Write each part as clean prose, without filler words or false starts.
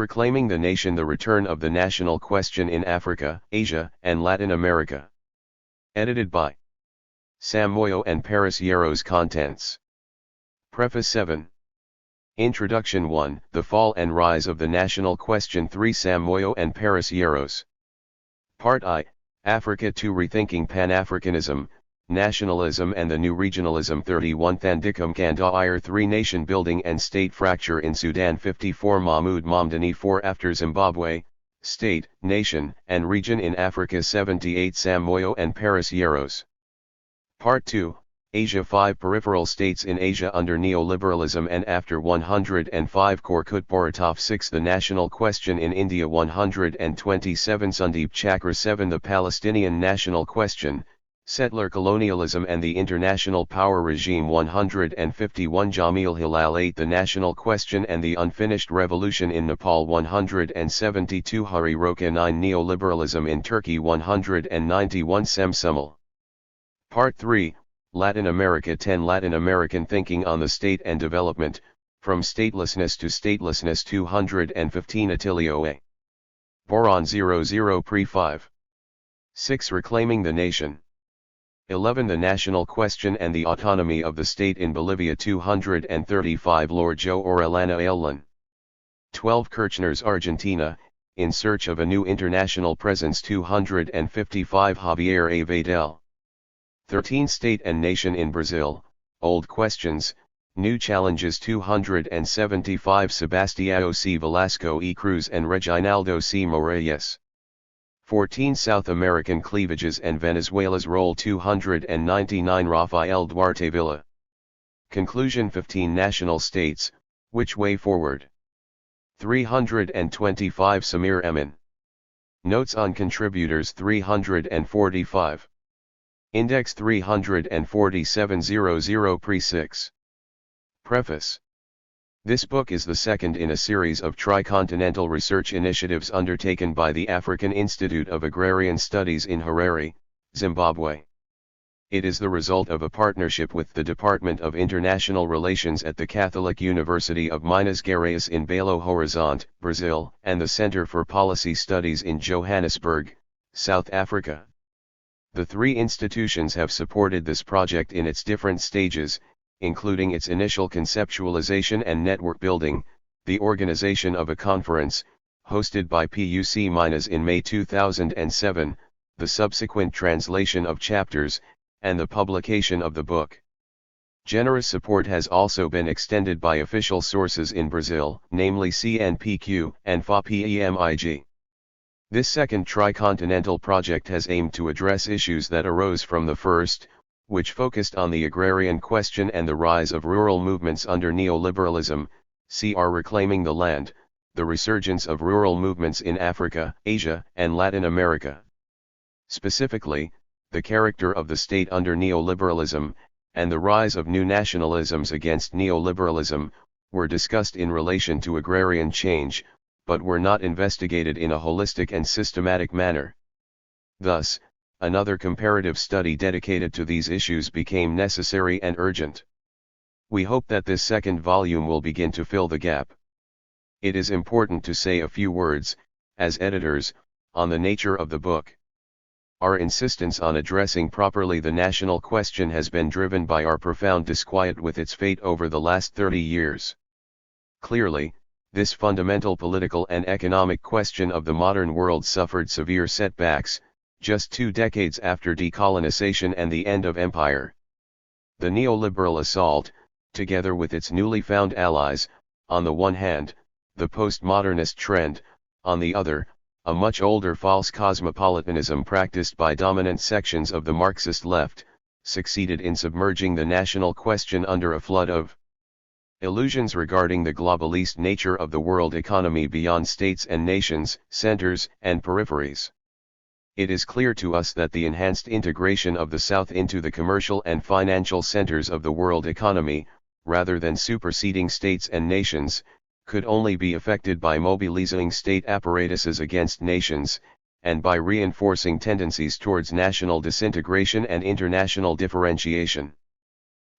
Reclaiming the Nation: The Return of the National Question in Africa, Asia, and Latin America. Edited by Sam Moyo and Paris Yeros. Contents. Preface 7. Introduction 1. The Fall and Rise of the National Question. 3. Sam Moyo and Paris Yeros. Part I. Africa 2. Rethinking Pan-Africanism, Nationalism and the New Regionalism. 31. Thandicum Kandair. 3. Nation Building and State Fracture in Sudan. 54. Mahmoud Mamdani. 4. After Zimbabwe, State, Nation, and Region in Africa. 78. Sam Moyo and Paris Yeros. Part 2. Asia 5. Peripheral States in Asia under Neoliberalism and After. 105. Korkut Boratov. 6. The National Question in India. 127. Sundeep Chakra. 7. The Palestinian National Question, Settler Colonialism and the International Power Regime. 151. Jamil Hilal. 8. The National Question and the Unfinished Revolution in Nepal. 172. Hari Roka. 9. Neoliberalism in Turkey. 191. Sem Sumal. Part 3. Latin America. 10. Latin American Thinking on the State and Development, From Statelessness to Statelessness. 215. Attilio A. Boron 00 Pre 5. 6. Reclaiming the Nation. 11. The National Question and the Autonomy of the State in Bolivia. 235. Lord Joe Orellana Ayllon. 12. Kirchner's Argentina, in Search of a New International Presence. 255. Javier A. Vadel. 13. State and Nation in Brazil, Old Questions, New Challenges. 275. Sebastião C. Velasco E. Cruz and Reginaldo C. Moraes. 14. South American Cleavages and Venezuela's Role. 299. Rafael Duarte Villa. Conclusion. 15. National States, Which Way Forward. 325. Samir Emin. Notes on Contributors. 345. Index 34700 Pre 6. Preface. This book is the second in a series of tricontinental research initiatives undertaken by the African Institute of Agrarian Studies in Harare, Zimbabwe. It is the result of a partnership with the Department of International Relations at the Catholic University of Minas Gerais in Belo Horizonte, Brazil, and the Center for Policy Studies in Johannesburg, South Africa. The three institutions have supported this project in its different stages, including its initial conceptualization and network building, the organization of a conference, hosted by PUC Minas in May 2007, the subsequent translation of chapters, and the publication of the book. Generous support has also been extended by official sources in Brazil, namely CNPq and FAPEMIG. This second tricontinental project has aimed to address issues that arose from the first, which focused on the agrarian question and the rise of rural movements under neoliberalism, cr. Reclaiming the Land, the resurgence of rural movements in Africa, Asia, and Latin America. Specifically, the character of the state under neoliberalism, and the rise of new nationalisms against neoliberalism, were discussed in relation to agrarian change, but were not investigated in a holistic and systematic manner. Thus, another comparative study dedicated to these issues became necessary and urgent. We hope that this second volume will begin to fill the gap. It is important to say a few words, as editors, on the nature of the book. Our insistence on addressing properly the national question has been driven by our profound disquiet with its fate over the last 30 years. Clearly, this fundamental political and economic question of the modern world suffered severe setbacks, just 2 decades after decolonization and the end of empire. The neoliberal assault, together with its newly found allies, on the one hand, the postmodernist trend, on the other, a much older false cosmopolitanism practiced by dominant sections of the Marxist left, succeeded in submerging the national question under a flood of illusions regarding the globalist nature of the world economy beyond states and nations, centers, and peripheries. It is clear to us that the enhanced integration of the South into the commercial and financial centers of the world economy, rather than superseding states and nations, could only be effected by mobilizing state apparatuses against nations, and by reinforcing tendencies towards national disintegration and international differentiation.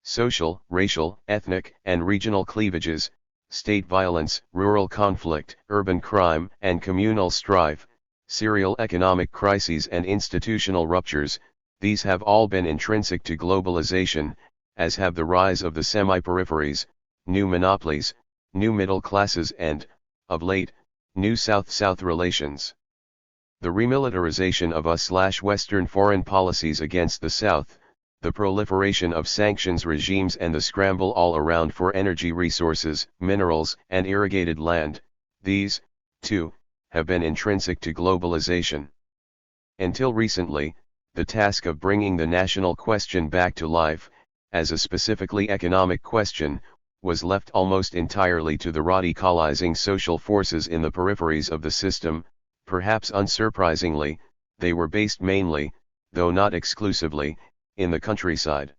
Social, racial, ethnic, and regional cleavages, state violence, rural conflict, urban crime and communal strife, serial economic crises and institutional ruptures, these have all been intrinsic to globalization, as have the rise of the semi-peripheries, new monopolies, new middle classes and, of late, new South-South relations. The remilitarization of US/Western foreign policies against the South, the proliferation of sanctions regimes and the scramble all around for energy resources, minerals, and irrigated land, these, too, have been intrinsic to globalization. Until recently, the task of bringing the national question back to life, as a specifically economic question, was left almost entirely to the radicalizing social forces in the peripheries of the system. Perhaps unsurprisingly, they were based mainly, though not exclusively, in the countryside.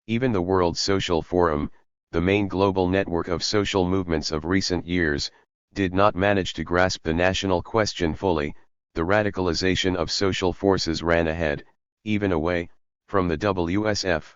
Even the World Social Forum, the main global network of social movements of recent years, did not manage to grasp the national question fully. The radicalization of social forces ran ahead, even away, from the WSF.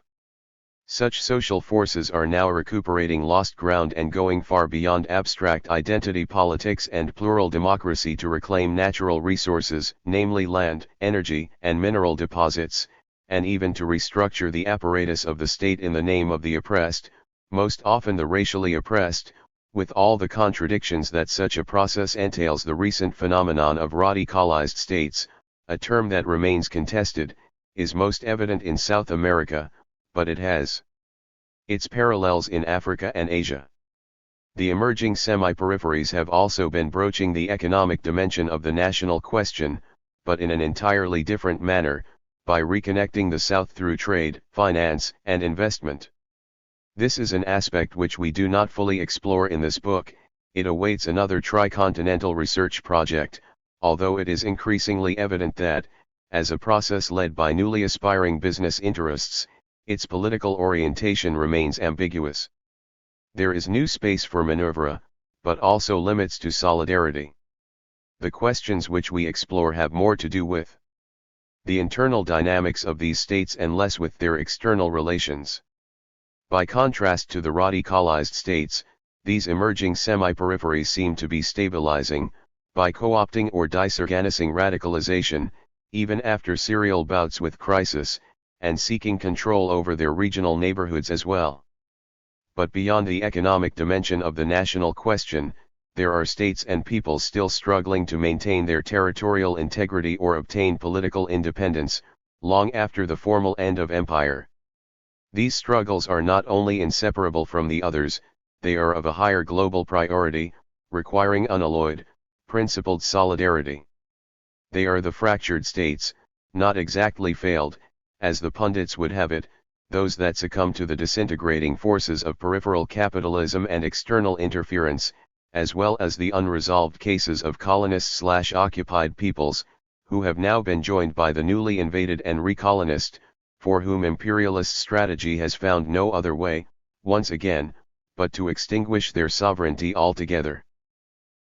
Such social forces are now recuperating lost ground and going far beyond abstract identity politics and plural democracy to reclaim natural resources, namely land, energy, and mineral deposits, and even to restructure the apparatus of the state in the name of the oppressed, most often the racially oppressed, with all the contradictions that such a process entails. The recent phenomenon of radicalized states, a term that remains contested, is most evident in South America, but it has its parallels in Africa and Asia. The emerging semi-peripheries have also been broaching the economic dimension of the national question, but in an entirely different manner, by reconnecting the South through trade, finance, and investment. This is an aspect which we do not fully explore in this book. It awaits another tricontinental research project, although it is increasingly evident that, as a process led by newly aspiring business interests, its political orientation remains ambiguous. There is new space for maneuver, but also limits to solidarity. The questions which we explore have more to do with the internal dynamics of these states and less with their external relations. By contrast to the radicalized states, these emerging semi-peripheries seem to be stabilizing, by co-opting or disorganizing radicalization, even after serial bouts with crisis, and seeking control over their regional neighborhoods as well. But beyond the economic dimension of the national question, there are states and peoples still struggling to maintain their territorial integrity or obtain political independence, long after the formal end of empire. These struggles are not only inseparable from the others, they are of a higher global priority, requiring unalloyed, principled solidarity. They are the fractured states, not exactly failed, as the pundits would have it, those that succumb to the disintegrating forces of peripheral capitalism and external interference, as well as the unresolved cases of colonist/occupied peoples, who have now been joined by the newly invaded and recolonized, for whom imperialist strategy has found no other way, once again, but to extinguish their sovereignty altogether.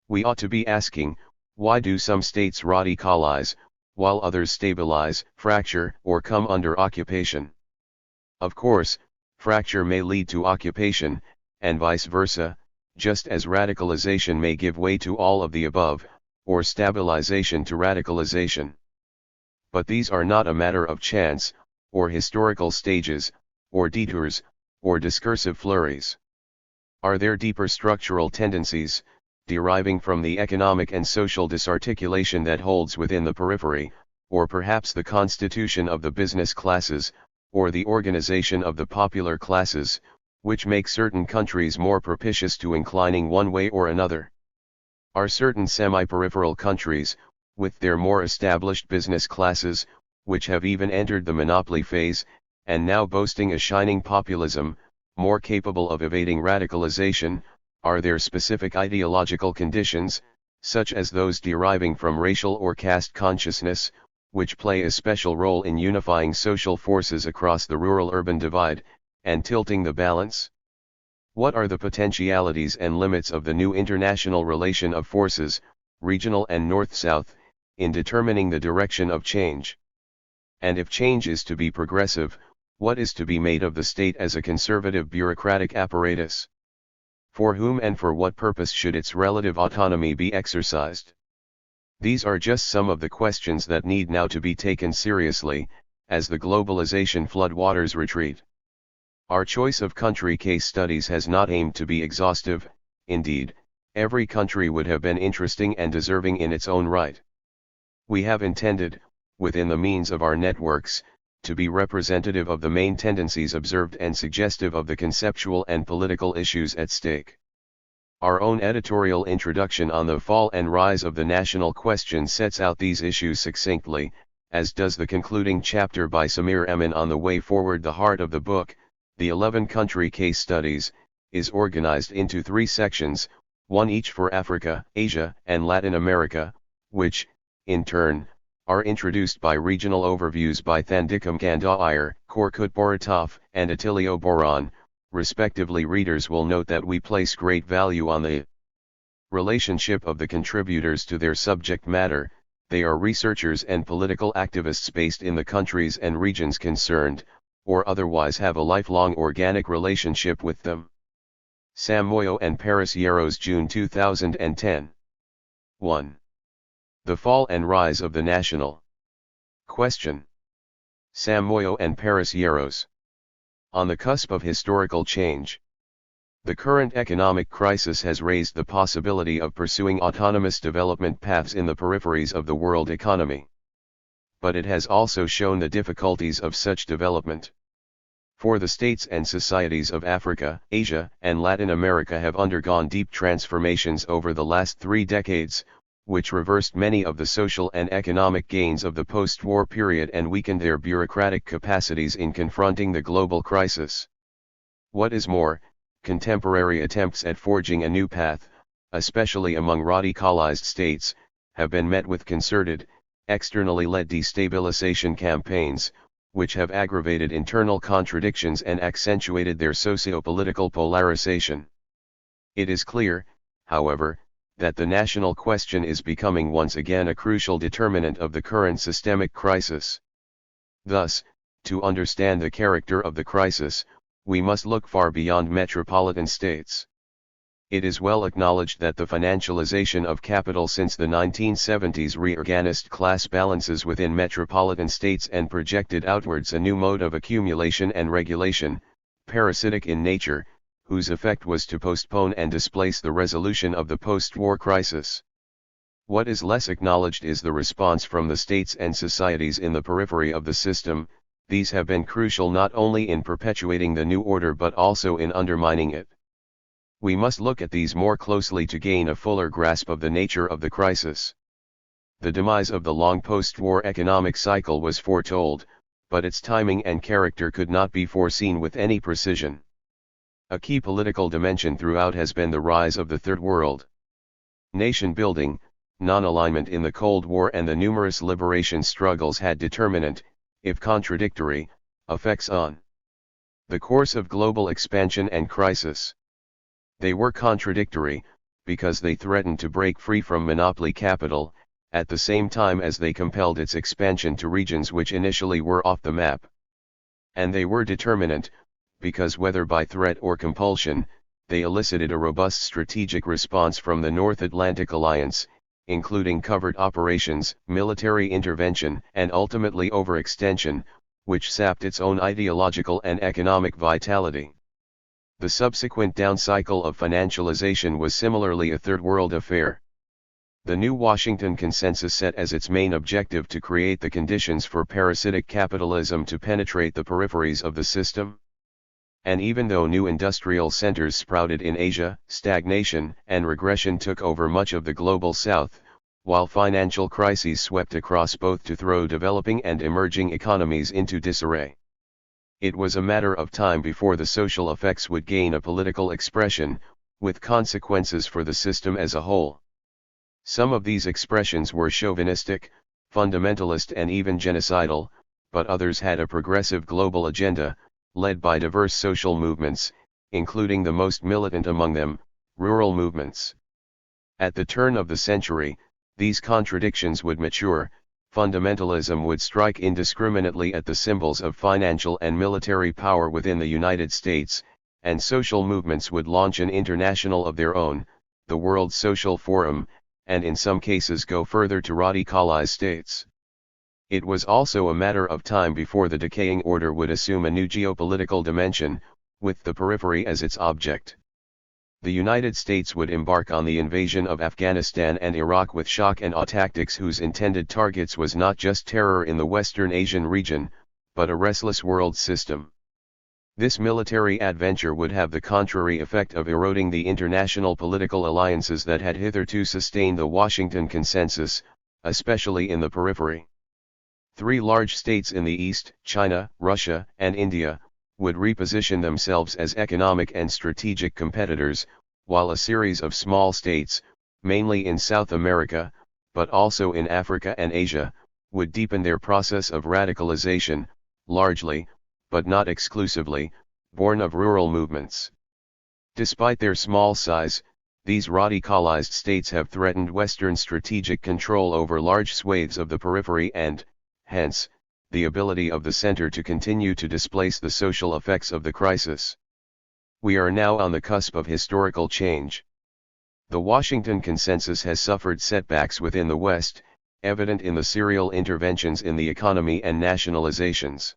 We ought to be asking, why do some states radicalize, while others stabilize, fracture, or come under occupation? Of course, fracture may lead to occupation, and vice versa, just as radicalization may give way to all of the above, or stabilization to radicalization. But these are not a matter of chance, or historical stages, or detours, or discursive flurries. Are there deeper structural tendencies, deriving from the economic and social disarticulation that holds within the periphery, or perhaps the constitution of the business classes, or the organization of the popular classes, which make certain countries more propitious to inclining one way or another? Are certain semi-peripheral countries, with their more established business classes, which have even entered the monopoly phase, and now boasting a shining populism, more capable of evading radicalization? Are there specific ideological conditions, such as those deriving from racial or caste consciousness, which play a special role in unifying social forces across the rural-urban divide, and tilting the balance? What are the potentialities and limits of the new international relation of forces, regional and north-south, in determining the direction of change? And if change is to be progressive, what is to be made of the state as a conservative bureaucratic apparatus? For whom and for what purpose should its relative autonomy be exercised? These are just some of the questions that need now to be taken seriously, as the globalization floodwaters retreat. Our choice of country case studies has not aimed to be exhaustive. Indeed, every country would have been interesting and deserving in its own right. We have intended, within the means of our networks, to be representative of the main tendencies observed and suggestive of the conceptual and political issues at stake. Our own editorial introduction on the fall and rise of the national question sets out these issues succinctly, as does the concluding chapter by Samir Emin on the way forward. The heart of the book, the 11 country case studies, is organized into 3 sections, one each for Africa, Asia, and Latin America, which, in turn, are introduced by regional overviews by Thandikam Gandair, Korkut Boratov, and Attilio Boran. Respectively. Readers will note that we place great value on the relationship of the contributors to their subject matter. They are researchers and political activists based in the countries and regions concerned, or otherwise have a lifelong organic relationship with them. Sam Moyo and Paris Yeros, June 2010. 1. The fall and rise of the national question. Sam Moyo and Paris Yeros. On the cusp of historical change. The current economic crisis has raised the possibility of pursuing autonomous development paths in the peripheries of the world economy. But it has also shown the difficulties of such development. For the states and societies of Africa, Asia, and Latin America have undergone deep transformations over the last 3 decades, which reversed many of the social and economic gains of the post-war period and weakened their bureaucratic capacities in confronting the global crisis. What is more, contemporary attempts at forging a new path, especially among radicalized states, have been met with concerted, externally led destabilization campaigns, which have aggravated internal contradictions and accentuated their socio-political polarization. It is clear, however, that the national question is becoming once again a crucial determinant of the current systemic crisis. Thus, to understand the character of the crisis, we must look far beyond metropolitan states. It is well acknowledged that the financialization of capital since the 1970s reorganized class balances within metropolitan states and projected outwards a new mode of accumulation and regulation, parasitic in nature, whose effect was to postpone and displace the resolution of the post-war crisis. What is less acknowledged is the response from the states and societies in the periphery of the system. These have been crucial not only in perpetuating the new order but also in undermining it. We must look at these more closely to gain a fuller grasp of the nature of the crisis. The demise of the long post-war economic cycle was foretold, but its timing and character could not be foreseen with any precision. A key political dimension throughout has been the rise of the Third World. Nation building, non-alignment in the Cold War and the numerous liberation struggles had determinant, if contradictory, effects on the course of global expansion and crisis. They were contradictory, because they threatened to break free from monopoly capital, at the same time as they compelled its expansion to regions which initially were off the map. And they were determinant, because whether by threat or compulsion, they elicited a robust strategic response from the North Atlantic Alliance, including covert operations, military intervention, and ultimately overextension, which sapped its own ideological and economic vitality. The subsequent down cycle of financialization was similarly a third world affair. The new Washington Consensus set as its main objective to create the conditions for parasitic capitalism to penetrate the peripheries of the system. And even though new industrial centers sprouted in Asia, stagnation and regression took over much of the global south, while financial crises swept across both to throw developing and emerging economies into disarray. It was a matter of time before the social effects would gain a political expression, with consequences for the system as a whole. Some of these expressions were chauvinistic, fundamentalist and even genocidal, but others had a progressive global agenda, led by diverse social movements, including the most militant among them, rural movements. At the turn of the century, these contradictions would mature. Fundamentalism would strike indiscriminately at the symbols of financial and military power within the United States, and social movements would launch an international of their own, the World Social Forum, and in some cases go further to radicalize states. It was also a matter of time before the decaying order would assume a new geopolitical dimension, with the periphery as its object. The United States would embark on the invasion of Afghanistan and Iraq with shock and awe tactics whose intended targets was not just terror in the Western Asian region, but a restless world system. This military adventure would have the contrary effect of eroding the international political alliances that had hitherto sustained the Washington Consensus, especially in the periphery. Three large states in the East, China, Russia, and India, would reposition themselves as economic and strategic competitors, while a series of small states, mainly in South America, but also in Africa and Asia, would deepen their process of radicalization, largely, but not exclusively, born of rural movements. Despite their small size, these radicalized states have threatened Western strategic control over large swathes of the periphery and, hence, the ability of the center to continue to displace the social effects of the crisis. We are now on the cusp of historical change. The Washington Consensus has suffered setbacks within the West, evident in the serial interventions in the economy and nationalizations.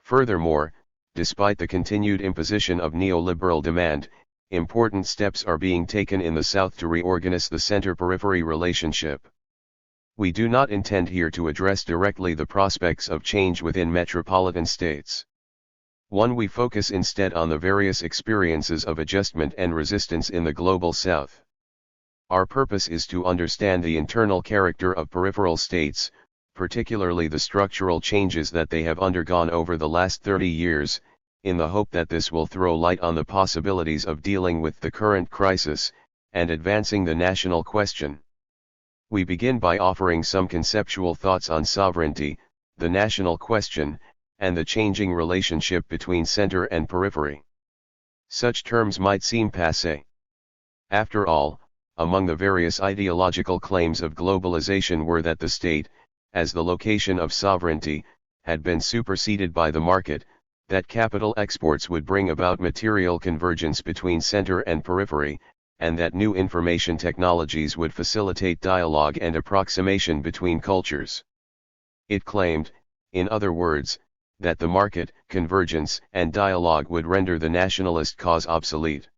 Furthermore, despite the continued imposition of neoliberal demand, important steps are being taken in the South to reorganize the center-periphery relationship. We do not intend here to address directly the prospects of change within metropolitan states. We focus instead on the various experiences of adjustment and resistance in the global South. Our purpose is to understand the internal character of peripheral states, particularly the structural changes that they have undergone over the last 30 years, in the hope that this will throw light on the possibilities of dealing with the current crisis, and advancing the national question. We begin by offering some conceptual thoughts on sovereignty, the national question, and the changing relationship between center and periphery. Such terms might seem passé. After all, among the various ideological claims of globalization were that the state, as the location of sovereignty, had been superseded by the market, that capital exports would bring about material convergence between center and periphery, and that new information technologies would facilitate dialogue and approximation between cultures. It claimed, in other words, that the market, convergence, and dialogue would render the nationalist cause obsolete.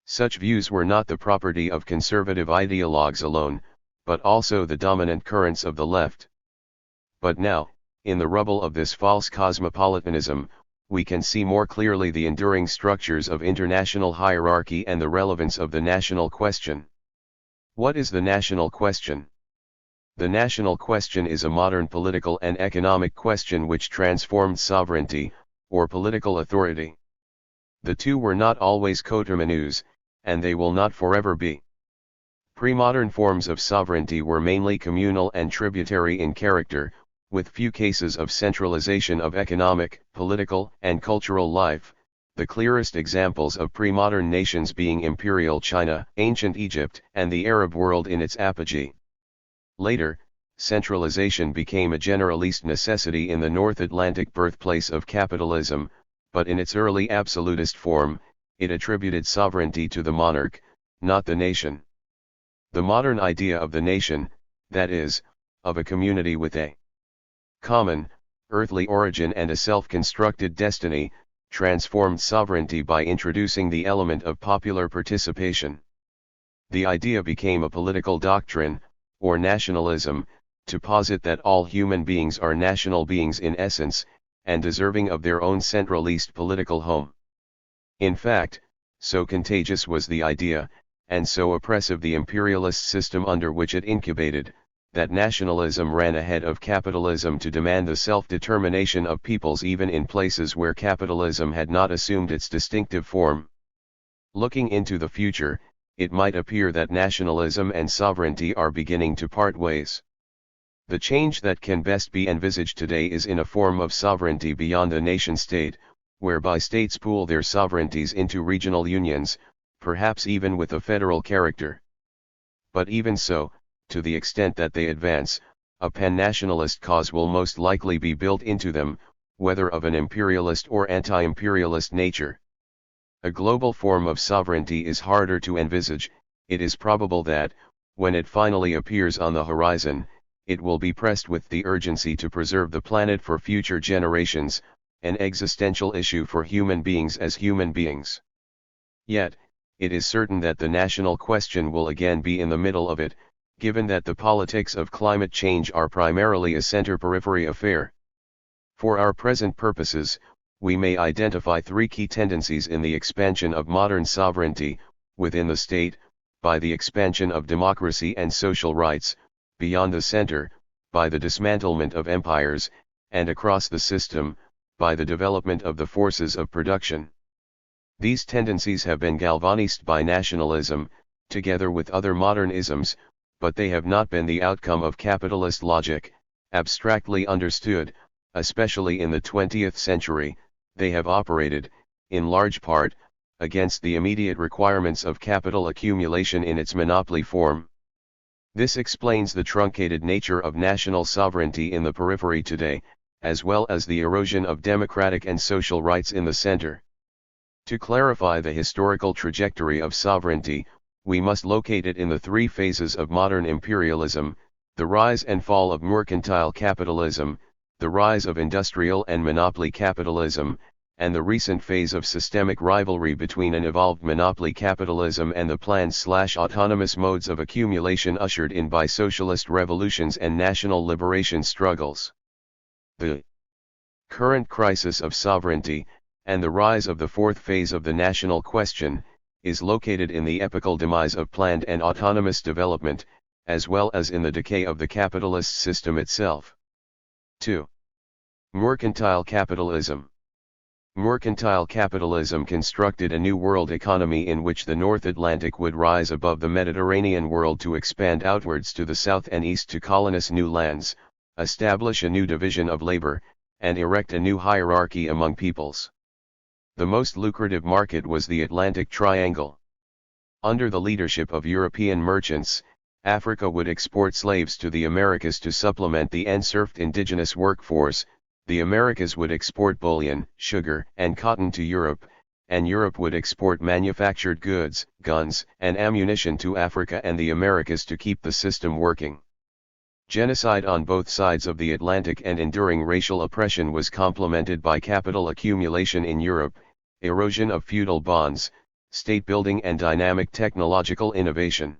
Such views were not the property of conservative ideologues alone, but also the dominant currents of the left. But now, in the rubble of this false cosmopolitanism, we can see more clearly the enduring structures of international hierarchy and the relevance of the national question. What is the national question? The national question is a modern political and economic question which transformed sovereignty, or political authority. The two were not always coterminous, and they will not forever be. Pre-modern forms of sovereignty were mainly communal and tributary in character, with few cases of centralization of economic, political, and cultural life, the clearest examples of pre-modern nations being Imperial China, ancient Egypt, and the Arab world in its apogee. Later, centralization became a generalist necessity in the North Atlantic birthplace of capitalism, but in its early absolutist form, it attributed sovereignty to the monarch, not the nation. The modern idea of the nation, that is, of a community with a common, earthly origin and a self-constructed destiny, transformed sovereignty by introducing the element of popular participation. The idea became a political doctrine, or nationalism, to posit that all human beings are national beings in essence, and deserving of their own centralist political home. In fact, so contagious was the idea, and so oppressive the imperialist system under which it incubated, that nationalism ran ahead of capitalism to demand the self-determination of peoples even in places where capitalism had not assumed its distinctive form. Looking into the future, it might appear that nationalism and sovereignty are beginning to part ways. The change that can best be envisaged today is in a form of sovereignty beyond the nation-state, whereby states pool their sovereignties into regional unions, perhaps even with a federal character. But even so, to the extent that they advance, a pan-nationalist cause will most likely be built into them, whether of an imperialist or anti-imperialist nature. A global form of sovereignty is harder to envisage. It is probable that, when it finally appears on the horizon, it will be pressed with the urgency to preserve the planet for future generations, an existential issue for human beings as human beings. Yet, it is certain that the national question will again be in the middle of it, given that the politics of climate change are primarily a center-periphery affair. For our present purposes, we may identify three key tendencies in the expansion of modern sovereignty, within the state, by the expansion of democracy and social rights, beyond the center, by the dismantlement of empires, and across the system, by the development of the forces of production. These tendencies have been galvanized by nationalism, together with other modern isms, but they have not been the outcome of capitalist logic, abstractly understood. Especially in the 20th century, they have operated, in large part, against the immediate requirements of capital accumulation in its monopoly form. This explains the truncated nature of national sovereignty in the periphery today, as well as the erosion of democratic and social rights in the center. To clarify the historical trajectory of sovereignty, we must locate it in the three phases of modern imperialism: the rise and fall of mercantile capitalism, the rise of industrial and monopoly capitalism, and the recent phase of systemic rivalry between an evolved monopoly capitalism and the planned/autonomous modes of accumulation ushered in by socialist revolutions and national liberation struggles. The current crisis of sovereignty, and the rise of the fourth phase of the national question, is located in the epochal demise of planned and autonomous development, as well as in the decay of the capitalist system itself. 2. Mercantile capitalism. Mercantile capitalism constructed a new world economy in which the North Atlantic would rise above the Mediterranean world to expand outwards to the south and east to colonize new lands, establish a new division of labor, and erect a new hierarchy among peoples. The most lucrative market was the Atlantic Triangle. Under the leadership of European merchants, Africa would export slaves to the Americas to supplement the enserfed indigenous workforce. The Americas would export bullion, sugar, and cotton to Europe, and Europe would export manufactured goods, guns, and ammunition to Africa and the Americas to keep the system working. Genocide on both sides of the Atlantic and enduring racial oppression was complemented by capital accumulation in Europe, erosion of feudal bonds, state building and dynamic technological innovation.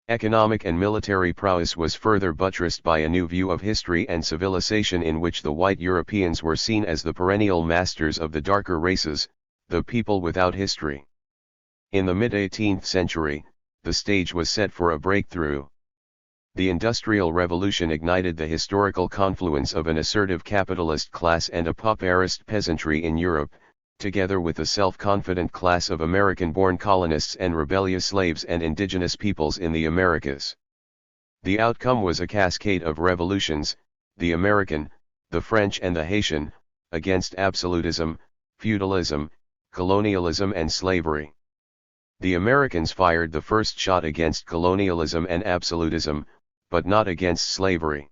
Economic and military prowess was further buttressed by a new view of history and civilization in which the white Europeans were seen as the perennial masters of the darker races, the people without history. In the mid-18th century, the stage was set for a breakthrough. The Industrial Revolution ignited the historical confluence of an assertive capitalist class and a pauperist peasantry in Europe, together with a self-confident class of American-born colonists and rebellious slaves and indigenous peoples in the Americas. The outcome was a cascade of revolutions: the American, the French and the Haitian, against absolutism, feudalism, colonialism and slavery. The Americans fired the first shot against colonialism and absolutism, but not against slavery.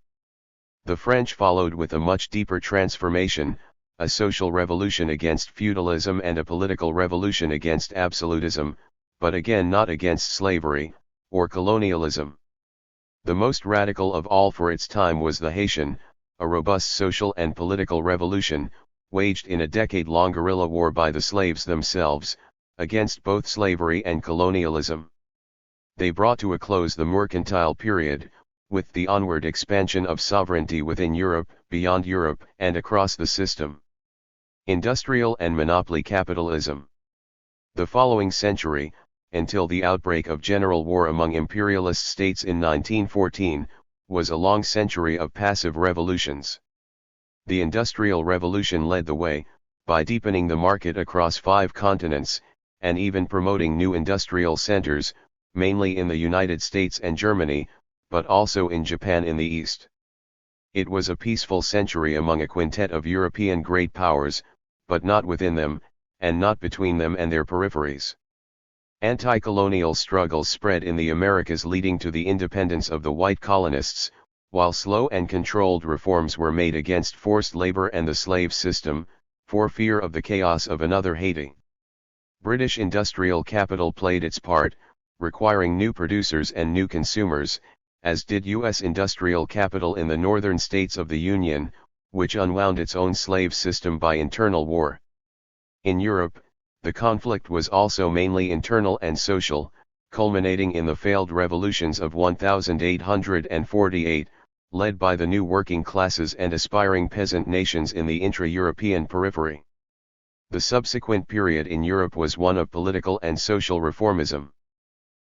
The French followed with a much deeper transformation, a social revolution against feudalism and a political revolution against absolutism, but again not against slavery, or colonialism. The most radical of all for its time was the Haitian, a robust social and political revolution, waged in a decade-long guerrilla war by the slaves themselves, against both slavery and colonialism. They brought to a close the mercantile period, with the onward expansion of sovereignty within Europe, beyond Europe, and across the system. Industrial and monopoly capitalism. The following century, until the outbreak of general war among imperialist states in 1914, was a long century of passive revolutions. The Industrial Revolution led the way, by deepening the market across 5 continents, and even promoting new industrial centers, mainly in the United States and Germany, but also in Japan in the East. It was a peaceful century among a quintet of European great powers, but not within them, and not between them and their peripheries. Anti-colonial struggles spread in the Americas leading to the independence of the white colonists, while slow and controlled reforms were made against forced labor and the slave system, for fear of the chaos of another Haiti. British industrial capital played its part, requiring new producers and new consumers, as did U.S. industrial capital in the northern states of the Union, which unwound its own slave system by internal war. In Europe, the conflict was also mainly internal and social, culminating in the failed revolutions of 1848, led by the new working classes and aspiring peasant nations in the intra-European periphery. The subsequent period in Europe was one of political and social reformism.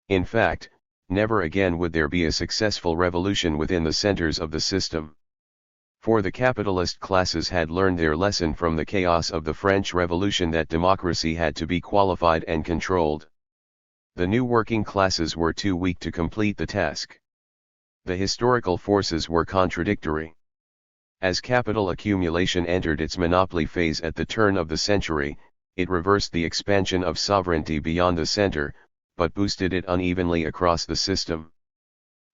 In fact, never again would there be a successful revolution within the centers of the system. For the capitalist classes had learned their lesson from the chaos of the French Revolution that democracy had to be qualified and controlled. The new working classes were too weak to complete the task. The historical forces were contradictory. As capital accumulation entered its monopoly phase at the turn of the century, it reversed the expansion of sovereignty beyond the center, but boosted it unevenly across the system.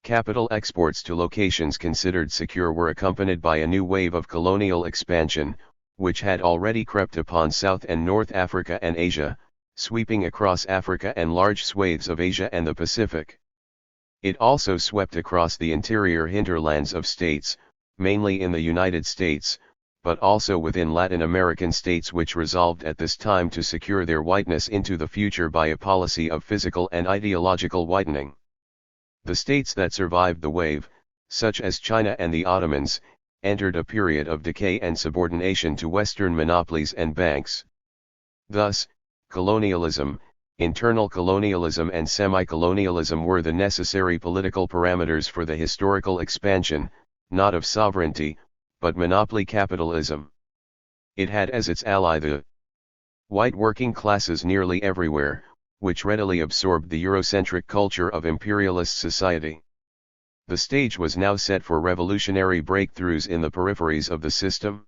Capital exports to locations considered secure were accompanied by a new wave of colonial expansion, which had already crept upon South and North Africa and Asia, sweeping across Africa and large swathes of Asia and the Pacific. It also swept across the interior hinterlands of states, mainly in the United States, but also within Latin American states which resolved at this time to secure their whiteness into the future by a policy of physical and ideological whitening. The states that survived the wave, such as China and the Ottomans, entered a period of decay and subordination to Western monopolies and banks. Thus, colonialism, internal colonialism and semi-colonialism were the necessary political parameters for the historical expansion, not of sovereignty, but monopoly capitalism. It had as its ally the white working classes nearly everywhere, which readily absorbed the Eurocentric culture of imperialist society. The stage was now set for revolutionary breakthroughs in the peripheries of the system.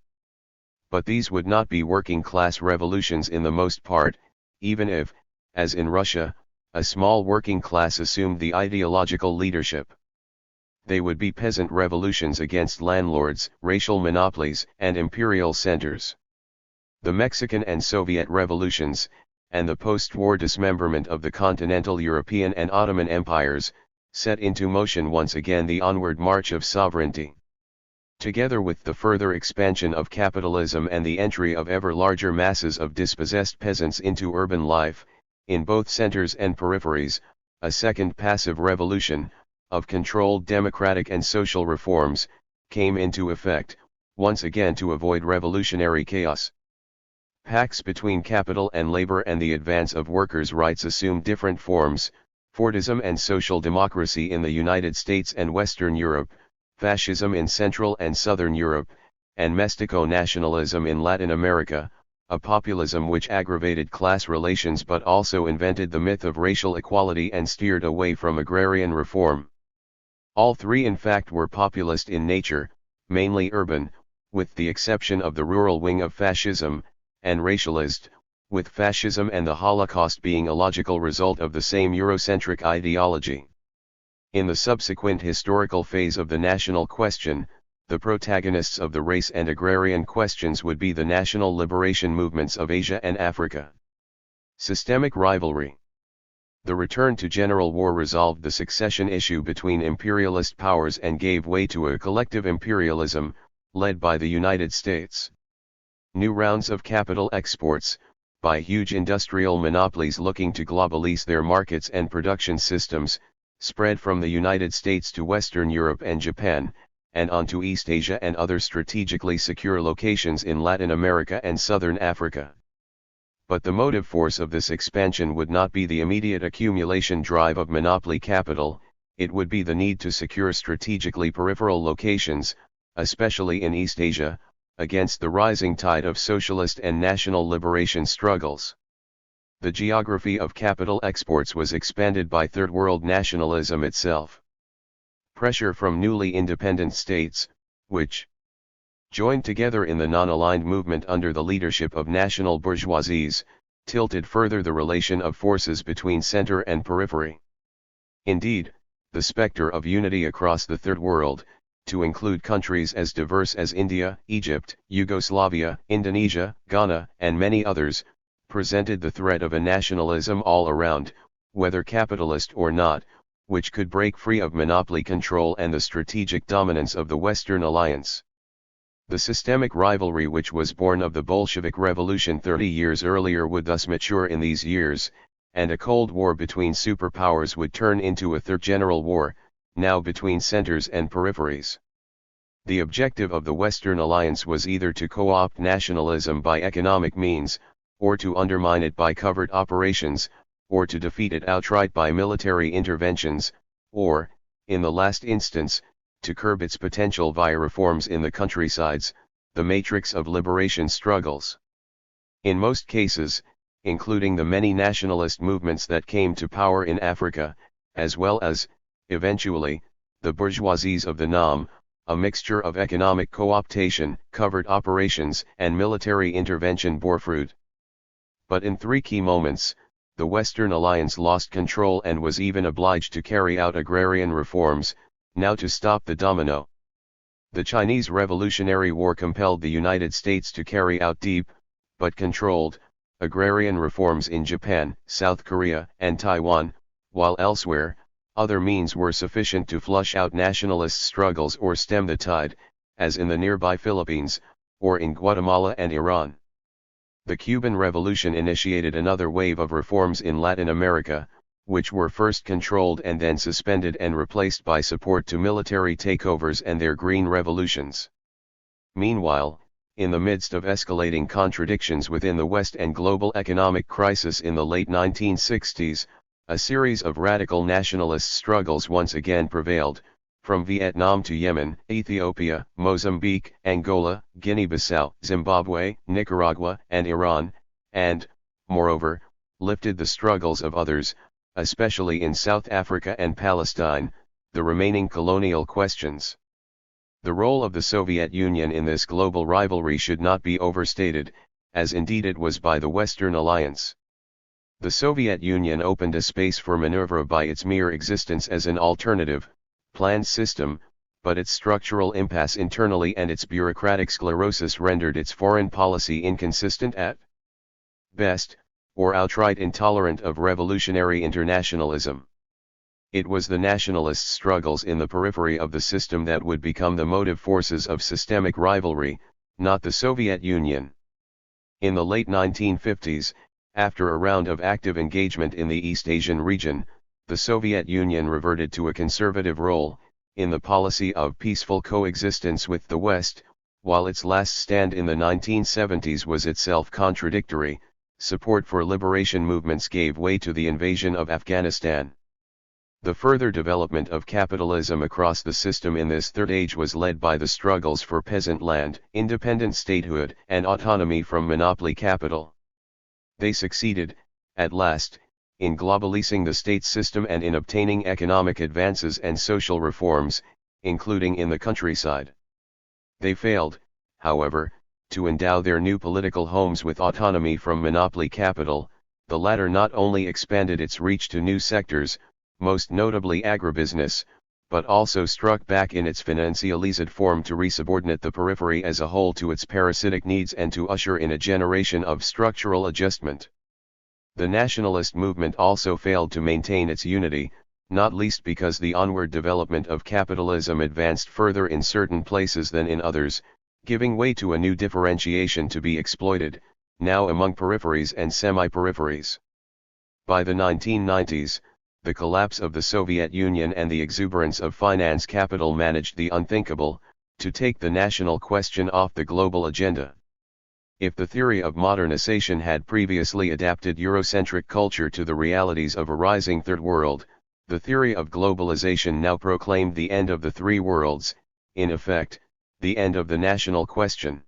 But these would not be working class revolutions in the most part, even if, as in Russia, a small working class assumed the ideological leadership. They would be peasant revolutions against landlords, racial monopolies, and imperial centers. The Mexican and Soviet revolutions, and the post-war dismemberment of the continental European and Ottoman empires, set into motion once again the onward march of sovereignty. Together with the further expansion of capitalism and the entry of ever larger masses of dispossessed peasants into urban life, in both centers and peripheries, a second passive revolution, of controlled democratic and social reforms, came into effect, once again to avoid revolutionary chaos. Pacts between capital and labor and the advance of workers' rights assumed different forms: Fordism and social democracy in the United States and Western Europe, fascism in Central and Southern Europe, and Mestizo-nationalism in Latin America, a populism which aggravated class relations but also invented the myth of racial equality and steered away from agrarian reform. All three in fact were populist in nature, mainly urban, with the exception of the rural wing of fascism, and racialist, with fascism and the Holocaust being a logical result of the same Eurocentric ideology. In the subsequent historical phase of the national question, the protagonists of the race and agrarian questions would be the national liberation movements of Asia and Africa. Systemic rivalry. The return to general war resolved the succession issue between imperialist powers and gave way to a collective imperialism, led by the United States. New rounds of capital exports, by huge industrial monopolies looking to globalize their markets and production systems, spread from the United States to Western Europe and Japan, and on to East Asia and other strategically secure locations in Latin America and Southern Africa. But the motive force of this expansion would not be the immediate accumulation drive of monopoly capital, it would be the need to secure strategically peripheral locations, especially in East Asia, against the rising tide of socialist and national liberation struggles. The geography of capital exports was expanded by Third World nationalism itself. Pressure from newly independent states, which joined together in the non-aligned movement under the leadership of national bourgeoisies, tilted further the relation of forces between center and periphery. Indeed, the specter of unity across the Third World, to include countries as diverse as India, Egypt, Yugoslavia, Indonesia, Ghana, and many others, presented the threat of a nationalism all around, whether capitalist or not, which could break free of monopoly control and the strategic dominance of the Western alliance. The systemic rivalry which was born of the Bolshevik Revolution 30 years earlier would thus mature in these years, and a Cold War between superpowers would turn into a third general war, now between centers and peripheries. The objective of the Western alliance was either to co-opt nationalism by economic means, or to undermine it by covert operations, or to defeat it outright by military interventions, or, in the last instance, to curb its potential via reforms in the countrysides, the matrix of liberation struggles. In most cases, including the many nationalist movements that came to power in Africa, as well as, eventually, the bourgeoisies of the NAM, a mixture of economic co-optation, covert operations and military intervention bore fruit. But in three key moments, the Western alliance lost control and was even obliged to carry out agrarian reforms, now to stop the domino. The Chinese Revolutionary War compelled the United States to carry out deep, but controlled, agrarian reforms in Japan, South Korea and Taiwan, while elsewhere, other means were sufficient to flush out nationalist struggles or stem the tide, as in the nearby Philippines, or in Guatemala and Iran. The Cuban Revolution initiated another wave of reforms in Latin America, which were first controlled and then suspended and replaced by support to military takeovers and their green revolutions. Meanwhile, in the midst of escalating contradictions within the West and global economic crisis in the late 1960s, a series of radical nationalist struggles once again prevailed, from Vietnam to Yemen, Ethiopia, Mozambique, Angola, Guinea-Bissau, Zimbabwe, Nicaragua, and Iran, and, moreover, lifted the struggles of others, especially in South Africa and Palestine, the remaining colonial questions. The role of the Soviet Union in this global rivalry should not be overstated, as indeed it was by the Western alliance. The Soviet Union opened a space for maneuver by its mere existence as an alternative, planned system, but its structural impasse internally and its bureaucratic sclerosis rendered its foreign policy inconsistent at best, or outright intolerant of revolutionary internationalism. It was the nationalist struggles in the periphery of the system that would become the motive forces of systemic rivalry, not the Soviet Union. In the late 1950s, after a round of active engagement in the East Asian region, the Soviet Union reverted to a conservative role, in the policy of peaceful coexistence with the West, while its last stand in the 1970s was itself contradictory. Support for liberation movements gave way to the invasion of Afghanistan. The further development of capitalism across the system in this third age was led by the struggles for peasant land, independent statehood, and autonomy from monopoly capital. They succeeded, at last, in globalizing the state system and in obtaining economic advances and social reforms, including in the countryside. They failed, however, to endow their new political homes with autonomy from monopoly capital. The latter not only expanded its reach to new sectors, most notably agribusiness, but also struck back in its financialized form to resubordinate the periphery as a whole to its parasitic needs and to usher in a generation of structural adjustment. The nationalist movement also failed to maintain its unity, not least because the onward development of capitalism advanced further in certain places than in others, giving way to a new differentiation to be exploited, now among peripheries and semi-peripheries. By the 1990s, the collapse of the Soviet Union and the exuberance of finance capital managed the unthinkable, to take the national question off the global agenda. If the theory of modernization had previously adapted Eurocentric culture to the realities of a rising Third World, the theory of globalization now proclaimed the end of the three worlds, in effect, the end of the national question.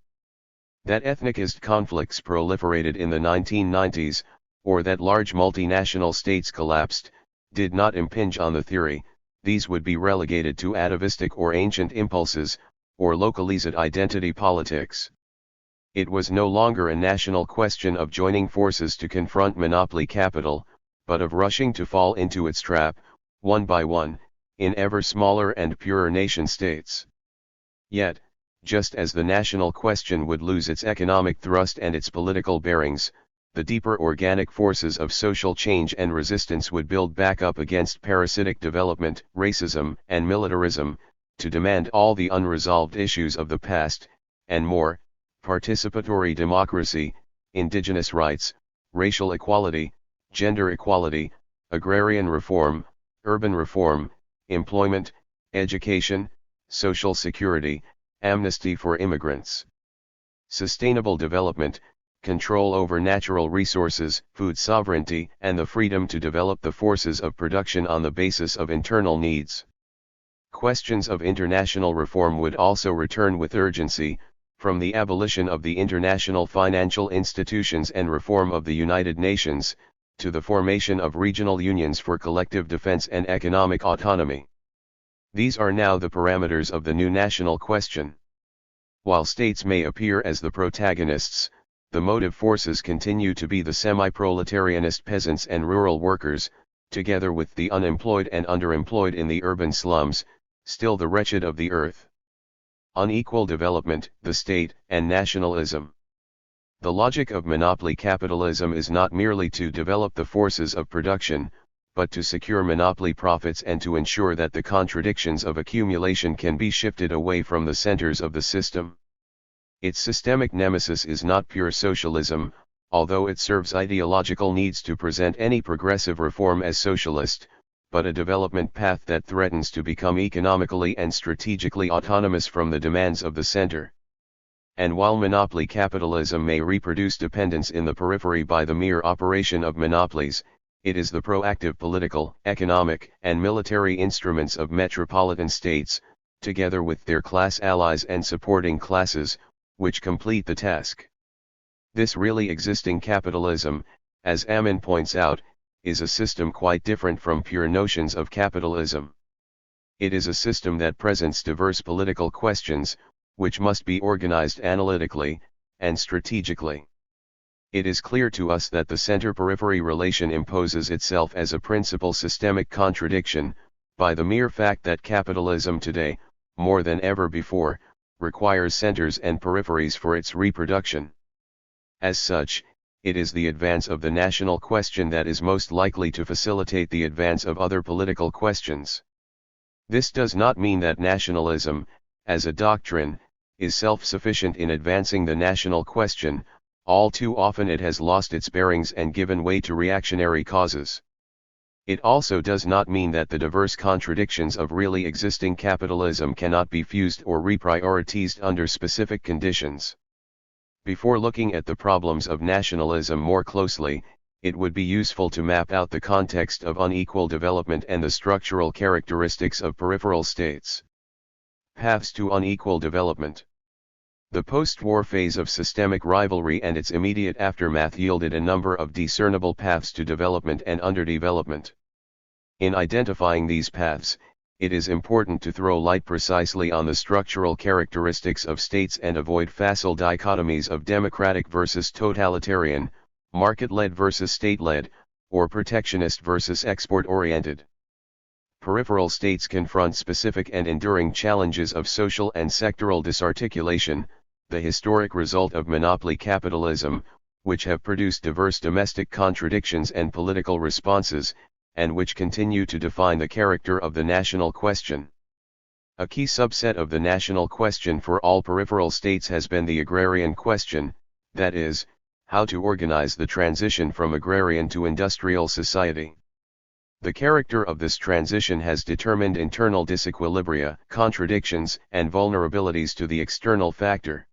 That ethnicist conflicts proliferated in the 1990s, or that large multinational states collapsed, did not impinge on the theory. These would be relegated to atavistic or ancient impulses, or localized identity politics. It was no longer a national question of joining forces to confront monopoly capital, but of rushing to fall into its trap, one by one, in ever smaller and purer nation-states. Yet, just as the national question would lose its economic thrust and its political bearings, the deeper organic forces of social change and resistance would build back up against parasitic development, racism, and militarism, to demand all the unresolved issues of the past, and more: participatory democracy, indigenous rights, racial equality, gender equality, agrarian reform, urban reform, employment, education, social security, amnesty for immigrants. Sustainable development, control over natural resources, food sovereignty, and the freedom to develop the forces of production on the basis of internal needs. Questions of international reform would also return with urgency, from the abolition of the international financial institutions and reform of the United Nations, to the formation of regional unions for collective defense and economic autonomy. These are now the parameters of the new national question. While states may appear as the protagonists, the motive forces continue to be the semi-proletarianist peasants and rural workers, together with the unemployed and underemployed in the urban slums, still the wretched of the earth. Unequal development, the state, and nationalism. The logic of monopoly capitalism is not merely to develop the forces of production, but to secure monopoly profits and to ensure that the contradictions of accumulation can be shifted away from the centers of the system. Its systemic nemesis is not pure socialism, although it serves ideological needs to present any progressive reform as socialist, but a development path that threatens to become economically and strategically autonomous from the demands of the center. And while monopoly capitalism may reproduce dependence in the periphery by the mere operation of monopolies, it is the proactive political, economic, and military instruments of metropolitan states, together with their class allies and supporting classes, which complete the task. This really existing capitalism, as Ammon points out, is a system quite different from pure notions of capitalism. It is a system that presents diverse political questions, which must be organized analytically, and strategically. It is clear to us that the center-periphery relation imposes itself as a principal systemic contradiction, by the mere fact that capitalism today, more than ever before, requires centers and peripheries for its reproduction. As such, it is the advance of the national question that is most likely to facilitate the advance of other political questions. This does not mean that nationalism, as a doctrine, is self-sufficient in advancing the national question. All too often it has lost its bearings and given way to reactionary causes. It also does not mean that the diverse contradictions of really existing capitalism cannot be fused or reprioritized under specific conditions. Before looking at the problems of nationalism more closely, it would be useful to map out the context of unequal development and the structural characteristics of peripheral states. Paths to unequal development. The post-war phase of systemic rivalry and its immediate aftermath yielded a number of discernible paths to development and underdevelopment. In identifying these paths, it is important to throw light precisely on the structural characteristics of states and avoid facile dichotomies of democratic versus totalitarian, market-led versus state-led, or protectionist versus export-oriented. Peripheral states confront specific and enduring challenges of social and sectoral disarticulation, the historic result of monopoly capitalism, which have produced diverse domestic contradictions and political responses, and which continue to define the character of the national question. A key subset of the national question for all peripheral states has been the agrarian question, that is, how to organize the transition from agrarian to industrial society. The character of this transition has determined internal disequilibria, contradictions, and vulnerabilities to the external factor.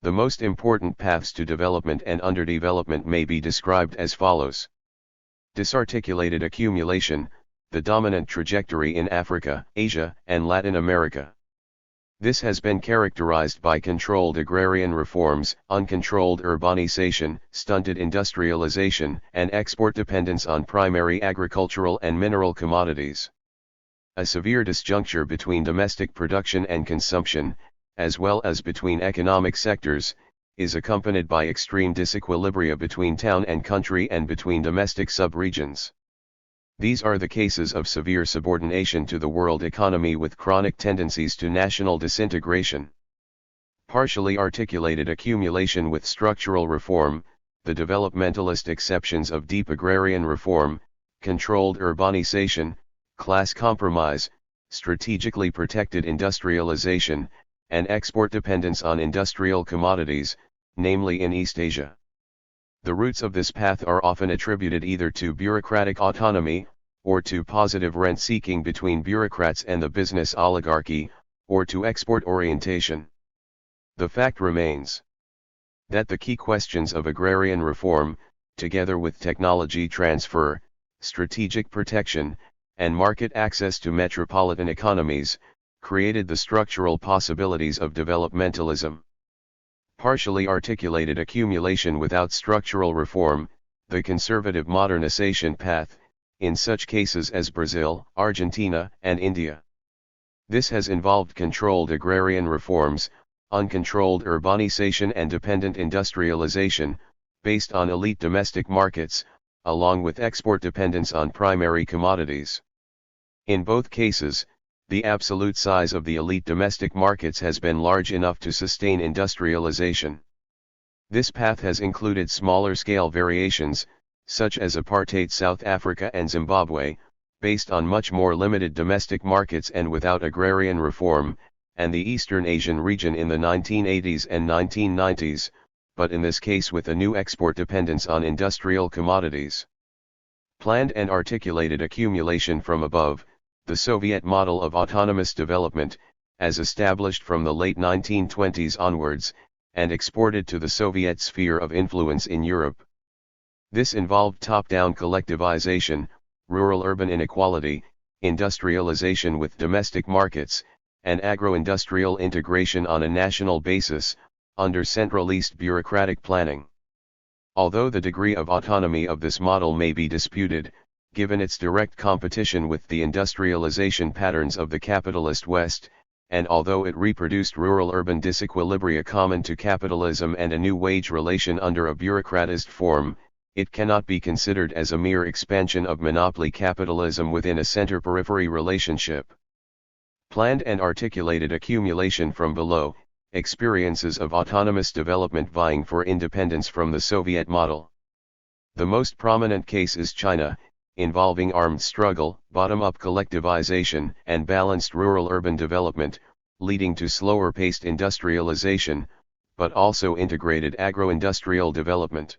The most important paths to development and underdevelopment may be described as follows. Disarticulated accumulation, the dominant trajectory in Africa, Asia, and Latin America. This has been characterized by controlled agrarian reforms, uncontrolled urbanization, stunted industrialization, and export dependence on primary agricultural and mineral commodities. A severe disjuncture between domestic production and consumption, as well as between economic sectors, is accompanied by extreme disequilibria between town and country and between domestic subregions. These are the cases of severe subordination to the world economy with chronic tendencies to national disintegration. Partially articulated accumulation with structural reform, the developmentalist exceptions of deep agrarian reform, controlled urbanization, class compromise, strategically protected industrialization, and export dependence on industrial commodities, namely in East Asia. The roots of this path are often attributed either to bureaucratic autonomy, or to positive rent-seeking between bureaucrats and the business oligarchy, or to export orientation. The fact remains that the key questions of agrarian reform, together with technology transfer, strategic protection, and market access to metropolitan economies, created the structural possibilities of developmentalism. Partially articulated accumulation without structural reform, the conservative modernization path, in such cases as Brazil, Argentina, and India. This has involved controlled agrarian reforms, uncontrolled urbanization and dependent industrialization, based on elite domestic markets, along with export dependence on primary commodities. In both cases, the absolute size of the elite domestic markets has been large enough to sustain industrialization. This path has included smaller-scale variations, such as apartheid South Africa and Zimbabwe, based on much more limited domestic markets and without agrarian reform, and the Eastern Asian region in the 1980s and 1990s, but in this case with a new export dependence on industrial commodities. Planned and articulated accumulation from above, the Soviet model of autonomous development, as established from the late 1920s onwards, and exported to the Soviet sphere of influence in Europe. This involved top-down collectivization, rural-urban inequality, industrialization with domestic markets, and agro-industrial integration on a national basis, under centralist bureaucratic planning. Although the degree of autonomy of this model may be disputed, given its direct competition with the industrialization patterns of the capitalist West, and although it reproduced rural-urban disequilibria common to capitalism and a new wage relation under a bureaucratized form, it cannot be considered as a mere expansion of monopoly capitalism within a center-periphery relationship. Planned and articulated accumulation from below, experiences of autonomous development vying for independence from the Soviet model. The most prominent case is China, involving armed struggle, bottom-up collectivization, and balanced rural-urban development, leading to slower-paced industrialization, but also integrated agro-industrial development.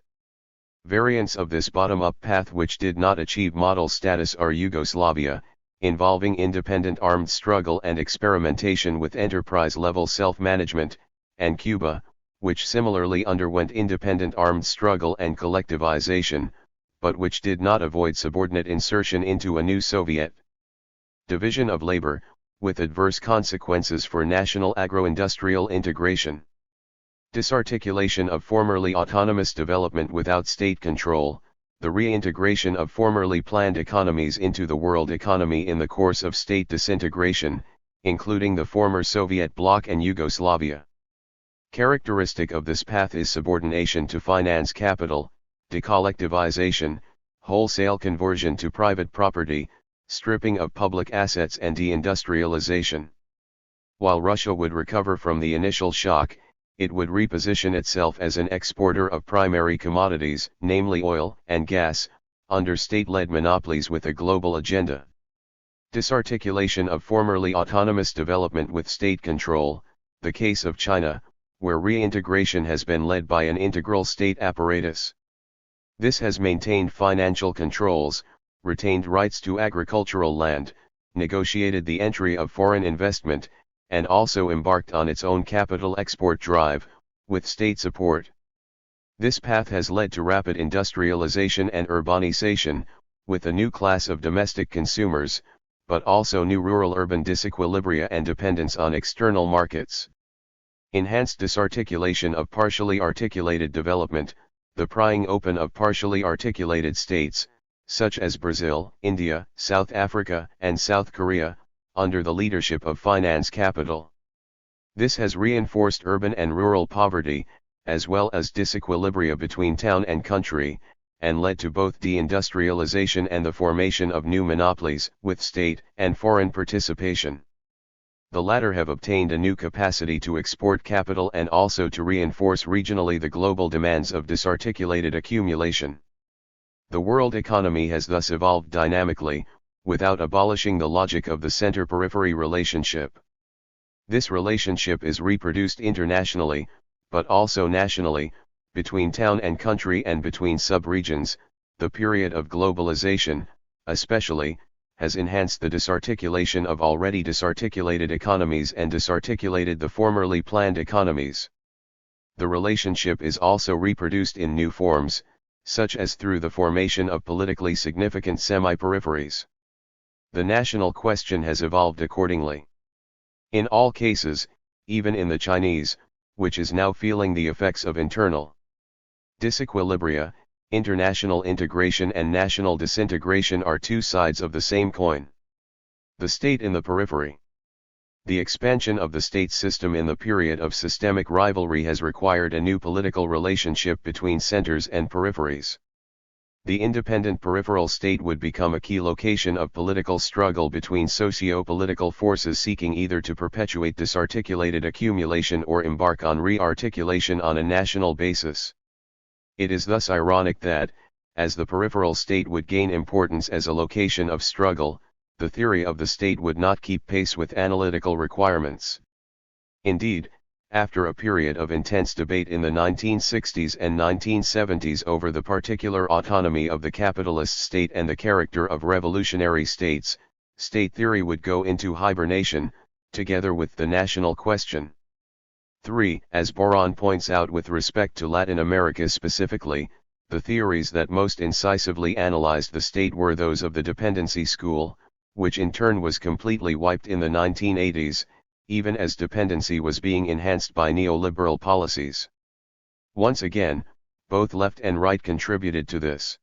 Variants of this bottom-up path which did not achieve model status are Yugoslavia, involving independent armed struggle and experimentation with enterprise-level self-management, and Cuba, which similarly underwent independent armed struggle and collectivization, but which did not avoid subordinate insertion into a new Soviet division of labor, with adverse consequences for national agro-industrial integration. Disarticulation of formerly autonomous development without state control, the reintegration of formerly planned economies into the world economy in the course of state disintegration, including the former Soviet bloc and Yugoslavia. Characteristic of this path is subordination to finance capital, decollectivization, wholesale conversion to private property, stripping of public assets and deindustrialization. While Russia would recover from the initial shock, it would reposition itself as an exporter of primary commodities, namely oil and gas, under state-led monopolies with a global agenda. Disarticulation of formerly autonomous development with state control, the case of China, where reintegration has been led by an integral state apparatus. This has maintained financial controls, retained rights to agricultural land, negotiated the entry of foreign investment, and also embarked on its own capital export drive, with state support. This path has led to rapid industrialization and urbanization, with a new class of domestic consumers, but also new rural-urban disequilibria and dependence on external markets. Enhanced disarticulation of partially articulated development, the prying open of partially articulated states, such as Brazil, India, South Africa, and South Korea, under the leadership of finance capital. This has reinforced urban and rural poverty, as well as disequilibria between town and country, and led to both deindustrialization and the formation of new monopolies, with state and foreign participation. The latter have obtained a new capacity to export capital and also to reinforce regionally the global demands of disarticulated accumulation. The world economy has thus evolved dynamically, without abolishing the logic of the center-periphery relationship. This relationship is reproduced internationally, but also nationally, between town and country and between sub-regions. The period of globalization, especially, has enhanced the disarticulation of already disarticulated economies and disarticulated the formerly planned economies. The relationship is also reproduced in new forms, such as through the formation of politically significant semi-peripheries. The national question has evolved accordingly. In all cases, even in the Chinese, which is now feeling the effects of internal disequilibria, international integration and national disintegration are two sides of the same coin. The state in the periphery. The expansion of the state system in the period of systemic rivalry has required a new political relationship between centers and peripheries. The independent peripheral state would become a key location of political struggle between socio-political forces seeking either to perpetuate disarticulated accumulation or embark on re-articulation on a national basis. It is thus ironic that, as the peripheral state would gain importance as a location of struggle, the theory of the state would not keep pace with analytical requirements. Indeed, after a period of intense debate in the 1960s and 1970s over the particular autonomy of the capitalist state and the character of revolutionary states, state theory would go into hibernation, together with the national question. 3. As Boron points out with respect to Latin America specifically, the theories that most incisively analyzed the state were those of the dependency school, which in turn was completely wiped in the 1980s, even as dependency was being enhanced by neoliberal policies. Once again, both left and right contributed to this.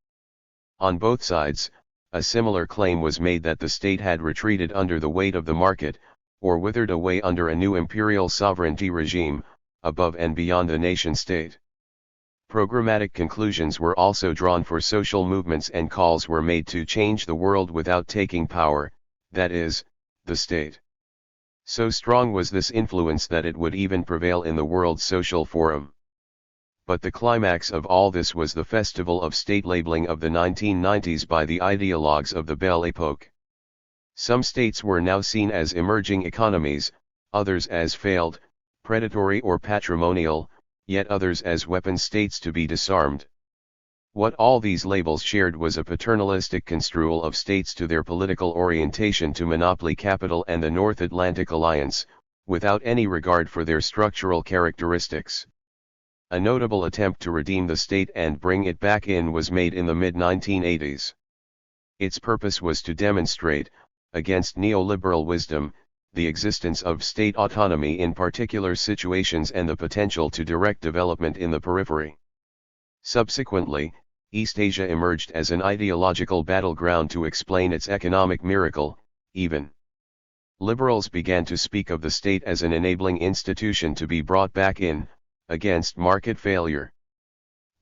On both sides, a similar claim was made that the state had retreated under the weight of the market, or withered away under a new imperial sovereignty regime, above and beyond the nation-state. Programmatic conclusions were also drawn for social movements and calls were made to change the world without taking power, that is, the state. So strong was this influence that it would even prevail in the World Social Forum. But the climax of all this was the festival of state labeling of the 1990s by the ideologues of the Belle Époque. Some states were now seen as emerging economies, others as failed, predatory or patrimonial, yet others as weapon states to be disarmed. What all these labels shared was a paternalistic construal of states to their political orientation to monopoly capital and the North Atlantic Alliance, without any regard for their structural characteristics. A notable attempt to redeem the state and bring it back in was made in the mid-1980s. Its purpose was to demonstrate, against neoliberal wisdom, the existence of state autonomy in particular situations and the potential to direct development in the periphery. Subsequently, East Asia emerged as an ideological battleground to explain its economic miracle. Even liberals began to speak of the state as an enabling institution to be brought back in, against market failure.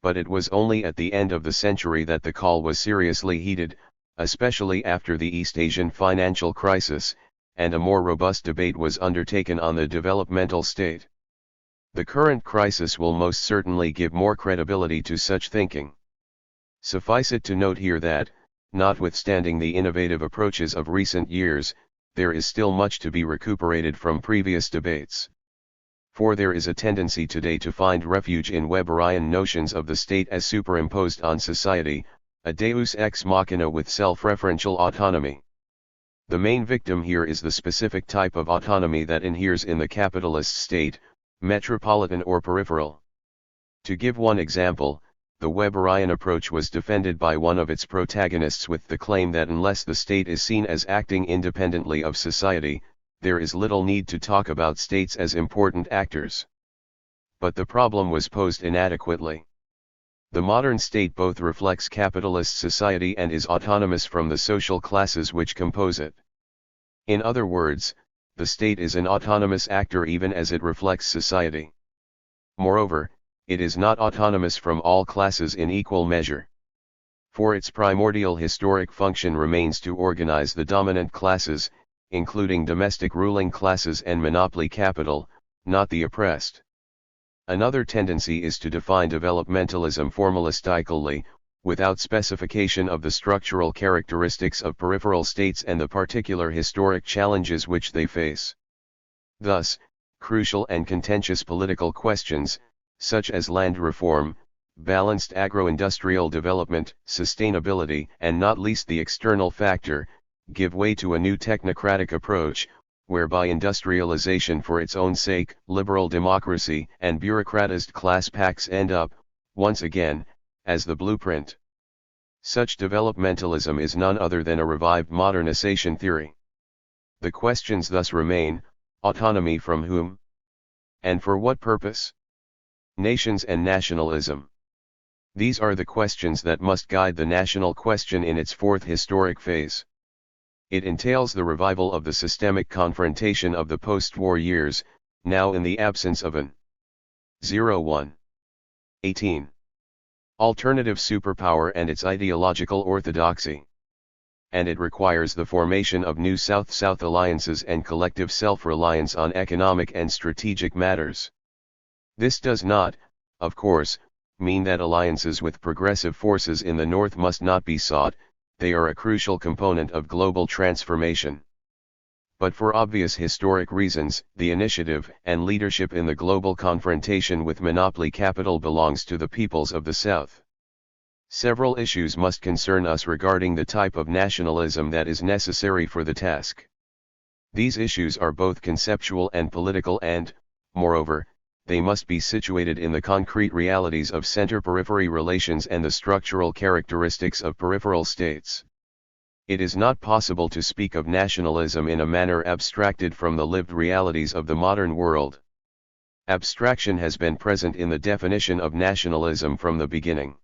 But it was only at the end of the century that the call was seriously heeded, especially after the East Asian financial crisis, and a more robust debate was undertaken on the developmental state. The current crisis will most certainly give more credibility to such thinking. Suffice it to note here that, notwithstanding the innovative approaches of recent years, there is still much to be recuperated from previous debates. For there is a tendency today to find refuge in Weberian notions of the state as superimposed on society, a deus ex machina with self-referential autonomy. The main victim here is the specific type of autonomy that inheres in the capitalist state, metropolitan or peripheral. To give one example, the Weberian approach was defended by one of its protagonists with the claim that unless the state is seen as acting independently of society, there is little need to talk about states as important actors. But the problem was posed inadequately. The modern state both reflects capitalist society and is autonomous from the social classes which compose it. In other words, the state is an autonomous actor even as it reflects society. Moreover, it is not autonomous from all classes in equal measure. For its primordial historic function remains to organize the dominant classes, including domestic ruling classes and monopoly capital, not the oppressed. Another tendency is to define developmentalism formalistically, without specification of the structural characteristics of peripheral states and the particular historic challenges which they face. Thus, crucial and contentious political questions, such as land reform, balanced agro-industrial development, sustainability, and not least the external factor, give way to a new technocratic approach, whereby industrialization for its own sake, liberal democracy, and bureaucratized class pacts end up, once again, as the blueprint. Such developmentalism is none other than a revived modernization theory. The questions thus remain: autonomy from whom? And for what purpose? Nations and nationalism. These are the questions that must guide the national question in its fourth historic phase. It entails the revival of the systemic confrontation of the post-war years, now in the absence of an 18 alternative superpower and its ideological orthodoxy. And it requires the formation of new South-South alliances and collective self-reliance on economic and strategic matters. This does not, of course, mean that alliances with progressive forces in the North must not be sought. They are a crucial component of global transformation. But for obvious historic reasons, the initiative and leadership in the global confrontation with monopoly capital belongs to the peoples of the South. Several issues must concern us regarding the type of nationalism that is necessary for the task. These issues are both conceptual and political and, moreover, they must be situated in the concrete realities of center-periphery relations and the structural characteristics of peripheral states. It is not possible to speak of nationalism in a manner abstracted from the lived realities of the modern world. Abstraction has been present in the definition of nationalism from the beginning.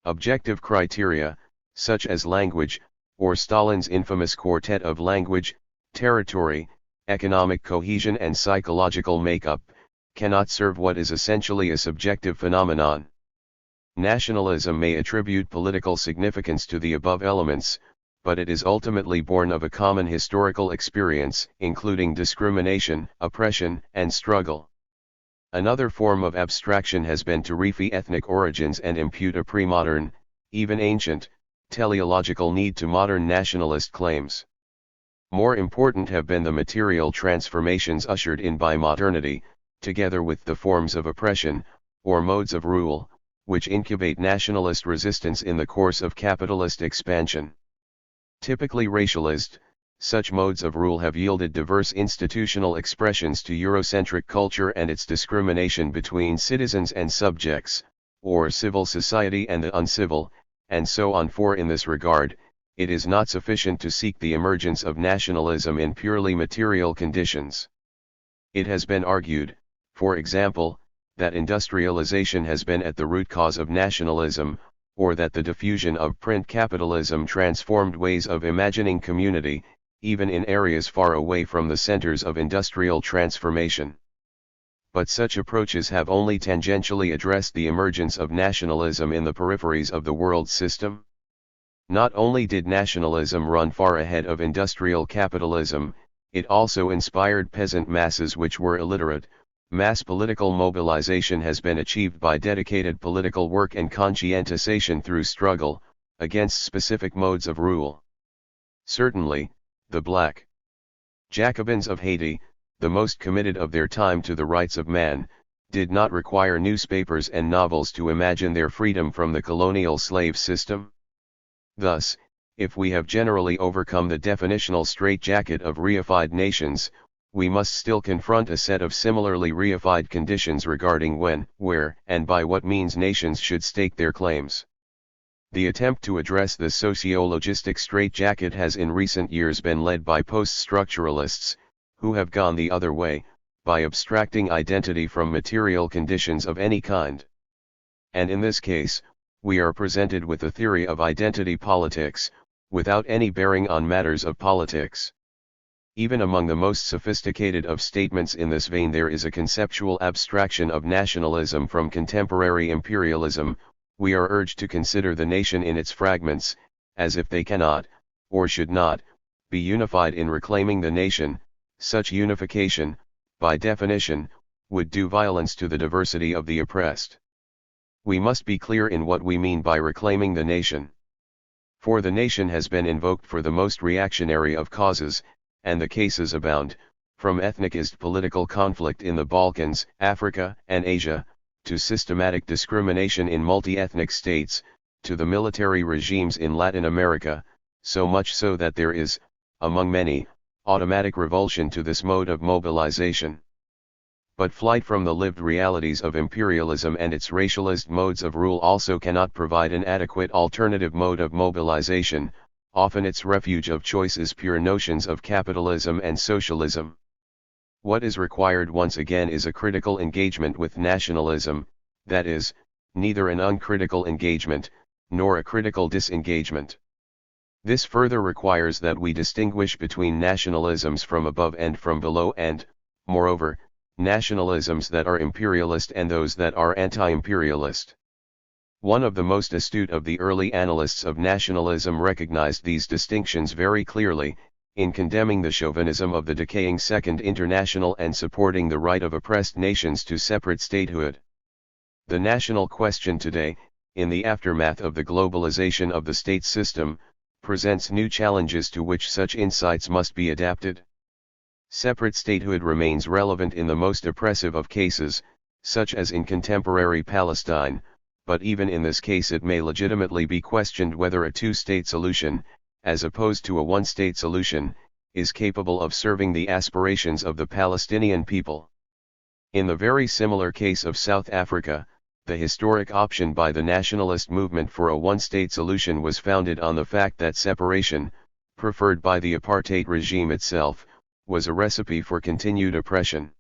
Objective criteria, such as language, or Stalin's infamous quartet of language, territory, economic cohesion and psychological makeup, cannot serve what is essentially a subjective phenomenon. Nationalism may attribute political significance to the above elements, but it is ultimately born of a common historical experience, including discrimination, oppression, and struggle. Another form of abstraction has been to refi ethnic origins and impute a pre-modern, even ancient, teleological need to modern nationalist claims. More important have been the material transformations ushered in by modernity, together with the forms of oppression, or modes of rule, which incubate nationalist resistance in the course of capitalist expansion. Typically racialist, such modes of rule have yielded diverse institutional expressions to Eurocentric culture and its discrimination between citizens and subjects, or civil society and the uncivil, and so on. For in this regard, it is not sufficient to seek the emergence of nationalism in purely material conditions. It has been argued, for example, that industrialization has been at the root cause of nationalism, or that the diffusion of print capitalism transformed ways of imagining community, even in areas far away from the centers of industrial transformation. But such approaches have only tangentially addressed the emergence of nationalism in the peripheries of the world system. Not only did nationalism run far ahead of industrial capitalism, it also inspired peasant masses which were illiterate. Mass political mobilization has been achieved by dedicated political work and conscientization through struggle against specific modes of rule. Certainly, the Black Jacobins of Haiti, the most committed of their time to the rights of man, did not require newspapers and novels to imagine their freedom from the colonial slave system. Thus, if we have generally overcome the definitional straitjacket of reified nations, we must still confront a set of similarly reified conditions regarding when, where, and by what means nations should stake their claims. The attempt to address this sociologistic straitjacket has in recent years been led by post-structuralists, who have gone the other way, by abstracting identity from material conditions of any kind. And in this case, we are presented with a theory of identity politics, without any bearing on matters of politics. Even among the most sophisticated of statements in this vein there is a conceptual abstraction of nationalism from contemporary imperialism. We are urged to consider the nation in its fragments, as if they cannot, or should not, be unified in reclaiming the nation. Such unification, by definition, would do violence to the diversity of the oppressed. We must be clear in what we mean by reclaiming the nation. For the nation has been invoked for the most reactionary of causes, and the cases abound, from ethnicist political conflict in the Balkans, Africa, and Asia, to systematic discrimination in multi-ethnic states, to the military regimes in Latin America, so much so that there is, among many, automatic revulsion to this mode of mobilization. But flight from the lived realities of imperialism and its racialist modes of rule also cannot provide an adequate alternative mode of mobilization. Often its refuge of choice is pure notions of capitalism and socialism. What is required once again is a critical engagement with nationalism, that is, neither an uncritical engagement, nor a critical disengagement. This further requires that we distinguish between nationalisms from above and from below and, moreover, nationalisms that are imperialist and those that are anti-imperialist. One of the most astute of the early analysts of nationalism recognized these distinctions very clearly, in condemning the chauvinism of the decaying Second International and supporting the right of oppressed nations to separate statehood. The national question today, in the aftermath of the globalization of the state system, presents new challenges to which such insights must be adapted. Separate statehood remains relevant in the most oppressive of cases, such as in contemporary Palestine, but even in this case it may legitimately be questioned whether a two-state solution, as opposed to a one-state solution, is capable of serving the aspirations of the Palestinian people. In the very similar case of South Africa, the historic option by the nationalist movement for a one-state solution was founded on the fact that separation, preferred by the apartheid regime itself, was a recipe for continued oppression.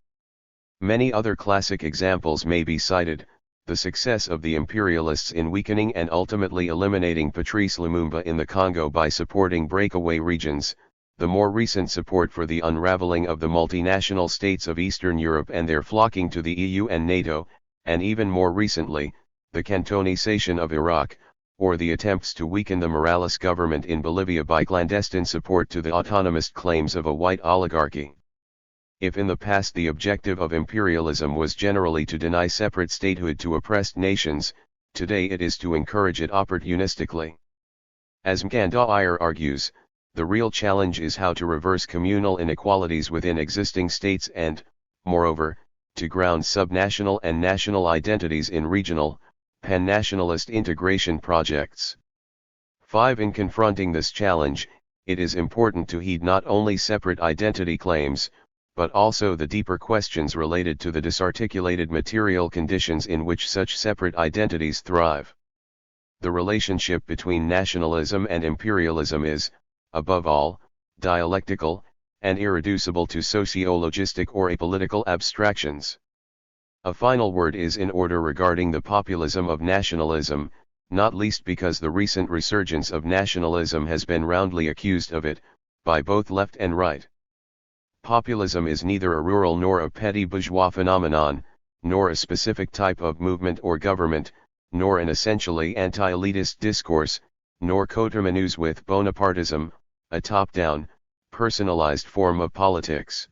Many other classic examples may be cited: the success of the imperialists in weakening and ultimately eliminating Patrice Lumumba in the Congo by supporting breakaway regions, the more recent support for the unraveling of the multinational states of Eastern Europe and their flocking to the EU and NATO, and even more recently, the cantonization of Iraq, or the attempts to weaken the Morales government in Bolivia by clandestine support to the autonomist claims of a white oligarchy. If in the past the objective of imperialism was generally to deny separate statehood to oppressed nations, today it is to encourage it opportunistically. As Mkandawire argues, the real challenge is how to reverse communal inequalities within existing states and, moreover, to ground subnational and national identities in regional, pan-nationalist integration projects. 5. In confronting this challenge, it is important to heed not only separate identity claims, but also the deeper questions related to the disarticulated material conditions in which such separate identities thrive. The relationship between nationalism and imperialism is, above all, dialectical, and irreducible to sociologistic or apolitical abstractions. A final word is in order regarding the populism of nationalism, not least because the recent resurgence of nationalism has been roundly accused of it, by both left and right. Populism is neither a rural nor a petty bourgeois phenomenon, nor a specific type of movement or government, nor an essentially anti-elitist discourse, nor coterminous with Bonapartism, a top-down, personalized form of politics.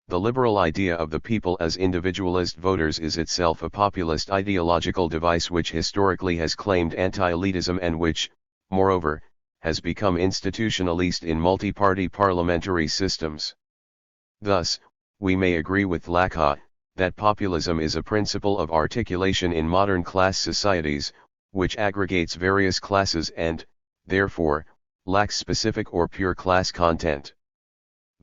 The liberal idea of the people as individualist voters is itself a populist ideological device which historically has claimed anti-elitism and which, moreover, has become institutionalist in multi-party parliamentary systems. Thus, we may agree with Lacan that populism is a principle of articulation in modern class societies, which aggregates various classes and, therefore, lacks specific or pure class content.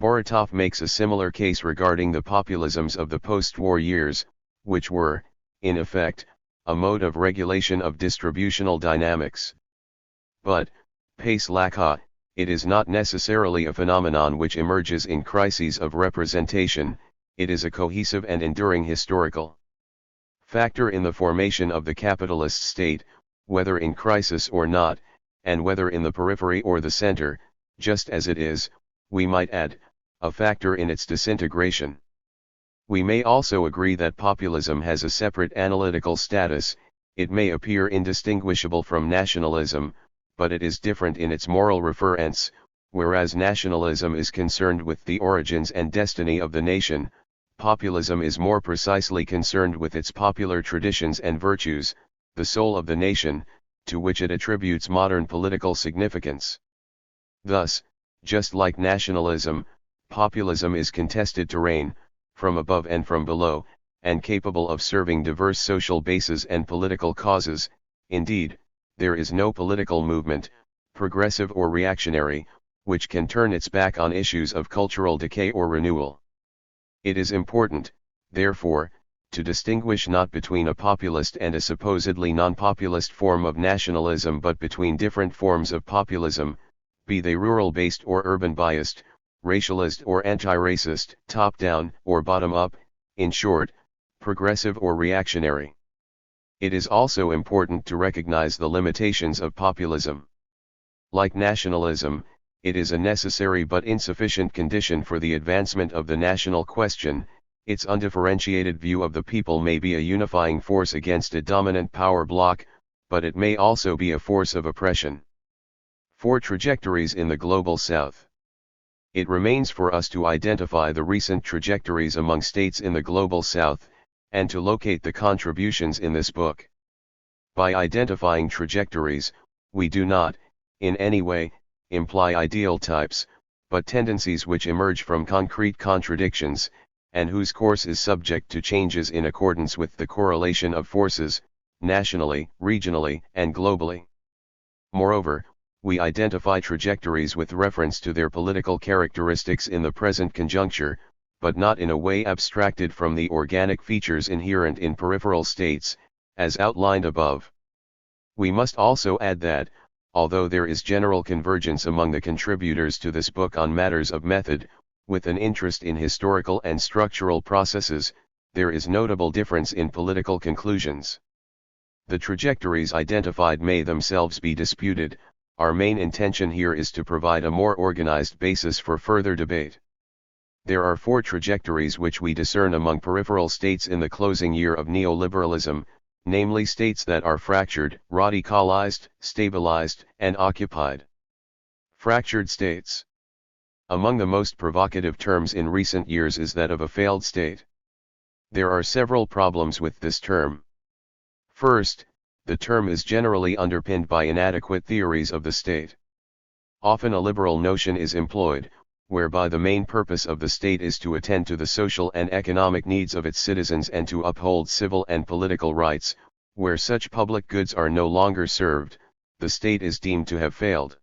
Boratov makes a similar case regarding the populisms of the post-war years, which were, in effect, a mode of regulation of distributional dynamics. But, pace Lacan, it is not necessarily a phenomenon which emerges in crises of representation, it is a cohesive and enduring historical factor in the formation of the capitalist state, whether in crisis or not, and whether in the periphery or the center, just as it is, we might add, a factor in its disintegration. We may also agree that populism has a separate analytical status. It may appear indistinguishable from nationalism, but it is different in its moral reference, whereas nationalism is concerned with the origins and destiny of the nation, populism is more precisely concerned with its popular traditions and virtues, the soul of the nation, to which it attributes modern political significance. Thus, just like nationalism, populism is contested terrain, from above and from below, and capable of serving diverse social bases and political causes. Indeed, there is no political movement, progressive or reactionary, which can turn its back on issues of cultural decay or renewal. It is important, therefore, to distinguish not between a populist and a supposedly non-populist form of nationalism but between different forms of populism, be they rural-based or urban-biased, racialist or anti-racist, top-down or bottom-up, in short, progressive or reactionary. It is also important to recognize the limitations of populism. Like nationalism, it is a necessary but insufficient condition for the advancement of the national question. Its undifferentiated view of the people may be a unifying force against a dominant power bloc, but it may also be a force of oppression. 4 trajectories in the Global South. It remains for us to identify the recent trajectories among states in the Global South, and to locate the contributions in this book. By identifying trajectories, we do not, in any way, imply ideal types, but tendencies which emerge from concrete contradictions, and whose course is subject to changes in accordance with the correlation of forces, nationally, regionally, and globally. Moreover, we identify trajectories with reference to their political characteristics in the present conjuncture, but not in a way abstracted from the organic features inherent in peripheral states, as outlined above. We must also add that, although there is general convergence among the contributors to this book on matters of method, with an interest in historical and structural processes, there is notable difference in political conclusions. The trajectories identified may themselves be disputed. Our main intention here is to provide a more organized basis for further debate. There are 4 trajectories which we discern among peripheral states in the closing year of neoliberalism, namely states that are fractured, radicalized, stabilized, and occupied. Fractured states. Among the most provocative terms in recent years is that of a failed state. There are several problems with this term. First, the term is generally underpinned by inadequate theories of the state. Often a liberal notion is employed, whereby the main purpose of the state is to attend to the social and economic needs of its citizens and to uphold civil and political rights. Where such public goods are no longer served, the state is deemed to have failed.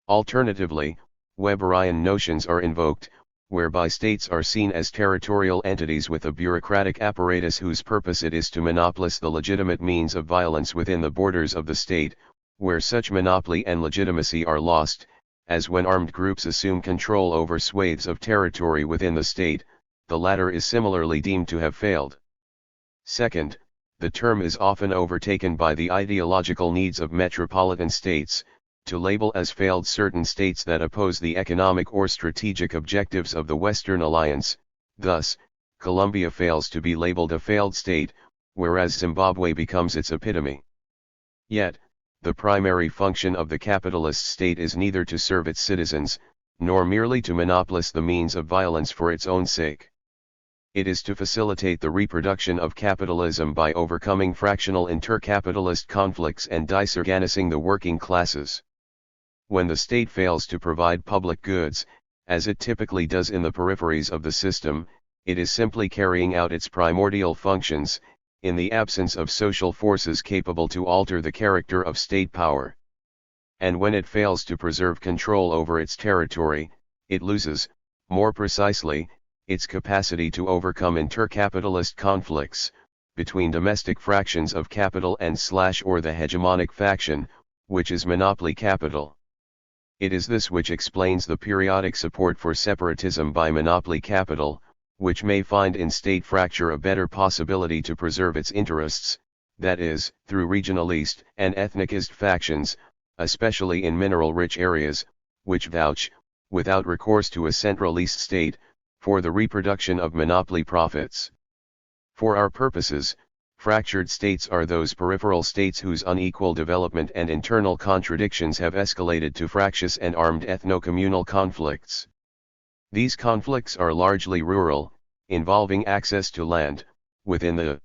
Alternatively, Weberian notions are invoked, whereby states are seen as territorial entities with a bureaucratic apparatus whose purpose it is to monopolize the legitimate means of violence within the borders of the state. Where such monopoly and legitimacy are lost, as when armed groups assume control over swathes of territory within the state, the latter is similarly deemed to have failed. Second, the term is often overtaken by the ideological needs of metropolitan states, to label as failed certain states that oppose the economic or strategic objectives of the Western Alliance. Thus, Colombia fails to be labeled a failed state, whereas Zimbabwe becomes its epitome. Yet, the primary function of the capitalist state is neither to serve its citizens, nor merely to monopolize the means of violence for its own sake. It is to facilitate the reproduction of capitalism by overcoming fractional intercapitalist conflicts and disorganizing the working classes. When the state fails to provide public goods, as it typically does in the peripheries of the system, it is simply carrying out its primordial functions, in the absence of social forces capable to alter the character of state power. And when it fails to preserve control over its territory, it loses, more precisely, its capacity to overcome intercapitalist conflicts, between domestic fractions of capital and or the hegemonic faction, which is monopoly capital. It is this which explains the periodic support for separatism by monopoly capital, which may find in state fracture a better possibility to preserve its interests, that is, through regionalist and ethnicist factions, especially in mineral-rich areas, which vouch, without recourse to a centralist state, for the reproduction of monopoly profits. For our purposes, Fractured states are those peripheral states whose unequal development and internal contradictions have escalated to fractious and armed ethno-communal conflicts. These conflicts are largely rural, involving access to land, within the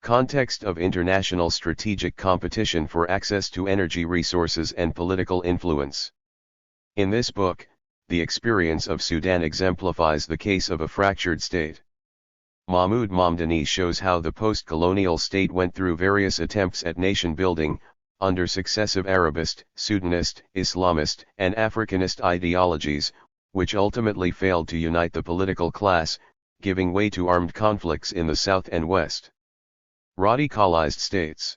context of international strategic competition for access to energy resources and political influence. In this book, the experience of Sudan exemplifies the case of a fractured state. Mahmoud Mamdani shows how the post-colonial state went through various attempts at nation-building, under successive Arabist, Sudanist, Islamist, and Africanist ideologies, which ultimately failed to unite the political class, giving way to armed conflicts in the south and west. Radicalized states.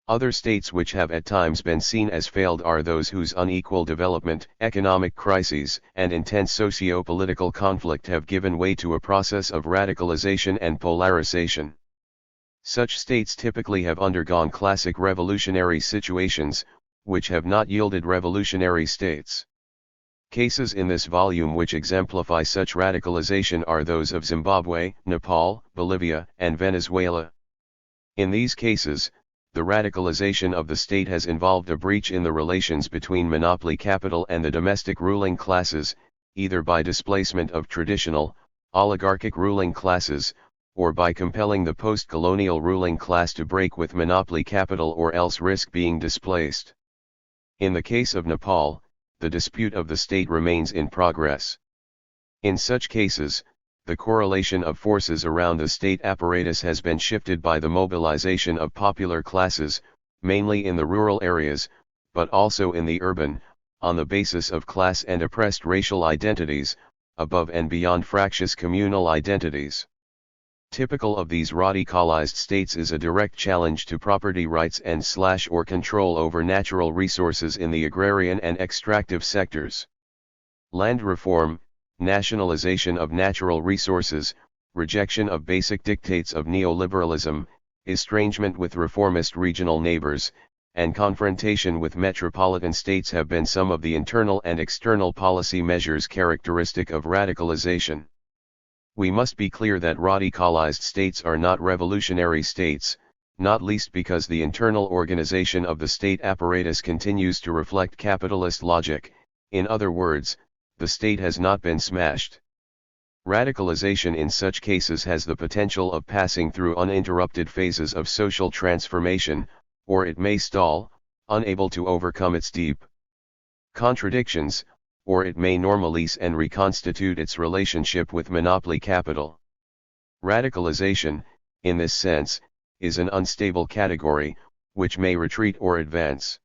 Other states which have at times been seen as failed are those whose unequal development, economic crises, and intense socio-political conflict have given way to a process of radicalization and polarization. Such states typically have undergone classic revolutionary situations, which have not yielded revolutionary states. Cases in this volume which exemplify such radicalization are those of Zimbabwe, Nepal, Bolivia, and Venezuela. In these cases, the radicalization of the state has involved a breach in the relations between monopoly capital and the domestic ruling classes, either by displacement of traditional, oligarchic ruling classes, or by compelling the post-colonial ruling class to break with monopoly capital or else risk being displaced. In the case of Nepal, the dispute of the state remains in progress. In such cases, the correlation of forces around the state apparatus has been shifted by the mobilization of popular classes, mainly in the rural areas, but also in the urban, on the basis of class and oppressed racial identities, above and beyond fractious communal identities. Typical of these radicalized states is a direct challenge to property rights and or control over natural resources in the agrarian and extractive sectors. Land reform, nationalization of natural resources, rejection of basic dictates of neoliberalism, estrangement with reformist regional neighbors, and confrontation with metropolitan states have been some of the internal and external policy measures characteristic of radicalization. We must be clear that radicalized states are not revolutionary states, not least because the internal organization of the state apparatus continues to reflect capitalist logic. In other words, the state has not been smashed. Radicalization in such cases has the potential of passing through uninterrupted phases of social transformation, or it may stall, unable to overcome its deep contradictions, or it may normalize and reconstitute its relationship with monopoly capital. Radicalization, in this sense, is an unstable category, which may retreat or advance.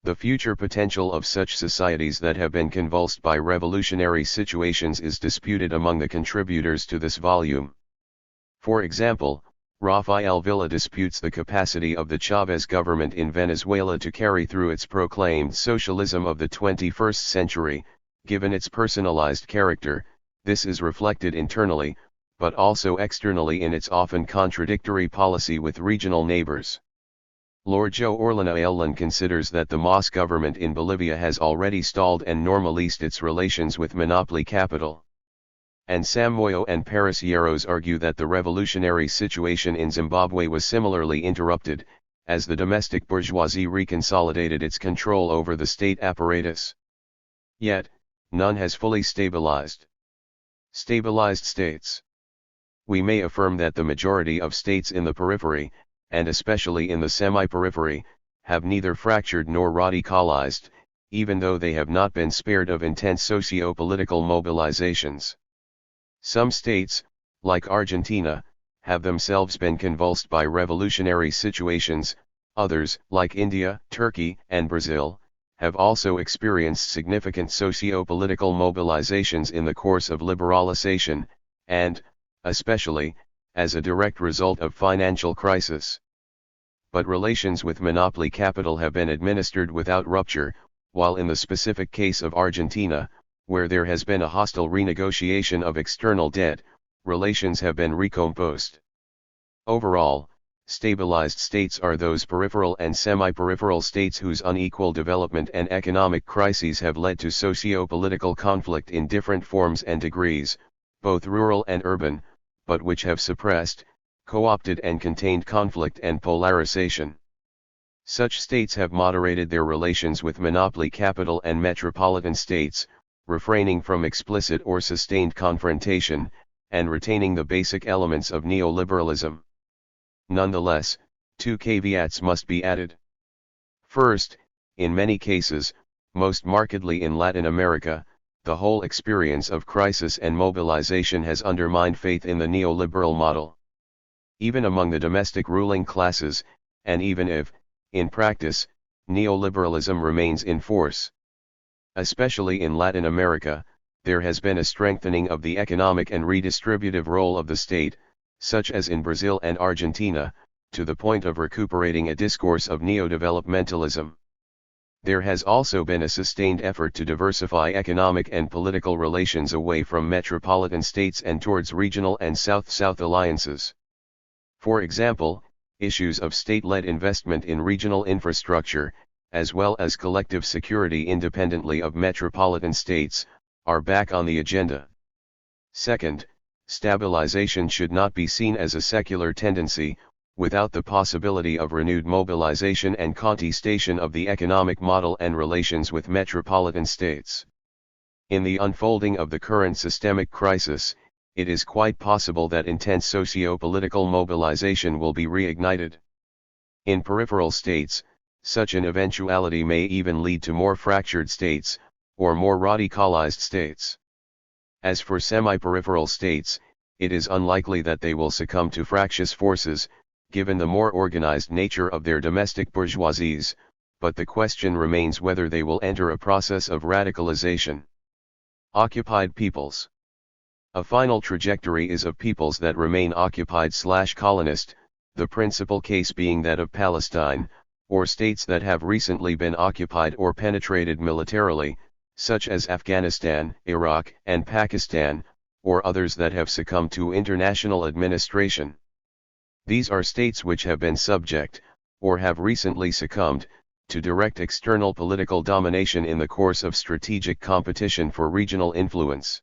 The future potential of such societies that have been convulsed by revolutionary situations is disputed among the contributors to this volume. For example, Rafael Villa disputes the capacity of the Chavez government in Venezuela to carry through its proclaimed socialism of the 21st century, given its personalized character. This is reflected internally, but also externally in its often contradictory policy with regional neighbors. Lord Joe Orlando Ayllon considers that the MAS government in Bolivia has already stalled and normalized its relations with monopoly capital. And Sam Moyo and Paris Yeros argue that the revolutionary situation in Zimbabwe was similarly interrupted, as the domestic bourgeoisie reconsolidated its control over the state apparatus. Yet, none has fully stabilized. Stabilized states. We may affirm that the majority of states in the periphery, and especially in the semi-periphery, have neither fractured nor radicalized, even though they have not been spared of intense socio-political mobilizations. Some states, like Argentina, have themselves been convulsed by revolutionary situations. Others, like India, Turkey, and Brazil, have also experienced significant socio-political mobilizations in the course of liberalization, and, especially, as a direct result of financial crisis. But relations with monopoly capital have been administered without rupture, while in the specific case of Argentina, where there has been a hostile renegotiation of external debt, relations have been recomposed. Overall, stabilized states are those peripheral and semi-peripheral states whose unequal development and economic crises have led to socio-political conflict in different forms and degrees, both rural and urban, but which have suppressed, co-opted and contained conflict and polarization. Such states have moderated their relations with monopoly capital and metropolitan states, refraining from explicit or sustained confrontation, and retaining the basic elements of neoliberalism. Nonetheless, two caveats must be added. First, in many cases, most markedly in Latin America, the whole experience of crisis and mobilization has undermined faith in the neoliberal model. Even among the domestic ruling classes, and even if, in practice, neoliberalism remains in force. Especially in Latin America, there has been a strengthening of the economic and redistributive role of the state, such as in Brazil and Argentina, to the point of recuperating a discourse of neodevelopmentalism. There has also been a sustained effort to diversify economic and political relations away from metropolitan states and towards regional and South-South alliances. For example, issues of state-led investment in regional infrastructure, as well as collective security independently of metropolitan states, are back on the agenda. Second, stabilization should not be seen as a secular tendency, without the possibility of renewed mobilization and contestation of the economic model and relations with metropolitan states. In the unfolding of the current systemic crisis, it is quite possible that intense socio-political mobilization will be reignited. In peripheral states, such an eventuality may even lead to more fractured states, or more radicalized states. As for semi-peripheral states, it is unlikely that they will succumb to fractious forces, given the more organized nature of their domestic bourgeoisies, but the question remains whether they will enter a process of radicalization. Occupied peoples. A final trajectory is of peoples that remain occupied/colonist, the principal case being that of Palestine, or states that have recently been occupied or penetrated militarily, such as Afghanistan, Iraq, and Pakistan, or others that have succumbed to international administration. These are states which have been subject, or have recently succumbed, to direct external political domination in the course of strategic competition for regional influence.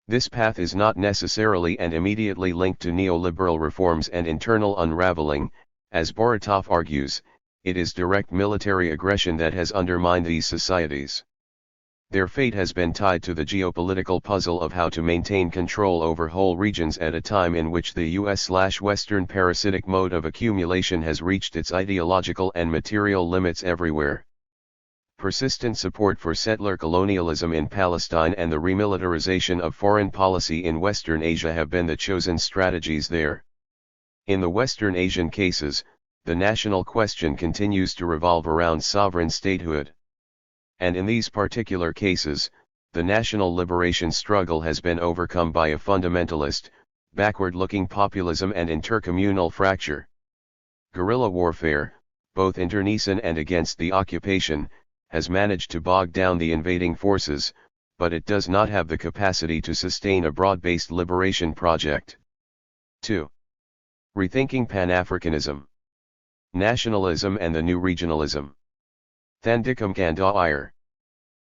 This path is not necessarily and immediately linked to neoliberal reforms and internal unraveling, as Boratov argues, it is direct military aggression that has undermined these societies. Their fate has been tied to the geopolitical puzzle of how to maintain control over whole regions at a time in which the US/Western parasitic mode of accumulation has reached its ideological and material limits everywhere. Persistent support for settler colonialism in Palestine and the remilitarization of foreign policy in Western Asia have been the chosen strategies there. In the Western Asian cases, the national question continues to revolve around sovereign statehood. And in these particular cases, the national liberation struggle has been overcome by a fundamentalist, backward-looking populism and intercommunal fracture. Guerrilla warfare, both internecine and against the occupation, has managed to bog down the invading forces, but it does not have the capacity to sustain a broad-based liberation project. 2. Rethinking Pan-Africanism. Nationalism and the New Regionalism. Thandikam Kandair.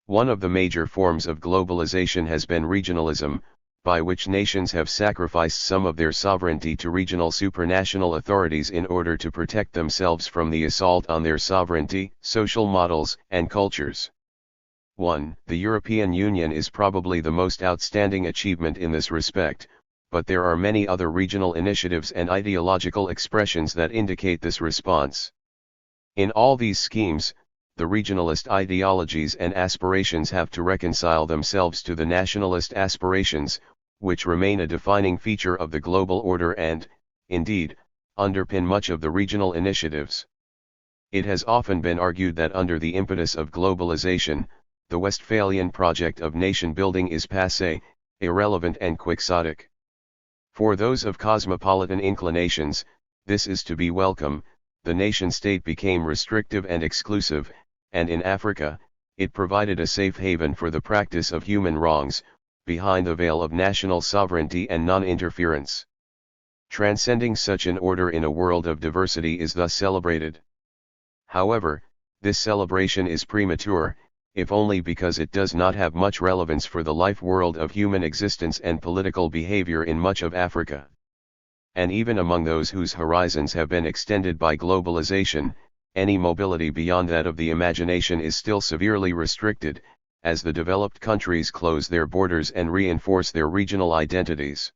One of the major forms of globalization has been regionalism, by which nations have sacrificed some of their sovereignty to regional supranational authorities in order to protect themselves from the assault on their sovereignty, social models, and cultures. 1. The European Union is probably the most outstanding achievement in this respect, but there are many other regional initiatives and ideological expressions that indicate this response. In all these schemes, the regionalist ideologies and aspirations have to reconcile themselves to the nationalist aspirations, which remain a defining feature of the global order and, indeed, underpin much of the regional initiatives. It has often been argued that under the impetus of globalization, the Westphalian project of nation-building is passé, irrelevant and quixotic. For those of cosmopolitan inclinations, this is to be welcome. The nation-state became restrictive and exclusive, and in Africa, it provided a safe haven for the practice of human wrongs, behind the veil of national sovereignty and non-interference. Transcending such an order in a world of diversity is thus celebrated. However, this celebration is premature, if only because it does not have much relevance for the life world of human existence and political behavior in much of Africa. and even among those whose horizons have been extended by globalization, any mobility beyond that of the imagination is still severely restricted, as the developed countries close their borders and reinforce their regional identities.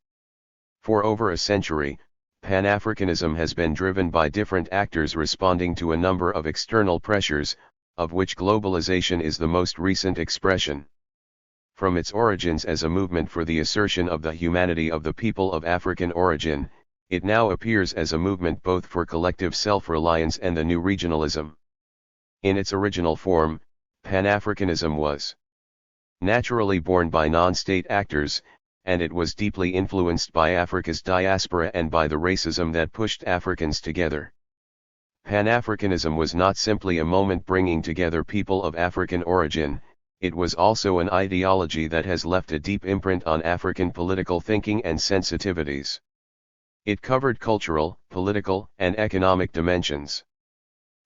For over a century, Pan-Africanism has been driven by different actors responding to a number of external pressures, of which globalization is the most recent expression. From its origins as a movement for the assertion of the humanity of the people of African origin, it now appears as a movement both for collective self-reliance and the new regionalism. In its original form, Pan-Africanism was naturally born by non-state actors, and it was deeply influenced by Africa's diaspora and by the racism that pushed Africans together. Pan-Africanism was not simply a moment bringing together people of African origin, it was also an ideology that has left a deep imprint on African political thinking and sensitivities. It covered cultural, political, and economic dimensions.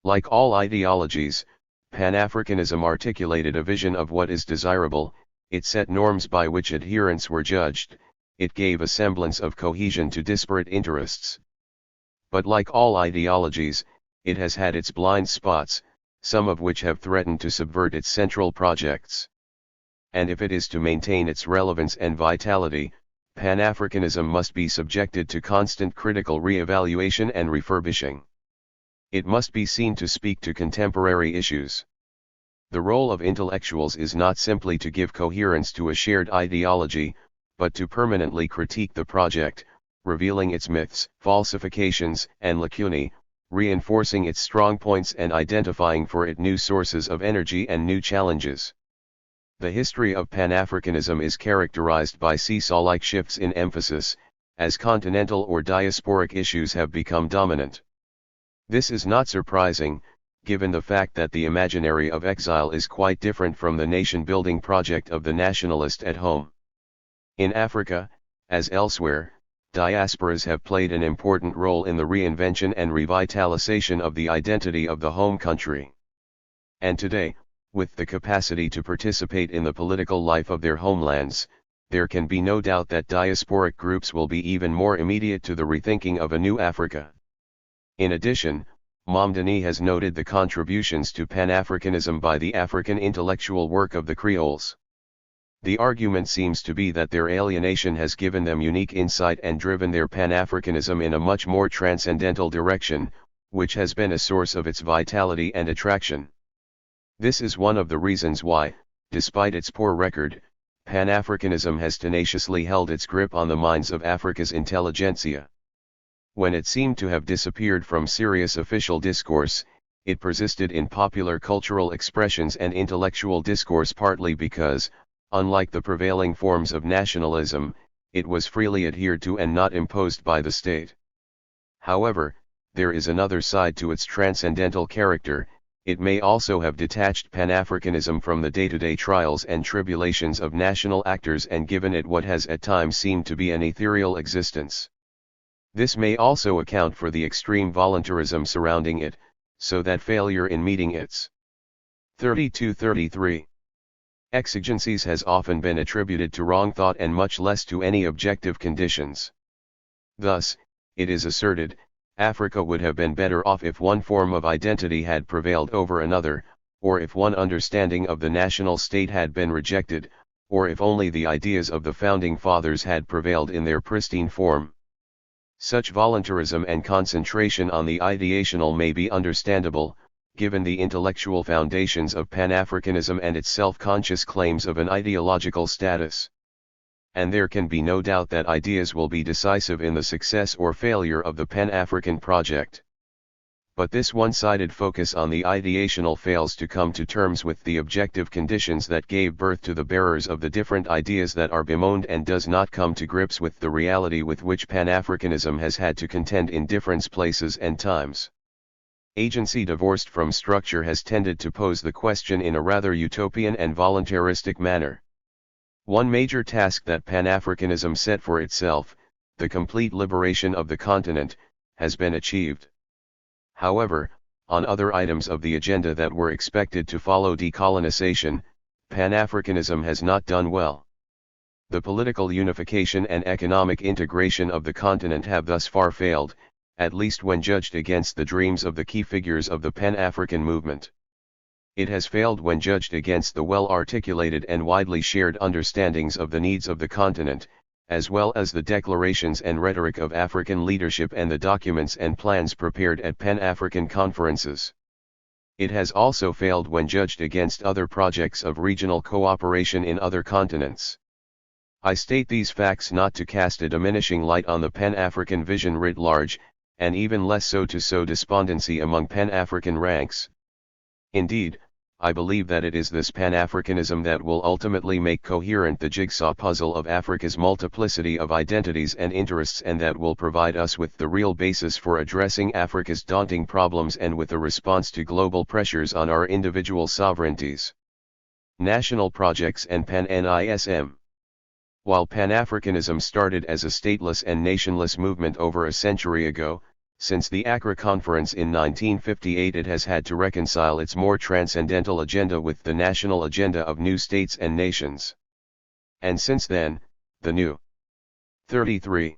Like all ideologies, Pan-Africanism articulated a vision of what is desirable, it set norms by which adherents were judged, it gave a semblance of cohesion to disparate interests. But like all ideologies, it has had its blind spots, some of which have threatened to subvert its central projects. And if it is to maintain its relevance and vitality, Pan-Africanism must be subjected to constant critical re-evaluation and refurbishing. It must be seen to speak to contemporary issues. The role of intellectuals is not simply to give coherence to a shared ideology, but to permanently critique the project, revealing its myths, falsifications, and lacunae, reinforcing its strong points and identifying for it new sources of energy and new challenges. The history of Pan-Africanism is characterized by seesaw-like shifts in emphasis, as continental or diasporic issues have become dominant. This is not surprising, given the fact that the imaginary of exile is quite different from the nation-building project of the nationalist at home. In Africa, as elsewhere, diasporas have played an important role in the reinvention and revitalization of the identity of the home country. And today, with the capacity to participate in the political life of their homelands, there can be no doubt that diasporic groups will be even more immediate to the rethinking of a new Africa. In addition, Mamdani has noted the contributions to Pan-Africanism by the African intellectual work of the Creoles. The argument seems to be that their alienation has given them unique insight and driven their Pan-Africanism in a much more transcendental direction, which has been a source of its vitality and attraction. This is one of the reasons why, despite its poor record, Pan-Africanism has tenaciously held its grip on the minds of Africa's intelligentsia. When it seemed to have disappeared from serious official discourse, it persisted in popular cultural expressions and intellectual discourse partly because, unlike the prevailing forms of nationalism, it was freely adhered to and not imposed by the state. However, there is another side to its transcendental character. It may also have detached Pan-Africanism from the day-to-day trials and tribulations of national actors and given it what has at times seemed to be an ethereal existence. This may also account for the extreme voluntarism surrounding it, so that failure in meeting its 32-33 exigencies has often been attributed to wrong thought and much less to any objective conditions. Thus, it is asserted, Africa would have been better off if one form of identity had prevailed over another, or if one understanding of the national state had been rejected, or if only the ideas of the founding fathers had prevailed in their pristine form. Such voluntarism and concentration on the ideational may be understandable, given the intellectual foundations of Pan-Africanism and its self-conscious claims of an ideological status. And there can be no doubt that ideas will be decisive in the success or failure of the Pan-African project. But this one-sided focus on the ideational fails to come to terms with the objective conditions that gave birth to the bearers of the different ideas that are bemoaned and does not come to grips with the reality with which Pan-Africanism has had to contend in different places and times. Agency divorced from structure has tended to pose the question in a rather utopian and voluntaristic manner. One major task that Pan-Africanism set for itself, the complete liberation of the continent, has been achieved. However, on other items of the agenda that were expected to follow decolonization, Pan-Africanism has not done well. The political unification and economic integration of the continent have thus far failed, at least when judged against the dreams of the key figures of the Pan-African movement. It has failed when judged against the well-articulated and widely shared understandings of the needs of the continent, as well as the declarations and rhetoric of African leadership and the documents and plans prepared at Pan-African conferences. It has also failed when judged against other projects of regional cooperation in other continents. I state these facts not to cast a diminishing light on the Pan-African vision writ large, and even less so to sow despondency among Pan-African ranks. Indeed, I believe that it is this Pan-Africanism that will ultimately make coherent the jigsaw puzzle of Africa's multiplicity of identities and interests, and that will provide us with the real basis for addressing Africa's daunting problems and with a response to global pressures on our individual sovereignties. National projects and Pan-NISM. While Pan-Africanism started as a stateless and nationless movement over a century ago, since the Accra Conference in 1958 it has had to reconcile its more transcendental agenda with the national agenda of new states and nations. And since then, the new 33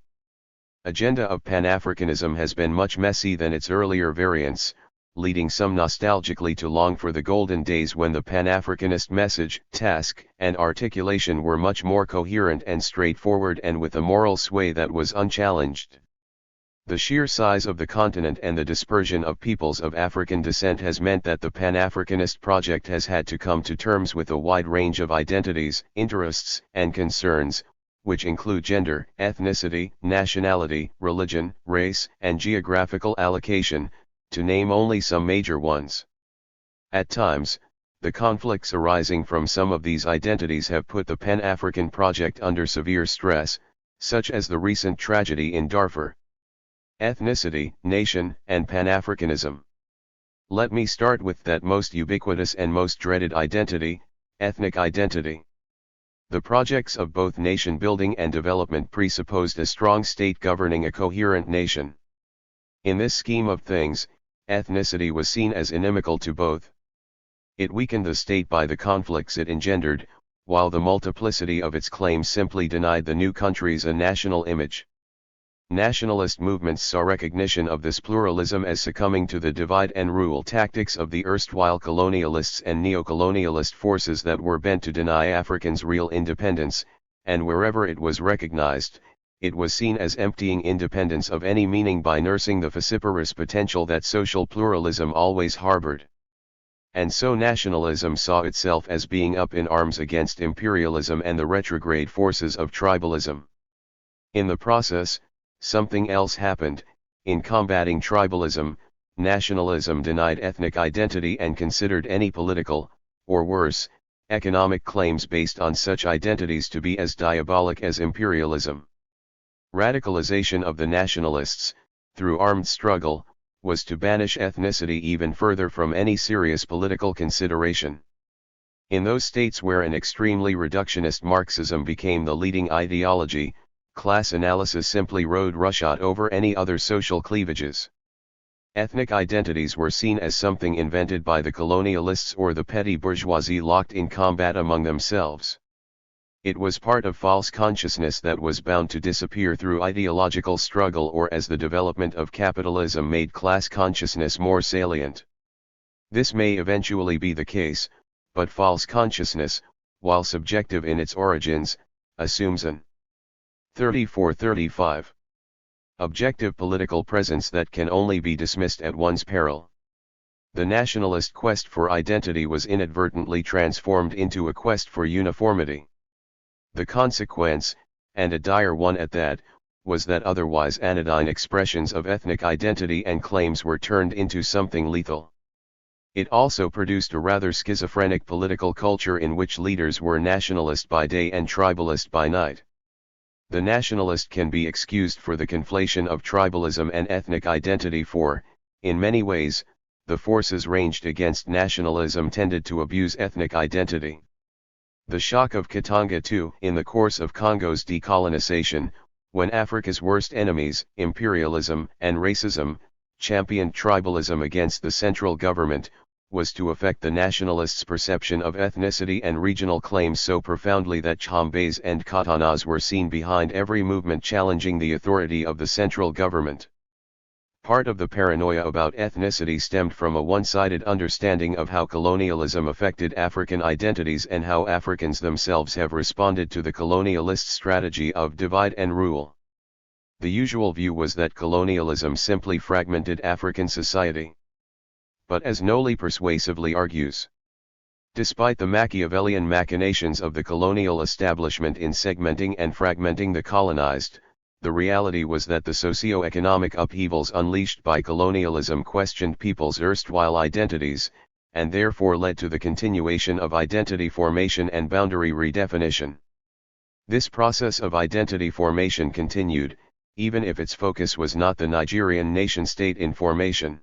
agenda of Pan-Africanism has been much messy than its earlier variants, leading some nostalgically to long for the golden days when the Pan-Africanist message, task, and articulation were much more coherent and straightforward and with a moral sway that was unchallenged. The sheer size of the continent and the dispersion of peoples of African descent has meant that the Pan-Africanist project has had to come to terms with a wide range of identities, interests, and concerns, which include gender, ethnicity, nationality, religion, race, and geographical allocation, to name only some major ones. At times, the conflicts arising from some of these identities have put the Pan-African project under severe stress, such as the recent tragedy in Darfur. Ethnicity, nation, and Pan-Africanism. Let me start with that most ubiquitous and most dreaded identity, ethnic identity. The projects of both nation building and development presupposed a strong state governing a coherent nation. In this scheme of things, ethnicity was seen as inimical to both. It weakened the state by the conflicts it engendered, while the multiplicity of its claims simply denied the new countries a national image. Nationalist movements saw recognition of this pluralism as succumbing to the divide-and-rule tactics of the erstwhile colonialists and neo-colonialist forces that were bent to deny Africans real independence, and wherever it was recognized, it was seen as emptying independence of any meaning by nursing the vociferous potential that social pluralism always harbored. And so nationalism saw itself as being up in arms against imperialism and the retrograde forces of tribalism. In the process, something else happened. In combating tribalism, nationalism denied ethnic identity and considered any political, or worse, economic claims based on such identities to be as diabolic as imperialism. Radicalization of the nationalists, through armed struggle, was to banish ethnicity even further from any serious political consideration. In those states where an extremely reductionist Marxism became the leading ideology, class analysis simply rode roughshod over any other social cleavages. Ethnic identities were seen as something invented by the colonialists or the petty bourgeoisie locked in combat among themselves. It was part of false consciousness that was bound to disappear through ideological struggle or as the development of capitalism made class consciousness more salient. This may eventually be the case, but false consciousness, while subjective in its origins, assumes an 34-35 objective political presence that can only be dismissed at one's peril. The nationalist quest for identity was inadvertently transformed into a quest for uniformity. The consequence, and a dire one at that, was that otherwise anodyne expressions of ethnic identity and claims were turned into something lethal. It also produced a rather schizophrenic political culture in which leaders were nationalist by day and tribalist by night. The nationalist can be excused for the conflation of tribalism and ethnic identity for, in many ways, the forces ranged against nationalism tended to abuse ethnic identity. The shock of Katanga too, in the course of Congo's decolonization, when Africa's worst enemies, imperialism and racism, championed tribalism against the central government, was to affect the nationalists' perception of ethnicity and regional claims so profoundly that Chambés and Katanas were seen behind every movement challenging the authority of the central government. Part of the paranoia about ethnicity stemmed from a one-sided understanding of how colonialism affected African identities and how Africans themselves have responded to the colonialist strategy of divide and rule. The usual view was that colonialism simply fragmented African society. But as Noli persuasively argues, despite the Machiavellian machinations of the colonial establishment in segmenting and fragmenting the colonized, the reality was that the socio-economic upheavals unleashed by colonialism questioned people's erstwhile identities, and therefore led to the continuation of identity formation and boundary redefinition. This process of identity formation continued, even if its focus was not the Nigerian nation-state in formation.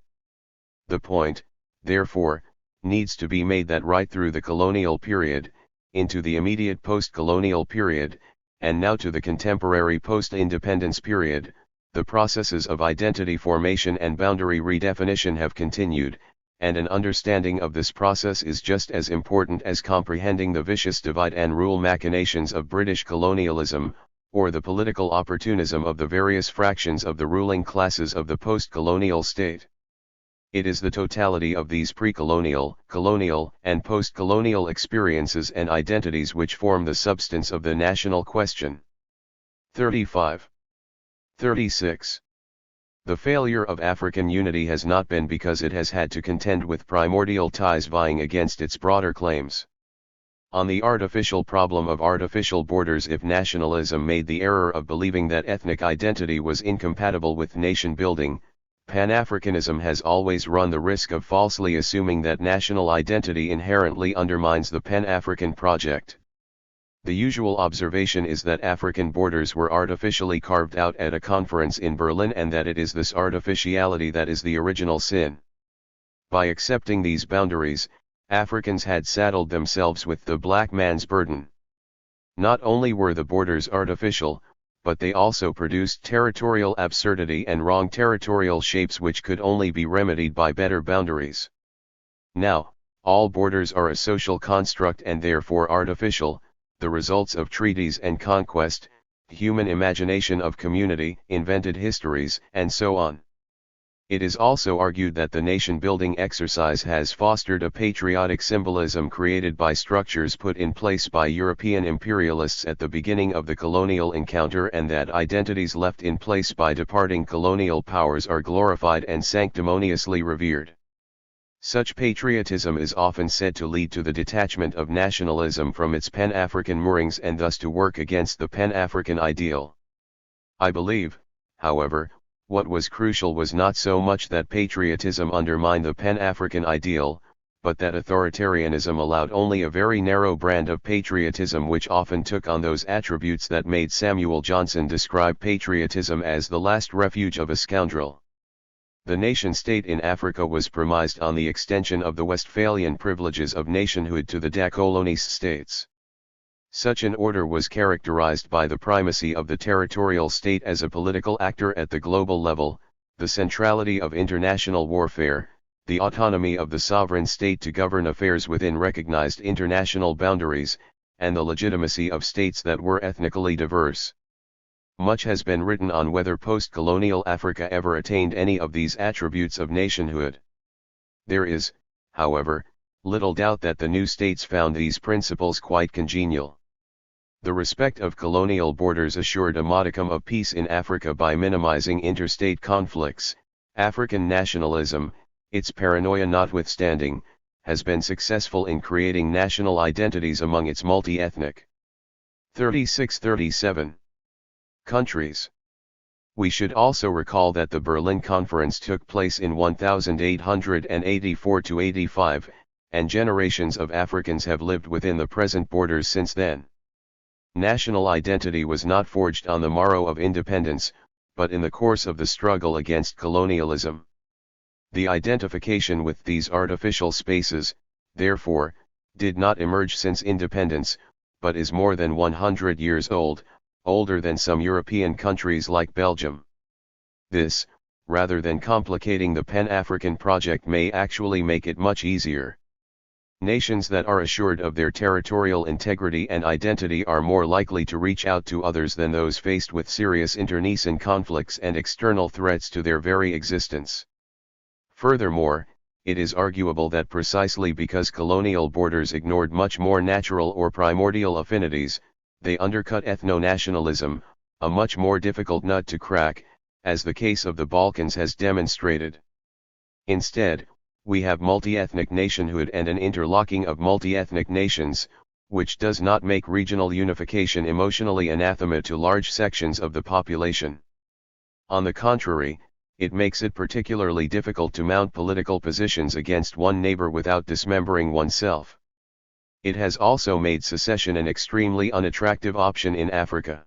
The point, therefore, needs to be made that right through the colonial period, into the immediate post-colonial period, and now to the contemporary post-independence period, the processes of identity formation and boundary redefinition have continued, and an understanding of this process is just as important as comprehending the vicious divide and rule machinations of British colonialism, or the political opportunism of the various fractions of the ruling classes of the post-colonial state. It is the totality of these pre-colonial, colonial, and post-colonial experiences and identities which form the substance of the national question. 35. 36. The failure of African unity has not been because it has had to contend with primordial ties vying against its broader claims. On the artificial problem of artificial borders, if nationalism made the error of believing that ethnic identity was incompatible with nation building, Pan-Africanism has always run the risk of falsely assuming that national identity inherently undermines the Pan-African project. The usual observation is that African borders were artificially carved out at a conference in Berlin and that it is this artificiality that is the original sin. By accepting these boundaries, Africans had saddled themselves with the black man's burden. Not only were the borders artificial, but they also produced territorial absurdity and wrong territorial shapes which could only be remedied by better boundaries. Now, all borders are a social construct and therefore artificial, the results of treaties and conquest, human imagination of community, invented histories, and so on. It is also argued that the nation-building exercise has fostered a patriotic symbolism created by structures put in place by European imperialists at the beginning of the colonial encounter, and that identities left in place by departing colonial powers are glorified and sanctimoniously revered. Such patriotism is often said to lead to the detachment of nationalism from its Pan-African moorings and thus to work against the Pan-African ideal. I believe, however, what was crucial was not so much that patriotism undermined the Pan-African ideal, but that authoritarianism allowed only a very narrow brand of patriotism which often took on those attributes that made Samuel Johnson describe patriotism as the last refuge of a scoundrel. The nation-state in Africa was premised on the extension of the Westphalian privileges of nationhood to the décoloniste states. Such an order was characterized by the primacy of the territorial state as a political actor at the global level, the centrality of international warfare, the autonomy of the sovereign state to govern affairs within recognized international boundaries, and the legitimacy of states that were ethnically diverse. Much has been written on whether post-colonial Africa ever attained any of these attributes of nationhood. There is, however, little doubt that the new states found these principles quite congenial. The respect of colonial borders assured a modicum of peace in Africa by minimizing interstate conflicts. African nationalism, its paranoia notwithstanding, has been successful in creating national identities among its multi-ethnic 36-37 countries. We should also recall that the Berlin Conference took place in 1884–85, and generations of Africans have lived within the present borders since then. National identity was not forged on the morrow of independence, but in the course of the struggle against colonialism. The identification with these artificial spaces, therefore, did not emerge since independence, but is more than 100 years old, older than some European countries like Belgium. This, rather than complicating the Pan-African project, may actually make it much easier. Nations that are assured of their territorial integrity and identity are more likely to reach out to others than those faced with serious internecine conflicts and external threats to their very existence. Furthermore, it is arguable that precisely because colonial borders ignored much more natural or primordial affinities, they undercut ethno-nationalism, a much more difficult nut to crack, as the case of the Balkans has demonstrated. Instead, we have multi-ethnic nationhood and an interlocking of multi-ethnic nations, which does not make regional unification emotionally anathema to large sections of the population. On the contrary, it makes it particularly difficult to mount political positions against one neighbor without dismembering oneself. It has also made secession an extremely unattractive option in Africa.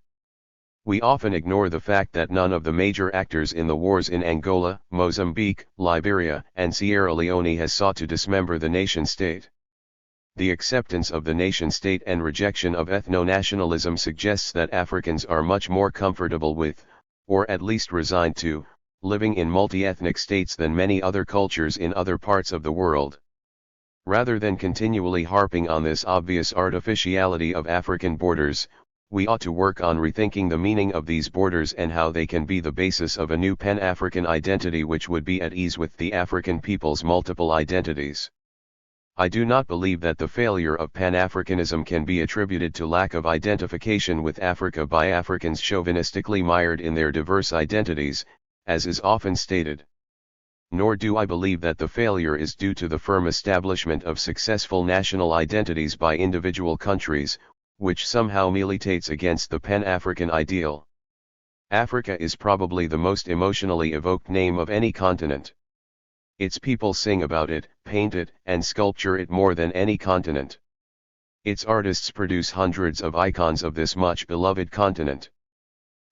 We often ignore the fact that none of the major actors in the wars in Angola, Mozambique, Liberia, and Sierra Leone has sought to dismember the nation-state. The acceptance of the nation-state and rejection of ethno-nationalism suggests that Africans are much more comfortable with, or at least resigned to, living in multi-ethnic states than many other cultures in other parts of the world. Rather than continually harping on this obvious artificiality of African borders, we ought to work on rethinking the meaning of these borders and how they can be the basis of a new Pan-African identity which would be at ease with the African people's multiple identities. I do not believe that the failure of Pan-Africanism can be attributed to lack of identification with Africa by Africans chauvinistically mired in their diverse identities, as is often stated. Nor do I believe that the failure is due to the firm establishment of successful national identities by individual countries, which somehow militates against the Pan-African ideal. Africa is probably the most emotionally evoked name of any continent. Its people sing about it, paint it, and sculpture it more than any continent. Its artists produce hundreds of icons of this much beloved continent.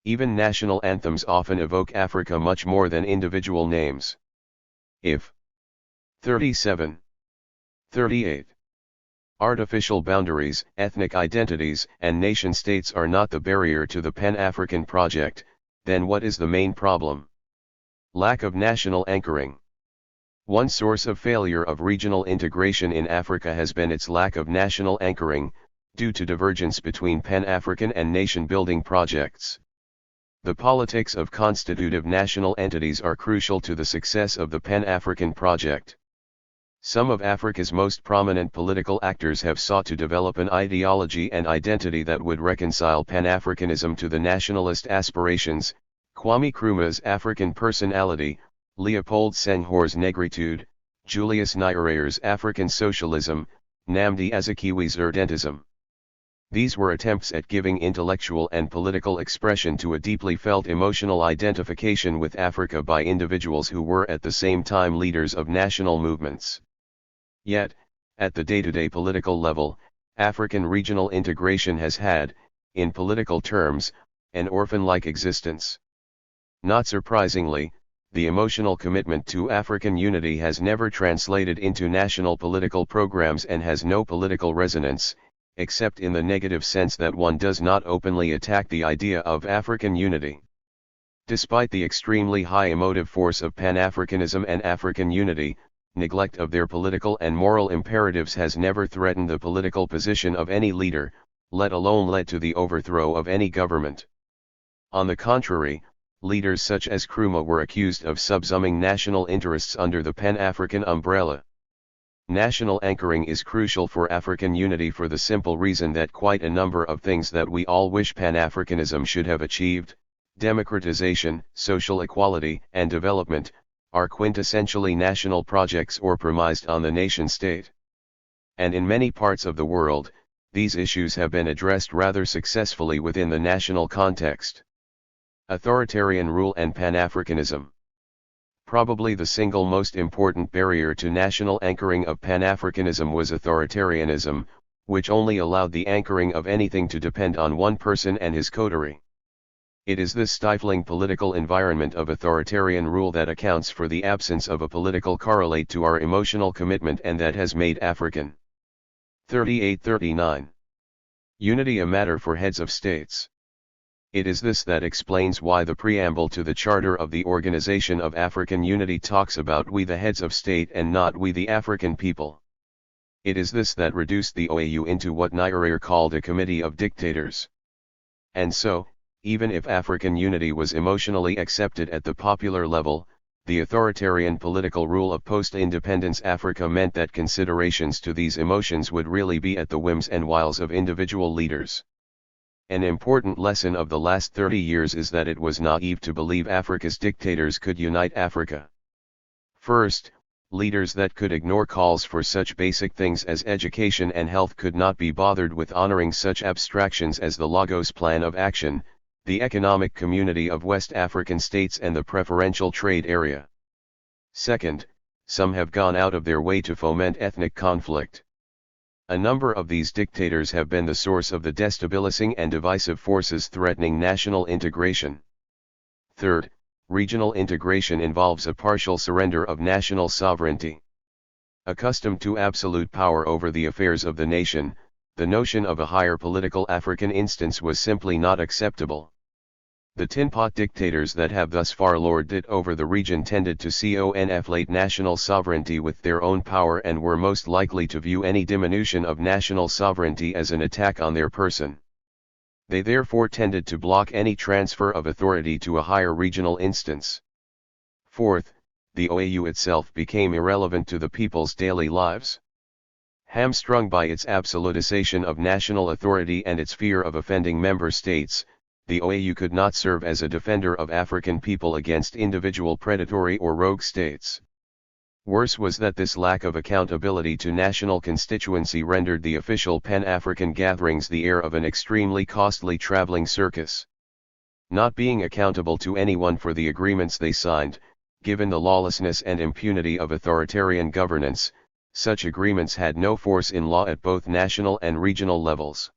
Even national anthems often evoke Africa much more than individual names. If 37, 38. Artificial boundaries, ethnic identities, and nation-states are not the barrier to the Pan-African project, then what is the main problem? Lack of national anchoring. One source of failure of regional integration in Africa has been its lack of national anchoring, due to divergence between Pan-African and nation-building projects. The politics of constitutive national entities are crucial to the success of the Pan-African project. Some of Africa's most prominent political actors have sought to develop an ideology and identity that would reconcile Pan-Africanism to the nationalist aspirations: Kwame Nkrumah's African personality, Leopold Senghor's negritude, Julius Nyerere's African socialism, Nnamdi Azikiwe's irredentism. These were attempts at giving intellectual and political expression to a deeply felt emotional identification with Africa by individuals who were at the same time leaders of national movements. Yet, at the day-to-day political level, African regional integration has had, in political terms, an orphan-like existence. Not surprisingly, the emotional commitment to African unity has never translated into national political programs and has no political resonance, except in the negative sense that one does not openly attack the idea of African unity. Despite the extremely high emotive force of Pan-Africanism and African unity, neglect of their political and moral imperatives has never threatened the political position of any leader, let alone led to the overthrow of any government. On the contrary, leaders such as Nkrumah were accused of subsuming national interests under the Pan-African umbrella. National anchoring is crucial for African unity for the simple reason that quite a number of things that we all wish Pan-Africanism should have achieved, democratization, social equality, and development, are quintessentially national projects or premised on the nation-state. And in many parts of the world, these issues have been addressed rather successfully within the national context. Authoritarian rule and Pan-Africanism. Probably the single most important barrier to national anchoring of Pan-Africanism was authoritarianism, which only allowed the anchoring of anything to depend on one person and his coterie. It is this stifling political environment of authoritarian rule that accounts for the absence of a political correlate to our emotional commitment and that has made African 38-39 unity a matter for heads of states. It is this that explains why the preamble to the Charter of the Organization of African Unity talks about we the heads of state and not we the African people. It is this that reduced the OAU into what Nyerere called a committee of dictators. And so, even if African unity was emotionally accepted at the popular level, the authoritarian political rule of post-independence Africa meant that considerations to these emotions would really be at the whims and wiles of individual leaders. An important lesson of the last 30 years is that it was naive to believe Africa's dictators could unite Africa. First, leaders that could ignore calls for such basic things as education and health could not be bothered with honoring such abstractions as the Lagos Plan of Action, the Economic Community of West African States and the Preferential Trade Area. Second, some have gone out of their way to foment ethnic conflict. A number of these dictators have been the source of the destabilizing and divisive forces threatening national integration. Third, regional integration involves a partial surrender of national sovereignty. Accustomed to absolute power over the affairs of the nation, the notion of a higher political African instance was simply not acceptable. The tin pot dictators that have thus far lorded it over the region tended to conflate national sovereignty with their own power and were most likely to view any diminution of national sovereignty as an attack on their person. They therefore tended to block any transfer of authority to a higher regional instance. Fourth, the OAU itself became irrelevant to the people's daily lives. Hamstrung by its absolutization of national authority and its fear of offending member states, the OAU could not serve as a defender of African people against individual predatory or rogue states. Worse was that this lack of accountability to national constituency rendered the official Pan-African gatherings the air of an extremely costly traveling circus. Not being accountable to anyone for the agreements they signed, given the lawlessness and impunity of authoritarian governance, such agreements had no force in law at both national and regional levels.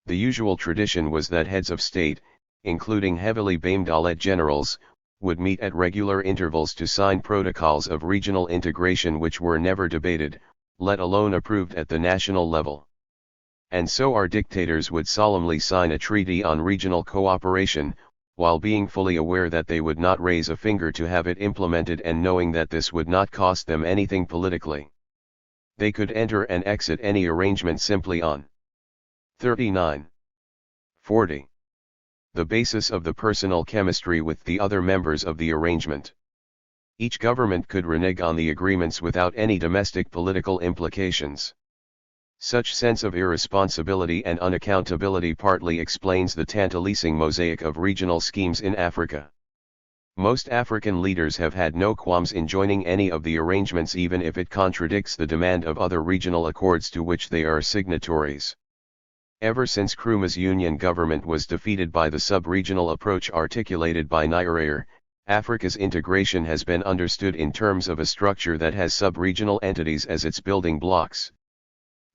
The usual tradition was that heads of state, including heavily Bamdalet generals, would meet at regular intervals to sign protocols of regional integration which were never debated, let alone approved at the national level. And so our dictators would solemnly sign a treaty on regional cooperation, while being fully aware that they would not raise a finger to have it implemented and knowing that this would not cost them anything politically. They could enter and exit any arrangement simply on 39. 40. The basis of the personal chemistry with the other members of the arrangement. Each government could renege on the agreements without any domestic political implications. Such sense of irresponsibility and unaccountability partly explains the tantalizing mosaic of regional schemes in Africa. Most African leaders have had no qualms in joining any of the arrangements even if it contradicts the demand of other regional accords to which they are signatories. Ever since Nkrumah's union government was defeated by the sub-regional approach articulated by Nyerere, Africa's integration has been understood in terms of a structure that has sub-regional entities as its building blocks.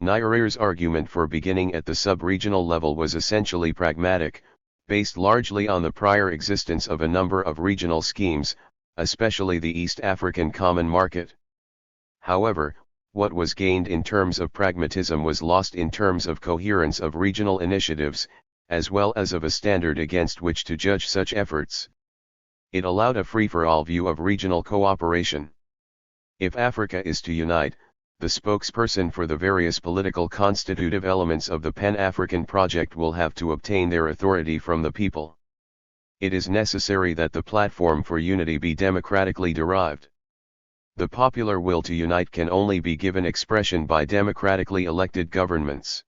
Nyerere's argument for beginning at the sub-regional level was essentially pragmatic, based largely on the prior existence of a number of regional schemes, especially the East African Common Market. However, what was gained in terms of pragmatism was lost in terms of coherence of regional initiatives, as well as of a standard against which to judge such efforts. It allowed a free-for-all view of regional cooperation. If Africa is to unite, the spokesperson for the various political constitutive elements of the Pan-African project will have to obtain their authority from the people. It is necessary that the platform for unity be democratically derived. The popular will to unite can only be given expression by democratically elected governments.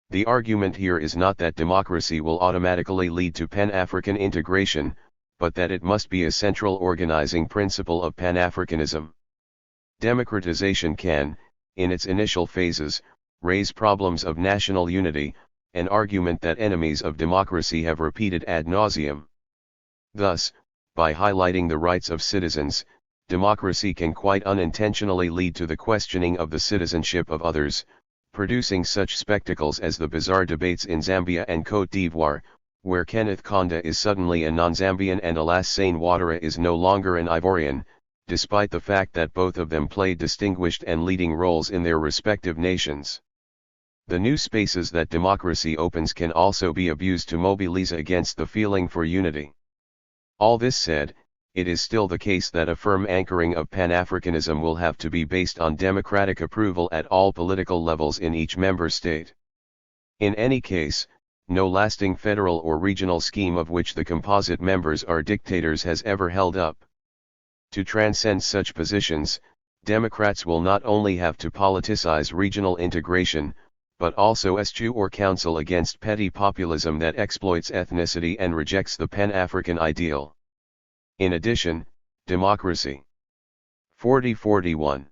The argument here is not that democracy will automatically lead to Pan-African integration, but that it must be a central organizing principle of Pan-Africanism. Democratization can, in its initial phases, raise problems of national unity, an argument that enemies of democracy have repeated ad nauseum. Thus, by highlighting the rights of citizens, democracy can quite unintentionally lead to the questioning of the citizenship of others, producing such spectacles as the bizarre debates in Zambia and Côte d'Ivoire, where Kenneth Kaunda is suddenly a non-Zambian and Alassane Ouattara is no longer an Ivorian, despite the fact that both of them played distinguished and leading roles in their respective nations. The new spaces that democracy opens can also be abused to mobilize against the feeling for unity. All this said, it is still the case that a firm anchoring of Pan-Africanism will have to be based on democratic approval at all political levels in each member state. In any case, no lasting federal or regional scheme of which the composite members are dictators has ever held up. To transcend such positions, Democrats will not only have to politicize regional integration, but also eschew or counsel against petty populism that exploits ethnicity and rejects the Pan-African ideal. In addition, democracy 4041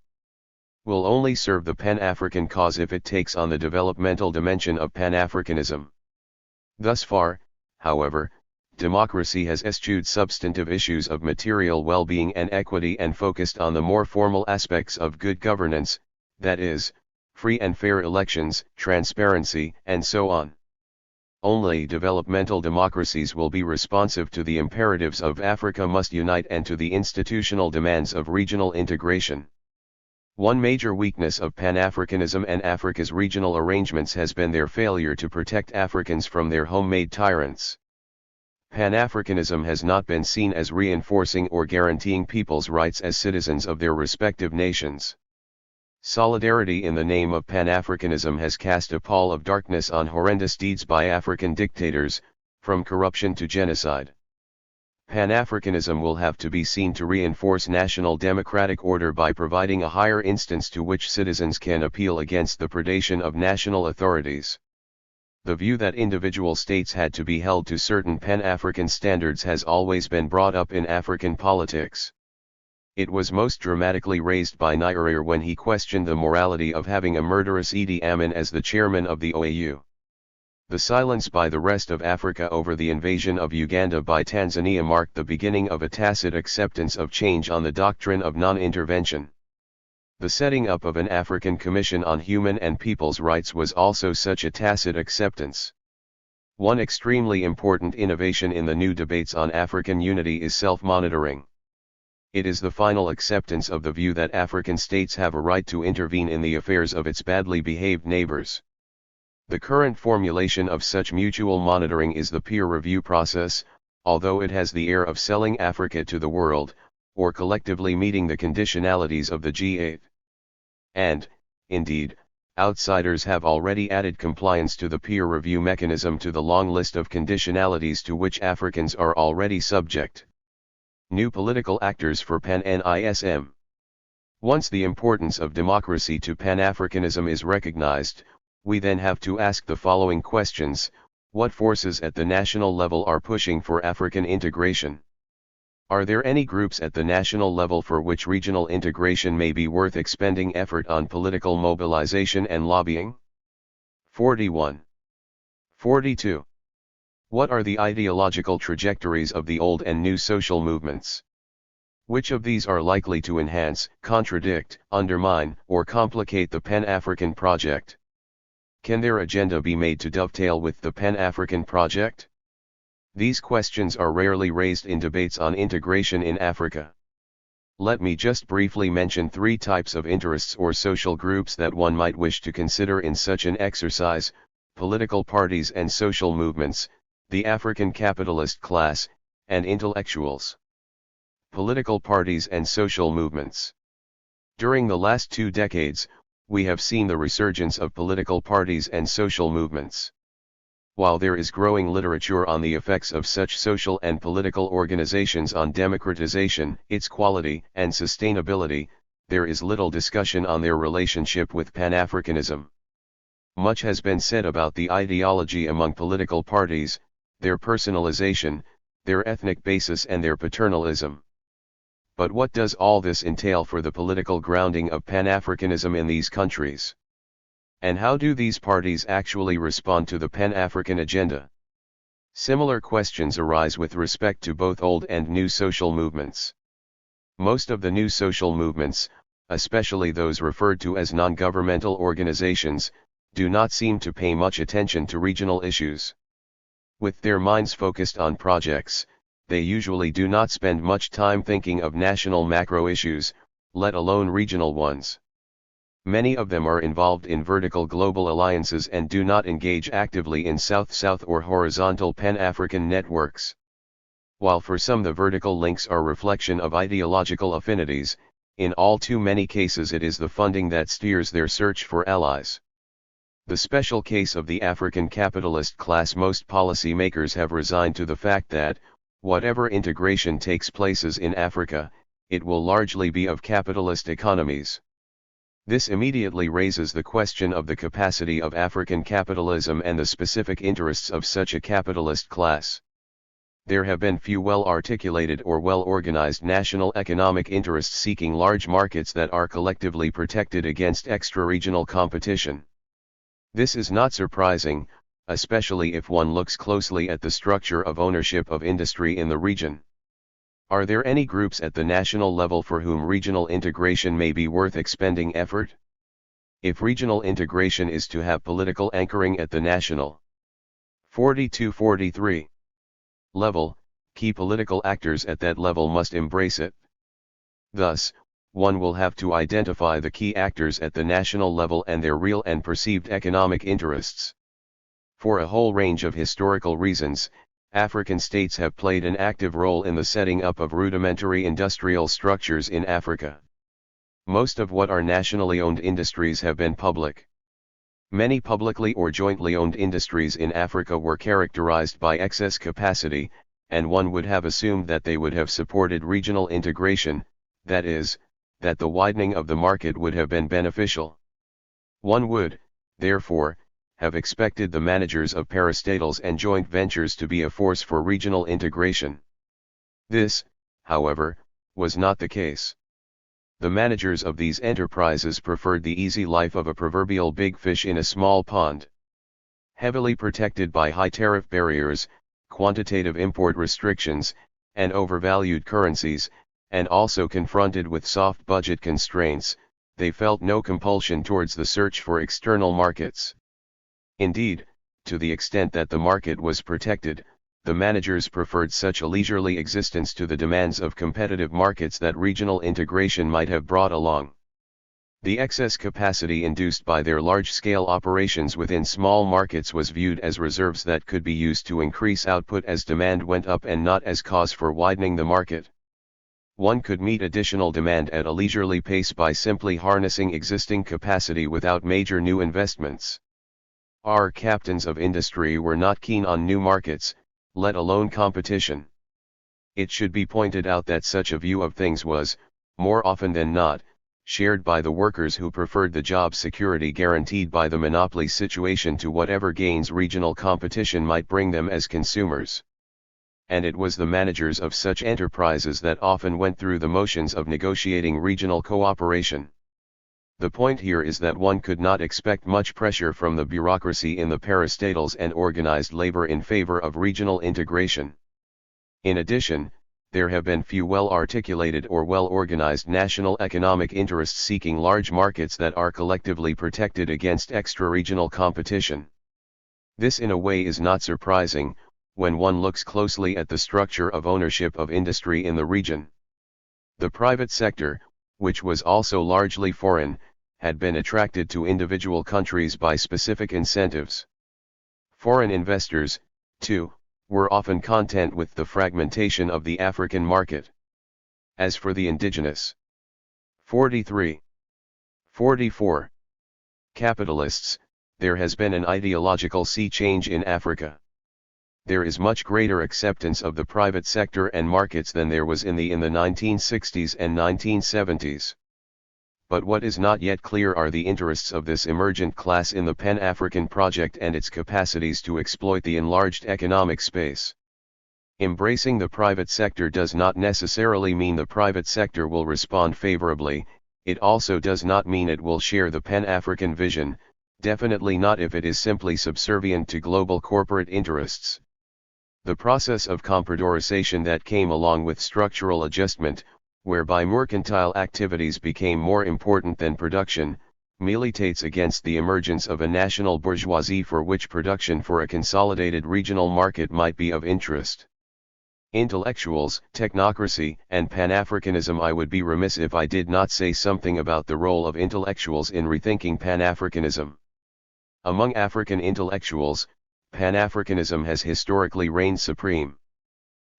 will only serve the Pan-African cause if it takes on the developmental dimension of Pan-Africanism. Thus far, however, democracy has eschewed substantive issues of material well-being and equity and focused on the more formal aspects of good governance, that is, free and fair elections, transparency, and so on. Only developmental democracies will be responsive to the imperatives of Africa must unite and to the institutional demands of regional integration. One major weakness of Pan-Africanism and Africa's regional arrangements has been their failure to protect Africans from their homemade tyrants. Pan-Africanism has not been seen as reinforcing or guaranteeing people's rights as citizens of their respective nations. Solidarity in the name of Pan-Africanism has cast a pall of darkness on horrendous deeds by African dictators, from corruption to genocide. Pan-Africanism will have to be seen to reinforce national democratic order by providing a higher instance to which citizens can appeal against the predation of national authorities. The view that individual states had to be held to certain Pan-African standards has always been brought up in African politics. It was most dramatically raised by Nyerere when he questioned the morality of having a murderous Idi Amin as the chairman of the OAU. The silence by the rest of Africa over the invasion of Uganda by Tanzania marked the beginning of a tacit acceptance of change on the doctrine of non-intervention. The setting up of an African Commission on Human and People's Rights was also such a tacit acceptance. One extremely important innovation in the new debates on African unity is self-monitoring. It is the final acceptance of the view that African states have a right to intervene in the affairs of its badly behaved neighbors. The current formulation of such mutual monitoring is the peer review process, although it has the air of selling Africa to the world, or collectively meeting the conditionalities of the G8. And, indeed, outsiders have already added compliance to the peer review mechanism to the long list of conditionalities to which Africans are already subject. New political actors for Pan-NISM. Once the importance of democracy to Pan-Africanism is recognized, we then have to ask the following questions: what forces at the national level are pushing for African integration? Are there any groups at the national level for which regional integration may be worth expending effort on political mobilization and lobbying? 41. 42. What are the ideological trajectories of the old and new social movements? Which of these are likely to enhance, contradict, undermine, or complicate the Pan-African project? Can their agenda be made to dovetail with the Pan-African project? These questions are rarely raised in debates on integration in Africa. Let me just briefly mention three types of interests or social groups that one might wish to consider in such an exercise: political parties and social movements, the African capitalist class, and intellectuals. Political parties and social movements. During the last 2 decades, we have seen the resurgence of political parties and social movements. While there is growing literature on the effects of such social and political organizations on democratization, its quality and sustainability, there is little discussion on their relationship with Pan-Africanism. Much has been said about the ideology among political parties, their personalization, their ethnic basis and their paternalism. But what does all this entail for the political grounding of Pan-Africanism in these countries? And how do these parties actually respond to the Pan-African agenda? Similar questions arise with respect to both old and new social movements. Most of the new social movements, especially those referred to as non-governmental organizations, do not seem to pay much attention to regional issues. With their minds focused on projects, they usually do not spend much time thinking of national macro issues, let alone regional ones. Many of them are involved in vertical global alliances and do not engage actively in South-South or horizontal Pan-African networks. While for some the vertical links are reflection of ideological affinities, in all too many cases it is the funding that steers their search for allies. The special case of the African capitalist class, most policymakers have resigned to the fact that, whatever integration takes places in Africa, it will largely be of capitalist economies. This immediately raises the question of the capacity of African capitalism and the specific interests of such a capitalist class. There have been few well-articulated or well-organized national economic interests seeking large markets that are collectively protected against extra-regional competition. This is not surprising, especially if one looks closely at the structure of ownership of industry in the region. Are there any groups at the national level for whom regional integration may be worth expending effort? If regional integration is to have political anchoring at the national 42-43 level, key political actors at that level must embrace it. Thus, one will have to identify the key actors at the national level and their real and perceived economic interests. For a whole range of historical reasons, African states have played an active role in the setting up of rudimentary industrial structures in Africa. Most of what are nationally owned industries have been public. Many publicly or jointly owned industries in Africa were characterized by excess capacity, and one would have assumed that they would have supported regional integration, that is, that the widening of the market would have been beneficial. One would, therefore, have expected the managers of parastatals and joint ventures to be a force for regional integration. This, however, was not the case. The managers of these enterprises preferred the easy life of a proverbial big fish in a small pond. Heavily protected by high tariff barriers, quantitative import restrictions, and overvalued currencies, and also confronted with soft budget constraints, they felt no compulsion towards the search for external markets. Indeed, to the extent that the market was protected, the managers preferred such a leisurely existence to the demands of competitive markets that regional integration might have brought along. The excess capacity induced by their large-scale operations within small markets was viewed as reserves that could be used to increase output as demand went up and not as cause for widening the market. One could meet additional demand at a leisurely pace by simply harnessing existing capacity without major new investments. Our captains of industry were not keen on new markets, let alone competition. It should be pointed out that such a view of things was, more often than not, shared by the workers who preferred the job security guaranteed by the monopoly situation to whatever gains regional competition might bring them as consumers. And it was the managers of such enterprises that often went through the motions of negotiating regional cooperation. The point here is that one could not expect much pressure from the bureaucracy in the parastatals and organized labor in favor of regional integration. In addition, there have been few well-articulated or well-organized national economic interests seeking large markets that are collectively protected against extra-regional competition. This in a way is not surprising, when one looks closely at the structure of ownership of industry in the region. The private sector, which was also largely foreign, had been attracted to individual countries by specific incentives. Foreign investors, too, were often content with the fragmentation of the African market. As for the indigenous 43-44 capitalists, there has been an ideological sea change in Africa. There is much greater acceptance of the private sector and markets than there was in the 1960s and 1970s. But what is not yet clear are the interests of this emergent class in the Pan-African project and its capacities to exploit the enlarged economic space. Embracing the private sector does not necessarily mean the private sector will respond favorably, it also does not mean it will share the Pan-African vision, definitely not if it is simply subservient to global corporate interests. The process of comprodorization that came along with structural adjustment, whereby mercantile activities became more important than production, militates against the emergence of a national bourgeoisie for which production for a consolidated regional market might be of interest. Intellectuals, technocracy, and Pan-Africanism. I would be remiss if I did not say something about the role of intellectuals in rethinking Pan-Africanism. Among African intellectuals, Pan-Africanism has historically reigned supreme.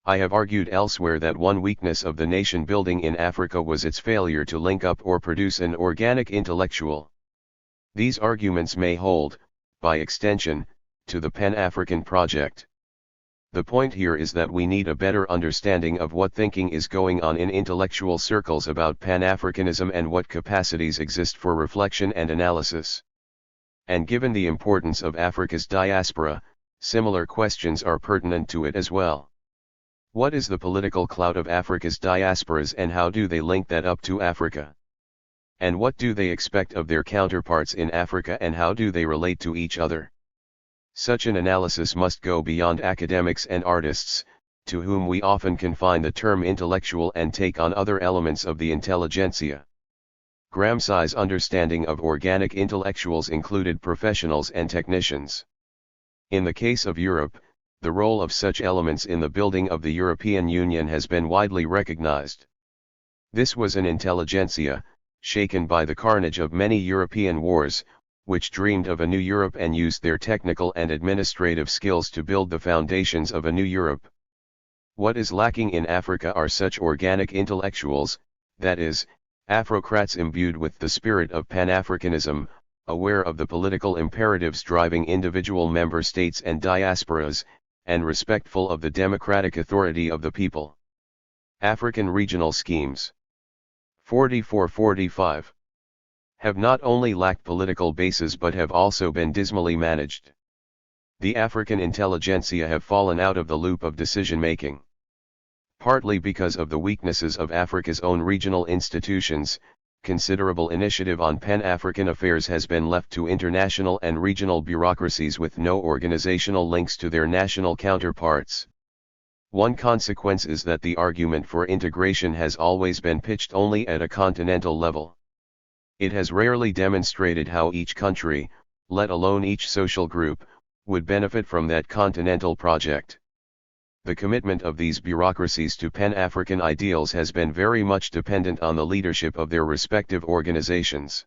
I have argued elsewhere that one weakness of the nation building in Africa was its failure to link up or produce an organic intellectual. These arguments may hold, by extension, to the Pan-African project. The point here is that we need a better understanding of what thinking is going on in intellectual circles about Pan-Africanism and what capacities exist for reflection and analysis. And given the importance of Africa's diaspora, similar questions are pertinent to it as well. What is the political clout of Africa's diasporas and how do they link that up to Africa? And what do they expect of their counterparts in Africa and how do they relate to each other? Such an analysis must go beyond academics and artists, to whom we often confine the term intellectual, and take on other elements of the intelligentsia. Gramsci's understanding of organic intellectuals included professionals and technicians. In the case of Europe, the role of such elements in the building of the European Union has been widely recognized. This was an intelligentsia, shaken by the carnage of many European wars, which dreamed of a new Europe and used their technical and administrative skills to build the foundations of a new Europe. What is lacking in Africa are such organic intellectuals, that is, Afrocrats imbued with the spirit of Pan-Africanism, aware of the political imperatives driving individual member states and diasporas, and respectful of the democratic authority of the people. African regional schemes 44-45 have not only lacked political bases but have also been dismally managed. The African intelligentsia have fallen out of the loop of decision-making. Partly because of the weaknesses of Africa's own regional institutions, considerable initiative on Pan-African affairs has been left to international and regional bureaucracies with no organizational links to their national counterparts. One consequence is that the argument for integration has always been pitched only at a continental level. It has rarely demonstrated how each country, let alone each social group, would benefit from that continental project. The commitment of these bureaucracies to Pan-African ideals has been very much dependent on the leadership of their respective organizations.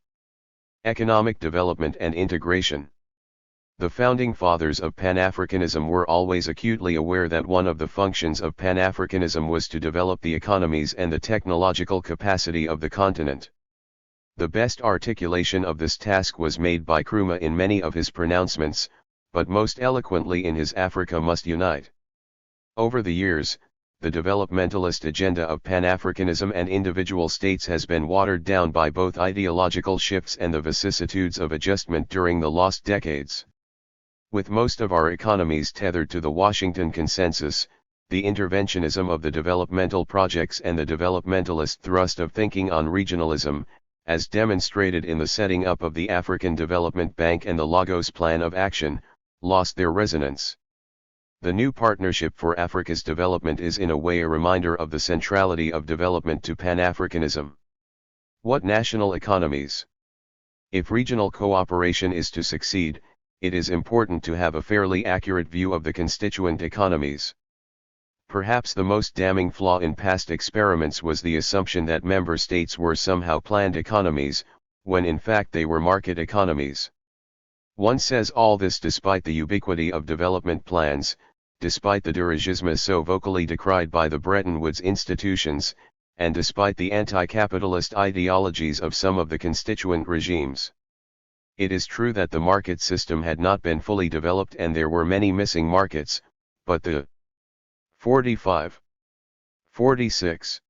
Economic development and integration. The founding fathers of Pan-Africanism were always acutely aware that one of the functions of Pan-Africanism was to develop the economies and the technological capacity of the continent. The best articulation of this task was made by Nkrumah in many of his pronouncements, but most eloquently in his Africa Must Unite. Over the years, the developmentalist agenda of Pan-Africanism and individual states has been watered down by both ideological shifts and the vicissitudes of adjustment during the lost decades. With most of our economies tethered to the Washington Consensus, the interventionism of the developmental projects and the developmentalist thrust of thinking on regionalism, as demonstrated in the setting up of the African Development Bank and the Lagos Plan of Action, lost their resonance. The new Partnership for Africa's Development is in a way a reminder of the centrality of development to Pan-Africanism. What national economies? If regional cooperation is to succeed, it is important to have a fairly accurate view of the constituent economies. Perhaps the most damning flaw in past experiments was the assumption that member states were somehow planned economies, when in fact they were market economies. One says all this despite the ubiquity of development plans, despite the dirigisme so vocally decried by the Bretton Woods institutions, and despite the anti-capitalist ideologies of some of the constituent regimes. It is true that the market system had not been fully developed and there were many missing markets, but the 45-46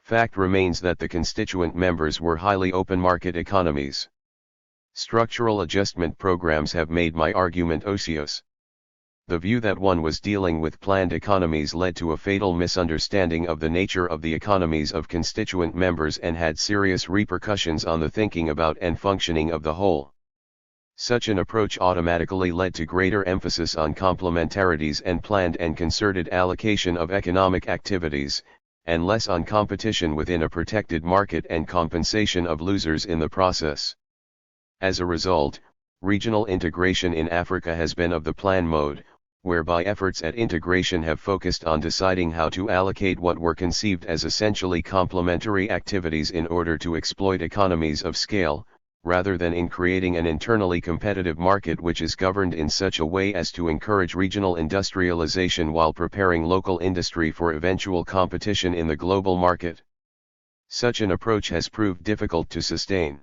fact remains that the constituent members were highly open market economies. Structural adjustment programs have made my argument ocious. The view that one was dealing with planned economies led to a fatal misunderstanding of the nature of the economies of constituent members and had serious repercussions on the thinking about and functioning of the whole. Such an approach automatically led to greater emphasis on complementarities and planned and concerted allocation of economic activities, and less on competition within a protected market and compensation of losers in the process. As a result, regional integration in Africa has been of the plan mode, whereby efforts at integration have focused on deciding how to allocate what were conceived as essentially complementary activities in order to exploit economies of scale, rather than in creating an internally competitive market which is governed in such a way as to encourage regional industrialization while preparing local industry for eventual competition in the global market. Such an approach has proved difficult to sustain.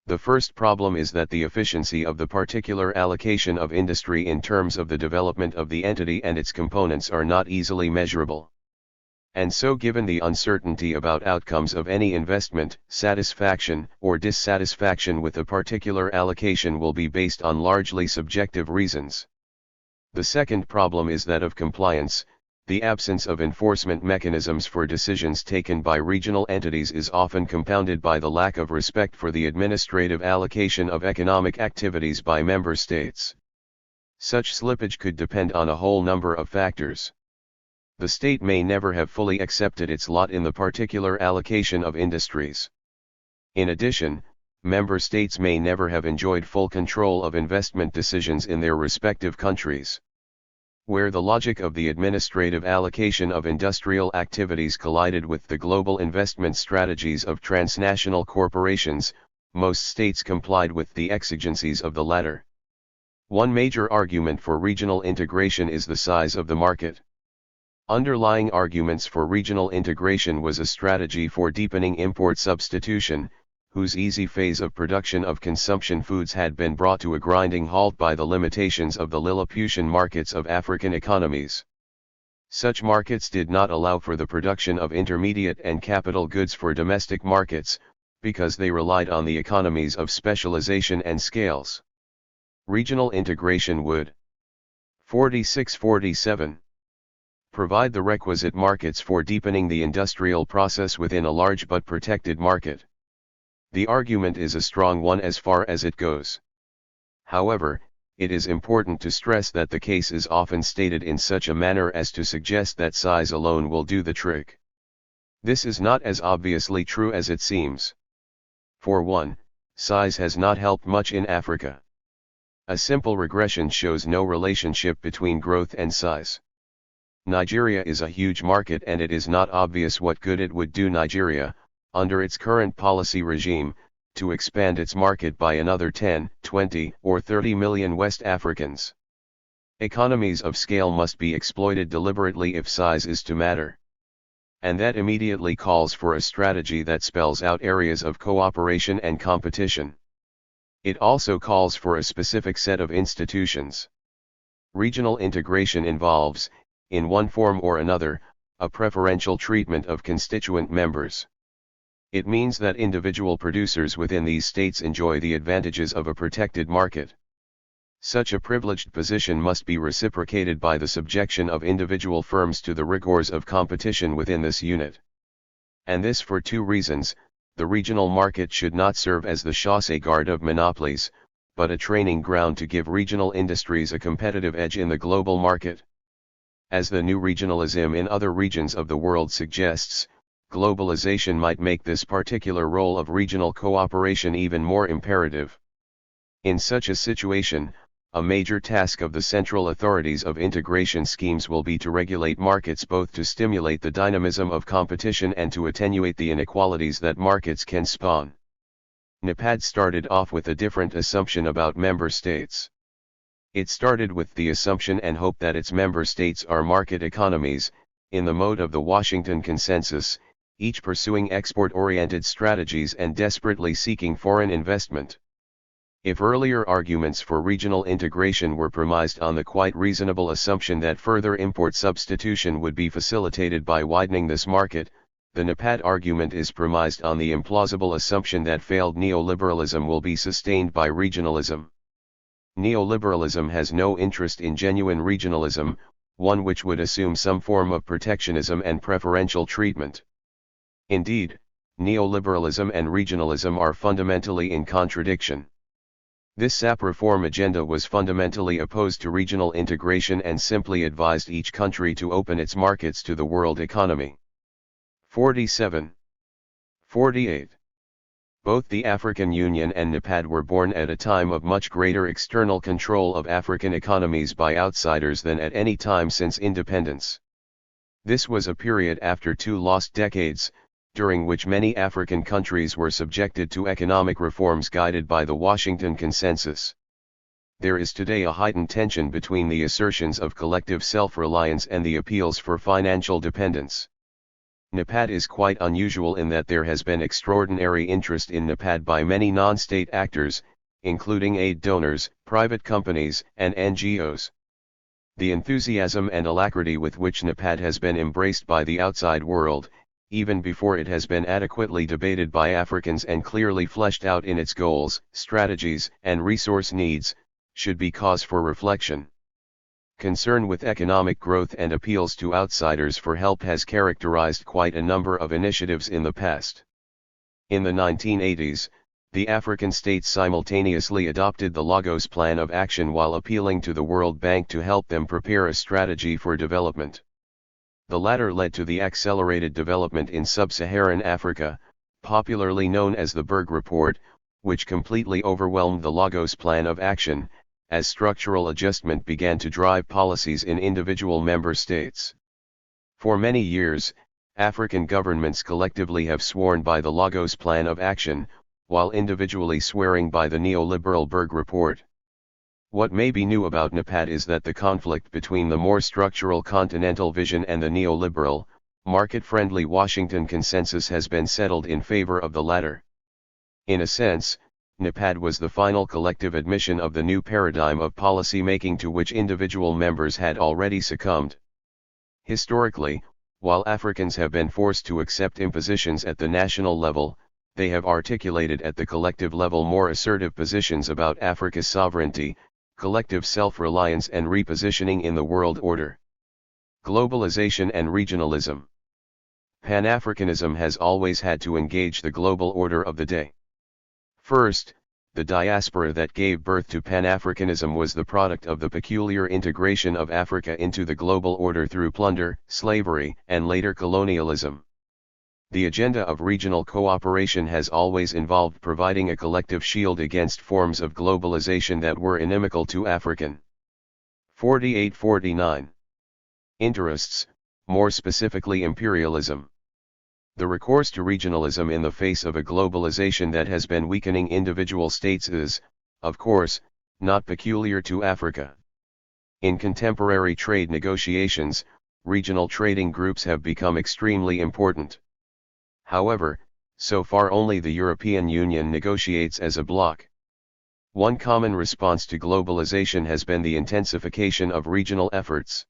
The first problem is that the efficiency of the particular allocation of industry in terms of the development of the entity and its components are not easily measurable. And so, given the uncertainty about outcomes of any investment, satisfaction or dissatisfaction with a particular allocation will be based on largely subjective reasons. The second problem is that of compliance. The absence of enforcement mechanisms for decisions taken by regional entities is often compounded by the lack of respect for the administrative allocation of economic activities by member states. Such slippage could depend on a whole number of factors. The state may never have fully accepted its lot in the particular allocation of industries. In addition, member states may never have enjoyed full control of investment decisions in their respective countries. Where the logic of the administrative allocation of industrial activities collided with the global investment strategies of transnational corporations, most states complied with the exigencies of the latter. One major argument for regional integration is the size of the market. Underlying arguments for regional integration was a strategy for deepening import substitution, whose easy phase of production of consumption foods had been brought to a grinding halt by the limitations of the Lilliputian markets of African economies. Such markets did not allow for the production of intermediate and capital goods for domestic markets, because they relied on the economies of specialization and scales. Regional integration would 46-47 provide the requisite markets for deepening the industrial process within a large but protected market. The argument is a strong one as far as it goes. However, it is important to stress that the case is often stated in such a manner as to suggest that size alone will do the trick. This is not as obviously true as it seems. For one, size has not helped much in Africa. A simple regression shows no relationship between growth and size. Nigeria is a huge market, and it is not obvious what good it would do Nigeria, under its current policy regime, to expand its market by another 10, 20, or 30 million West Africans. Economies of scale must be exploited deliberately if size is to matter. And that immediately calls for a strategy that spells out areas of cooperation and competition. It also calls for a specific set of institutions. Regional integration involves, in one form or another, a preferential treatment of constituent members. It means that individual producers within these states enjoy the advantages of a protected market. Such a privileged position must be reciprocated by the subjection of individual firms to the rigors of competition within this unit. And this for two reasons: the regional market should not serve as the chassé guard of monopolies, but a training ground to give regional industries a competitive edge in the global market. As the new regionalism in other regions of the world suggests, globalization might make this particular role of regional cooperation even more imperative. In such a situation, a major task of the central authorities of integration schemes will be to regulate markets, both to stimulate the dynamism of competition and to attenuate the inequalities that markets can spawn. NEPAD started off with a different assumption about member states. It started with the assumption and hope that its member states are market economies, in the mode of the Washington Consensus, each pursuing export-oriented strategies and desperately seeking foreign investment. If earlier arguments for regional integration were premised on the quite reasonable assumption that further import substitution would be facilitated by widening this market, the NEPAD argument is premised on the implausible assumption that failed neoliberalism will be sustained by regionalism. Neoliberalism has no interest in genuine regionalism, one which would assume some form of protectionism and preferential treatment. Indeed, neoliberalism and regionalism are fundamentally in contradiction. This SAP reform agenda was fundamentally opposed to regional integration and simply advised each country to open its markets to the world economy. 47. 48. Both the African Union and NEPAD were born at a time of much greater external control of African economies by outsiders than at any time since independence. This was a period after 2 lost decades, during which many African countries were subjected to economic reforms guided by the Washington Consensus. There is today a heightened tension between the assertions of collective self-reliance and the appeals for financial dependence. NEPAD is quite unusual in that there has been extraordinary interest in NEPAD by many non-state actors, including aid donors, private companies, and NGOs. The enthusiasm and alacrity with which NEPAD has been embraced by the outside world, even before it has been adequately debated by Africans and clearly fleshed out in its goals, strategies, and resource needs, should be cause for reflection. Concern with economic growth and appeals to outsiders for help has characterized quite a number of initiatives in the past. In the 1980s, the African states simultaneously adopted the Lagos Plan of Action while appealing to the World Bank to help them prepare a strategy for development. The latter led to the accelerated development in sub-Saharan Africa, popularly known as the Berg Report, which completely overwhelmed the Lagos Plan of Action, as structural adjustment began to drive policies in individual member states. For many years, African governments collectively have sworn by the Lagos Plan of Action, while individually swearing by the neoliberal Berg Report. What may be new about NEPAD is that the conflict between the more structural continental vision and the neoliberal, market-friendly Washington Consensus has been settled in favor of the latter. In a sense, NEPAD was the final collective admission of the new paradigm of policy making to which individual members had already succumbed. Historically, while Africans have been forced to accept impositions at the national level, they have articulated at the collective level more assertive positions about Africa's sovereignty, collective self-reliance and repositioning in the world order. Globalization and regionalism. Pan-Africanism has always had to engage the global order of the day. First, the diaspora that gave birth to Pan-Africanism was the product of the peculiar integration of Africa into the global order through plunder, slavery, and later colonialism. The agenda of regional cooperation has always involved providing a collective shield against forms of globalization that were inimical to African. 48-49. Interests, more specifically imperialism. The recourse to regionalism in the face of a globalization that has been weakening individual states is, of course, not peculiar to Africa. In contemporary trade negotiations, regional trading groups have become extremely important. However, so far only the European Union negotiates as a bloc. One common response to globalization has been the intensification of regional efforts.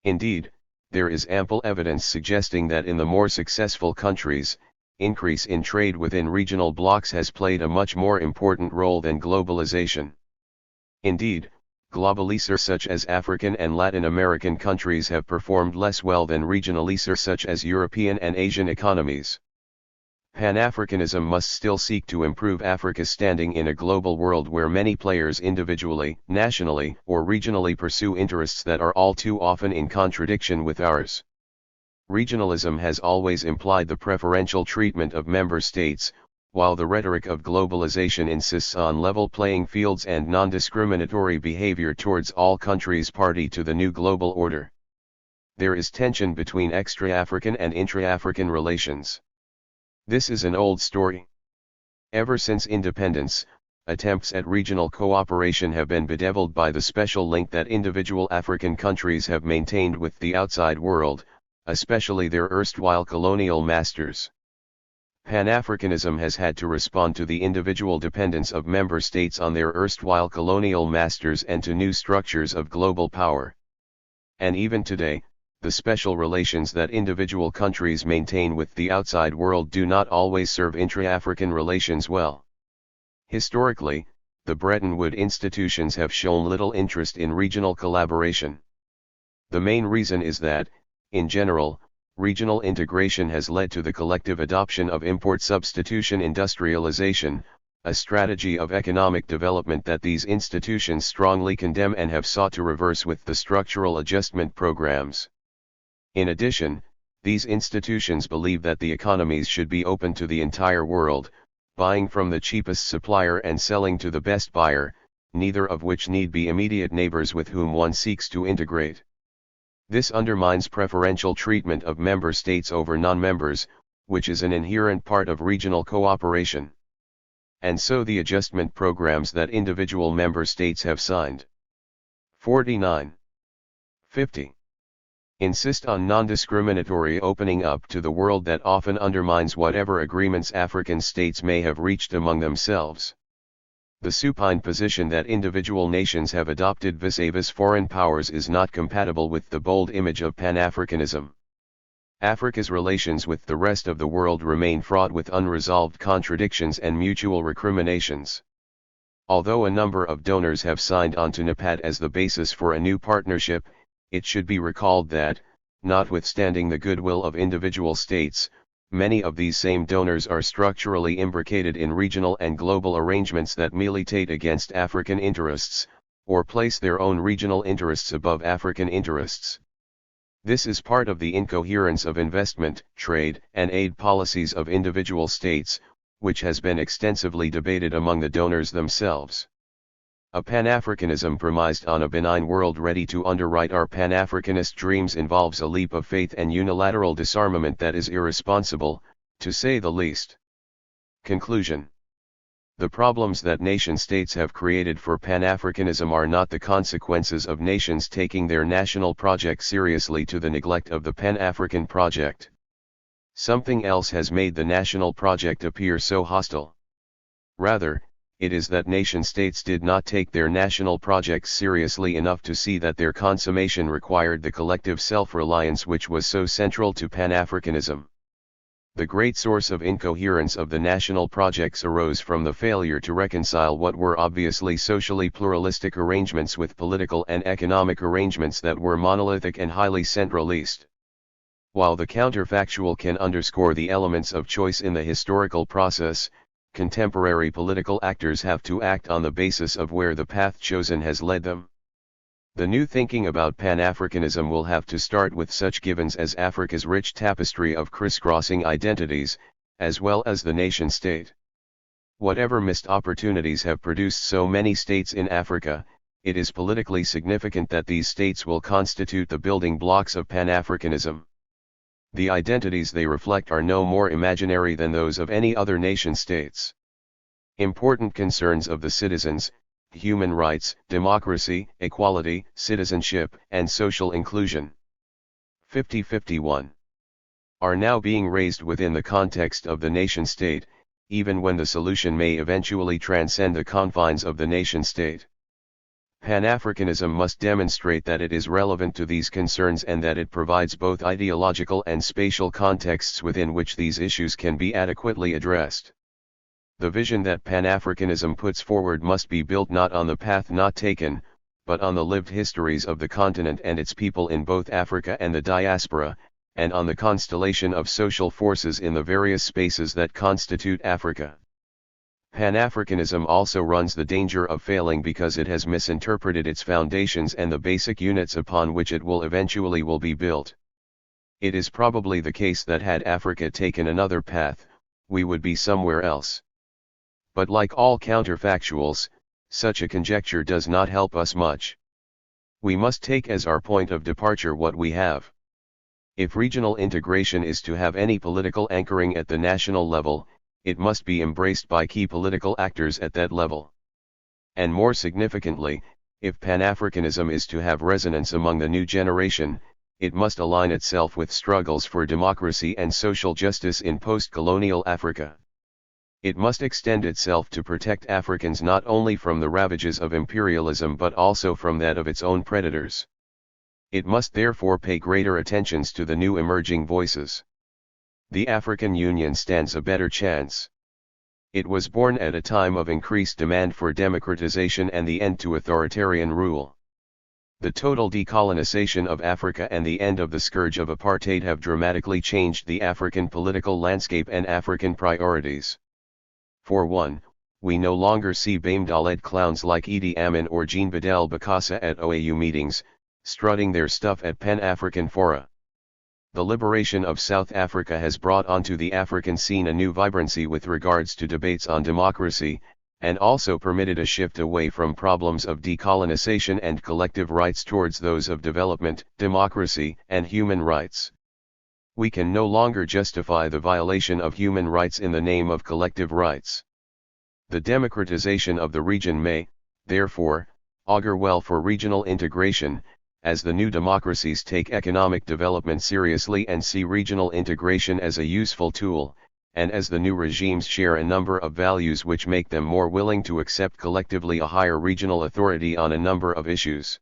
Indeed, there is ample evidence suggesting that in the more successful countries, increase in trade within regional blocs has played a much more important role than globalization. Indeed, globalisers such as African and Latin American countries have performed less well than regionalisers such as European and Asian economies. Pan-Africanism must still seek to improve Africa's standing in a global world where many players individually, nationally, or regionally pursue interests that are all too often in contradiction with ours. Regionalism has always implied the preferential treatment of member states, while the rhetoric of globalization insists on level playing fields and non-discriminatory behavior towards all countries party to the new global order. There is tension between extra-African and intra-African relations. This is an old story. Ever since independence, attempts at regional cooperation have been bedeviled by the special link that individual African countries have maintained with the outside world, especially their erstwhile colonial masters. Pan-Africanism has had to respond to the individual dependence of member states on their erstwhile colonial masters and to new structures of global power. And even today, the special relations that individual countries maintain with the outside world do not always serve intra-African relations well. Historically, the Bretton Woods institutions have shown little interest in regional collaboration. The main reason is that, in general, regional integration has led to the collective adoption of import substitution industrialization, a strategy of economic development that these institutions strongly condemn and have sought to reverse with the structural adjustment programs. In addition, these institutions believe that the economies should be open to the entire world, buying from the cheapest supplier and selling to the best buyer, neither of which need be immediate neighbors with whom one seeks to integrate. This undermines preferential treatment of member states over non-members, which is an inherent part of regional cooperation. And so the adjustment programs that individual member states have signed. 49. 50. Insist on non-discriminatory opening up to the world that often undermines whatever agreements African states may have reached among themselves. The supine position that individual nations have adopted vis-a-vis foreign powers is not compatible with the bold image of Pan-Africanism. Africa's relations with the rest of the world remain fraught with unresolved contradictions and mutual recriminations. Although a number of donors have signed on to NAPAD as the basis for a new partnership, it should be recalled that, notwithstanding the goodwill of individual states, many of these same donors are structurally imbricated in regional and global arrangements that militate against African interests, or place their own regional interests above African interests. This is part of the incoherence of investment, trade, and aid policies of individual states, which has been extensively debated among the donors themselves. A Pan-Africanism premised on a benign world ready to underwrite our Pan-Africanist dreams involves a leap of faith and unilateral disarmament that is irresponsible, to say the least. Conclusion. The problems that nation-states have created for Pan-Africanism are not the consequences of nations taking their national project seriously to the neglect of the Pan-African project. Something else has made the national project appear so hostile. Rather, it is that nation-states did not take their national projects seriously enough to see that their consummation required the collective self-reliance which was so central to Pan-Africanism. The great source of incoherence of the national projects arose from the failure to reconcile what were obviously socially pluralistic arrangements with political and economic arrangements that were monolithic and highly centralist. While the counterfactual can underscore the elements of choice in the historical process, contemporary political actors have to act on the basis of where the path chosen has led them. The new thinking about Pan-Africanism will have to start with such givens as Africa's rich tapestry of crisscrossing identities, as well as the nation-state. Whatever missed opportunities have produced so many states in Africa, it is politically significant that these states will constitute the building blocks of Pan-Africanism. The identities they reflect are no more imaginary than those of any other nation-states. Important concerns of the citizens, human rights, democracy, equality, citizenship, and social inclusion. 50-51. Are now being raised within the context of the nation-state, even when the solution may eventually transcend the confines of the nation-state. Pan-Africanism must demonstrate that it is relevant to these concerns and that it provides both ideological and spatial contexts within which these issues can be adequately addressed. The vision that Pan-Africanism puts forward must be built not on the path not taken, but on the lived histories of the continent and its people in both Africa and the diaspora, and on the constellation of social forces in the various spaces that constitute Africa. Pan-Africanism also runs the danger of failing because it has misinterpreted its foundations and the basic units upon which it will eventually be built. It is probably the case that had Africa taken another path, we would be somewhere else. But like all counterfactuals, such a conjecture does not help us much. We must take as our point of departure what we have. If regional integration is to have any political anchoring at the national level, it must be embraced by key political actors at that level. And more significantly, if Pan-Africanism is to have resonance among the new generation, it must align itself with struggles for democracy and social justice in post-colonial Africa. It must extend itself to protect Africans not only from the ravages of imperialism but also from that of its own predators. It must therefore pay greater attentions to the new emerging voices. The African Union stands a better chance. It was born at a time of increased demand for democratization and the end to authoritarian rule. The total decolonization of Africa and the end of the scourge of apartheid have dramatically changed the African political landscape and African priorities. For one, we no longer see Bamdaled clowns like Idi Amin or Jean Bedel Bokassa at OAU meetings, strutting their stuff at Pan-African fora. The liberation of South Africa has brought onto the African scene a new vibrancy with regards to debates on democracy, and also permitted a shift away from problems of decolonization and collective rights towards those of development, democracy, and human rights. We can no longer justify the violation of human rights in the name of collective rights. The democratization of the region may, therefore, augur well for regional integration, as the new democracies take economic development seriously and see regional integration as a useful tool, and as the new regimes share a number of values which make them more willing to accept collectively a higher regional authority on a number of issues.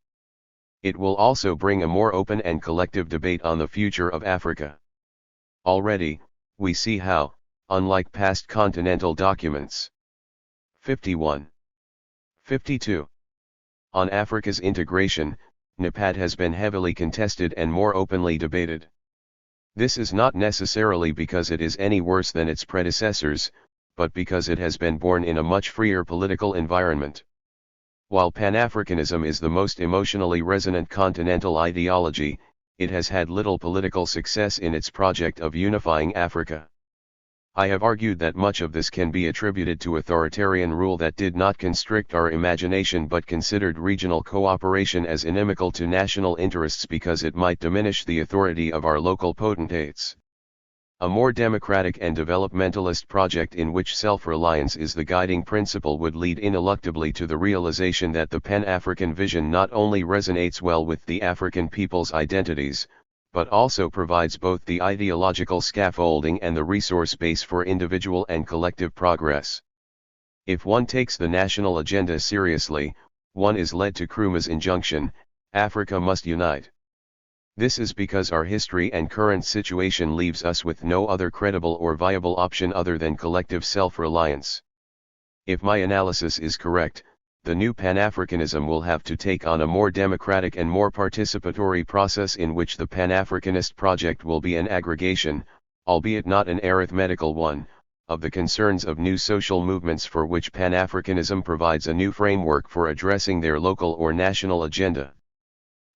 It will also bring a more open and collective debate on the future of Africa. Already, we see how, unlike past continental documents. 51. 52. On Africa's integration, NIPAD has been heavily contested and more openly debated. This is not necessarily because it is any worse than its predecessors, but because it has been born in a much freer political environment. While Pan-Africanism is the most emotionally resonant continental ideology, it has had little political success in its project of unifying Africa. I have argued that much of this can be attributed to authoritarian rule that did not constrict our imagination but considered regional cooperation as inimical to national interests because it might diminish the authority of our local potentates. A more democratic and developmentalist project in which self-reliance is the guiding principle would lead ineluctably to the realization that the Pan-African vision not only resonates well with the African people's identities, but also provides both the ideological scaffolding and the resource base for individual and collective progress. If one takes the national agenda seriously, one is led to Nkrumah's injunction, Africa must unite. This is because our history and current situation leaves us with no other credible or viable option other than collective self-reliance. If my analysis is correct, the new Pan-Africanism will have to take on a more democratic and more participatory process in which the Pan-Africanist project will be an aggregation, albeit not an arithmetical one, of the concerns of new social movements for which Pan-Africanism provides a new framework for addressing their local or national agenda.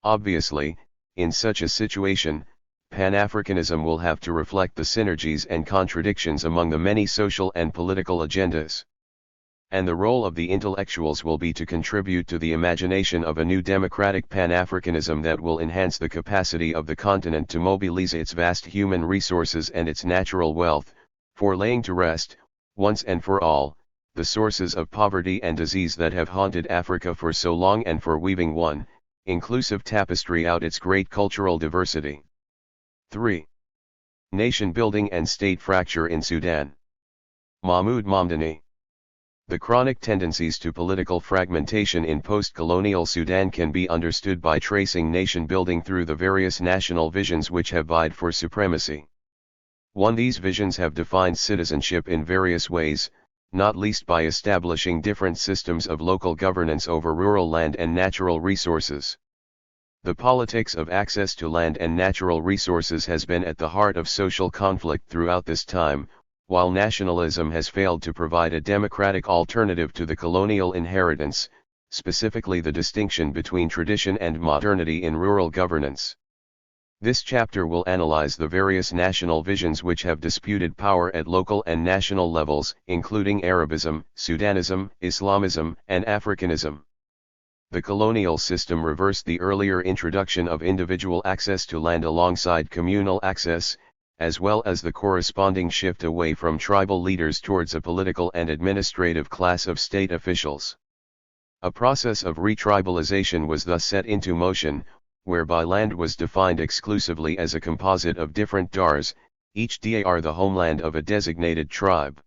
Obviously, in such a situation, Pan-Africanism will have to reflect the synergies and contradictions among the many social and political agendas. And the role of the intellectuals will be to contribute to the imagination of a new democratic Pan-Africanism that will enhance the capacity of the continent to mobilize its vast human resources and its natural wealth, for laying to rest, once and for all, the sources of poverty and disease that have haunted Africa for so long and for weaving one, inclusive tapestry out its great cultural diversity. 3. Nation building and state fracture in Sudan. Mahmoud Mamdani. The chronic tendencies to political fragmentation in post-colonial Sudan can be understood by tracing nation building through the various national visions which have vied for supremacy. 1. These visions have defined citizenship in various ways, not least by establishing different systems of local governance over rural land and natural resources. The politics of access to land and natural resources has been at the heart of social conflict throughout this time, while nationalism has failed to provide a democratic alternative to the colonial inheritance, specifically the distinction between tradition and modernity in rural governance. This chapter will analyze the various national visions which have disputed power at local and national levels, including Arabism, Sudanism, Islamism, and Africanism. The colonial system reversed the earlier introduction of individual access to land alongside communal access, as well as the corresponding shift away from tribal leaders towards a political and administrative class of state officials. A process of retribalization was thus set into motion, whereby land was defined exclusively as a composite of different dars, each dar the homeland of a designated tribe.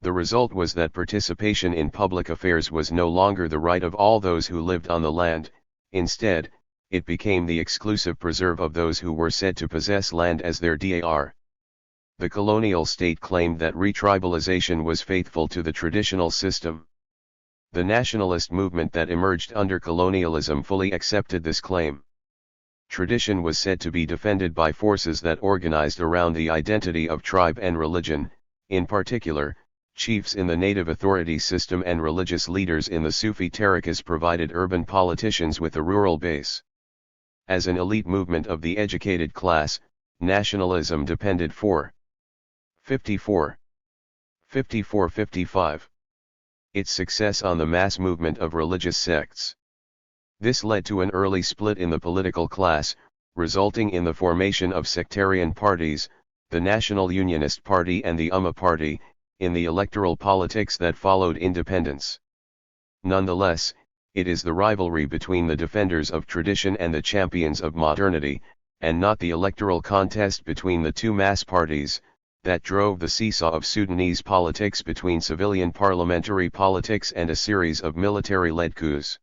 The result was that participation in public affairs was no longer the right of all those who lived on the land, instead, it became the exclusive preserve of those who were said to possess land as their dar. The colonial state claimed that retribalization was faithful to the traditional system. The nationalist movement that emerged under colonialism fully accepted this claim. Tradition was said to be defended by forces that organized around the identity of tribe and religion, in particular, chiefs in the native authority system and religious leaders in the Sufi tariqas provided urban politicians with a rural base. As an elite movement of the educated class, nationalism depended for 54-55. Its success on the mass movement of religious sects. This led to an early split in the political class, resulting in the formation of sectarian parties, the National Unionist Party and the Umma Party, in the electoral politics that followed independence. Nonetheless, it is the rivalry between the defenders of tradition and the champions of modernity, and not the electoral contest between the two mass parties, that drove the seesaw of Sudanese politics between civilian parliamentary politics and a series of military-led coups.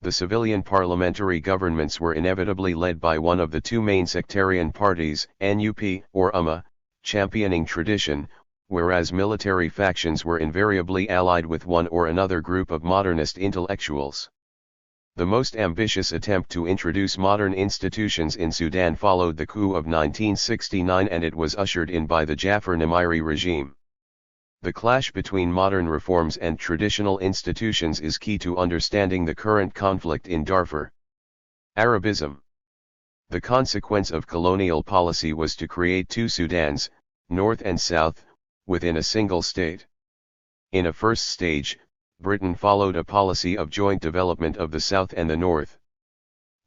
The civilian parliamentary governments were inevitably led by one of the two main sectarian parties, NUP or Umma, championing tradition, whereas military factions were invariably allied with one or another group of modernist intellectuals. The most ambitious attempt to introduce modern institutions in Sudan followed the coup of 1969, and it was ushered in by the Jafar Nimiri regime. The clash between modern reforms and traditional institutions is key to understanding the current conflict in Darfur. Arabism. The consequence of colonial policy was to create two Sudans, North and South, within a single state. In a first stage, Britain followed a policy of joint development of the South and the North.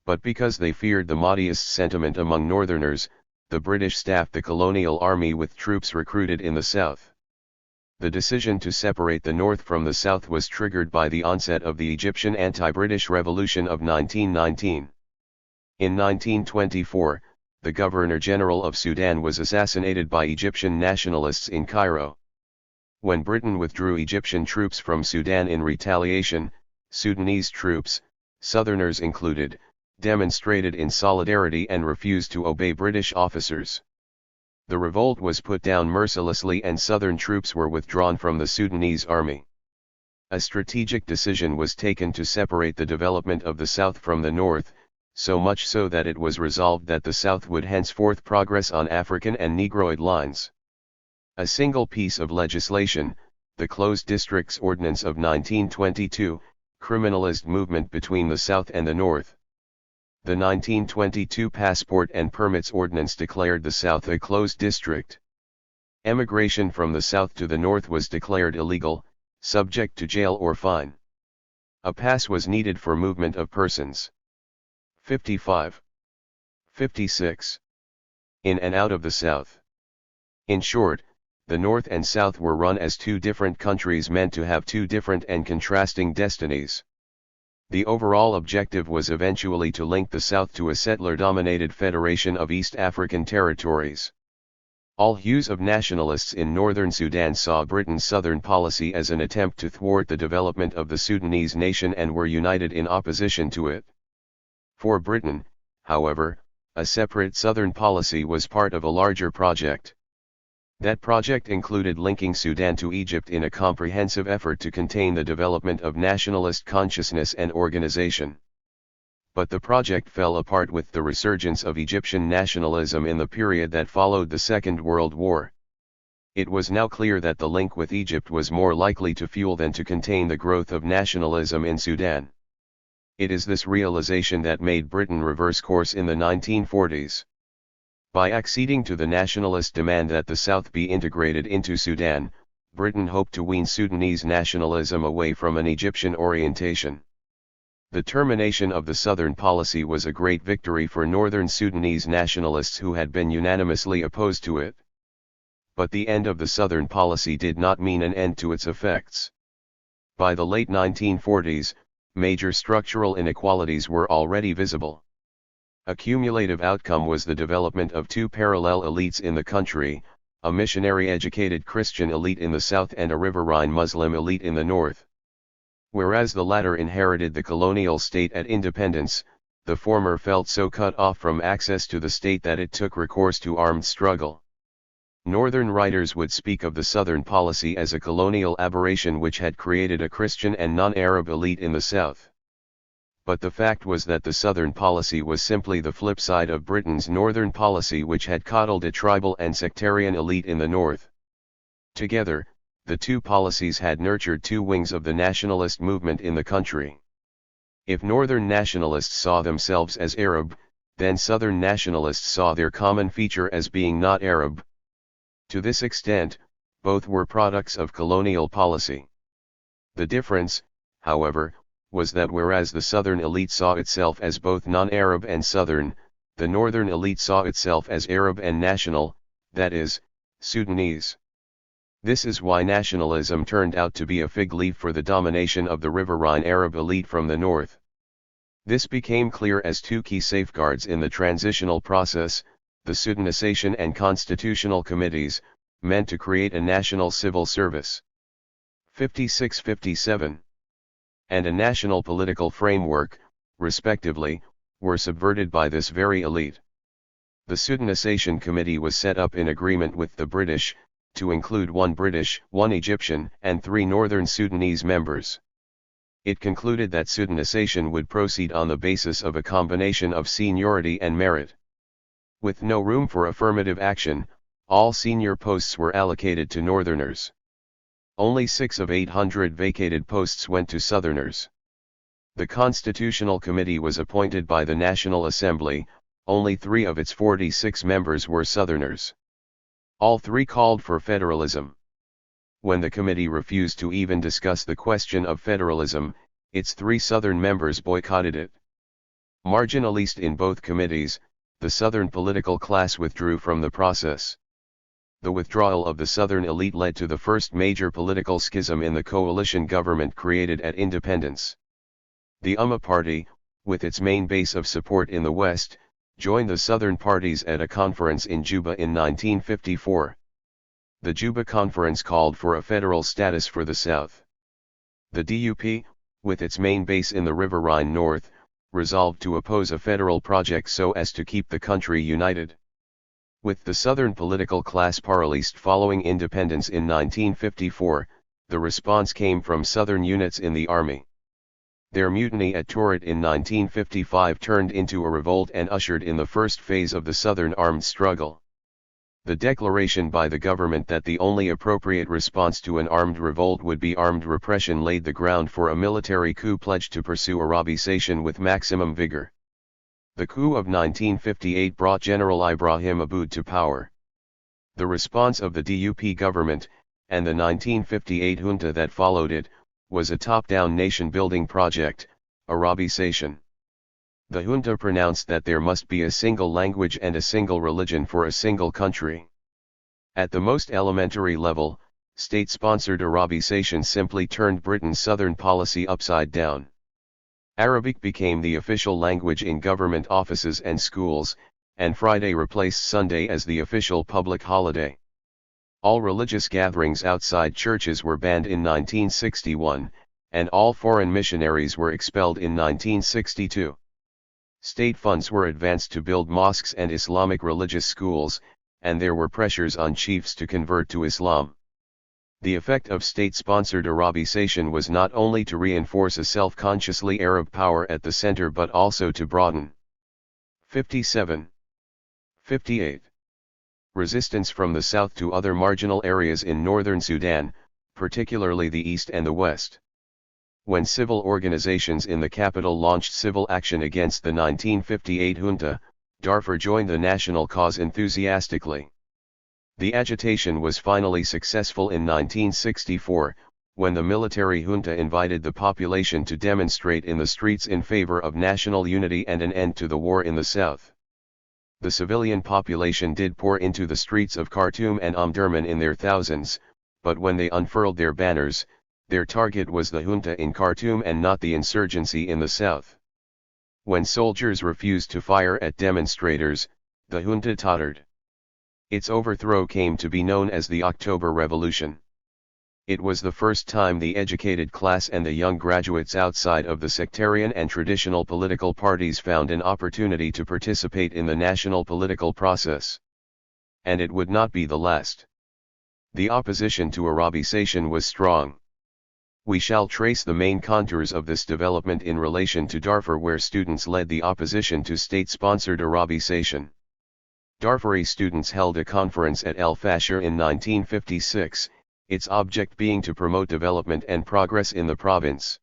But because they feared the Mahdiist sentiment among Northerners, the British staffed the colonial army with troops recruited in the South. The decision to separate the North from the South was triggered by the onset of the Egyptian anti-British Revolution of 1919. In 1924, the Governor-General of Sudan was assassinated by Egyptian nationalists in Cairo. When Britain withdrew Egyptian troops from Sudan in retaliation, Sudanese troops, Southerners included, demonstrated in solidarity and refused to obey British officers. The revolt was put down mercilessly and Southern troops were withdrawn from the Sudanese army. A strategic decision was taken to separate the development of the South from the North, so much so that it was resolved that the South would henceforth progress on African and Negroid lines. A single piece of legislation, the Closed Districts Ordinance of 1922, criminalized movement between the South and the North. The 1922 Passport and Permits Ordinance declared the South a closed district. Emigration from the South to the North was declared illegal, subject to jail or fine. A pass was needed for movement of persons. 55-56. In and out of the South. In short, the North and South were run as two different countries meant to have two different and contrasting destinies. The overall objective was eventually to link the South to a settler-dominated federation of East African territories. All hues of nationalists in northern Sudan saw Britain's southern policy as an attempt to thwart the development of the Sudanese nation and were united in opposition to it. For Britain, however, a separate southern policy was part of a larger project. That project included linking Sudan to Egypt in a comprehensive effort to contain the development of nationalist consciousness and organization. But the project fell apart with the resurgence of Egyptian nationalism in the period that followed the Second World War. It was now clear that the link with Egypt was more likely to fuel than to contain the growth of nationalism in Sudan. It is this realization that made Britain reverse course in the 1940s. By acceding to the nationalist demand that the South be integrated into Sudan, Britain hoped to wean Sudanese nationalism away from an Egyptian orientation. The termination of the Southern policy was a great victory for northern Sudanese nationalists who had been unanimously opposed to it. But the end of the Southern policy did not mean an end to its effects. By the late 1940s, major structural inequalities were already visible. A cumulative outcome was the development of two parallel elites in the country, a missionary-educated Christian elite in the south and a riverine Muslim elite in the north. Whereas the latter inherited the colonial state at independence, the former felt so cut off from access to the state that it took recourse to armed struggle. Northern writers would speak of the Southern policy as a colonial aberration which had created a Christian and non-Arab elite in the South. But the fact was that the Southern policy was simply the flip side of Britain's Northern policy, which had coddled a tribal and sectarian elite in the North. Together, the two policies had nurtured two wings of the nationalist movement in the country. If Northern nationalists saw themselves as Arab, then Southern nationalists saw their common feature as being not Arab. To this extent, both were products of colonial policy. The difference, however, was that whereas the Southern elite saw itself as both non-Arab and Southern, the Northern elite saw itself as Arab and national, that is, Sudanese. This is why nationalism turned out to be a fig leaf for the domination of the riverine Arab elite from the north. This became clear as two key safeguards in the transitional process: the Sudanization and constitutional committees, meant to create a national civil service. 56-57. And a national political framework, respectively, were subverted by this very elite. The Sudanization Committee was set up in agreement with the British, to include 1 British, 1 Egyptian, and 3 Northern Sudanese members. It concluded that Sudanization would proceed on the basis of a combination of seniority and merit. With no room for affirmative action, all senior posts were allocated to Northerners. Only 6 of 800 vacated posts went to Southerners. The Constitutional Committee was appointed by the National Assembly. Only 3 of its 46 members were Southerners. All 3 called for federalism. When the committee refused to even discuss the question of federalism, its 3 Southern members boycotted it. Marginalist in both committees, the Southern political class withdrew from the process. The withdrawal of the Southern elite led to the first major political schism in the coalition government created at independence. The Umma Party, with its main base of support in the West, joined the Southern parties at a conference in Juba in 1954. The Juba Conference called for a federal status for the South. The DUP, with its main base in the riverine north, resolved to oppose a federal project so as to keep the country united. With the Southern political class paralyzed following independence in 1954, the response came from Southern units in the army. Their mutiny at Torret in 1955 turned into a revolt and ushered in the first phase of the Southern armed struggle. The declaration by the government that the only appropriate response to an armed revolt would be armed repression laid the ground for a military coup pledged to pursue Arabization with maximum vigor. The coup of 1958 brought General Ibrahim Aboud to power. The response of the DUP government, and the 1958 junta that followed it, was a top-down nation-building project, Arabization. The junta pronounced that there must be a single language and a single religion for a single country. At the most elementary level, state-sponsored Arabization simply turned Britain's southern policy upside down. Arabic became the official language in government offices and schools, and Friday replaced Sunday as the official public holiday. All religious gatherings outside churches were banned in 1961, and all foreign missionaries were expelled in 1962. State funds were advanced to build mosques and Islamic religious schools, and there were pressures on chiefs to convert to Islam. The effect of state-sponsored Arabization was not only to reinforce a self-consciously Arab power at the center but also to broaden. 57. 58. Resistance from the south to other marginal areas in northern Sudan, particularly the east and the west. When civil organizations in the capital launched civil action against the 1958 junta, Darfur joined the national cause enthusiastically. The agitation was finally successful in 1964, when the military junta invited the population to demonstrate in the streets in favor of national unity and an end to the war in the south. The civilian population did pour into the streets of Khartoum and Omdurman in their thousands, but when they unfurled their banners, their target was the junta in Khartoum and not the insurgency in the south. When soldiers refused to fire at demonstrators, the junta tottered. Its overthrow came to be known as the October Revolution. It was the first time the educated class and the young graduates outside of the sectarian and traditional political parties found an opportunity to participate in the national political process. And it would not be the last. The opposition to Arabization was strong. We shall trace the main contours of this development in relation to Darfur, where students led the opposition to state-sponsored Arabization. Darfuri students held a conference at El Fasher in 1956, its object being to promote development and progress in the province.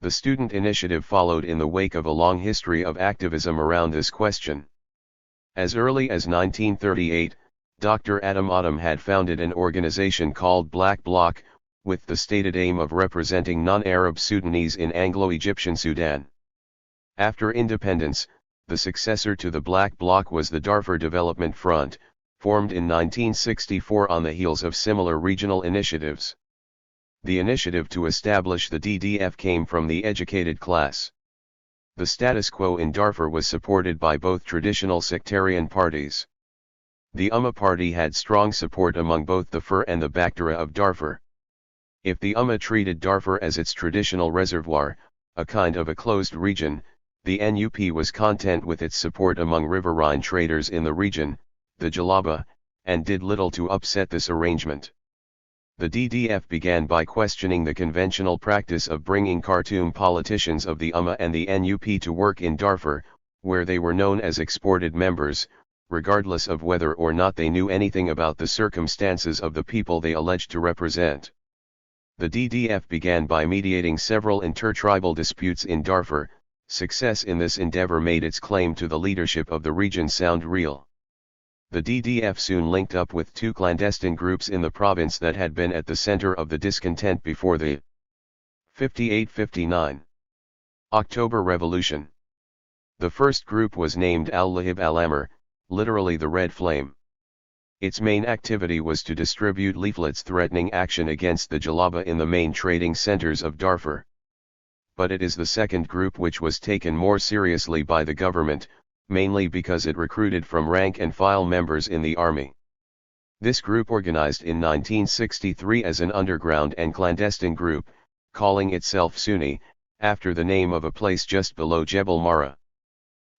The student initiative followed in the wake of a long history of activism around this question. As early as 1938, Dr. Adam Autumn had founded an organization called Black Bloc, with the stated aim of representing non-Arab Sudanese in Anglo-Egyptian Sudan. After independence, the successor to the Black Bloc was the Darfur Development Front, formed in 1964 on the heels of similar regional initiatives. The initiative to establish the DDF came from the educated class. The status quo in Darfur was supported by both traditional sectarian parties. The Ummah party had strong support among both the FAR and the Baktara of Darfur. If the Ummah treated Darfur as its traditional reservoir, a kind of a closed region, the NUP was content with its support among riverine traders in the region, the Jalaba, and did little to upset this arrangement. The DDF began by questioning the conventional practice of bringing Khartoum politicians of the Ummah and the NUP to work in Darfur, where they were known as exported members, regardless of whether or not they knew anything about the circumstances of the people they alleged to represent. The DDF began by mediating several intertribal disputes in Darfur. Success in this endeavor made its claim to the leadership of the region sound real. The DDF soon linked up with two clandestine groups in the province that had been at the center of the discontent before the 58-59 October Revolution. The first group was named Al-Lahib al-Amr, literally the Red Flame. Its main activity was to distribute leaflets threatening action against the Jalaba in the main trading centers of Darfur. But it is the second group which was taken more seriously by the government, mainly because it recruited from rank-and-file members in the army. This group organized in 1963 as an underground and clandestine group, calling itself Sunni, after the name of a place just below Jebel Mara.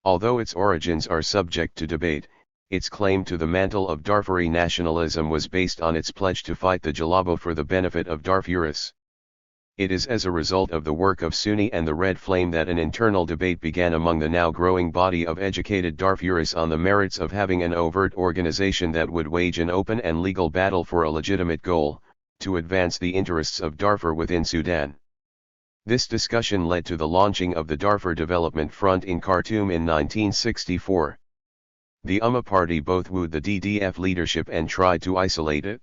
Although its origins are subject to debate, its claim to the mantle of Darfuri nationalism was based on its pledge to fight the Jalabo for the benefit of Darfuris. It is as a result of the work of Sunni and the Red Flame that an internal debate began among the now growing body of educated Darfuris on the merits of having an overt organization that would wage an open and legal battle for a legitimate goal, to advance the interests of Darfur within Sudan. This discussion led to the launching of the Darfur Development Front in Khartoum in 1964. The Ummah party both wooed the DDF leadership and tried to isolate it.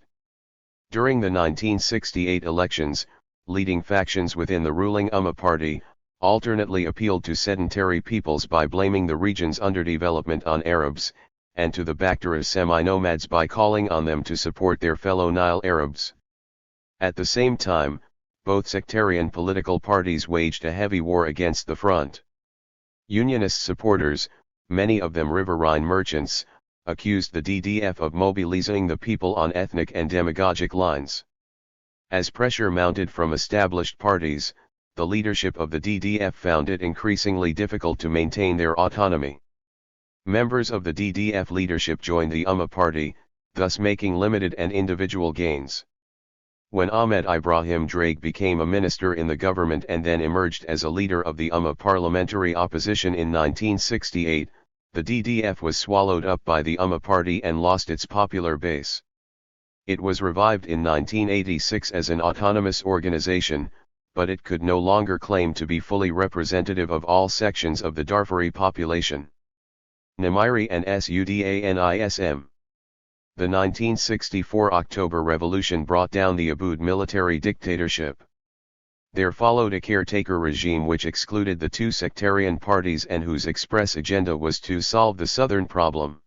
During the 1968 elections, leading factions within the ruling Ummah party alternately appealed to sedentary peoples by blaming the region's underdevelopment on Arabs, and to the Baktara semi-nomads by calling on them to support their fellow Nile Arabs. At the same time, both sectarian political parties waged a heavy war against the front. Unionist supporters, many of them riverine merchants, accused the DDF of mobilizing the people on ethnic and demagogic lines. As pressure mounted from established parties, the leadership of the DDF found it increasingly difficult to maintain their autonomy. Members of the DDF leadership joined the Ummah party, thus making limited and individual gains. When Ahmed Ibrahim Drake became a minister in the government and then emerged as a leader of the Ummah parliamentary opposition in 1968, the DDF was swallowed up by the Ummah party and lost its popular base. It was revived in 1986 as an autonomous organization, but it could no longer claim to be fully representative of all sections of the Darfuri population. Nimiri and Sudanism. The 1964 October Revolution brought down the Aboud military dictatorship. There followed a caretaker regime which excluded the two sectarian parties and whose express agenda was to solve the southern problem.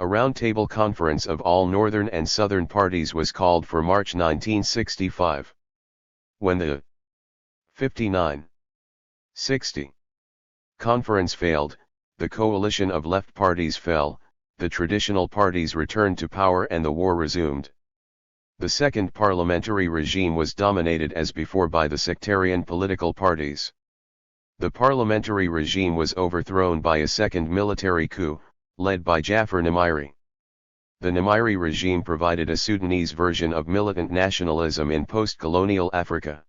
A roundtable conference of all northern and southern parties was called for March 1965. When the 59-60 conference failed, the coalition of left parties fell, the traditional parties returned to power and the war resumed. The second parliamentary regime was dominated as before by the sectarian political parties. The parliamentary regime was overthrown by a second military coup, led by Jafar Nimiri. The Nimiri regime provided a Sudanese version of militant nationalism in post-colonial Africa.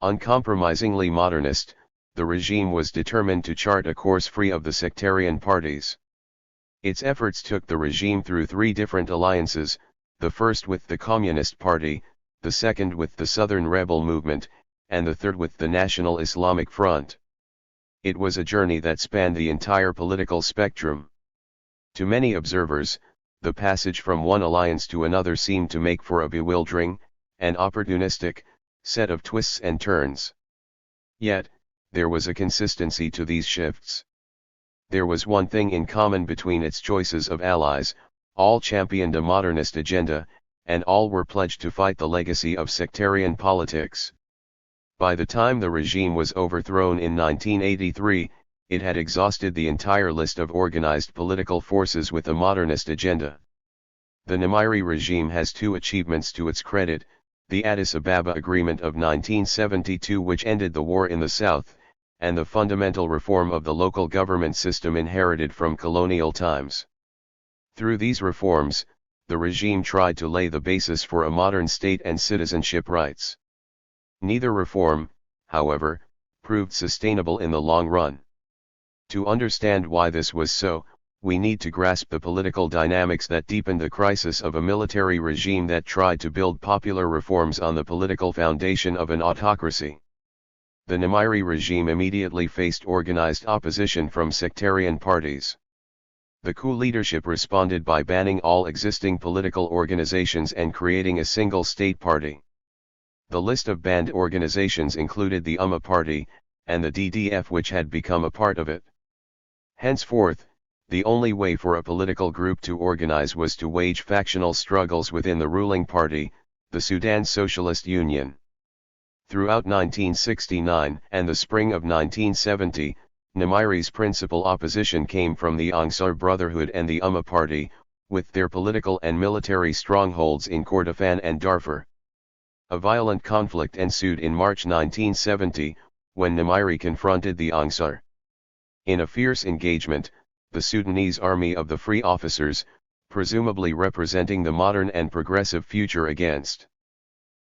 Uncompromisingly modernist, the regime was determined to chart a course free of the sectarian parties. Its efforts took the regime through three different alliances, the first with the Communist Party, the second with the Southern Rebel Movement, and the third with the National Islamic Front. It was a journey that spanned the entire political spectrum. To many observers, the passage from one alliance to another seemed to make for a bewildering, and opportunistic, set of twists and turns. Yet, there was a consistency to these shifts. There was one thing in common between its choices of allies: all championed a modernist agenda, and all were pledged to fight the legacy of sectarian politics. By the time the regime was overthrown in 1983, it had exhausted the entire list of organized political forces with a modernist agenda. The Nimiri regime has two achievements to its credit: the Addis Ababa Agreement of 1972, which ended the war in the south, and the fundamental reform of the local government system inherited from colonial times. Through these reforms, the regime tried to lay the basis for a modern state and citizenship rights. Neither reform, however, proved sustainable in the long run. To understand why this was so, we need to grasp the political dynamics that deepened the crisis of a military regime that tried to build popular reforms on the political foundation of an autocracy. The Nimiri regime immediately faced organized opposition from sectarian parties. The coup leadership responded by banning all existing political organizations and creating a single state party. The list of banned organizations included the Umma Party, and the DDF, which had become a part of it. Henceforth, the only way for a political group to organize was to wage factional struggles within the ruling party, the Sudan Socialist Union. Throughout 1969 and the spring of 1970, Nimiri's principal opposition came from the Ansar Brotherhood and the Umma Party, with their political and military strongholds in Kordofan and Darfur. A violent conflict ensued in March 1970, when Nimiri confronted the Ansar. In a fierce engagement, the Sudanese Army of the Free Officers, presumably representing the modern and progressive future against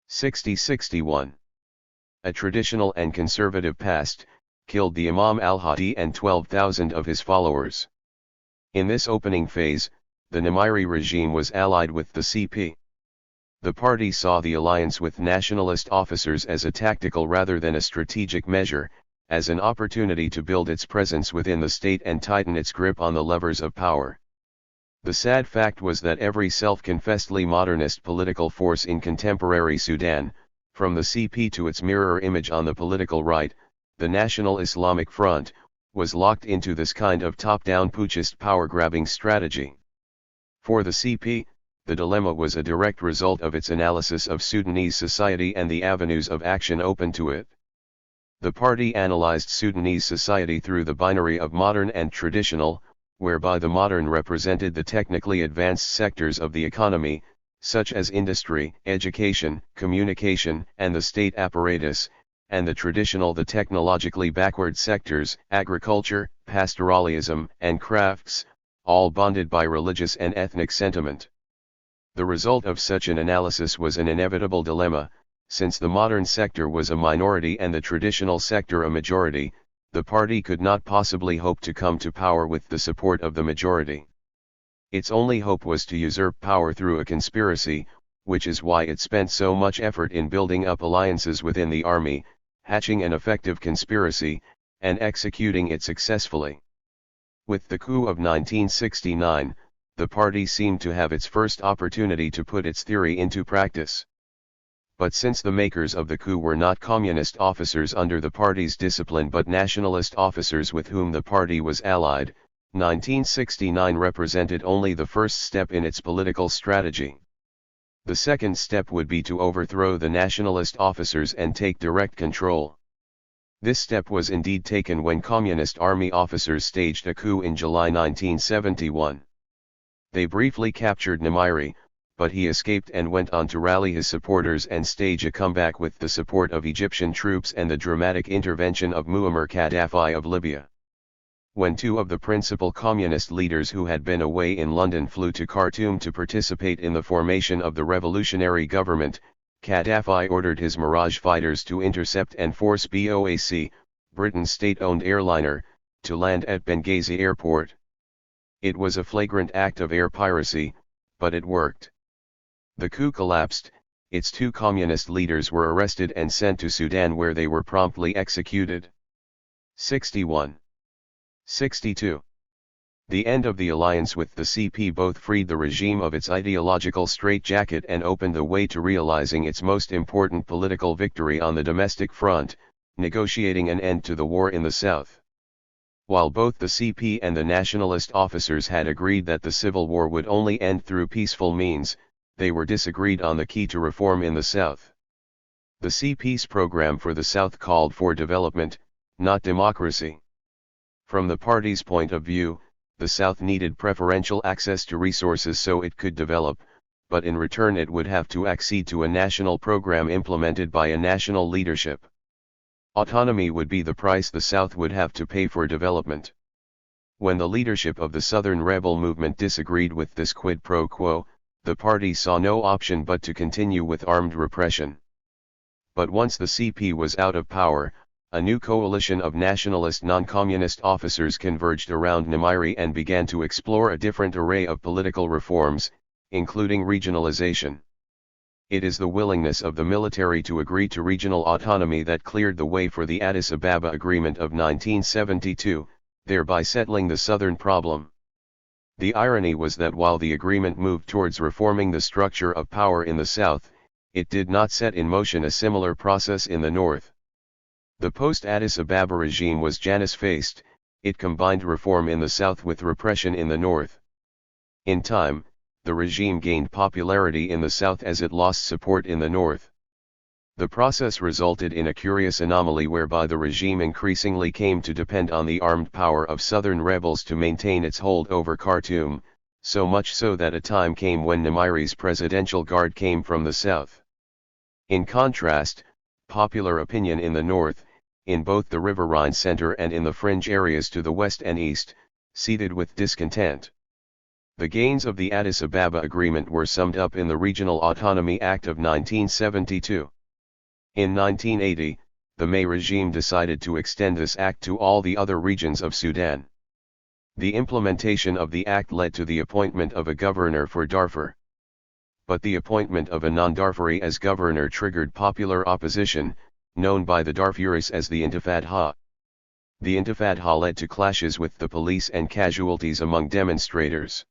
6061, a traditional and conservative past, killed the Imam al-Hadi and 12,000 of his followers. In this opening phase, the Nimiri regime was allied with the CP. The party saw the alliance with nationalist officers as a tactical rather than a strategic measure, as an opportunity to build its presence within the state and tighten its grip on the levers of power. The sad fact was that every self-confessedly modernist political force in contemporary Sudan, from the CP to its mirror image on the political right, the National Islamic Front, was locked into this kind of top-down putschist power-grabbing strategy. For the CP, the dilemma was a direct result of its analysis of Sudanese society and the avenues of action open to it. The party analyzed Sudanese society through the binary of modern and traditional, whereby the modern represented the technically advanced sectors of the economy, such as industry, education, communication, and the state apparatus, and the traditional the technologically backward sectors, agriculture, pastoralism, and crafts, all bonded by religious and ethnic sentiment. The result of such an analysis was an inevitable dilemma: since the modern sector was a minority and the traditional sector a majority, the party could not possibly hope to come to power with the support of the majority. Its only hope was to usurp power through a conspiracy, which is why it spent so much effort in building up alliances within the army, hatching an effective conspiracy, and executing it successfully. With the coup of 1969, the party seemed to have its first opportunity to put its theory into practice. But since the makers of the coup were not communist officers under the party's discipline but nationalist officers with whom the party was allied, 1969 represented only the first step in its political strategy. The second step would be to overthrow the nationalist officers and take direct control. This step was indeed taken when Communist Army officers staged a coup in July 1971. They briefly captured Nimiri, but he escaped and went on to rally his supporters and stage a comeback with the support of Egyptian troops and the dramatic intervention of Muammar Gaddafi of Libya. When two of the principal communist leaders who had been away in London flew to Khartoum to participate in the formation of the revolutionary government, Gaddafi ordered his Mirage fighters to intercept and force BOAC, Britain's state-owned airliner, to land at Benghazi airport. It was a flagrant act of air piracy, but it worked. The coup collapsed, its 2 communist leaders were arrested and sent to Sudan, where they were promptly executed. 61. 62. The end of the alliance with the CP both freed the regime of its ideological straitjacket and opened the way to realizing its most important political victory on the domestic front, negotiating an end to the war in the south. While both the CP and the nationalist officers had agreed that the civil war would only end through peaceful means, they were disagreed on the key to reform in the south. The CP's program for the south called for development, not democracy. From the party's point of view, the South needed preferential access to resources so it could develop, but in return it would have to accede to a national program implemented by a national leadership. Autonomy would be the price the South would have to pay for development. When the leadership of the Southern rebel movement disagreed with this quid pro quo, the party saw no option but to continue with armed repression. But once the CP was out of power, a new coalition of nationalist non-communist officers converged around Nimiri and began to explore a different array of political reforms, including regionalization. It is the willingness of the military to agree to regional autonomy that cleared the way for the Addis Ababa Agreement of 1972, thereby settling the southern problem. The irony was that while the agreement moved towards reforming the structure of power in the south, it did not set in motion a similar process in the north. The post-Addis Ababa regime was Janus-faced, it combined reform in the south with repression in the north. In time, the regime gained popularity in the south as it lost support in the north. The process resulted in a curious anomaly whereby the regime increasingly came to depend on the armed power of southern rebels to maintain its hold over Khartoum, so much so that a time came when Nimiri's presidential guard came from the south. In contrast, popular opinion in the north, in both the riverine center and in the fringe areas to the west and east, seethed with discontent. The gains of the Addis Ababa Agreement were summed up in the Regional Autonomy Act of 1972. In 1980, the May regime decided to extend this act to all the other regions of Sudan. The implementation of the act led to the appointment of a governor for Darfur. But the appointment of a non-Darfuri as governor triggered popular opposition, known by the Darfuris as the Intifadha. The Intifadha led to clashes with the police and casualties among demonstrators.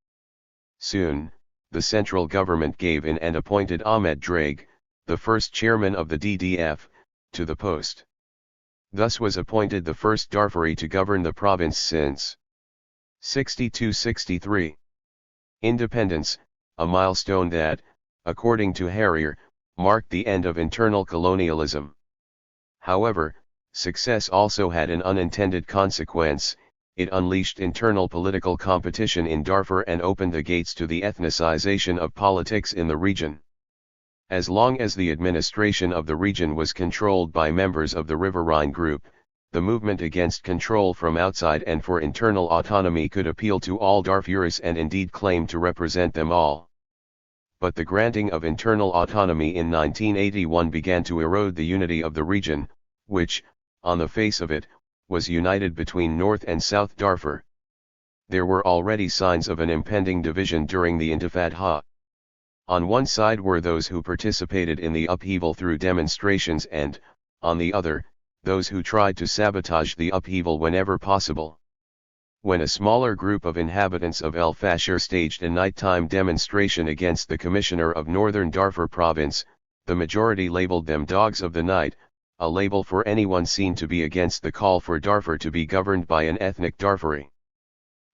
Soon, the central government gave in and appointed Ahmed Drag, the first chairman of the DDF, to the post. Thus was appointed the first Darfuri to govern the province since 62-63. Independence, a milestone that, according to Harrier, marked the end of internal colonialism. However, success also had an unintended consequence. It unleashed internal political competition in Darfur and opened the gates to the ethnicization of politics in the region. As long as the administration of the region was controlled by members of the Riverine Group, the movement against control from outside and for internal autonomy could appeal to all Darfuris and indeed claim to represent them all. But the granting of internal autonomy in 1981 began to erode the unity of the region, which, on the face of it, was united between North and South Darfur. There were already signs of an impending division during the Intifadha. On one side were those who participated in the upheaval through demonstrations and, on the other, those who tried to sabotage the upheaval whenever possible. When a smaller group of inhabitants of El Fasher staged a nighttime demonstration against the commissioner of Northern Darfur province, the majority labeled them Dogs of the Night, a label for anyone seen to be against the call for Darfur to be governed by an ethnic Darfuri.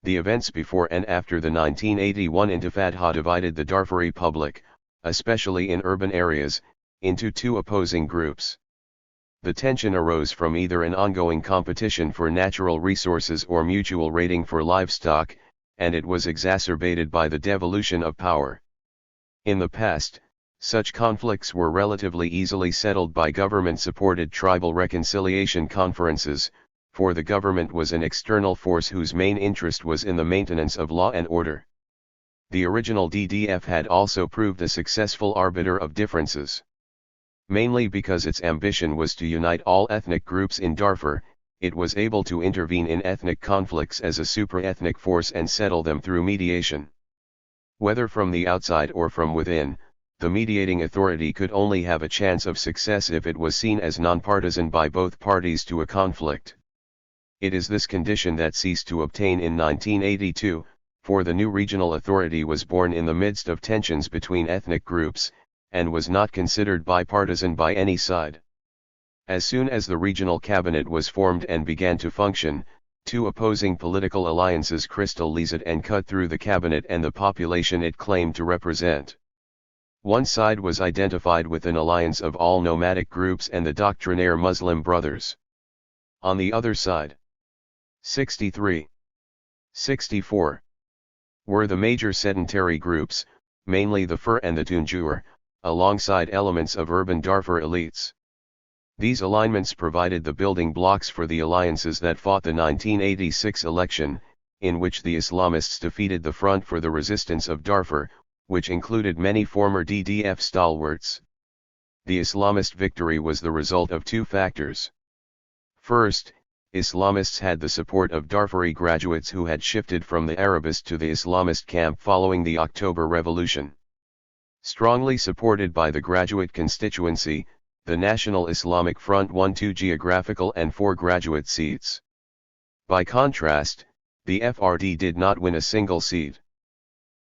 The events before and after the 1981 Intifadha divided the Darfuri public, especially in urban areas, into two opposing groups. The tension arose from either an ongoing competition for natural resources or mutual raiding for livestock, and it was exacerbated by the devolution of power. In the past, such conflicts were relatively easily settled by government-supported tribal reconciliation conferences, for the government was an external force whose main interest was in the maintenance of law and order. The original DDF had also proved a successful arbiter of differences. Mainly because its ambition was to unite all ethnic groups in Darfur, it was able to intervene in ethnic conflicts as a supra-ethnic force and settle them through mediation. Whether from the outside or from within, the mediating authority could only have a chance of success if it was seen as nonpartisan by both parties to a conflict. It is this condition that ceased to obtain in 1982, for the new regional authority was born in the midst of tensions between ethnic groups, and was not considered bipartisan by any side. As soon as the regional cabinet was formed and began to function, two opposing political alliances crystallized and cut through the cabinet and the population it claimed to represent. One side was identified with an alliance of all nomadic groups and the doctrinaire Muslim Brothers. On the other side, 63, 64, were the major sedentary groups, mainly the Fur and the Tunjur, alongside elements of urban Darfur elites. These alignments provided the building blocks for the alliances that fought the 1986 election, in which the Islamists defeated the Front for the Resistance of Darfur, which included many former DDF stalwarts. The Islamist victory was the result of two factors. First, Islamists had the support of Darfuri graduates who had shifted from the Arabist to the Islamist camp following the October Revolution. Strongly supported by the graduate constituency, the National Islamic Front won 2 geographical and 4 graduate seats. By contrast, the FRD did not win a single seat.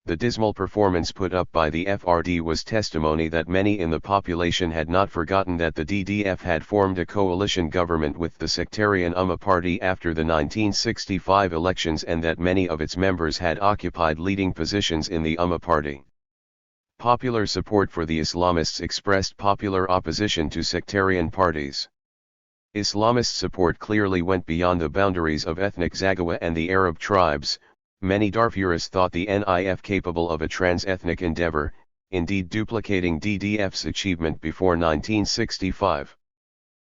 The dismal performance put up by the FRD was testimony that many in the population had not forgotten that the DDF had formed a coalition government with the sectarian Ummah Party after the 1965 elections and that many of its members had occupied leading positions in the Ummah Party. Popular support for the Islamists expressed popular opposition to sectarian parties. Islamist support clearly went beyond the boundaries of ethnic Zaghawa and the Arab tribes. Many Darfuris thought the NIF capable of a trans-ethnic endeavor, indeed duplicating DDF's achievement before 1965.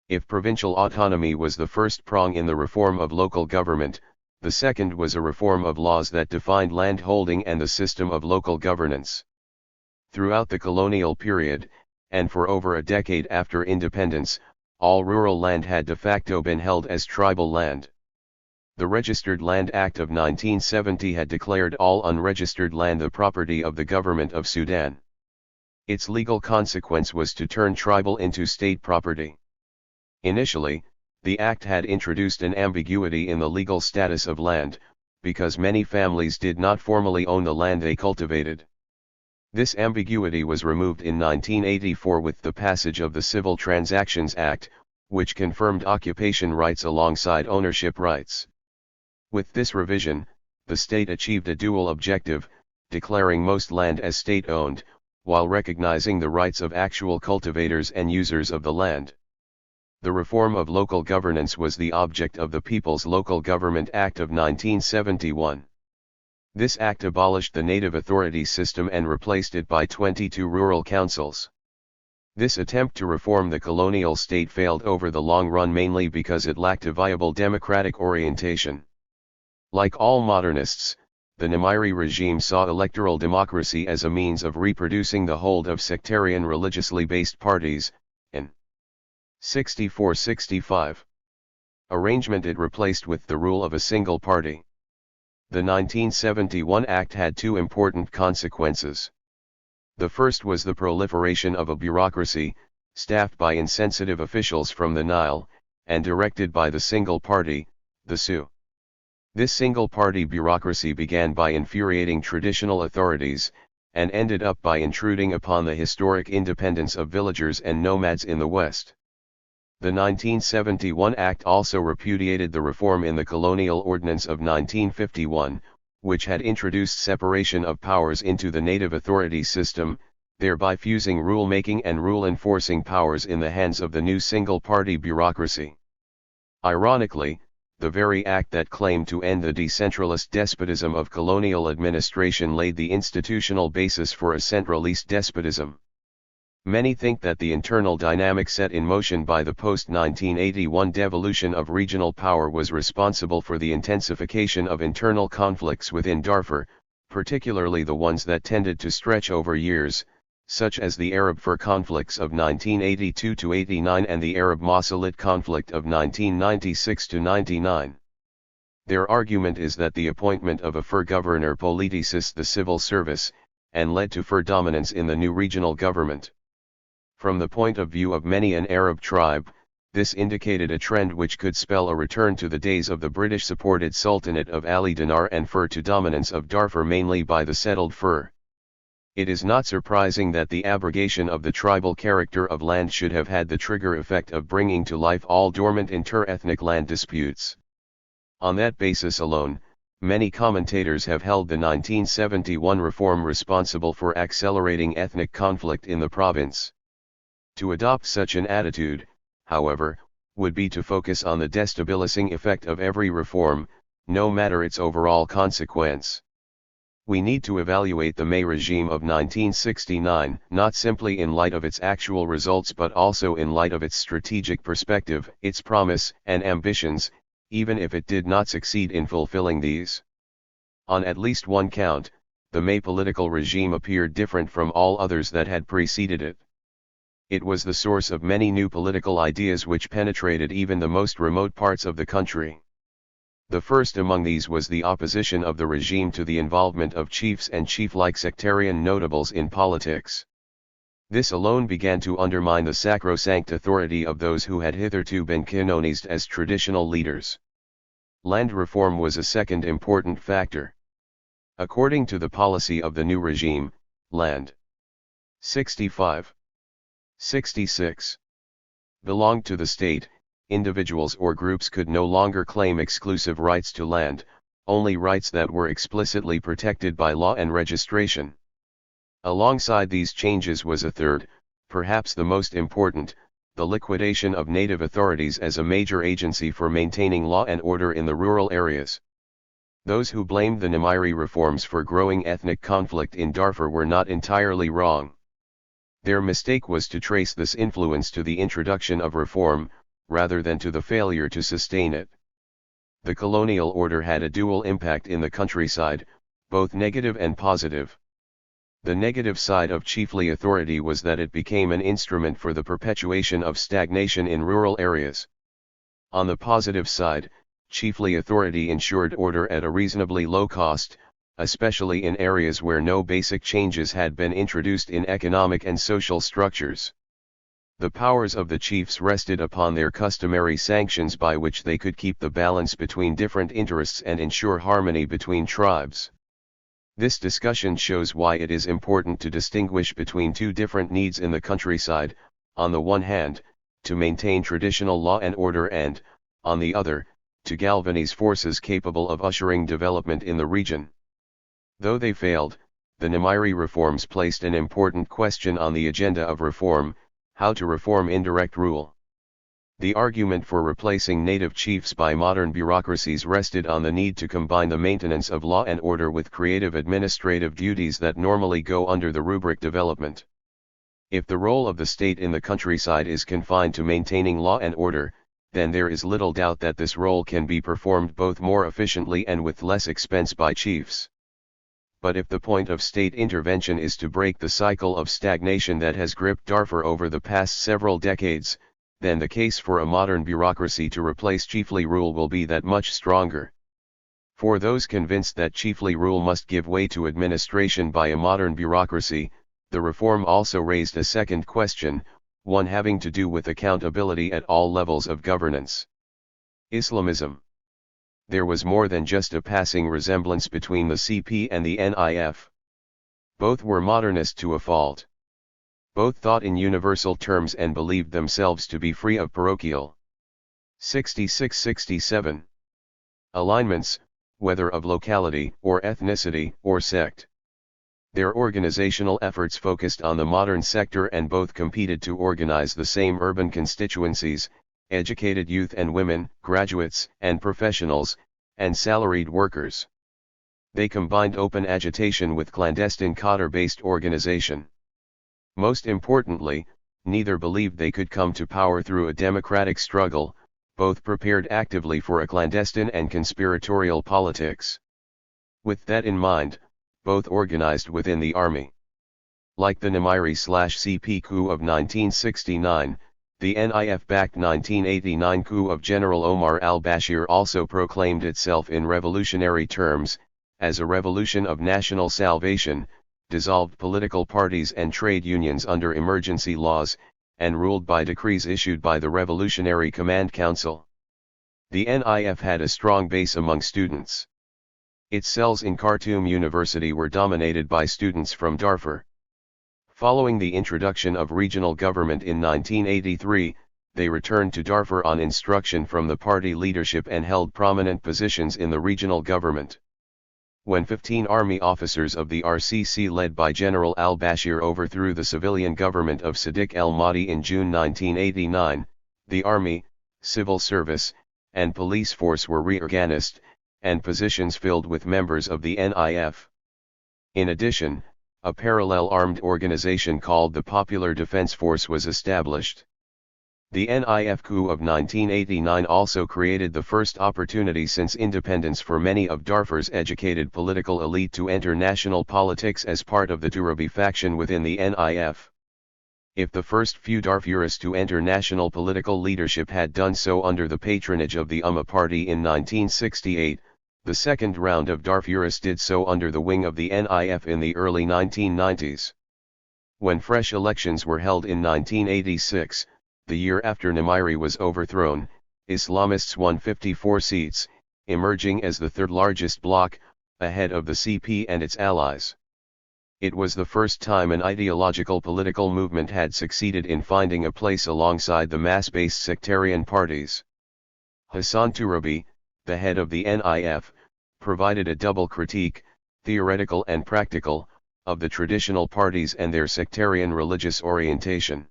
If provincial autonomy was the first prong in the reform of local government, the second was a reform of laws that defined land holding and the system of local governance. Throughout the colonial period, and for over a decade after independence, all rural land had de facto been held as tribal land. The Registered Land Act of 1970 had declared all unregistered land the property of the government of Sudan. Its legal consequence was to turn tribal into state property. Initially, the act had introduced an ambiguity in the legal status of land, because many families did not formally own the land they cultivated. This ambiguity was removed in 1984 with the passage of the Civil Transactions Act, which confirmed occupation rights alongside ownership rights. With this revision, the state achieved a dual objective, declaring most land as state-owned, while recognizing the rights of actual cultivators and users of the land. The reform of local governance was the object of the People's Local Government Act of 1971. This act abolished the native authority system and replaced it by 22 rural councils. This attempt to reform the colonial state failed over the long run mainly because it lacked a viable democratic orientation. Like all modernists, the Nimiri regime saw electoral democracy as a means of reproducing the hold of sectarian religiously based parties. In 64-65 arrangement it replaced with the rule of a single party. The 1971 Act had two important consequences. The first was the proliferation of a bureaucracy, staffed by insensitive officials from the Nile, and directed by the single party, the Sioux. This single-party bureaucracy began by infuriating traditional authorities, and ended up by intruding upon the historic independence of villagers and nomads in the West. The 1971 Act also repudiated the reform in the Colonial Ordinance of 1951, which had introduced separation of powers into the native authority system, thereby fusing rule-making and rule-enforcing powers in the hands of the new single-party bureaucracy. Ironically, the very act that claimed to end the decentralist despotism of colonial administration laid the institutional basis for a centralist despotism. Many think that the internal dynamic set in motion by the post-1981 devolution of regional power was responsible for the intensification of internal conflicts within Darfur, particularly the ones that tended to stretch over years, such as the Arab-Fur conflicts of 1982-89 and the Arab-Mossulite conflict of 1996-99. Their argument is that the appointment of a Fur governor politicised the civil service, and led to Fur dominance in the new regional government. From the point of view of many an Arab tribe, this indicated a trend which could spell a return to the days of the British-supported Sultanate of Ali Dinar and Fur to dominance of Darfur mainly by the settled Fur. It is not surprising that the abrogation of the tribal character of land should have had the trigger effect of bringing to life all dormant inter-ethnic land disputes. On that basis alone, many commentators have held the 1971 reform responsible for accelerating ethnic conflict in the province. To adopt such an attitude, however, would be to focus on the destabilizing effect of every reform, no matter its overall consequence. We need to evaluate the May regime of 1969 not simply in light of its actual results but also in light of its strategic perspective, its promise and ambitions, even if it did not succeed in fulfilling these. On at least one count, the May political regime appeared different from all others that had preceded it. It was the source of many new political ideas which penetrated even the most remote parts of the country. The first among these was the opposition of the regime to the involvement of chiefs and chief-like sectarian notables in politics. This alone began to undermine the sacrosanct authority of those who had hitherto been canonized as traditional leaders. Land reform was a second important factor. According to the policy of the new regime, land 65 belonged to the state. Individuals or groups could no longer claim exclusive rights to land, only rights that were explicitly protected by law and registration. Alongside these changes was a third, perhaps the most important, the liquidation of native authorities as a major agency for maintaining law and order in the rural areas. Those who blamed the Nimiri reforms for growing ethnic conflict in Darfur were not entirely wrong. Their mistake was to trace this influence to the introduction of reform, rather than to the failure to sustain it. The colonial order had a dual impact in the countryside, both negative and positive. The negative side of chiefly authority was that it became an instrument for the perpetuation of stagnation in rural areas. On the positive side, chiefly authority ensured order at a reasonably low cost, especially in areas where no basic changes had been introduced in economic and social structures. The powers of the chiefs rested upon their customary sanctions by which they could keep the balance between different interests and ensure harmony between tribes. This discussion shows why it is important to distinguish between two different needs in the countryside, on the one hand, to maintain traditional law and order and, on the other, to galvanize forces capable of ushering development in the region. Though they failed, the Nimiri reforms placed an important question on the agenda of reform: how to reform indirect rule. The argument for replacing native chiefs by modern bureaucracies rested on the need to combine the maintenance of law and order with creative administrative duties that normally go under the rubric development. If the role of the state in the countryside is confined to maintaining law and order, then there is little doubt that this role can be performed both more efficiently and with less expense by chiefs. But if the point of state intervention is to break the cycle of stagnation that has gripped Darfur over the past several decades, then the case for a modern bureaucracy to replace chiefly rule will be that much stronger. For those convinced that chiefly rule must give way to administration by a modern bureaucracy, the reform also raised a second question, one having to do with accountability at all levels of governance. Islamism. There was more than just a passing resemblance between the CP and the NIF. Both were modernist to a fault. Both thought in universal terms and believed themselves to be free of parochial 66-67 alignments, whether of locality or ethnicity or sect. Their organizational efforts focused on the modern sector and both competed to organize the same urban constituencies: educated youth and women, graduates and professionals, and salaried workers. They combined open agitation with clandestine cadre-based organization. Most importantly, neither believed they could come to power through a democratic struggle, both prepared actively for a clandestine and conspiratorial politics. With that in mind, both organized within the army. Like the Nimiri/CP coup of 1969, the NIF-backed 1989 coup of General Omar al-Bashir also proclaimed itself in revolutionary terms, as a revolution of national salvation, dissolved political parties and trade unions under emergency laws, and ruled by decrees issued by the Revolutionary Command Council. The NIF had a strong base among students. Its cells in Khartoum University were dominated by students from Darfur. Following the introduction of regional government in 1983, they returned to Darfur on instruction from the party leadership and held prominent positions in the regional government. When 15 army officers of the RCC led by General al-Bashir overthrew the civilian government of Sadiq el-Mahdi in June 1989, the army, civil service, and police force were reorganized, and positions filled with members of the NIF. In addition, a parallel armed organization called the Popular Defense Force was established. The NIF coup of 1989 also created the first opportunity since independence for many of Darfur's educated political elite to enter national politics as part of the Turabi faction within the NIF. If the first few Darfurists to enter national political leadership had done so under the patronage of the Party in 1968, the second round of Darfurists did so under the wing of the NIF in the early 1990s. When fresh elections were held in 1986, the year after Nimiri was overthrown, Islamists won 54 seats, emerging as the third largest bloc, ahead of the CP and its allies. It was the first time an ideological political movement had succeeded in finding a place alongside the mass-based sectarian parties. Hassan Turabi, the head of the NIF, provided a double critique, theoretical and practical, of the traditional parties and their sectarian religious orientation.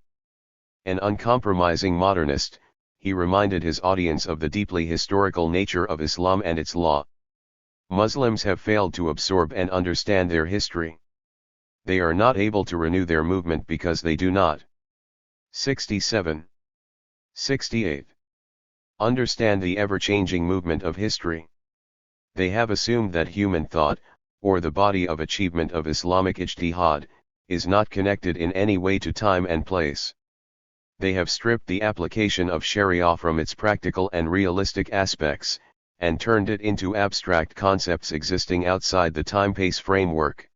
An uncompromising modernist, he reminded his audience of the deeply historical nature of Islam and its law. Muslims have failed to absorb and understand their history. They are not able to renew their movement because they do not 67. 68. Understand the ever-changing movement of history. They have assumed that human thought, or the body of achievement of Islamic ijtihad, is not connected in any way to time and place. They have stripped the application of Sharia from its practical and realistic aspects, and turned it into abstract concepts existing outside the time-pace framework.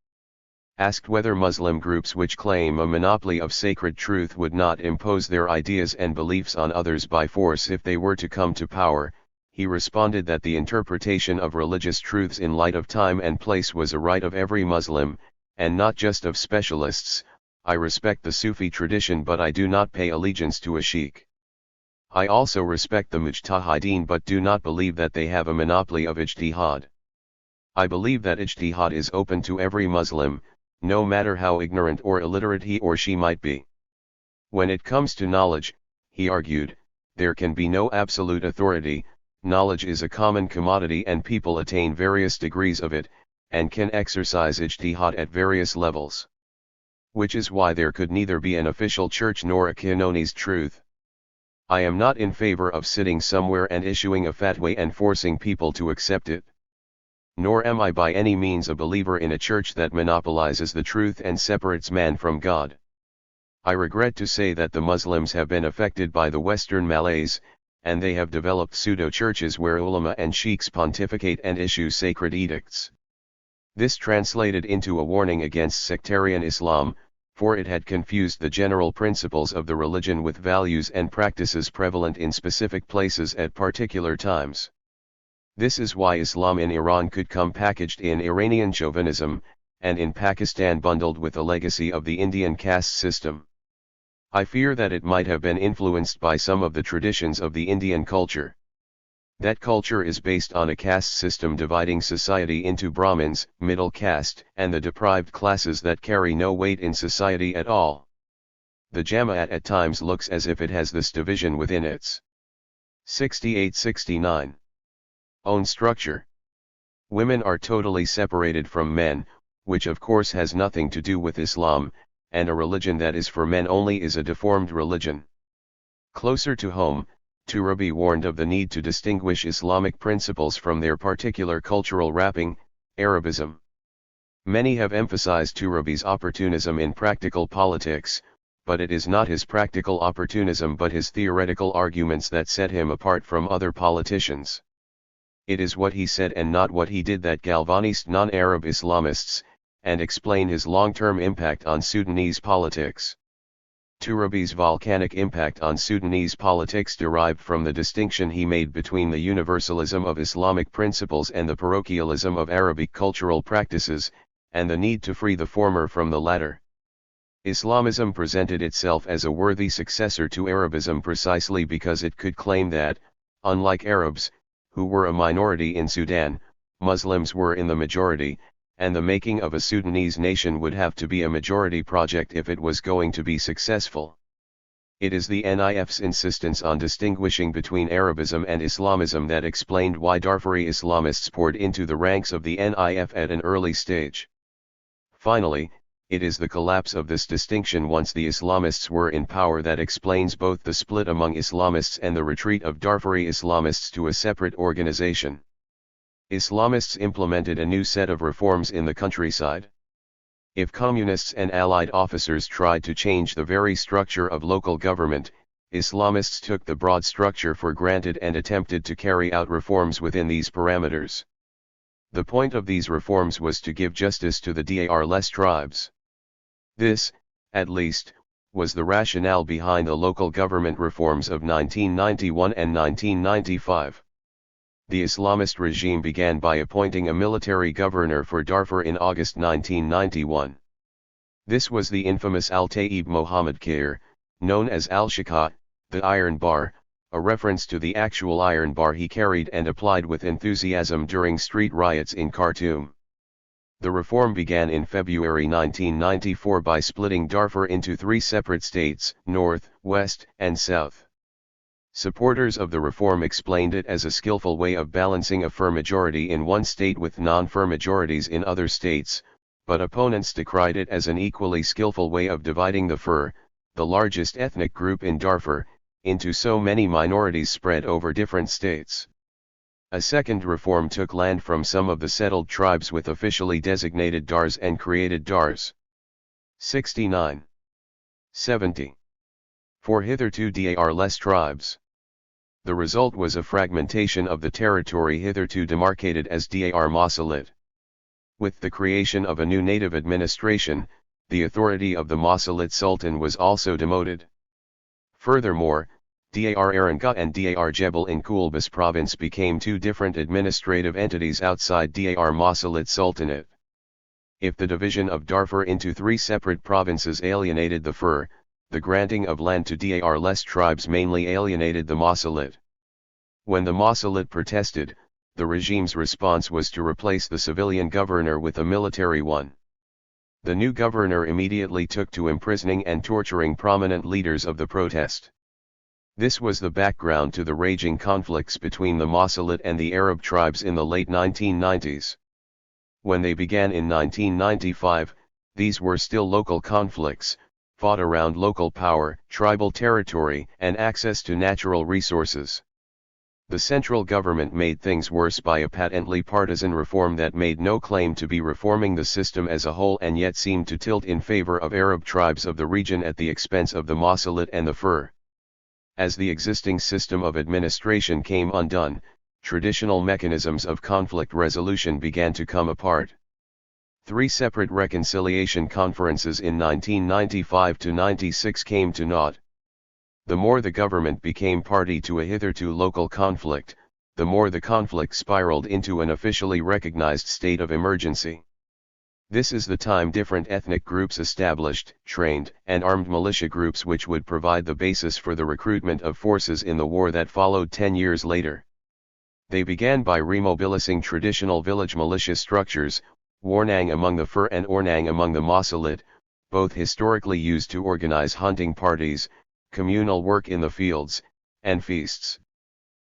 Asked whether Muslim groups which claim a monopoly of sacred truth would not impose their ideas and beliefs on others by force if they were to come to power, he responded that the interpretation of religious truths in light of time and place was a right of every Muslim, and not just of specialists. I respect the Sufi tradition but I do not pay allegiance to a sheikh. I also respect the mujtahideen but do not believe that they have a monopoly of ijtihad. I believe that ijtihad is open to every Muslim, no matter how ignorant or illiterate he or she might be. When it comes to knowledge, he argued, there can be no absolute authority. Knowledge is a common commodity and people attain various degrees of it, and can exercise ijtihad at various levels. Which is why there could neither be an official church nor a canonized truth. I am not in favor of sitting somewhere and issuing a fatwa and forcing people to accept it. Nor am I by any means a believer in a church that monopolizes the truth and separates man from God. I regret to say that the Muslims have been affected by the Western malaise, and they have developed pseudo-churches where ulama and sheikhs pontificate and issue sacred edicts. This translated into a warning against sectarian Islam, for it had confused the general principles of the religion with values and practices prevalent in specific places at particular times. This is why Islam in Iran could come packaged in Iranian chauvinism, and in Pakistan bundled with a legacy of the Indian caste system. I fear that it might have been influenced by some of the traditions of the Indian culture. That culture is based on a caste system dividing society into Brahmins, middle caste, and the deprived classes that carry no weight in society at all. The Jamaat at times looks as if it has this division within its 68-69 own structure. Women are totally separated from men, which of course has nothing to do with Islam, and a religion that is for men only is a deformed religion. Closer to home, Turabi warned of the need to distinguish Islamic principles from their particular cultural wrapping, Arabism. Many have emphasized Turabi's opportunism in practical politics, but it is not his practical opportunism but his theoretical arguments that set him apart from other politicians. It is what he said and not what he did that galvanized non-Arab Islamists, and explain his long-term impact on Sudanese politics. Turabi's volcanic impact on Sudanese politics derived from the distinction he made between the universalism of Islamic principles and the parochialism of Arabic cultural practices, and the need to free the former from the latter. Islamism presented itself as a worthy successor to Arabism precisely because it could claim that, unlike Arabs, who were a minority in Sudan, Muslims were in the majority, and the making of a Sudanese nation would have to be a majority project if it was going to be successful. It is the NIF's insistence on distinguishing between Arabism and Islamism that explained why Darfuri Islamists poured into the ranks of the NIF at an early stage. Finally, it is the collapse of this distinction once the Islamists were in power that explains both the split among Islamists and the retreat of Darfuri Islamists to a separate organization. Islamists implemented a new set of reforms in the countryside. If communists and allied officers tried to change the very structure of local government, Islamists took the broad structure for granted and attempted to carry out reforms within these parameters. The point of these reforms was to give justice to the Dar-less tribes. This, at least, was the rationale behind the local government reforms of 1991 and 1995. The Islamist regime began by appointing a military governor for Darfur in August 1991. This was the infamous Al-Taib Mohammed Khair, known as Al-Shaka, the Iron Bar, a reference to the actual iron bar he carried and applied with enthusiasm during street riots in Khartoum. The reform began in February 1994 by splitting Darfur into 3 separate states, North, West, and South. Supporters of the reform explained it as a skillful way of balancing a Fur majority in one state with non-Fur majorities in other states, but opponents decried it as an equally skillful way of dividing the Fur, the largest ethnic group in Darfur, into so many minorities spread over different states. A second reform took land from some of the settled tribes with officially designated Dars and created Dars. 69. 70. For hitherto Dar-less tribes. The result was a fragmentation of the territory hitherto demarcated as Dar Masalit. With the creation of a new native administration, the authority of the Masalit Sultan was also demoted. Furthermore, Dar Aranga and Dar Jebel in Kulbis province became 2 different administrative entities outside Dar Masalit Sultanate. If the division of Darfur into 3 separate provinces alienated the Fur, the granting of land to Dar-less tribes mainly alienated the Masalit. When the Masalit protested, the regime's response was to replace the civilian governor with a military one. The new governor immediately took to imprisoning and torturing prominent leaders of the protest. This was the background to the raging conflicts between the Masalit and the Arab tribes in the late 1990s. When they began in 1995, these were still local conflicts, fought around local power, tribal territory, and access to natural resources. The central government made things worse by a patently partisan reform that made no claim to be reforming the system as a whole and yet seemed to tilt in favor of Arab tribes of the region at the expense of the Masalit and the Fur. As the existing system of administration came undone, traditional mechanisms of conflict resolution began to come apart. 3 separate reconciliation conferences in 1995–96 came to naught. The more the government became party to a hitherto local conflict, the more the conflict spiraled into an officially recognized state of emergency. This is the time different ethnic groups established, trained, and armed militia groups which would provide the basis for the recruitment of forces in the war that followed 10 years later. They began by remobilizing traditional village militia structures, Warnang among the Fur and Ornang among the Masalit, both historically used to organize hunting parties, communal work in the fields, and feasts.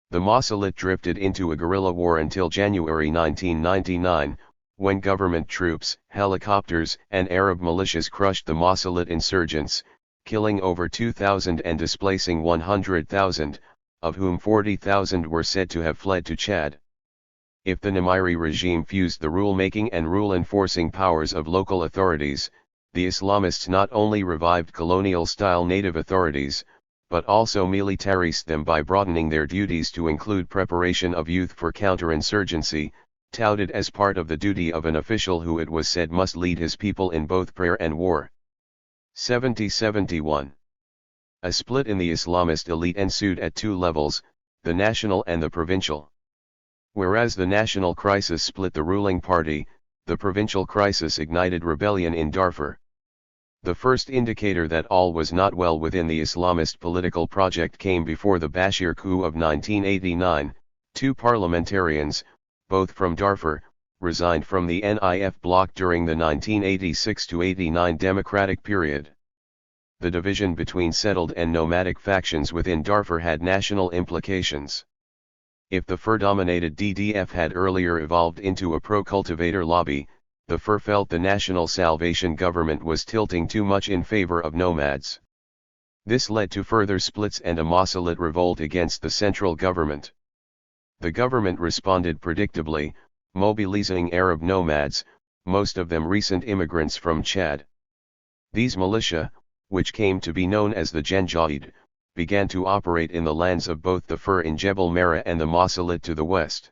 The Masalit drifted into a guerrilla war until January 1999, when government troops, helicopters, and Arab militias crushed the Masalit insurgents, killing over 2,000 and displacing 100,000, of whom 40,000 were said to have fled to Chad. If the Nimiri regime fused the rule-making and rule-enforcing powers of local authorities, the Islamists not only revived colonial-style native authorities, but also militarized them by broadening their duties to include preparation of youth for counterinsurgency, touted as part of the duty of an official who it was said must lead his people in both prayer and war. 70-71. A split in the Islamist elite ensued at two levels, the national and the provincial. Whereas the national crisis split the ruling party, the provincial crisis ignited rebellion in Darfur. The first indicator that all was not well within the Islamist political project came before the Bashir coup of 1989. Two parliamentarians, both from Darfur, resigned from the NIF bloc during the 1986-89 democratic period. The division between settled and nomadic factions within Darfur had national implications. If the Fur-dominated DDF had earlier evolved into a pro-cultivator lobby, the Fur felt the National Salvation Government was tilting too much in favor of nomads. This led to further splits and a Mossalite revolt against the central government. The government responded predictably, mobilizing Arab nomads, most of them recent immigrants from Chad. These militia, which came to be known as the Janjaweed, began to operate in the lands of both the Fur in Jebel Mara and the Mossalite to the west.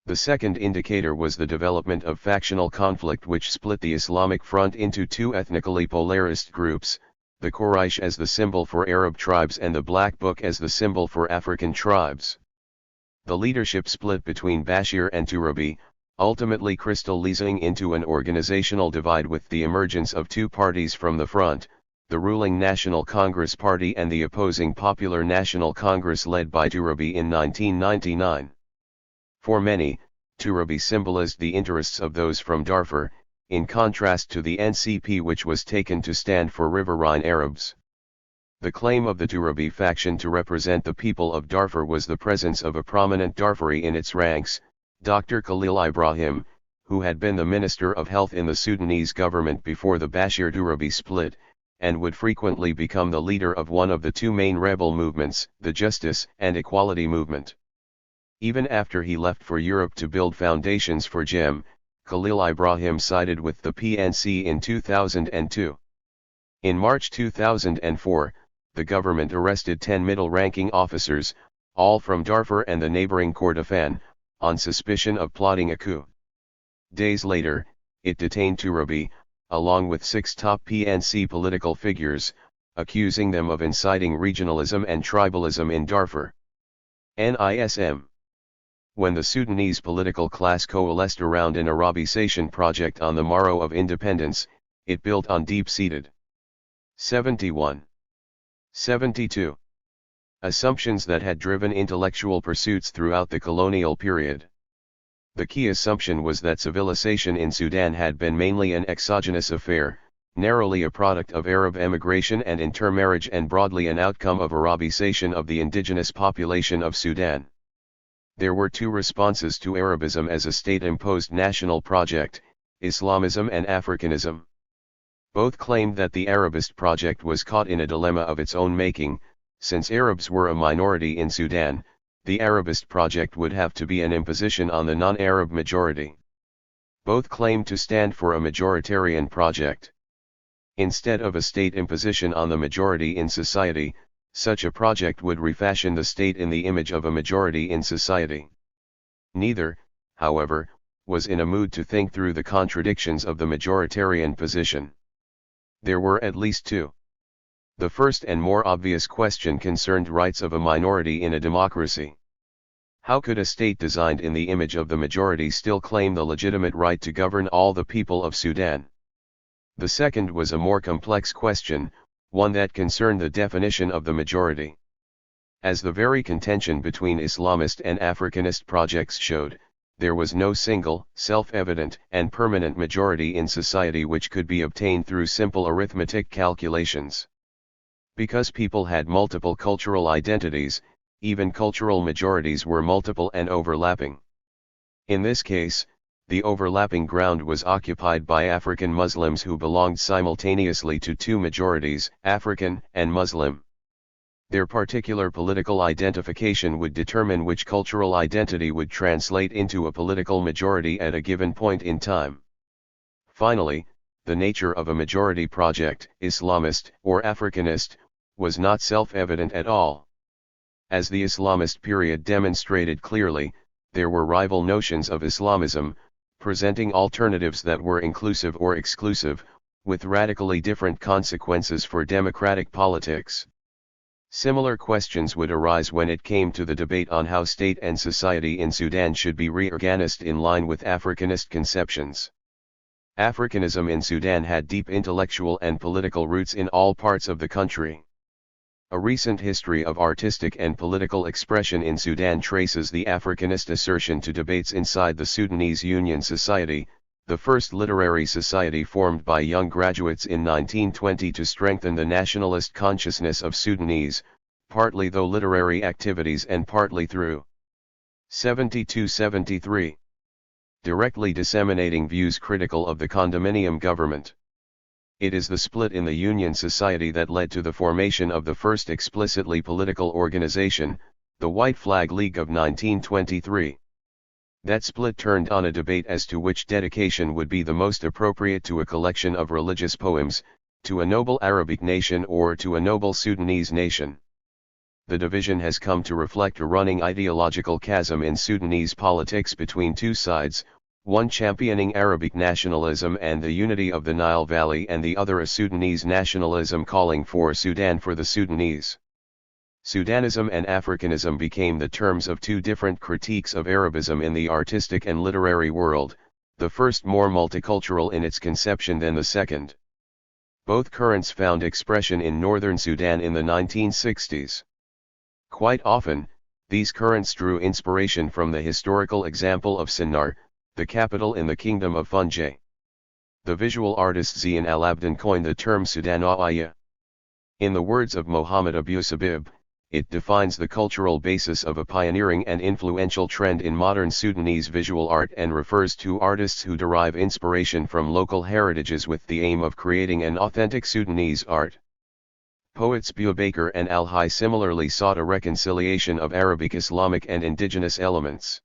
The second indicator was the development of factional conflict which split the Islamic Front into two ethnically polarized groups, the Quraysh as the symbol for Arab tribes and the Black Book as the symbol for African tribes. The leadership split between Bashir and Turabi, ultimately crystallizing into an organizational divide with the emergence of two parties from the front, the ruling National Congress Party and the opposing Popular National Congress led by Turabi in 1999. For many, Turabi symbolized the interests of those from Darfur, in contrast to the NCP which was taken to stand for Riverine Arabs. The claim of the Turabi faction to represent the people of Darfur was the presence of a prominent Darfuri in its ranks, Dr. Khalil Ibrahim, who had been the Minister of Health in the Sudanese government before the Bashir-Turabi split, and would frequently become the leader of one of the two main rebel movements, the Justice and Equality movement. Even after he left for Europe to build foundations for JEM, Khalil Ibrahim sided with the PNC in 2002. In March 2004, the government arrested 10 middle-ranking officers, all from Darfur and the neighboring Kordofan, on suspicion of plotting a coup. Days later, it detained Turabi, along with 6 top PNC political figures, accusing them of inciting regionalism and tribalism in Darfur. NISM. When the Sudanese political class coalesced around an Arabization project on the morrow of independence, it built on deep-seated 71. 72. Assumptions that had driven intellectual pursuits throughout the colonial period. The key assumption was that civilization in Sudan had been mainly an exogenous affair, narrowly a product of Arab emigration and intermarriage and broadly an outcome of Arabization of the indigenous population of Sudan. There were two responses to Arabism as a state-imposed national project, Islamism and Africanism. Both claimed that the Arabist project was caught in a dilemma of its own making. Since Arabs were a minority in Sudan, the Arabist project would have to be an imposition on the non-Arab majority. Both claimed to stand for a majoritarian project. Instead of a state imposition on the majority in society, such a project would refashion the state in the image of a majority in society. Neither, however, was in a mood to think through the contradictions of the majoritarian position. There were at least two. The first and more obvious question concerned rights of a minority in a democracy. How could a state designed in the image of the majority still claim the legitimate right to govern all the people of Sudan? The second was a more complex question, one that concerned the definition of the majority. As the very contention between Islamist and Africanist projects showed, there was no single, self-evident, and permanent majority in society which could be obtained through simple arithmetic calculations. Because people had multiple cultural identities, even cultural majorities were multiple and overlapping. In this case, the overlapping ground was occupied by African Muslims who belonged simultaneously to two majorities, African and Muslim. Their particular political identification would determine which cultural identity would translate into a political majority at a given point in time. Finally, the nature of a majority project, Islamist or Africanist, was not self-evident at all. As the Islamist period demonstrated clearly, there were rival notions of Islamism, presenting alternatives that were inclusive or exclusive, with radically different consequences for democratic politics. Similar questions would arise when it came to the debate on how state and society in Sudan should be reorganized in line with Africanist conceptions. Africanism in Sudan had deep intellectual and political roots in all parts of the country. A recent history of artistic and political expression in Sudan traces the Africanist assertion to debates inside the Sudanese Union Society, the first literary society formed by young graduates in 1920 to strengthen the nationalist consciousness of Sudanese, partly through literary activities and partly through 72-73. Directly disseminating views critical of the condominium government. It is the split in the Union Society that led to the formation of the first explicitly political organization, the White Flag League of 1923. That split turned on a debate as to which dedication would be the most appropriate to a collection of religious poems, to a noble Arabic nation or to a noble Sudanese nation. The division has come to reflect a running ideological chasm in Sudanese politics between two sides, one championing Arabic nationalism and the unity of the Nile Valley and the other a Sudanese nationalism calling for Sudan for the Sudanese. Sudanism and Africanism became the terms of two different critiques of Arabism in the artistic and literary world, the first more multicultural in its conception than the second. Both currents found expression in northern Sudan in the 1960s. Quite often, these currents drew inspiration from the historical example of Sennar, the capital in the Kingdom of Fungi. The visual artist Zian al-Abidin coined the term Sudanawiyya. In the words of Mohammed Abu Sabib, it defines the cultural basis of a pioneering and influential trend in modern Sudanese visual art and refers to artists who derive inspiration from local heritages with the aim of creating an authentic Sudanese art. Poets Boubaker and Al-Hay similarly sought a reconciliation of Arabic Islamic and indigenous elements.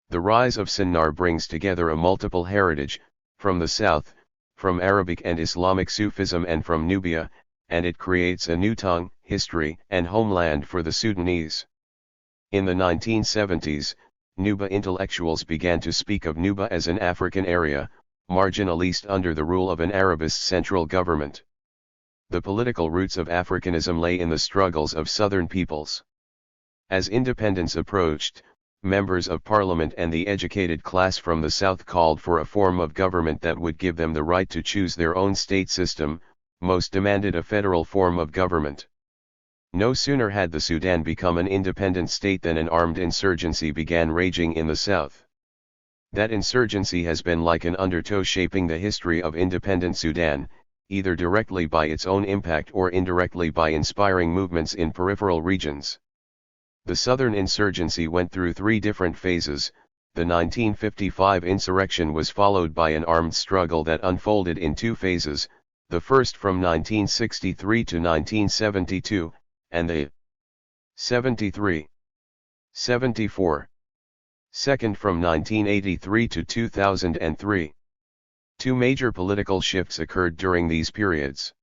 The rise of Sennar brings together a multiple heritage, from the south, from Arabic and Islamic Sufism and from Nubia, and it creates a new tongue, history, and homeland for the Sudanese. In the 1970s, Nuba intellectuals began to speak of Nuba as an African area, marginalized under the rule of an Arabist central government. The political roots of Africanism lay in the struggles of southern peoples. As independence approached, members of parliament and the educated class from the south called for a form of government that would give them the right to choose their own state system. Most demanded a federal form of government. No sooner had the Sudan become an independent state than an armed insurgency began raging in the south. That insurgency has been like an undertow shaping the history of independent Sudan, either directly by its own impact or indirectly by inspiring movements in peripheral regions. The southern insurgency went through three different phases. The 1955 insurrection was followed by an armed struggle that unfolded in two phases, the first from 1963 to 1972, and the 73, 74, second from 1983 to 2003. Two major political shifts occurred during these periods.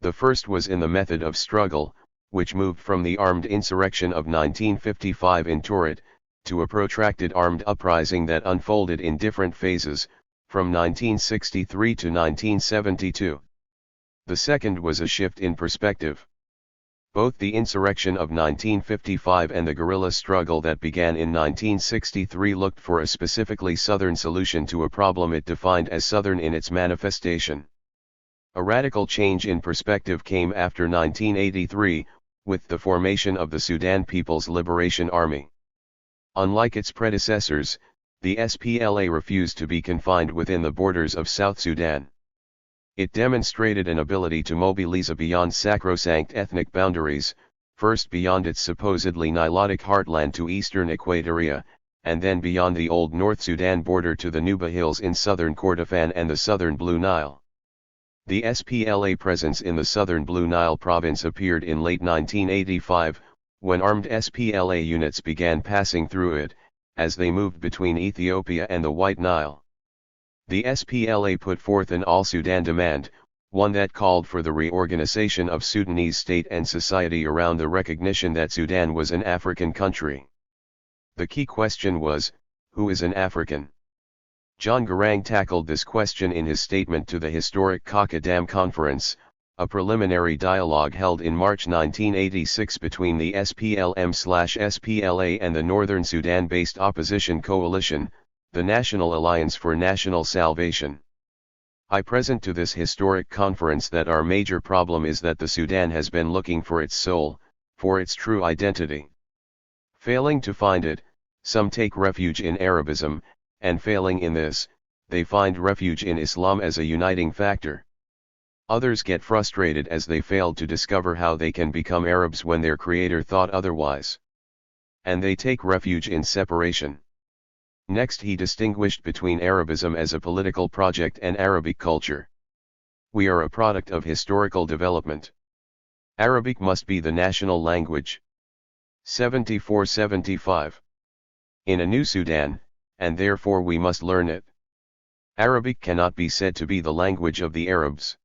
The first was in the method of struggle, which moved from the armed insurrection of 1955 in Torrid, to a protracted armed uprising that unfolded in different phases, from 1963 to 1972. The second was a shift in perspective. Both the insurrection of 1955 and the guerrilla struggle that began in 1963 looked for a specifically Southern solution to a problem it defined as Southern in its manifestation. A radical change in perspective came after 1983, with the formation of the Sudan People's Liberation Army. Unlike its predecessors, the SPLA refused to be confined within the borders of South Sudan. It demonstrated an ability to mobilize beyond sacrosanct ethnic boundaries, first beyond its supposedly Nilotic heartland to eastern Equatoria, and then beyond the old North Sudan border to the Nuba Hills in southern Kordofan and the southern Blue Nile. The SPLA presence in the southern Blue Nile province appeared in late 1985, when armed SPLA units began passing through it, as they moved between Ethiopia and the White Nile. The SPLA put forth an all-Sudan demand, one that called for the reorganization of Sudanese state and society around the recognition that Sudan was an African country. The key question was, who is an African? John Garang tackled this question in his statement to the historic Kakadam Conference, a preliminary dialogue held in March 1986 between the SPLM/SPLA and the Northern Sudan-based opposition coalition, the National Alliance for National Salvation. I present to this historic conference that our major problem is that the Sudan has been looking for its soul, for its true identity. Failing to find it, some take refuge in Arabism, and failing in this, they find refuge in Islam as a uniting factor. Others get frustrated as they failed to discover how they can become Arabs when their creator thought otherwise. And they take refuge in separation. Next, he distinguished between Arabism as a political project and Arabic culture. We are a product of historical development. Arabic must be the national language. 74-75. In a new Sudan, and therefore we must learn it. Arabic cannot be said to be the language of the Arabs.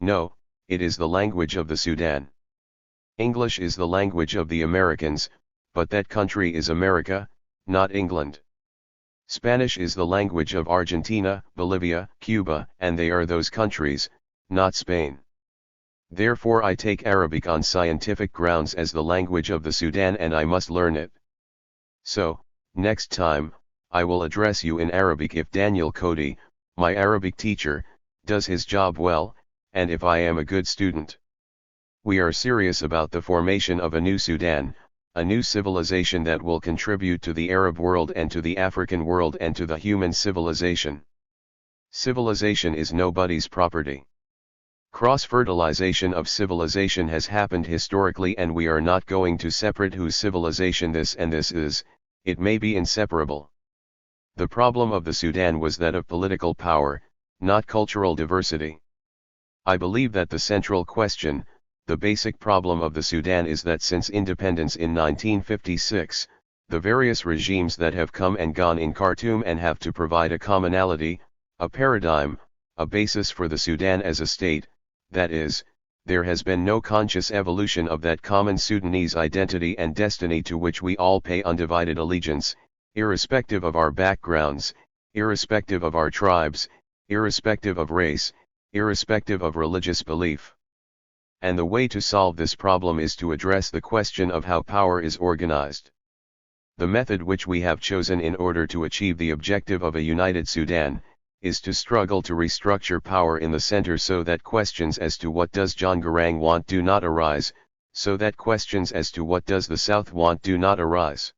No, it is the language of the Sudan. English is the language of the Americans, but that country is America, not England. Spanish is the language of Argentina, Bolivia, Cuba, and they are those countries, not Spain. Therefore I take Arabic on scientific grounds as the language of the Sudan and I must learn it. So, next time, I will address you in Arabic if Daniel Cody, my Arabic teacher, does his job well, and if I am a good student. We are serious about the formation of a new Sudan, a new civilization that will contribute to the Arab world and to the African world and to the human civilization. Civilization is nobody's property. Cross-fertilization of civilization has happened historically and we are not going to separate whose civilization this and this is, it may be inseparable. The problem of the Sudan was that of political power, not cultural diversity. I believe that the central question, the basic problem of the Sudan is that since independence in 1956, the various regimes that have come and gone in Khartoum and have to provide a commonality, a paradigm, a basis for the Sudan as a state, that is, there has been no conscious evolution of that common Sudanese identity and destiny to which we all pay undivided allegiance, irrespective of our backgrounds, irrespective of our tribes, irrespective of race, irrespective of religious belief. And the way to solve this problem is to address the question of how power is organized. The method which we have chosen in order to achieve the objective of a united Sudan, is to struggle to restructure power in the center so that questions as to what does John Garang want do not arise, so that questions as to what does the South want do not arise.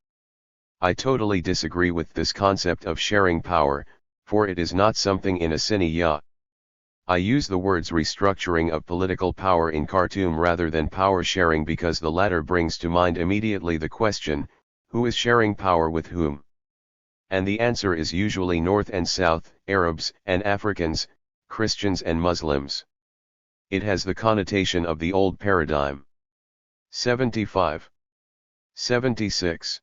I totally disagree with this concept of sharing power, for it is not something in a siniyah. I use the words restructuring of political power in Khartoum rather than power sharing because the latter brings to mind immediately the question, who is sharing power with whom? And the answer is usually North and South, Arabs and Africans, Christians and Muslims. It has the connotation of the old paradigm. 75. 76.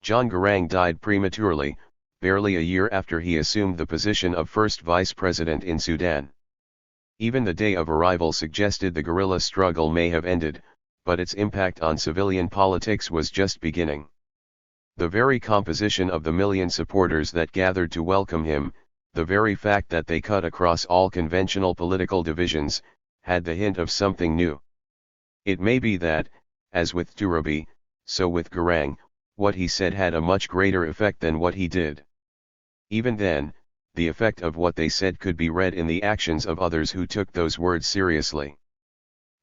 John Garang died prematurely, barely a year after he assumed the position of first vice president in Sudan. Even the day of arrival suggested the guerrilla struggle may have ended, but its impact on civilian politics was just beginning. The very composition of the million supporters that gathered to welcome him, the very fact that they cut across all conventional political divisions, had the hint of something new. It may be that, as with Turabi, so with Garang, what he said had a much greater effect than what he did. Even then, the effect of what they said could be read in the actions of others who took those words seriously.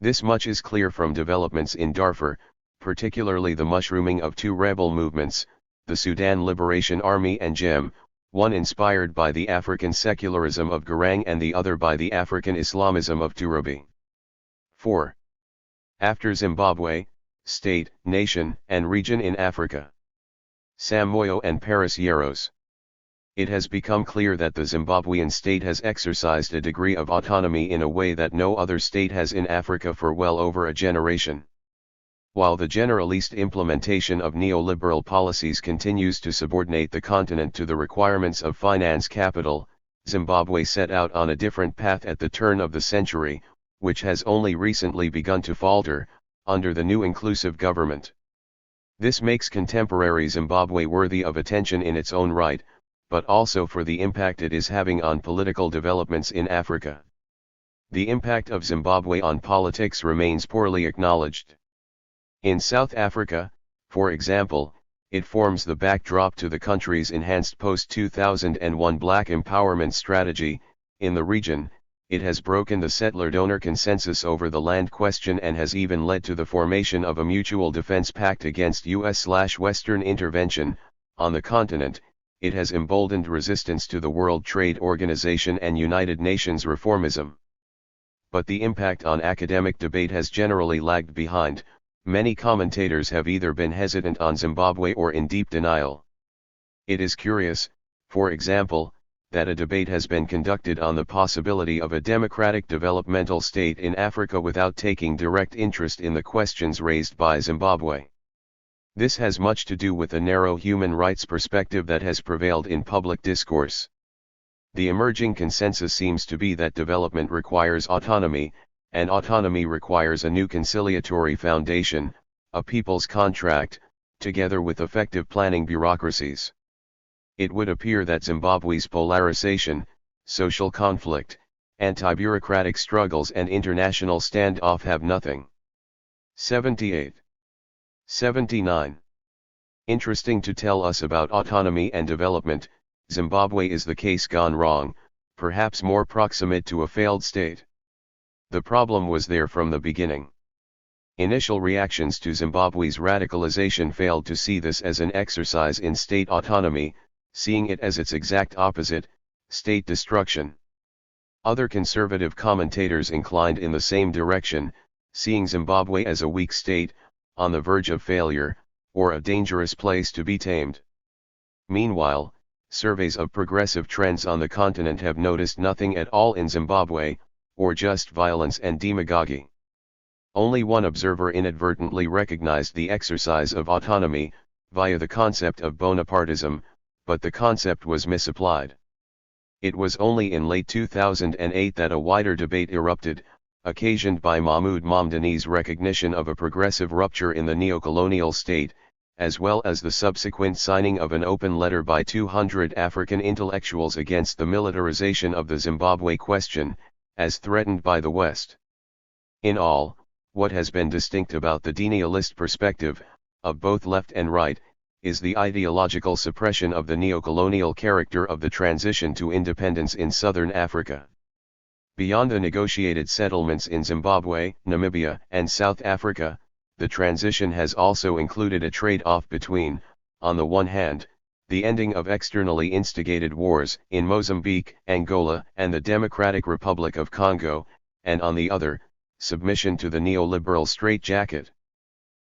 This much is clear from developments in Darfur, particularly the mushrooming of two rebel movements, the Sudan Liberation Army and JEM, one inspired by the African secularism of Garang and the other by the African Islamism of Turabi. 4. After Zimbabwe, state, nation, and region in Africa. Sam Moyo and Paris Yeros. It has become clear that the Zimbabwean state has exercised a degree of autonomy in a way that no other state has in Africa for well over a generation. While the generalist implementation of neoliberal policies continues to subordinate the continent to the requirements of finance capital, Zimbabwe set out on a different path at the turn of the century, which has only recently begun to falter, under the new inclusive government. This makes contemporary Zimbabwe worthy of attention in its own right, but also for the impact it is having on political developments in Africa. The impact of Zimbabwe on politics remains poorly acknowledged. In South Africa, for example, it forms the backdrop to the country's enhanced post-2001 black empowerment strategy. In the region, it has broken the settler-donor consensus over the land question and has even led to the formation of a mutual defense pact against US/Western intervention. On the continent, it has emboldened resistance to the World Trade Organization and United Nations reformism. But the impact on academic debate has generally lagged behind. Many commentators have either been hesitant on Zimbabwe or in deep denial. It is curious, for example, that a debate has been conducted on the possibility of a democratic developmental state in Africa without taking direct interest in the questions raised by Zimbabwe. This has much to do with the narrow human rights perspective that has prevailed in public discourse. The emerging consensus seems to be that development requires autonomy, and autonomy requires a new conciliatory foundation, a people's contract, together with effective planning bureaucracies. It would appear that Zimbabwe's polarization, social conflict, anti-bureaucratic struggles and international standoff have nothing. 78. 79. Interesting to tell us about autonomy and development, Zimbabwe is the case gone wrong, perhaps more proximate to a failed state. The problem was there from the beginning. Initial reactions to Zimbabwe's radicalization failed to see this as an exercise in state autonomy, seeing it as its exact opposite, state destruction. Other conservative commentators inclined in the same direction, seeing Zimbabwe as a weak state, on the verge of failure, or a dangerous place to be tamed. Meanwhile, surveys of progressive trends on the continent have noticed nothing at all in Zimbabwe, or just violence and demagoguery. Only one observer inadvertently recognized the exercise of autonomy, via the concept of Bonapartism, but the concept was misapplied. It was only in late 2008 that a wider debate erupted, occasioned by Mahmoud Mamdani's recognition of a progressive rupture in the neocolonial state, as well as the subsequent signing of an open letter by 200 African intellectuals against the militarization of the Zimbabwe question, as threatened by the West. In all, what has been distinct about the denialist perspective, of both left and right, is the ideological suppression of the neocolonial character of the transition to independence in southern Africa. Beyond the negotiated settlements in Zimbabwe, Namibia, and South Africa, the transition has also included a trade-off between, on the one hand, the ending of externally instigated wars in Mozambique, Angola, and the Democratic Republic of Congo, and on the other, submission to the neoliberal straitjacket.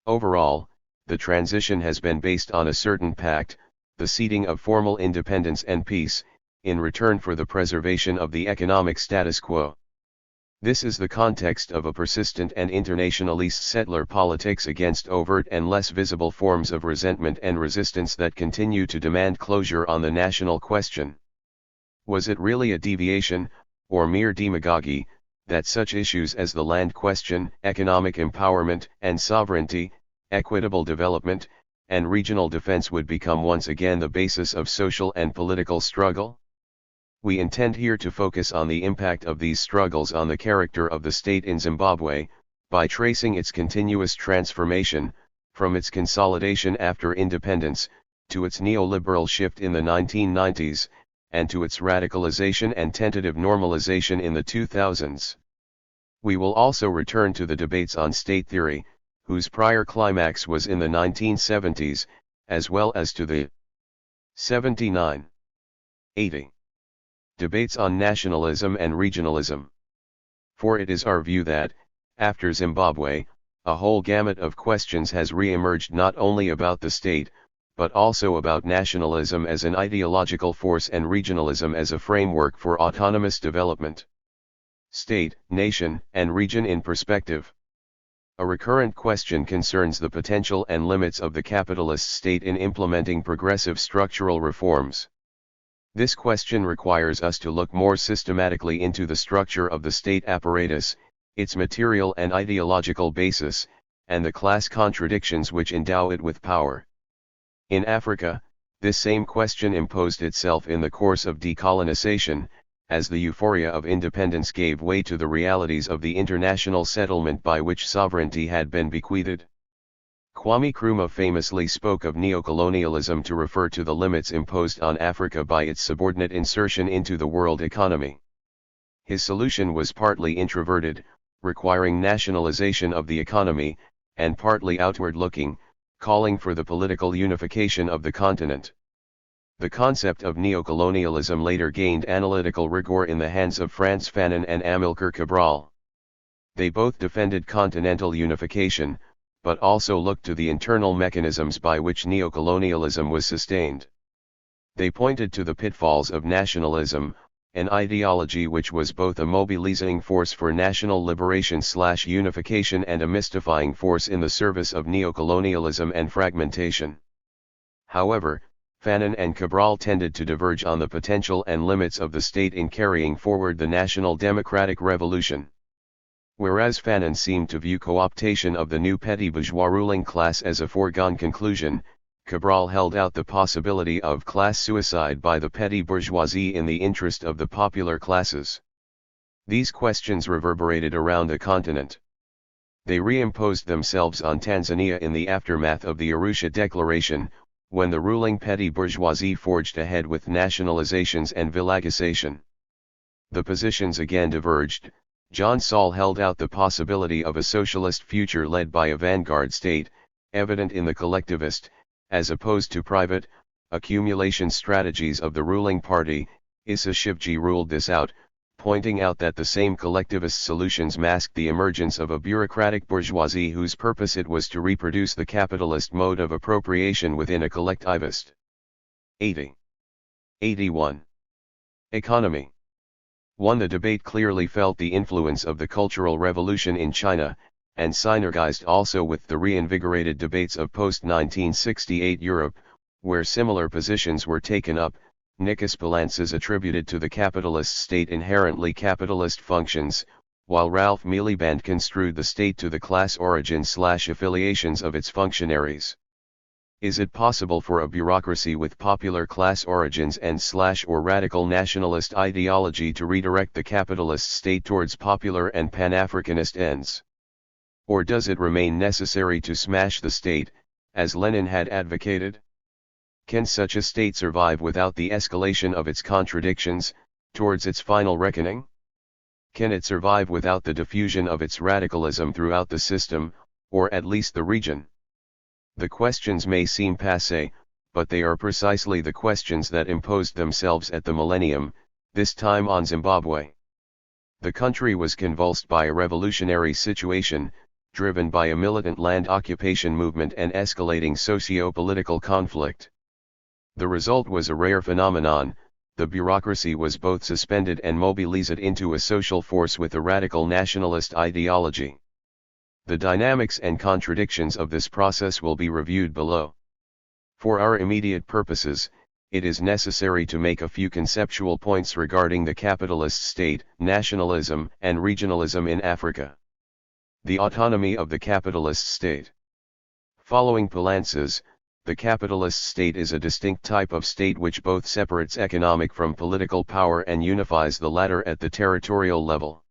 Overall, the transition has been based on a certain pact, the ceding of formal independence and peace, in return for the preservation of the economic status quo. This is the context of a persistent and internationalist settler politics against overt and less visible forms of resentment and resistance that continue to demand closure on the national question. Was it really a deviation, or mere demagoguery, that such issues as the land question, economic empowerment and sovereignty, equitable development, and regional defense would become once again the basis of social and political struggle? We intend here to focus on the impact of these struggles on the character of the state in Zimbabwe, by tracing its continuous transformation, from its consolidation after independence, to its neoliberal shift in the 1990s, and to its radicalization and tentative normalization in the 2000s. We will also return to the debates on state theory, whose prior climax was in the 1970s, as well as to the 79. 80. Debates on nationalism and regionalism. For it is our view that, after Zimbabwe, a whole gamut of questions has re-emerged not only about the state, but also about nationalism as an ideological force and regionalism as a framework for autonomous development. State, nation, and region in perspective. A recurrent question concerns the potential and limits of the capitalist state in implementing progressive structural reforms. This question requires us to look more systematically into the structure of the state apparatus, its material and ideological basis, and the class contradictions which endow it with power. In Africa, this same question imposed itself in the course of decolonization, as the euphoria of independence gave way to the realities of the international settlement by which sovereignty had been bequeathed. Kwame Nkrumah famously spoke of neocolonialism to refer to the limits imposed on Africa by its subordinate insertion into the world economy. His solution was partly introverted, requiring nationalization of the economy, and partly outward-looking, calling for the political unification of the continent. The concept of neocolonialism later gained analytical rigor in the hands of Frantz Fanon and Amilcar Cabral. They both defended continental unification, but also looked to the internal mechanisms by which neocolonialism was sustained. They pointed to the pitfalls of nationalism, an ideology which was both a mobilizing force for national liberation/unification and a mystifying force in the service of neocolonialism and fragmentation. However, Fanon and Cabral tended to diverge on the potential and limits of the state in carrying forward the national democratic revolution. Whereas Fanon seemed to view co-optation of the new petty bourgeois ruling class as a foregone conclusion, Cabral held out the possibility of class suicide by the petty bourgeoisie in the interest of the popular classes. These questions reverberated around the continent. They reimposed themselves on Tanzania in the aftermath of the Arusha Declaration, when the ruling petty bourgeoisie forged ahead with nationalizations and villagization. The positions again diverged. John Saul held out the possibility of a socialist future led by a vanguard state, evident in the collectivist, as opposed to private, accumulation strategies of the ruling party. Issa Shivji ruled this out, pointing out that the same collectivist solutions masked the emergence of a bureaucratic bourgeoisie whose purpose it was to reproduce the capitalist mode of appropriation within a collectivist. 81. Economy. 1. The debate clearly felt the influence of the Cultural Revolution in China, and synergized also with the reinvigorated debates of post-1968 Europe, where similar positions were taken up. Nikos Palantzas attributed to the capitalist state inherently capitalist functions, while Ralph Miliband construed the state to the class origins/affiliations of its functionaries. Is it possible for a bureaucracy with popular class origins and/or radical nationalist ideology to redirect the capitalist state towards popular and Pan-Africanist ends? Or does it remain necessary to smash the state, as Lenin had advocated? Can such a state survive without the escalation of its contradictions, towards its final reckoning? Can it survive without the diffusion of its radicalism throughout the system, or at least the region? The questions may seem passé, but they are precisely the questions that imposed themselves at the millennium, this time on Zimbabwe. The country was convulsed by a revolutionary situation, driven by a militant land occupation movement and escalating socio-political conflict. The result was a rare phenomenon. The bureaucracy was both suspended and mobilized into a social force with a radical nationalist ideology. The dynamics and contradictions of this process will be reviewed below. For our immediate purposes, it is necessary to make a few conceptual points regarding the capitalist state, nationalism, and regionalism in Africa. The autonomy of the capitalist state. Following Palantzas, the capitalist state is a distinct type of state which both separates economic from political power and unifies the latter at the territorial level.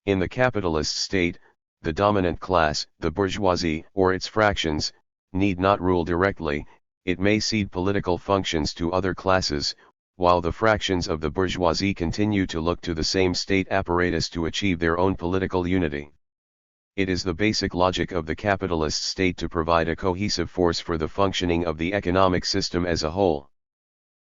In the capitalist state, the dominant class, the bourgeoisie, or its fractions, need not rule directly. It may cede political functions to other classes, while the fractions of the bourgeoisie continue to look to the same state apparatus to achieve their own political unity. It is the basic logic of the capitalist state to provide a cohesive force for the functioning of the economic system as a whole.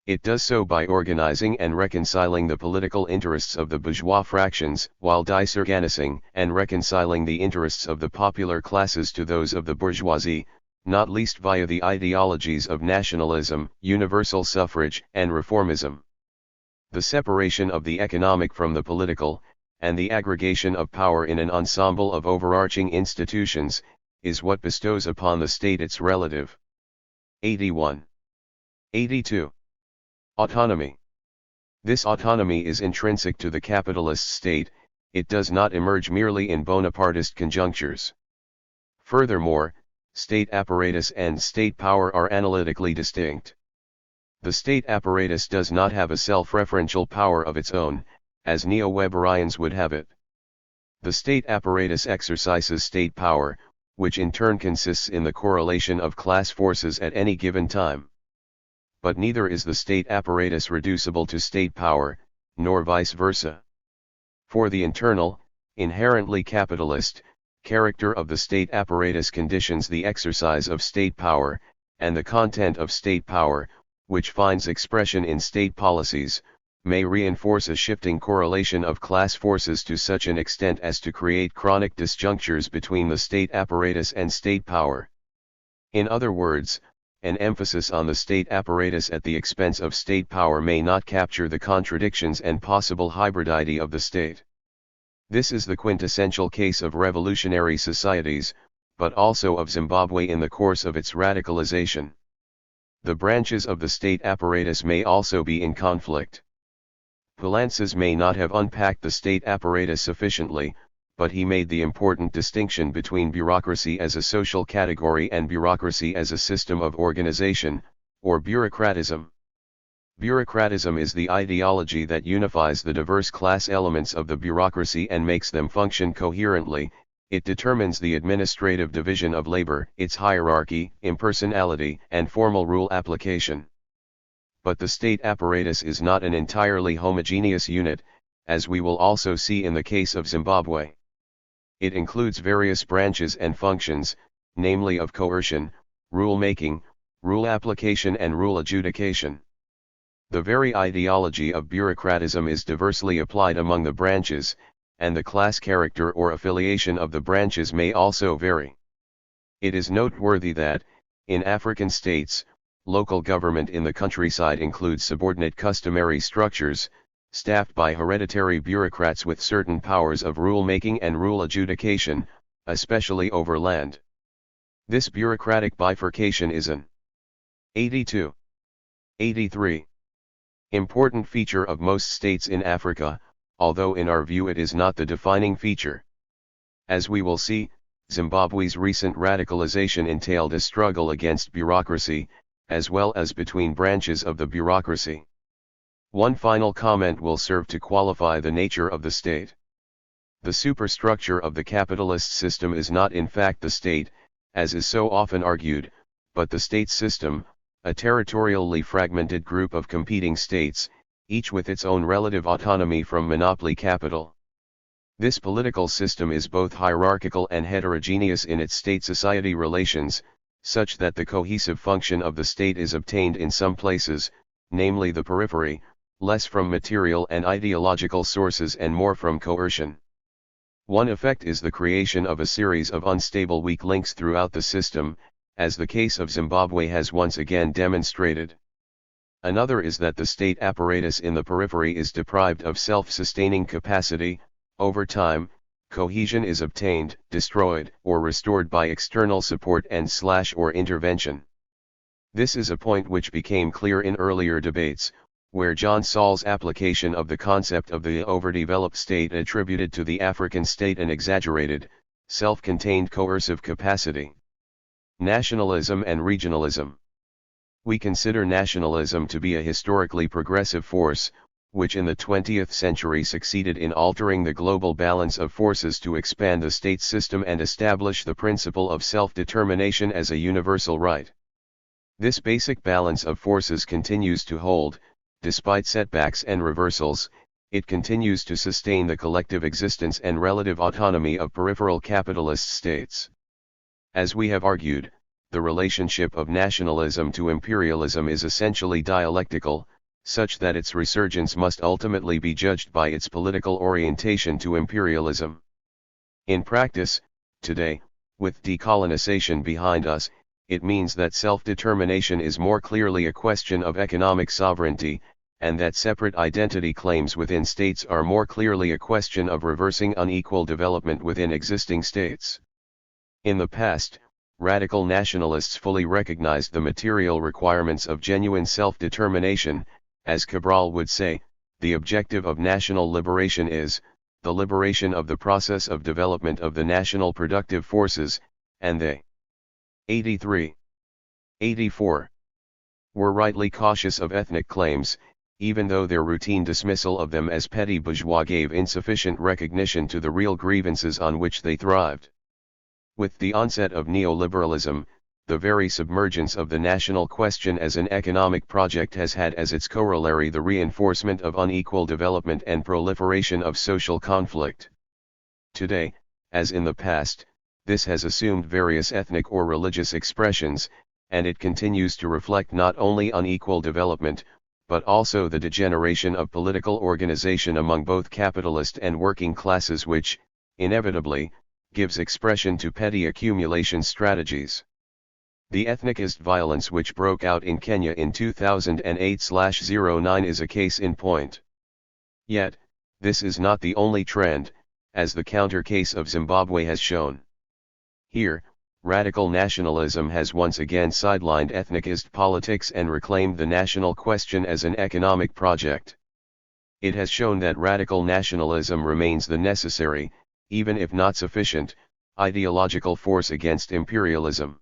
It does so by organizing and reconciling the political interests of the bourgeois fractions, while disorganizing and reconciling the interests of the popular classes to those of the bourgeoisie, not least via the ideologies of nationalism, universal suffrage, and reformism. The separation of the economic from the political, and the aggregation of power in an ensemble of overarching institutions, is what bestows upon the state its relative. 81. 82. Autonomy. This autonomy is intrinsic to the capitalist state. It does not emerge merely in Bonapartist conjunctures. Furthermore, state apparatus and state power are analytically distinct. The state apparatus does not have a self-referential power of its own, as neo-Weberians would have it. The state apparatus exercises state power, which in turn consists in the correlation of class forces at any given time. But neither is the state apparatus reducible to state power, nor vice versa. For the internal, inherently capitalist, character of the state apparatus conditions the exercise of state power, and the content of state power, which finds expression in state policies, may reinforce a shifting correlation of class forces to such an extent as to create chronic disjunctures between the state apparatus and state power. In other words, an emphasis on the state apparatus at the expense of state power may not capture the contradictions and possible hybridity of the state. This is the quintessential case of revolutionary societies, but also of Zimbabwe in the course of its radicalization. The branches of the state apparatus may also be in conflict. Poulantzas may not have unpacked the state apparatus sufficiently, but he made the important distinction between bureaucracy as a social category and bureaucracy as a system of organization, or bureaucratism. Bureaucratism is the ideology that unifies the diverse class elements of the bureaucracy and makes them function coherently. It determines the administrative division of labor, its hierarchy, impersonality, and formal rule application. But the state apparatus is not an entirely homogeneous unit, as we will also see in the case of Zimbabwe. It includes various branches and functions, namely of coercion, rule-making, rule application and rule adjudication. The very ideology of bureaucratism is diversely applied among the branches, and the class character or affiliation of the branches may also vary. It is noteworthy that, in African states, local government in the countryside includes subordinate customary structures, staffed by hereditary bureaucrats with certain powers of rule-making and rule adjudication, especially over land. This bureaucratic bifurcation is an 82. 83. Important feature of most states in Africa, although in our view it is not the defining feature. As we will see, Zimbabwe's recent radicalization entailed a struggle against bureaucracy, as well as between branches of the bureaucracy. One final comment will serve to qualify the nature of the state. The superstructure of the capitalist system is not in fact the state, as is so often argued, but the state system, a territorially fragmented group of competing states, each with its own relative autonomy from monopoly capital. This political system is both hierarchical and heterogeneous in its state-society relations, such that the cohesive function of the state is obtained in some places, namely the periphery, less from material and ideological sources and more from coercion. One effect is the creation of a series of unstable weak links throughout the system, as the case of Zimbabwe has once again demonstrated. Another is that the state apparatus in the periphery is deprived of self-sustaining capacity. Over time, cohesion is obtained, destroyed, or restored by external support and/or intervention. This is a point which became clear in earlier debates, where John Saul's application of the concept of the overdeveloped state attributed to the African state an exaggerated, self-contained coercive capacity. Nationalism and regionalism. We consider nationalism to be a historically progressive force, which in the 20th century succeeded in altering the global balance of forces to expand the state system and establish the principle of self-determination as a universal right. This basic balance of forces continues to hold, despite setbacks and reversals. It continues to sustain the collective existence and relative autonomy of peripheral capitalist states. As we have argued, the relationship of nationalism to imperialism is essentially dialectical, such that its resurgence must ultimately be judged by its political orientation to imperialism. In practice, today, with decolonization behind us, it means that self-determination is more clearly a question of economic sovereignty, and that separate identity claims within states are more clearly a question of reversing unequal development within existing states. In the past, radical nationalists fully recognized the material requirements of genuine self-determination. As Cabral would say, the objective of national liberation is the liberation of the process of development of the national productive forces, and they 83. 84. Were rightly cautious of ethnic claims, even though their routine dismissal of them as petty bourgeois gave insufficient recognition to the real grievances on which they thrived. With the onset of neoliberalism, the very submergence of the national question as an economic project has had as its corollary the reinforcement of unequal development and proliferation of social conflict. Today, as in the past, this has assumed various ethnic or religious expressions, and it continues to reflect not only unequal development, but also the degeneration of political organization among both capitalist and working classes which, inevitably, gives expression to petty accumulation strategies. The ethnicist violence which broke out in Kenya in 2008-09 is a case in point. Yet, this is not the only trend, as the counter case of Zimbabwe has shown. Here, radical nationalism has once again sidelined ethnicist politics and reclaimed the national question as an economic project. It has shown that radical nationalism remains the necessary, even if not sufficient, ideological force against imperialism.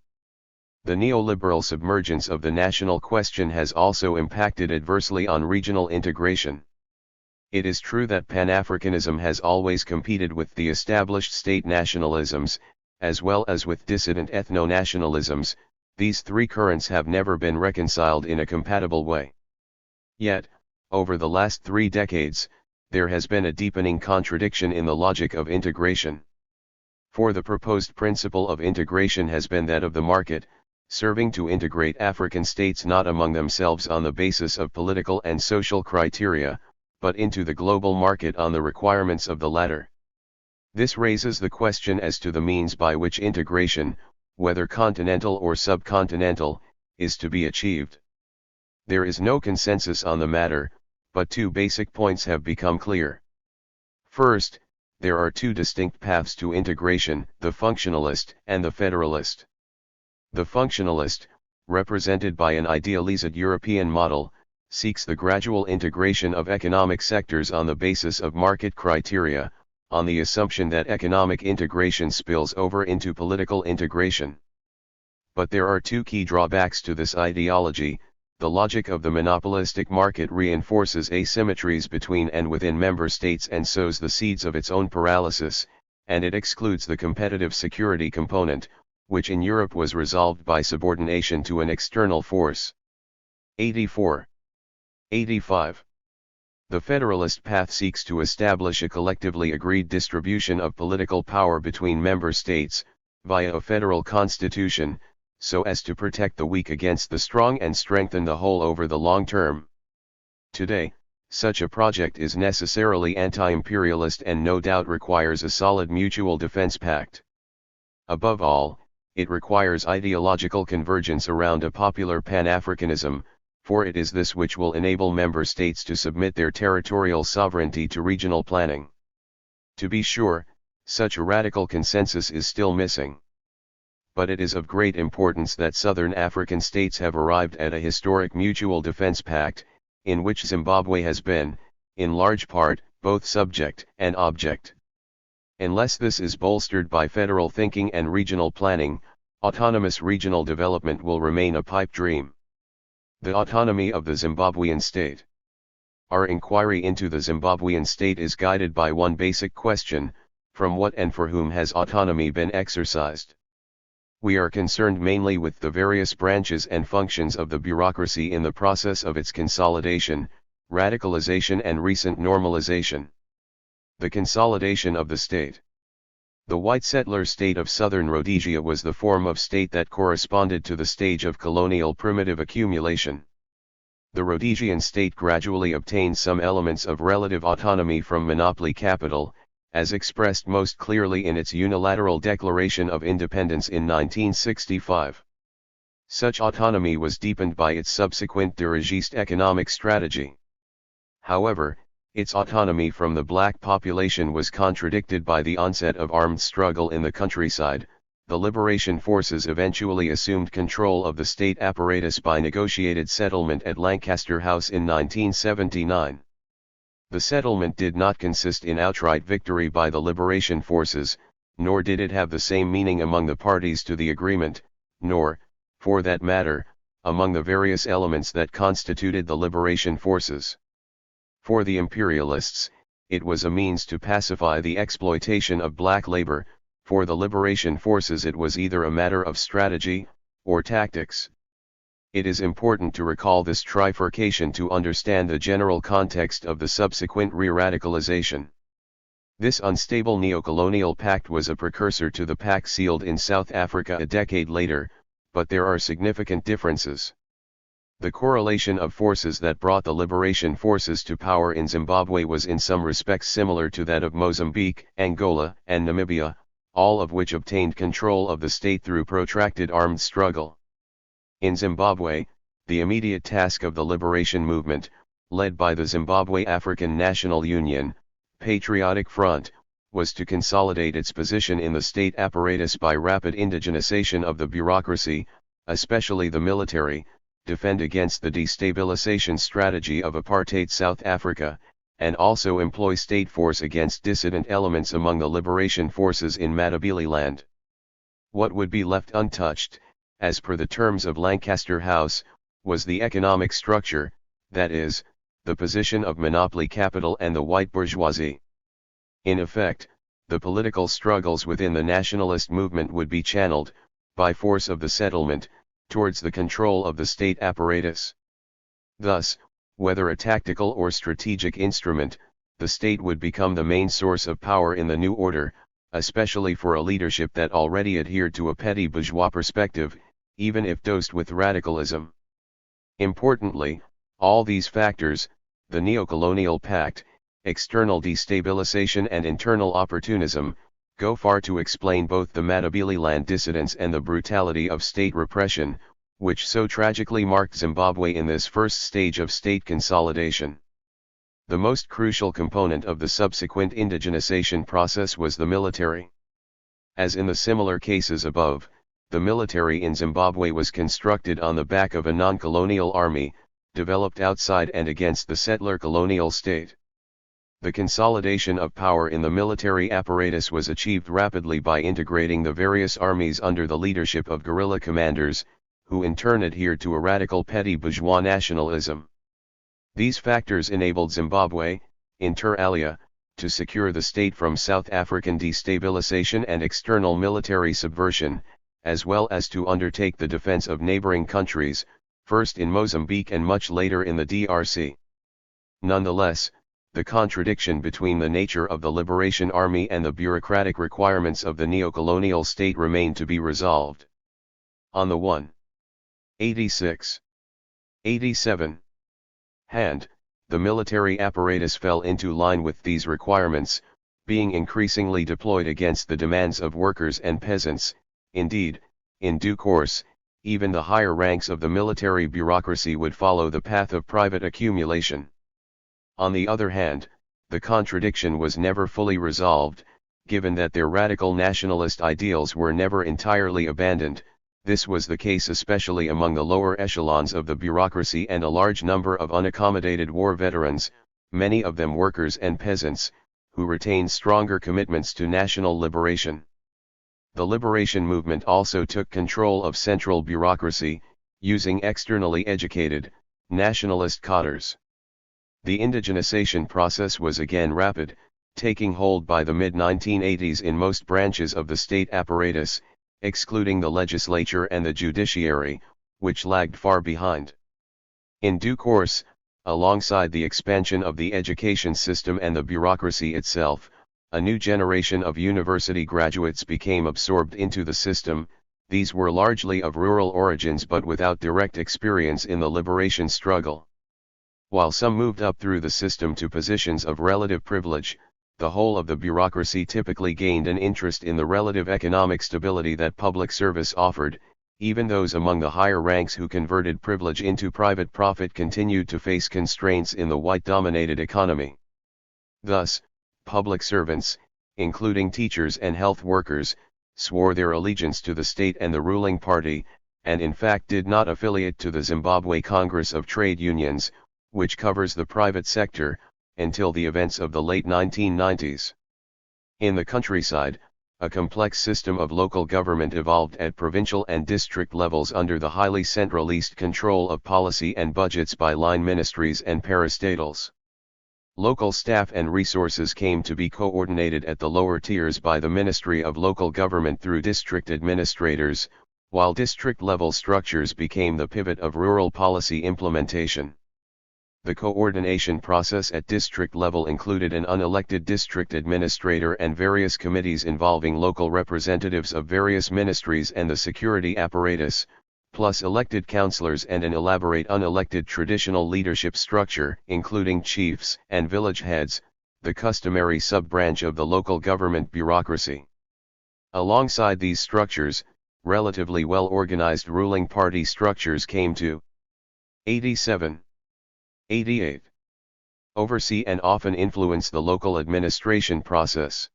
The neoliberal submergence of the national question has also impacted adversely on regional integration. It is true that Pan-Africanism has always competed with the established state nationalisms, as well as with dissident ethno-nationalisms. These three currents have never been reconciled in a compatible way. Yet, over the last 3 decades, there has been a deepening contradiction in the logic of integration. For the proposed principle of integration has been that of the market, serving to integrate African states not among themselves on the basis of political and social criteria, but into the global market on the requirements of the latter. This raises the question as to the means by which integration, whether continental or subcontinental, is to be achieved. There is no consensus on the matter, but 2 basic points have become clear. First, there are 2 distinct paths to integration, the functionalist and the federalist. The functionalist, represented by an idealized European model, seeks the gradual integration of economic sectors on the basis of market criteria, on the assumption that economic integration spills over into political integration. But there are 2 key drawbacks to this ideology. The logic of the monopolistic market reinforces asymmetries between and within member states and sows the seeds of its own paralysis, and it excludes the competitive security component, which in Europe was resolved by subordination to an external force. 84. 85. The federalist path seeks to establish a collectively agreed distribution of political power between member states, via a federal constitution, so as to protect the weak against the strong and strengthen the whole over the long term. Today, such a project is necessarily anti-imperialist and no doubt requires a solid mutual defense pact. Above all, it requires ideological convergence around a popular Pan-Africanism, for it is this which will enable member states to submit their territorial sovereignty to regional planning. To be sure, such a radical consensus is still missing. But it is of great importance that southern African states have arrived at a historic mutual defense pact, in which Zimbabwe has been, in large part, both subject and object. Unless this is bolstered by federal thinking and regional planning, autonomous regional development will remain a pipe dream. The autonomy of the Zimbabwean state. Our inquiry into the Zimbabwean state is guided by one basic question: from what and for whom has autonomy been exercised? We are concerned mainly with the various branches and functions of the bureaucracy in the process of its consolidation, radicalization and recent normalization. The consolidation of the state. The white settler state of southern Rhodesia was the form of state that corresponded to the stage of colonial primitive accumulation. The Rhodesian state gradually obtained some elements of relative autonomy from monopoly capital, as expressed most clearly in its unilateral declaration of independence in 1965. Such autonomy was deepened by its subsequent dirigiste economic strategy. However, its autonomy from the black population was contradicted by the onset of armed struggle in the countryside. The liberation forces eventually assumed control of the state apparatus by negotiated settlement at Lancaster House in 1979. The settlement did not consist in outright victory by the liberation forces, nor did it have the same meaning among the parties to the agreement, nor, for that matter, among the various elements that constituted the liberation forces. For the imperialists, it was a means to pacify the exploitation of black labor. For the liberation forces it was either a matter of strategy, or tactics. It is important to recall this trifurcation to understand the general context of the subsequent re-radicalization. This unstable neocolonial pact was a precursor to the pact sealed in South Africa a decade later, but there are significant differences. The correlation of forces that brought the liberation forces to power in Zimbabwe was in some respects similar to that of Mozambique, Angola, and Namibia, all of which obtained control of the state through protracted armed struggle. In Zimbabwe, the immediate task of the liberation movement, led by the Zimbabwe African National Union, Patriotic Front, was to consolidate its position in the state apparatus by rapid indigenization of the bureaucracy, especially the military, defend against the destabilization strategy of apartheid South Africa, and also employ state force against dissident elements among the liberation forces in Matabeleland. What would be left untouched, as per the terms of Lancaster House, was the economic structure, that is, the position of monopoly capital and the white bourgeoisie. In effect, the political struggles within the nationalist movement would be channeled, by force of the settlement, towards the control of the state apparatus. Thus, whether a tactical or strategic instrument, the state would become the main source of power in the new order, especially for a leadership that already adhered to a petty bourgeois perspective, even if dosed with radicalism. Importantly, all these factors, the neocolonial pact, external destabilization and internal opportunism, go far to explain both the Matabeleland dissidents and the brutality of state repression, which so tragically marked Zimbabwe in this first stage of state consolidation. The most crucial component of the subsequent indigenization process was the military. As in the similar cases above, the military in Zimbabwe was constructed on the back of a non-colonial army, developed outside and against the settler colonial state. The consolidation of power in the military apparatus was achieved rapidly by integrating the various armies under the leadership of guerrilla commanders, who in turn adhered to a radical petty bourgeois nationalism. These factors enabled Zimbabwe, inter alia, to secure the state from South African destabilization and external military subversion, as well as to undertake the defense of neighboring countries, first in Mozambique and much later in the DRC. Nonetheless, the contradiction between the nature of the Liberation Army and the bureaucratic requirements of the neocolonial state remained to be resolved. On the 186, 87 hand, the military apparatus fell into line with these requirements, being increasingly deployed against the demands of workers and peasants. Indeed, in due course, even the higher ranks of the military bureaucracy would follow the path of private accumulation. On the other hand, the contradiction was never fully resolved, given that their radical nationalist ideals were never entirely abandoned. This was the case especially among the lower echelons of the bureaucracy and a large number of unaccommodated war veterans, many of them workers and peasants, who retained stronger commitments to national liberation. The liberation movement also took control of central bureaucracy, using externally educated, nationalist cadres. The indigenization process was again rapid, taking hold by the mid-1980s in most branches of the state apparatus, excluding the legislature and the judiciary, which lagged far behind. In due course, alongside the expansion of the education system and the bureaucracy itself, a new generation of university graduates became absorbed into the system. These were largely of rural origins but without direct experience in the liberation struggle. While some moved up through the system to positions of relative privilege, the whole of the bureaucracy typically gained an interest in the relative economic stability that public service offered. Even those among the higher ranks who converted privilege into private profit continued to face constraints in the white-dominated economy. Thus, public servants, including teachers and health workers, swore their allegiance to the state and the ruling party, and in fact did not affiliate to the Zimbabwe Congress of Trade Unions, which covers the private sector, until the events of the late 1990s. In the countryside, a complex system of local government evolved at provincial and district levels under the highly centralized control of policy and budgets by line ministries and parastatals. Local staff and resources came to be coordinated at the lower tiers by the Ministry of Local Government through district administrators, while district-level structures became the pivot of rural policy implementation. The coordination process at district level included an unelected district administrator and various committees involving local representatives of various ministries and the security apparatus, plus elected councillors and an elaborate unelected traditional leadership structure, including chiefs and village heads, the customary sub-branch of the local government bureaucracy. Alongside these structures, relatively well-organized ruling party structures came to 87. 88. Oversee and often influence the local administration process.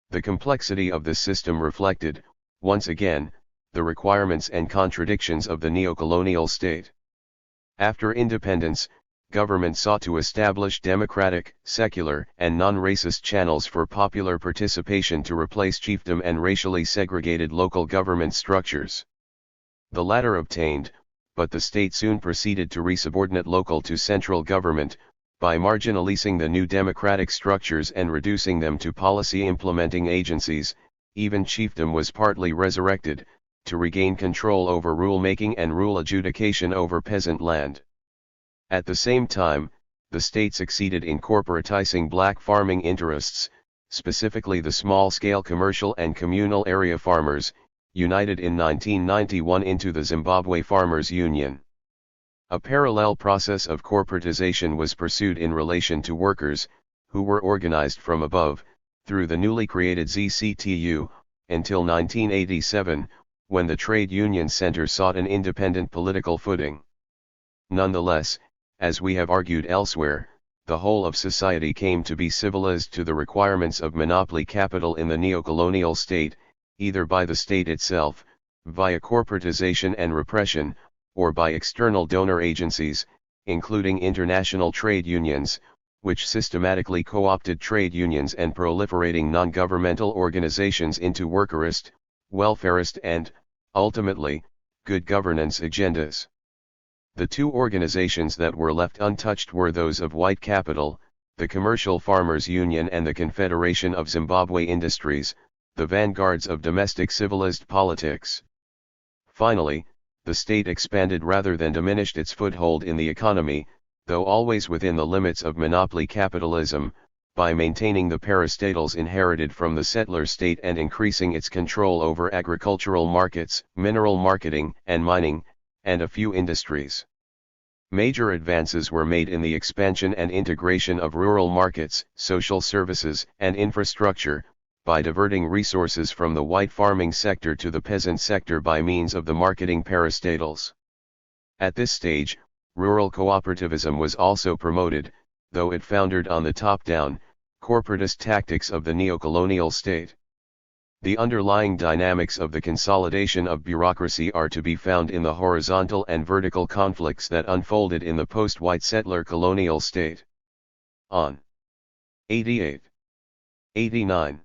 The complexity of this system reflected, once again, the requirements and contradictions of the neocolonial state. After independence, government sought to establish democratic, secular, and non-racist channels for popular participation to replace chiefdom and racially segregated local government structures. The latter obtained, but the state soon proceeded to resubordinate local to central government, by marginalizing the new democratic structures and reducing them to policy-implementing agencies. Even chiefdom was partly resurrected, to regain control over rule-making and rule adjudication over peasant land. At the same time, the state succeeded in corporatizing black farming interests, specifically the small-scale commercial and communal area farmers, united in 1991 into the Zimbabwe Farmers Union. A parallel process of corporatization was pursued in relation to workers, who were organized from above, through the newly created ZCTU, until 1987, when the Trade Union Center sought an independent political footing. Nonetheless, as we have argued elsewhere, the whole of society came to be civilized to the requirements of monopoly capital in the neocolonial state, either by the state itself, via corporatization and repression, or by external donor agencies, including international trade unions, which systematically co-opted trade unions and proliferating non-governmental organizations into workerist, welfarist and, ultimately, good governance agendas. The two organizations that were left untouched were those of white capital, the Commercial Farmers Union and the Confederation of Zimbabwe Industries, the vanguards of domestic civilized politics. Finally, the state expanded rather than diminished its foothold in the economy, though always within the limits of monopoly capitalism, by maintaining the parastatals inherited from the settler state and increasing its control over agricultural markets, mineral marketing and mining, and a few industries. Major advances were made in the expansion and integration of rural markets, social services, and infrastructure, by diverting resources from the white farming sector to the peasant sector by means of the marketing parastatals. At this stage, rural cooperativism was also promoted, though it foundered on the top-down, corporatist tactics of the neocolonial state. The underlying dynamics of the consolidation of bureaucracy are to be found in the horizontal and vertical conflicts that unfolded in the post-white settler colonial state. On 88. 89.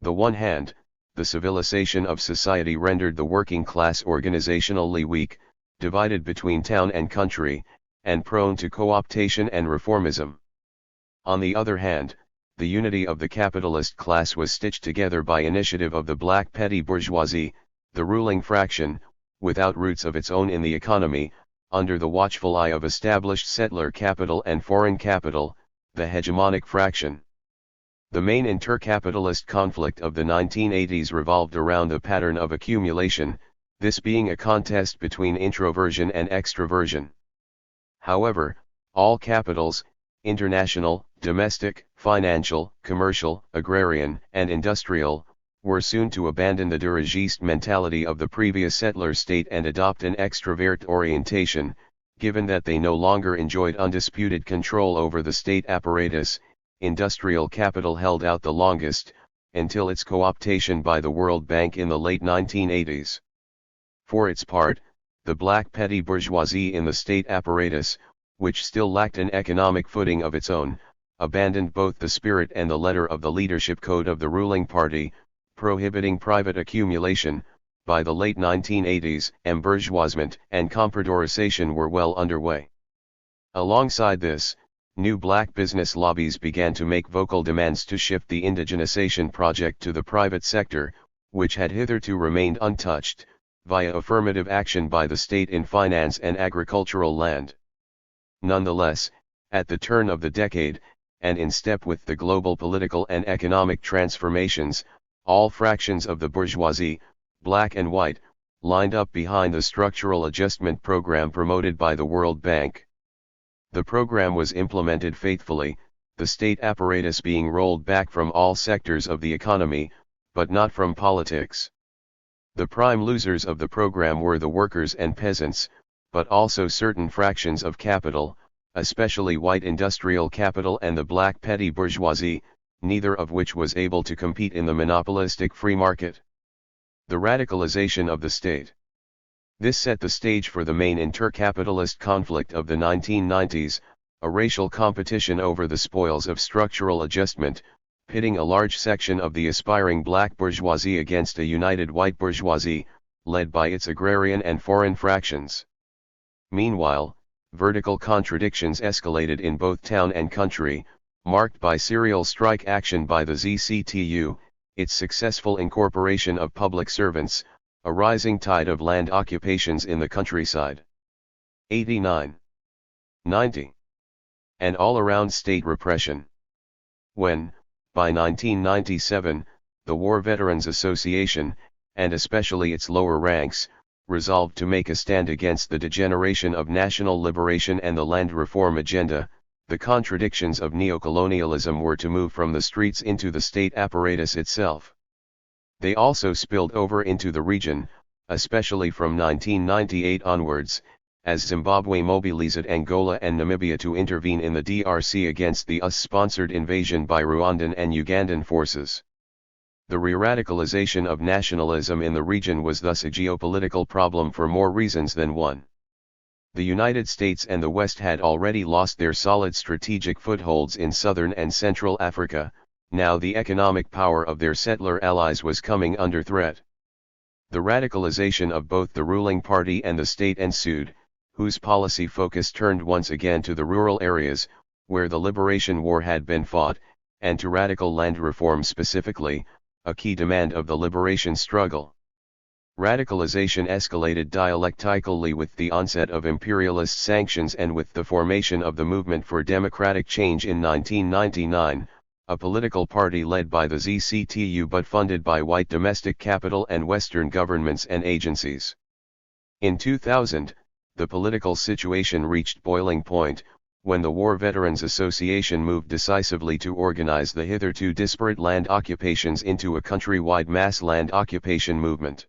The one hand, the civilization of society rendered the working class organizationally weak, divided between town and country, and prone to co-optation and reformism. On the other hand, the unity of the capitalist class was stitched together by initiative of the black petty bourgeoisie, the ruling fraction, without roots of its own in the economy, under the watchful eye of established settler capital and foreign capital, the hegemonic fraction. The main intercapitalist conflict of the 1980s revolved around a pattern of accumulation, this being a contest between introversion and extroversion. However, all capitals, international, domestic, financial, commercial, agrarian, and industrial, were soon to abandon the dirigiste mentality of the previous settler state and adopt an extrovert orientation, given that they no longer enjoyed undisputed control over the state apparatus. Industrial capital held out the longest, until its co-optation by the World Bank in the late 1980s. For its part, the black petty bourgeoisie in the state apparatus, which still lacked an economic footing of its own, abandoned both the spirit and the letter of the leadership code of the ruling party, prohibiting private accumulation. By the late 1980s, embourgeoisement and comprodorisation were well underway. Alongside this, new black business lobbies began to make vocal demands to shift the indigenization project to the private sector, which had hitherto remained untouched, via affirmative action by the state in finance and agricultural land. Nonetheless, at the turn of the decade, and in step with the global political and economic transformations, all fractions of the bourgeoisie, black and white, lined up behind the structural adjustment program promoted by the World Bank. The program was implemented faithfully, the state apparatus being rolled back from all sectors of the economy, but not from politics. The prime losers of the program were the workers and peasants, but also certain fractions of capital, especially white industrial capital and the black petty bourgeoisie, neither of which was able to compete in the monopolistic free market. The radicalization of the state. This set the stage for the main intercapitalist conflict of the 1990s, a racial competition over the spoils of structural adjustment, pitting a large section of the aspiring black bourgeoisie against a united white bourgeoisie, led by its agrarian and foreign fractions. Meanwhile, vertical contradictions escalated in both town and country, marked by serial strike action by the ZCTU, its successful incorporation of public servants, a rising tide of land occupations in the countryside. 89. 90. And all-around state repression. When, by 1997, the War Veterans Association, and especially its lower ranks, resolved to make a stand against the degeneration of national liberation and the land reform agenda, the contradictions of neocolonialism were to move from the streets into the state apparatus itself. They also spilled over into the region, especially from 1998 onwards, as Zimbabwe mobilized Angola and Namibia to intervene in the DRC against the US-sponsored invasion by Rwandan and Ugandan forces. The re-radicalization of nationalism in the region was thus a geopolitical problem for more reasons than one. The United States and the West had already lost their solid strategic footholds in southern and central Africa, now the economic power of their settler allies was coming under threat. The radicalization of both the ruling party and the state ensued, whose policy focus turned once again to the rural areas, where the liberation war had been fought, and to radical land reform specifically, a key demand of the liberation struggle. Radicalization escalated dialectically with the onset of imperialist sanctions and with the formation of the Movement for Democratic Change in 1999, a political party led by the ZCTU but funded by white domestic capital and Western governments and agencies. In 2000, the political situation reached boiling point, when the War Veterans Association moved decisively to organize the hitherto disparate land occupations into a countrywide mass land occupation movement.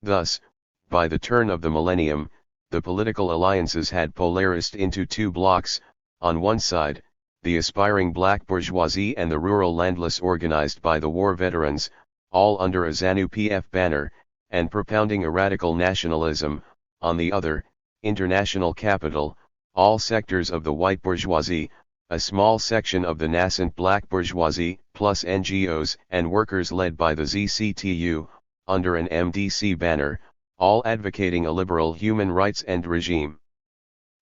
Thus, by the turn of the millennium, the political alliances had polarized into two blocks, on one side, the aspiring black bourgeoisie and the rural landless organized by the war veterans, all under a ZANU-PF banner, and propounding a radical nationalism, on the other, international capital, all sectors of the white bourgeoisie, a small section of the nascent black bourgeoisie, plus NGOs and workers led by the ZCTU, under an MDC banner, all advocating a liberal human rights and regime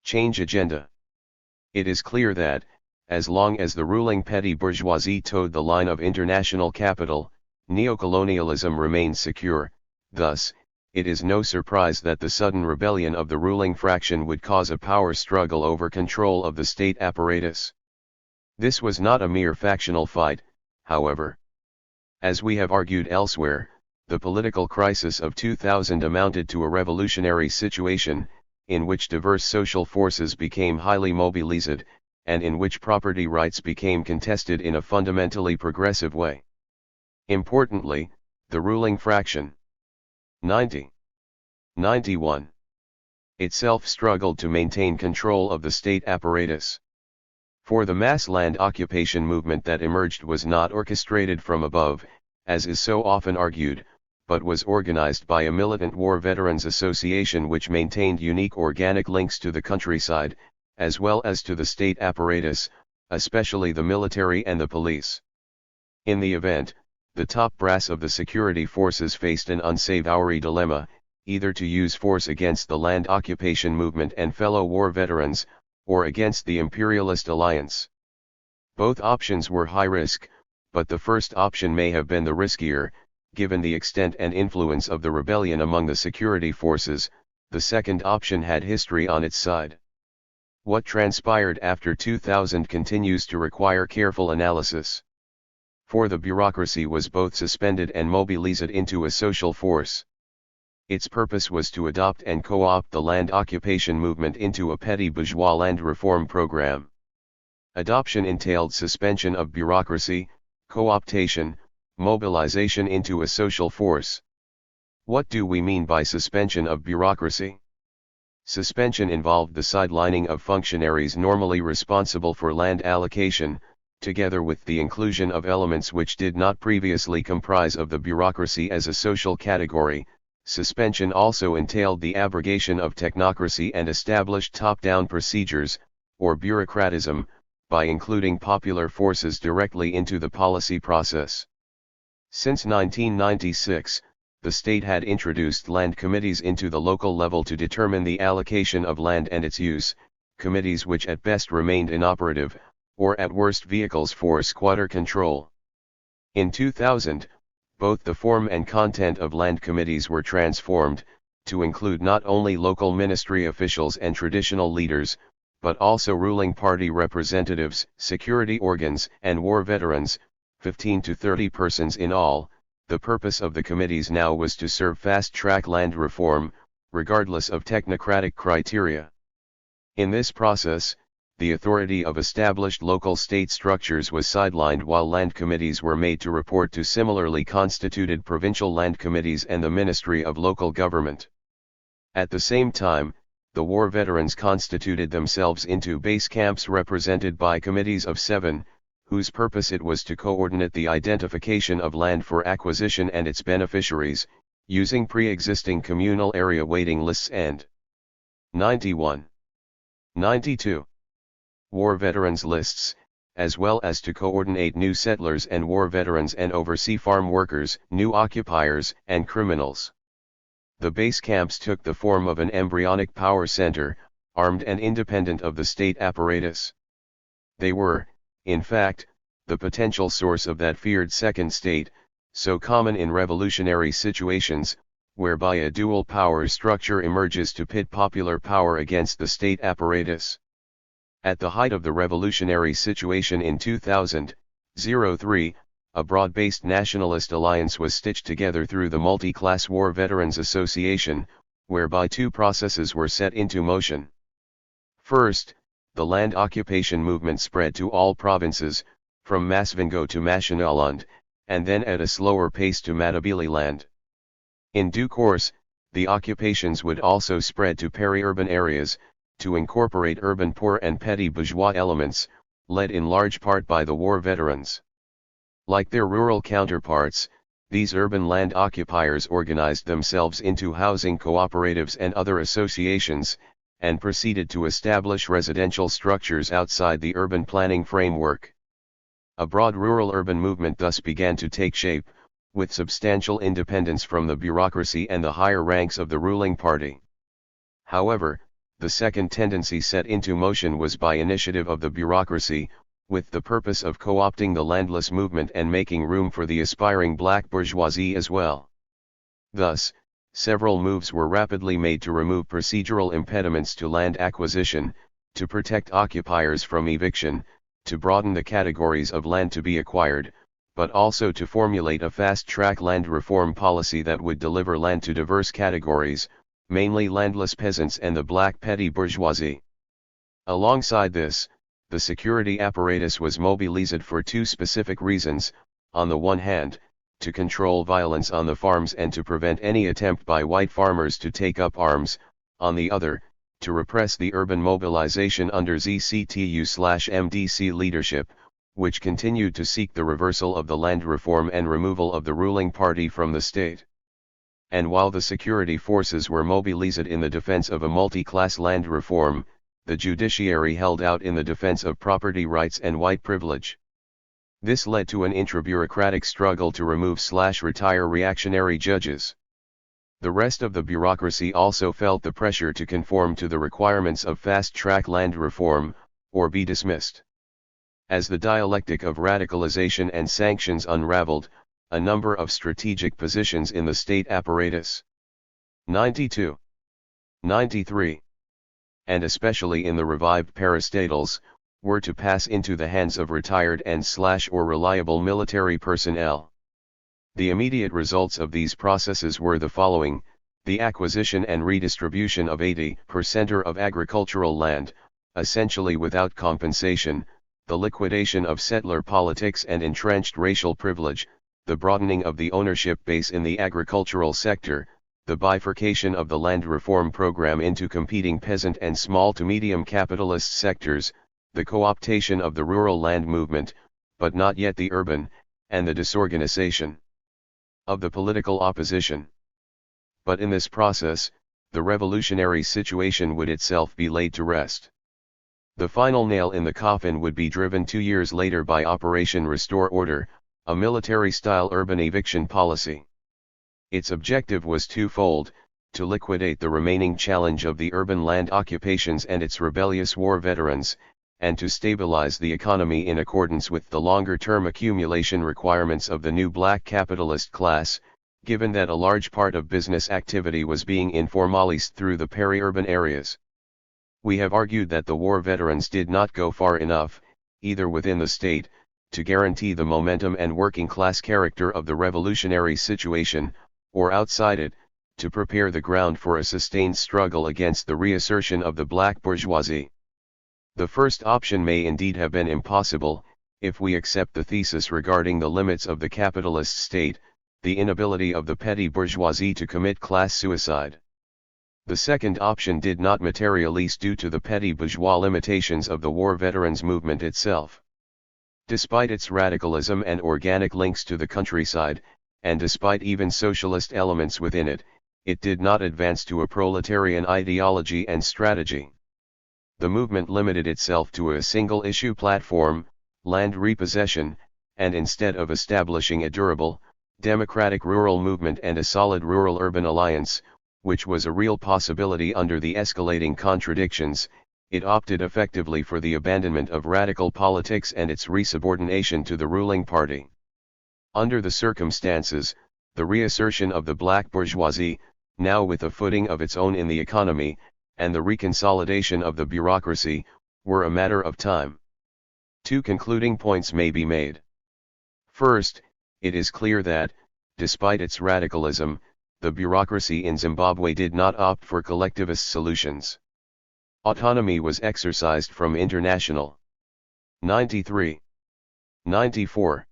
change agenda. It is clear that, as long as the ruling petty bourgeoisie towed the line of international capital, neocolonialism remained secure. Thus, it is no surprise that the sudden rebellion of the ruling fraction would cause a power struggle over control of the state apparatus. This was not a mere factional fight, however. As we have argued elsewhere, the political crisis of 2000 amounted to a revolutionary situation, in which diverse social forces became highly mobilized, and in which property rights became contested in a fundamentally progressive way. Importantly, the ruling fraction 91 itself struggled to maintain control of the state apparatus. For the mass land occupation movement that emerged was not orchestrated from above, as is so often argued, but was organized by a militant war veterans association which maintained unique organic links to the countryside, as well as to the state apparatus, especially the military and the police. In the event, the top brass of the security forces faced an unsavory dilemma, either to use force against the land occupation movement and fellow war veterans, or against the imperialist alliance. Both options were high risk, but the first option may have been the riskier, given the extent and influence of the rebellion among the security forces. The second option had history on its side. What transpired after 2000 continues to require careful analysis. For the bureaucracy was both suspended and mobilized into a social force. Its purpose was to adopt and co-opt the land occupation movement into a petty bourgeois land reform program. Adoption entailed suspension of bureaucracy, co-optation, mobilization into a social force. What do we mean by suspension of bureaucracy? Suspension involved the sidelining of functionaries normally responsible for land allocation, together with the inclusion of elements which did not previously comprise of the bureaucracy as a social category. Suspension also entailed the abrogation of technocracy and established top-down procedures, or bureaucratism, by including popular forces directly into the policy process. Since 1996, the state had introduced land committees into the local level to determine the allocation of land and its use, committees which at best remained inoperative, or at worst vehicles for squatter control. In 2000, both the form and content of land committees were transformed, to include not only local ministry officials and traditional leaders, but also ruling party representatives, security organs, and war veterans, 15 to 30 persons in all. The purpose of the committees now was to serve fast-track land reform, regardless of technocratic criteria. In this process, the authority of established local state structures was sidelined while land committees were made to report to similarly constituted provincial land committees and the Ministry of Local Government. At the same time, the war veterans constituted themselves into base camps represented by committees of 7, whose purpose it was to coordinate the identification of land for acquisition and its beneficiaries, using pre-existing communal area waiting lists and 91. 92. War veterans lists, as well as to coordinate new settlers and war veterans and oversee farm workers, new occupiers, and criminals. The base camps took the form of an embryonic power center, armed and independent of the state apparatus. They were, in fact, the potential source of that feared second state, so common in revolutionary situations, whereby a dual power structure emerges to pit popular power against the state apparatus. At the height of the revolutionary situation in 2003, a broad-based nationalist alliance was stitched together through the Multi-Class War Veterans Association, whereby two processes were set into motion. First, the land occupation movement spread to all provinces, from Masvingo to Mashonaland, and then at a slower pace to Matabeleland. In due course, the occupations would also spread to peri-urban areas, to incorporate urban poor and petty bourgeois elements, led in large part by the war veterans. Like their rural counterparts, these urban land occupiers organized themselves into housing cooperatives and other associations, and proceeded to establish residential structures outside the urban planning framework. A broad rural-urban movement thus began to take shape, with substantial independence from the bureaucracy and the higher ranks of the ruling party. However, the second tendency set into motion was by initiative of the bureaucracy, with the purpose of co-opting the landless movement and making room for the aspiring black bourgeoisie as well. Thus, several moves were rapidly made to remove procedural impediments to land acquisition, to protect occupiers from eviction, to broaden the categories of land to be acquired, but also to formulate a fast-track land reform policy that would deliver land to diverse categories, mainly landless peasants and the black petty bourgeoisie. Alongside this, the security apparatus was mobilized for two specific reasons: on the one hand, to control violence on the farms and to prevent any attempt by white farmers to take up arms; on the other, to repress the urban mobilization under ZCTU/MDC leadership, which continued to seek the reversal of the land reform and removal of the ruling party from the state. And while the security forces were mobilized in the defense of a multi-class land reform, the judiciary held out in the defense of property rights and white privilege. This led to an intra-bureaucratic struggle to remove/retire reactionary judges. The rest of the bureaucracy also felt the pressure to conform to the requirements of fast-track land reform, or be dismissed. As the dialectic of radicalization and sanctions unraveled, a number of strategic positions in the state apparatus, 92, 93, and especially in the revived parastatals, were to pass into the hands of retired and/or reliable military personnel. The immediate results of these processes were the following: the acquisition and redistribution of 80% of agricultural land, essentially without compensation, the liquidation of settler politics and entrenched racial privilege, the broadening of the ownership base in the agricultural sector, the bifurcation of the land reform program into competing peasant and small to medium capitalist sectors, the co-optation of the rural land movement, but not yet the urban, and the disorganization of the political opposition. But in this process, the revolutionary situation would itself be laid to rest. The final nail in the coffin would be driven 2 years later by Operation Restore Order, a military-style urban eviction policy. Its objective was twofold: to liquidate the remaining challenge of the urban land occupations and its rebellious war veterans, and to stabilize the economy in accordance with the longer-term accumulation requirements of the new black capitalist class, given that a large part of business activity was being informalized through the peri-urban areas. We have argued that the war veterans did not go far enough, either within the state, to guarantee the momentum and working-class character of the revolutionary situation, or outside it, to prepare the ground for a sustained struggle against the reassertion of the black bourgeoisie. The first option may indeed have been impossible, if we accept the thesis regarding the limits of the capitalist state, the inability of the petty bourgeoisie to commit class suicide. The second option did not materialize due to the petty bourgeois limitations of the war veterans movement itself. Despite its radicalism and organic links to the countryside, and despite even socialist elements within it, it did not advance to a proletarian ideology and strategy. The movement limited itself to a single-issue platform, land repossession, and instead of establishing a durable, democratic rural movement and a solid rural-urban alliance, which was a real possibility under the escalating contradictions, it opted effectively for the abandonment of radical politics and its resubordination to the ruling party. Under the circumstances, the reassertion of the black bourgeoisie, now with a footing of its own in the economy, and the reconsolidation of the bureaucracy, were a matter of time. 2 concluding points may be made. First, it is clear that, despite its radicalism, the bureaucracy in Zimbabwe did not opt for collectivist solutions. Autonomy was exercised from international 93, 94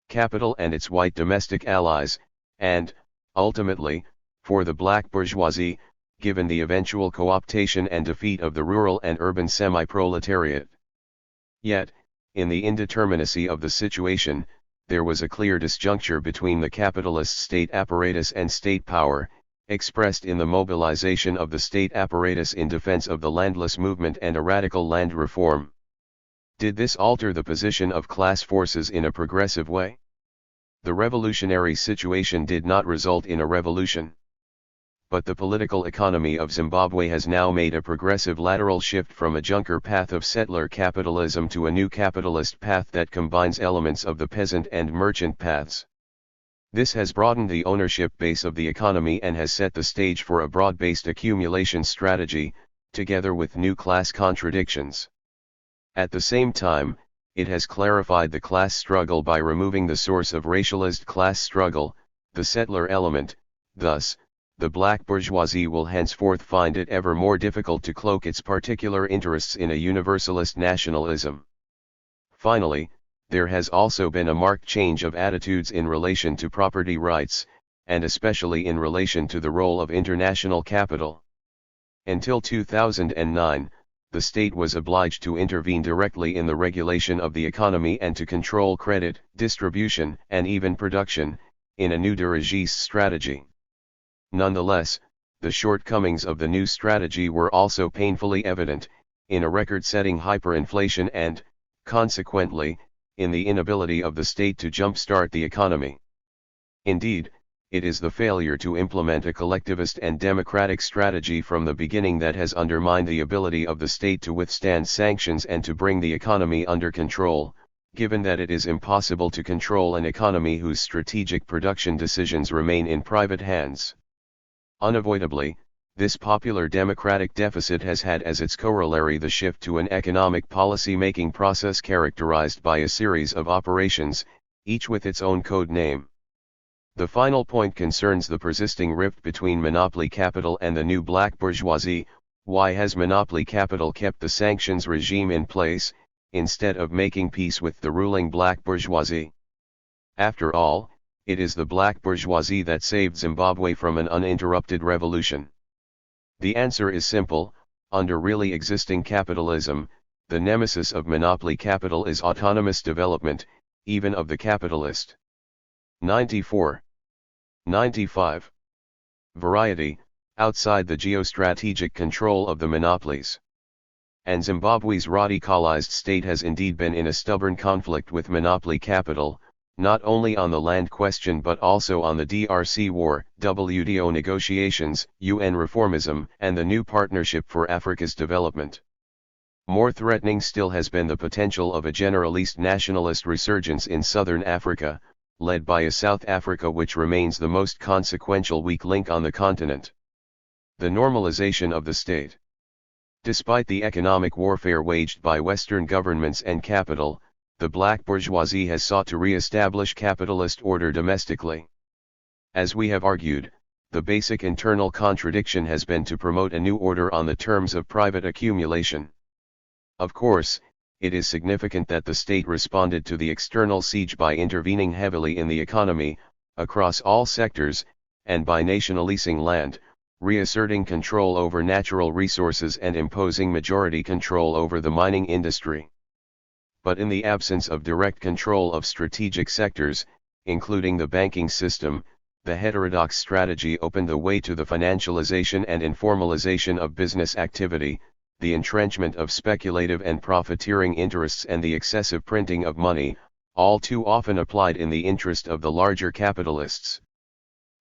capital and its white domestic allies, and, ultimately, for the black bourgeoisie, given the eventual co-optation and defeat of the rural and urban semi-proletariat. Yet, in the indeterminacy of the situation, there was a clear disjuncture between the capitalist state apparatus and state power, expressed in the mobilization of the state apparatus in defense of the landless movement and a radical land reform. Did this alter the position of class forces in a progressive way? The revolutionary situation did not result in a revolution. But the political economy of Zimbabwe has now made a progressive lateral shift from a junker path of settler capitalism to a new capitalist path that combines elements of the peasant and merchant paths. This has broadened the ownership base of the economy and has set the stage for a broad-based accumulation strategy, together with new class contradictions. At the same time, it has clarified the class struggle by removing the source of racialized class struggle, the settler element. Thus, the black bourgeoisie will henceforth find it ever more difficult to cloak its particular interests in a universalist nationalism. Finally, there has also been a marked change of attitudes in relation to property rights, and especially in relation to the role of international capital. Until 2009, the state was obliged to intervene directly in the regulation of the economy and to control credit, distribution, and even production, in a new dirigiste strategy. Nonetheless, the shortcomings of the new strategy were also painfully evident, in a record-setting hyperinflation and, consequently, in the inability of the state to jumpstart the economy. Indeed, it is the failure to implement a collectivist and democratic strategy from the beginning that has undermined the ability of the state to withstand sanctions and to bring the economy under control, given that it is impossible to control an economy whose strategic production decisions remain in private hands. Unavoidably, this popular democratic deficit has had as its corollary the shift to an economic policy-making process characterized by a series of operations, each with its own code name. The final point concerns the persisting rift between monopoly capital and the new black bourgeoisie. Why has monopoly capital kept the sanctions regime in place, instead of making peace with the ruling black bourgeoisie? After all, it is the black bourgeoisie that saved Zimbabwe from an uninterrupted revolution. The answer is simple: under really existing capitalism, the nemesis of monopoly capital is autonomous development, even of the capitalist. 94. 95. Variety, outside the geostrategic control of the monopolies. And Zimbabwe's radicalized state has indeed been in a stubborn conflict with monopoly capital, not only on the land question but also on the DRC war, WTO negotiations, UN reformism, and the new Partnership for Africa's Development. More threatening still has been the potential of a generalist nationalist resurgence in southern Africa, led by a South Africa which remains the most consequential weak link on the continent. The normalization of the state. Despite the economic warfare waged by Western governments and capital, the black bourgeoisie has sought to re-establish capitalist order domestically. As we have argued, the basic internal contradiction has been to promote a new order on the terms of private accumulation. Of course, it is significant that the state responded to the external siege by intervening heavily in the economy, across all sectors, and by nationalizing land, reasserting control over natural resources and imposing majority control over the mining industry. But in the absence of direct control of strategic sectors, including the banking system, the heterodox strategy opened the way to the financialization and informalization of business activity, the entrenchment of speculative and profiteering interests and the excessive printing of money, all too often applied in the interest of the larger capitalists.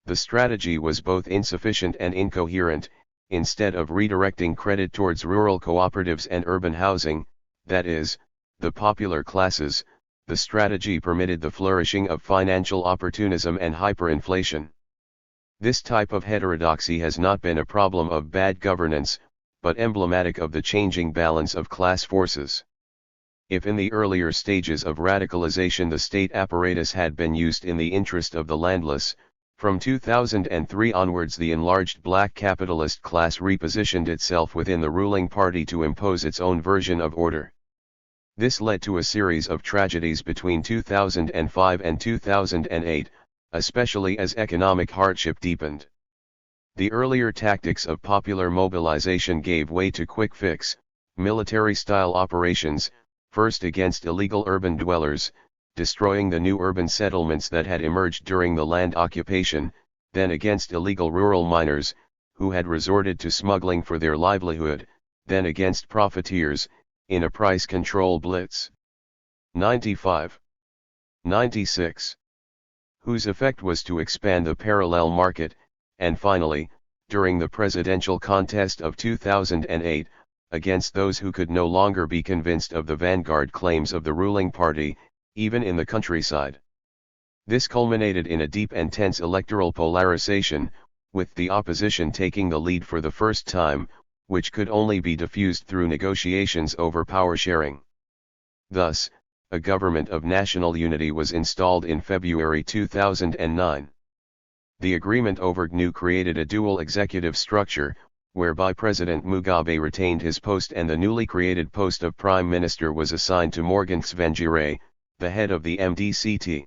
The strategy was both insufficient and incoherent. Instead of redirecting credit towards rural cooperatives and urban housing, that is, the popular classes, the strategy permitted the flourishing of financial opportunism and hyperinflation. This type of heterodoxy has not been a problem of bad governance, but emblematic of the changing balance of class forces. If in the earlier stages of radicalization the state apparatus had been used in the interest of the landless, from 2003 onwards the enlarged black capitalist class repositioned itself within the ruling party to impose its own version of order. This led to a series of tragedies between 2005 and 2008, especially as economic hardship deepened. The earlier tactics of popular mobilization gave way to quick-fix, military-style operations, first against illegal urban dwellers, destroying the new urban settlements that had emerged during the land occupation, then against illegal rural miners, who had resorted to smuggling for their livelihood, then against profiteers, in a price control blitz. 95. 96. Whose effect was to expand the parallel market, and finally, during the presidential contest of 2008, against those who could no longer be convinced of the vanguard claims of the ruling party, even in the countryside. This culminated in a deep and tense electoral polarization, with the opposition taking the lead for the first time, which could only be diffused through negotiations over power sharing. Thus, a government of national unity was installed in February 2009. The agreement over GNU created a dual executive structure, whereby President Mugabe retained his post and the newly created post of Prime Minister was assigned to Morgan Tsvangirai, the head of the MDCT.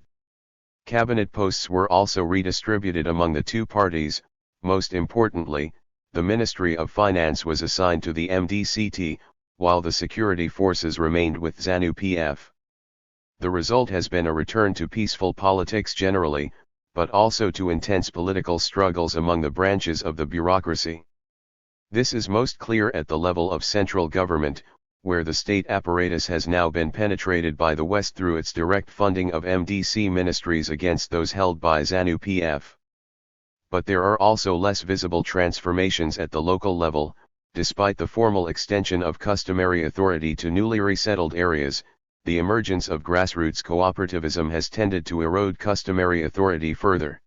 Cabinet posts were also redistributed among the two parties. Most importantly, the Ministry of Finance was assigned to the MDCT, while the security forces remained with ZANU-PF. The result has been a return to peaceful politics generally, but also to intense political struggles among the branches of the bureaucracy. This is most clear at the level of central government, where the state apparatus has now been penetrated by the West through its direct funding of MDC ministries against those held by ZANU-PF. But there are also less visible transformations at the local level. Despite the formal extension of customary authority to newly resettled areas, the emergence of grassroots cooperativism has tended to erode customary authority further.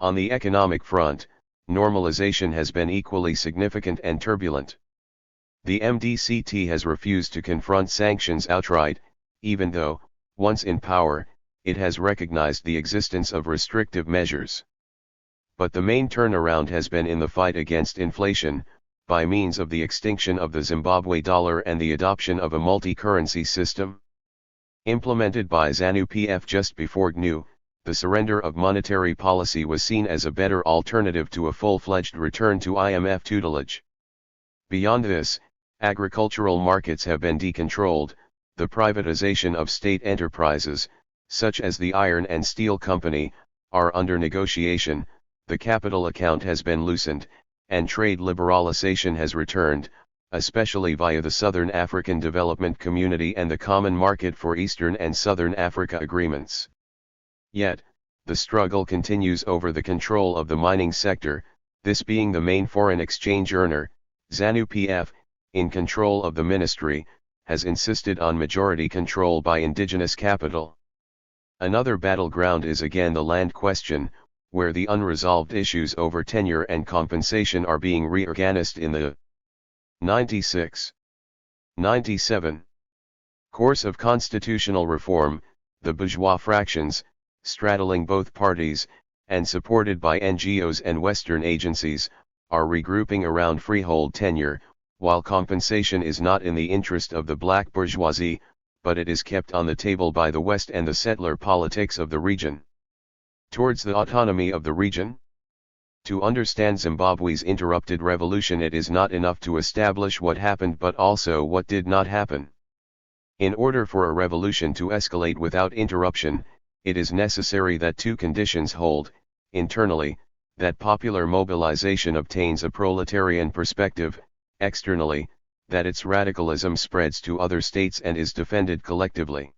On the economic front, normalization has been equally significant and turbulent. The MDCT has refused to confront sanctions outright, even though, once in power, it has recognized the existence of restrictive measures. But the main turnaround has been in the fight against inflation, by means of the extinction of the Zimbabwe dollar and the adoption of a multi-currency system. Implemented by ZANU-PF just before GNU, the surrender of monetary policy was seen as a better alternative to a full-fledged return to IMF tutelage. Beyond this, agricultural markets have been decontrolled, the privatization of state enterprises, such as the Iron and Steel Company, are under negotiation, the capital account has been loosened, and trade liberalization has returned, especially via the Southern African Development Community and the Common Market for Eastern and Southern Africa agreements. Yet, the struggle continues over the control of the mining sector, this being the main foreign exchange earner. ZANU-PF, in control of the ministry, has insisted on majority control by indigenous capital. Another battleground is again the land question, where the unresolved issues over tenure and compensation are being reorganized in the 96-97 course of constitutional reform. The bourgeois fractions, straddling both parties, and supported by NGOs and Western agencies, are regrouping around freehold tenure, while compensation is not in the interest of the black bourgeoisie, but it is kept on the table by the West and the settler politics of the region. Towards the autonomy of the region? To understand Zimbabwe's interrupted revolution, it is not enough to establish what happened but also what did not happen. In order for a revolution to escalate without interruption, it is necessary that two conditions hold: internally, that popular mobilization obtains a proletarian perspective; externally, that its radicalism spreads to other states and is defended collectively.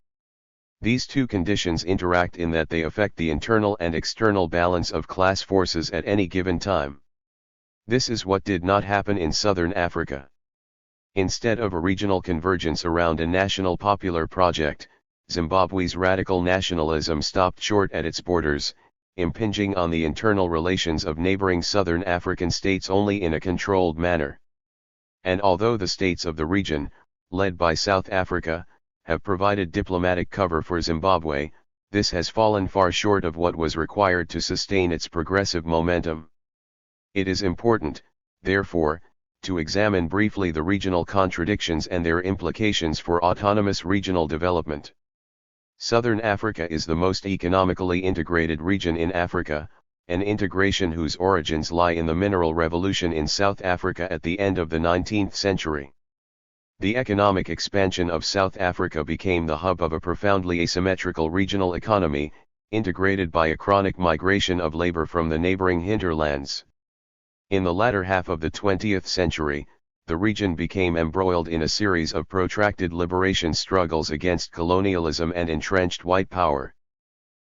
These two conditions interact in that they affect the internal and external balance of class forces at any given time. This is what did not happen in Southern Africa. Instead of a regional convergence around a national popular project, Zimbabwe's radical nationalism stopped short at its borders, impinging on the internal relations of neighboring Southern African states only in a controlled manner. And although the states of the region, led by South Africa, have provided diplomatic cover for Zimbabwe, this has fallen far short of what was required to sustain its progressive momentum. It is important, therefore, to examine briefly the regional contradictions and their implications for autonomous regional development. Southern Africa is the most economically integrated region in Africa, an integration whose origins lie in the mineral revolution in South Africa at the end of the 19th century. The economic expansion of South Africa became the hub of a profoundly asymmetrical regional economy, integrated by a chronic migration of labor from the neighboring hinterlands. In the latter half of the 20th century, the region became embroiled in a series of protracted liberation struggles against colonialism and entrenched white power.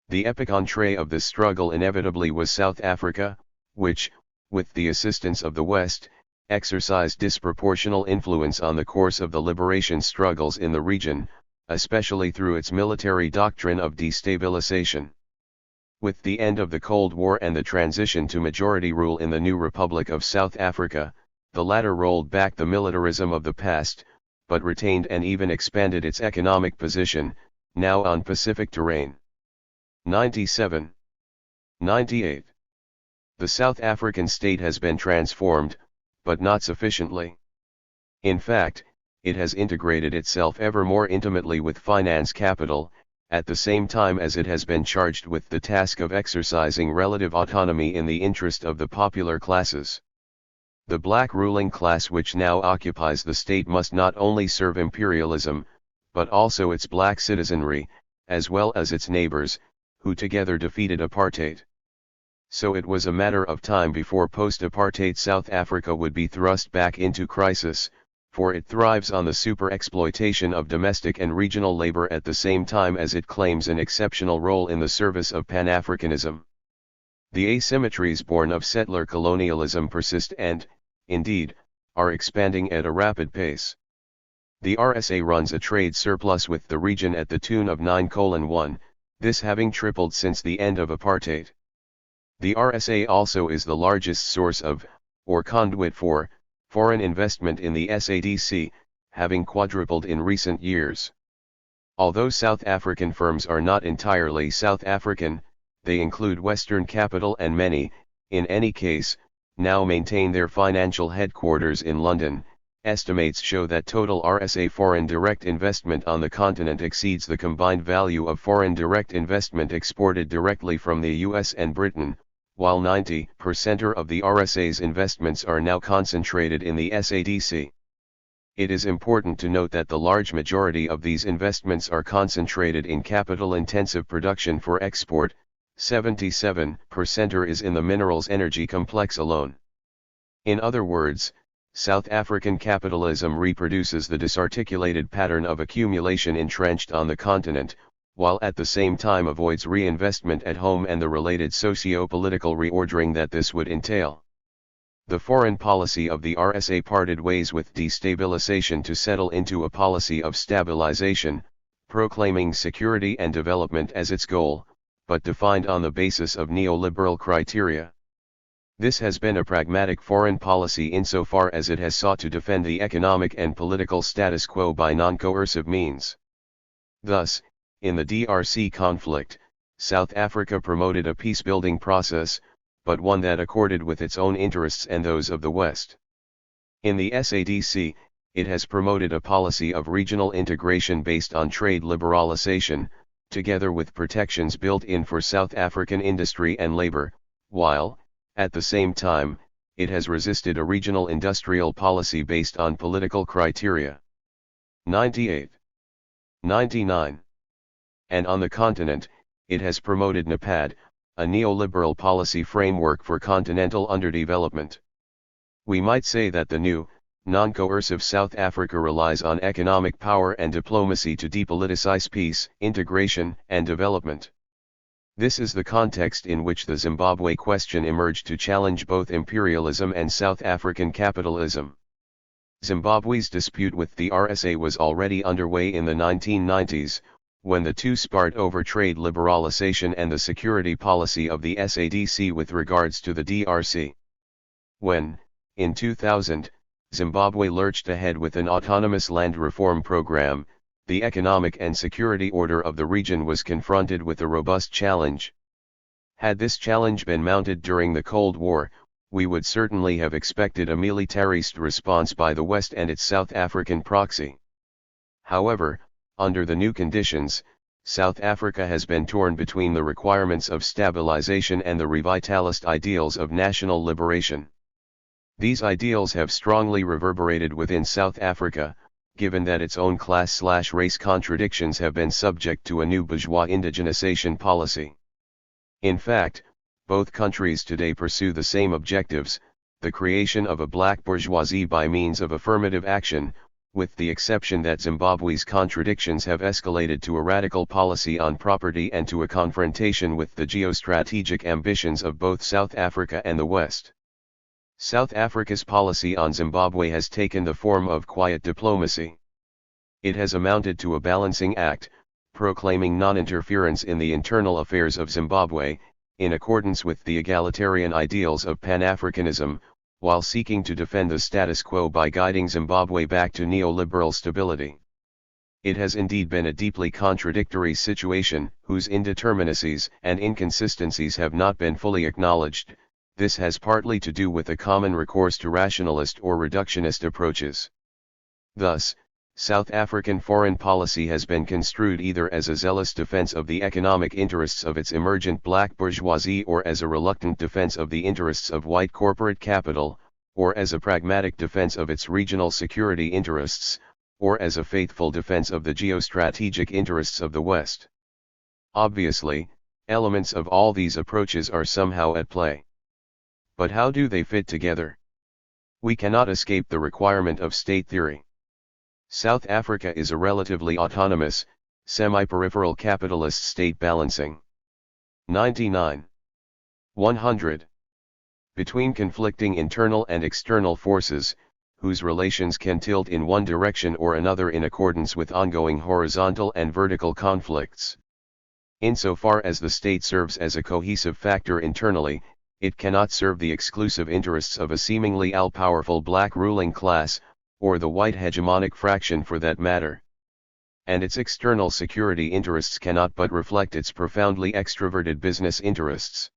The epic entree of this struggle inevitably was South Africa, which, with the assistance of the West, exercised disproportional influence on the course of the liberation struggles in the region, especially through its military doctrine of destabilization. With the end of the Cold War and the transition to majority rule in the new Republic of South Africa, the latter rolled back the militarism of the past, but retained and even expanded its economic position, now on Pacific terrain. 97. 98. The South African state has been transformed, but not sufficiently. In fact, it has integrated itself ever more intimately with finance capital, at the same time as it has been charged with the task of exercising relative autonomy in the interest of the popular classes. The black ruling class which now occupies the state must not only serve imperialism, but also its black citizenry, as well as its neighbors, who together defeated apartheid. So it was a matter of time before post-apartheid South Africa would be thrust back into crisis, for it thrives on the super-exploitation of domestic and regional labor at the same time as it claims an exceptional role in the service of Pan-Africanism. The asymmetries born of settler colonialism persist and, indeed, are expanding at a rapid pace. The RSA runs a trade surplus with the region at the tune of 9:1, this having tripled since the end of apartheid. The RSA also is the largest source of, or conduit for, foreign investment in the SADC, having quadrupled in recent years. Although South African firms are not entirely South African, they include Western capital and many, in any case, now maintain their financial headquarters in London. Estimates show that total RSA foreign direct investment on the continent exceeds the combined value of foreign direct investment exported directly from the US and Britain, while 90% of the RSA's investments are now concentrated in the SADC. It is important to note that the large majority of these investments are concentrated in capital-intensive production for export. 77% is in the minerals energy complex alone. In other words, South African capitalism reproduces the disarticulated pattern of accumulation entrenched on the continent, while at the same time avoids reinvestment at home and the related socio-political reordering that this would entail. The foreign policy of the RSA parted ways with destabilization to settle into a policy of stabilization, proclaiming security and development as its goal, but defined on the basis of neoliberal criteria. This has been a pragmatic foreign policy insofar as it has sought to defend the economic and political status quo by non-coercive means. Thus, in the DRC conflict, South Africa promoted a peace-building process, but one that accorded with its own interests and those of the West. In the SADC, it has promoted a policy of regional integration based on trade liberalization, together with protections built in for South African industry and labor, while, at the same time, it has resisted a regional industrial policy based on political criteria. 98. 99. And on the continent, it has promoted NEPAD, a neoliberal policy framework for continental underdevelopment. We might say that the new, non-coercive South Africa relies on economic power and diplomacy to depoliticize peace, integration, and development. This is the context in which the Zimbabwe question emerged to challenge both imperialism and South African capitalism. Zimbabwe's dispute with the RSA was already underway in the 1990s, when the two sparred over trade liberalization and the security policy of the SADC with regards to the DRC. When, in 2000, Zimbabwe lurched ahead with an autonomous land reform program, the economic and security order of the region was confronted with a robust challenge. Had this challenge been mounted during the Cold War, we would certainly have expected a militarist response by the West and its South African proxy. However, under the new conditions, South Africa has been torn between the requirements of stabilization and the revitalist ideals of national liberation. These ideals have strongly reverberated within South Africa, given that its own class/race contradictions have been subject to a new bourgeois indigenization policy. In fact, both countries today pursue the same objectives, the creation of a black bourgeoisie by means of affirmative action, with the exception that Zimbabwe's contradictions have escalated to a radical policy on property and to a confrontation with the geostrategic ambitions of both South Africa and the West. South Africa's policy on Zimbabwe has taken the form of quiet diplomacy. It has amounted to a balancing act, proclaiming non-interference in the internal affairs of Zimbabwe, in accordance with the egalitarian ideals of Pan-Africanism, while seeking to defend the status quo by guiding Zimbabwe back to neoliberal stability. It has indeed been a deeply contradictory situation, whose indeterminacies and inconsistencies have not been fully acknowledged. This has partly to do with a common recourse to rationalist or reductionist approaches. Thus, South African foreign policy has been construed either as a zealous defense of the economic interests of its emergent black bourgeoisie or as a reluctant defense of the interests of white corporate capital, or as a pragmatic defense of its regional security interests, or as a faithful defense of the geostrategic interests of the West. Obviously, elements of all these approaches are somehow at play. But how do they fit together? We cannot escape the requirement of state theory. South Africa is a relatively autonomous, semi-peripheral capitalist state balancing 99. 100. Between conflicting internal and external forces, whose relations can tilt in one direction or another in accordance with ongoing horizontal and vertical conflicts. Insofar as the state serves as a cohesive factor internally, it cannot serve the exclusive interests of a seemingly all-powerful black ruling class, or the white hegemonic fraction for that matter. And its external security interests cannot but reflect its profoundly extroverted business interests.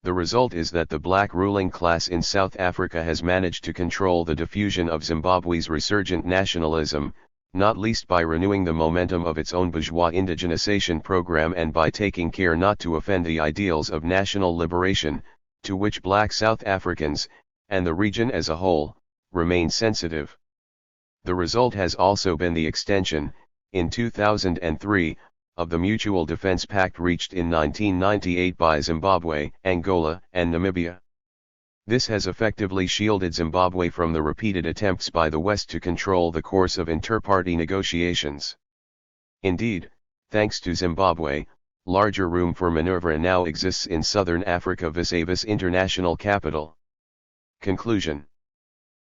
The result is that the black ruling class in South Africa has managed to control the diffusion of Zimbabwe's resurgent nationalism, not least by renewing the momentum of its own bourgeois indigenization program and by taking care not to offend the ideals of national liberation, to which black South Africans, and the region as a whole, remain sensitive. The result has also been the extension, in 2003, of the Mutual Defense Pact reached in 1998 by Zimbabwe, Angola, and Namibia. This has effectively shielded Zimbabwe from the repeated attempts by the West to control the course of inter-party negotiations. Indeed, thanks to Zimbabwe, larger room for maneuver now exists in southern Africa vis-a-vis international capital. Conclusion.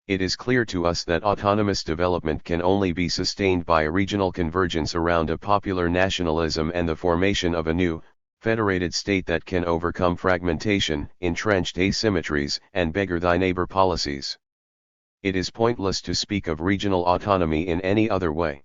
It is clear to us that autonomous development can only be sustained by a regional convergence around a popular nationalism and the formation of a new, federated state that can overcome fragmentation, entrenched asymmetries, and beggar thy neighbor policies. It is pointless to speak of regional autonomy in any other way.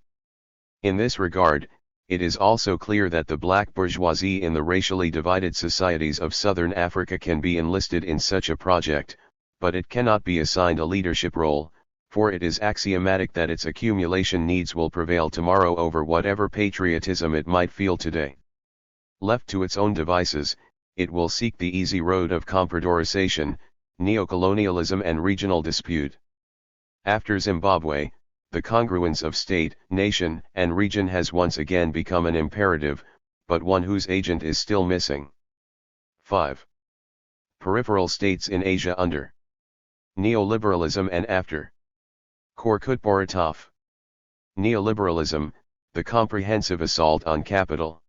In this regard, it is also clear that the black bourgeoisie in the racially divided societies of southern Africa can be enlisted in such a project, but it cannot be assigned a leadership role, for it is axiomatic that its accumulation needs will prevail tomorrow over whatever patriotism it might feel today. Left to its own devices, it will seek the easy road of comprodorization, neocolonialism and regional dispute. After Zimbabwe, the congruence of state, nation, and region has once again become an imperative, but one whose agent is still missing. 5. Peripheral states in Asia under neoliberalism and after Korkutboratov. Neoliberalism, the comprehensive assault on capital.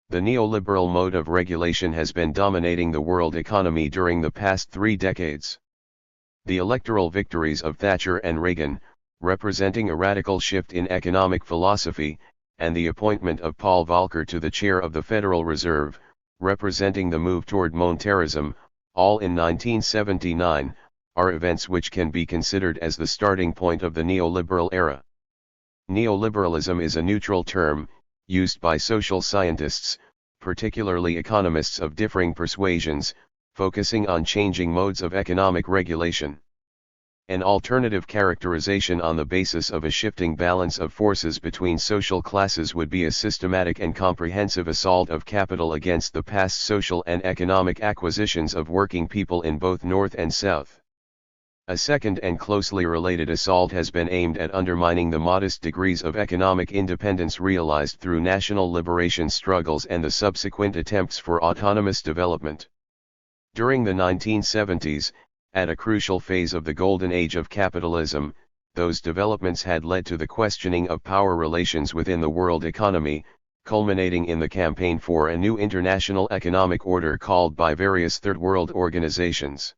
The neoliberal mode of regulation has been dominating the world economy during the past 3 decades. The electoral victories of Thatcher and Reagan, representing a radical shift in economic philosophy, and the appointment of Paul Volcker to the chair of the Federal Reserve, representing the move toward monetarism, all in 1979, are events which can be considered as the starting point of the neoliberal era. Neoliberalism is a neutral term, used by social scientists, particularly economists of differing persuasions, focusing on changing modes of economic regulation. An alternative characterization on the basis of a shifting balance of forces between social classes would be a systematic and comprehensive assault of capital against the past social and economic acquisitions of working people in both North and South. A second and closely related assault has been aimed at undermining the modest degrees of economic independence realized through national liberation struggles and the subsequent attempts for autonomous development. During the 1970s, at a crucial phase of the golden age of capitalism, those developments had led to the questioning of power relations within the world economy, culminating in the campaign for a new international economic order called by various Third World organizations.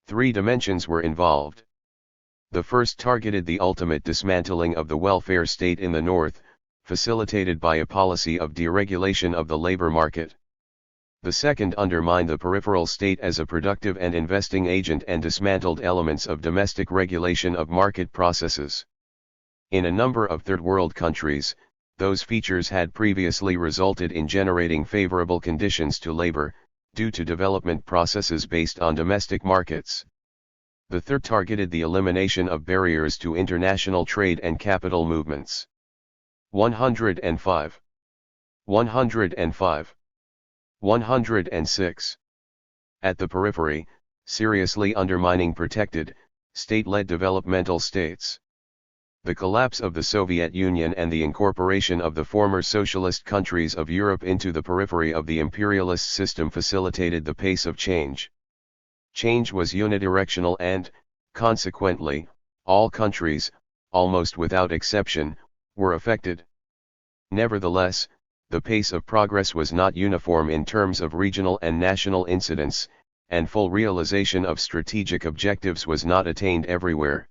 3 dimensions were involved. The first targeted the ultimate dismantling of the welfare state in the North, facilitated by a policy of deregulation of the labor market. The second undermined the peripheral state as a productive and investing agent and dismantled elements of domestic regulation of market processes. In a number of Third World countries, those features had previously resulted in generating favorable conditions to labor, due to development processes based on domestic markets. The third targeted the elimination of barriers to international trade and capital movements. 105. 105. 106. At the periphery, seriously undermining protected, state-led developmental states. The collapse of the Soviet Union and the incorporation of the former socialist countries of Europe into the periphery of the imperialist system facilitated the pace of change. Change was unidirectional and, Consequently, all countries, almost without exception, were affected. Nevertheless, the pace of progress was not uniform in terms of regional and national incidence, and full realization of strategic objectives was not attained everywhere.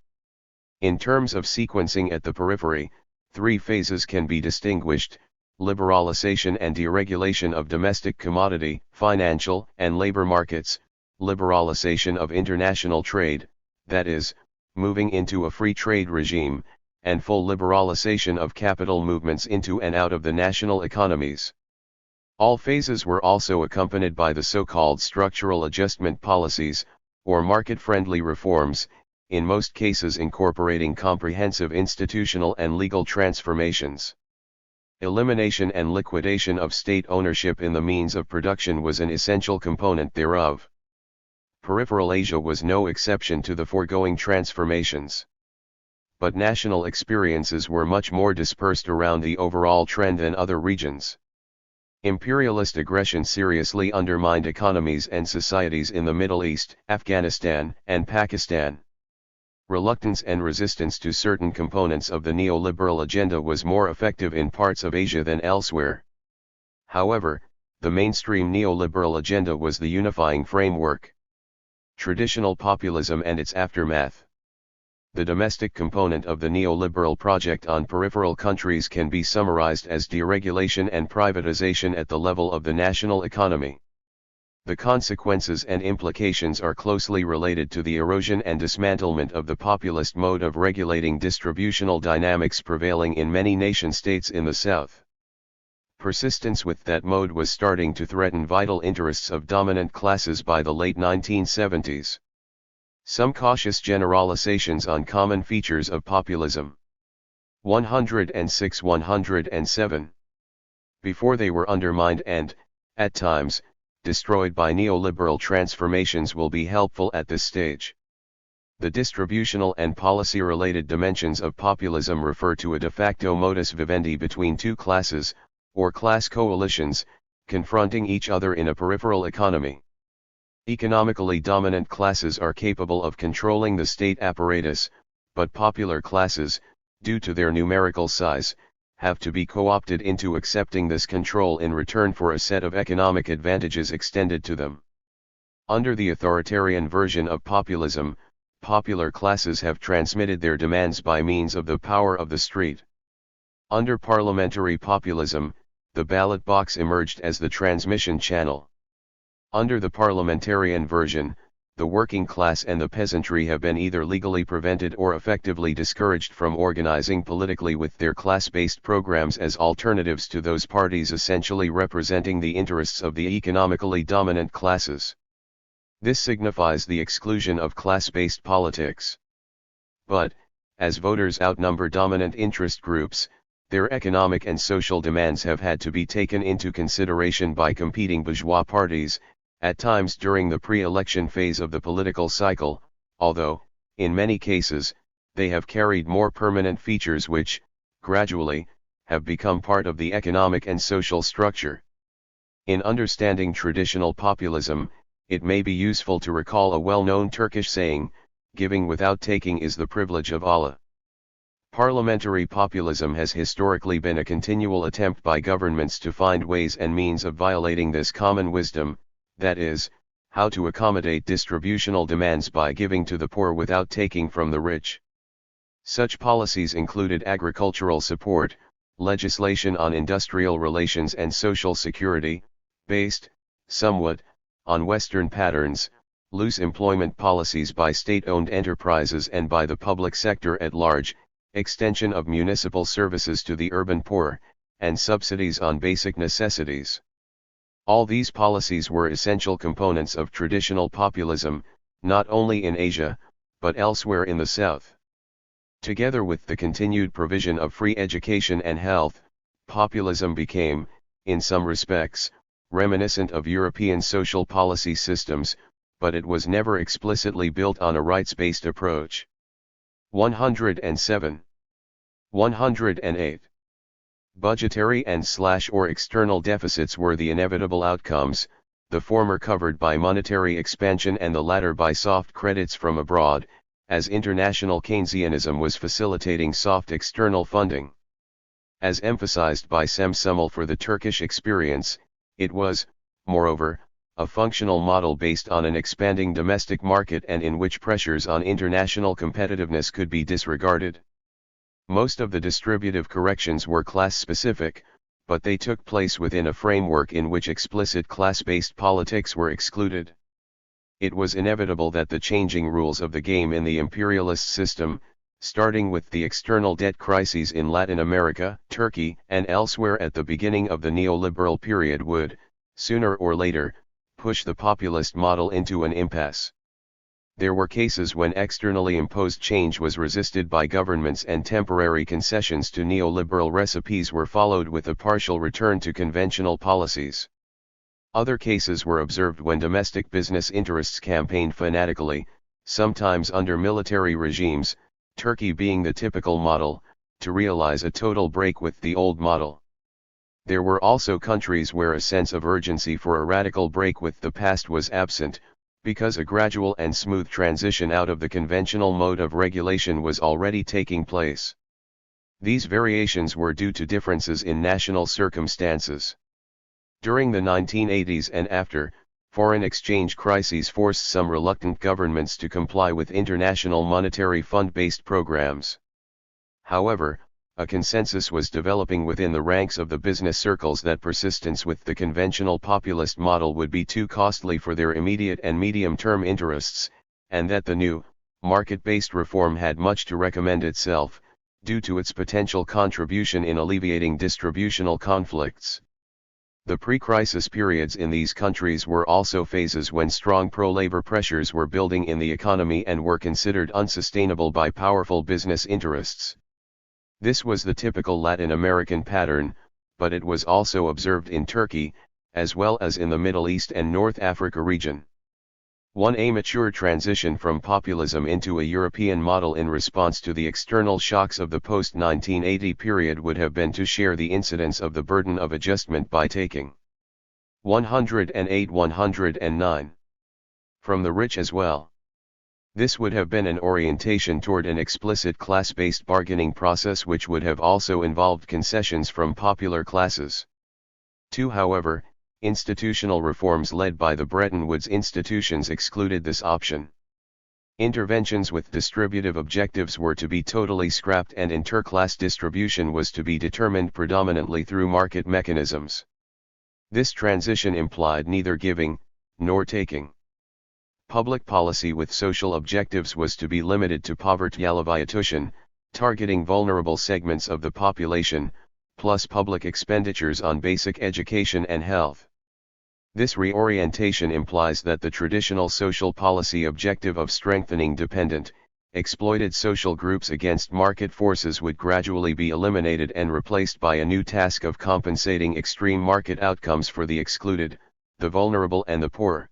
In terms of sequencing at the periphery, three phases can be distinguished: liberalization and deregulation of domestic commodity, financial, and labor markets, liberalization of international trade, that is, moving into a free trade regime, and full liberalization of capital movements into and out of the national economies. All phases were also accompanied by the so-called structural adjustment policies, or market-friendly reforms, in most cases incorporating comprehensive institutional and legal transformations. Elimination and liquidation of state ownership in the means of production was an essential component thereof. Peripheral Asia was no exception to the foregoing transformations. But national experiences were much more dispersed around the overall trend than other regions. Imperialist aggression seriously undermined economies and societies in the Middle East, Afghanistan, and Pakistan. Reluctance and resistance to certain components of the neoliberal agenda was more effective in parts of Asia than elsewhere. However, the mainstream neoliberal agenda was the unifying framework. Traditional populism and its aftermath. The domestic component of the neoliberal project on peripheral countries can be summarized as deregulation and privatization at the level of the national economy. The consequences and implications are closely related to the erosion and dismantlement of the populist mode of regulating distributional dynamics prevailing in many nation-states in the South. Persistence with that mode was starting to threaten vital interests of dominant classes by the late 1970s. Some cautious generalizations on common features of populism. 106-107. Before they were undermined and, at times, destroyed by neoliberal transformations will be helpful at this stage. The distributional and policy-related dimensions of populism refer to a de facto modus vivendi between two classes, or class coalitions, confronting each other in a peripheral economy. Economically dominant classes are capable of controlling the state apparatus, but popular classes, due to their numerical size, have to be co-opted into accepting this control in return for a set of economic advantages extended to them. Under the authoritarian version of populism, popular classes have transmitted their demands by means of the power of the street. Under parliamentary populism, the ballot box emerged as the transmission channel. Under the parliamentarian version, the working class and the peasantry have been either legally prevented or effectively discouraged from organizing politically with their class-based programs as alternatives to those parties essentially representing the interests of the economically dominant classes. This signifies the exclusion of class-based politics. But, as voters outnumber dominant interest groups, their economic and social demands have had to be taken into consideration by competing bourgeois parties, at times during the pre-election phase of the political cycle, although, in many cases, they have carried more permanent features which, gradually, have become part of the economic and social structure. In understanding traditional populism, it may be useful to recall a well-known Turkish saying, "Giving without taking is the privilege of Allah." Parliamentary populism has historically been a continual attempt by governments to find ways and means of violating this common wisdom, that is, how to accommodate distributional demands by giving to the poor without taking from the rich. Such policies included agricultural support, legislation on industrial relations and social security, based, somewhat, on Western patterns, loose employment policies by state-owned enterprises and by the public sector at large, extension of municipal services to the urban poor, and subsidies on basic necessities. All these policies were essential components of traditional populism, not only in Asia, but elsewhere in the South. Together with the continued provision of free education and health, populism became, in some respects, reminiscent of European social policy systems, but it was never explicitly built on a rights-based approach. 107. 108. Budgetary and/or external deficits were the inevitable outcomes, the former covered by monetary expansion and the latter by soft credits from abroad, as international Keynesianism was facilitating soft external funding. As emphasized by Sem Summel for the Turkish experience, it was, moreover, a functional model based on an expanding domestic market and in which pressures on international competitiveness could be disregarded. Most of the distributive corrections were class-specific, but they took place within a framework in which explicit class-based politics were excluded. It was inevitable that the changing rules of the game in the imperialist system, starting with the external debt crises in Latin America, Turkey, and elsewhere at the beginning of the neoliberal period would, sooner or later, push the populist model into an impasse. There were cases when externally imposed change was resisted by governments and temporary concessions to neoliberal recipes were followed with a partial return to conventional policies. Other cases were observed when domestic business interests campaigned fanatically, sometimes under military regimes, Turkey being the typical model, to realize a total break with the old model. There were also countries where a sense of urgency for a radical break with the past was absent, because a gradual and smooth transition out of the conventional mode of regulation was already taking place. These variations were due to differences in national circumstances. During the 1980s and after, foreign exchange crises forced some reluctant governments to comply with International Monetary Fund-based programs. However, a consensus was developing within the ranks of the business circles that persistence with the conventional populist model would be too costly for their immediate and medium-term interests, and that the new, market-based reform had much to recommend itself, due to its potential contribution in alleviating distributional conflicts. The pre-crisis periods in these countries were also phases when strong pro-labor pressures were building in the economy and were considered unsustainable by powerful business interests. This was the typical Latin American pattern, but it was also observed in Turkey, as well as in the Middle East and North Africa region. A mature transition from populism into a European model in response to the external shocks of the post-1980 period would have been to share the incidence of the burden of adjustment by taking 108-109 from the rich as well. This would have been an orientation toward an explicit class-based bargaining process which would have also involved concessions from popular classes. However, institutional reforms led by the Bretton Woods institutions excluded this option. Interventions with distributive objectives were to be totally scrapped and interclass distribution was to be determined predominantly through market mechanisms. This transition implied neither giving, nor taking. Public policy with social objectives was to be limited to poverty alleviation, targeting vulnerable segments of the population, plus public expenditures on basic education and health. This reorientation implies that the traditional social policy objective of strengthening dependent, exploited social groups against market forces would gradually be eliminated and replaced by a new task of compensating extreme market outcomes for the excluded, the vulnerable and the poor.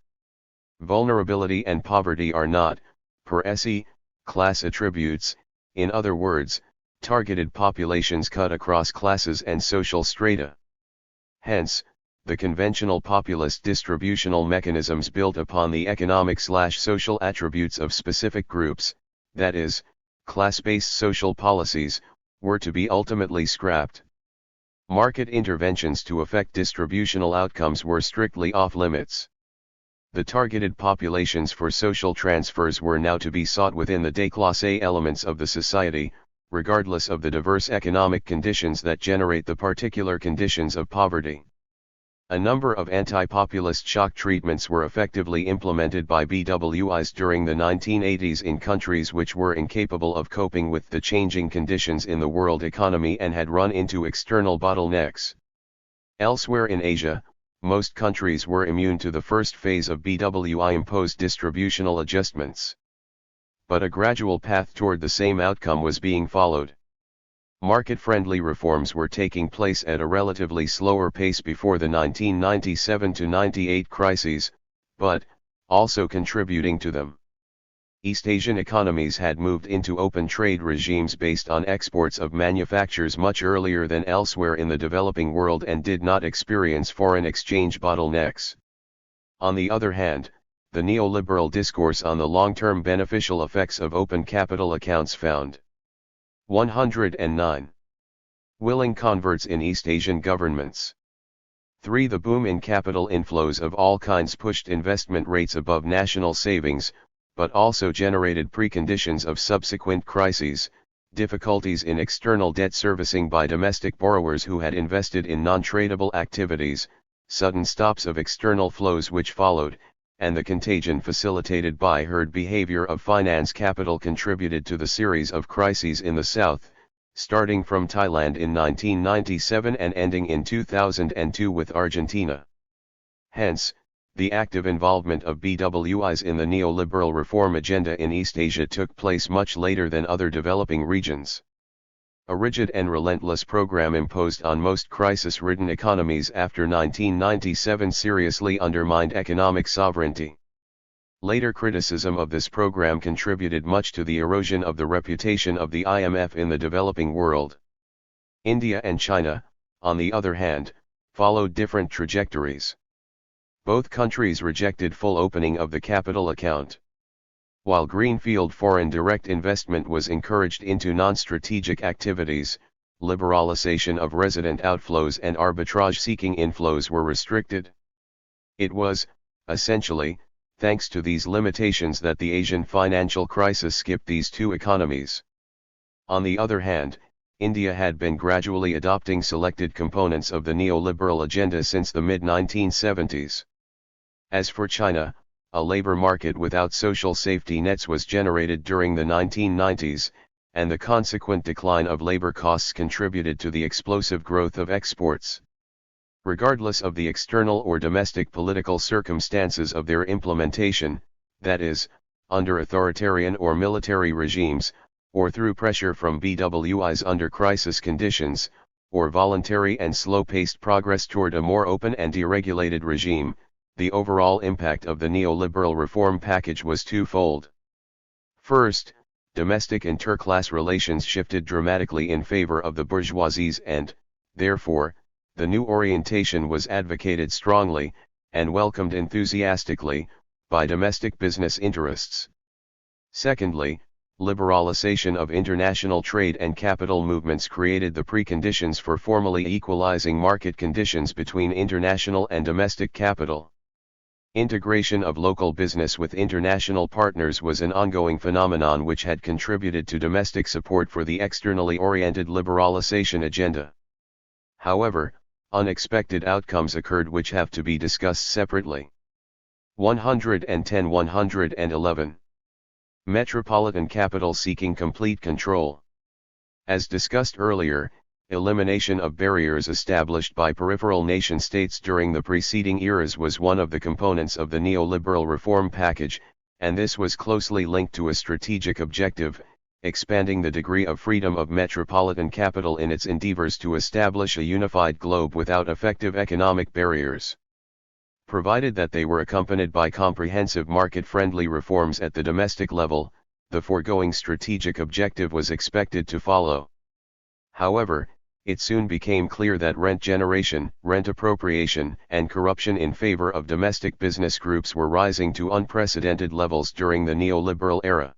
Vulnerability and poverty are not, per se, class attributes, in other words, targeted populations cut across classes and social strata. Hence, the conventional populist distributional mechanisms built upon the economic/social attributes of specific groups, that is, class-based social policies, were to be ultimately scrapped. Market interventions to affect distributional outcomes were strictly off-limits. The targeted populations for social transfers were now to be sought within the déclassé elements of the society, regardless of the diverse economic conditions that generate the particular conditions of poverty. A number of anti-populist shock treatments were effectively implemented by BWIs during the 1980s in countries which were incapable of coping with the changing conditions in the world economy and had run into external bottlenecks. Elsewhere in Asia, most countries were immune to the first phase of BWI-imposed distributional adjustments. But a gradual path toward the same outcome was being followed. Market-friendly reforms were taking place at a relatively slower pace before the 1997-98 crises, but, also contributing to them. East Asian economies had moved into open trade regimes based on exports of manufactures much earlier than elsewhere in the developing world and did not experience foreign exchange bottlenecks. On the other hand, the neoliberal discourse on the long-term beneficial effects of open capital accounts found. 109. Willing converts in East Asian governments. 3. The boom in capital inflows of all kinds pushed investment rates above national savings, but also generated preconditions of subsequent crises, difficulties in external debt servicing by domestic borrowers who had invested in non-tradable activities, sudden stops of external flows which followed, and the contagion facilitated by herd behavior of finance capital contributed to the series of crises in the South, starting from Thailand in 1997 and ending in 2002 with Argentina. Hence, the active involvement of BWIs in the neoliberal reform agenda in East Asia took place much later than other developing regions. A rigid and relentless program imposed on most crisis-ridden economies after 1997 seriously undermined economic sovereignty. Later criticism of this program contributed much to the erosion of the reputation of the IMF in the developing world. India and China, on the other hand, followed different trajectories. Both countries rejected full opening of the capital account. While greenfield foreign direct investment was encouraged into non-strategic activities, liberalization of resident outflows and arbitrage-seeking inflows were restricted. It was, essentially, thanks to these limitations that the Asian financial crisis skipped these two economies. On the other hand, India had been gradually adopting selected components of the neoliberal agenda since the mid-1970s. As for China, a labor market without social safety nets was generated during the 1990s, and the consequent decline of labor costs contributed to the explosive growth of exports. Regardless of the external or domestic political circumstances of their implementation, that is, under authoritarian or military regimes, or through pressure from BWIs under crisis conditions, or voluntary and slow-paced progress toward a more open and deregulated regime, the overall impact of the neoliberal reform package was twofold. First, domestic interclass relations shifted dramatically in favor of the bourgeoisies and, therefore, the new orientation was advocated strongly, and welcomed enthusiastically, by domestic business interests. Secondly, liberalization of international trade and capital movements created the preconditions for formally equalizing market conditions between international and domestic capital. Integration of local business with international partners was an ongoing phenomenon which had contributed to domestic support for the externally oriented liberalization agenda. However, unexpected outcomes occurred which have to be discussed separately. 110-111. Metropolitan capital seeking complete control. As discussed earlier, elimination of barriers established by peripheral nation-states during the preceding eras was one of the components of the neoliberal reform package, and this was closely linked to a strategic objective, expanding the degree of freedom of metropolitan capital in its endeavors to establish a unified globe without effective economic barriers. Provided that they were accompanied by comprehensive market-friendly reforms at the domestic level, the foregoing strategic objective was expected to follow. However, it soon became clear that rent generation, rent appropriation, and corruption in favor of domestic business groups were rising to unprecedented levels during the neoliberal era.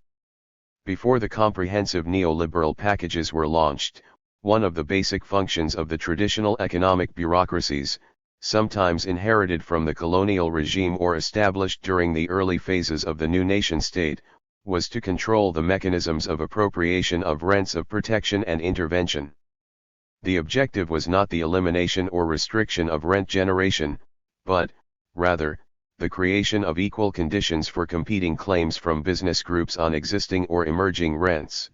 Before the comprehensive neoliberal packages were launched, one of the basic functions of the traditional economic bureaucracies, sometimes inherited from the colonial regime or established during the early phases of the new nation-state, was to control the mechanisms of appropriation of rents of protection and intervention. The objective was not the elimination or restriction of rent generation, but, rather, the creation of equal conditions for competing claims from business groups on existing or emerging rents.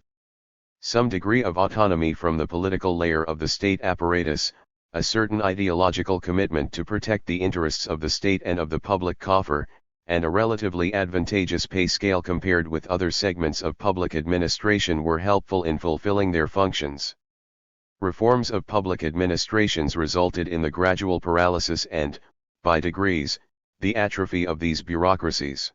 Some degree of autonomy from the political layer of the state apparatus, a certain ideological commitment to protect the interests of the state and of the public coffer, and a relatively advantageous pay scale compared with other segments of public administration were helpful in fulfilling their functions. Reforms of public administrations resulted in the gradual paralysis and, by degrees, the atrophy of these bureaucracies.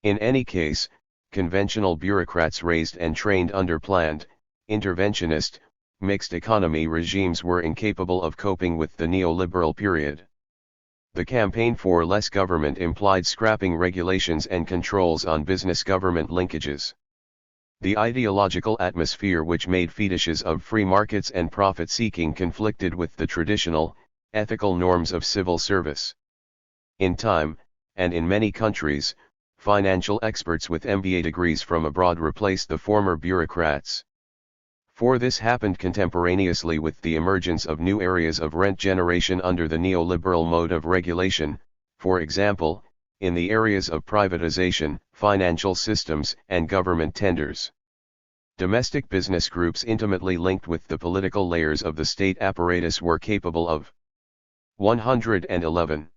In any case, conventional bureaucrats raised and trained under planned, interventionist, mixed economy regimes were incapable of coping with the neoliberal period. The campaign for less government implied scrapping regulations and controls on business-government linkages. The ideological atmosphere which made fetishes of free markets and profit-seeking conflicted with the traditional, ethical norms of civil service. In time, and in many countries, financial experts with MBA degrees from abroad replaced the former bureaucrats. For this happened contemporaneously with the emergence of new areas of rent generation under the neoliberal mode of regulation, for example, in the areas of privatization, financial systems, and government tenders. Domestic business groups intimately linked with the political layers of the state apparatus were capable of 111.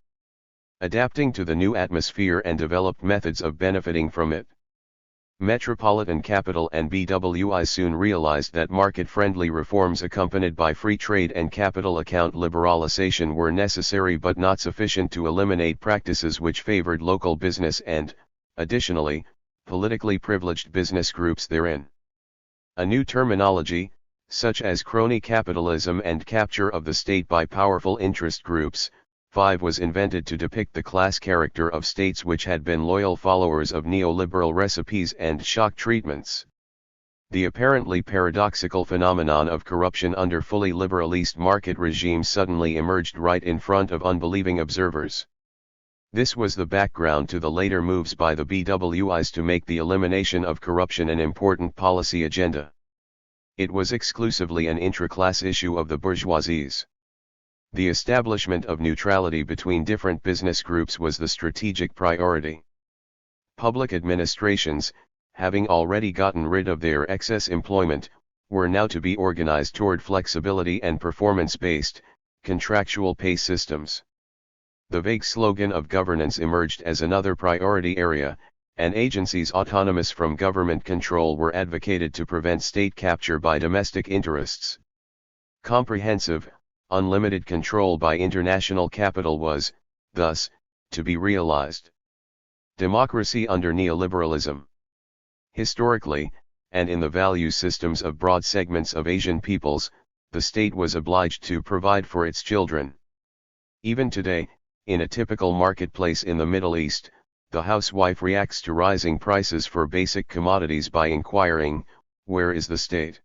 Adapting to the new atmosphere and developed methods of benefiting from it. Metropolitan capital and BWI soon realized that market-friendly reforms accompanied by free trade and capital account liberalization were necessary but not sufficient to eliminate practices which favored local business and, additionally, politically privileged business groups therein. A new terminology, such as crony capitalism and capture of the state by powerful interest groups, 5 was invented to depict the class character of states which had been loyal followers of neoliberal recipes and shock treatments. The apparently paradoxical phenomenon of corruption under fully liberalist market regimes suddenly emerged right in front of unbelieving observers. This was the background to the later moves by the BWIs to make the elimination of corruption an important policy agenda. It was exclusively an intra-class issue of the bourgeoisies. The establishment of neutrality between different business groups was the strategic priority. Public administrations, having already gotten rid of their excess employment, were now to be organized toward flexibility and performance-based, contractual pay systems. The vague slogan of governance emerged as another priority area, and agencies autonomous from government control were advocated to prevent state capture by domestic interests. Comprehensive, unlimited control by international capital was, thus, to be realized. Democracy under neoliberalism. Historically, and in the value systems of broad segments of Asian peoples, the state was obliged to provide for its children. Even today, in a typical marketplace in the Middle East, the housewife reacts to rising prices for basic commodities by inquiring, "Where is the state?"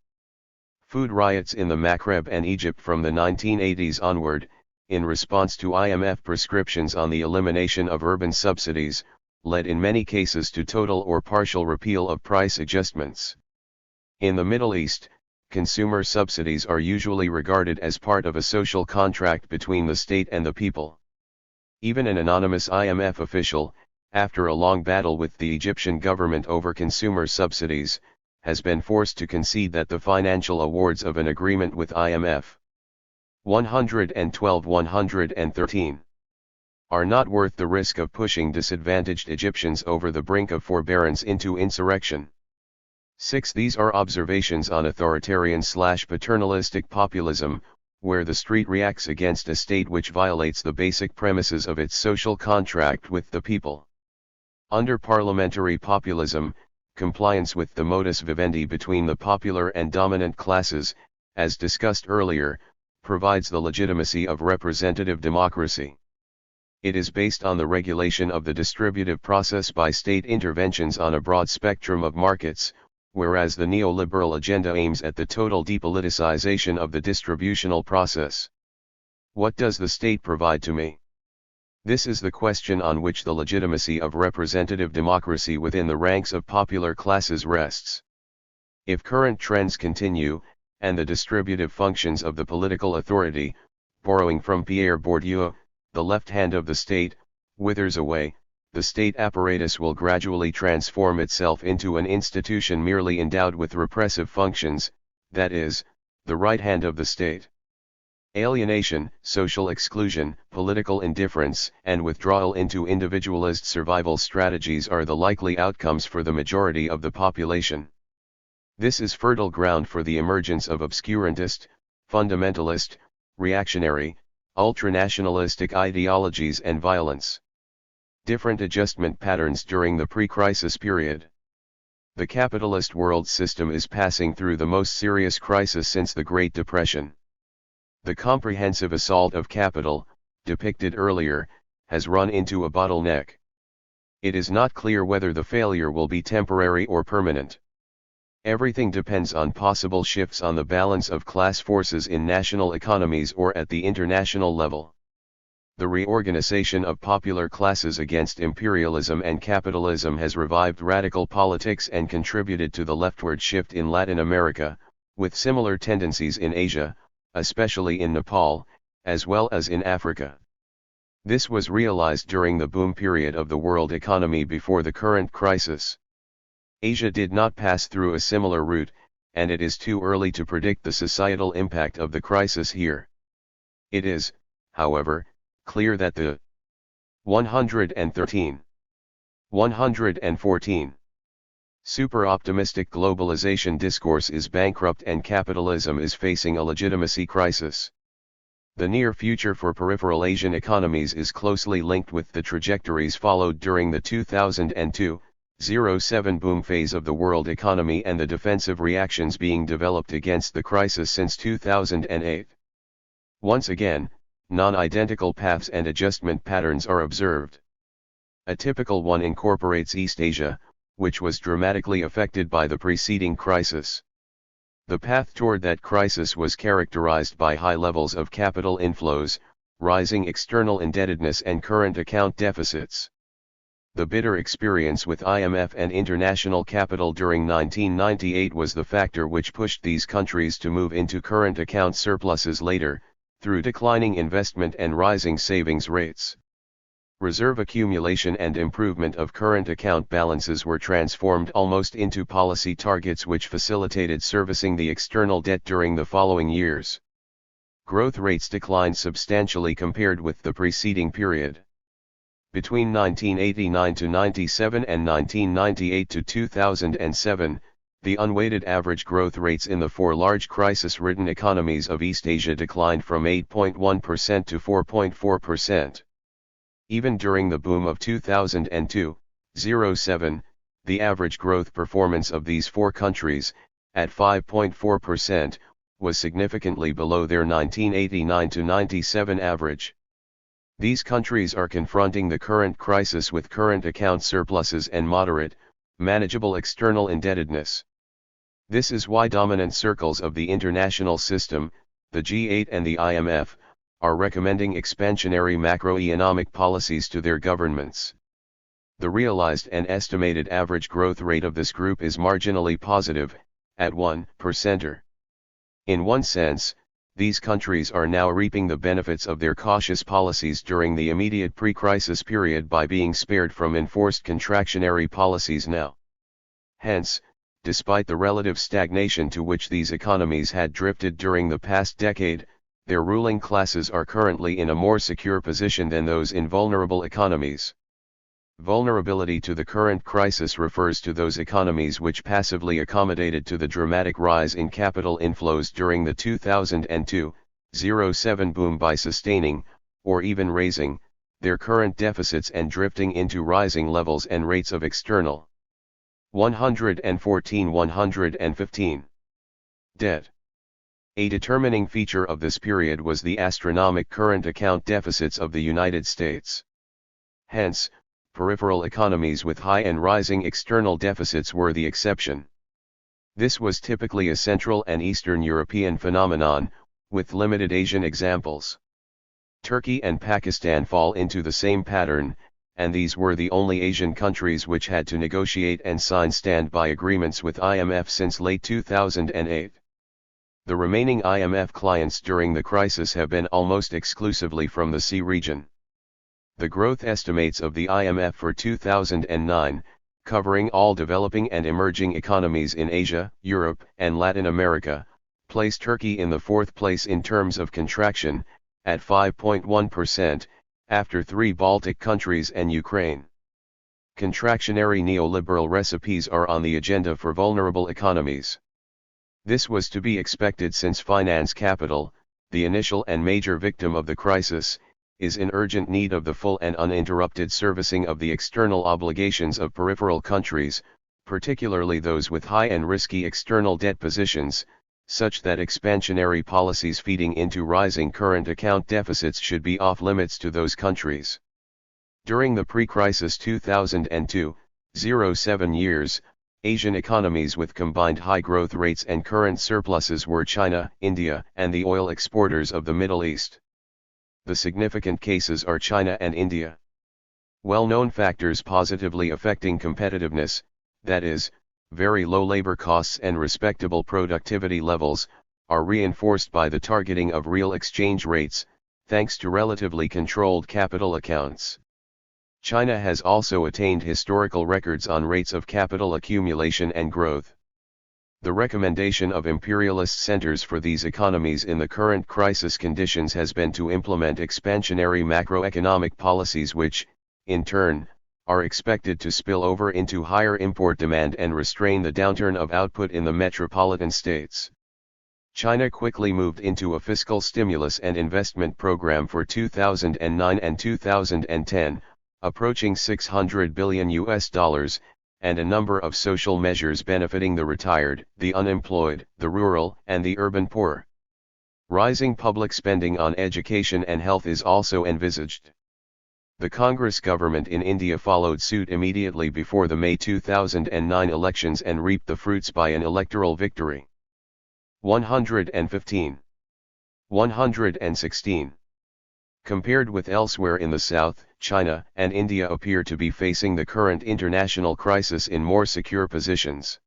Food riots in the Maghreb and Egypt from the 1980s onward, in response to IMF prescriptions on the elimination of urban subsidies, led in many cases to total or partial repeal of price adjustments. In the Middle East, consumer subsidies are usually regarded as part of a social contract between the state and the people. Even an anonymous IMF official, after a long battle with the Egyptian government over consumer subsidies, has been forced to concede that the financial awards of an agreement with IMF 112-113 are not worth the risk of pushing disadvantaged Egyptians over the brink of forbearance into insurrection. 6. These are observations on authoritarian/paternalistic populism, where the street reacts against a state which violates the basic premises of its social contract with the people. Under parliamentary populism, compliance with the modus vivendi between the popular and dominant classes, as discussed earlier, provides the legitimacy of representative democracy. It is based on the regulation of the distributive process by state interventions on a broad spectrum of markets, whereas the neoliberal agenda aims at the total depoliticization of the distributional process. What does the state provide to me? This is the question on which the legitimacy of representative democracy within the ranks of popular classes rests. If current trends continue, and the distributive functions of the political authority, borrowing from Pierre Bourdieu, the left hand of the state, withers away, the state apparatus will gradually transform itself into an institution merely endowed with repressive functions, that is, the right hand of the state. Alienation, social exclusion, political indifference, and withdrawal into individualist survival strategies are the likely outcomes for the majority of the population. This is fertile ground for the emergence of obscurantist, fundamentalist, reactionary, ultranationalistic ideologies and violence. Different adjustment patterns during the pre-crisis period. The capitalist world system is passing through the most serious crisis since the Great Depression. The comprehensive assault of capital, depicted earlier, has run into a bottleneck. It is not clear whether the failure will be temporary or permanent. Everything depends on possible shifts on the balance of class forces in national economies or at the international level. The reorganization of popular classes against imperialism and capitalism has revived radical politics and contributed to the leftward shift in Latin America, with similar tendencies in Asia, especially in Nepal, as well as in Africa. This was realized during the boom period of the world economy before the current crisis. Asia did not pass through a similar route, and it is too early to predict the societal impact of the crisis here. It is, however, clear that the 114 super-optimistic globalization discourse is bankrupt and capitalism is facing a legitimacy crisis. The near future for peripheral Asian economies is closely linked with the trajectories followed during the 2002-07 boom phase of the world economy and the defensive reactions being developed against the crisis since 2008. Once again, non-identical paths and adjustment patterns are observed. A typical one incorporates East Asia, which was dramatically affected by the preceding crisis. The path toward that crisis was characterized by high levels of capital inflows, rising external indebtedness and current account deficits. The bitter experience with IMF and international capital during 1998 was the factor which pushed these countries to move into current account surpluses later, through declining investment and rising savings rates. Reserve accumulation and improvement of current account balances were transformed almost into policy targets which facilitated servicing the external debt during the following years. Growth rates declined substantially compared with the preceding period. Between 1989 to 97 and 1998 to 2007, the unweighted average growth rates in the four large crisis-ridden economies of East Asia declined from 8.1% to 4.4%. Even during the boom of 2002-07, the average growth performance of these four countries, at 5.4%, was significantly below their 1989-97 average. These countries are confronting the current crisis with current account surpluses and moderate, manageable external indebtedness. This is why dominant circles of the international system, the G8 and the IMF, are recommending expansionary macroeconomic policies to their governments. The realized and estimated average growth rate of this group is marginally positive, at 1%. In one sense, these countries are now reaping the benefits of their cautious policies during the immediate pre-crisis period by being spared from enforced contractionary policies now. Hence, despite the relative stagnation to which these economies had drifted during the past decade, their ruling classes are currently in a more secure position than those in vulnerable economies. Vulnerability to the current crisis refers to those economies which passively accommodated to the dramatic rise in capital inflows during the 2002-07 boom by sustaining, or even raising, their current deficits and drifting into rising levels and rates of external 114-115 debt. A determining feature of this period was the astronomical current account deficits of the United States. Hence, peripheral economies with high and rising external deficits were the exception. This was typically a Central and Eastern European phenomenon, with limited Asian examples. Turkey and Pakistan fall into the same pattern, and these were the only Asian countries which had to negotiate and sign standby agreements with IMF since late 2008. The remaining IMF clients during the crisis have been almost exclusively from the C region. The growth estimates of the IMF for 2009, covering all developing and emerging economies in Asia, Europe, and Latin America, place Turkey in the fourth place in terms of contraction, at 5.1%, after three Baltic countries and Ukraine. Contractionary neoliberal recipes are on the agenda for vulnerable economies. This was to be expected since finance capital, the initial and major victim of the crisis, is in urgent need of the full and uninterrupted servicing of the external obligations of peripheral countries, particularly those with high and risky external debt positions, such that expansionary policies feeding into rising current account deficits should be off limits to those countries. During the pre-crisis 2002-07 years, Asian economies with combined high growth rates and current surpluses were China, India, and the oil exporters of the Middle East. The significant cases are China and India. Well-known factors positively affecting competitiveness, that is, very low labor costs and respectable productivity levels, are reinforced by the targeting of real exchange rates, thanks to relatively controlled capital accounts. China has also attained historical records on rates of capital accumulation and growth. The recommendation of imperialist centers for these economies in the current crisis conditions has been to implement expansionary macroeconomic policies which, in turn, are expected to spill over into higher import demand and restrain the downturn of output in the metropolitan states. China quickly moved into a fiscal stimulus and investment program for 2009 and 2010, approaching $600 billion, and a number of social measures benefiting the retired, the unemployed, the rural, and the urban poor. Rising public spending on education and health is also envisaged. The Congress government in India followed suit immediately before the May 2009 elections and reaped the fruits by an electoral victory. 115. 116. Compared with elsewhere in the South, China and India appear to be facing the current international crisis in more secure positions.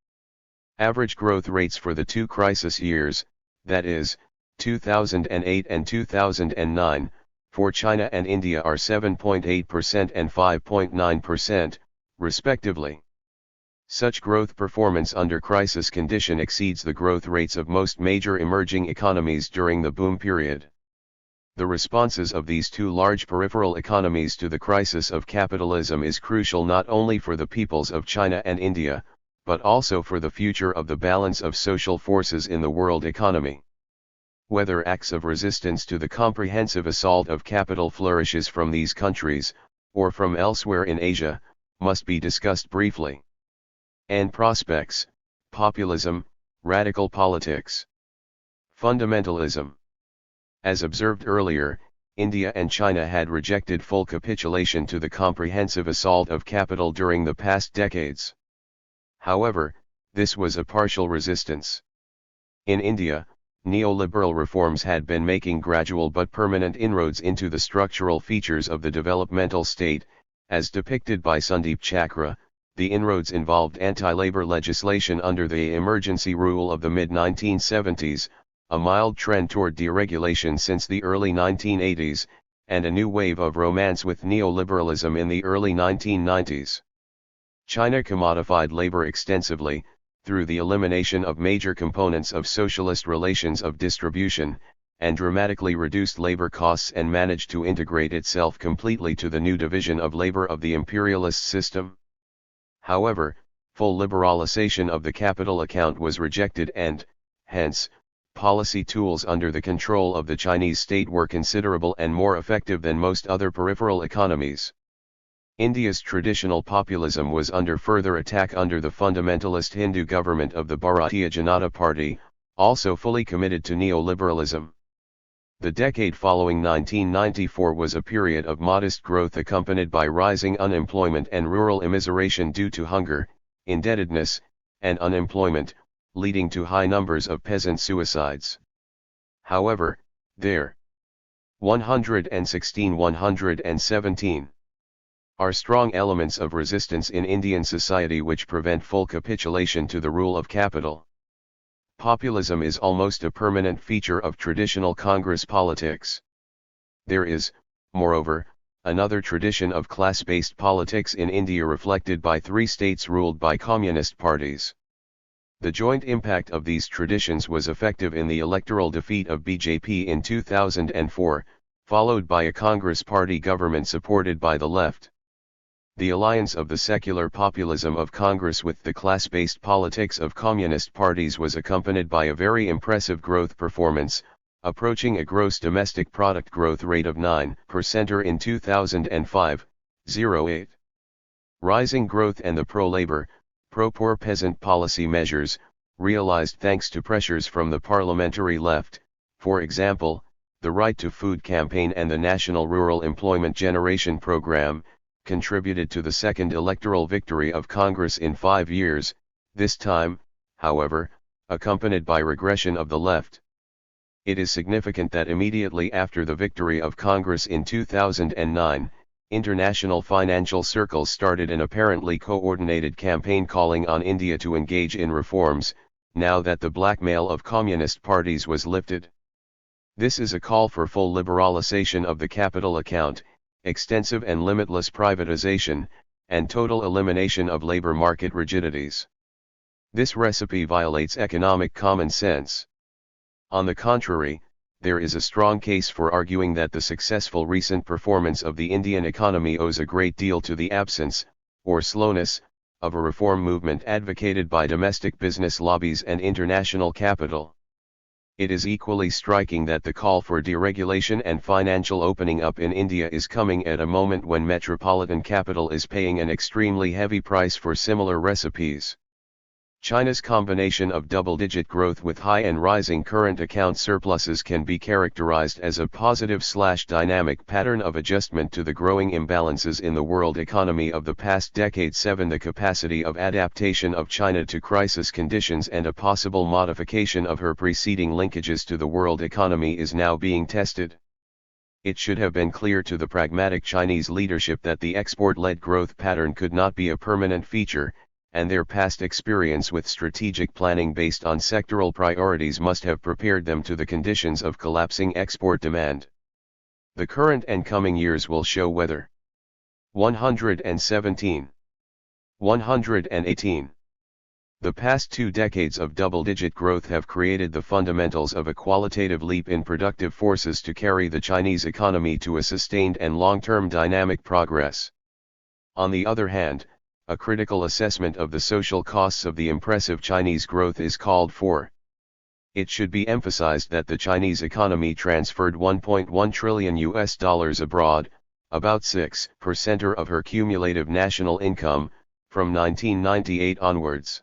Average growth rates for the two crisis years, that is, 2008 and 2009, for China and India are 7.8% and 5.9%, respectively. Such growth performance under crisis condition exceeds the growth rates of most major emerging economies during the boom period. The responses of these two large peripheral economies to the crisis of capitalism is crucial not only for the peoples of China and India, but also for the future of the balance of social forces in the world economy. Whether acts of resistance to the comprehensive assault of capital flourishes from these countries, or from elsewhere in Asia, must be discussed briefly. And prospects: populism, radical politics, fundamentalism. As observed earlier, India and China had rejected full capitulation to the comprehensive assault of capital during the past decades. However, this was a partial resistance. In India, neoliberal reforms had been making gradual but permanent inroads into the structural features of the developmental state, as depicted by Sundeep Chakra. The inroads involved anti-labor legislation under the emergency rule of the mid-1970s, a mild trend toward deregulation since the early 1980s, and a new wave of romance with neoliberalism in the early 1990s. China commodified labor extensively, through the elimination of major components of socialist relations of distribution, and dramatically reduced labor costs and managed to integrate itself completely to the new division of labor of the imperialist system. However, full liberalization of the capital account was rejected and, hence, policy tools under the control of the Chinese state were considerable and more effective than most other peripheral economies. India's traditional populism was under further attack under the fundamentalist Hindu government of the Bharatiya Janata Party, also fully committed to neoliberalism. The decade following 1994 was a period of modest growth accompanied by rising unemployment and rural immiseration due to hunger, indebtedness, and unemployment, leading to high numbers of peasant suicides. However, there 116-117 are strong elements of resistance in Indian society which prevent full capitulation to the rule of capital. Populism is almost a permanent feature of traditional Congress politics. There is, moreover, another tradition of class-based politics in India reflected by three states ruled by communist parties. The joint impact of these traditions was effective in the electoral defeat of BJP in 2004, followed by a Congress party government supported by the left. The alliance of the secular populism of Congress with the class-based politics of communist parties was accompanied by a very impressive growth performance, approaching a gross domestic product growth rate of 9% in 2005-08. Rising growth and the pro-labor, pro-poor peasant policy measures, realized thanks to pressures from the parliamentary left, for example, the Right to Food campaign and the National Rural Employment Generation Program, contributed to the second electoral victory of Congress in 5 years, this time, however, accompanied by regression of the left. It is significant that immediately after the victory of Congress in 2009, international financial circles started an apparently coordinated campaign calling on India to engage in reforms, now that the blackmail of communist parties was lifted. This is a call for full liberalization of the capital account, extensive and limitless privatization, and total elimination of labor market rigidities. This recipe violates economic common sense. On the contrary, there is a strong case for arguing that the successful recent performance of the Indian economy owes a great deal to the absence, or slowness, of a reform movement advocated by domestic business lobbies and international capital. It is equally striking that the call for deregulation and financial opening up in India is coming at a moment when metropolitan capital is paying an extremely heavy price for similar recipes. China's combination of double-digit growth with high and rising current account surpluses can be characterized as a positive/dynamic pattern of adjustment to the growing imbalances in the world economy of the past decade. 7. The capacity of adaptation of China to crisis conditions and a possible modification of her preceding linkages to the world economy is now being tested. It should have been clear to the pragmatic Chinese leadership that the export-led growth pattern could not be a permanent feature, and their past experience with strategic planning based on sectoral priorities must have prepared them to the conditions of collapsing export demand. The current and coming years will show whether. 117. 118. The past 2 decades of double-digit growth have created the fundamentals of a qualitative leap in productive forces to carry the Chinese economy to a sustained and long-term dynamic progress. On the other hand, a critical assessment of the social costs of the impressive Chinese growth is called for. It should be emphasized that the Chinese economy transferred $1.1 trillion abroad, about 6% of her cumulative national income, from 1998 onwards.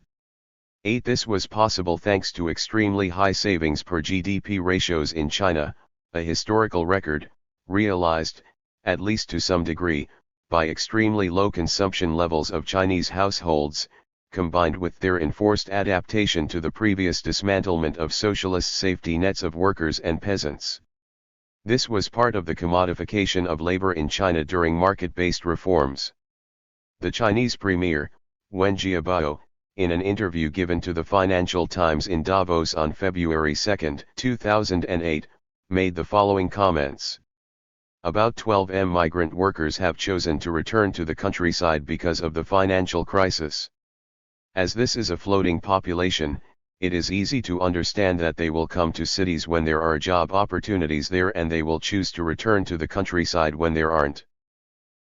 8. This was possible thanks to extremely high savings per GDP ratios in China, a historical record, realized, at least to some degree, by extremely low consumption levels of Chinese households, combined with their enforced adaptation to the previous dismantlement of socialist safety nets of workers and peasants. This was part of the commodification of labor in China during market-based reforms. The Chinese premier, Wen Jiabao, in an interview given to the Financial Times in Davos on February 2, 2008, made the following comments. About 12 migrant workers have chosen to return to the countryside because of the financial crisis. As this is a floating population, it is easy to understand that they will come to cities when there are job opportunities there and they will choose to return to the countryside when there aren't.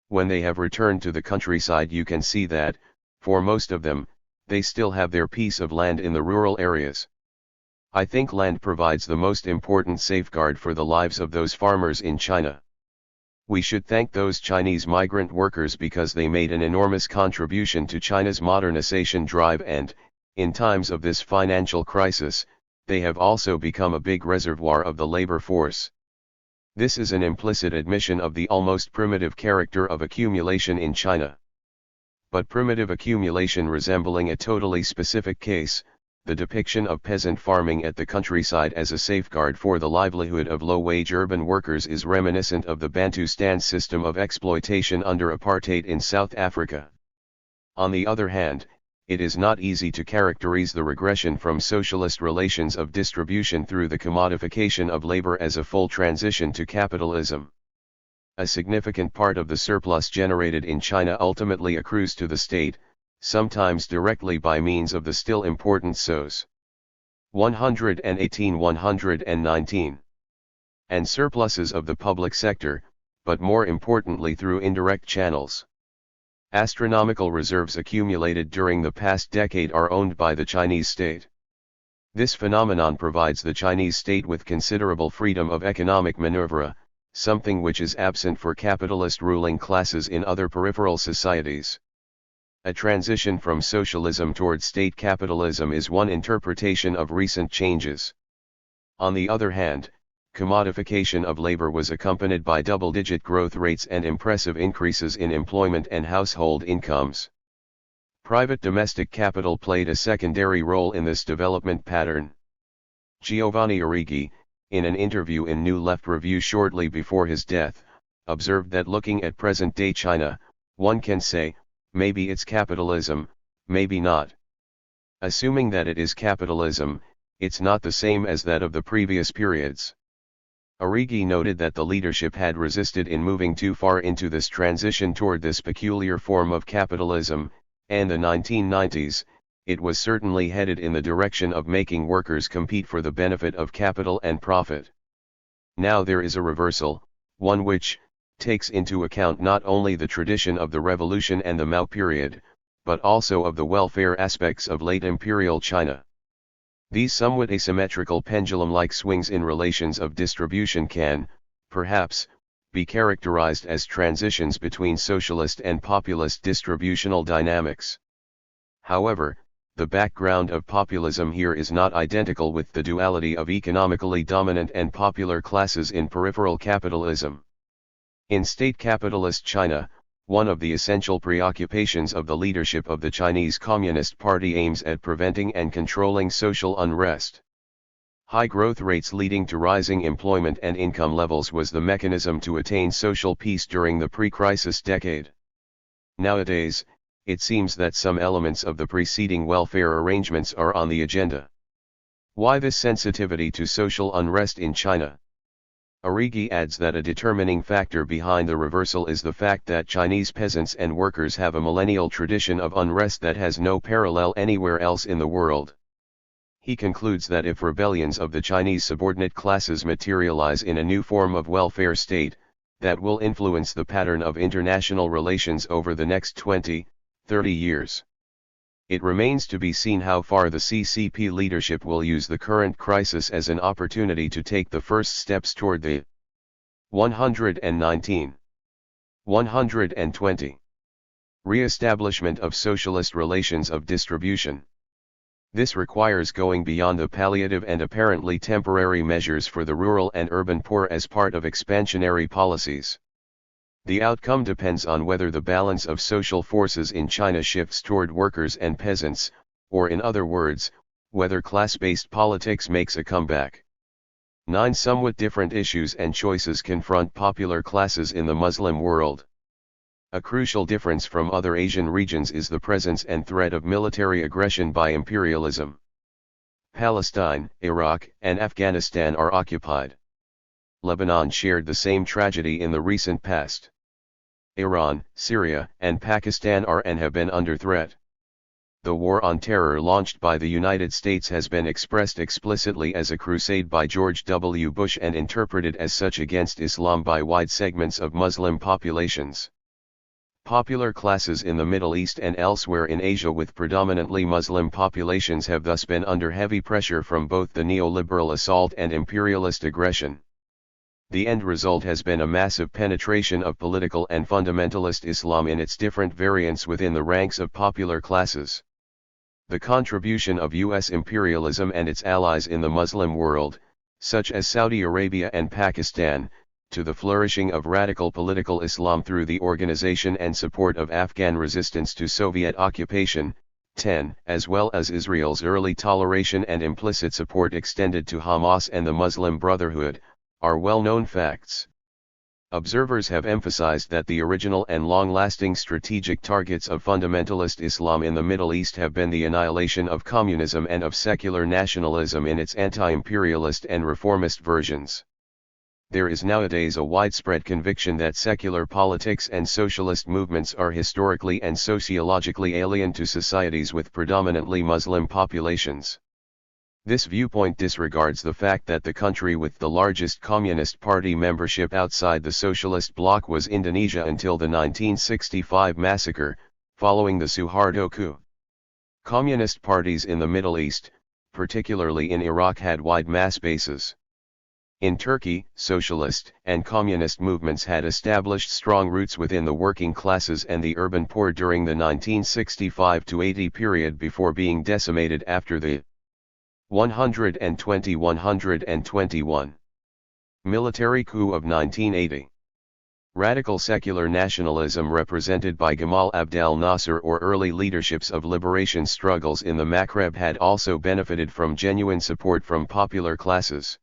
When they have returned to the countryside, you can see that, for most of them, they still have their piece of land in the rural areas. I think land provides the most important safeguard for the lives of those farmers in China. We should thank those Chinese migrant workers because they made an enormous contribution to China's modernization drive and, in times of this financial crisis, they have also become a big reservoir of the labor force. This is an implicit admission of the almost primitive character of accumulation in China. But primitive accumulation resembling a totally specific case, the depiction of peasant farming at the countryside as a safeguard for the livelihood of low-wage urban workers is reminiscent of the Bantustan system of exploitation under apartheid in South Africa. On the other hand, it is not easy to characterize the regression from socialist relations of distribution through the commodification of labor as a full transition to capitalism. A significant part of the surplus generated in China ultimately accrues to the state, sometimes directly by means of the still important SOS. 118-119. And surpluses of the public sector, but more importantly through indirect channels. Astronomical reserves accumulated during the past decade are owned by the Chinese state. This phenomenon provides the Chinese state with considerable freedom of economic maneuver, something which is absent for capitalist ruling classes in other peripheral societies. A transition from socialism toward state capitalism is one interpretation of recent changes. On the other hand, commodification of labor was accompanied by double-digit growth rates and impressive increases in employment and household incomes. Private domestic capital played a secondary role in this development pattern. Giovanni Arrighi, in an interview in New Left Review shortly before his death, observed that looking at present-day China, one can say, maybe it's capitalism, maybe not. Assuming that it is capitalism, it's not the same as that of the previous periods. Arrighi noted that the leadership had resisted in moving too far into this transition toward this peculiar form of capitalism, and the 1990s, it was certainly headed in the direction of making workers compete for the benefit of capital and profit. Now there is a reversal, one which takes into account not only the tradition of the Revolution and the Mao period, but also of the welfare aspects of late imperial China. These somewhat asymmetrical pendulum-like swings in relations of distribution can, perhaps, be characterized as transitions between socialist and populist distributional dynamics. However, the background of populism here is not identical with the duality of economically dominant and popular classes in peripheral capitalism. In state capitalist China, one of the essential preoccupations of the leadership of the Chinese Communist Party aims at preventing and controlling social unrest. High growth rates leading to rising employment and income levels was the mechanism to attain social peace during the pre-crisis decade. Nowadays, it seems that some elements of the preceding welfare arrangements are on the agenda. Why this sensitivity to social unrest in China? Arrighi adds that a determining factor behind the reversal is the fact that Chinese peasants and workers have a millennial tradition of unrest that has no parallel anywhere else in the world. He concludes that if rebellions of the Chinese subordinate classes materialize in a new form of welfare state, that will influence the pattern of international relations over the next 20, 30 years. It remains to be seen how far the CCP leadership will use the current crisis as an opportunity to take the first steps toward the 119. 120. Re-establishment of socialist relations of distribution. This requires going beyond the palliative and apparently temporary measures for the rural and urban poor as part of expansionary policies. The outcome depends on whether the balance of social forces in China shifts toward workers and peasants, or in other words, whether class-based politics makes a comeback. 9 somewhat different issues and choices confront popular classes in the Muslim world. A crucial difference from other Asian regions is the presence and threat of military aggression by imperialism. Palestine, Iraq, and Afghanistan are occupied. Lebanon shared the same tragedy in the recent past. Iran, Syria, and Pakistan are and have been under threat. The war on terror launched by the United States has been expressed explicitly as a crusade by George W. Bush and interpreted as such against Islam by wide segments of Muslim populations. Popular classes in the Middle East and elsewhere in Asia with predominantly Muslim populations have thus been under heavy pressure from both the neoliberal assault and imperialist aggression. The end result has been a massive penetration of political and fundamentalist Islam in its different variants within the ranks of popular classes. The contribution of U.S. imperialism and its allies in the Muslim world, such as Saudi Arabia and Pakistan, to the flourishing of radical political Islam through the organization and support of Afghan resistance to Soviet occupation, 10, as well as Israel's early toleration and implicit support extended to Hamas and the Muslim Brotherhood, are well-known facts. Observers have emphasized that the original and long-lasting strategic targets of fundamentalist Islam in the Middle East have been the annihilation of communism and of secular nationalism in its anti-imperialist and reformist versions. There is nowadays a widespread conviction that secular politics and socialist movements are historically and sociologically alien to societies with predominantly Muslim populations. This viewpoint disregards the fact that the country with the largest Communist Party membership outside the socialist bloc was Indonesia until the 1965 massacre, following the Suharto coup. Communist parties in the Middle East, particularly in Iraq, had wide mass bases. In Turkey, socialist and communist movements had established strong roots within the working classes and the urban poor during the 1965-80 period before being decimated after the 120-121 Military coup of 1980. Radical secular nationalism represented by Gamal Abdel Nasser or early leaderships of liberation struggles in the Maghreb had also benefited from genuine support from popular classes.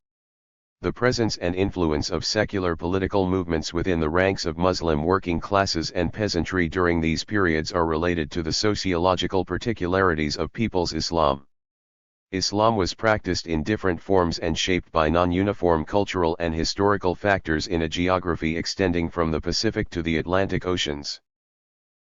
The presence and influence of secular political movements within the ranks of Muslim working classes and peasantry during these periods are related to the sociological particularities of people's Islam. Islam was practiced in different forms and shaped by non-uniform cultural and historical factors in a geography extending from the Pacific to the Atlantic Oceans.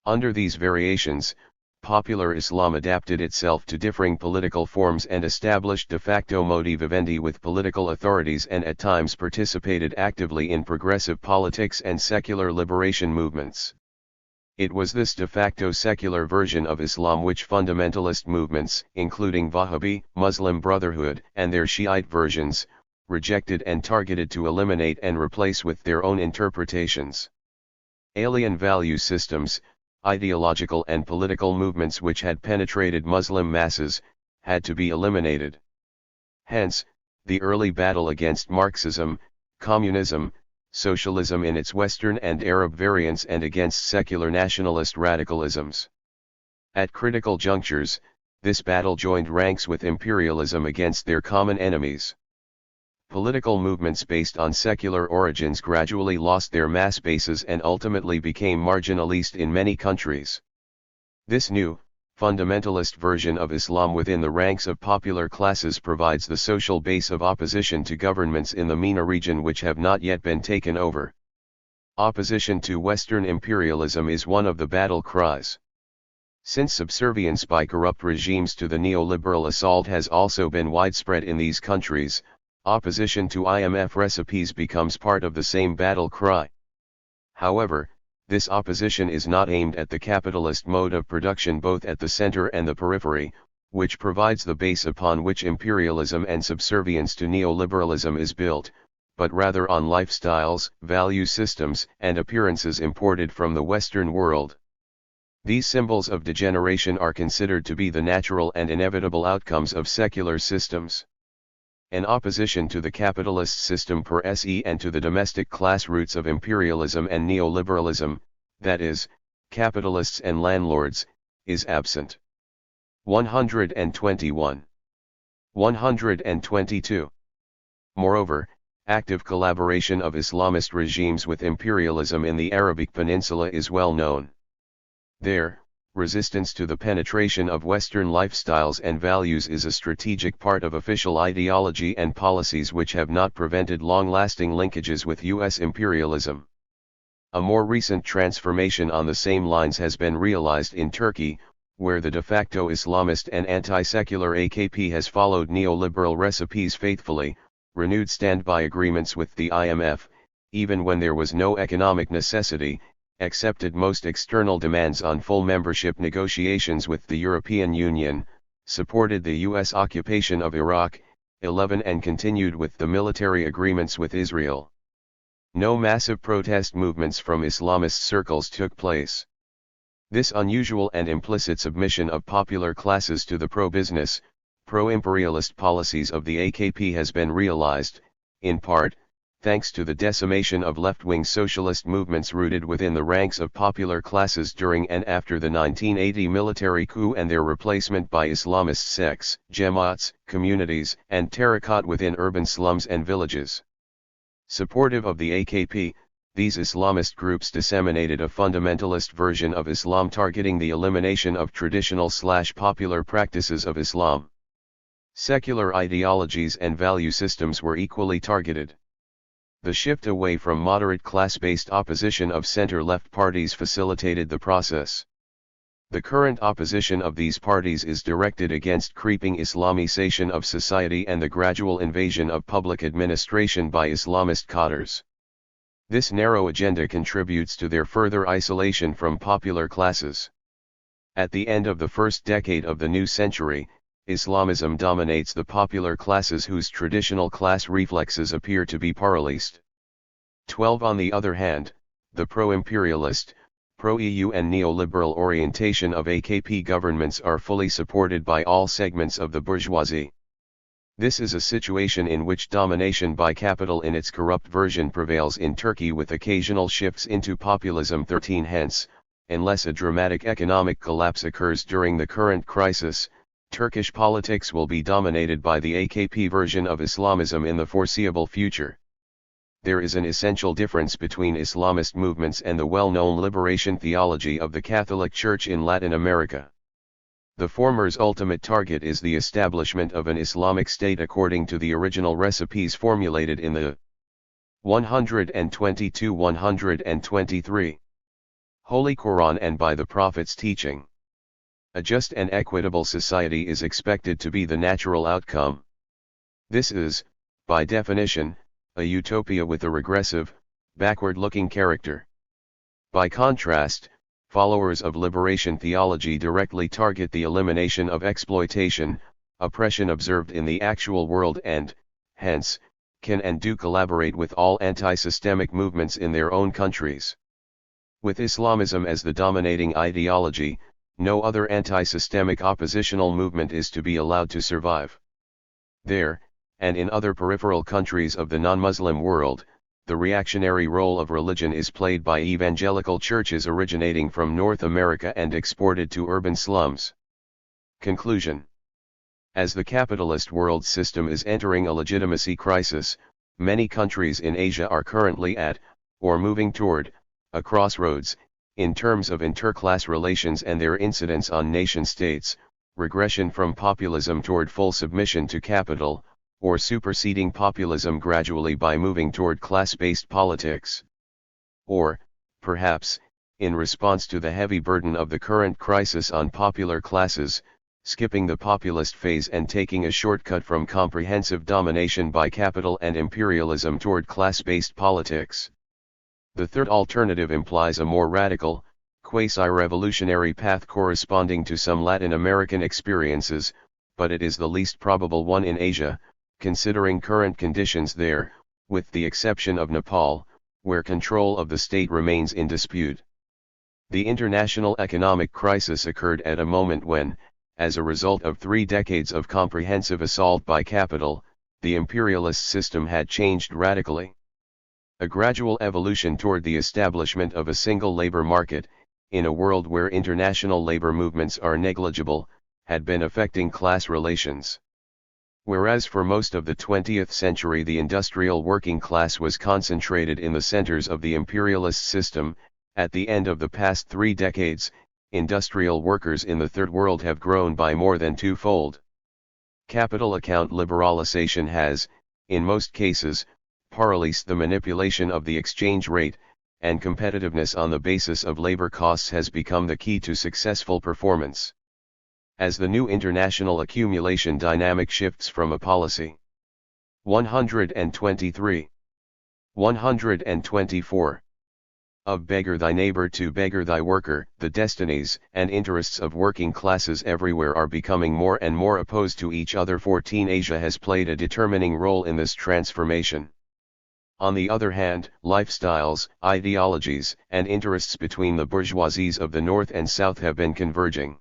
Under these variations, popular Islam adapted itself to differing political forms and established de facto modi vivendi with political authorities and at times participated actively in progressive politics and secular liberation movements. It was this de facto secular version of Islam which fundamentalist movements, including Wahhabi, Muslim Brotherhood, and their Shiite versions, rejected and targeted to eliminate and replace with their own interpretations. Alien value systems, ideological and political movements which had penetrated Muslim masses, had to be eliminated. Hence, the early battle against Marxism, communism, socialism in its Western and Arab variants and against secular nationalist radicalisms. At critical junctures, this battle joined ranks with imperialism against their common enemies. Political movements based on secular origins gradually lost their mass bases and ultimately became marginalist in many countries. This new, fundamentalist version of Islam within the ranks of popular classes provides the social base of opposition to governments in the MENA region which have not yet been taken over. Opposition to Western imperialism is one of the battle cries. Since subservience by corrupt regimes to the neoliberal assault has also been widespread in these countries, opposition to IMF recipes becomes part of the same battle cry. However, this opposition is not aimed at the capitalist mode of production both at the center and the periphery, which provides the base upon which imperialism and subservience to neoliberalism is built, but rather on lifestyles, value systems, and appearances imported from the Western world. These symbols of degeneration are considered to be the natural and inevitable outcomes of secular systems. An opposition to the capitalist system per se and to the domestic class roots of imperialism and neoliberalism, that is, capitalists and landlords, is absent. 121. 122. Moreover, active collaboration of Islamist regimes with imperialism in the Arabic Peninsula is well known. There, resistance to the penetration of Western lifestyles and values is a strategic part of official ideology and policies which have not prevented long-lasting linkages with U.S. imperialism. A more recent transformation on the same lines has been realized in Turkey, where the de facto Islamist and anti-secular AKP has followed neoliberal recipes faithfully, renewed standby agreements with the IMF, even when there was no economic necessity, accepted most external demands on full membership negotiations with the European Union, supported the U.S. occupation of Iraq, 11 and continued with the military agreements with Israel. No massive protest movements from Islamist circles took place. This unusual and implicit submission of popular classes to the pro-business, pro-imperialist policies of the AKP has been realized, in part, thanks to the decimation of left-wing socialist movements rooted within the ranks of popular classes during and after the 1980 military coup and their replacement by Islamist sects, jamaats, communities, and tariqat within urban slums and villages. Supportive of the AKP, these Islamist groups disseminated a fundamentalist version of Islam targeting the elimination of traditional/popular practices of Islam. Secular ideologies and value systems were equally targeted. The shift away from moderate class-based opposition of center-left parties facilitated the process. The current opposition of these parties is directed against creeping Islamization of society and the gradual invasion of public administration by Islamist cadres. This narrow agenda contributes to their further isolation from popular classes. At the end of the first decade of the new century, Islamism dominates the popular classes whose traditional class reflexes appear to be paralyzed. 12. On the other hand, the pro-imperialist, pro-EU and neoliberal orientation of AKP governments are fully supported by all segments of the bourgeoisie. This is a situation in which domination by capital in its corrupt version prevails in Turkey with occasional shifts into populism. 13 Hence, unless a dramatic economic collapse occurs during the current crisis, Turkish politics will be dominated by the AKP version of Islamism in the foreseeable future. There is an essential difference between Islamist movements and the well-known liberation theology of the Catholic Church in Latin America. The former's ultimate target is the establishment of an Islamic state according to the original recipes formulated in the 122-123 Holy Quran and by the Prophet's teaching. A just and equitable society is expected to be the natural outcome. This is, by definition, a utopia with a regressive, backward-looking character. By contrast, followers of liberation theology directly target the elimination of exploitation, oppression observed in the actual world and, hence, can and do collaborate with all anti-systemic movements in their own countries. With Islamism as the dominating ideology, no other anti-systemic oppositional movement is to be allowed to survive. There, and in other peripheral countries of the non-Muslim world, the reactionary role of religion is played by evangelical churches originating from North America and exported to urban slums. Conclusion. As the capitalist world system is entering a legitimacy crisis, many countries in Asia are currently at, or moving toward, a crossroads, in terms of interclass relations and their incidence on nation-states, regression from populism toward full submission to capital, or superseding populism gradually by moving toward class-based politics. Or, perhaps, in response to the heavy burden of the current crisis on popular classes, skipping the populist phase and taking a shortcut from comprehensive domination by capital and imperialism toward class-based politics. The third alternative implies a more radical, quasi-revolutionary path corresponding to some Latin American experiences, but it is the least probable one in Asia, considering current conditions there, with the exception of Nepal, where control of the state remains in dispute. The international economic crisis occurred at a moment when, as a result of 3 decades of comprehensive assault by capital, the imperialist system had changed radically. A gradual evolution toward the establishment of a single labor market, in a world where international labor movements are negligible, had been affecting class relations. Whereas for most of the 20th century the industrial working class was concentrated in the centers of the imperialist system, at the end of the past 3 decades, industrial workers in the Third World have grown by more than twofold. Capital account liberalization has, in most cases, paralysed the manipulation of the exchange rate, and competitiveness on the basis of labor costs has become the key to successful performance. As the new international accumulation dynamic shifts from a policy 123, 124 of beggar thy neighbor to beggar thy worker, the destinies and interests of working classes everywhere are becoming more and more opposed to each other. 14 Asia has played a determining role in this transformation. On the other hand, lifestyles, ideologies, and interests between the bourgeoisies of the North and South have been converging.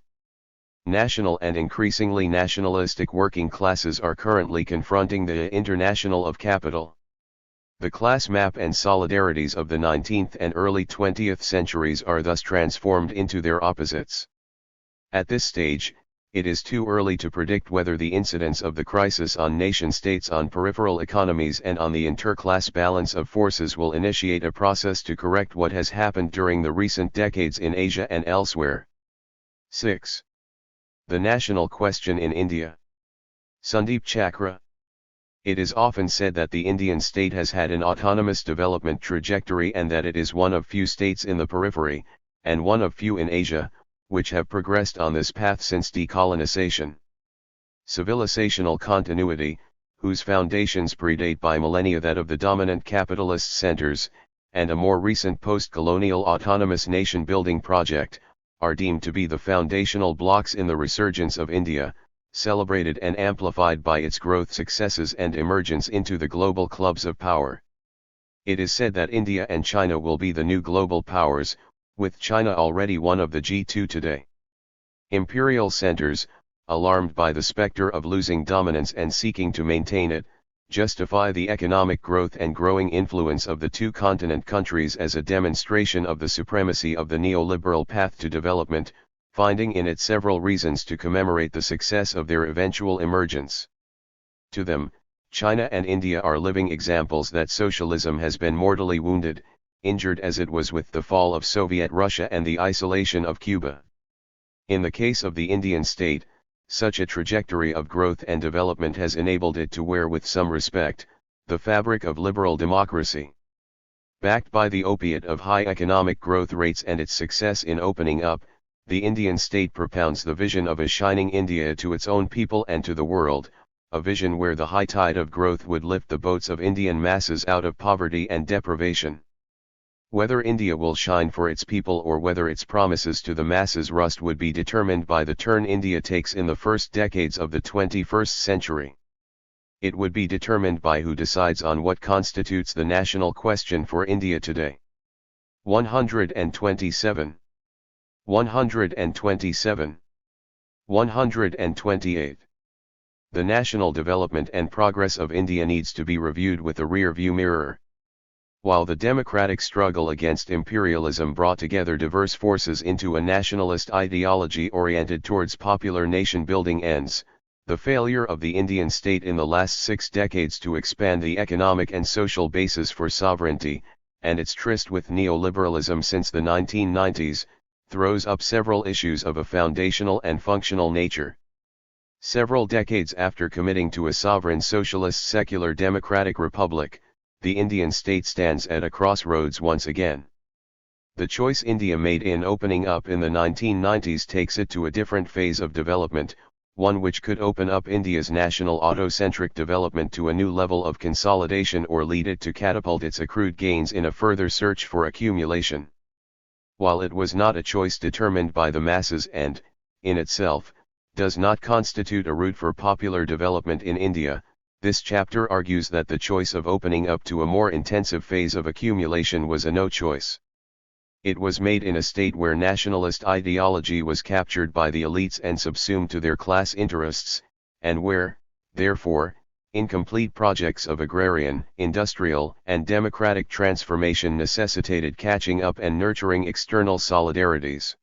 National and increasingly nationalistic working classes are currently confronting the international of capital. The class map and solidarities of the 19th and early 20th centuries are thus transformed into their opposites. At this stage, it is too early to predict whether the incidence of the crisis on nation-states, on peripheral economies and on the interclass balance of forces will initiate a process to correct what has happened during the recent decades in Asia and elsewhere. 6. The National Question in India. Sundeep Chakra. It is often said that the Indian state has had an autonomous development trajectory and that it is one of few states in the periphery, and one of few in Asia, which have progressed on this path since decolonization. Civilizational continuity, whose foundations predate by millennia that of the dominant capitalist centers, and a more recent post-colonial autonomous nation-building project, are deemed to be the foundational blocks in the resurgence of India, celebrated and amplified by its growth successes and emergence into the global clubs of power. It is said that India and China will be the new global powers, with China already one of the G2 today. Imperial centers, alarmed by the specter of losing dominance and seeking to maintain it, justify the economic growth and growing influence of the two continent countries as a demonstration of the supremacy of the neoliberal path to development, finding in it several reasons to commemorate the success of their eventual emergence. To them, China and India are living examples that socialism has been mortally wounded, injured as it was with the fall of Soviet Russia and the isolation of Cuba. In the case of the Indian state, such a trajectory of growth and development has enabled it to wear with some respect the fabric of liberal democracy. Backed by the opiate of high economic growth rates and its success in opening up, the Indian state propounds the vision of a shining India to its own people and to the world, a vision where the high tide of growth would lift the boats of Indian masses out of poverty and deprivation. Whether India will shine for its people or whether its promises to the masses rust would be determined by the turn India takes in the first decades of the 21st century. It would be determined by who decides on what constitutes the national question for India today. 127. 127. 128. The national development and progress of India needs to be reviewed with a rear-view mirror. While the democratic struggle against imperialism brought together diverse forces into a nationalist ideology oriented towards popular nation-building ends, the failure of the Indian state in the last 6 decades to expand the economic and social basis for sovereignty, and its tryst with neoliberalism since the 1990s, throws up several issues of a foundational and functional nature. Several decades after committing to a sovereign socialist secular democratic republic, the Indian state stands at a crossroads once again. The choice India made in opening up in the 1990s takes it to a different phase of development, one which could open up India's national autocentric development to a new level of consolidation or lead it to catapult its accrued gains in a further search for accumulation. While it was not a choice determined by the masses and, in itself, does not constitute a route for popular development in India, this chapter argues that the choice of opening up to a more intensive phase of accumulation was a no choice. It was made in a state where nationalist ideology was captured by the elites and subsumed to their class interests, and where, therefore, incomplete projects of agrarian, industrial, and democratic transformation necessitated catching up and nurturing external solidarities.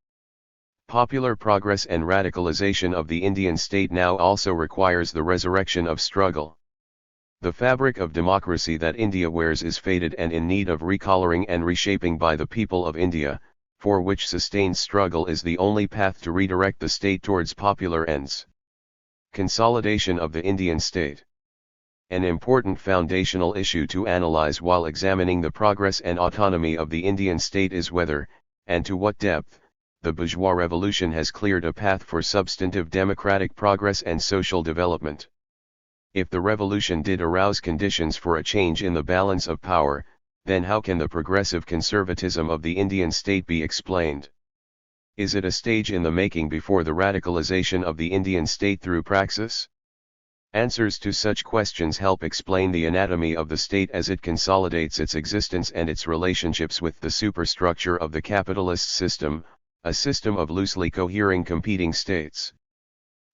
Popular progress and radicalization of the Indian state now also requires the resurrection of struggle. The fabric of democracy that India wears is faded and in need of recoloring and reshaping by the people of India, for which sustained struggle is the only path to redirect the state towards popular ends. Consolidation of the Indian state. An important foundational issue to analyze while examining the progress and autonomy of the Indian state is whether, and to what depth, the bourgeois revolution has cleared a path for substantive democratic progress and social development. If the revolution did arouse conditions for a change in the balance of power, then how can the progressive conservatism of the Indian state be explained? Is it a stage in the making before the radicalization of the Indian state through praxis? Answers to such questions help explain the anatomy of the state as it consolidates its existence and its relationships with the superstructure of the capitalist system, a system of loosely cohering competing states.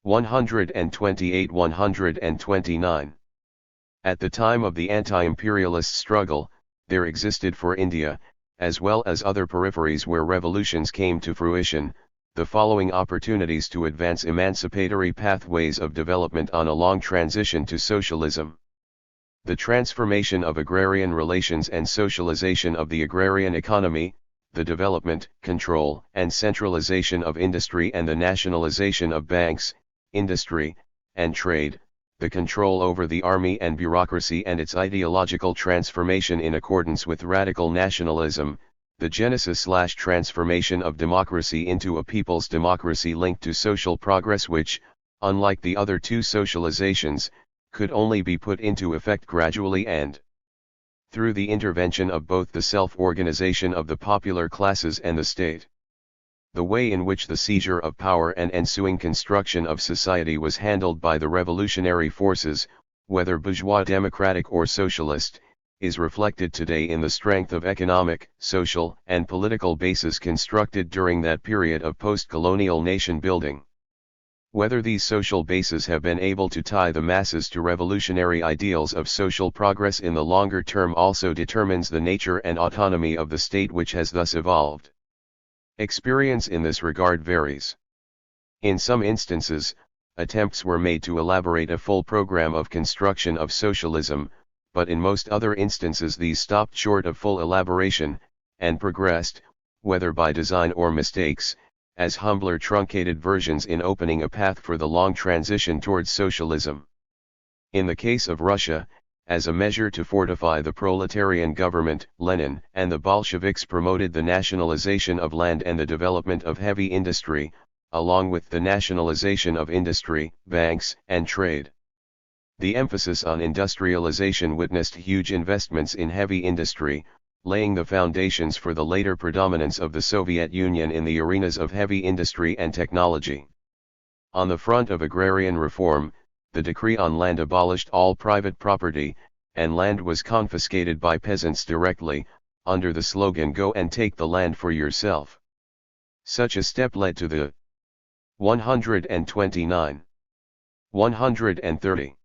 128-129. At the time of the anti-imperialist struggle, there existed for India, as well as other peripheries where revolutions came to fruition, the following opportunities to advance emancipatory pathways of development on a long transition to socialism. The transformation of agrarian relations and socialization of the agrarian economy, the development, control, and centralization of industry and the nationalization of banks, industry, and trade, the control over the army and bureaucracy and its ideological transformation in accordance with radical nationalism, the genesis/transformation of democracy into a people's democracy linked to social progress which, unlike the other two socializations, could only be put into effect gradually and through the intervention of both the self-organization of the popular classes and the state. The way in which the seizure of power and ensuing construction of society was handled by the revolutionary forces, whether bourgeois democratic or socialist, is reflected today in the strength of economic, social, and political bases constructed during that period of post-colonial nation building. Whether these social bases have been able to tie the masses to revolutionary ideals of social progress in the longer term also determines the nature and autonomy of the state which has thus evolved. Experience in this regard varies. In some instances, attempts were made to elaborate a full program of construction of socialism, but in most other instances these stopped short of full elaboration, and progressed, whether by design or mistakes, as humbler truncated versions in opening a path for the long transition towards socialism. In the case of Russia, as a measure to fortify the proletarian government, Lenin and the Bolsheviks promoted the nationalization of land and the development of heavy industry, along with the nationalization of industry, banks, and trade. The emphasis on industrialization witnessed huge investments in heavy industry, laying the foundations for the later predominance of the Soviet Union in the arenas of heavy industry and technology. On the front of agrarian reform, the decree on land abolished all private property, and land was confiscated by peasants directly, under the slogan "Go and take the land for yourself." Such a step led to the 129. 130.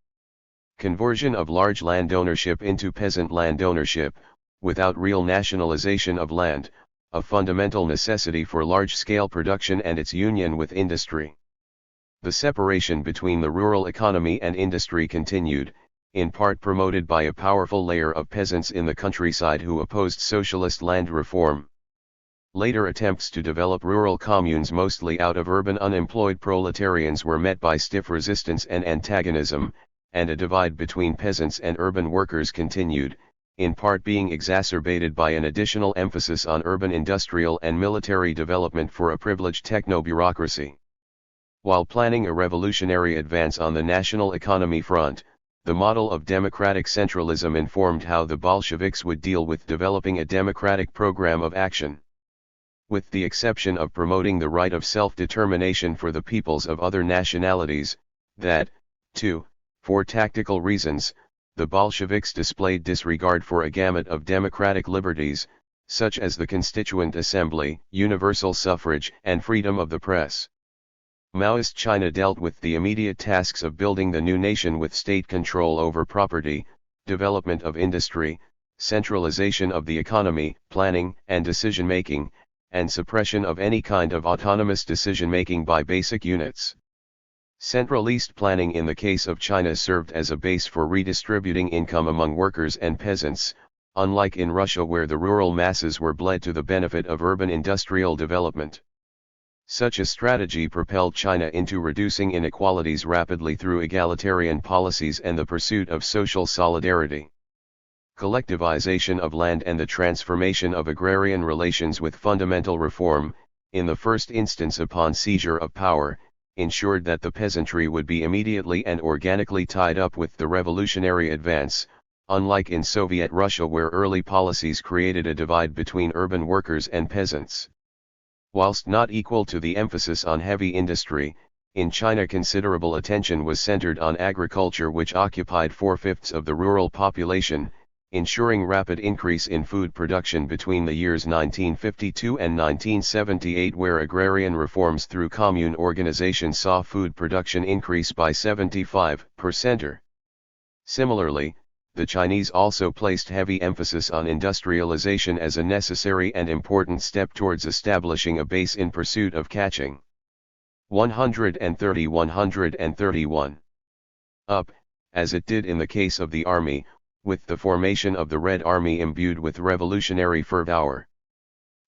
Conversion of large land ownership into peasant land ownership, without real nationalization of land, a fundamental necessity for large-scale production and its union with industry. The separation between the rural economy and industry continued, in part promoted by a powerful layer of peasants in the countryside who opposed socialist land reform. Later attempts to develop rural communes mostly out of urban unemployed proletarians were met by stiff resistance and antagonism, and a divide between peasants and urban workers continued, in part being exacerbated by an additional emphasis on urban industrial and military development for a privileged techno-bureaucracy. While planning a revolutionary advance on the national economy front, the model of democratic centralism informed how the Bolsheviks would deal with developing a democratic program of action. With the exception of promoting the right of self-determination for the peoples of other nationalities, that, too, for tactical reasons, the Bolsheviks displayed disregard for a gamut of democratic liberties, such as the Constituent Assembly, universal suffrage, and freedom of the press. Maoist China dealt with the immediate tasks of building the new nation with state control over property, development of industry, centralization of the economy, planning and decision-making, and suppression of any kind of autonomous decision-making by basic units. Centralist planning in the case of China served as a base for redistributing income among workers and peasants, unlike in Russia where the rural masses were bled to the benefit of urban industrial development. Such a strategy propelled China into reducing inequalities rapidly through egalitarian policies and the pursuit of social solidarity. Collectivization of land and the transformation of agrarian relations with fundamental reform, in the first instance upon seizure of power, ensured that the peasantry would be immediately and organically tied up with the revolutionary advance, unlike in Soviet Russia where early policies created a divide between urban workers and peasants. Whilst not equal to the emphasis on heavy industry, in China considerable attention was centered on agriculture which occupied 4/5 of the rural population, ensuring rapid increase in food production between the years 1952 and 1978 where agrarian reforms through commune organization saw food production increase by 75%. Similarly, the Chinese also placed heavy emphasis on industrialization as a necessary and important step towards establishing a base in pursuit of catching. 130-131. Up, as it did in the case of the army, with the formation of the Red Army imbued with revolutionary fervor.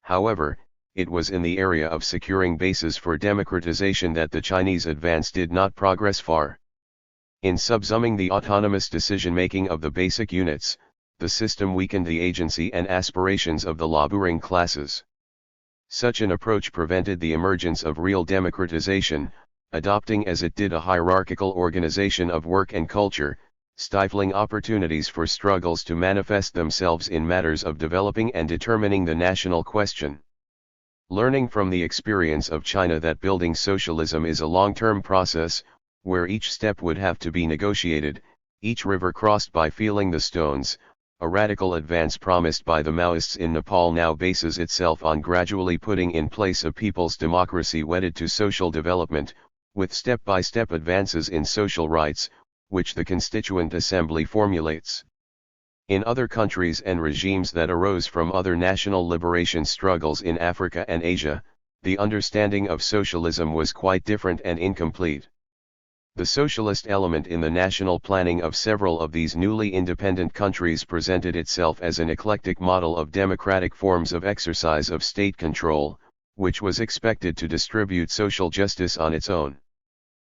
However, it was in the area of securing bases for democratization that the Chinese advance did not progress far. In subsuming the autonomous decision-making of the basic units, the system weakened the agency and aspirations of the laboring classes. Such an approach prevented the emergence of real democratization, adopting as it did a hierarchical organization of work and culture, stifling opportunities for struggles to manifest themselves in matters of developing and determining the national question. Learning from the experience of China that building socialism is a long-term process, where each step would have to be negotiated, each river crossed by feeling the stones, a radical advance promised by the Maoists in Nepal now bases itself on gradually putting in place a people's democracy wedded to social development, with step-by-step advances in social rights, which the Constituent Assembly formulates. In other countries and regimes that arose from other national liberation struggles in Africa and Asia, the understanding of socialism was quite different and incomplete. The socialist element in the national planning of several of these newly independent countries presented itself as an eclectic model of democratic forms of exercise of state control, which was expected to distribute social justice on its own.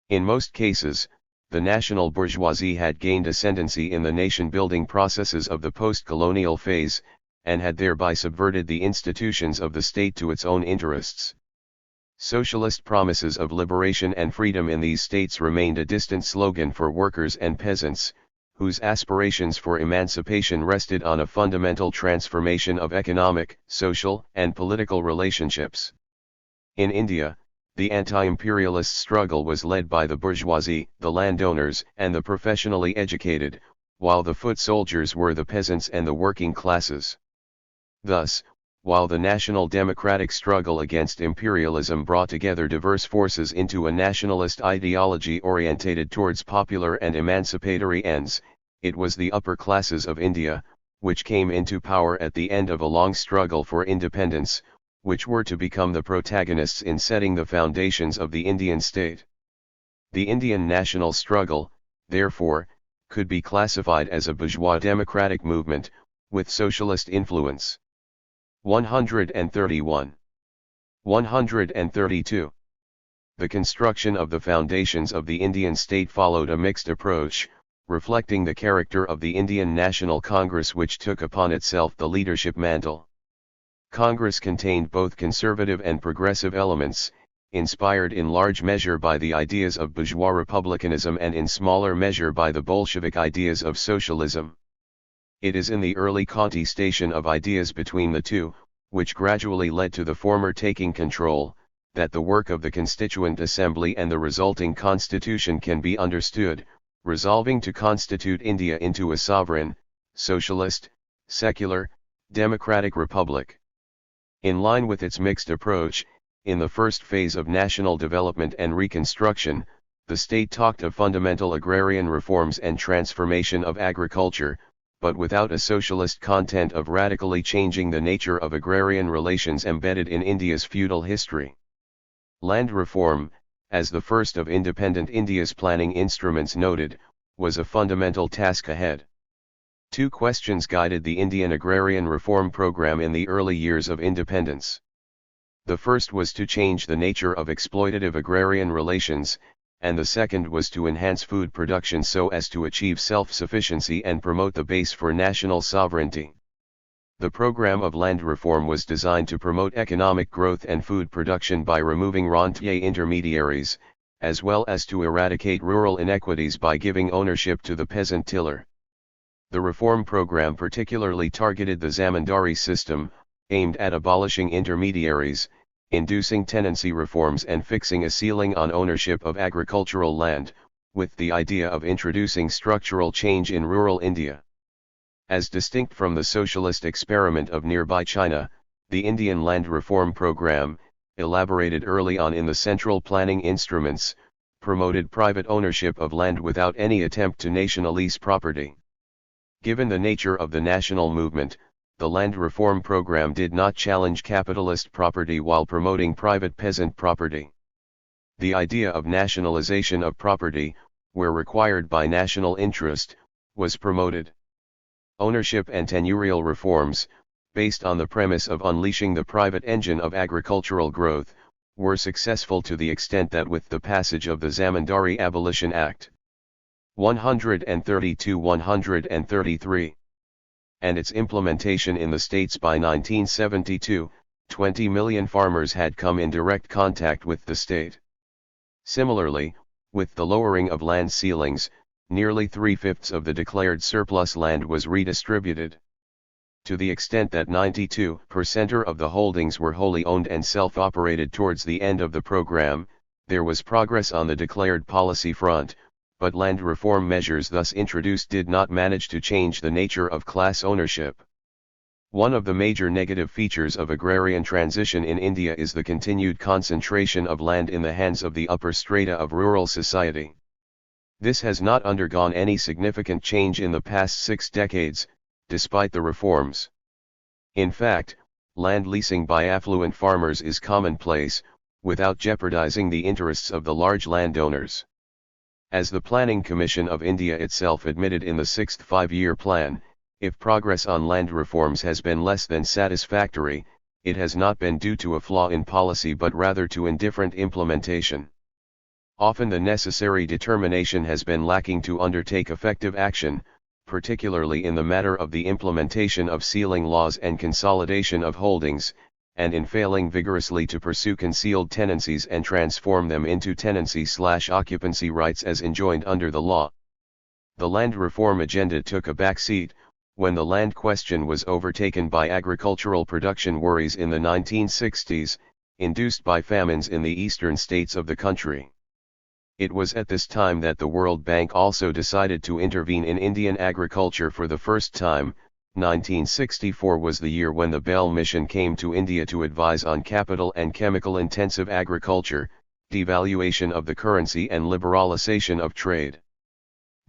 In most cases, the national bourgeoisie had gained ascendancy in the nation-building processes of the post-colonial phase, and had thereby subverted the institutions of the state to its own interests. Socialist promises of liberation and freedom in these states remained a distant slogan for workers and peasants, whose aspirations for emancipation rested on a fundamental transformation of economic, social, and political relationships. In India, the anti-imperialist struggle was led by the bourgeoisie, the landowners, and the professionally educated, while the foot soldiers were the peasants and the working classes. Thus, while the national democratic struggle against imperialism brought together diverse forces into a nationalist ideology orientated towards popular and emancipatory ends, it was the upper classes of India, which came into power at the end of a long struggle for independence, which were to become the protagonists in setting the foundations of the Indian state. The Indian national struggle, therefore, could be classified as a bourgeois democratic movement, with socialist influence. 131. 132. The construction of the foundations of the Indian state followed a mixed approach, reflecting the character of the Indian National Congress, which took upon itself the leadership mantle. Congress contained both conservative and progressive elements, inspired in large measure by the ideas of bourgeois republicanism and in smaller measure by the Bolshevik ideas of socialism. It is in the early contestation of ideas between the two, which gradually led to the former taking control, that the work of the Constituent Assembly and the resulting constitution can be understood, resolving to constitute India into a sovereign, socialist, secular, democratic republic. In line with its mixed approach, in the first phase of national development and reconstruction, the state talked of fundamental agrarian reforms and transformation of agriculture, but without a socialist content of radically changing the nature of agrarian relations embedded in India's feudal history. Land reform, as the first of independent India's planning instruments noted, was a fundamental task ahead. Two questions guided the Indian agrarian reform program in the early years of independence. The first was to change the nature of exploitative agrarian relations, and the second was to enhance food production so as to achieve self-sufficiency and promote the base for national sovereignty. The program of land reform was designed to promote economic growth and food production by removing rentier intermediaries, as well as to eradicate rural inequities by giving ownership to the peasant tiller. The reform program particularly targeted the zamindari system, aimed at abolishing intermediaries, inducing tenancy reforms and fixing a ceiling on ownership of agricultural land, with the idea of introducing structural change in rural India. As distinct from the socialist experiment of nearby China, the Indian land reform program, elaborated early on in the central planning instruments, promoted private ownership of land without any attempt to nationalize property. Given the nature of the national movement, the land reform program did not challenge capitalist property while promoting private peasant property. The idea of nationalization of property, where required by national interest, was promoted. Ownership and tenurial reforms, based on the premise of unleashing the private engine of agricultural growth, were successful to the extent that with the passage of the Zamindari Abolition Act 132-133, and its implementation in the states by 1972, 20 million farmers had come in direct contact with the state. Similarly, with the lowering of land ceilings, nearly 3/5 of the declared surplus land was redistributed. To the extent that 92% of the holdings were wholly owned and self-operated towards the end of the program, there was progress on the declared policy front, but land reform measures thus introduced did not manage to change the nature of class ownership. One of the major negative features of agrarian transition in India is the continued concentration of land in the hands of the upper strata of rural society. This has not undergone any significant change in the past 6 decades, despite the reforms. In fact, land leasing by affluent farmers is commonplace, without jeopardizing the interests of the large landowners. As the Planning Commission of India itself admitted in the 6th Five-Year Plan, if progress on land reforms has been less than satisfactory, it has not been due to a flaw in policy but rather to indifferent implementation. Often the necessary determination has been lacking to undertake effective action, particularly in the matter of the implementation of ceiling laws and consolidation of holdings, and in failing vigorously to pursue concealed tenancies and transform them into tenancy/occupancy rights as enjoined under the law. The land reform agenda took a back seat when the land question was overtaken by agricultural production worries in the 1960s, induced by famines in the eastern states of the country. It was at this time that the World Bank also decided to intervene in Indian agriculture for the first time. 1964 was the year when the Bell Mission came to India to advise on capital and chemical-intensive agriculture, devaluation of the currency and liberalization of trade.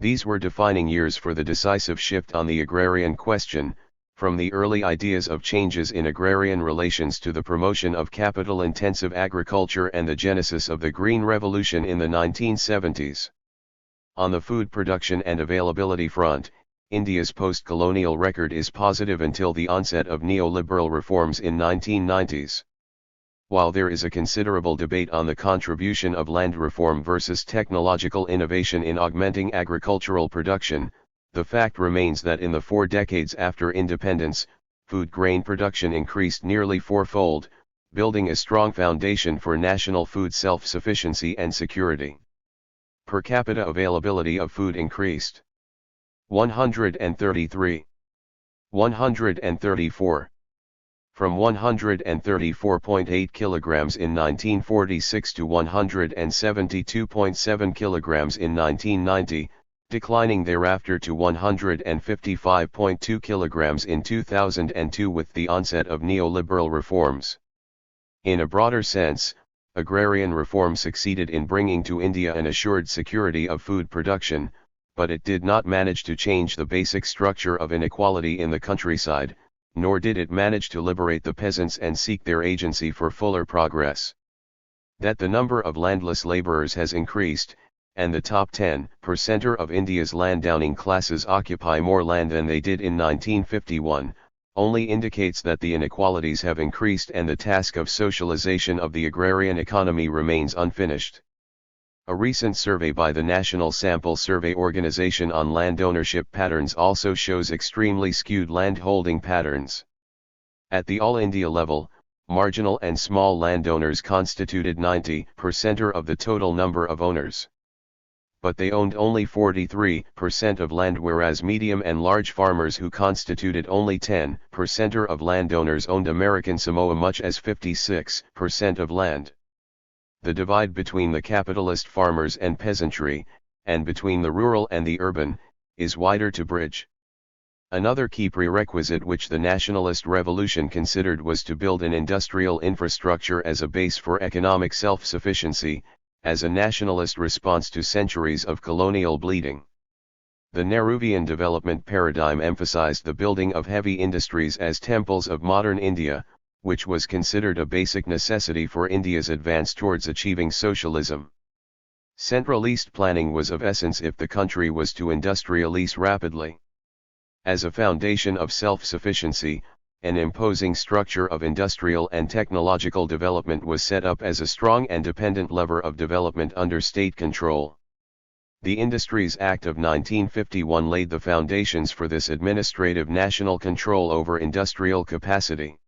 These were defining years for the decisive shift on the agrarian question, from the early ideas of changes in agrarian relations to the promotion of capital-intensive agriculture and the genesis of the Green Revolution in the 1970s. On the food production and availability front, India's post-colonial record is positive until the onset of neoliberal reforms in 1990s. While there is a considerable debate on the contribution of land reform versus technological innovation in augmenting agricultural production, the fact remains that in the 4 decades after independence, food grain production increased nearly fourfold, building a strong foundation for national food self-sufficiency and security. Per capita availability of food increased. 133. 134. From 134.8 kilograms in 1946 to 172.7 kilograms in 1990, declining thereafter to 155.2 kilograms in 2002 with the onset of neoliberal reforms. In a broader sense, agrarian reform succeeded in bringing to India an assured security of food production, but it did not manage to change the basic structure of inequality in the countryside, nor did it manage to liberate the peasants and seek their agency for fuller progress. That the number of landless laborers has increased, and the top 10% of India's landowning classes occupy more land than they did in 1951, only indicates that the inequalities have increased and the task of socialization of the agrarian economy remains unfinished. A recent survey by the National Sample Survey Organization on land ownership patterns also shows extremely skewed landholding patterns. At the All India level, marginal and small landowners constituted 90% of the total number of owners. But they owned only 43% of land, whereas medium and large farmers who constituted only 10% of landowners owned American Samoa much as 56% of land. The divide between the capitalist farmers and peasantry, and between the rural and the urban, is wider to bridge. Another key prerequisite which the nationalist revolution considered was to build an industrial infrastructure as a base for economic self-sufficiency, as a nationalist response to centuries of colonial bleeding. The Nehruvian development paradigm emphasized the building of heavy industries as temples of modern India, which was considered a basic necessity for India's advance towards achieving socialism. Central East planning was of essence if the country was to industrialize rapidly. As a foundation of self-sufficiency, an imposing structure of industrial and technological development was set up as a strong and dependent lever of development under state control. The Industries Act of 1951 laid the foundations for this administrative national control over industrial capacity.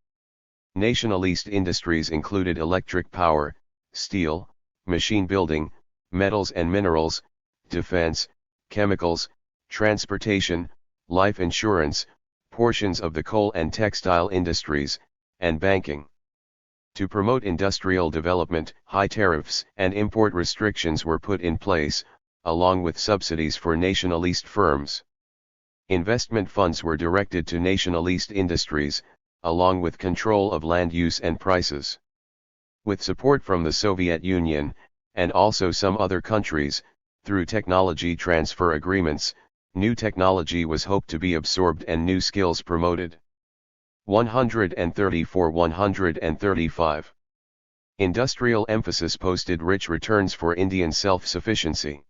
Nationalist industries included electric power, steel, machine building, metals and minerals, defense, chemicals, transportation, life insurance, portions of the coal and textile industries, and banking. To promote industrial development, high tariffs and import restrictions were put in place, along with subsidies for nationalist firms. Investment funds were directed to nationalist industries, along with control of land use and prices. With support from the Soviet Union, and also some other countries, through technology transfer agreements, new technology was hoped to be absorbed and new skills promoted. 134-135. Industrial emphasis posted rich returns for Indian self-sufficiency.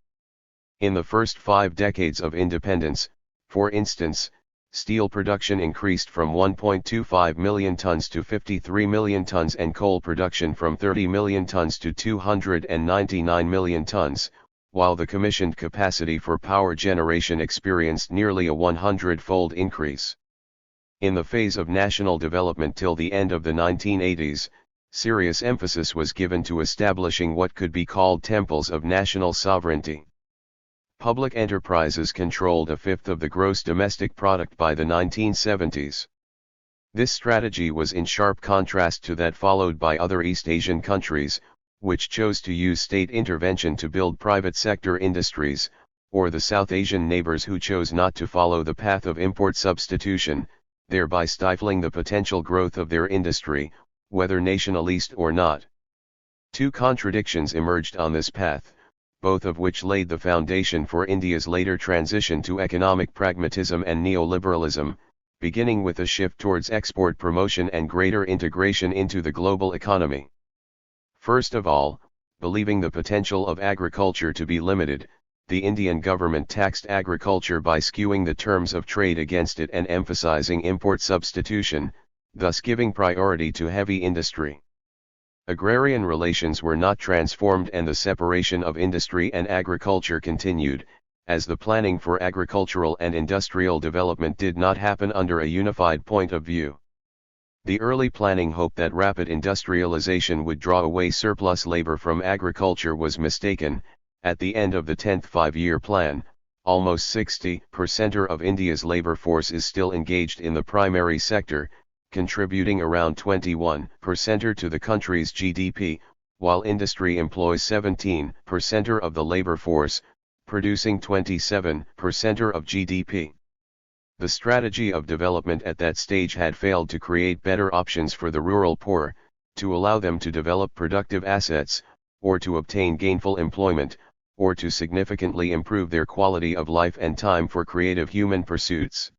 In the first 5 decades of independence, for instance, steel production increased from 1.25 million tons to 53 million tons and coal production from 30 million tons to 299 million tons, while the commissioned capacity for power generation experienced nearly a 100-fold increase. In the phase of national development till the end of the 1980s, serious emphasis was given to establishing what could be called temples of national sovereignty. Public enterprises controlled a fifth of the gross domestic product by the 1970s. This strategy was in sharp contrast to that followed by other East Asian countries, which chose to use state intervention to build private sector industries, or the South Asian neighbors who chose not to follow the path of import substitution, thereby stifling the potential growth of their industry, whether nationalist or not. Two contradictions emerged on this path, both of which laid the foundation for India's later transition to economic pragmatism and neoliberalism, beginning with a shift towards export promotion and greater integration into the global economy. First of all, believing the potential of agriculture to be limited, the Indian government taxed agriculture by skewing the terms of trade against it and emphasizing import substitution, thus giving priority to heavy industry. Agrarian relations were not transformed and the separation of industry and agriculture continued, as the planning for agricultural and industrial development did not happen under a unified point of view. The early planning hoped that rapid industrialization would draw away surplus labor from agriculture was mistaken. At the end of the 10th five-year plan, almost 60% of India's labor force is still engaged in the primary sector, contributing around 21% to the country's GDP, while industry employs 17% of the labor force, producing 27% of GDP. The strategy of development at that stage had failed to create better options for the rural poor, to allow them to develop productive assets, or to obtain gainful employment, or to significantly improve their quality of life and time for creative human pursuits.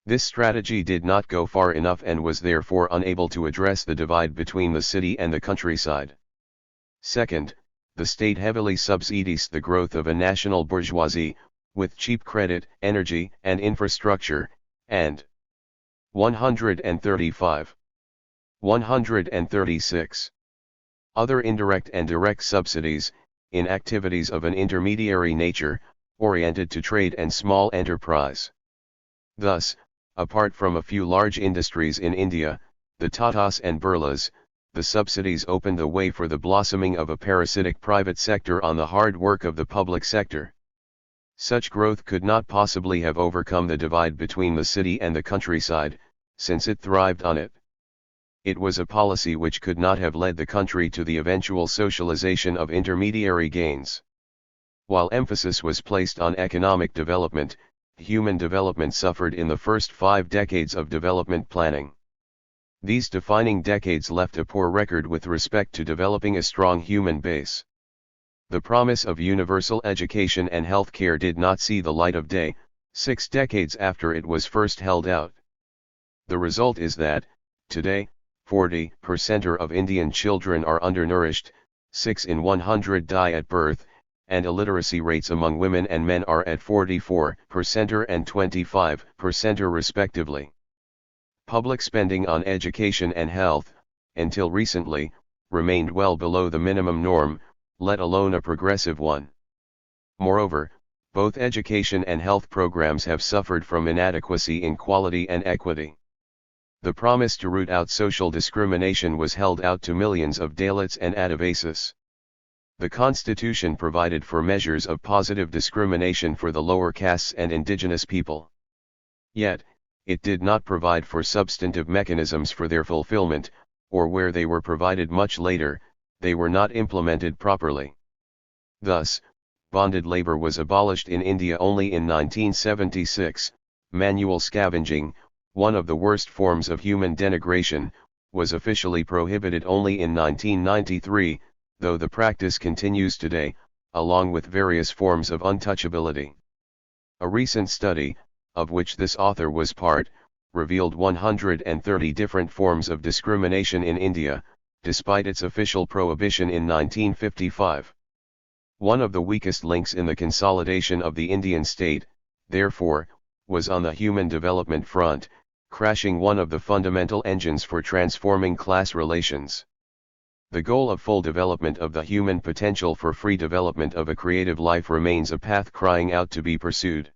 This strategy did not go far enough and was therefore unable to address the divide between the city and the countryside. Second, the state heavily subsidized the growth of a national bourgeoisie, with cheap credit, energy, and infrastructure, and 135. 136. Other indirect and direct subsidies, in activities of an intermediary nature, oriented to trade and small enterprise. Thus, apart from a few large industries in India, the Tatas and Birlas, the subsidies opened the way for the blossoming of a parasitic private sector on the hard work of the public sector. Such growth could not possibly have overcome the divide between the city and the countryside, since it thrived on it. It was a policy which could not have led the country to the eventual socialization of intermediary gains. While emphasis was placed on economic development, human development suffered in the first 5 decades of development planning. These defining decades left a poor record with respect to developing a strong human base. The promise of universal education and health care did not see the light of day, 6 decades after it was first held out. The result is that, today, 40% of Indian children are undernourished, 6 in 100 die at birth, and illiteracy rates among women and men are at 44% and 25% respectively. Public spending on education and health, until recently, remained well below the minimum norm, let alone a progressive one. Moreover, both education and health programs have suffered from inadequacy in quality and equity. The promise to root out social discrimination was held out to millions of Dalits and Adivasis. The Constitution provided for measures of positive discrimination for the lower castes and indigenous people. Yet, it did not provide for substantive mechanisms for their fulfillment, or where they were provided much later, they were not implemented properly. Thus, bonded labor was abolished in India only in 1976, manual scavenging, one of the worst forms of human denigration, was officially prohibited only in 1993, though the practice continues today, along with various forms of untouchability. A recent study, of which this author was part, revealed 130 different forms of discrimination in India, despite its official prohibition in 1955. One of the weakest links in the consolidation of the Indian state, therefore, was on the human development front, crashing one of the fundamental engines for transforming class relations. The goal of full development of the human potential for free development of a creative life remains a path crying out to be pursued.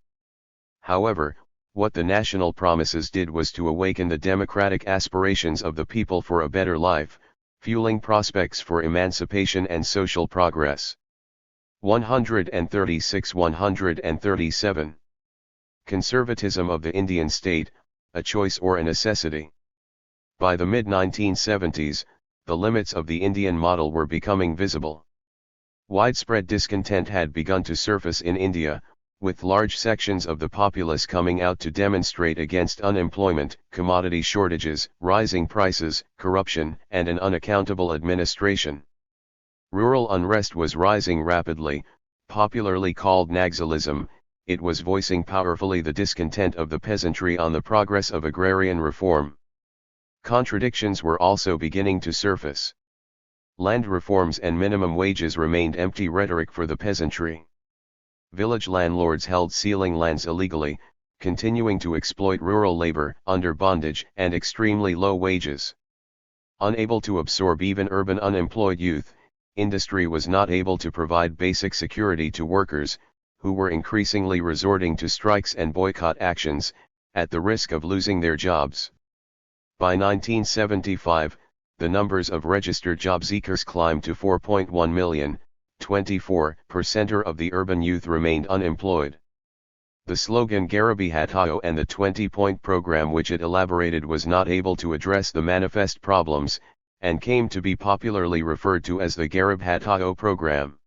However, what the national promises did was to awaken the democratic aspirations of the people for a better life, fueling prospects for emancipation and social progress. 136–137. Conservatism of the Indian state, a choice or a necessity. By the mid-1970s, the limits of the Indian model were becoming visible. Widespread discontent had begun to surface in India, with large sections of the populace coming out to demonstrate against unemployment, commodity shortages, rising prices, corruption, and an unaccountable administration. Rural unrest was rising rapidly, popularly called Naxalism. It was voicing powerfully the discontent of the peasantry on the progress of agrarian reform. Contradictions were also beginning to surface. Land reforms and minimum wages remained empty rhetoric for the peasantry. Village landlords held sealing lands illegally, continuing to exploit rural labor under bondage and extremely low wages. Unable to absorb even urban unemployed youth, industry was not able to provide basic security to workers, who were increasingly resorting to strikes and boycott actions, at the risk of losing their jobs. By 1975, the numbers of registered job seekers climbed to 4.1 million, 24% of the urban youth remained unemployed. The slogan Garibi Hatao and the 20-point program which it elaborated was not able to address the manifest problems, and came to be popularly referred to as the Garib Hatao program.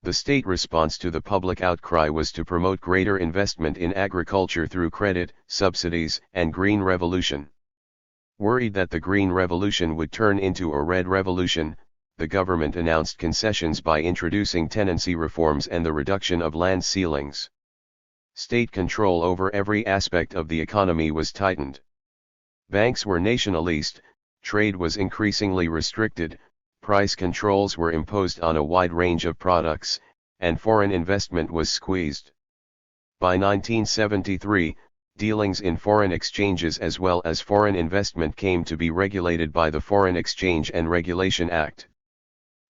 The state response to the public outcry was to promote greater investment in agriculture through credit, subsidies, and green revolution. Worried that the Green Revolution would turn into a Red Revolution, the government announced concessions by introducing tenancy reforms and the reduction of land ceilings. State control over every aspect of the economy was tightened. Banks were nationalized, trade was increasingly restricted, price controls were imposed on a wide range of products, and foreign investment was squeezed. By 1973, dealings in foreign exchanges as well as foreign investment came to be regulated by the Foreign Exchange and Regulation Act.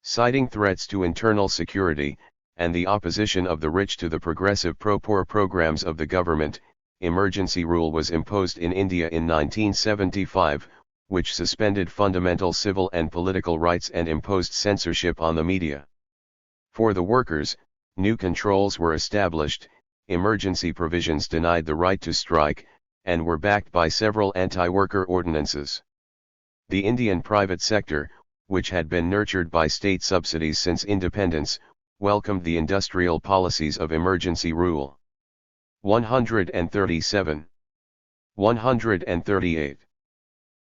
Citing threats to internal security, and the opposition of the rich to the progressive pro-poor programs of the government, emergency rule was imposed in India in 1975, which suspended fundamental civil and political rights and imposed censorship on the media. For the workers, new controls were established. Emergency provisions denied the right to strike, and were backed by several anti-worker ordinances. The Indian private sector, which had been nurtured by state subsidies since independence, welcomed the industrial policies of emergency rule. 137. 138.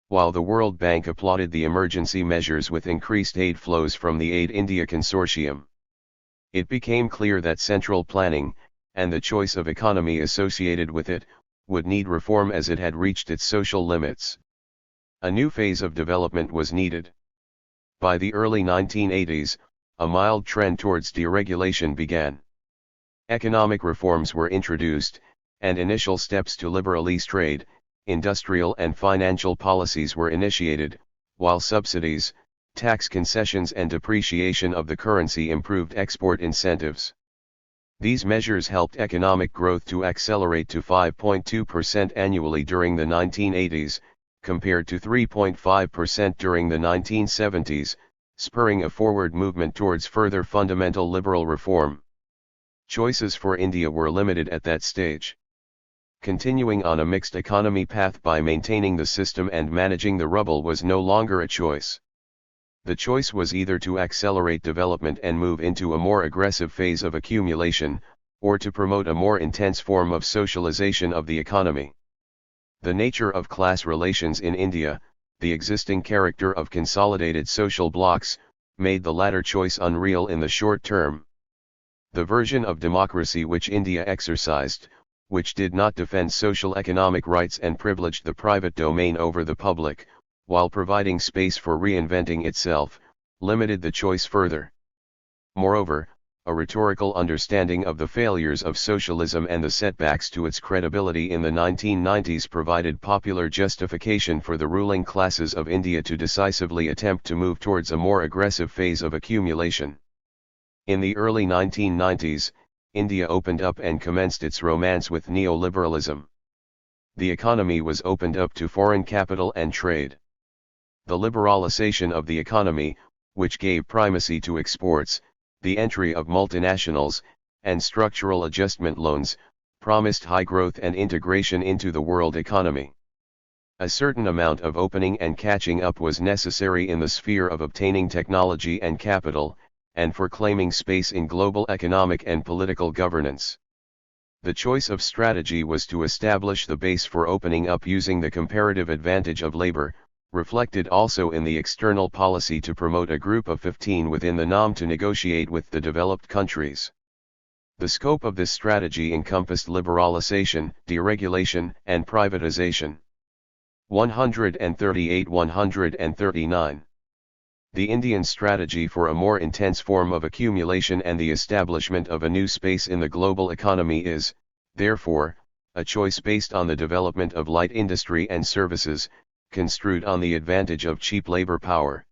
While the World Bank applauded the emergency measures with increased aid flows from the Aid India Consortium, it became clear that central planning, and the choice of economy associated with it, would need reform as it had reached its social limits. A new phase of development was needed. By the early 1980s, a mild trend towards deregulation began. Economic reforms were introduced, and initial steps to liberalize trade, industrial and financial policies were initiated, while subsidies, tax concessions and depreciation of the currency improved export incentives. These measures helped economic growth to accelerate to 5.2% annually during the 1980s, compared to 3.5% during the 1970s, spurring a forward movement towards further fundamental liberal reform. Choices for India were limited at that stage. Continuing on a mixed economy path by maintaining the system and managing the rubble was no longer a choice. The choice was either to accelerate development and move into a more aggressive phase of accumulation, or to promote a more intense form of socialization of the economy. The nature of class relations in India, the existing character of consolidated social blocks, made the latter choice unreal in the short term. The version of democracy which India exercised, which did not defend social economic rights and privileged the private domain over the public, while providing space for reinventing itself, limited the choice further. Moreover, a rhetorical understanding of the failures of socialism and the setbacks to its credibility in the 1990s provided popular justification for the ruling classes of India to decisively attempt to move towards a more aggressive phase of accumulation. In the early 1990s, India opened up and commenced its romance with neoliberalism. The economy was opened up to foreign capital and trade. The liberalization of the economy, which gave primacy to exports, the entry of multinationals, and structural adjustment loans, promised high growth and integration into the world economy. A certain amount of opening and catching up was necessary in the sphere of obtaining technology and capital, and for claiming space in global economic and political governance. The choice of strategy was to establish the base for opening up using the comparative advantage of labor, reflected also in the external policy to promote a group of 15 within the NAM to negotiate with the developed countries. The scope of this strategy encompassed liberalization, deregulation, and privatization. 138-139. The Indian strategy for a more intense form of accumulation and the establishment of a new space in the global economy is, therefore, a choice based on the development of light industry and services, construed on the advantage of cheap labor power.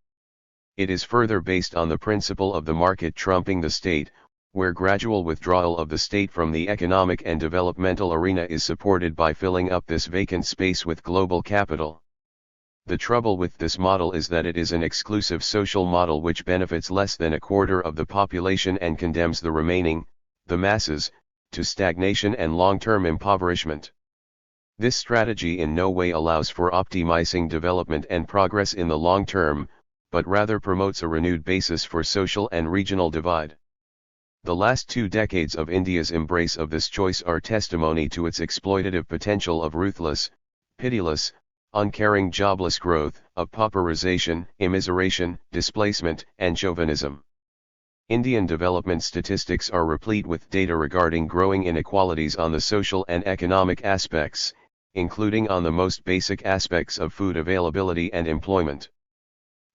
It is further based on the principle of the market trumping the state, where gradual withdrawal of the state from the economic and developmental arena is supported by filling up this vacant space with global capital. The trouble with this model is that it is an exclusive social model which benefits less than a quarter of the population and condemns the remaining, the masses, to stagnation and long-term impoverishment. This strategy in no way allows for optimizing development and progress in the long term, but rather promotes a renewed basis for social and regional divide. The last 2 decades of India's embrace of this choice are testimony to its exploitative potential of ruthless, pitiless, uncaring jobless growth, of pauperization, immiseration, displacement, and chauvinism. Indian development statistics are replete with data regarding growing inequalities on the social and economic aspects, including on the most basic aspects of food availability and employment.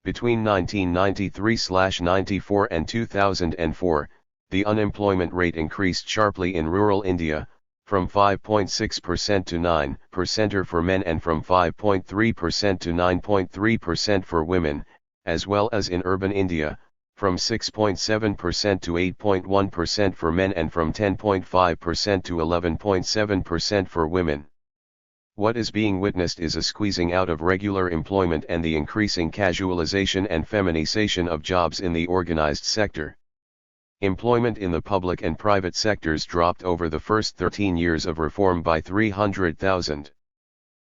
Between 1993-94 and 2004, the unemployment rate increased sharply in rural India, from 5.6% to 9% for men and from 5.3% to 9.3% for women, as well as in urban India, from 6.7% to 8.1% for men and from 10.5% to 11.7% for women. What is being witnessed is a squeezing out of regular employment and the increasing casualization and feminization of jobs in the organized sector. Employment in the public and private sectors dropped over the first 13 years of reform by 300,000.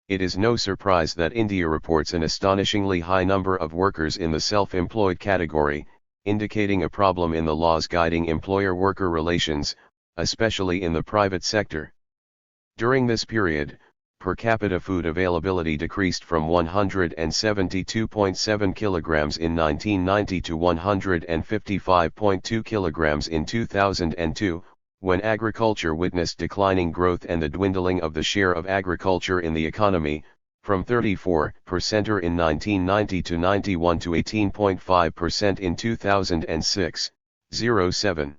It is no surprise that India reports an astonishingly high number of workers in the self-employed category, indicating a problem in the laws guiding employer-worker relations, especially in the private sector. During this period, per capita food availability decreased from 172.7 kilograms in 1990 to 155.2 kilograms in 2002, when agriculture witnessed declining growth and the dwindling of the share of agriculture in the economy, from 34% in 1990 to 91 to 18.5% in 2006, 07.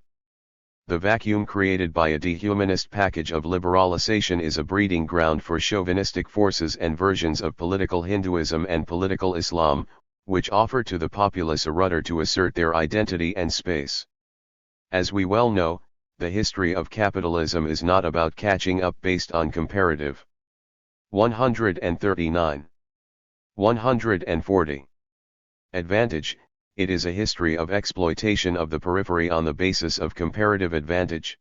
The vacuum created by a dehumanist package of liberalization is a breeding ground for chauvinistic forces and versions of political Hinduism and political Islam, which offer to the populace a rudder to assert their identity and space. As we well know, the history of capitalism is not about catching up based on comparative. 139. 140. Advantage. It is a history of exploitation of the periphery on the basis of comparative advantage.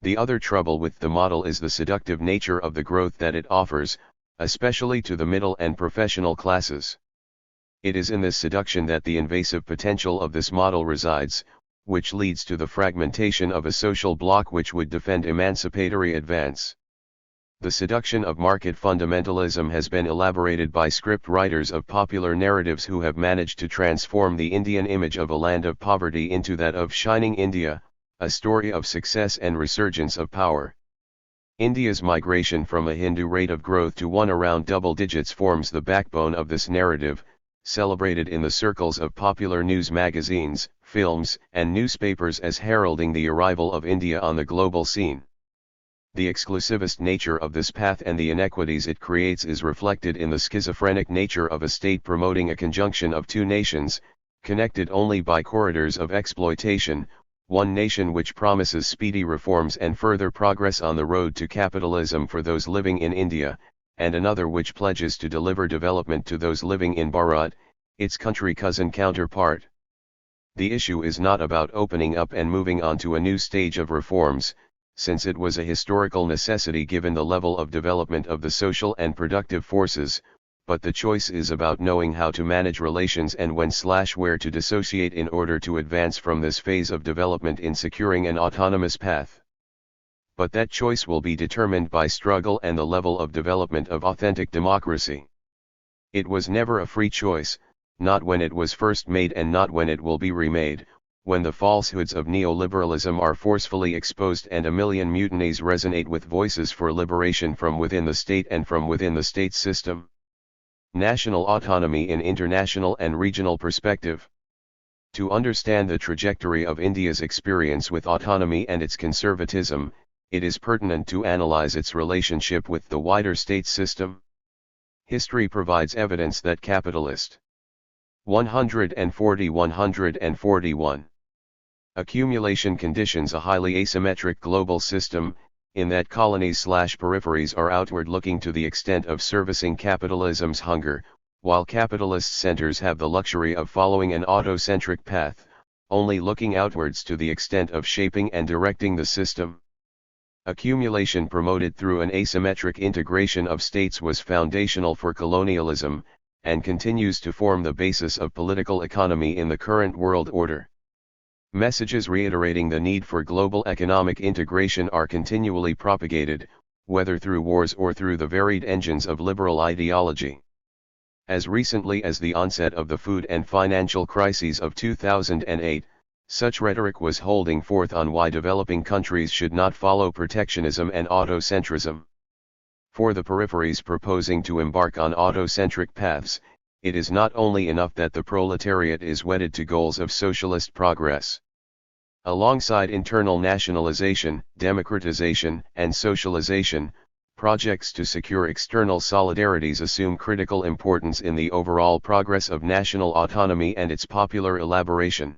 The other trouble with the model is the seductive nature of the growth that it offers, especially to the middle and professional classes. It is in this seduction that the invasive potential of this model resides, which leads to the fragmentation of a social bloc which would defend emancipatory advance. The seduction of market fundamentalism has been elaborated by script writers of popular narratives who have managed to transform the Indian image of a land of poverty into that of shining India, a story of success and resurgence of power. India's migration from a Hindu rate of growth to one around double digits forms the backbone of this narrative, celebrated in the circles of popular news magazines, films, and newspapers as heralding the arrival of India on the global scene. The exclusivist nature of this path and the inequities it creates is reflected in the schizophrenic nature of a state promoting a conjunction of two nations, connected only by corridors of exploitation, one nation which promises speedy reforms and further progress on the road to capitalism for those living in India, and another which pledges to deliver development to those living in Bharat, its country cousin counterpart. The issue is not about opening up and moving on to a new stage of reforms, since it was a historical necessity given the level of development of the social and productive forces, but the choice is about knowing how to manage relations and when/where to dissociate in order to advance from this phase of development in securing an autonomous path. But that choice will be determined by struggle and the level of development of authentic democracy. It was never a free choice, not when it was first made and not when it will be remade, when the falsehoods of neoliberalism are forcefully exposed and a million mutinies resonate with voices for liberation from within the state and from within the state system. National autonomy in international and regional perspective. To understand the trajectory of India's experience with autonomy and its conservatism, it is pertinent to analyze its relationship with the wider state system. History provides evidence that capitalist 141 accumulation conditions a highly asymmetric global system, in that colonies/peripheries are outward looking to the extent of servicing capitalism's hunger, while capitalist centers have the luxury of following an autocentric path, only looking outwards to the extent of shaping and directing the system. Accumulation promoted through an asymmetric integration of states was foundational for colonialism, and continues to form the basis of political economy in the current world order. Messages reiterating the need for global economic integration are continually propagated, whether through wars or through the varied engines of liberal ideology. As recently as the onset of the food and financial crises of 2008, such rhetoric was holding forth on why developing countries should not follow protectionism and autocentrism. For the peripheries proposing to embark on autocentric paths, it is not only enough that the proletariat is wedded to goals of socialist progress. Alongside internal nationalization, democratization, and socialization, projects to secure external solidarities assume critical importance in the overall progress of national autonomy and its popular elaboration.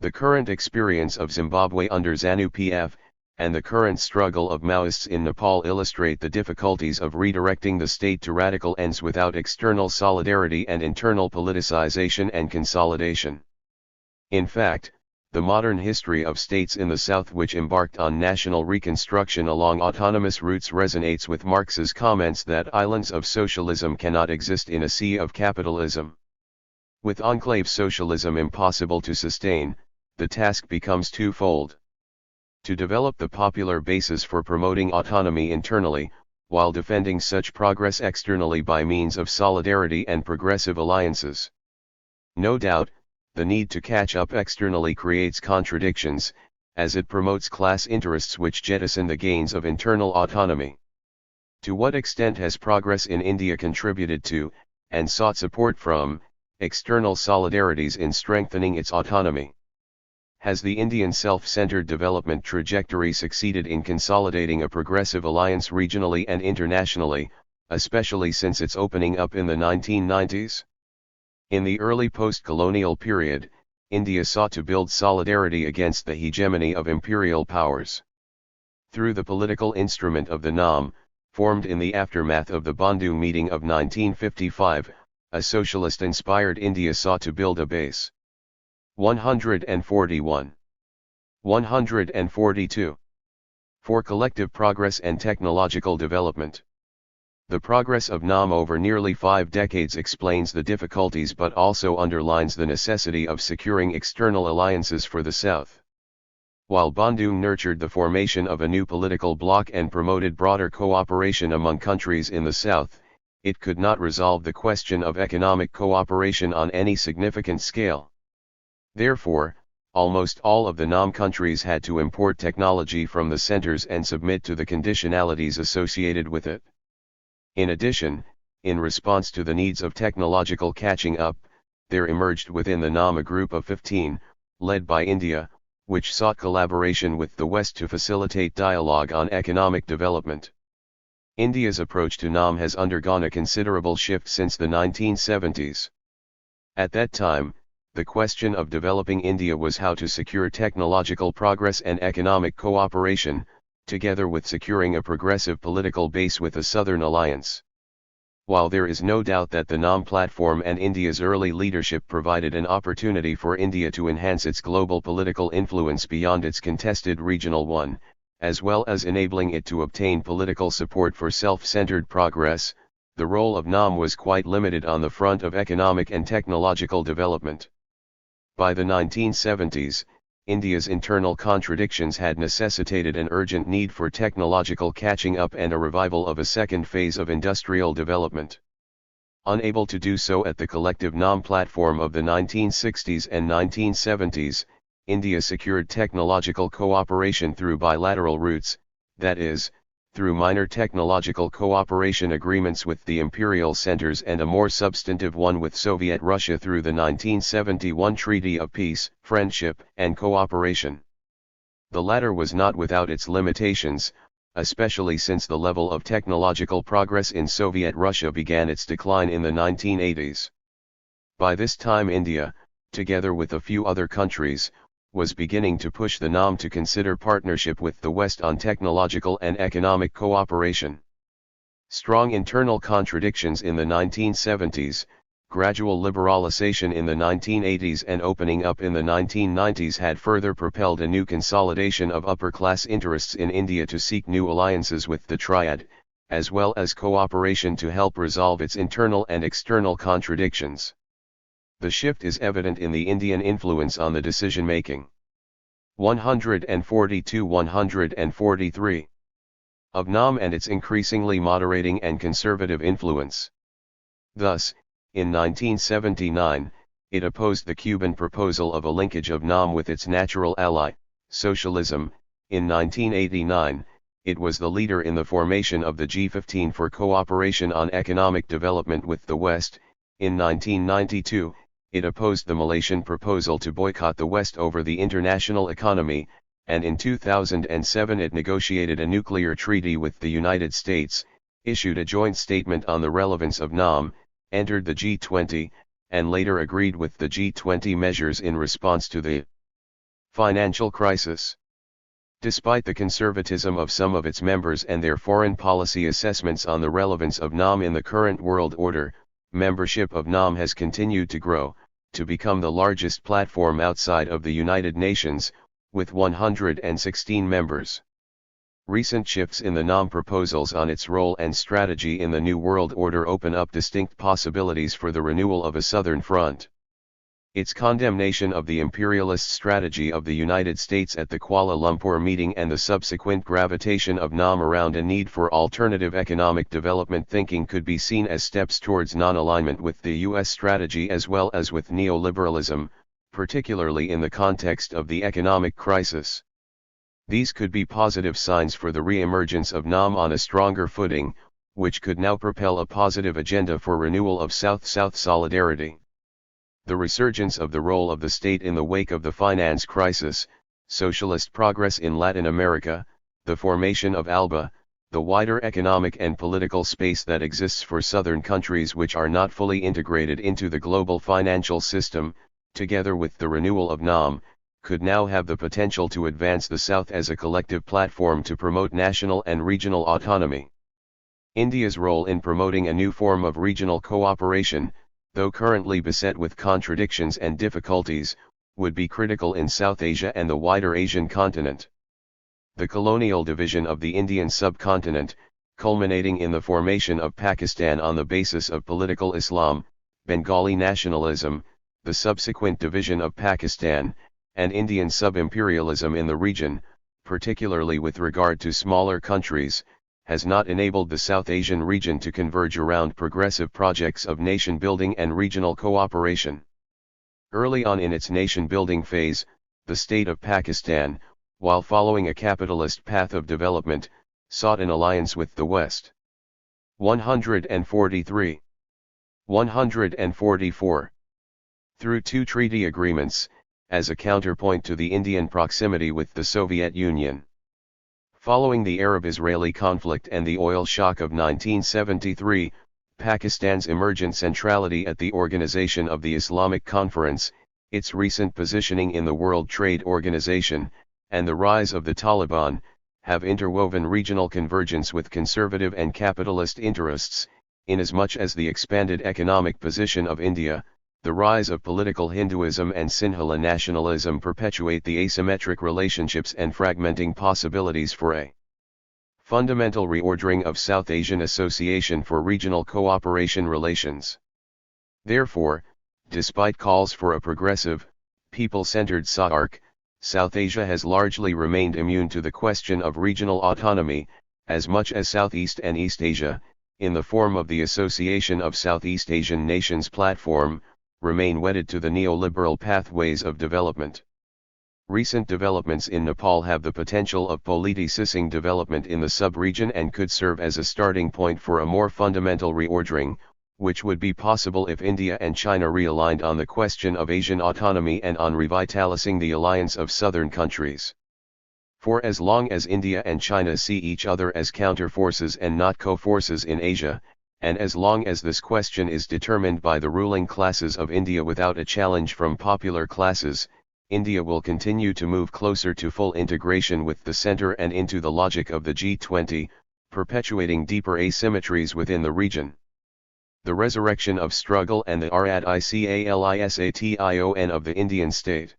The current experience of Zimbabwe under ZANU-PF, and the current struggle of Maoists in Nepal illustrate the difficulties of redirecting the state to radical ends without external solidarity and internal politicization and consolidation. In fact, the modern history of states in the South which embarked on national reconstruction along autonomous routes resonates with Marx's comments that islands of socialism cannot exist in a sea of capitalism. With enclave socialism impossible to sustain, the task becomes twofold. To develop the popular basis for promoting autonomy internally, while defending such progress externally by means of solidarity and progressive alliances. No doubt, the need to catch up externally creates contradictions, as it promotes class interests which jettison the gains of internal autonomy. To what extent has progress in India contributed to, and sought support from, external solidarities in strengthening its autonomy? Has the Indian self-centered development trajectory succeeded in consolidating a progressive alliance regionally and internationally, especially since its opening up in the 1990s? In the early post-colonial period, India sought to build solidarity against the hegemony of imperial powers. Through the political instrument of the NAM, formed in the aftermath of the Bandhu meeting of 1955, a socialist-inspired India sought to build a base. 141. 142. For collective progress and technological development. The progress of NAM over nearly 5 decades explains the difficulties but also underlines the necessity of securing external alliances for the South. While Bandung nurtured the formation of a new political bloc and promoted broader cooperation among countries in the South, it could not resolve the question of economic cooperation on any significant scale. Therefore, almost all of the NAM countries had to import technology from the centers and submit to the conditionalities associated with it. In addition, in response to the needs of technological catching up, there emerged within the NAM a group of 15, led by India, which sought collaboration with the West to facilitate dialogue on economic development. India's approach to NAM has undergone a considerable shift since the 1970s. At that time, the question of developing India was how to secure technological progress and economic cooperation, together with securing a progressive political base with a Southern alliance. While there is no doubt that the NAM platform and India's early leadership provided an opportunity for India to enhance its global political influence beyond its contested regional one, as well as enabling it to obtain political support for self-centered progress, the role of NAM was quite limited on the front of economic and technological development. By the 1970s, India's internal contradictions had necessitated an urgent need for technological catching up and a revival of a second phase of industrial development. Unable to do so at the collective NAM platform of the 1960s and 1970s, India secured technological cooperation through bilateral routes, that is, through minor technological cooperation agreements with the imperial centers and a more substantive one with Soviet Russia through the 1971 Treaty of Peace, Friendship, and Cooperation. The latter was not without its limitations, especially since the level of technological progress in Soviet Russia began its decline in the 1980s. By this time India, together with a few other countries, was beginning to push the NAM to consider partnership with the West on technological and economic cooperation. Strong internal contradictions in the 1970s, gradual liberalization in the 1980s and opening up in the 1990s had further propelled a new consolidation of upper-class interests in India to seek new alliances with the Triad, as well as cooperation to help resolve its internal and external contradictions. The shift is evident in the Indian influence on the decision-making. 142-143. Of NAM and its increasingly moderating and conservative influence. Thus, in 1979, it opposed the Cuban proposal of a linkage of NAM with its natural ally, socialism. In 1989, it was the leader in the formation of the G15 for cooperation on economic development with the West. In 1992, it opposed the Malaysian proposal to boycott the West over the international economy, and in 2007 it negotiated a nuclear treaty with the United States, issued a joint statement on the relevance of NAM, entered the G20, and later agreed with the G20 measures in response to the financial crisis. Despite the conservatism of some of its members and their foreign policy assessments on the relevance of NAM in the current world order, membership of NAM has continued to grow, to become the largest platform outside of the United Nations, with 116 members. Recent shifts in the NAM proposals on its role and strategy in the New World Order open up distinct possibilities for the renewal of a Southern Front. Its condemnation of the imperialist strategy of the United States at the Kuala Lumpur meeting and the subsequent gravitation of NAM around a need for alternative economic development thinking could be seen as steps towards non-alignment with the U.S. strategy as well as with neoliberalism, particularly in the context of the economic crisis. These could be positive signs for the re-emergence of NAM on a stronger footing, which could now propel a positive agenda for renewal of South-South solidarity. The resurgence of the role of the state in the wake of the finance crisis, socialist progress in Latin America, the formation of ALBA, the wider economic and political space that exists for southern countries which are not fully integrated into the global financial system, together with the renewal of NAM, could now have the potential to advance the South as a collective platform to promote national and regional autonomy. India's role in promoting a new form of regional cooperation, though currently beset with contradictions and difficulties, would be critical in South Asia and the wider Asian continent. The colonial division of the Indian subcontinent, culminating in the formation of Pakistan on the basis of political Islam, Bengali nationalism, the subsequent division of Pakistan, and Indian sub-imperialism in the region, particularly with regard to smaller countries, has not enabled the South Asian region to converge around progressive projects of nation-building and regional cooperation. Early on in its nation-building phase, the state of Pakistan, while following a capitalist path of development, sought an alliance with the West. 143. 144. Through two treaty agreements, as a counterpoint to the Indian proximity with the Soviet Union. Following the Arab-Israeli conflict and the oil shock of 1973, Pakistan's emergent centrality at the Organization of the Islamic Conference, its recent positioning in the World Trade Organization, and the rise of the Taliban, have interwoven regional convergence with conservative and capitalist interests, inasmuch as the expanded economic position of India, the rise of political Hinduism and Sinhala nationalism perpetuate the asymmetric relationships and fragmenting possibilities for a fundamental reordering of South Asian Association for regional cooperation relations. Therefore, despite calls for a progressive, people-centered SAARC, South Asia has largely remained immune to the question of regional autonomy, as much as Southeast and East Asia, in the form of the Association of Southeast Asian Nations platform, remain wedded to the neoliberal pathways of development. Recent developments in Nepal have the potential of politicizing development in the sub-region and could serve as a starting point for a more fundamental reordering, which would be possible if India and China realigned on the question of Asian autonomy and on revitalizing the alliance of southern countries. For as long as India and China see each other as counterforces and not co-forces in Asia, and as long as this question is determined by the ruling classes of India without a challenge from popular classes, India will continue to move closer to full integration with the center and into the logic of the G20, perpetuating deeper asymmetries within the region. The resurrection of struggle and the radicalisation of the Indian state.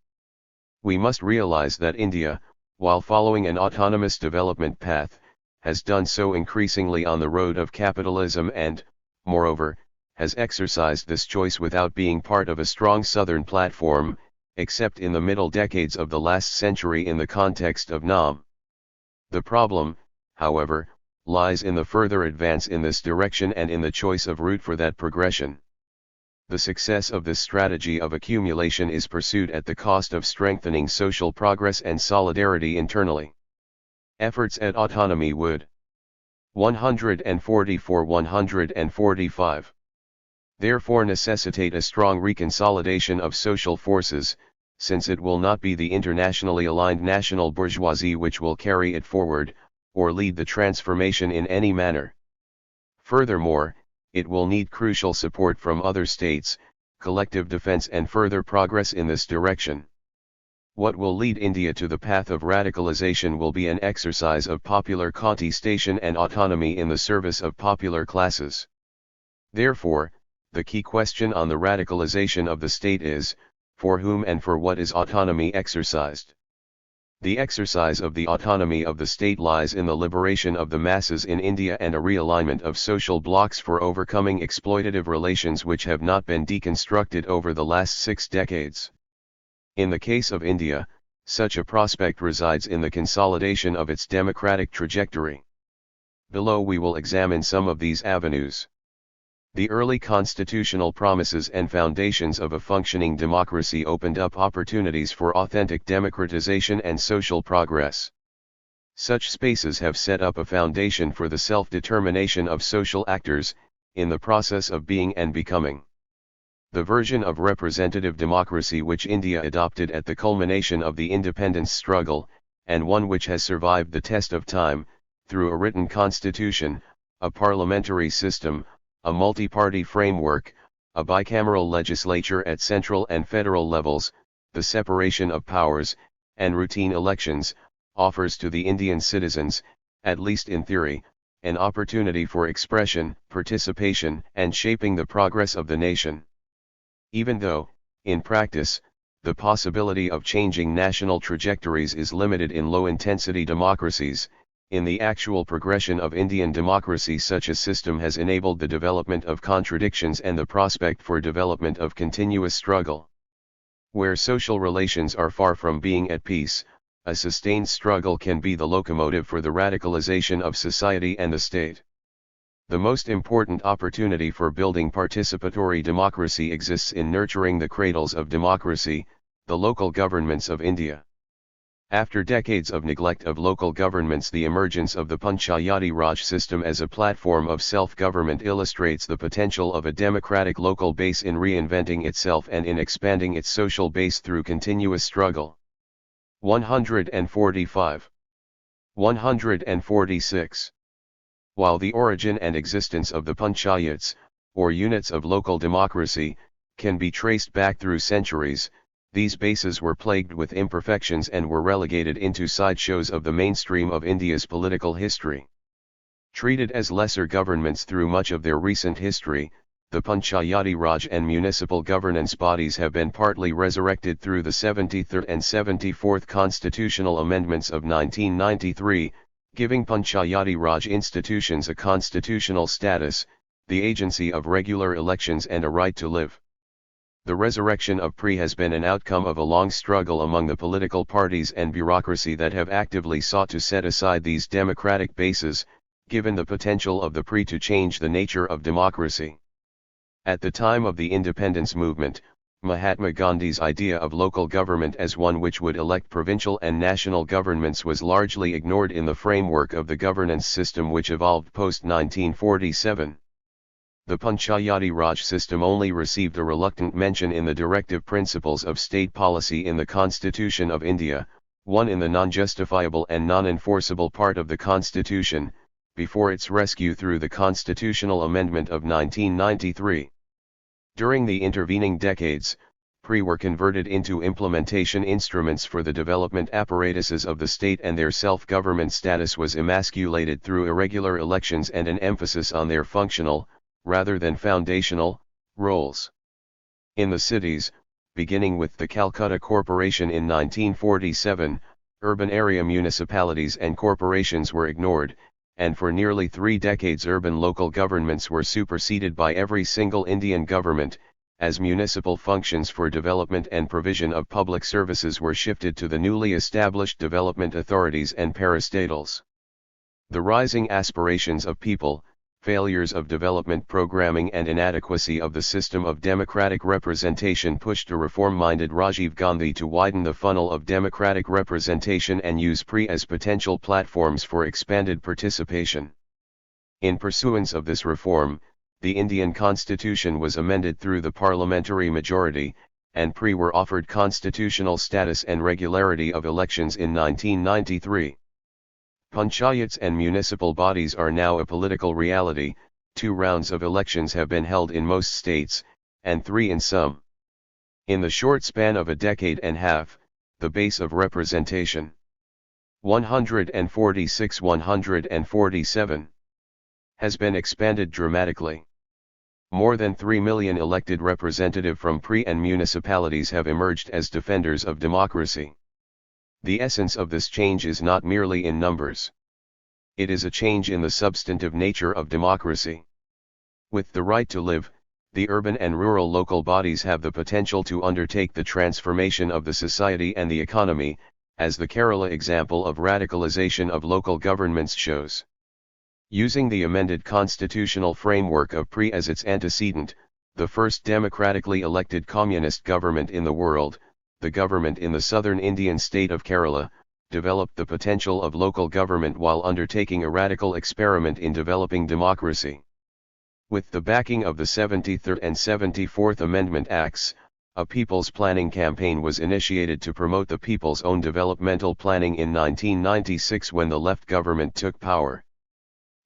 We must realize that India, while following an autonomous development path, has done so increasingly on the road of capitalism and, moreover, has exercised this choice without being part of a strong southern platform, except in the middle decades of the last century in the context of NAM. The problem, however, lies in the further advance in this direction and in the choice of route for that progression. The success of this strategy of accumulation is pursued at the cost of strengthening social progress and solidarity internally. Efforts at autonomy would 144-145. Therefore necessitate a strong reconsolidation of social forces, since it will not be the internationally aligned national bourgeoisie which will carry it forward, or lead the transformation in any manner. Furthermore, it will need crucial support from other states, collective defense and further progress in this direction. What will lead India to the path of radicalization will be an exercise of popular contestation and autonomy in the service of popular classes. Therefore, the key question on the radicalization of the state is, for whom and for what is autonomy exercised? The exercise of the autonomy of the state lies in the liberation of the masses in India and a realignment of social blocks for overcoming exploitative relations which have not been deconstructed over the last 6 decades. In the case of India, such a prospect resides in the consolidation of its democratic trajectory. Below we will examine some of these avenues. The early constitutional promises and foundations of a functioning democracy opened up opportunities for authentic democratization and social progress. Such spaces have set up a foundation for the self-determination of social actors, in the process of being and becoming. The version of representative democracy which India adopted at the culmination of the independence struggle, and one which has survived the test of time, through a written constitution, a parliamentary system, a multi-party framework, a bicameral legislature at central and federal levels, the separation of powers, and routine elections, offers to the Indian citizens, at least in theory, an opportunity for expression, participation, and shaping the progress of the nation. Even though, in practice, the possibility of changing national trajectories is limited in low-intensity democracies, in the actual progression of Indian democracy such a system has enabled the development of contradictions and the prospect for development of continuous struggle. Where social relations are far from being at peace, a sustained struggle can be the locomotive for the radicalization of society and the state. The most important opportunity for building participatory democracy exists in nurturing the cradles of democracy, the local governments of India. After decades of neglect of local governments, the emergence of the Panchayati Raj system as a platform of self-government illustrates the potential of a democratic local base in reinventing itself and in expanding its social base through continuous struggle. 145. 146. While the origin and existence of the panchayats, or units of local democracy, can be traced back through centuries, these bases were plagued with imperfections and were relegated into sideshows of the mainstream of India's political history. Treated as lesser governments through much of their recent history, the Panchayati Raj and municipal governance bodies have been partly resurrected through the 73rd and 74th constitutional amendments of 1993, giving Panchayati Raj institutions a constitutional status, the agency of regular elections and a right to live. The resurrection of PRI has been an outcome of a long struggle among the political parties and bureaucracy that have actively sought to set aside these democratic bases, given the potential of the PRI to change the nature of democracy. At the time of the independence movement, Mahatma Gandhi's idea of local government as one which would elect provincial and national governments was largely ignored in the framework of the governance system which evolved post-1947. The Panchayati Raj system only received a reluctant mention in the directive principles of state policy in the Constitution of India, one in the non-justifiable and non-enforceable part of the Constitution, before its rescue through the constitutional amendment of 1993. During the intervening decades, PRI were converted into implementation instruments for the development apparatuses of the state, and their self-government status was emasculated through irregular elections and an emphasis on their functional, rather than foundational, roles. In the cities, beginning with the Calcutta Corporation in 1947, urban area municipalities and corporations were ignored, and for nearly 3 decades urban local governments were superseded by every single Indian government, as municipal functions for development and provision of public services were shifted to the newly established development authorities and parastatals. The rising aspirations of people, failures of development programming and inadequacy of the system of democratic representation pushed a reform-minded Rajiv Gandhi to widen the funnel of democratic representation and use PRI as potential platforms for expanded participation. In pursuance of this reform, the Indian constitution was amended through the parliamentary majority, and PRI were offered constitutional status and regularity of elections in 1993. Panchayats and municipal bodies are now a political reality. 2 rounds of elections have been held in most states, and 3 in some. In the short span of a decade and a half, the base of representation 146-147 has been expanded dramatically. More than 3 million elected representatives from PRI and municipalities have emerged as defenders of democracy. The essence of this change is not merely in numbers. It is a change in the substantive nature of democracy. With the right to live, the urban and rural local bodies have the potential to undertake the transformation of the society and the economy, as the Kerala example of radicalization of local governments shows. Using the amended constitutional framework of PRI as its antecedent, the first democratically elected communist government in the world, the government in the southern Indian state of Kerala, developed the potential of local government while undertaking a radical experiment in developing democracy. With the backing of the 73rd and 74th Amendment Acts, a people's planning campaign was initiated to promote the people's own developmental planning in 1996 when the left government took power.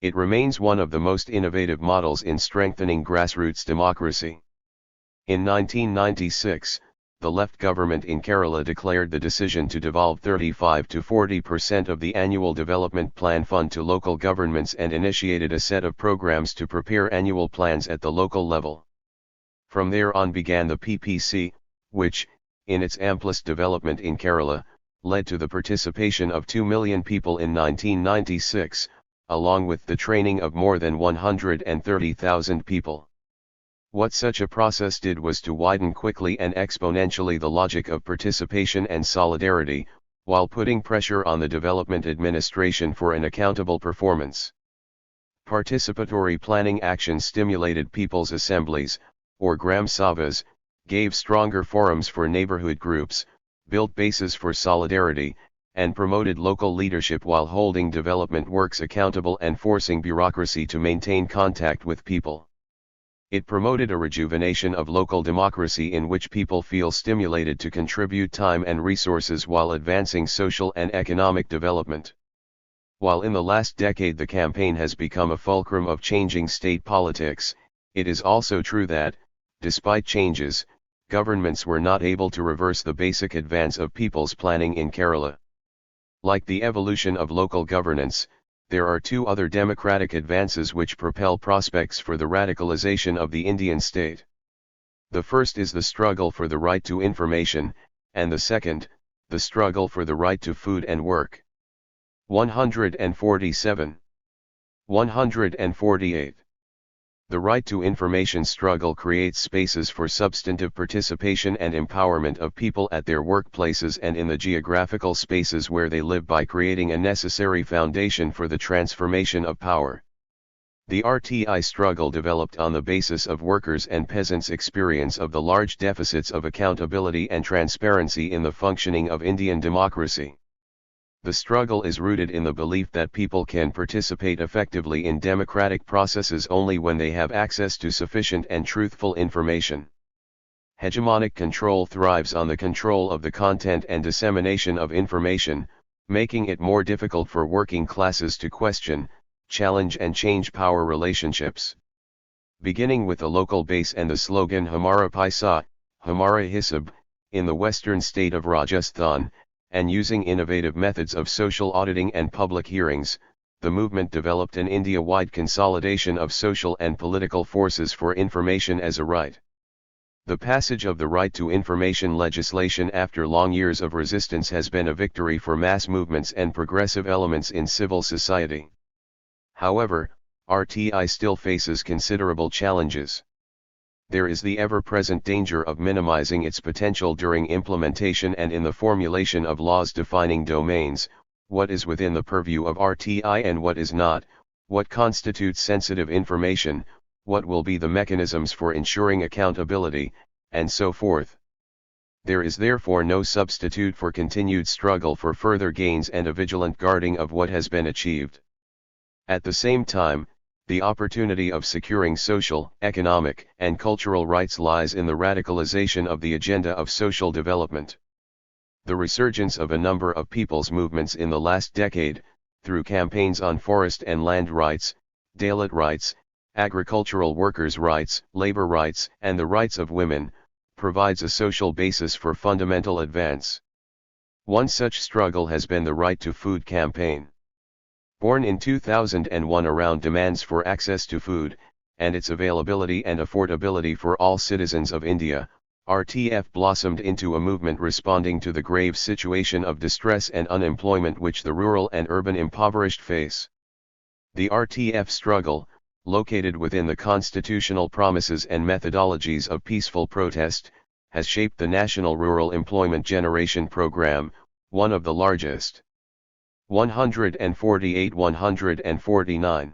It remains one of the most innovative models in strengthening grassroots democracy. In 1996, the left government in Kerala declared the decision to devolve 35 to 40% of the annual development plan fund to local governments and initiated a set of programs to prepare annual plans at the local level. From there on began the PPC, which, in its amplest development in Kerala, led to the participation of 2 million people in 1996, along with the training of more than 130,000 people. What such a process did was to widen quickly and exponentially the logic of participation and solidarity, while putting pressure on the development administration for an accountable performance. Participatory planning actions stimulated people's assemblies, or Gram Sabhas, gave stronger forums for neighborhood groups, built bases for solidarity, and promoted local leadership while holding development works accountable and forcing bureaucracy to maintain contact with people. It promoted a rejuvenation of local democracy in which people feel stimulated to contribute time and resources while advancing social and economic development. While in the last decade the campaign has become a fulcrum of changing state politics, it is also true that, despite changes, governments were not able to reverse the basic advance of people's planning in Kerala. Like the evolution of local governance, there are two other democratic advances which propel prospects for the radicalization of the Indian state. The first is the struggle for the right to information, and the second, the struggle for the right to food and work. 147. 148. The right to information struggle creates spaces for substantive participation and empowerment of people at their workplaces and in the geographical spaces where they live by creating a necessary foundation for the transformation of power. The RTI struggle developed on the basis of workers' and peasants' experience of the large deficits of accountability and transparency in the functioning of Indian democracy. The struggle is rooted in the belief that people can participate effectively in democratic processes only when they have access to sufficient and truthful information. Hegemonic control thrives on the control of the content and dissemination of information, making it more difficult for working classes to question, challenge and change power relationships. Beginning with the local base and the slogan Hamara Paisa, Hamara Hisab, in the western state of Rajasthan, and using innovative methods of social auditing and public hearings, the movement developed an India-wide consolidation of social and political forces for information as a right. The passage of the right to information legislation after long years of resistance has been a victory for mass movements and progressive elements in civil society. However, RTI still faces considerable challenges. There is the ever-present danger of minimizing its potential during implementation and in the formulation of laws defining domains, what is within the purview of RTI and what is not, what constitutes sensitive information, what will be the mechanisms for ensuring accountability, and so forth. There is therefore no substitute for continued struggle for further gains and a vigilant guarding of what has been achieved. At the same time, the opportunity of securing social, economic, and cultural rights lies in the radicalization of the agenda of social development. The resurgence of a number of people's movements in the last decade, through campaigns on forest and land rights, Dalit rights, agricultural workers' rights, labor rights, and the rights of women, provides a social basis for fundamental advance. One such struggle has been the Right to Food campaign. Born in 2001 around demands for access to food, and its availability and affordability for all citizens of India, RTF blossomed into a movement responding to the grave situation of distress and unemployment which the rural and urban impoverished face. The RTF struggle, located within the constitutional promises and methodologies of peaceful protest, has shaped the National Rural Employment Generation Program, one of the largest. 148-149.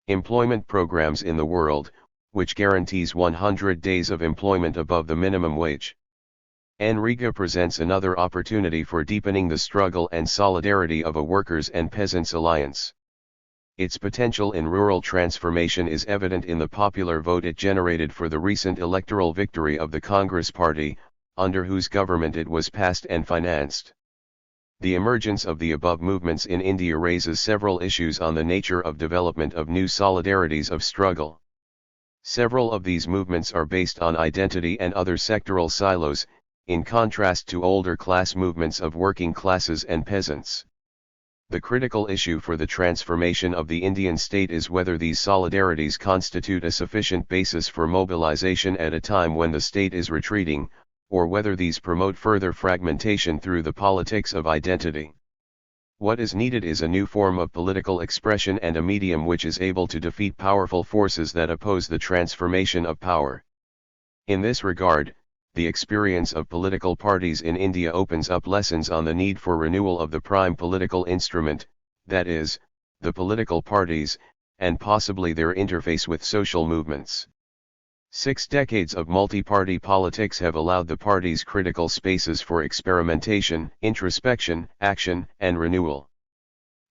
Employment programs in the world, which guarantees 100 days of employment above the minimum wage. NREGA presents another opportunity for deepening the struggle and solidarity of a workers' and peasants' alliance. Its potential in rural transformation is evident in the popular vote it generated for the recent electoral victory of the Congress Party, under whose government it was passed and financed. The emergence of the above movements in India raises several issues on the nature of development of new solidarities of struggle. Several of these movements are based on identity and other sectoral silos, in contrast to older class movements of working classes and peasants. The critical issue for the transformation of the Indian state is whether these solidarities constitute a sufficient basis for mobilization at a time when the state is retreating, or whether these promote further fragmentation through the politics of identity. What is needed is a new form of political expression and a medium which is able to defeat powerful forces that oppose the transformation of power. In this regard, the experience of political parties in India opens up lessons on the need for renewal of the prime political instrument, that is, the political parties, and possibly their interface with social movements. 6 decades of multi-party politics have allowed the parties critical spaces for experimentation, introspection, action, and renewal.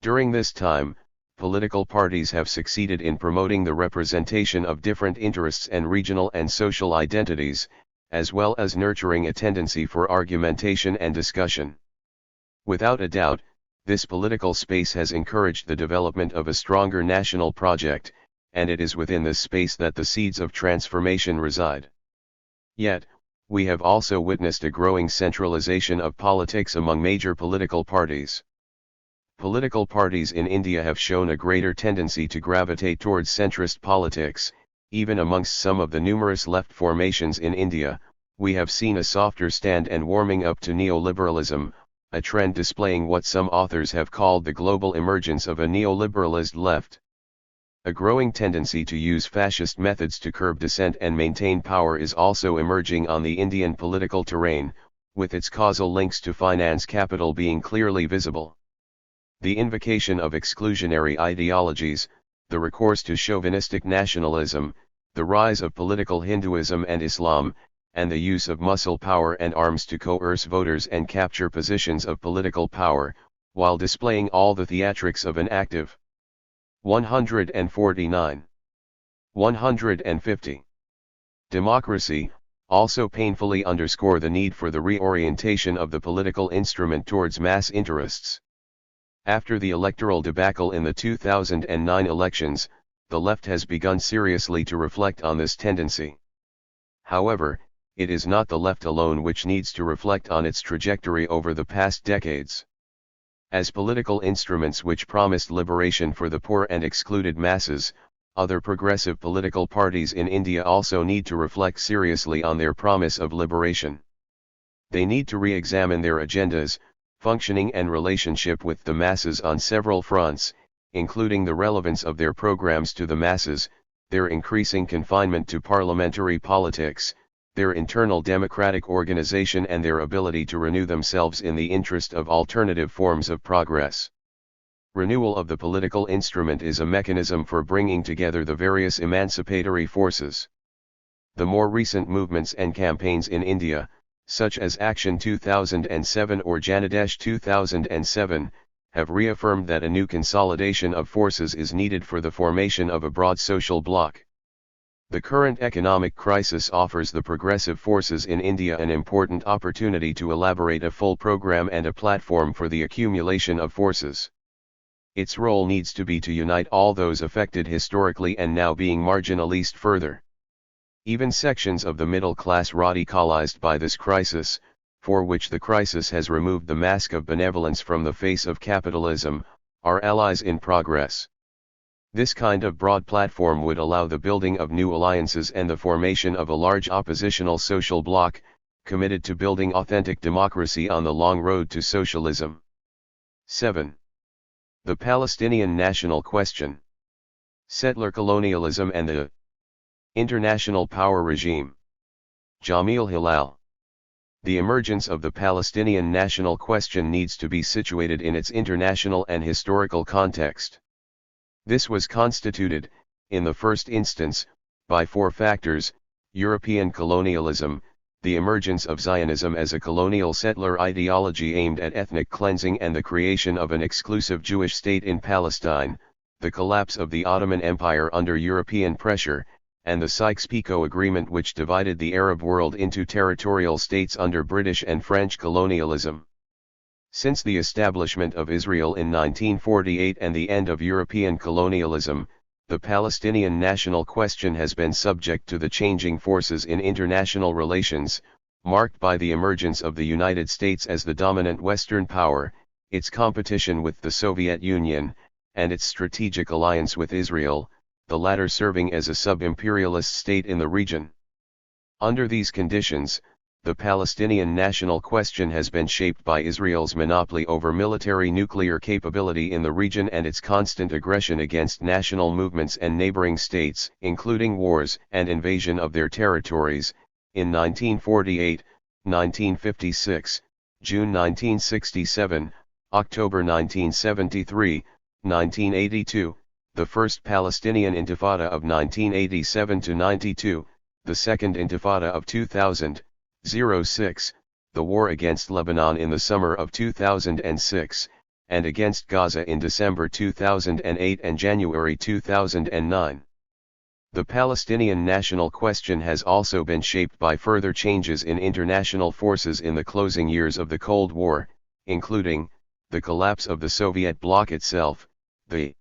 During this time, political parties have succeeded in promoting the representation of different interests and regional and social identities, as well as nurturing a tendency for argumentation and discussion. Without a doubt, this political space has encouraged the development of a stronger national project, and it is within this space that the seeds of transformation reside. Yet, we have also witnessed a growing centralization of politics among major political parties. Political parties in India have shown a greater tendency to gravitate towards centrist politics. Even amongst some of the numerous left formations in India, we have seen a softer stand and warming up to neoliberalism, a trend displaying what some authors have called the global emergence of a neoliberalist left. A growing tendency to use fascist methods to curb dissent and maintain power is also emerging on the Indian political terrain, with its causal links to finance capital being clearly visible. The invocation of exclusionary ideologies, the recourse to chauvinistic nationalism, the rise of political Hinduism and Islam, and the use of muscle power and arms to coerce voters and capture positions of political power, while displaying all the theatrics of an active 149. 150. Democracy, also painfully underscore the need for the reorientation of the political instrument towards mass interests. After the electoral debacle in the 2009 elections, the left has begun seriously to reflect on this tendency. However, it is not the left alone which needs to reflect on its trajectory over the past decades. As political instruments which promised liberation for the poor and excluded masses, other progressive political parties in India also need to reflect seriously on their promise of liberation. They need to re-examine their agendas, functioning and relationship with the masses on several fronts, including the relevance of their programs to the masses, their increasing confinement to parliamentary politics, their internal democratic organization and their ability to renew themselves in the interest of alternative forms of progress. Renewal of the political instrument is a mechanism for bringing together the various emancipatory forces. The more recent movements and campaigns in India, such as Action 2007 or Janadesh 2007, have reaffirmed that a new consolidation of forces is needed for the formation of a broad social bloc. The current economic crisis offers the progressive forces in India an important opportunity to elaborate a full program and a platform for the accumulation of forces. Its role needs to be to unite all those affected historically and now being marginalized further. Even sections of the middle class radicalized by this crisis, for which the crisis has removed the mask of benevolence from the face of capitalism, are allies in progress. This kind of broad platform would allow the building of new alliances and the formation of a large oppositional social bloc, committed to building authentic democracy on the long road to socialism. 7. The Palestinian National Question. Settler colonialism and the international power regime. Jamil Hilal. The emergence of the Palestinian national question needs to be situated in its international and historical context. This was constituted, in the first instance, by 4 factors: European colonialism, the emergence of Zionism as a colonial settler ideology aimed at ethnic cleansing and the creation of an exclusive Jewish state in Palestine, the collapse of the Ottoman Empire under European pressure, and the Sykes-Picot Agreement which divided the Arab world into territorial states under British and French colonialism. Since the establishment of Israel in 1948 and the end of European colonialism, the Palestinian national question has been subject to the changing forces in international relations, marked by the emergence of the United States as the dominant Western power, its competition with the Soviet Union, and its strategic alliance with Israel, the latter serving as a sub-imperialist state in the region. Under these conditions, the Palestinian national question has been shaped by Israel's monopoly over military nuclear capability in the region and its constant aggression against national movements and neighboring states, including wars and invasion of their territories, in 1948, 1956, June 1967, October 1973, 1982, the First Palestinian Intifada of 1987-92, the Second Intifada of 2006, the war against Lebanon in the summer of 2006, and against Gaza in December 2008 and January 2009. The Palestinian national question has also been shaped by further changes in international forces in the closing years of the Cold War, including the collapse of the Soviet bloc itself, the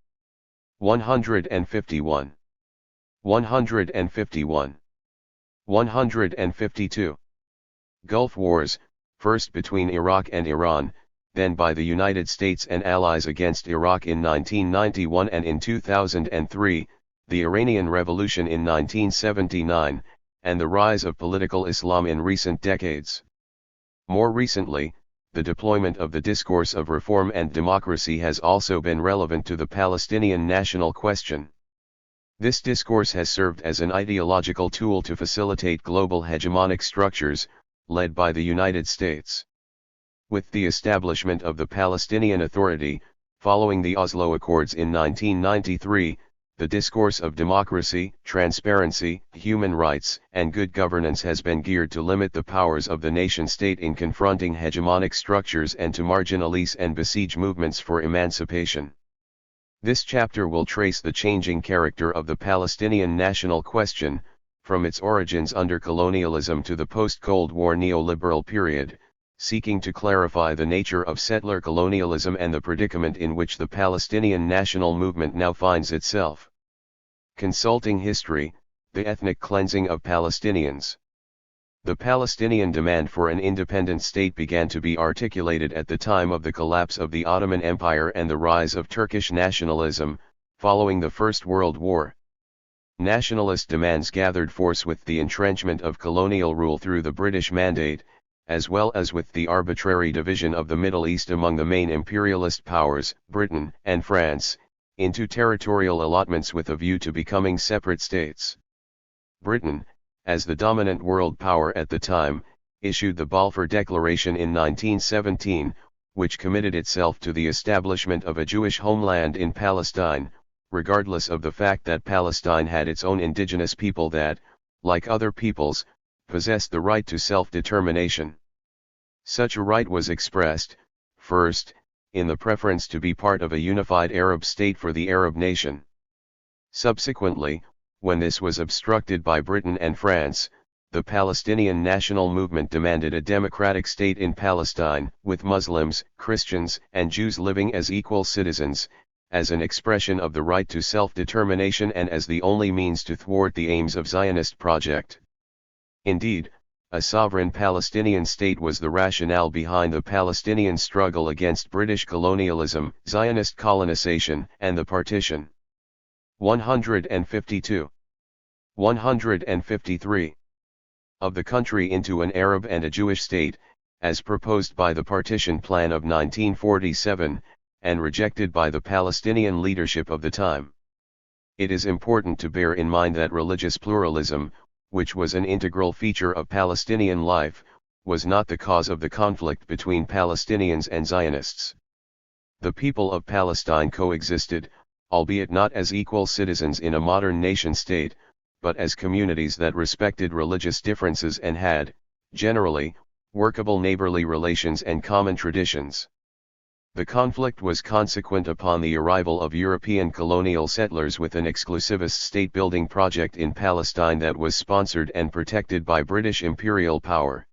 151, 152 Gulf Wars, first between Iraq and Iran, then by the United States and allies against Iraq in 1991 and in 2003, the Iranian Revolution in 1979, and the rise of political Islam in recent decades. More recently, the deployment of the discourse of reform and democracy has also been relevant to the Palestinian national question. This discourse has served as an ideological tool to facilitate global hegemonic structures, led by the United States. With the establishment of the Palestinian Authority, following the Oslo Accords in 1993, the discourse of democracy, transparency, human rights, and good governance has been geared to limit the powers of the nation-state in confronting hegemonic structures and to marginalize and besiege movements for emancipation. This chapter will trace the changing character of the Palestinian national question, from its origins under colonialism to the post-Cold War neoliberal period, seeking to clarify the nature of settler colonialism and the predicament in which the Palestinian national movement now finds itself. Consulting history, the ethnic cleansing of Palestinians. The Palestinian demand for an independent state began to be articulated at the time of the collapse of the Ottoman Empire and the rise of Turkish nationalism, following the First World War. Nationalist demands gathered force with the entrenchment of colonial rule through the British Mandate, as well as with the arbitrary division of the Middle East among the main imperialist powers, Britain and France, into territorial allotments with a view to becoming separate states. Britain, as the dominant world power at the time, issued the Balfour Declaration in 1917, which committed itself to the establishment of a Jewish homeland in Palestine, regardless of the fact that Palestine had its own indigenous people that, like other peoples, possessed the right to self-determination. Such a right was expressed, first, in the preference to be part of a unified Arab state for the Arab nation. Subsequently, when this was obstructed by Britain and France, the Palestinian national movement demanded a democratic state in Palestine, with Muslims, Christians, and Jews living as equal citizens, as an expression of the right to self-determination and as the only means to thwart the aims of Zionist project. Indeed, a sovereign Palestinian state was the rationale behind the Palestinian struggle against British colonialism, Zionist colonization, and the partition. 152. 153. Of the country into an Arab and a Jewish state, as proposed by the Partition Plan of 1947, and rejected by the Palestinian leadership of the time. It is important to bear in mind that religious pluralism, which was an integral feature of Palestinian life, was not the cause of the conflict between Palestinians and Zionists. The people of Palestine coexisted, albeit not as equal citizens in a modern nation-state, but as communities that respected religious differences and had, generally, workable neighborly relations and common traditions. The conflict was consequent upon the arrival of European colonial settlers with an exclusivist state-building project in Palestine that was sponsored and protected by British imperial power.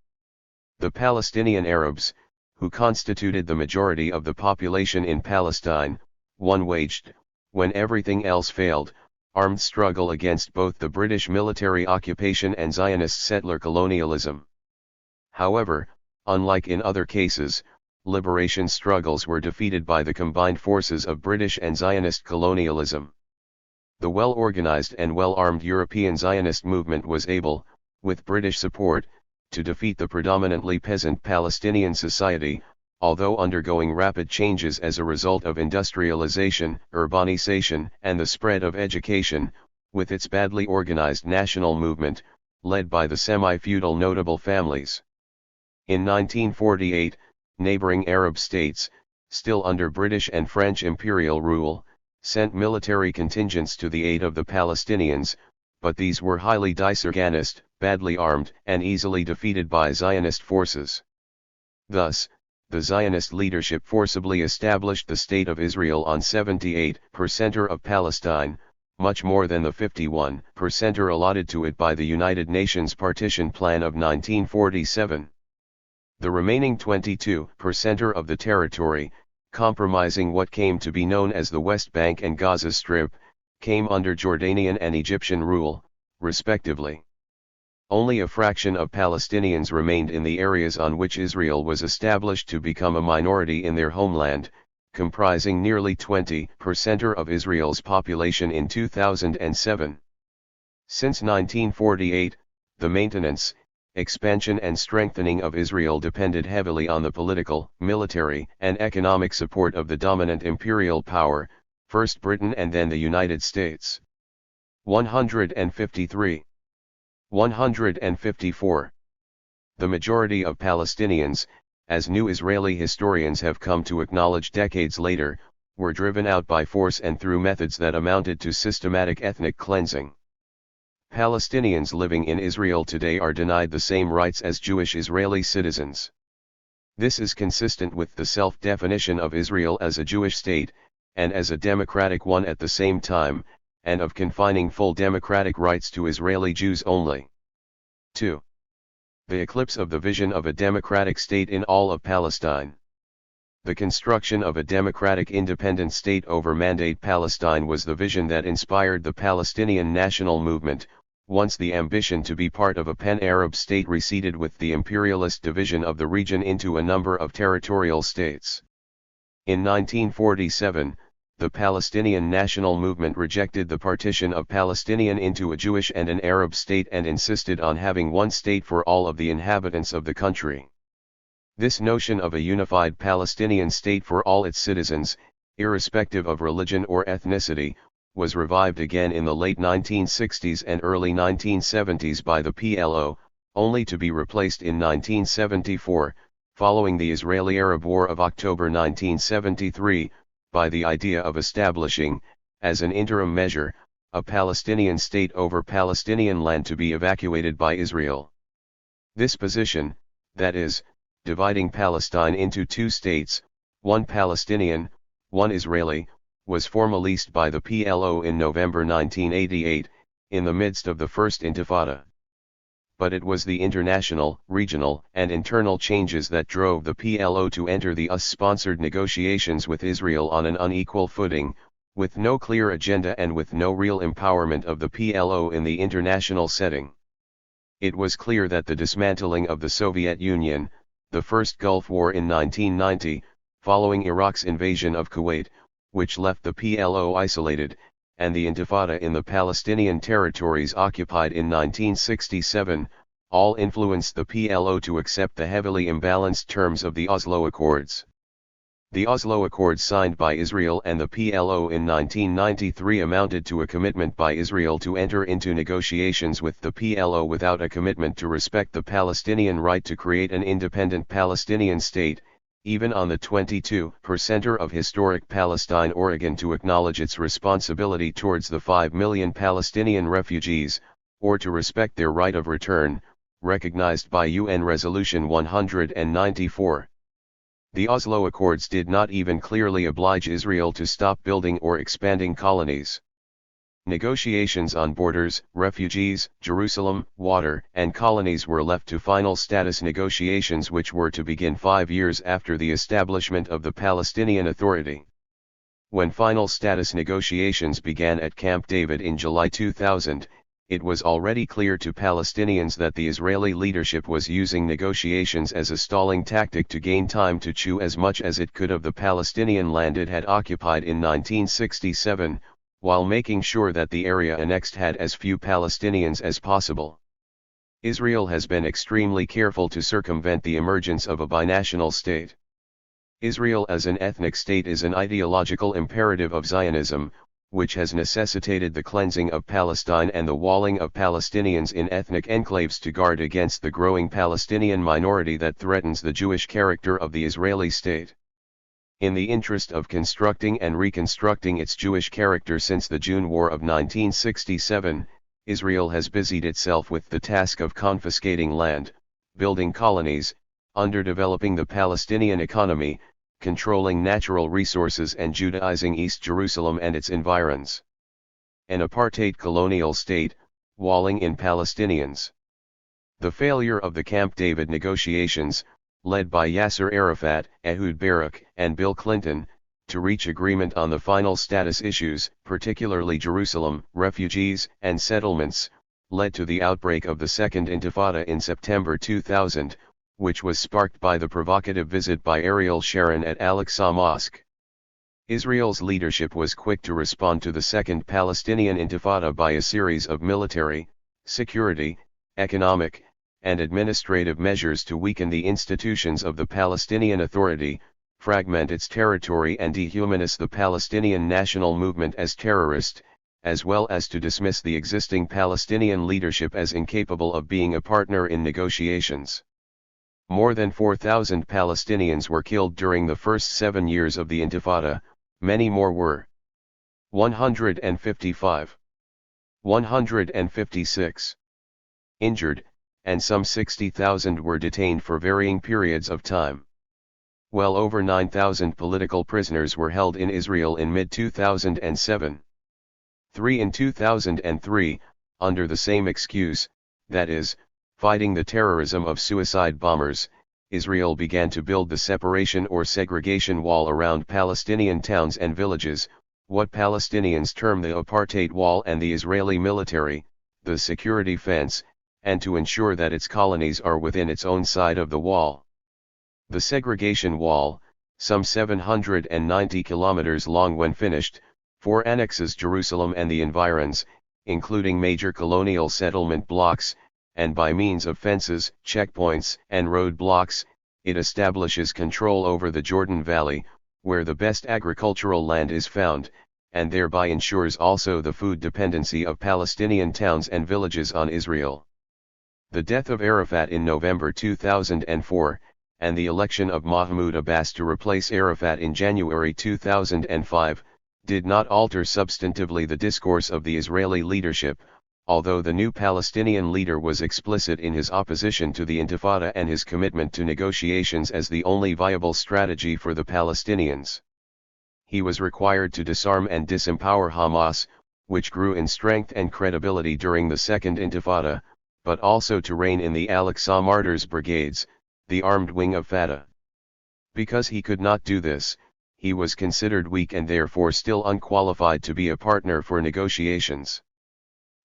The Palestinian Arabs, who constituted the majority of the population in Palestine, waged, when everything else failed, armed struggle against both the British military occupation and Zionist settler colonialism. However, unlike in other cases, liberation struggles were defeated by the combined forces of British and Zionist colonialism. The well-organized and well-armed European Zionist movement was able, with British support, to defeat the predominantly peasant Palestinian society, although undergoing rapid changes as a result of industrialization, urbanization, and the spread of education, with its badly organized national movement, led by the semi-feudal notable families. In 1948, neighboring Arab states, still under British and French imperial rule, sent military contingents to the aid of the Palestinians, but these were highly disorganized, badly armed, and easily defeated by Zionist forces. Thus, the Zionist leadership forcibly established the State of Israel on 78% of Palestine, much more than the 51% allotted to it by the United Nations Partition Plan of 1947. The remaining 22% of the territory, comprising what came to be known as the West Bank and Gaza Strip, came under Jordanian and Egyptian rule, respectively. Only a fraction of Palestinians remained in the areas on which Israel was established to become a minority in their homeland, comprising nearly 20% of Israel's population in 2007. Since 1948, the maintenance, expansion and strengthening of Israel depended heavily on the political, military, and economic support of the dominant imperial power, first Britain and then the United States. 153. 154. The majority of Palestinians, as new Israeli historians have come to acknowledge decades later, were driven out by force and through methods that amounted to systematic ethnic cleansing. Palestinians living in Israel today are denied the same rights as Jewish Israeli citizens. This is consistent with the self-definition of Israel as a Jewish state, and as a democratic one at the same time, and of confining full democratic rights to Israeli Jews only. 2. The eclipse of the vision of a democratic state in all of Palestine. The construction of a democratic independent state over Mandate Palestine was the vision that inspired the Palestinian national movement, once the ambition to be part of a pan-Arab state receded with the imperialist division of the region into a number of territorial states. In 1947, the Palestinian national movement rejected the partition of Palestinian into a Jewish and an Arab state and insisted on having one state for all of the inhabitants of the country. This notion of a unified Palestinian state for all its citizens, irrespective of religion or ethnicity, was revived again in the late 1960s and early 1970s by the PLO, only to be replaced in 1974, following the Israeli-Arab War of October 1973, by the idea of establishing, as an interim measure, a Palestinian state over Palestinian land to be evacuated by Israel. This position, that is, dividing Palestine into two states, one Palestinian, one Israeli, was formalized by the PLO in November 1988, in the midst of the First Intifada. But it was the international, regional, and internal changes that drove the PLO to enter the US-sponsored negotiations with Israel on an unequal footing, with no clear agenda and with no real empowerment of the PLO in the international setting. It was clear that the dismantling of the Soviet Union, the first Gulf War in 1990, following Iraq's invasion of Kuwait, which left the PLO isolated, and the Intifada in the Palestinian territories occupied in 1967, all influenced the PLO to accept the heavily imbalanced terms of the Oslo Accords. The Oslo Accords signed by Israel and the PLO in 1993 amounted to a commitment by Israel to enter into negotiations with the PLO without a commitment to respect the Palestinian right to create an independent Palestinian state, even on the 22% of historic Palestine Oregon to acknowledge its responsibility towards the 5 million Palestinian refugees, or to respect their right of return, recognized by UN Resolution 194. The Oslo Accords did not even clearly oblige Israel to stop building or expanding colonies. Negotiations on borders, refugees, Jerusalem, water, and colonies were left to final status negotiations which were to begin 5 years after the establishment of the Palestinian Authority. When final status negotiations began at Camp David in July 2000, it was already clear to Palestinians that the Israeli leadership was using negotiations as a stalling tactic to gain time to chew as much as it could of the Palestinian land it had occupied in 1967, while making sure that the area annexed had as few Palestinians as possible. Israel has been extremely careful to circumvent the emergence of a binational state. Israel as an ethnic state is an ideological imperative of Zionism, which has necessitated the cleansing of Palestine and the walling of Palestinians in ethnic enclaves to guard against the growing Palestinian minority that threatens the Jewish character of the Israeli state. In the interest of constructing and reconstructing its Jewish character since the June War of 1967, Israel has busied itself with the task of confiscating land, building colonies, underdeveloping the Palestinian economy, controlling natural resources and Judaizing East Jerusalem and its environs. An apartheid colonial state, walling in Palestinians. The failure of the Camp David negotiations, led by Yasser Arafat, Ehud Barak, and Bill Clinton, to reach agreement on the final status issues, particularly Jerusalem, refugees, and settlements, led to the outbreak of the Second Intifada in September 2000, which was sparked by the provocative visit by Ariel Sharon at Al-Aqsa Mosque. Israel's leadership was quick to respond to the Second Palestinian Intifada by a series of military, security, economic, and administrative measures to weaken the institutions of the Palestinian Authority, fragment its territory and dehumanize the Palestinian national movement as terrorist, as well as to dismiss the existing Palestinian leadership as incapable of being a partner in negotiations. More than 4,000 Palestinians were killed during the first 7 years of the Intifada, many more were 155, 156 injured, and some 60,000 were detained for varying periods of time. Well over 9,000 political prisoners were held in Israel in mid-2007. 3 in 2003, under the same excuse, that is, fighting the terrorism of suicide bombers, Israel began to build the separation or segregation wall around Palestinian towns and villages, what Palestinians term the apartheid wall, and the Israeli military, the security fence, and to ensure that its colonies are within its own side of the wall. The segregation wall, some 790 kilometers long when finished, annexes Jerusalem and the environs, including major colonial settlement blocks, and by means of fences, checkpoints, and road blocks, it establishes control over the Jordan Valley, where the best agricultural land is found, and thereby ensures also the food dependency of Palestinian towns and villages on Israel. The death of Arafat in November 2004, and the election of Mahmoud Abbas to replace Arafat in January 2005, did not alter substantively the discourse of the Israeli leadership, although the new Palestinian leader was explicit in his opposition to the Intifada and his commitment to negotiations as the only viable strategy for the Palestinians. He was required to disarm and disempower Hamas, which grew in strength and credibility during the Second Intifada, but also to rein in the Al-Aqsa Martyrs Brigades, the armed wing of Fatah. Because he could not do this, he was considered weak and therefore still unqualified to be a partner for negotiations.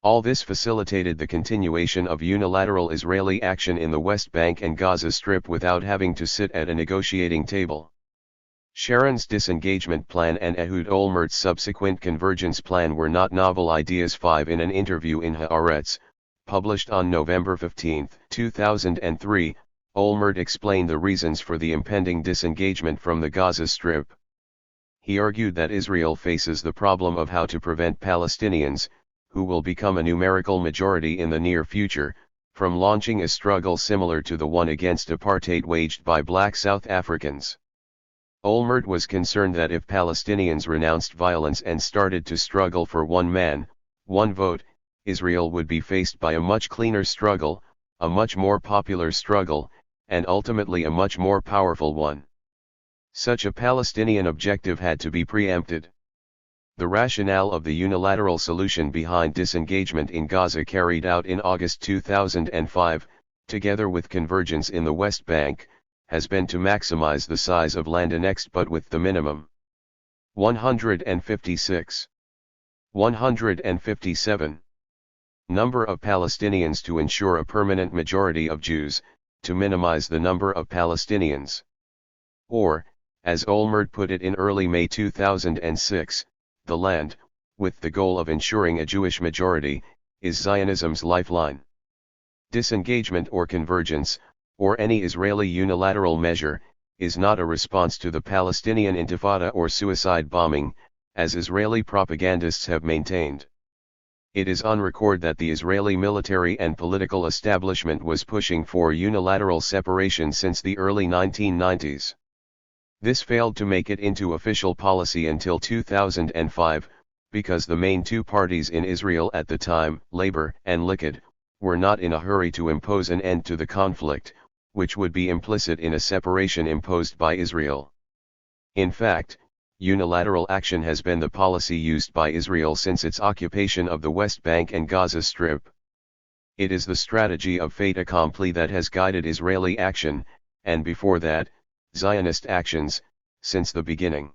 All this facilitated the continuation of unilateral Israeli action in the West Bank and Gaza Strip without having to sit at a negotiating table. Sharon's disengagement plan and Ehud Olmert's subsequent convergence plan were not novel ideas. 5 In an interview in Haaretz, published on November 15, 2003, Olmert explained the reasons for the impending disengagement from the Gaza Strip. He argued that Israel faces the problem of how to prevent Palestinians, who will become a numerical majority in the near future, from launching a struggle similar to the one against apartheid waged by black South Africans. Olmert was concerned that if Palestinians renounced violence and started to struggle for one man, one vote, Israel would be faced by a much cleaner struggle, a much more popular struggle, and ultimately a much more powerful one. Such a Palestinian objective had to be preempted. The rationale of the unilateral solution behind disengagement in Gaza carried out in August 2005, together with convergence in the West Bank, has been to maximize the size of land annexed but with the minimum 156, 157 number of Palestinians to ensure a permanent majority of Jews, to minimize the number of Palestinians. Or, as Olmert put it in early May 2006, the land, with the goal of ensuring a Jewish majority, is Zionism's lifeline. Disengagement or convergence, or any Israeli unilateral measure, is not a response to the Palestinian Intifada or suicide bombing, as Israeli propagandists have maintained. It is on record that the Israeli military and political establishment was pushing for unilateral separation since the early 1990s. This failed to make it into official policy until 2005, because the main two parties in Israel at the time, Labor and Likud, were not in a hurry to impose an end to the conflict, which would be implicit in a separation imposed by Israel. In fact, unilateral action has been the policy used by Israel since its occupation of the West Bank and Gaza Strip. It is the strategy of fait accompli that has guided Israeli action, and before that, Zionist actions, since the beginning.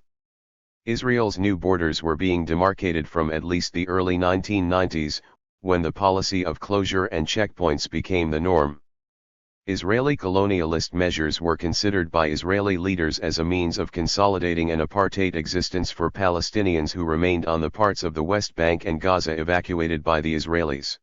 Israel's new borders were being demarcated from at least the early 1990s, when the policy of closure and checkpoints became the norm. Israeli colonialist measures were considered by Israeli leaders as a means of consolidating an apartheid existence for Palestinians who remained on the parts of the West Bank and Gaza evacuated by the Israelis.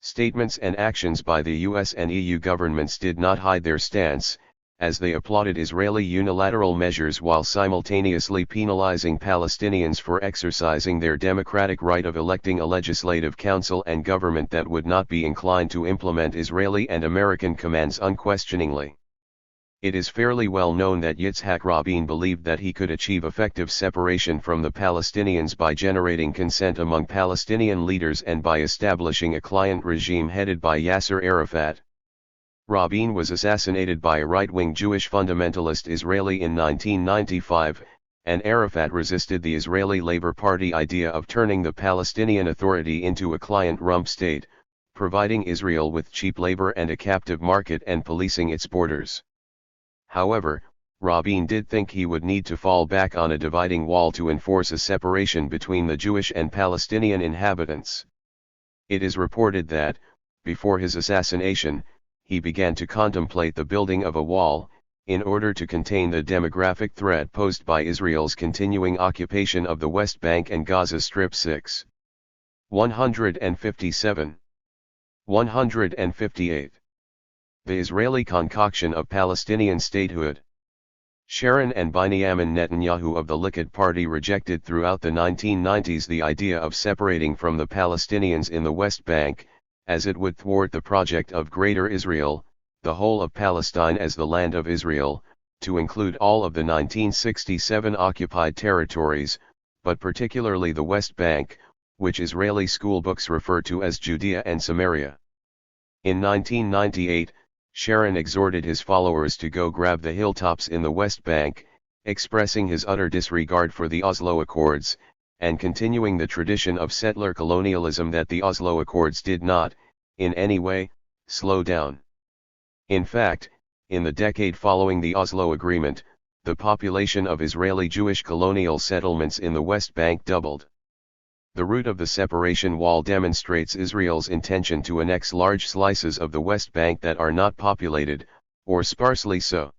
Statements and actions by the US and EU governments did not hide their stance, as they applauded Israeli unilateral measures while simultaneously penalizing Palestinians for exercising their democratic right of electing a legislative council and government that would not be inclined to implement Israeli and American commands unquestioningly. It is fairly well known that Yitzhak Rabin believed that he could achieve effective separation from the Palestinians by generating consent among Palestinian leaders and by establishing a client regime headed by Yasser Arafat. Rabin was assassinated by a right-wing Jewish fundamentalist Israeli in 1995, and Arafat resisted the Israeli Labor Party idea of turning the Palestinian Authority into a client rump state, providing Israel with cheap labor and a captive market and policing its borders. However, Rabin did think he would need to fall back on a dividing wall to enforce a separation between the Jewish and Palestinian inhabitants. It is reported that, before his assassination, he began to contemplate the building of a wall, in order to contain the demographic threat posed by Israel's continuing occupation of the West Bank and Gaza Strip. 6. 157. 158. The Israeli concoction of Palestinian statehood. Sharon and Benjamin Netanyahu of the Likud party rejected throughout the 1990s the idea of separating from the Palestinians in the West Bank, as it would thwart the project of Greater Israel, the whole of Palestine as the land of Israel, to include all of the 1967 occupied territories, but particularly the West Bank, which Israeli schoolbooks refer to as Judea and Samaria. In 1998, Sharon exhorted his followers to go grab the hilltops in the West Bank, expressing his utter disregard for the Oslo Accords, and continuing the tradition of settler colonialism that the Oslo Accords did not, in any way, slow down. In fact, in the decade following the Oslo Agreement, the population of Israeli Jewish colonial settlements in the West Bank doubled. The route of the separation wall demonstrates Israel's intention to annex large slices of the West Bank that are not populated, or sparsely so.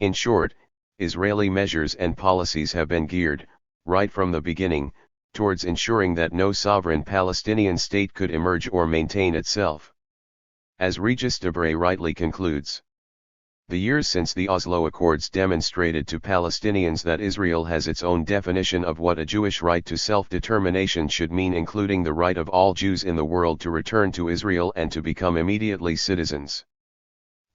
In short, Israeli measures and policies have been geared, right from the beginning, towards ensuring that no sovereign Palestinian state could emerge or maintain itself. As Regis Debray rightly concludes, the years since the Oslo Accords demonstrated to Palestinians that Israel has its own definition of what a Jewish right to self-determination should mean, including the right of all Jews in the world to return to Israel and to become immediately citizens.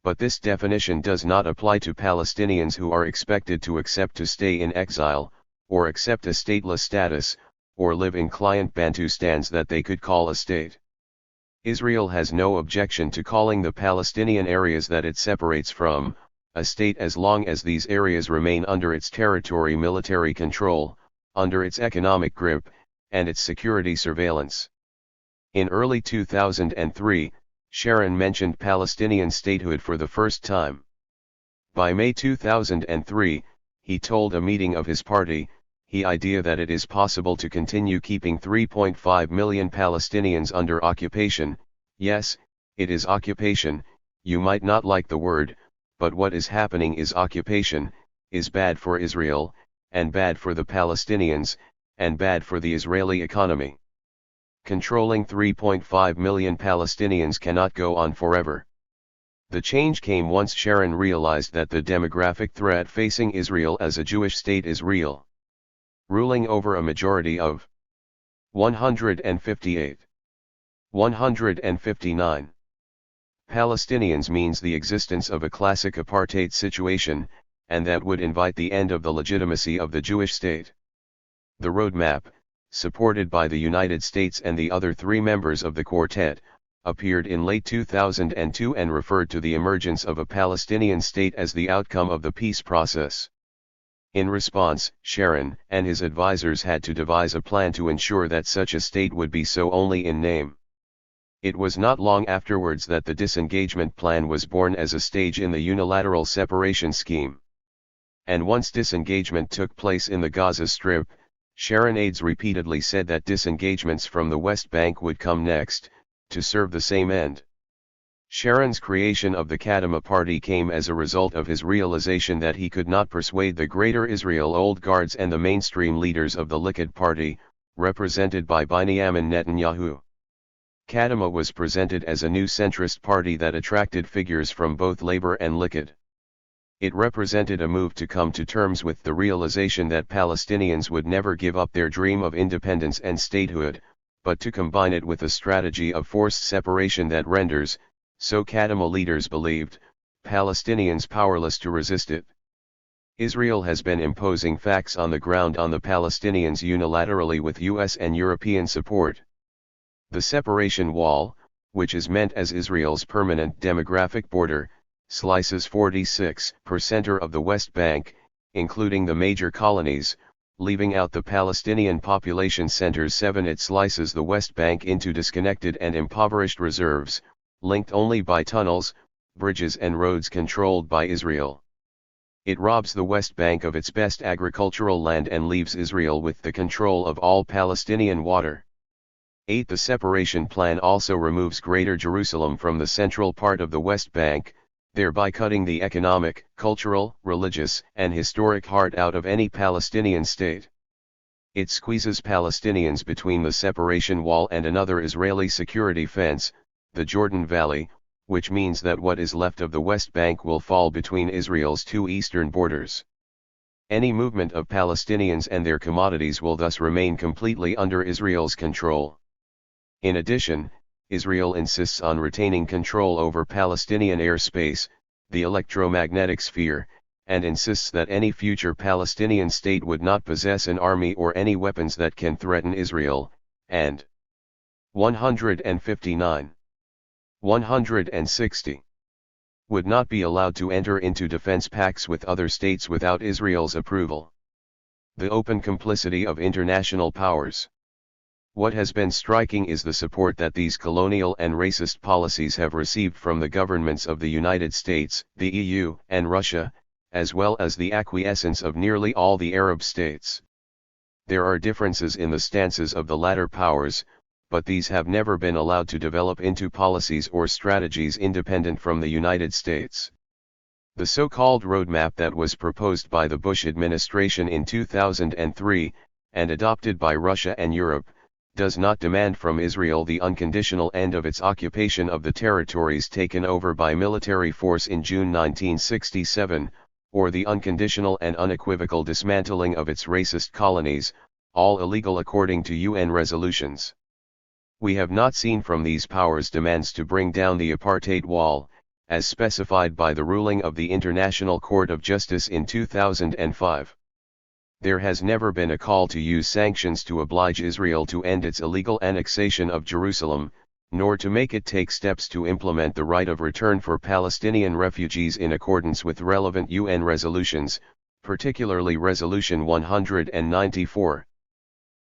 But this definition does not apply to Palestinians who are expected to accept to stay in exile, or accept a stateless status, or live in client Bantustans that they could call a state. Israel has no objection to calling the Palestinian areas that it separates from, a state as long as these areas remain under its territory military control, under its economic grip, and its security surveillance. In early 2003, Sharon mentioned Palestinian statehood for the first time. By May 2003, he told a meeting of his party, the idea that it is possible to continue keeping 3.5 million Palestinians under occupation. Yes, it is occupation, you might not like the word, but what is happening is occupation, is bad for Israel, and bad for the Palestinians, and bad for the Israeli economy. controlling 3.5 million Palestinians cannot go on forever. The change came once Sharon realized that the demographic threat facing Israel as a Jewish state is real. Ruling over a majority of 158, 159 Palestinians means the existence of a classic apartheid situation, and that would invite the end of the legitimacy of the Jewish state. The roadmap, supported by the United States and the other three members of the quartet, appeared in late 2002 and referred to the emergence of a Palestinian state as the outcome of the peace process. In response, Sharon and his advisors had to devise a plan to ensure that such a state would be so only in name. It was not long afterwards that the disengagement plan was born as a stage in the unilateral separation scheme. And once disengagement took place in the Gaza Strip, Sharon aides repeatedly said that disengagements from the West Bank would come next, to serve the same end. Sharon's creation of the Kadima Party came as a result of his realization that he could not persuade the Greater Israel Old Guards and the mainstream leaders of the Likud Party, represented by Benjamin Netanyahu. Kadima was presented as a new centrist party that attracted figures from both Labor and Likud. It represented a move to come to terms with the realization that Palestinians would never give up their dream of independence and statehood, but to combine it with a strategy of forced separation that renders, so Kadima leaders believed, Palestinians powerless to resist it. Israel has been imposing facts on the ground on the Palestinians unilaterally with US and European support. The separation wall, which is meant as Israel's permanent demographic border, slices 46% of the West Bank, including the major colonies, leaving out the Palestinian population centers. 7 It slices the West Bank into disconnected and impoverished reserves, linked only by tunnels, bridges and roads controlled by Israel. It robs the West Bank of its best agricultural land and leaves Israel with the control of all Palestinian water. 8 The separation plan also removes Greater Jerusalem from the central part of the West Bank, thereby cutting the economic, cultural, religious, and historic heart out of any Palestinian state. It squeezes Palestinians between the separation wall and another Israeli security fence, the Jordan Valley, which means that what is left of the West Bank will fall between Israel's two eastern borders. Any movement of Palestinians and their commodities will thus remain completely under Israel's control. In addition, Israel insists on retaining control over Palestinian airspace, the electromagnetic sphere, and insists that any future Palestinian state would not possess an army or any weapons that can threaten Israel, and 159. 160. Would not be allowed to enter into defense pacts with other states without Israel's approval. The open complicity of international powers. What has been striking is the support that these colonial and racist policies have received from the governments of the United States, the EU, and Russia, as well as the acquiescence of nearly all the Arab states. There are differences in the stances of the latter powers, but these have never been allowed to develop into policies or strategies independent from the United States. The so-called roadmap that was proposed by the Bush administration in 2003, and adopted by Russia and Europe, does not demand from Israel the unconditional end of its occupation of the territories taken over by military force in June 1967, or the unconditional and unequivocal dismantling of its racist colonies, all illegal according to UN resolutions. We have not seen from these powers demands to bring down the apartheid wall, as specified by the ruling of the International Court of Justice in 2005. There has never been a call to use sanctions to oblige Israel to end its illegal annexation of Jerusalem, nor to make it take steps to implement the right of return for Palestinian refugees in accordance with relevant UN resolutions, particularly Resolution 194.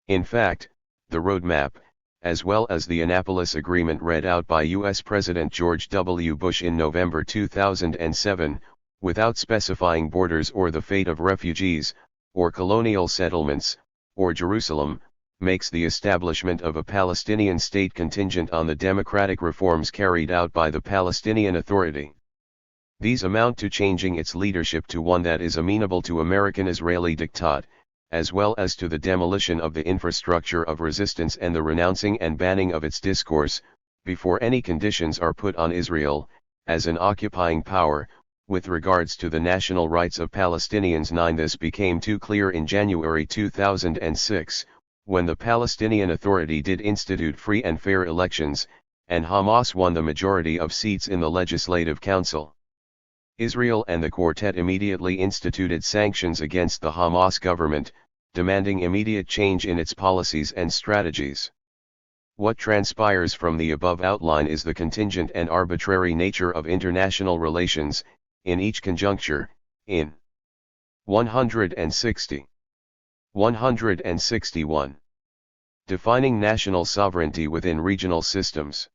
In fact, the roadmap, as well as the Annapolis Agreement read out by U.S. President George W. Bush in November 2007, without specifying borders or the fate of refugees, or colonial settlements, or Jerusalem, makes the establishment of a Palestinian state contingent on the democratic reforms carried out by the Palestinian Authority. These amount to changing its leadership to one that is amenable to American-Israeli diktat, as well as to the demolition of the infrastructure of resistance and the renouncing and banning of its discourse, before any conditions are put on Israel, as an occupying power, with regards to the national rights of Palestinians. 9. This became too clear in January 2006, when the Palestinian Authority did institute free and fair elections, and Hamas won the majority of seats in the Legislative Council. Israel and the Quartet immediately instituted sanctions against the Hamas government, demanding immediate change in its policies and strategies. What transpires from the above outline is the contingent and arbitrary nature of international relations, in each conjuncture, in 160. 161. Defining national sovereignty within regional systems.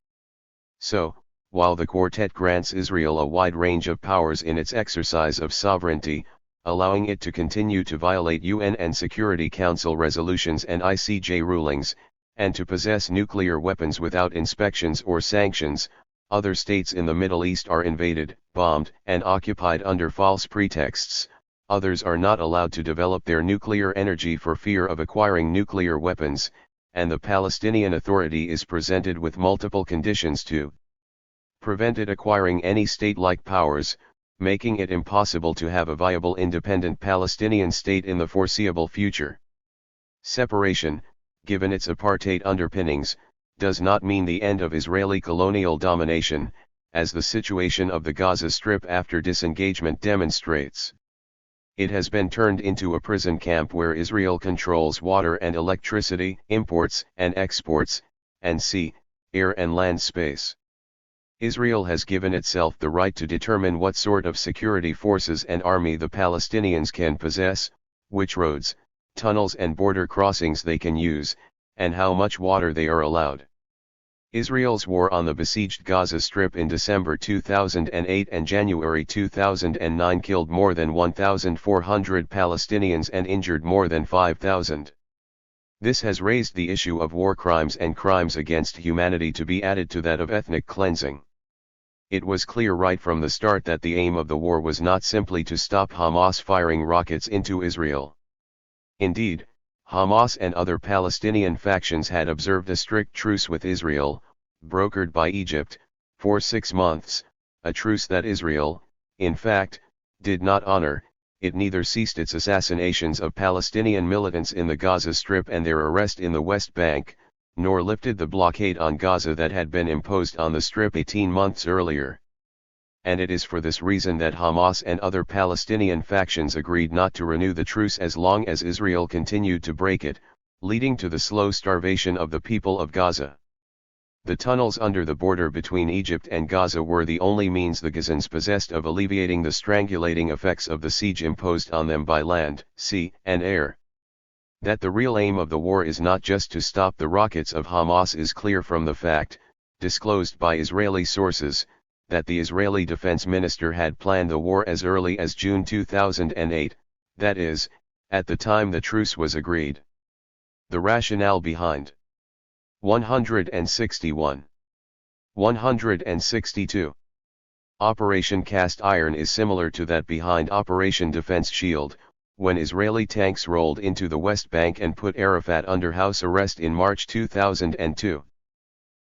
So, while the Quartet grants Israel a wide range of powers in its exercise of sovereignty, allowing it to continue to violate UN and Security Council resolutions and ICJ rulings, and to possess nuclear weapons without inspections or sanctions, other states in the Middle East are invaded, bombed, and occupied under false pretexts. Others are not allowed to develop their nuclear energy for fear of acquiring nuclear weapons, and the Palestinian Authority is presented with multiple conditions to prevent it acquiring any state-like powers, making it impossible to have a viable independent Palestinian state in the foreseeable future. Separation, given its apartheid underpinnings, does not mean the end of Israeli colonial domination, as the situation of the Gaza Strip after disengagement demonstrates. It has been turned into a prison camp where Israel controls water and electricity, imports and exports, and sea, air and land space. Israel has given itself the right to determine what sort of security forces and army the Palestinians can possess, which roads, tunnels and border crossings they can use, and how much water they are allowed. Israel's war on the besieged Gaza Strip in December 2008 and January 2009 killed more than 1,400 Palestinians and injured more than 5,000. This has raised the issue of war crimes and crimes against humanity to be added to that of ethnic cleansing. It was clear right from the start that the aim of the war was not simply to stop Hamas firing rockets into Israel. Indeed, Hamas and other Palestinian factions had observed a strict truce with Israel, brokered by Egypt, for 6 months, a truce that Israel, in fact, did not honor. It neither ceased its assassinations of Palestinian militants in the Gaza Strip and their arrest in the West Bank, nor lifted the blockade on Gaza that had been imposed on the Strip 18 months earlier. And it is for this reason that Hamas and other Palestinian factions agreed not to renew the truce as long as Israel continued to break it, leading to the slow starvation of the people of Gaza. The tunnels under the border between Egypt and Gaza were the only means the Gazans possessed of alleviating the strangulating effects of the siege imposed on them by land, sea, and air. That the real aim of the war is not just to stop the rockets of Hamas is clear from the fact, disclosed by Israeli sources, that the Israeli defense minister had planned the war as early as June 2008, that is, at the time the truce was agreed. The rationale behind 161. 162. Operation Cast Iron is similar to that behind Operation Defense Shield, when Israeli tanks rolled into the West Bank and put Arafat under house arrest in March 2002.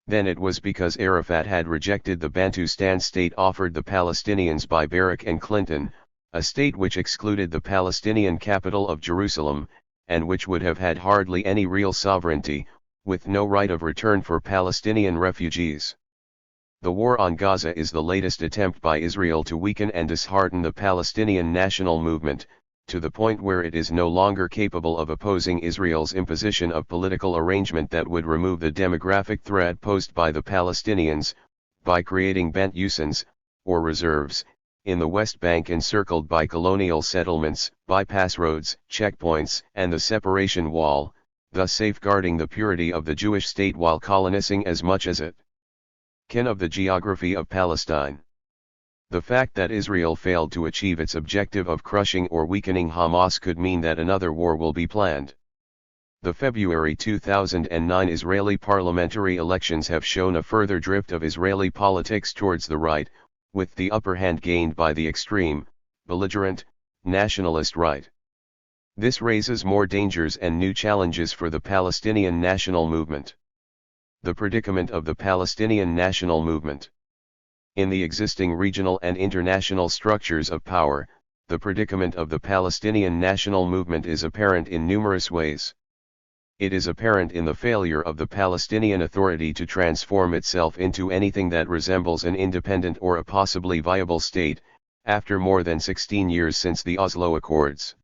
Then it was because Arafat had rejected the Bantustan state offered the Palestinians by Barak and Clinton, a state which excluded the Palestinian capital of Jerusalem, and which would have had hardly any real sovereignty, with no right of return for Palestinian refugees. The war on Gaza is the latest attempt by Israel to weaken and dishearten the Palestinian national movement, to the point where it is no longer capable of opposing Israel's imposition of political arrangement that would remove the demographic threat posed by the Palestinians, by creating Bantustans, or reserves, in the West Bank encircled by colonial settlements, bypass roads, checkpoints, and the separation wall, thus safeguarding the purity of the Jewish state while colonizing as much as it can of the geography of Palestine. The fact that Israel failed to achieve its objective of crushing or weakening Hamas could mean that another war will be planned. The February 2009 Israeli parliamentary elections have shown a further drift of Israeli politics towards the right, with the upper hand gained by the extreme, belligerent, nationalist right. This raises more dangers and new challenges for the Palestinian national movement. The predicament of the Palestinian national movement. In the existing regional and international structures of power, the predicament of the Palestinian national movement is apparent in numerous ways. It is apparent in the failure of the Palestinian Authority to transform itself into anything that resembles an independent or a possibly viable state, after more than 16 years since the Oslo Accords.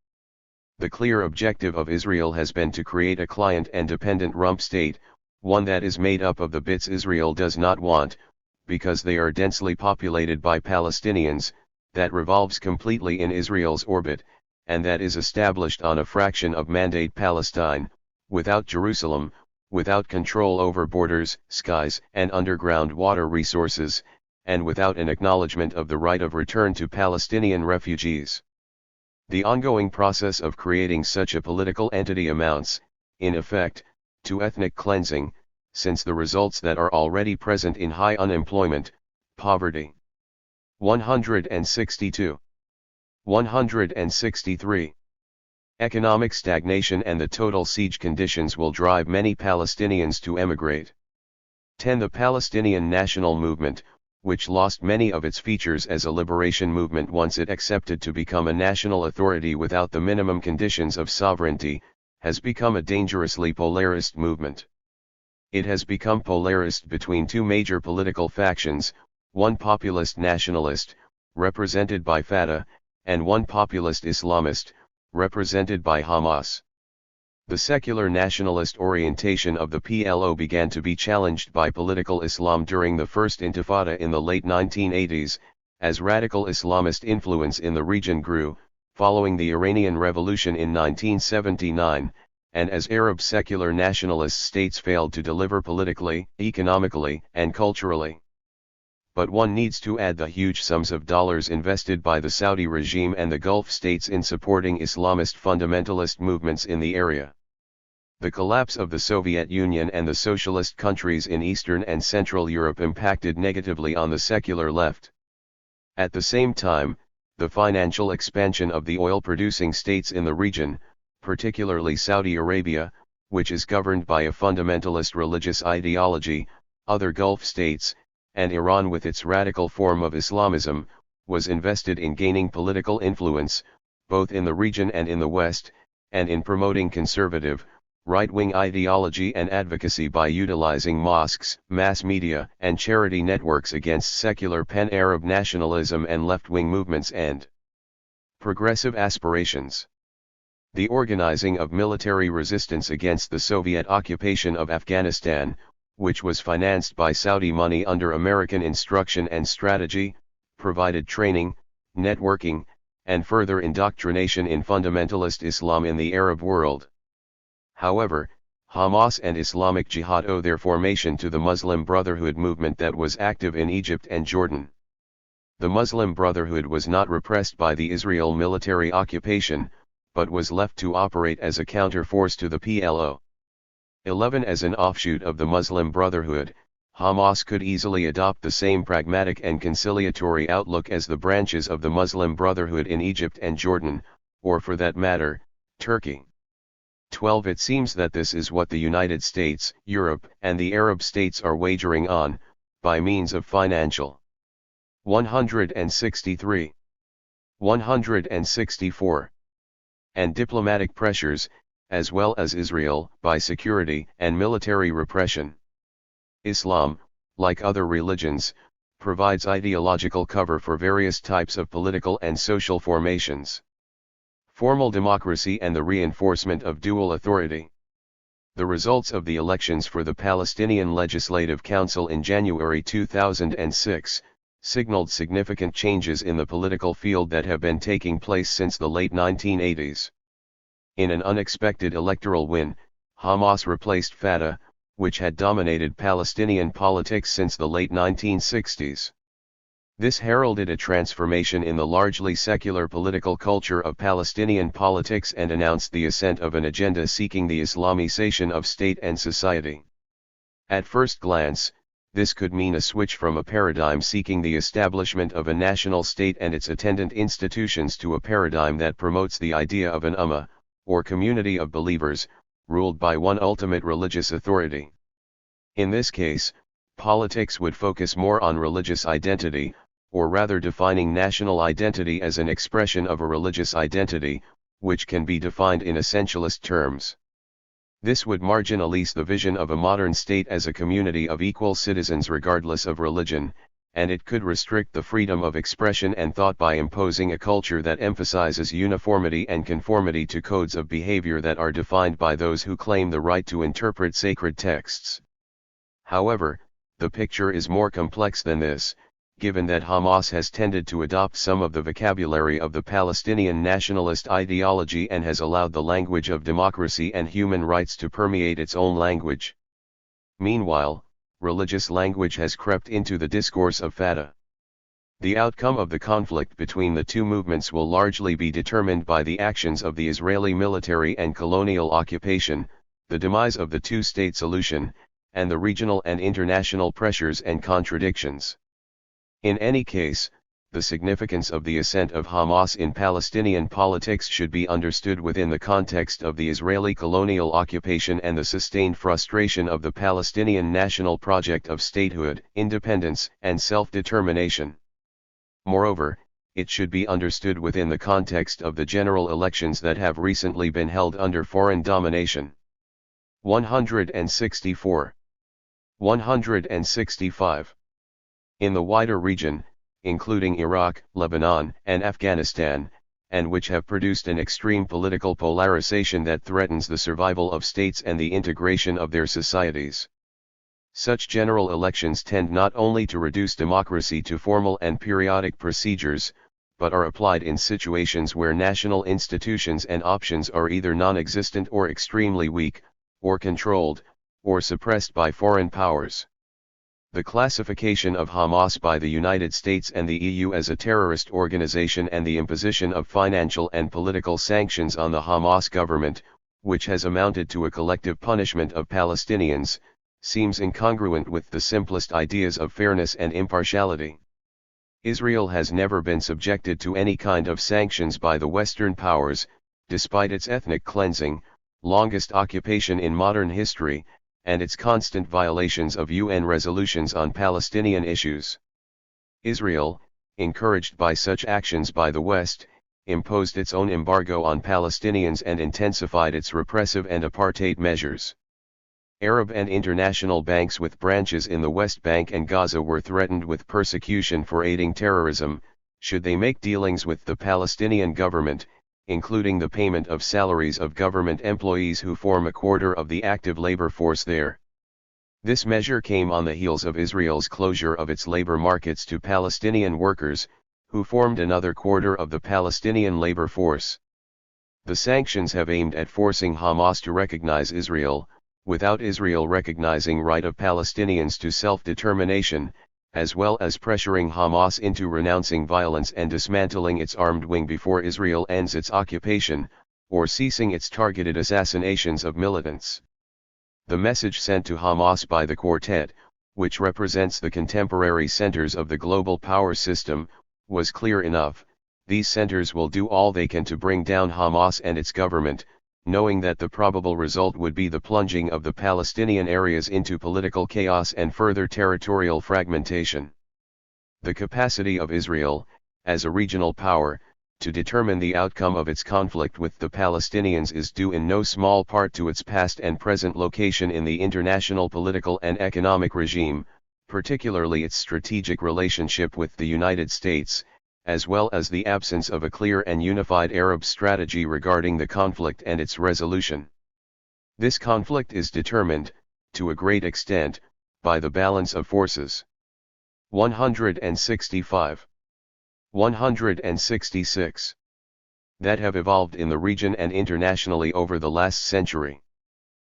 The clear objective of Israel has been to create a client and dependent rump state, one that is made up of the bits Israel does not want, because they are densely populated by Palestinians, that revolves completely in Israel's orbit, and that is established on a fraction of Mandate Palestine, without Jerusalem, without control over borders, skies, and underground water resources, and without an acknowledgement of the right of return to Palestinian refugees. The ongoing process of creating such a political entity amounts, in effect, to ethnic cleansing, since the results that are already present in high unemployment, poverty. 162. 163. Economic stagnation and the total siege conditions will drive many Palestinians to emigrate. 10. The Palestinian national movement, which lost many of its features as a liberation movement once it accepted to become a national authority without the minimum conditions of sovereignty, has become a dangerously polarist movement. It has become polarist between two major political factions, one populist nationalist, represented by Fatah, and one populist Islamist, represented by Hamas. The secular nationalist orientation of the PLO began to be challenged by political Islam during the First Intifada in the late 1980s, as radical Islamist influence in the region grew, following the Iranian Revolution in 1979, and as Arab secular nationalist states failed to deliver politically, economically, and culturally. But one needs to add the huge sums of dollars invested by the Saudi regime and the Gulf states in supporting Islamist fundamentalist movements in the area. The collapse of the Soviet Union and the socialist countries in Eastern and Central Europe impacted negatively on the secular left. At the same time, the financial expansion of the oil-producing states in the region, particularly Saudi Arabia, which is governed by a fundamentalist religious ideology, other Gulf states, and Iran with its radical form of Islamism, was invested in gaining political influence, both in the region and in the West, and in promoting conservative, right-wing ideology and advocacy by utilizing mosques, mass media, and charity networks against secular pan-Arab nationalism and left-wing movements and progressive aspirations. The organizing of military resistance against the Soviet occupation of Afghanistan, which was financed by Saudi money under American instruction and strategy, provided training, networking, and further indoctrination in fundamentalist Islam in the Arab world. However, Hamas and Islamic Jihad owe their formation to the Muslim Brotherhood movement that was active in Egypt and Jordan. The Muslim Brotherhood was not repressed by the Israel military occupation, but was left to operate as a counter-force to the PLO. 11. As an offshoot of the Muslim Brotherhood, Hamas could easily adopt the same pragmatic and conciliatory outlook as the branches of the Muslim Brotherhood in Egypt and Jordan, or for that matter, Turkey. 12. It seems that this is what the United States, Europe, and the Arab states are wagering on, by means of financial. 163. 164. And diplomatic pressures, as well as Israel, by security and military repression. Islam, like other religions, provides ideological cover for various types of political and social formations. Formal democracy and the reinforcement of dual authority. The results of the elections for the Palestinian Legislative Council in January 2006, signaled significant changes in the political field that have been taking place since the late 1980s. In an unexpected electoral win, Hamas replaced Fatah, which had dominated Palestinian politics since the late 1960s. This heralded a transformation in the largely secular political culture of Palestinian politics and announced the ascent of an agenda seeking the Islamization of state and society. At first glance, this could mean a switch from a paradigm seeking the establishment of a national state and its attendant institutions to a paradigm that promotes the idea of an ummah, or community of believers, ruled by one ultimate religious authority. In this case, politics would focus more on religious identity, or rather defining national identity as an expression of a religious identity, which can be defined in essentialist terms. This would marginalize the vision of a modern state as a community of equal citizens regardless of religion, and it could restrict the freedom of expression and thought by imposing a culture that emphasizes uniformity and conformity to codes of behavior that are defined by those who claim the right to interpret sacred texts. However, the picture is more complex than this, given that Hamas has tended to adopt some of the vocabulary of the Palestinian nationalist ideology and has allowed the language of democracy and human rights to permeate its own language. Meanwhile, religious language has crept into the discourse of Fatah. The outcome of the conflict between the two movements will largely be determined by the actions of the Israeli military and colonial occupation, the demise of the two-state solution, and the regional and international pressures and contradictions. In any case, the significance of the ascent of Hamas in Palestinian politics should be understood within the context of the Israeli colonial occupation and the sustained frustration of the Palestinian national project of statehood, independence, and self-determination. Moreover, it should be understood within the context of the general elections that have recently been held under foreign domination. 164. 165. In the wider region, including Iraq, Lebanon, and Afghanistan, and which have produced an extreme political polarization that threatens the survival of states and the integration of their societies. Such general elections tend not only to reduce democracy to formal and periodic procedures, but are applied in situations where national institutions and options are either non-existent or extremely weak, or controlled, or suppressed by foreign powers. The classification of Hamas by the United States and the EU as a terrorist organization and the imposition of financial and political sanctions on the Hamas government, which has amounted to a collective punishment of Palestinians, seems incongruent with the simplest ideas of fairness and impartiality. Israel has never been subjected to any kind of sanctions by the Western powers, despite its ethnic cleansing, longest occupation in modern history, and its constant violations of UN resolutions on Palestinian issues. Israel, encouraged by such actions by the West, imposed its own embargo on Palestinians and intensified its repressive and apartheid measures. Arab and international banks with branches in the West Bank and Gaza were threatened with persecution for aiding terrorism, should they make dealings with the Palestinian government, including the payment of salaries of government employees who form a quarter of the active labor force there. This measure came on the heels of Israel's closure of its labor markets to Palestinian workers, who formed another quarter of the Palestinian labor force. The sanctions have aimed at forcing Hamas to recognize Israel, without Israel recognizing right of Palestinians to self-determination, as well as pressuring Hamas into renouncing violence and dismantling its armed wing before Israel ends its occupation, or ceasing its targeted assassinations of militants. The message sent to Hamas by the Quartet, which represents the contemporary centers of the global power system, was clear enough: these centers will do all they can to bring down Hamas and its government, knowing that the probable result would be the plunging of the Palestinian areas into political chaos and further territorial fragmentation. The capacity of Israel, as a regional power, to determine the outcome of its conflict with the Palestinians is due in no small part to its past and present location in the international political and economic regime, particularly its strategic relationship with the United States, as well as the absence of a clear and unified Arab strategy regarding the conflict and its resolution. This conflict is determined, to a great extent, by the balance of forces. 165. 166. That have evolved in the region and internationally over the last century.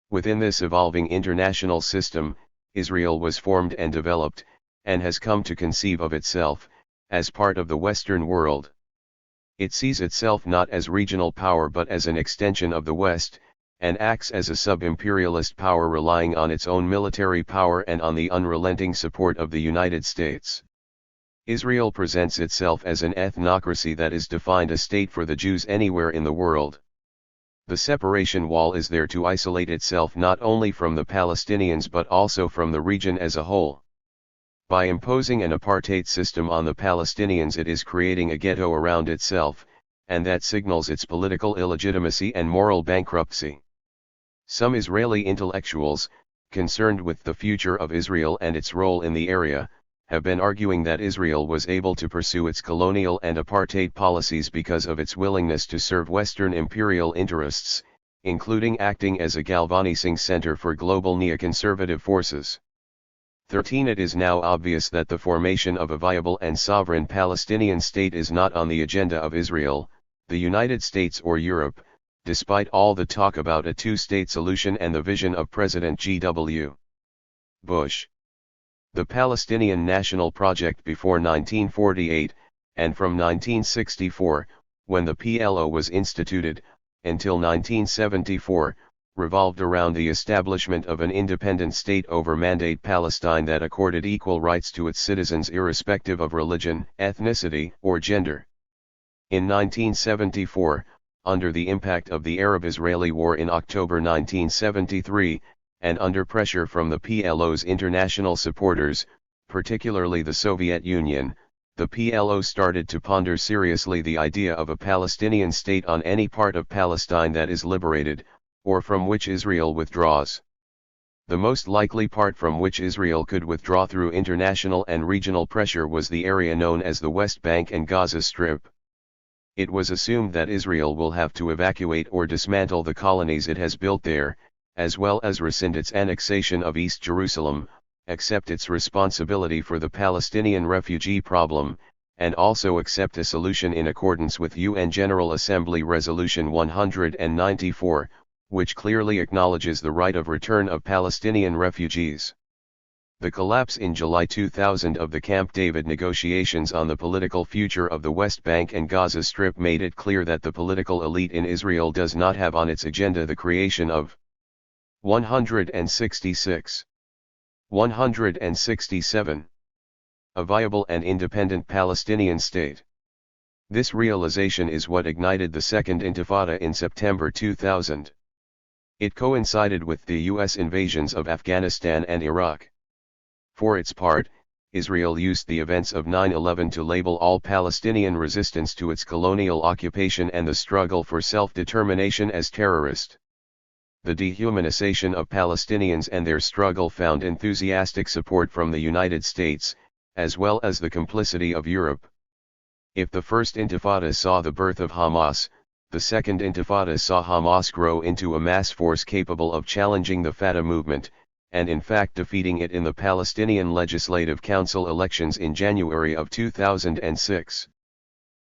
Within this evolving international system, Israel was formed and developed, and has come to conceive of itself as part of the Western world. It sees itself not as regional power but as an extension of the West, and acts as a sub-imperialist power relying on its own military power and on the unrelenting support of the United States. Israel presents itself as an ethnocracy that is defined a state for the Jews anywhere in the world. The separation wall is there to isolate itself not only from the Palestinians but also from the region as a whole. By imposing an apartheid system on the Palestinians, it is creating a ghetto around itself, and that signals its political illegitimacy and moral bankruptcy. Some Israeli intellectuals, concerned with the future of Israel and its role in the area, have been arguing that Israel was able to pursue its colonial and apartheid policies because of its willingness to serve Western imperial interests, including acting as a galvanizing center for global neoconservative forces. 13. It is now obvious that the formation of a viable and sovereign Palestinian state is not on the agenda of Israel, the United States or Europe, despite all the talk about a two-state solution and the vision of President G.W. Bush. The Palestinian National Project before 1948, and from 1964, when the PLO was instituted, until 1974, revolved around the establishment of an independent state over Mandate Palestine that accorded equal rights to its citizens irrespective of religion, ethnicity, or gender. In 1974, under the impact of the Arab-Israeli War in October 1973, and under pressure from the PLO's international supporters, particularly the Soviet Union, the PLO started to ponder seriously the idea of a Palestinian state on any part of Palestine that is liberated, or from which Israel withdraws. The most likely part from which Israel could withdraw through international and regional pressure was the area known as the West Bank and Gaza Strip. It was assumed that Israel will have to evacuate or dismantle the colonies it has built there, as well as rescind its annexation of East Jerusalem, accept its responsibility for the Palestinian refugee problem, and also accept a solution in accordance with UN General Assembly Resolution 194, which clearly acknowledges the right of return of Palestinian refugees. The collapse in July 2000 of the Camp David negotiations on the political future of the West Bank and Gaza Strip made it clear that the political elite in Israel does not have on its agenda the creation of 166. 167. A viable and independent Palestinian state. This realization is what ignited the Second Intifada in September 2000. It coincided with the U.S. invasions of Afghanistan and Iraq. For its part, Israel used the events of 9/11 to label all Palestinian resistance to its colonial occupation and the struggle for self-determination as terrorist. The dehumanization of Palestinians and their struggle found enthusiastic support from the United States, as well as the complicity of Europe. If the First Intifada saw the birth of Hamas, the Second Intifada saw Hamas grow into a mass force capable of challenging the Fatah movement, and in fact defeating it in the Palestinian Legislative Council elections in January of 2006.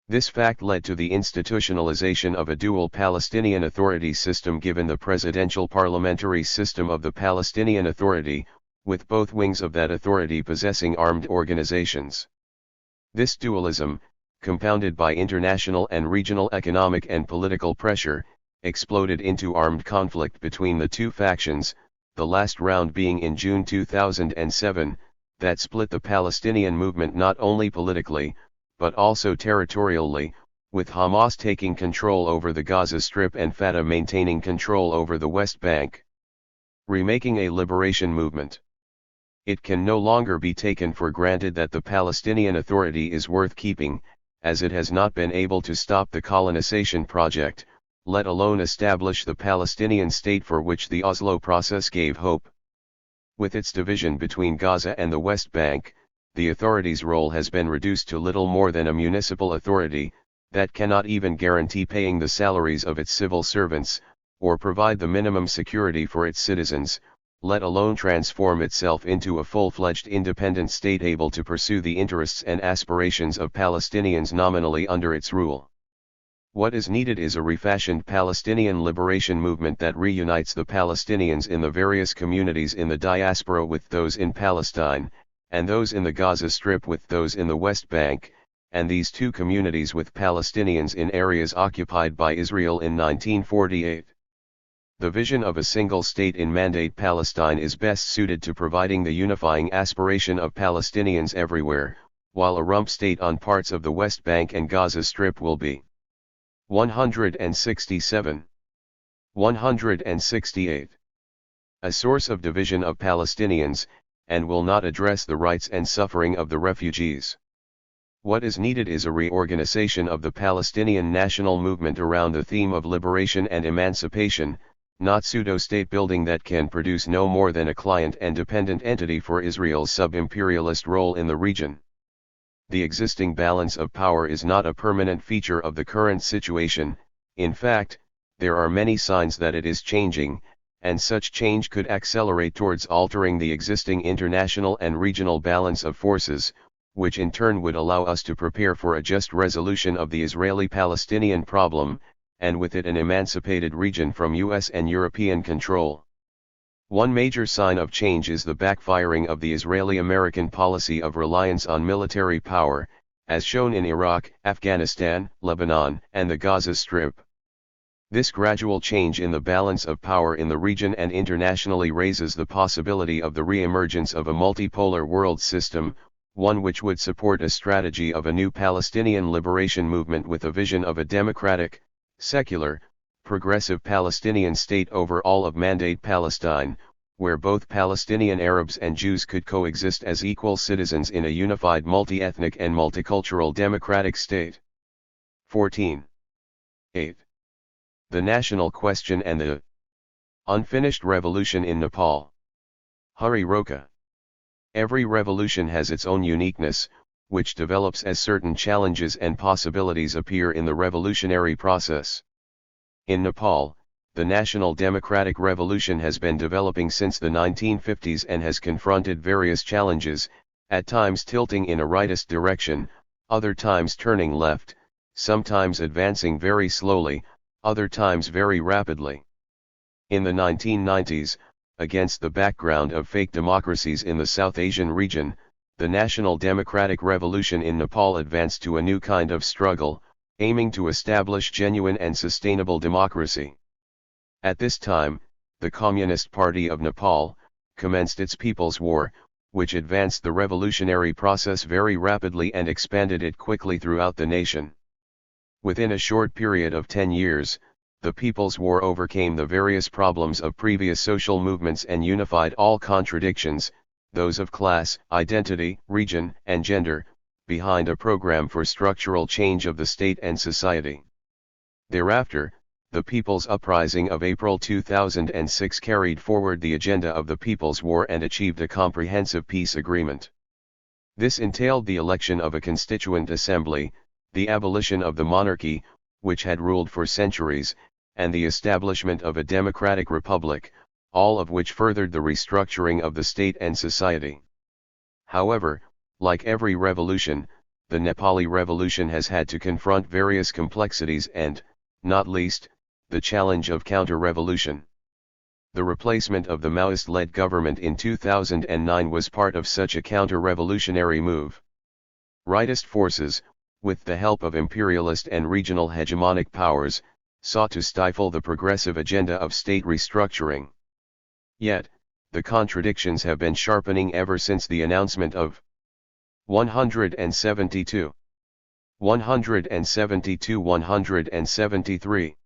This fact led to the institutionalization of a dual Palestinian Authority system given the presidential parliamentary system of the Palestinian Authority, with both wings of that authority possessing armed organizations. This dualism, compounded by international and regional economic and political pressure, exploded into armed conflict between the two factions, the last round being in June 2007, that split the Palestinian movement not only politically, but also territorially, with Hamas taking control over the Gaza Strip and Fatah maintaining control over the West Bank. Remaking a liberation movement. It can no longer be taken for granted that the Palestinian Authority is worth keeping, as it has not been able to stop the colonization project, let alone establish the Palestinian state for which the Oslo process gave hope. With its division between Gaza and the West Bank, the authority's role has been reduced to little more than a municipal authority, that cannot even guarantee paying the salaries of its civil servants, or provide the minimum security for its citizens, let alone transform itself into a full-fledged independent state able to pursue the interests and aspirations of Palestinians nominally under its rule. What is needed is a refashioned Palestinian liberation movement that reunites the Palestinians in the various communities in the diaspora with those in Palestine, and those in the Gaza Strip with those in the West Bank, and these two communities with Palestinians in areas occupied by Israel in 1948. The vision of a single state in Mandate Palestine is best suited to providing the unifying aspiration of Palestinians everywhere, while a rump state on parts of the West Bank and Gaza Strip will be 167. 168. A source of division of Palestinians, and will not address the rights and suffering of the refugees. What is needed is a reorganization of the Palestinian national movement around the theme of liberation and emancipation, not pseudo-state building that can produce no more than a client and dependent entity for Israel's sub-imperialist role in the region. The existing balance of power is not a permanent feature of the current situation. In fact, there are many signs that it is changing, and such change could accelerate towards altering the existing international and regional balance of forces, which in turn would allow us to prepare for a just resolution of the Israeli-Palestinian problem, and with it an emancipated region from US and European control. One major sign of change is the backfiring of the Israeli-American policy of reliance on military power, as shown in Iraq, Afghanistan, Lebanon, and the Gaza Strip. This gradual change in the balance of power in the region and internationally raises the possibility of the re-emergence of a multipolar world system, one which would support a strategy of a new Palestinian liberation movement with a vision of a democratic, secular, progressive Palestinian state over all of Mandate Palestine, where both Palestinian Arabs and Jews could coexist as equal citizens in a unified multi-ethnic and multicultural democratic state. 14. 8. The National Question and the Unfinished Revolution in Nepal. Hari Roka. Every revolution has its own uniqueness, which develops as certain challenges and possibilities appear in the revolutionary process. In Nepal, the National Democratic Revolution has been developing since the 1950s and has confronted various challenges, at times tilting in a rightist direction, other times turning left, sometimes advancing very slowly, other times very rapidly. In the 1990s, against the background of fake democracies in the South Asian region, the National Democratic Revolution in Nepal advanced to a new kind of struggle, aiming to establish genuine and sustainable democracy. At this time, the Communist Party of Nepal commenced its People's War, which advanced the revolutionary process very rapidly and expanded it quickly throughout the nation. Within a short period of 10 years, the People's War overcame the various problems of previous social movements and unified all contradictions, those of class, identity, region, and gender, behind a program for structural change of the state and society. Thereafter, the People's Uprising of April 2006 carried forward the agenda of the People's War and achieved a comprehensive peace agreement. This entailed the election of a constituent assembly, the abolition of the monarchy, which had ruled for centuries, and the establishment of a democratic republic, all of which furthered the restructuring of the state and society. However, like every revolution, the Nepali revolution has had to confront various complexities and, not least, the challenge of counter-revolution. The replacement of the Maoist-led government in 2009 was part of such a counter-revolutionary move. Rightist forces, with the help of imperialist and regional hegemonic powers, sought to stifle the progressive agenda of state restructuring. Yet, the contradictions have been sharpening ever since the announcement of 172, 173.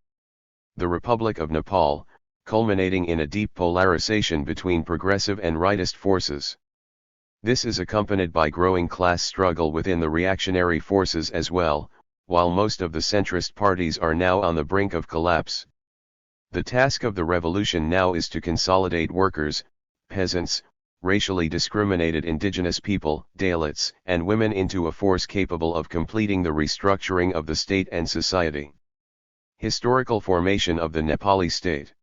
The Republic of Nepal, culminating in a deep polarization between progressive and rightist forces. This is accompanied by growing class struggle within the reactionary forces as well, while most of the centrist parties are now on the brink of collapse. The task of the revolution now is to consolidate workers, peasants, racially discriminated indigenous people, Dalits, and women into a force capable of completing the restructuring of the state and society. Historical formation of the Nepali state.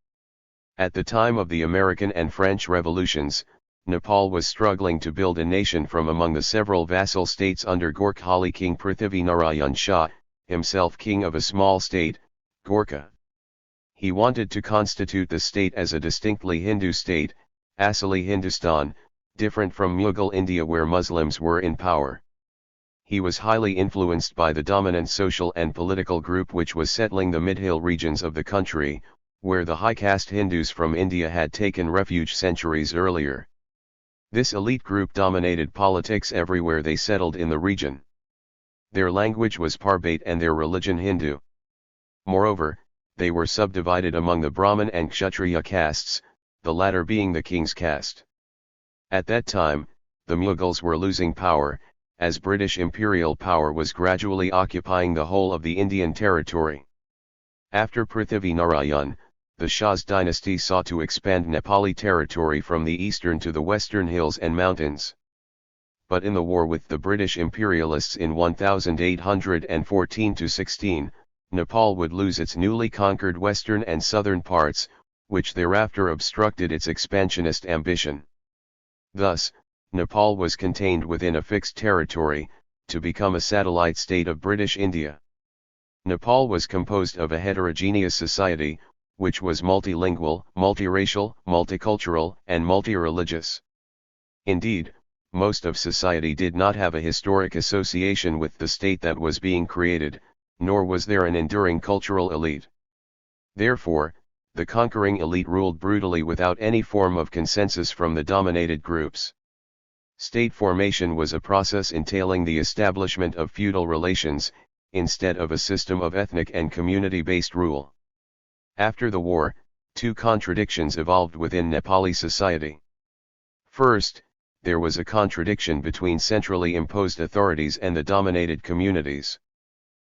At the time of the American and French revolutions, Nepal was struggling to build a nation from among the several vassal states under Gorkhali King Prithvi Narayan Shah, himself king of a small state, Gorkha. He wanted to constitute the state as a distinctly Hindu state, Asali Hindustan, different from Mughal India where Muslims were in power. He was highly influenced by the dominant social and political group which was settling the mid-hill regions of the country, where the high-caste Hindus from India had taken refuge centuries earlier. This elite group dominated politics everywhere they settled in the region. Their language was Parbate and their religion Hindu. Moreover, they were subdivided among the Brahmin and Kshatriya castes, the latter being the king's caste. At that time, the Mughals were losing power, as British imperial power was gradually occupying the whole of the Indian territory. After Prithvi Narayan, the Shah's dynasty sought to expand Nepali territory from the eastern to the western hills and mountains. But in the war with the British imperialists in 1814-16, Nepal would lose its newly conquered western and southern parts, which thereafter obstructed its expansionist ambition. Thus, Nepal was contained within a fixed territory, to become a satellite state of British India. Nepal was composed of a heterogeneous society, which was multilingual, multiracial, multicultural, and multireligious. Indeed, most of society did not have a historic association with the state that was being created, nor was there an enduring cultural elite. Therefore, the conquering elite ruled brutally without any form of consensus from the dominated groups. State formation was a process entailing the establishment of feudal relations, instead of a system of ethnic and community-based rule. After the war, two contradictions evolved within Nepali society. First, there was a contradiction between centrally imposed authorities and the dominated communities.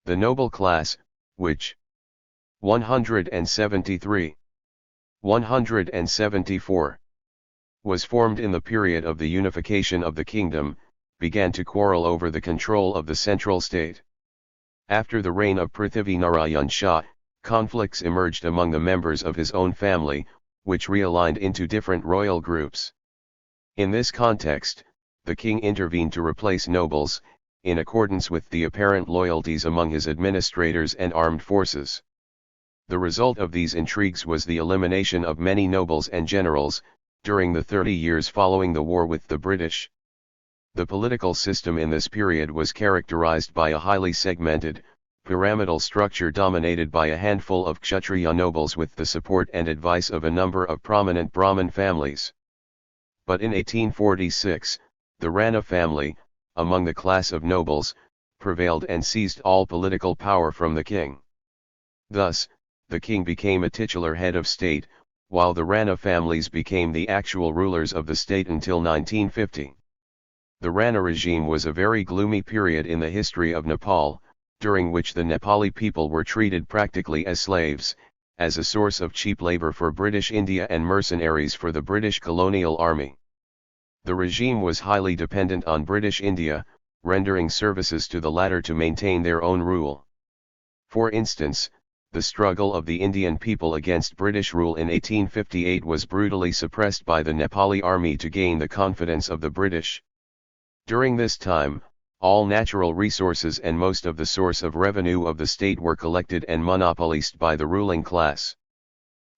The noble class, which 173, 174, was formed in the period of the unification of the kingdom, began to quarrel over the control of the central state. After the reign of Prithvi Narayan Shah, conflicts emerged among the members of his own family, which realigned into different royal groups. In this context, the king intervened to replace nobles, in accordance with the apparent loyalties among his administrators and armed forces. The result of these intrigues was the elimination of many nobles and generals, during the 30 years following the war with the British. The political system in this period was characterized by a highly segmented, pyramidal structure dominated by a handful of Kshatriya nobles with the support and advice of a number of prominent Brahmin families. But in 1846, the Rana family, among the class of nobles, prevailed and seized all political power from the king. Thus, the king became a titular head of state, while the Rana families became the actual rulers of the state until 1950. The Rana regime was a very gloomy period in the history of Nepal, during which the Nepali people were treated practically as slaves, as a source of cheap labor for British India and mercenaries for the British colonial army. The regime was highly dependent on British India, rendering services to the latter to maintain their own rule. For instance, the struggle of the Indian people against British rule in 1858 was brutally suppressed by the Nepali army to gain the confidence of the British. During this time, all natural resources and most of the source of revenue of the state were collected and monopolized by the ruling class.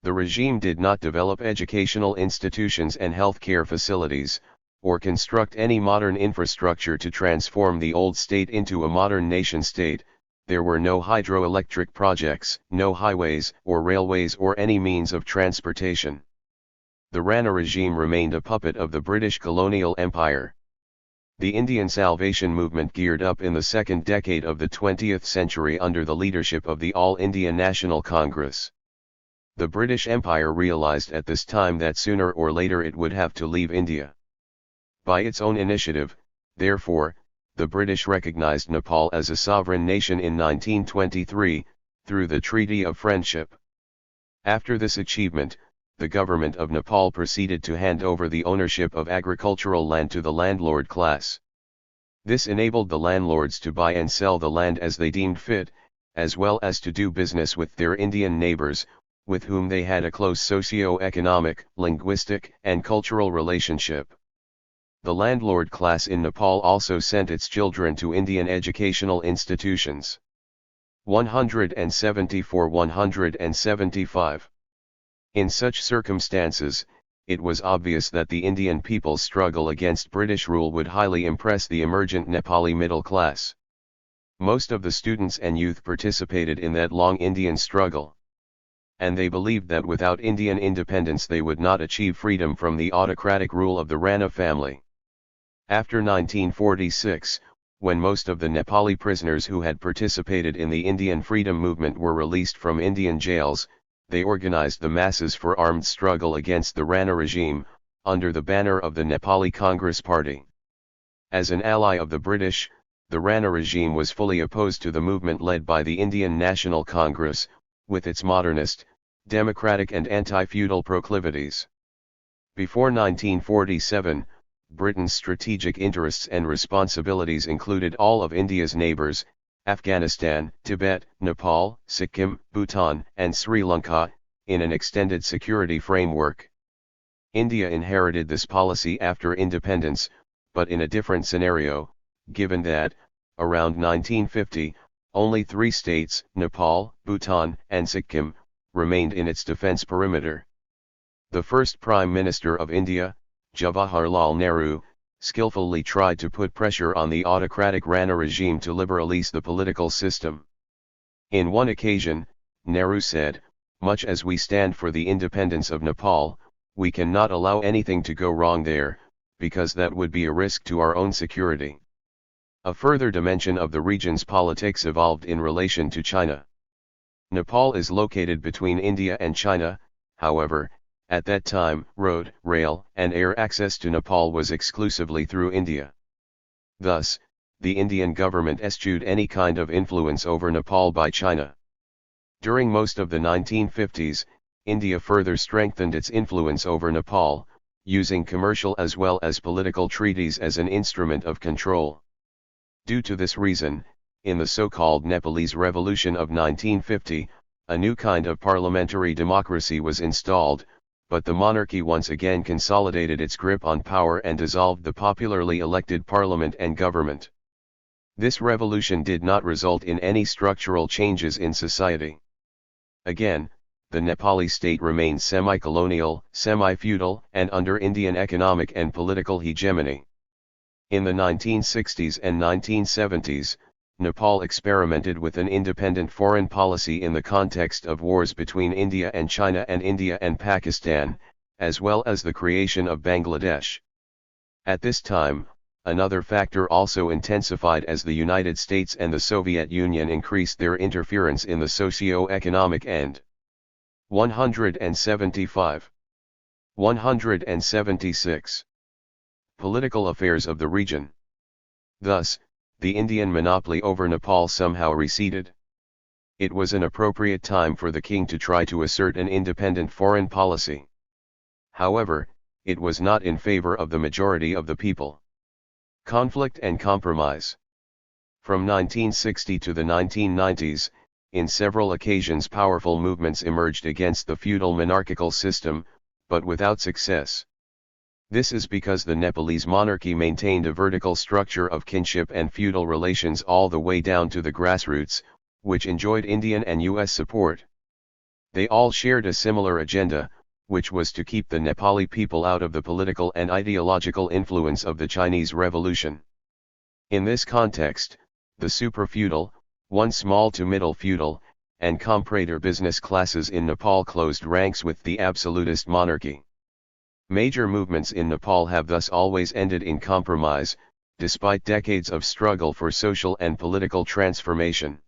The regime did not develop educational institutions and healthcare facilities, or construct any modern infrastructure to transform the old state into a modern nation-state. There were no hydroelectric projects, no highways or railways or any means of transportation. The Rana regime remained a puppet of the British colonial empire. The Indian Salvation Movement geared up in the second decade of the 20th century under the leadership of the All India National Congress. The British Empire realized at this time that sooner or later it would have to leave India. By its own initiative, therefore, the British recognized Nepal as a sovereign nation in 1923, through the Treaty of Friendship. After this achievement, the government of Nepal proceeded to hand over the ownership of agricultural land to the landlord class. This enabled the landlords to buy and sell the land as they deemed fit, as well as to do business with their Indian neighbors, with whom they had a close socio-economic, linguistic, and cultural relationship. The landlord class in Nepal also sent its children to Indian educational institutions. 174-175. In such circumstances, it was obvious that the Indian people's struggle against British rule would highly impress the emergent Nepali middle class. Most of the students and youth participated in that long Indian struggle. And they believed that without Indian independence they would not achieve freedom from the autocratic rule of the Rana family. After 1946, when most of the Nepali prisoners who had participated in the Indian freedom movement were released from Indian jails, they organized the masses for armed struggle against the Rana regime, under the banner of the Nepali Congress Party. As an ally of the British, the Rana regime was fully opposed to the movement led by the Indian National Congress, with its modernist, democratic and anti-feudal proclivities. Before 1947, Britain's strategic interests and responsibilities included all of India's neighbours, Afghanistan, Tibet, Nepal, Sikkim, Bhutan, and Sri Lanka, in an extended security framework. India inherited this policy after independence, but in a different scenario, given that, around 1950, only 3 states, Nepal, Bhutan, and Sikkim, remained in its defence perimeter. The first Prime Minister of India, Jawaharlal Nehru, skillfully tried to put pressure on the autocratic Rana regime to liberalize the political system. In one occasion, Nehru said, "Much as we stand for the independence of Nepal, we cannot allow anything to go wrong there, because that would be a risk to our own security." A further dimension of the region's politics evolved in relation to China. Nepal is located between India and China, however, at that time, road, rail, and air access to Nepal was exclusively through India. Thus, the Indian government eschewed any kind of influence over Nepal by China. During most of the 1950s, India further strengthened its influence over Nepal, using commercial as well as political treaties as an instrument of control. Due to this reason, in the so-called Nepalese Revolution of 1950, a new kind of parliamentary democracy was installed, but the monarchy once again consolidated its grip on power and dissolved the popularly elected parliament and government. This revolution did not result in any structural changes in society. Again, the Nepali state remained semi-colonial, semi-feudal, and under Indian economic and political hegemony. In the 1960s and 1970s, Nepal experimented with an independent foreign policy in the context of wars between India and China and India and Pakistan, as well as the creation of Bangladesh. At this time, another factor also intensified as the United States and the Soviet Union increased their interference in the socio-economic and 175. 176. Political affairs of the region. Thus, the Indian monopoly over Nepal somehow receded. It was an appropriate time for the king to try to assert an independent foreign policy. However, it was not in favor of the majority of the people. Conflict and compromise. From 1960 to the 1990s, in several occasions powerful movements emerged against the feudal monarchical system, but without success. This is because the Nepalese monarchy maintained a vertical structure of kinship and feudal relations all the way down to the grassroots, which enjoyed Indian and US support. They all shared a similar agenda, which was to keep the Nepali people out of the political and ideological influence of the Chinese Revolution. In this context, the super-feudal, once small to middle feudal, and comprador business classes in Nepal closed ranks with the absolutist monarchy. Major movements in Nepal have thus always ended in compromise, despite decades of struggle for social and political transformation.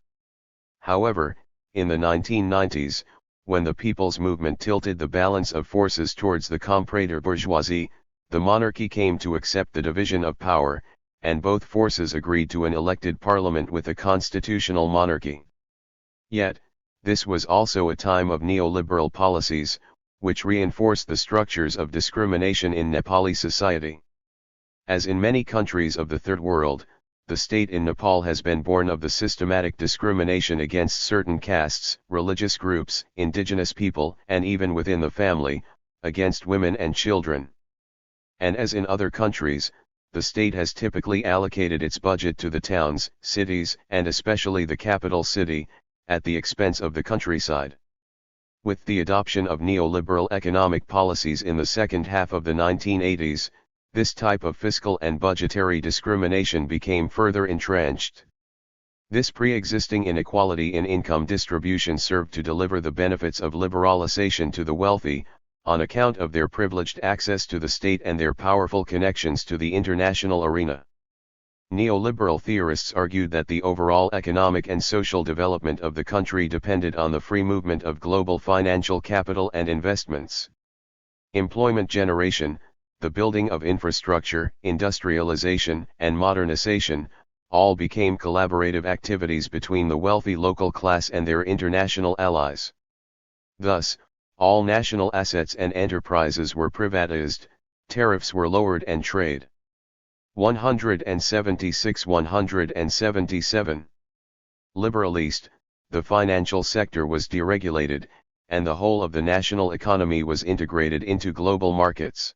However, in the 1990s, when the people's movement tilted the balance of forces towards the comprador bourgeoisie, the monarchy came to accept the division of power, and both forces agreed to an elected parliament with a constitutional monarchy. Yet, this was also a time of neoliberal policies, which reinforced the structures of discrimination in Nepali society. As in many countries of the Third World, the state in Nepal has been born of the systematic discrimination against certain castes, religious groups, indigenous people, and even within the family, against women and children. And as in other countries, the state has typically allocated its budget to the towns, cities, and especially the capital city, at the expense of the countryside. With the adoption of neoliberal economic policies in the second half of the 1980s, this type of fiscal and budgetary discrimination became further entrenched. This pre-existing inequality in income distribution served to deliver the benefits of liberalization to the wealthy, on account of their privileged access to the state and their powerful connections to the international arena. Neoliberal theorists argued that the overall economic and social development of the country depended on the free movement of global financial capital and investments. Employment generation, the building of infrastructure, industrialization, and modernization, all became collaborative activities between the wealthy local class and their international allies. Thus, all national assets and enterprises were privatized, tariffs were lowered and trade. 176–177. Liberalist, the financial sector was deregulated, and the whole of the national economy was integrated into global markets.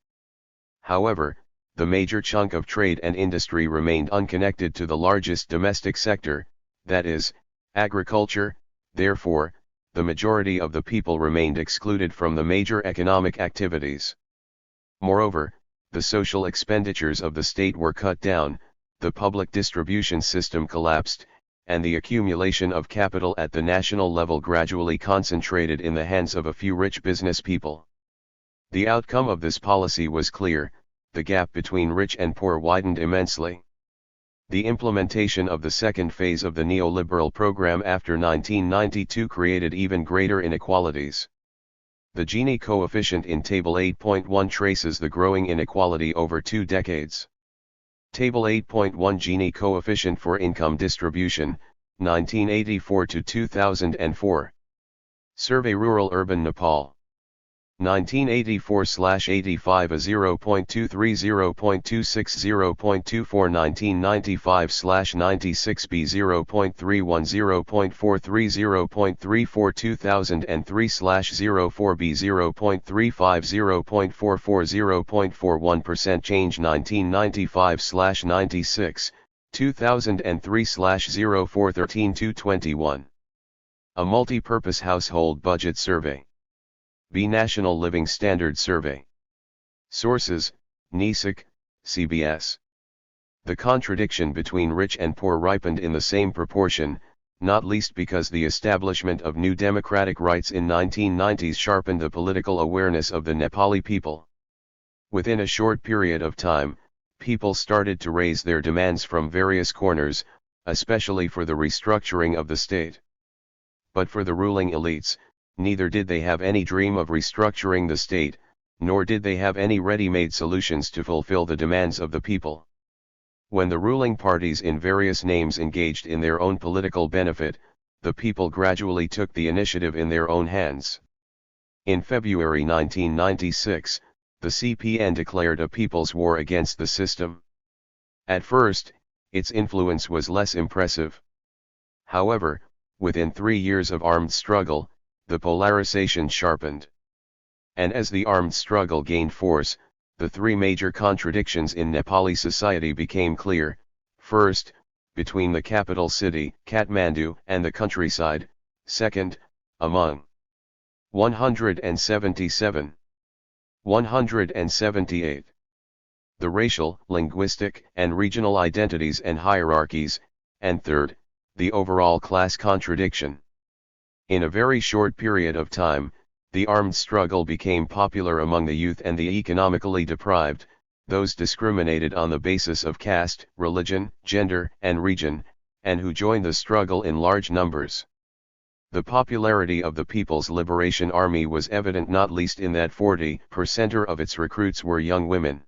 However, the major chunk of trade and industry remained unconnected to the largest domestic sector, that is, agriculture. Therefore, the majority of the people remained excluded from the major economic activities. Moreover, the social expenditures of the state were cut down, the public distribution system collapsed, and the accumulation of capital at the national level gradually concentrated in the hands of a few rich business people. The outcome of this policy was clear: the gap between rich and poor widened immensely. The implementation of the second phase of the neoliberal program after 1992 created even greater inequalities. The Gini coefficient in Table 8.1 traces the growing inequality over 2 decades. Table 8.1 Gini coefficient for income distribution, 1984 to 2004. Survey Rural-Urban Nepal. 1984/85 a 0.23 0.26 0.24 1995/96 b 0.31 0.43 0.34 2003/04 b 0.35 0.44 0.41% change 1995/96 2003/04 13-21. A multi-purpose household budget survey. B. National Living Standard Survey. Sources: NISIC, CBS. The contradiction between rich and poor ripened in the same proportion, not least because the establishment of new democratic rights in 1990s sharpened the political awareness of the Nepali people. Within a short period of time, people started to raise their demands from various corners, especially for the restructuring of the state. But for the ruling elites, neither did they have any dream of restructuring the state, nor did they have any ready-made solutions to fulfill the demands of the people. When the ruling parties in various names engaged in their own political benefit, the people gradually took the initiative in their own hands. In February 1996, the CPN declared a people's war against the system. At first, its influence was less impressive. However, within 3 years of armed struggle, the polarization sharpened. And as the armed struggle gained force, the 3 major contradictions in Nepali society became clear: first, between the capital city, Kathmandu, and the countryside; second, among 177. 178. The racial, linguistic, and regional identities and hierarchies; and third, the overall class contradiction. In a very short period of time, the armed struggle became popular among the youth and the economically deprived, those discriminated on the basis of caste, religion, gender, and region, and who joined the struggle in large numbers. The popularity of the People's Liberation Army was evident not least in that 40% of its recruits were young women.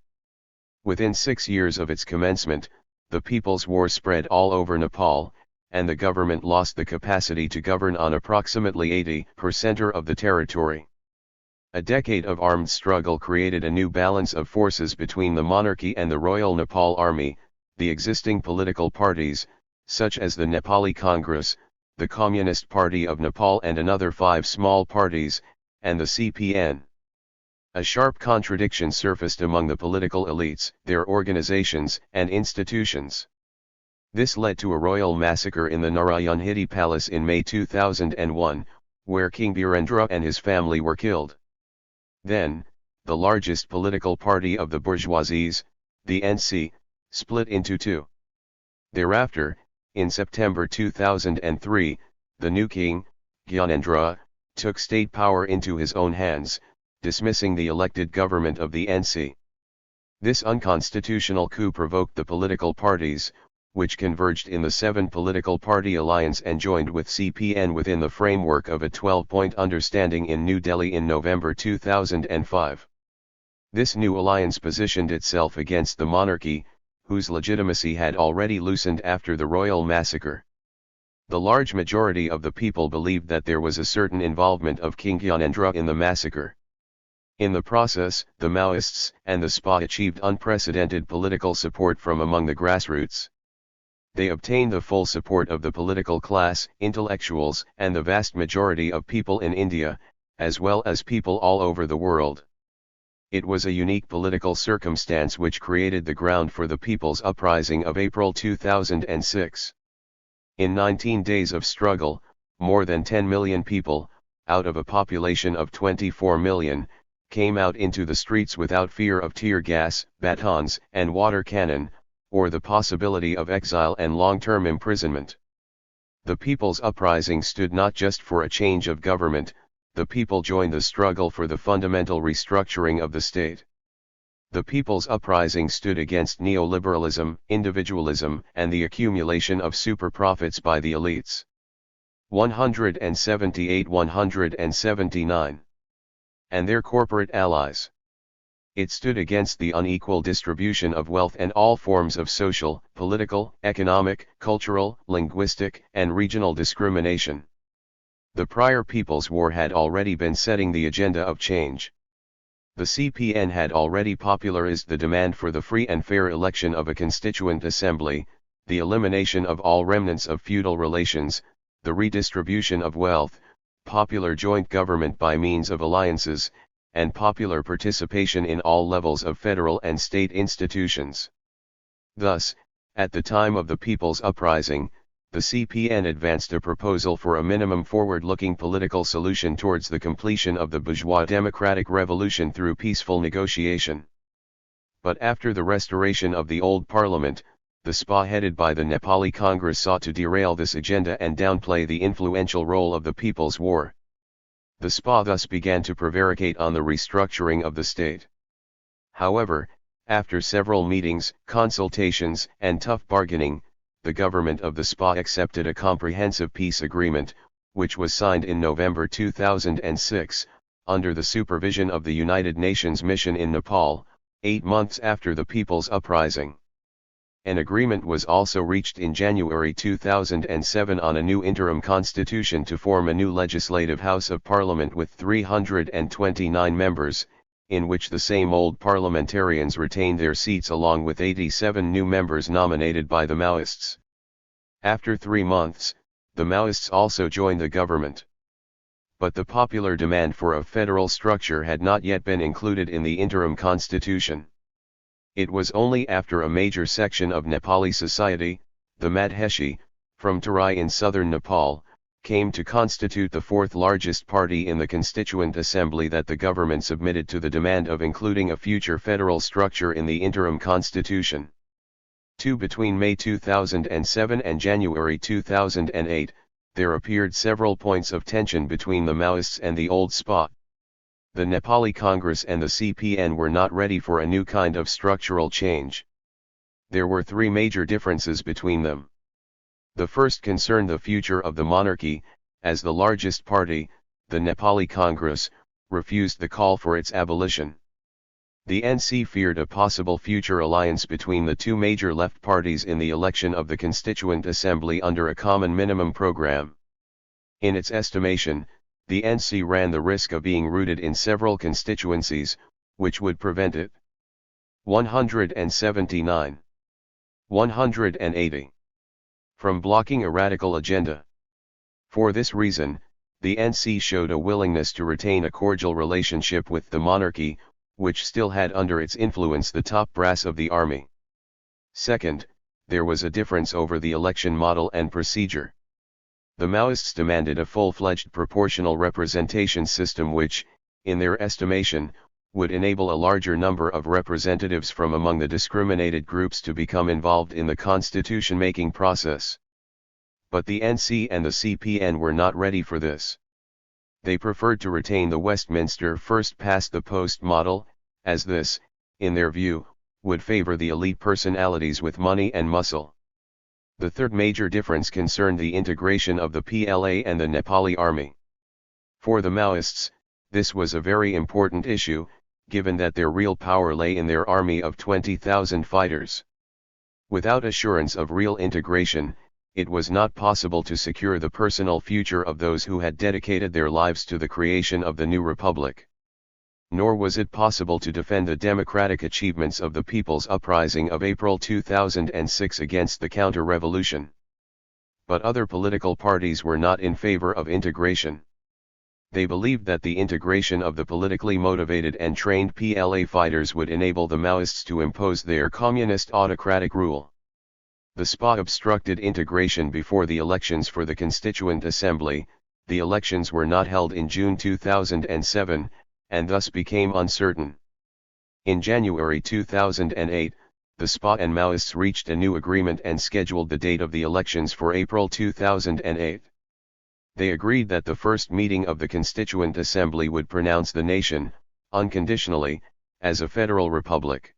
Within 6 years of its commencement, the People's War spread all over Nepal, and the government lost the capacity to govern on approximately 80% of the territory. A decade of armed struggle created a new balance of forces between the monarchy and the Royal Nepal Army, the existing political parties, such as the Nepali Congress, the Communist Party of Nepal and another 5 small parties, and the CPN. A sharp contradiction surfaced among the political elites, their organizations and institutions. This led to a royal massacre in the Narayanhiti Palace in May 2001, where King Birendra and his family were killed. Then, the largest political party of the bourgeoisies, the NC, split into 2. Thereafter, in September 2003, the new king, Gyanendra, took state power into his own hands, dismissing the elected government of the NC. This unconstitutional coup provoked the political parties, which converged in the 7 political party alliance and joined with CPN within the framework of a 12-point understanding in New Delhi in November 2005. This new alliance positioned itself against the monarchy, whose legitimacy had already loosened after the royal massacre. The large majority of the people believed that there was a certain involvement of King Gyanendra in the massacre. In the process, the Maoists and the SPA achieved unprecedented political support from among the grassroots. They obtained the full support of the political class, intellectuals, and the vast majority of people in India, as well as people all over the world. It was a unique political circumstance which created the ground for the People's Uprising of April 2006. In 19 days of struggle, more than 10 million people, out of a population of 24 million, came out into the streets without fear of tear gas, batons, and water cannon, or the possibility of exile and long-term imprisonment. The People's Uprising stood not just for a change of government, the people joined the struggle for the fundamental restructuring of the state. The People's Uprising stood against neoliberalism, individualism, and the accumulation of super profits by the elites. 178-179. And their corporate allies. It stood against the unequal distribution of wealth and all forms of social, political, economic, cultural, linguistic, and regional discrimination. The prior People's War had already been setting the agenda of change. The CPN had already popularized the demand for the free and fair election of a constituent assembly, the elimination of all remnants of feudal relations, the redistribution of wealth, popular joint government by means of alliances, and popular participation in all levels of federal and state institutions. Thus, at the time of the People's Uprising, the CPN advanced a proposal for a minimum forward-looking political solution towards the completion of the bourgeois democratic revolution through peaceful negotiation. But after the restoration of the old parliament, the SPA headed by the Nepali Congress sought to derail this agenda and downplay the influential role of the People's War. The SPA thus began to prevaricate on the restructuring of the state. However, after several meetings, consultations, and tough bargaining, the government of the SPA accepted a comprehensive peace agreement, which was signed in November 2006, under the supervision of the United Nations mission in Nepal, 8 months after the People's Uprising. An agreement was also reached in January 2007 on a new interim constitution to form a new legislative House of Parliament with 329 members, in which the same old parliamentarians retained their seats along with 87 new members nominated by the Maoists. After 3 months, the Maoists also joined the government. But the popular demand for a federal structure had not yet been included in the interim constitution. It was only after a major section of Nepali society, the Madheshi, from Terai in southern Nepal, came to constitute the 4th largest party in the Constituent Assembly that the government submitted to the demand of including a future federal structure in the interim constitution. Between May 2007 and January 2008, there appeared several points of tension between the Maoists and the old SPA. The Nepali Congress and the CPN were not ready for a new kind of structural change. There were 3 major differences between them. The first concerned the future of the monarchy, as the largest party, the Nepali Congress, refused the call for its abolition. The NC feared a possible future alliance between the 2 major left parties in the election of the Constituent Assembly under a common minimum program. In its estimation, the NC ran the risk of being rooted in several constituencies, which would prevent it. 179. 180. From blocking a radical agenda. For this reason, the NC showed a willingness to retain a cordial relationship with the monarchy, which still had under its influence the top brass of the army. Second, there was a difference over the election model and procedure. The Maoists demanded a full-fledged proportional representation system which, in their estimation, would enable a larger number of representatives from among the discriminated groups to become involved in the constitution-making process. But the NC and the CPN were not ready for this. They preferred to retain the Westminster first-past-the-post model, as this, in their view, would favor the elite personalities with money and muscle. The third major difference concerned the integration of the PLA and the Nepali army. For the Maoists, this was a very important issue, given that their real power lay in their army of 20,000 fighters. Without assurance of real integration, it was not possible to secure the personal future of those who had dedicated their lives to the creation of the new republic. Nor was it possible to defend the democratic achievements of the People's Uprising of April 2006 against the counter-revolution. But other political parties were not in favor of integration. They believed that the integration of the politically motivated and trained PLA fighters would enable the Maoists to impose their communist autocratic rule. The SPA obstructed integration before the elections for the Constituent Assembly. The elections were not held in June 2007, and thus became uncertain. In January 2008, the SPA and Maoists reached a new agreement and scheduled the date of the elections for April 2008. They agreed that the first meeting of the Constituent Assembly would pronounce the nation, unconditionally, as a federal republic.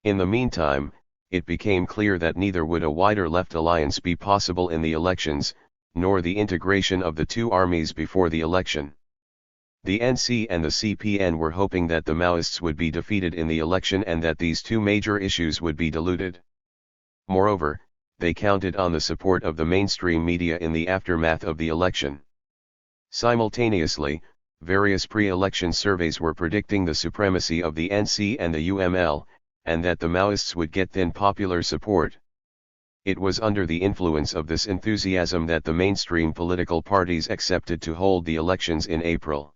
In the meantime, it became clear that neither would a wider left alliance be possible in the elections, nor the integration of the two armies before the election. The NC and the CPN were hoping that the Maoists would be defeated in the election and that these two major issues would be diluted. Moreover, they counted on the support of the mainstream media in the aftermath of the election. Simultaneously, various pre-election surveys were predicting the supremacy of the NC and the UML, and that the Maoists would get thin popular support. It was under the influence of this enthusiasm that the mainstream political parties accepted to hold the elections in April.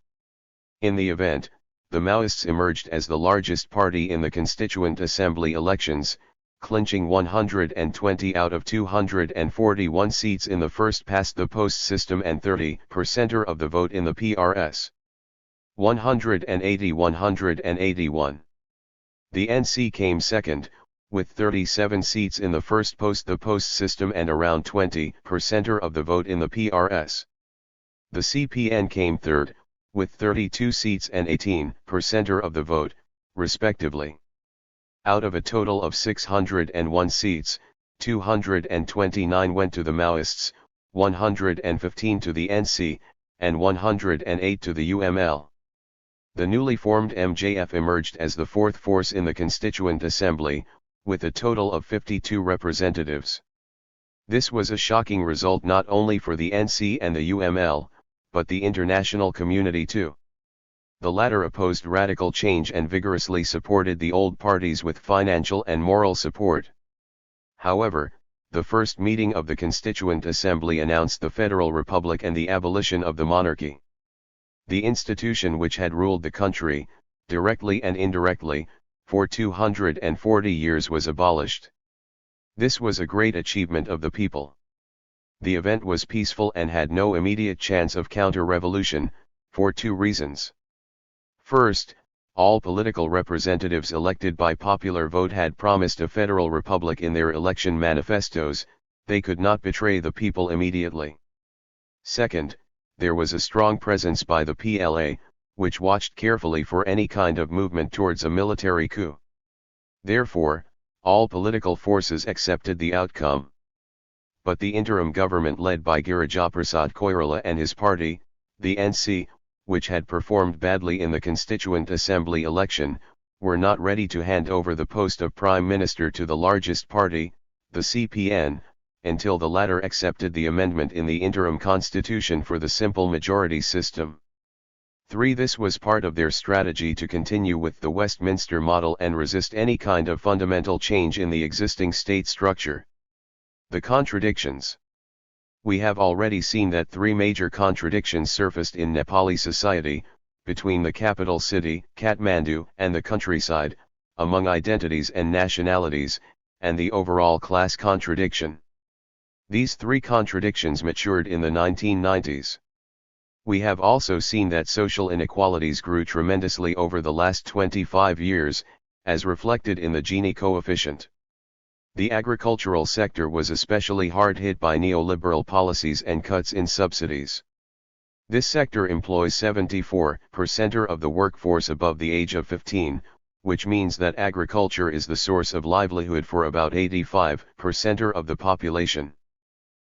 In the event, the Maoists emerged as the largest party in the Constituent Assembly elections, clinching 120 out of 241 seats in the first-past-the-post system and 30% of the vote in the PRS. 181. The NC came second, with 37 seats in the first-past-the-post system and around 20% of the vote in the PRS. The CPN came third, with 32 seats and 18% of the vote, respectively. Out of a total of 601 seats, 229 went to the Maoists, 115 to the NC, and 108 to the UML. The newly formed MJF emerged as the fourth force in the Constituent Assembly, with a total of 52 representatives. This was a shocking result not only for the NC and the UML, but the international community too. The latter opposed radical change and vigorously supported the old parties with financial and moral support. However, the first meeting of the Constituent Assembly announced the Federal Republic and the abolition of the monarchy. The institution which had ruled the country, directly and indirectly, for 240 years was abolished. This was a great achievement of the people. The event was peaceful and had no immediate chance of counter-revolution, for two reasons. First, all political representatives elected by popular vote had promised a federal republic in their election manifestos. They could not betray the people immediately. Second, there was a strong presence by the PLA, which watched carefully for any kind of movement towards a military coup. Therefore, all political forces accepted the outcome. But the interim government led by Girijaprasad Koirala and his party, the NC, which had performed badly in the Constituent Assembly election, were not ready to hand over the post of Prime Minister to the largest party, the CPN, until the latter accepted the amendment in the interim constitution for the simple majority system. 3. This was part of their strategy to continue with the Westminster model and resist any kind of fundamental change in the existing state structure. The contradictions. We have already seen that three major contradictions surfaced in Nepali society, between the capital city, Kathmandu, and the countryside, among identities and nationalities, and the overall class contradiction. These three contradictions matured in the 1990s. We have also seen that social inequalities grew tremendously over the last 25 years, as reflected in the Gini coefficient. The agricultural sector was especially hard hit by neoliberal policies and cuts in subsidies. This sector employs 74% of the workforce above the age of 15, which means that agriculture is the source of livelihood for about 85% of the population.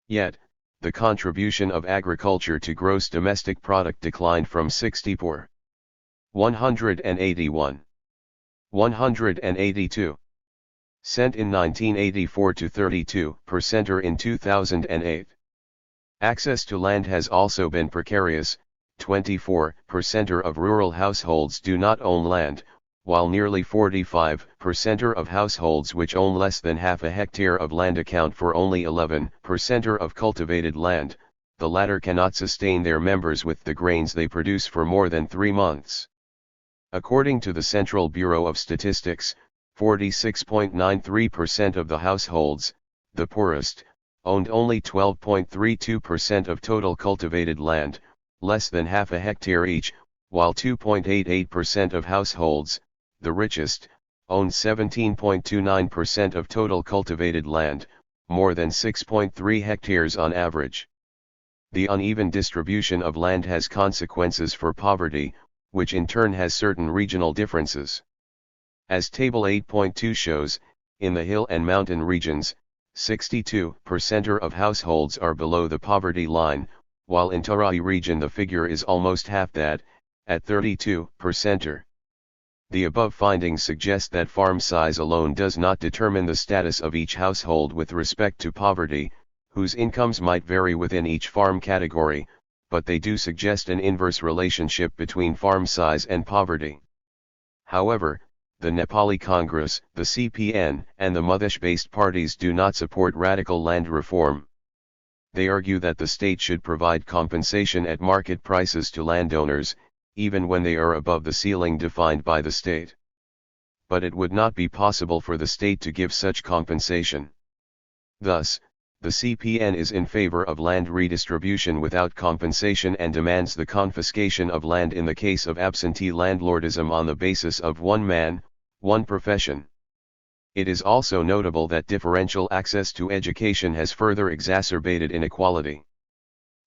Yet, the contribution of agriculture to gross domestic product declined from 181 182 cent in 1984 to 32% in 2008. Access to land has also been precarious. 24% of rural households do not own land, while nearly 45% of households which own less than half a hectare of land account for only 11% of cultivated land. The latter cannot sustain their members with the grains they produce for more than 3 months. According to the Central Bureau of Statistics, 46.93% of the households, the poorest, owned only 12.32% of total cultivated land, less than half a hectare each, while 2.88% of households, the richest, owned 17.29% of total cultivated land, more than 6.3 hectares on average. The uneven distribution of land has consequences for poverty, which in turn has certain regional differences. As Table 8.2 shows, in the hill and mountain regions, 62% of households are below the poverty line, while in Tarai region the figure is almost half that, at 32%. The above findings suggest that farm size alone does not determine the status of each household with respect to poverty, whose incomes might vary within each farm category, but they do suggest an inverse relationship between farm size and poverty. However, the Nepali Congress, the CPN, and the Madesh-based parties do not support radical land reform. They argue that the state should provide compensation at market prices to landowners, even when they are above the ceiling defined by the state. But it would not be possible for the state to give such compensation. Thus, the CPN is in favor of land redistribution without compensation and demands the confiscation of land in the case of absentee landlordism on the basis of one man, one profession. It is also notable that differential access to education has further exacerbated inequality.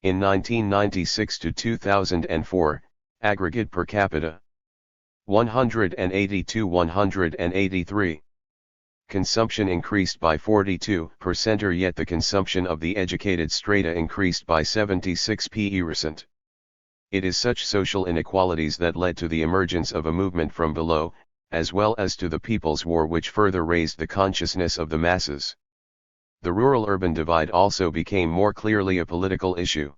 In 1996 to 2004, aggregate per capita 182-183. Consumption increased by 42%, yet the consumption of the educated strata increased by 76%. It is such social inequalities that led to the emergence of a movement from below, as well as to the People's War, which further raised the consciousness of the masses. The rural-urban divide also became more clearly a political issue.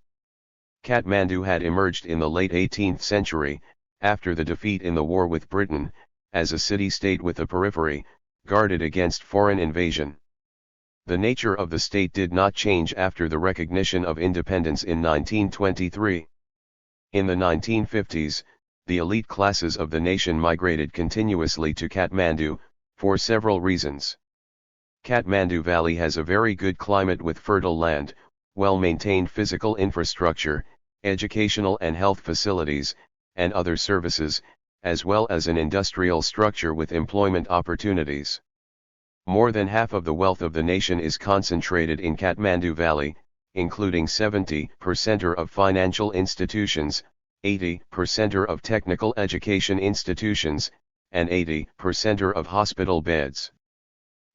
Kathmandu had emerged in the late 18th century, after the defeat in the war with Britain, as a city-state with a periphery, guarded against foreign invasion. The nature of the state did not change after the recognition of independence in 1923. In the 1950s, the elite classes of the nation migrated continuously to Kathmandu, for several reasons. Kathmandu Valley has a very good climate with fertile land, well-maintained physical infrastructure, educational and health facilities, and other services, as well as an industrial structure with employment opportunities. More than half of the wealth of the nation is concentrated in Kathmandu Valley, including 70% of financial institutions, 80% of technical education institutions, and 80% of hospital beds.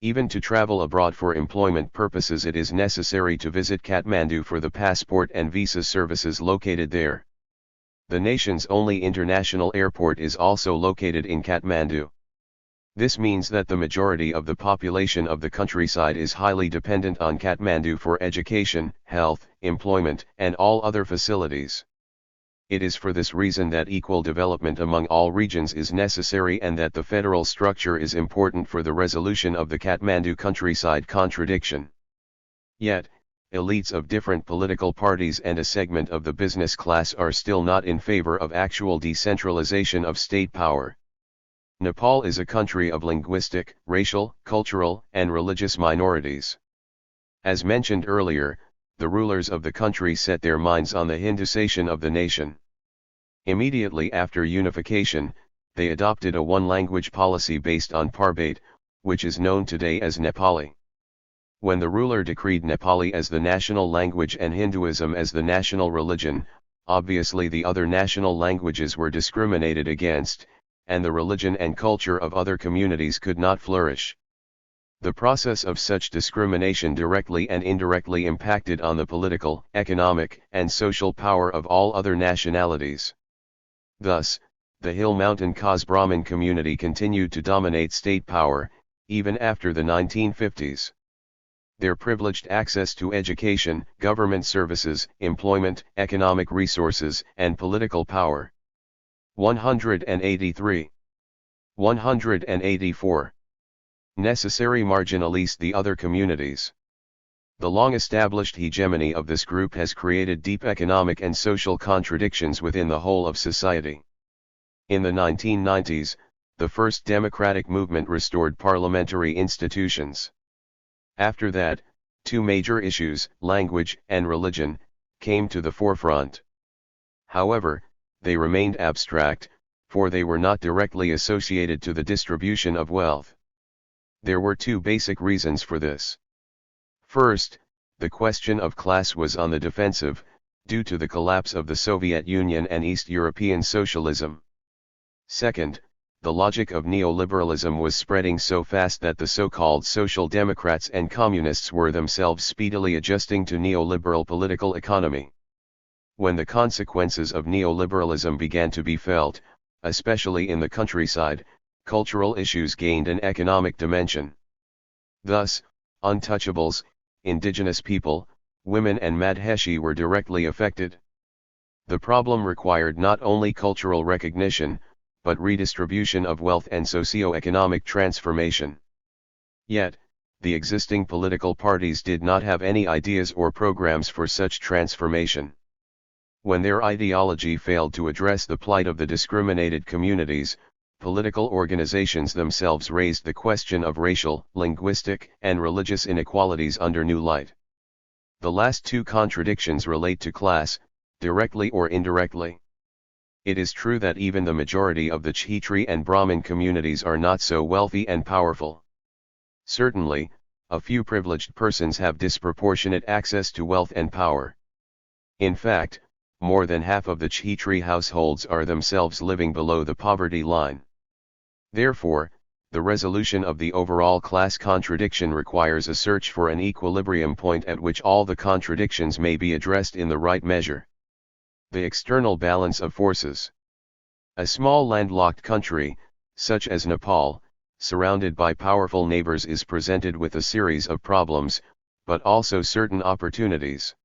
Even to travel abroad for employment purposes, it is necessary to visit Kathmandu for the passport and visa services located there. The nation's only international airport is also located in Kathmandu. This means that the majority of the population of the countryside is highly dependent on Kathmandu for education, health, employment, and all other facilities. It is for this reason that equal development among all regions is necessary and that the federal structure is important for the resolution of the Kathmandu countryside contradiction. Yet, elites of different political parties and a segment of the business class are still not in favor of actual decentralization of state power. Nepal is a country of linguistic, racial, cultural, and religious minorities. As mentioned earlier, the rulers of the country set their minds on the Hindusation of the nation. Immediately after unification, they adopted a one-language policy based on Parbate, which is known today as Nepali. When the ruler decreed Nepali as the national language and Hinduism as the national religion, obviously the other national languages were discriminated against, and the religion and culture of other communities could not flourish. The process of such discrimination directly and indirectly impacted on the political, economic, and social power of all other nationalities. Thus, the Hill Mountain Khas Brahmin community continued to dominate state power, even after the 1950s. Their privileged access to education, government services, employment, economic resources, and political power. 183. 184. Necessary marginalize the other communities. The long-established hegemony of this group has created deep economic and social contradictions within the whole of society. In the 1990s, the first democratic movement restored parliamentary institutions. After that, two major issues, language and religion, came to the forefront. However, they remained abstract, for they were not directly associated to the distribution of wealth. There were two basic reasons for this. First, the question of class was on the defensive, due to the collapse of the Soviet Union and East European socialism. Second, the logic of neoliberalism was spreading so fast that the so-called social democrats and communists were themselves speedily adjusting to neoliberal political economy. When the consequences of neoliberalism began to be felt, especially in the countryside, cultural issues gained an economic dimension. Thus, untouchables, indigenous people, women and Madheshi were directly affected. The problem required not only cultural recognition, but redistribution of wealth and socio-economic transformation. Yet, the existing political parties did not have any ideas or programs for such transformation. When their ideology failed to address the plight of the discriminated communities, political organizations themselves raised the question of racial, linguistic, and religious inequalities under new light. The last two contradictions relate to class, directly or indirectly. It is true that even the majority of the Kshatriya and Brahmin communities are not so wealthy and powerful. Certainly, a few privileged persons have disproportionate access to wealth and power. In fact, more than half of the Kshatriya households are themselves living below the poverty line. Therefore, the resolution of the overall class contradiction requires a search for an equilibrium point at which all the contradictions may be addressed in the right measure. The external balance of forces. A small landlocked country, such as Nepal, surrounded by powerful neighbors, is presented with a series of problems, but also certain opportunities.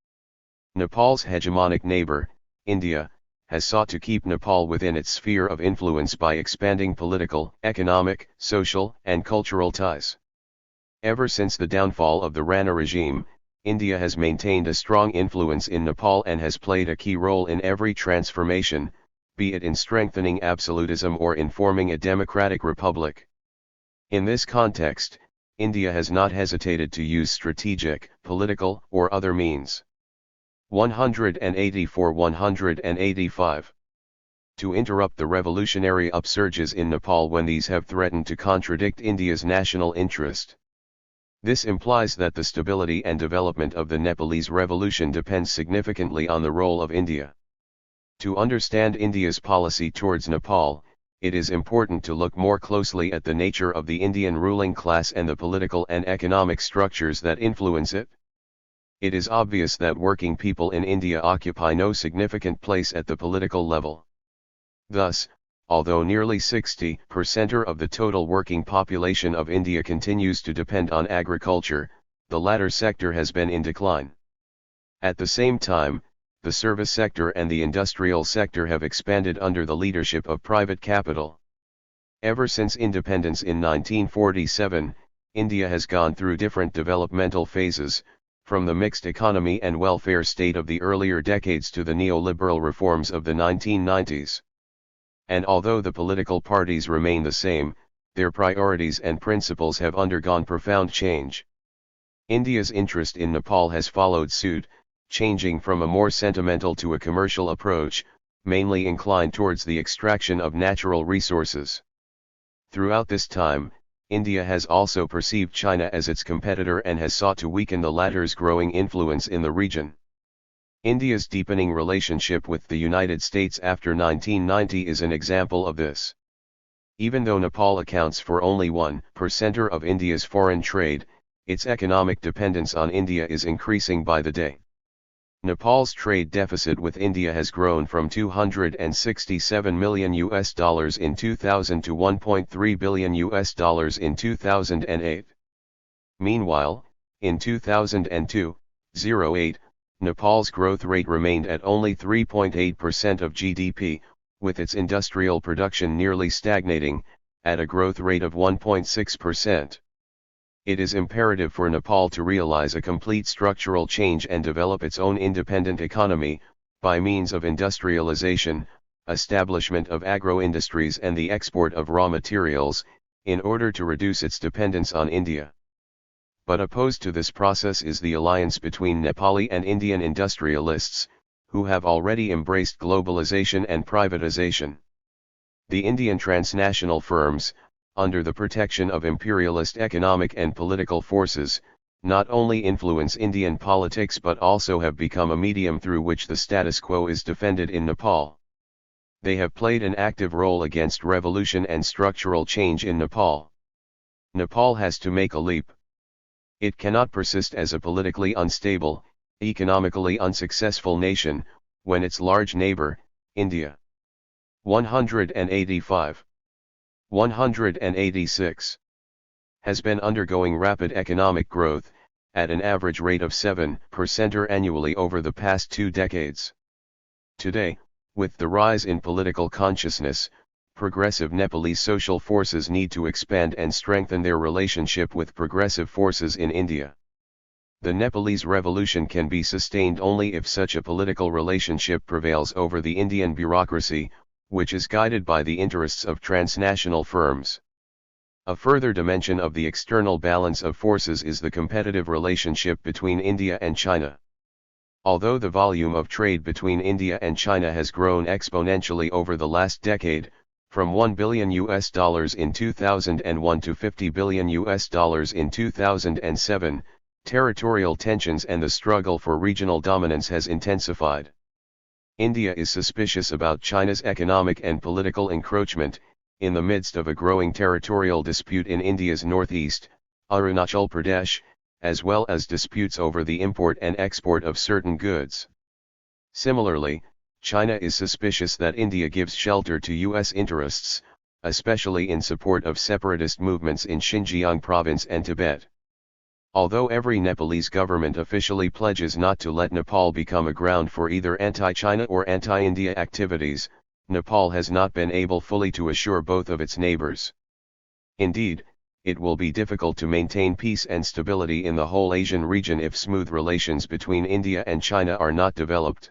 Nepal's hegemonic neighbor, India, has sought to keep Nepal within its sphere of influence by expanding political, economic, social, and cultural ties. Ever since the downfall of the Rana regime, India has maintained a strong influence in Nepal and has played a key role in every transformation, be it in strengthening absolutism or in forming a democratic republic. In this context, India has not hesitated to use strategic, political, or other means. 184-185. To interrupt the revolutionary upsurges in Nepal when these have threatened to contradict India's national interest. This implies that the stability and development of the Nepalese revolution depends significantly on the role of India. To understand India's policy towards Nepal, it is important to look more closely at the nature of the Indian ruling class and the political and economic structures that influence it. It is obvious that working people in India occupy no significant place at the political level. Thus, although nearly 60% of the total working population of India continues to depend on agriculture, the latter sector has been in decline. At the same time, the service sector and the industrial sector have expanded under the leadership of private capital. Ever since independence in 1947, India has gone through different developmental phases, from the mixed economy and welfare state of the earlier decades to the neoliberal reforms of the 1990s. And although the political parties remain the same, their priorities and principles have undergone profound change. India's interest in Nepal has followed suit, changing from a more sentimental to a commercial approach, mainly inclined towards the extraction of natural resources. Throughout this time, India has also perceived China as its competitor and has sought to weaken the latter's growing influence in the region. India's deepening relationship with the United States after 1990 is an example of this. Even though Nepal accounts for only 1% of India's foreign trade, its economic dependence on India is increasing by the day. Nepal's trade deficit with India has grown from $267 million in 2000 to $1.3 billion in 2008. Meanwhile, in 2002-08, Nepal's growth rate remained at only 3.8% of GDP, with its industrial production nearly stagnating, at a growth rate of 1.6%. It is imperative for Nepal to realize a complete structural change and develop its own independent economy, by means of industrialization, establishment of agro-industries and the export of raw materials, in order to reduce its dependence on India. But opposed to this process is the alliance between Nepali and Indian industrialists, who have already embraced globalization and privatization. The Indian transnational firms, under the protection of imperialist economic and political forces, not only influence Indian politics but also have become a medium through which the status quo is defended in Nepal. They have played an active role against revolution and structural change in Nepal. Nepal has to make a leap. It cannot persist as a politically unstable, economically unsuccessful nation, when its large neighbor, India. 185. 186. Has been undergoing rapid economic growth, at an average rate of 7% annually over the past 2 decades. Today, with the rise in political consciousness, progressive Nepalese social forces need to expand and strengthen their relationship with progressive forces in India. The Nepalese revolution can be sustained only if such a political relationship prevails over the Indian bureaucracy, which is guided by the interests of transnational firms. A further dimension of the external balance of forces is the competitive relationship between India and China. Although the volume of trade between India and China has grown exponentially over the last decade, from $1 billion in 2001 to $50 billion in 2007, territorial tensions and the struggle for regional dominance has intensified. India is suspicious about China's economic and political encroachment, in the midst of a growing territorial dispute in India's northeast, Arunachal Pradesh, as well as disputes over the import and export of certain goods. Similarly, China is suspicious that India gives shelter to U.S. interests, especially in support of separatist movements in Xinjiang province and Tibet. Although every Nepalese government officially pledges not to let Nepal become a ground for either anti-China or anti-India activities, Nepal has not been able fully to assure both of its neighbors. Indeed, it will be difficult to maintain peace and stability in the whole Asian region if smooth relations between India and China are not developed.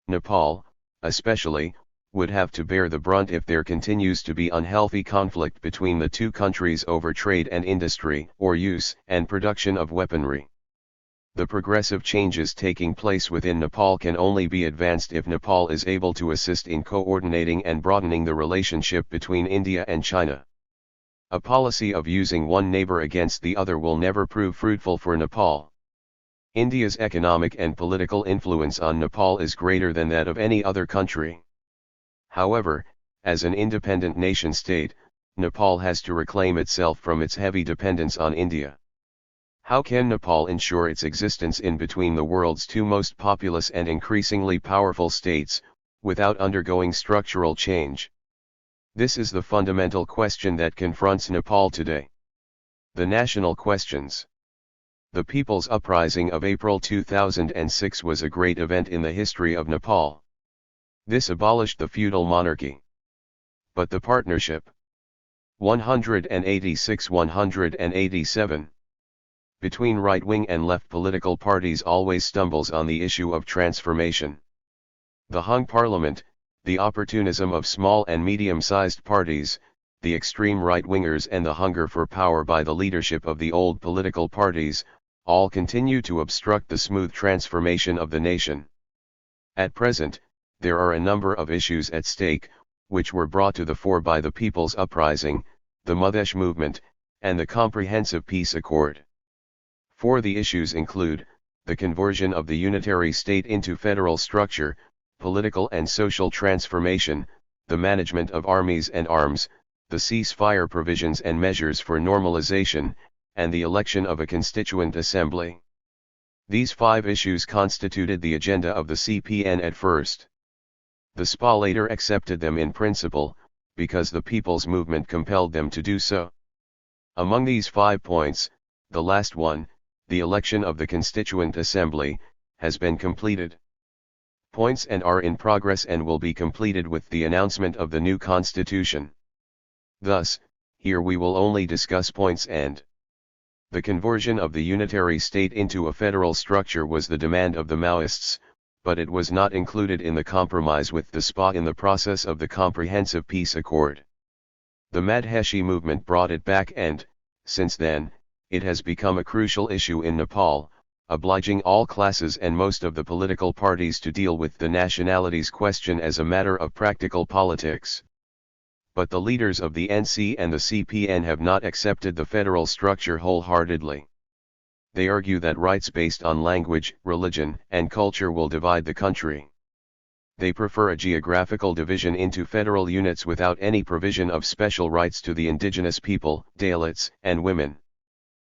Nepal, especially, would have to bear the brunt if there continues to be unhealthy conflict between the two countries over trade and industry, or use and production of weaponry. The progressive changes taking place within Nepal can only be advanced if Nepal is able to assist in coordinating and broadening the relationship between India and China. A policy of using one neighbor against the other will never prove fruitful for Nepal. India's economic and political influence on Nepal is greater than that of any other country. However, as an independent nation-state, Nepal has to reclaim itself from its heavy dependence on India. How can Nepal ensure its existence in between the world's two most populous and increasingly powerful states, without undergoing structural change? This is the fundamental question that confronts Nepal today. The national questions. The People's Uprising of April 2006 was a great event in the history of Nepal. This abolished the feudal monarchy. But the partnership. 186-187. Between right-wing and left political parties always stumbles on the issue of transformation. The hung parliament, the opportunism of small and medium-sized parties, the extreme right-wingers and the hunger for power by the leadership of the old political parties, all continue to obstruct the smooth transformation of the nation. At present, there are a number of issues at stake, which were brought to the fore by the People's Uprising, the Madesh movement, and the Comprehensive Peace Accord. 4 The issues include, the conversion of the unitary state into federal structure, political and social transformation, the management of armies and arms, the ceasefire provisions and measures for normalization, and the election of a constituent assembly. These 5 issues constituted the agenda of the CPN at first. The SPA later accepted them in principle, because the people's movement compelled them to do so. Among these 5 points, the last one, the election of the Constituent Assembly, has been completed. Points and are in progress and will be completed with the announcement of the new constitution. Thus, here we will only discuss points and. The conversion of the unitary state into a federal structure was the demand of the Maoists, but it was not included in the compromise with the SPA in the process of the Comprehensive Peace Accord. The Madheshi movement brought it back and, since then, it has become a crucial issue in Nepal, obliging all classes and most of the political parties to deal with the nationalities question as a matter of practical politics. But the leaders of the NC and the CPN have not accepted the federal structure wholeheartedly. They argue that rights based on language, religion, and culture will divide the country. They prefer a geographical division into federal units without any provision of special rights to the indigenous people, Dalits, and women.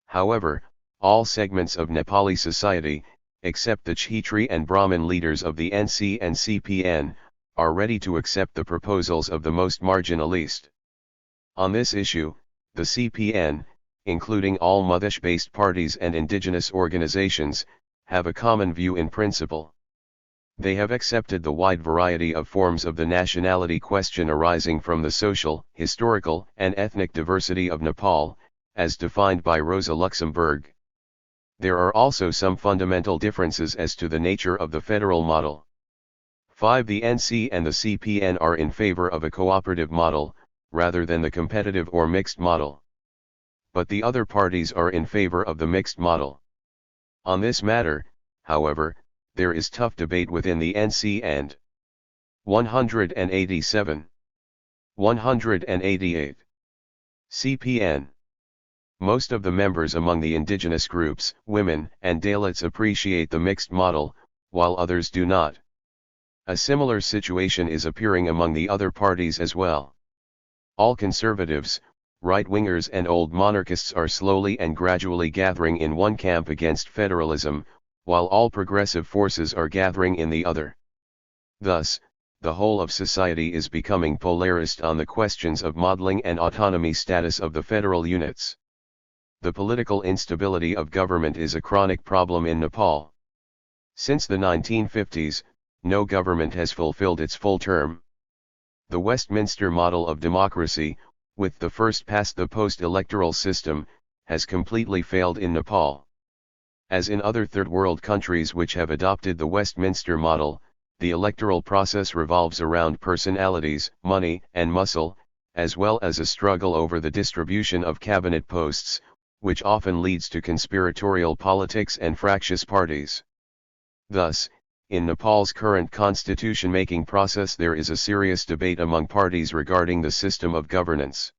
However, all segments of Nepali society, except the Kshetri and Brahmin leaders of the NC and CPN, are ready to accept the proposals of the most marginalist. On this issue, the CPN, including all Madesh-based parties and indigenous organizations, have a common view in principle. They have accepted the wide variety of forms of the nationality question arising from the social, historical, and ethnic diversity of Nepal, as defined by Rosa Luxemburg. There are also some fundamental differences as to the nature of the federal model. 5. The NC and the CPN are in favor of a cooperative model, rather than the competitive or mixed model. But the other parties are in favor of the mixed model. On this matter, however, there is tough debate within the NC and 187. 188. CPN. Most of the members among the indigenous groups, women, and Dalits appreciate the mixed model, while others do not. A similar situation is appearing among the other parties as well. All conservatives, right-wingers and old monarchists are slowly and gradually gathering in one camp against federalism, while all progressive forces are gathering in the other. Thus, the whole of society is becoming polarist on the questions of modeling and autonomy status of the federal units. The political instability of government is a chronic problem in Nepal. Since the 1950s, no government has fulfilled its full term. The Westminster model of democracy, with the first-past-the-post electoral system, has completely failed in Nepal. As in other third-world countries which have adopted the Westminster model, the electoral process revolves around personalities, money, and muscle, as well as a struggle over the distribution of cabinet posts, which often leads to conspiratorial politics and fractious parties. Thus, in Nepal's current constitution-making process there is a serious debate among parties regarding the system of governance.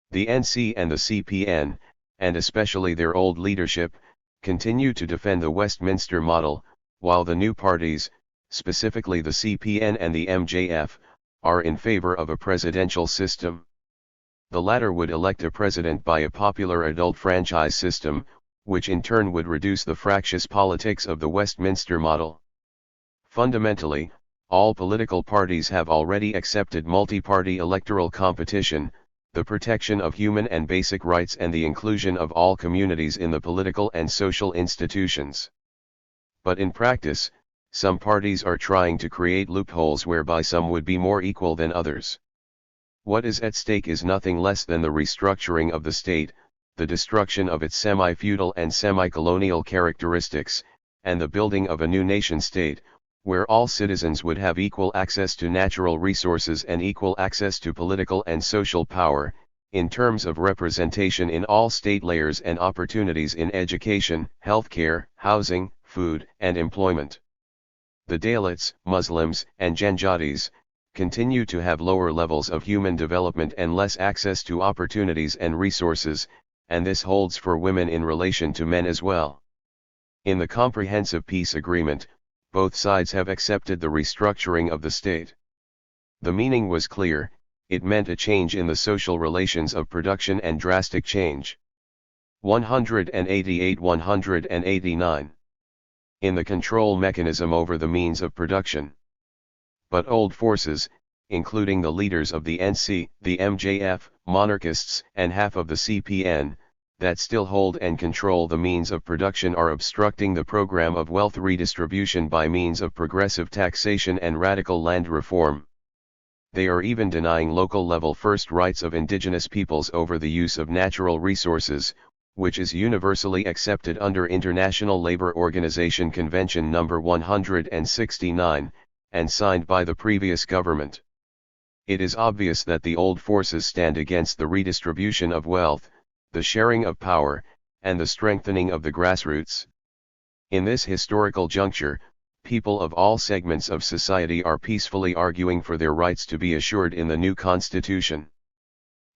The NC and the CPN, and especially their old leadership, continue to defend the Westminster model, while the new parties, specifically the CPN and the MJF, are in favor of a presidential system. The latter would elect a president by a popular adult franchise system, which in turn would reduce the fractious politics of the Westminster model. Fundamentally, all political parties have already accepted multi-party electoral competition, the protection of human and basic rights and the inclusion of all communities in the political and social institutions. But in practice, some parties are trying to create loopholes whereby some would be more equal than others. What is at stake is nothing less than the restructuring of the state, the destruction of its semi-feudal and semi-colonial characteristics, and the building of a new nation-state, where all citizens would have equal access to natural resources and equal access to political and social power, in terms of representation in all state layers and opportunities in education, healthcare, housing, food, and employment. The Dalits, Muslims, and Janjatis continue to have lower levels of human development and less access to opportunities and resources, and this holds for women in relation to men as well. In the Comprehensive Peace Agreement, both sides have accepted the restructuring of the state. The meaning was clear: it meant a change in the social relations of production and drastic change. 188-189. In the control mechanism over the means of production. But old forces, including the leaders of the NC, the MJF, monarchists, and half of the CPN, that still hold and control the means of production are obstructing the program of wealth redistribution by means of progressive taxation and radical land reform. They are even denying local-level first rights of indigenous peoples over the use of natural resources, which is universally accepted under International Labour Organization Convention No. 169, and signed by the previous government. It is obvious that the old forces stand against the redistribution of wealth, the sharing of power, and the strengthening of the grassroots. In this historical juncture, people of all segments of society are peacefully arguing for their rights to be assured in the new constitution.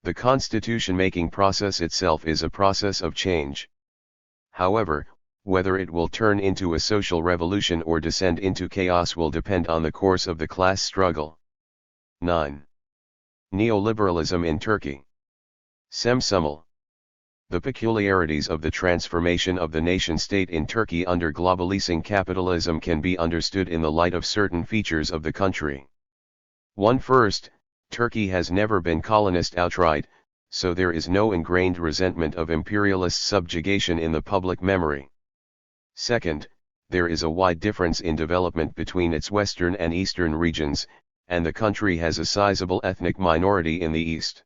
The constitution-making process itself is a process of change. However, whether it will turn into a social revolution or descend into chaos will depend on the course of the class struggle. 9. Neoliberalism in Turkey. Semsumal. The peculiarities of the transformation of the nation-state in Turkey under globalizing capitalism can be understood in the light of certain features of the country. 1. First, Turkey has never been colonist outright, so there is no ingrained resentment of imperialist subjugation in the public memory. Second, there is a wide difference in development between its western and eastern regions, and the country has a sizable ethnic minority in the east.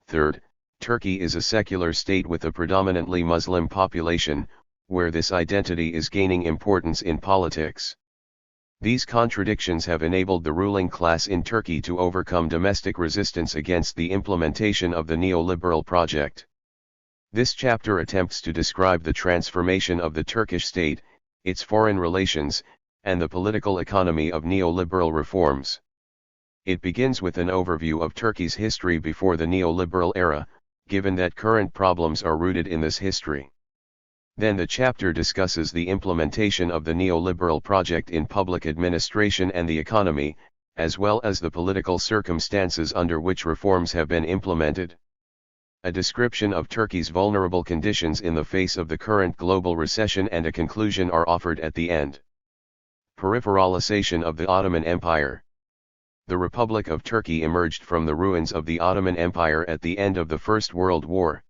Third, Turkey is a secular state with a predominantly Muslim population, where this identity is gaining importance in politics. These contradictions have enabled the ruling class in Turkey to overcome domestic resistance against the implementation of the neoliberal project. This chapter attempts to describe the transformation of the Turkish state, its foreign relations, and the political economy of neoliberal reforms. It begins with an overview of Turkey's history before the neoliberal era, given that current problems are rooted in this history. Then the chapter discusses the implementation of the neoliberal project in public administration and the economy, as well as the political circumstances under which reforms have been implemented. A description of Turkey's vulnerable conditions in the face of the current global recession and a conclusion are offered at the end. Peripheralization of the Ottoman Empire. The Republic of Turkey emerged from the ruins of the Ottoman Empire at the end of the First World War.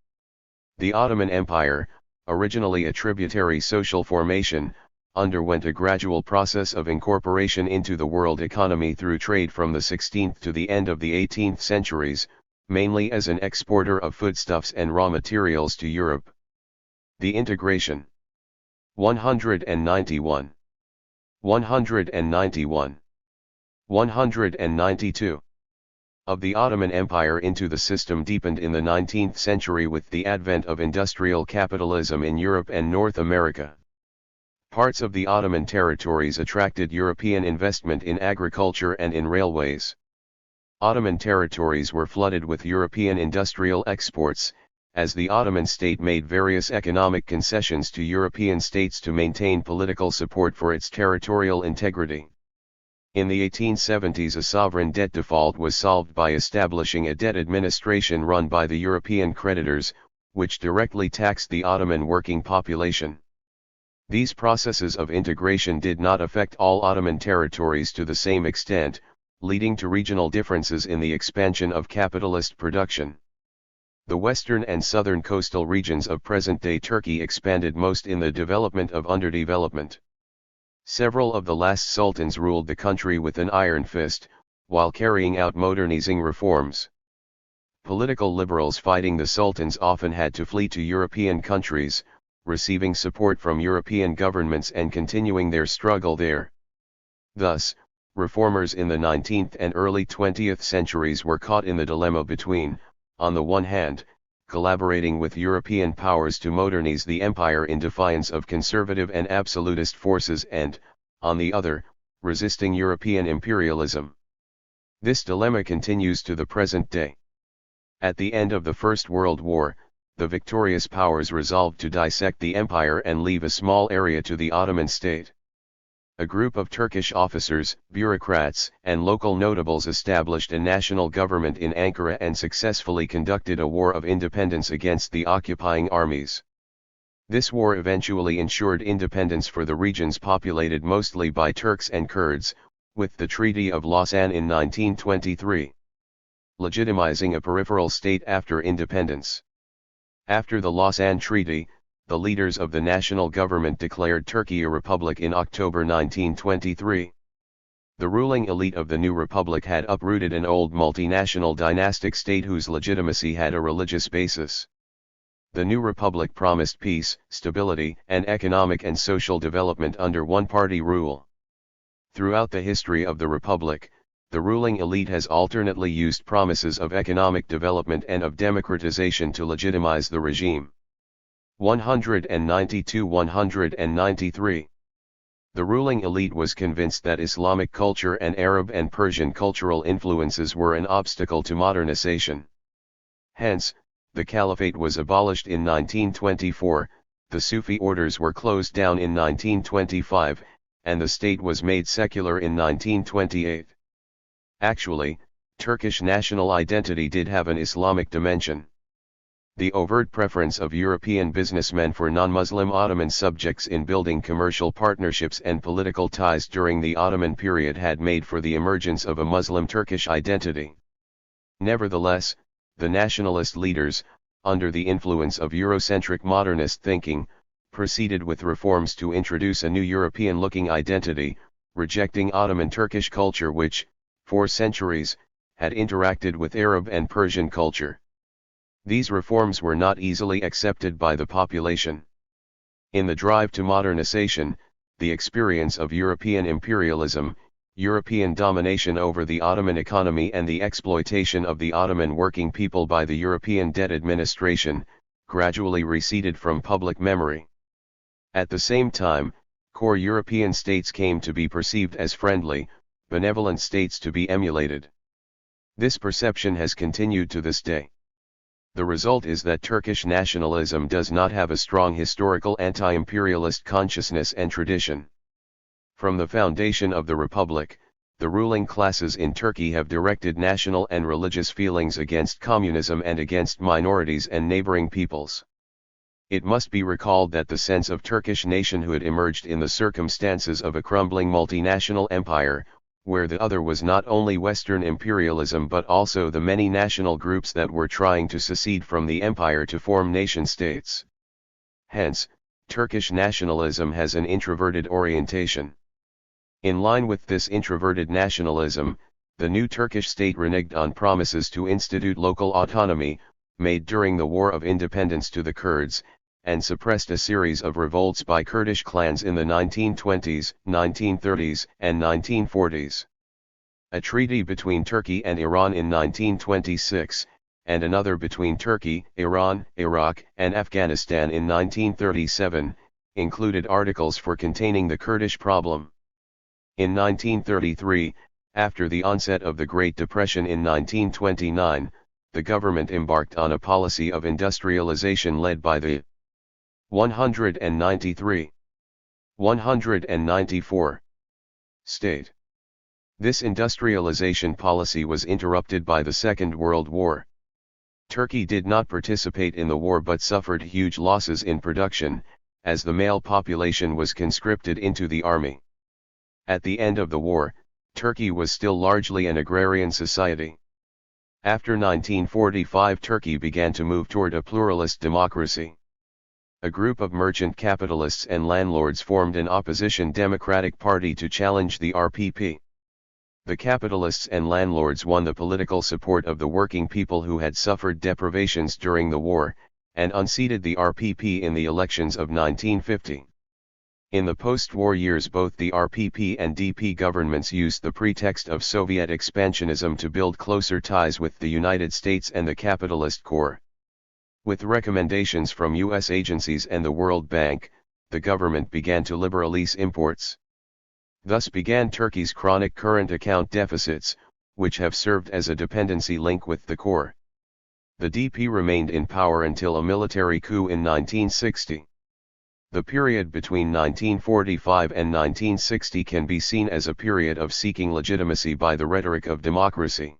The Ottoman Empire, originally a tributary social formation, underwent a gradual process of incorporation into the world economy through trade from the 16th to the end of the 18th centuries, mainly as an exporter of foodstuffs and raw materials to Europe. The integration. 191. 191. 192. Of the Ottoman Empire into the system deepened in the 19th century with the advent of industrial capitalism in Europe and North America. Parts of the Ottoman territories attracted European investment in agriculture and in railways. Ottoman territories were flooded with European industrial exports, as the Ottoman state made various economic concessions to European states to maintain political support for its territorial integrity. In the 1870s, a sovereign debt default was solved by establishing a debt administration run by the European creditors, which directly taxed the Ottoman working population. These processes of integration did not affect all Ottoman territories to the same extent, leading to regional differences in the expansion of capitalist production. The western and southern coastal regions of present-day Turkey expanded most in the development of underdevelopment. Several of the last sultans ruled the country with an iron fist, while carrying out modernizing reforms. Political liberals fighting the sultans often had to flee to European countries, receiving support from European governments and continuing their struggle there. Thus, reformers in the 19th and early 20th centuries were caught in the dilemma between, on the one hand, collaborating with European powers to modernize the empire in defiance of conservative and absolutist forces and, on the other, resisting European imperialism. This dilemma continues to the present day. At the end of the First World War, the victorious powers resolved to dissect the empire and leave a small area to the Ottoman state. A group of Turkish officers, bureaucrats, and local notables established a national government in Ankara and successfully conducted a war of independence against the occupying armies. This war eventually ensured independence for the regions populated mostly by Turks and Kurds, with the Treaty of Lausanne in 1923, legitimizing a peripheral state after independence. After the Lausanne Treaty, the leaders of the national government declared Turkey a republic in October 1923. The ruling elite of the new republic had uprooted an old multinational dynastic state whose legitimacy had a religious basis. The new republic promised peace, stability, and economic and social development under one-party rule. Throughout the history of the republic, the ruling elite has alternately used promises of economic development and of democratization to legitimize the regime. 192-193. The ruling elite was convinced that Islamic culture and Arab and Persian cultural influences were an obstacle to modernization. Hence, the caliphate was abolished in 1924, the Sufi orders were closed down in 1925, and the state was made secular in 1928. Actually, Turkish national identity did have an Islamic dimension. The overt preference of European businessmen for non-Muslim Ottoman subjects in building commercial partnerships and political ties during the Ottoman period had made for the emergence of a Muslim Turkish identity. Nevertheless, the nationalist leaders, under the influence of Eurocentric modernist thinking, proceeded with reforms to introduce a new European-looking identity, rejecting Ottoman Turkish culture which, for centuries, had interacted with Arab and Persian culture. These reforms were not easily accepted by the population. In the drive to modernization, the experience of European imperialism, European domination over the Ottoman economy and the exploitation of the Ottoman working people by the European debt administration, gradually receded from public memory. At the same time, core European states came to be perceived as friendly, benevolent states to be emulated. This perception has continued to this day. The result is that Turkish nationalism does not have a strong historical anti-imperialist consciousness and tradition. From the foundation of the republic, the ruling classes in Turkey have directed national and religious feelings against communism and against minorities and neighboring peoples. It must be recalled that the sense of Turkish nationhood emerged in the circumstances of a crumbling multinational empire, where the other was not only Western imperialism but also the many national groups that were trying to secede from the empire to form nation-states. Hence, Turkish nationalism has an introverted orientation. In line with this introverted nationalism, the new Turkish state reneged on promises to institute local autonomy, made during the War of Independence to the Kurds, and suppressed a series of revolts by Kurdish clans in the 1920s, 1930s, and 1940s. A treaty between Turkey and Iran in 1926, and another between Turkey, Iran, Iraq, and Afghanistan in 1937, included articles for containing the Kurdish problem. In 1933, after the onset of the Great Depression in 1929, the government embarked on a policy of industrialization led by the 193. 194. State. This industrialization policy was interrupted by the Second World War. Turkey did not participate in the war but suffered huge losses in production, as the male population was conscripted into the army. At the end of the war, Turkey was still largely an agrarian society. After 1945, Turkey began to move toward a pluralist democracy. A group of merchant capitalists and landlords formed an opposition democratic party to challenge the RPP. The capitalists and landlords won the political support of the working people who had suffered deprivations during the war, and unseated the RPP in the elections of 1950. In the post-war years, both the RPP and DP governments used the pretext of Soviet expansionism to build closer ties with the United States and the capitalist core. With recommendations from U.S. agencies and the World Bank, the government began to liberalize imports. Thus began Turkey's chronic current account deficits, which have served as a dependency link with the core. The DP remained in power until a military coup in 1960. The period between 1945 and 1960 can be seen as a period of seeking legitimacy by the rhetoric of democracy.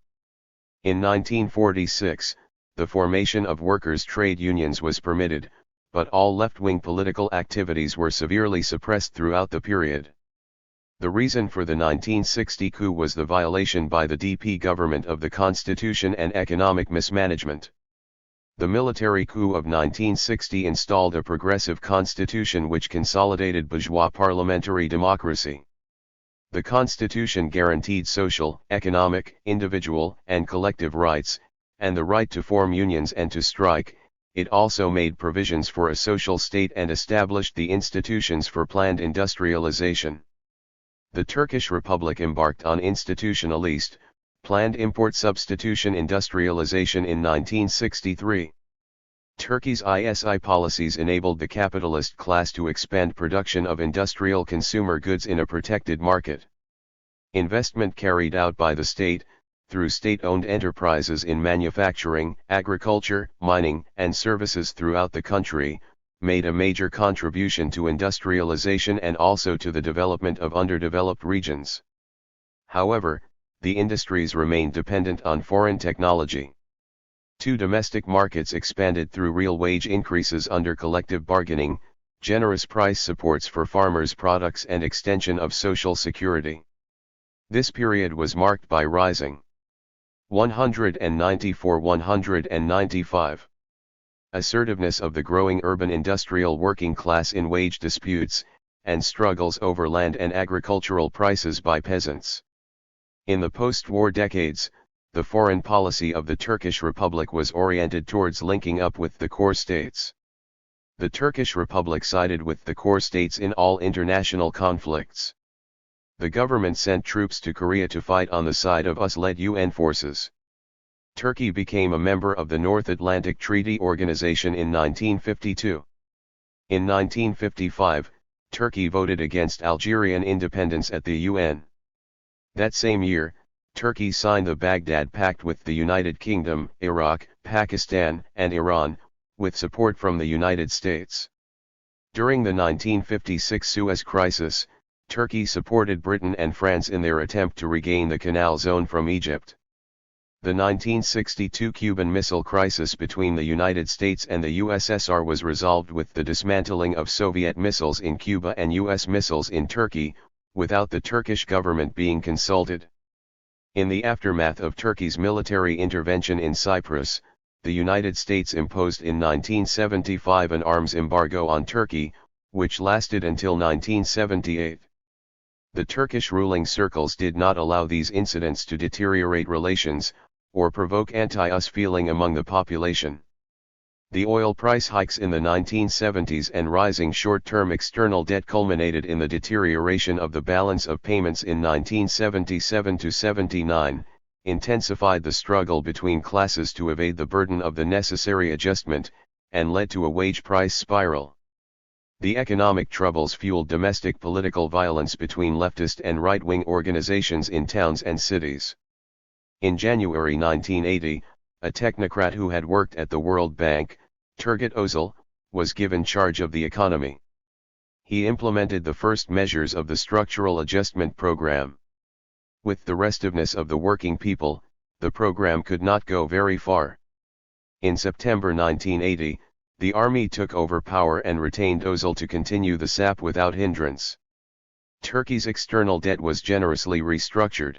In 1946, the formation of workers' trade unions was permitted, but all left-wing political activities were severely suppressed throughout the period. The reason for the 1960 coup was the violation by the DP government of the constitution and economic mismanagement. The military coup of 1960 installed a progressive constitution which consolidated bourgeois parliamentary democracy. The constitution guaranteed social, economic, individual, and collective rights, and the right to form unions and to strike. It also made provisions for a social state and established the institutions for planned industrialization. The Turkish Republic embarked on institutionalist, planned import substitution industrialization in 1963. Turkey's ISI policies enabled the capitalist class to expand production of industrial consumer goods in a protected market. Investment carried out by the state, through state-owned enterprises in manufacturing, agriculture, mining, and services throughout the country, made a major contribution to industrialization and also to the development of underdeveloped regions. However, the industries remained dependent on foreign technology. Two domestic markets expanded through real wage increases under collective bargaining, generous price supports for farmers' products and extension of social security. This period was marked by rising 194-195 assertiveness of the growing urban industrial working class in wage disputes, and struggles over land and agricultural prices by peasants. In the post-war decades, the foreign policy of the Turkish Republic was oriented towards linking up with the core states. The Turkish Republic sided with the core states in all international conflicts. The government sent troops to Korea to fight on the side of US-led UN forces. Turkey became a member of the North Atlantic Treaty Organization in 1952. In 1955, Turkey voted against Algerian independence at the UN. That same year, Turkey signed the Baghdad Pact with the United Kingdom, Iraq, Pakistan, and Iran, with support from the United States. During the 1956 Suez Crisis, Turkey supported Britain and France in their attempt to regain the Canal Zone from Egypt. The 1962 Cuban Missile Crisis between the United States and the USSR was resolved with the dismantling of Soviet missiles in Cuba and US missiles in Turkey, without the Turkish government being consulted. In the aftermath of Turkey's military intervention in Cyprus, the United States imposed in 1975 an arms embargo on Turkey, which lasted until 1978. The Turkish ruling circles did not allow these incidents to deteriorate relations, or provoke anti-US feeling among the population. The oil price hikes in the 1970s and rising short-term external debt culminated in the deterioration of the balance of payments in 1977-79, intensified the struggle between classes to evade the burden of the necessary adjustment, and led to a wage price spiral. The economic troubles fueled domestic political violence between leftist and right-wing organizations in towns and cities. In January 1980, a technocrat who had worked at the World Bank, Turgut Özal, was given charge of the economy. He implemented the first measures of the structural adjustment program. With the restiveness of the working people, the program could not go very far. In September 1980, the army took over power and retained Özal to continue the SAP without hindrance. Turkey's external debt was generously restructured.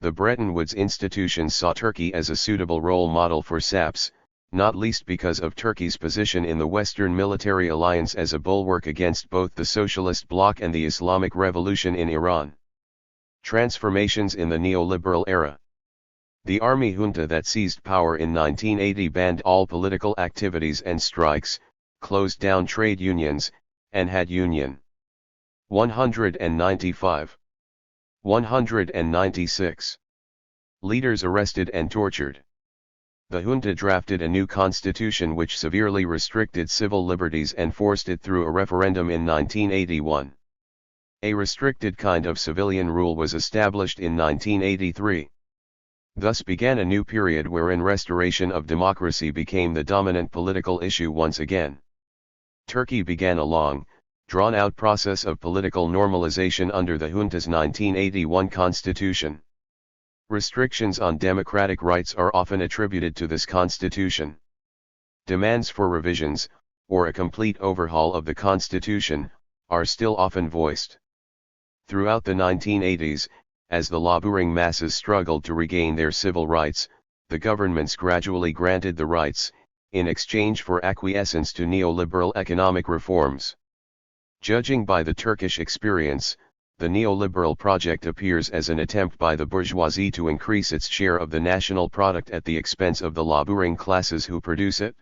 The Bretton Woods institutions saw Turkey as a suitable role model for SAPs, not least because of Turkey's position in the Western military alliance as a bulwark against both the socialist bloc and the Islamic Revolution in Iran. Transformations in the neoliberal era. The army junta that seized power in 1980 banned all political activities and strikes, closed down trade unions, and had Union 195. 196. Leaders arrested and tortured. The junta drafted a new constitution which severely restricted civil liberties and forced it through a referendum in 1981. A restricted kind of civilian rule was established in 1983. Thus began a new period wherein restoration of democracy became the dominant political issue once again. Turkey began a long, drawn-out process of political normalization under the junta's 1981 constitution. Restrictions on democratic rights are often attributed to this constitution. Demands for revisions, or a complete overhaul of the constitution, are still often voiced. Throughout the 1980s, as the laboring masses struggled to regain their civil rights, the governments gradually granted the rights, in exchange for acquiescence to neoliberal economic reforms. Judging by the Turkish experience, the neoliberal project appears as an attempt by the bourgeoisie to increase its share of the national product at the expense of the laboring classes who produce it.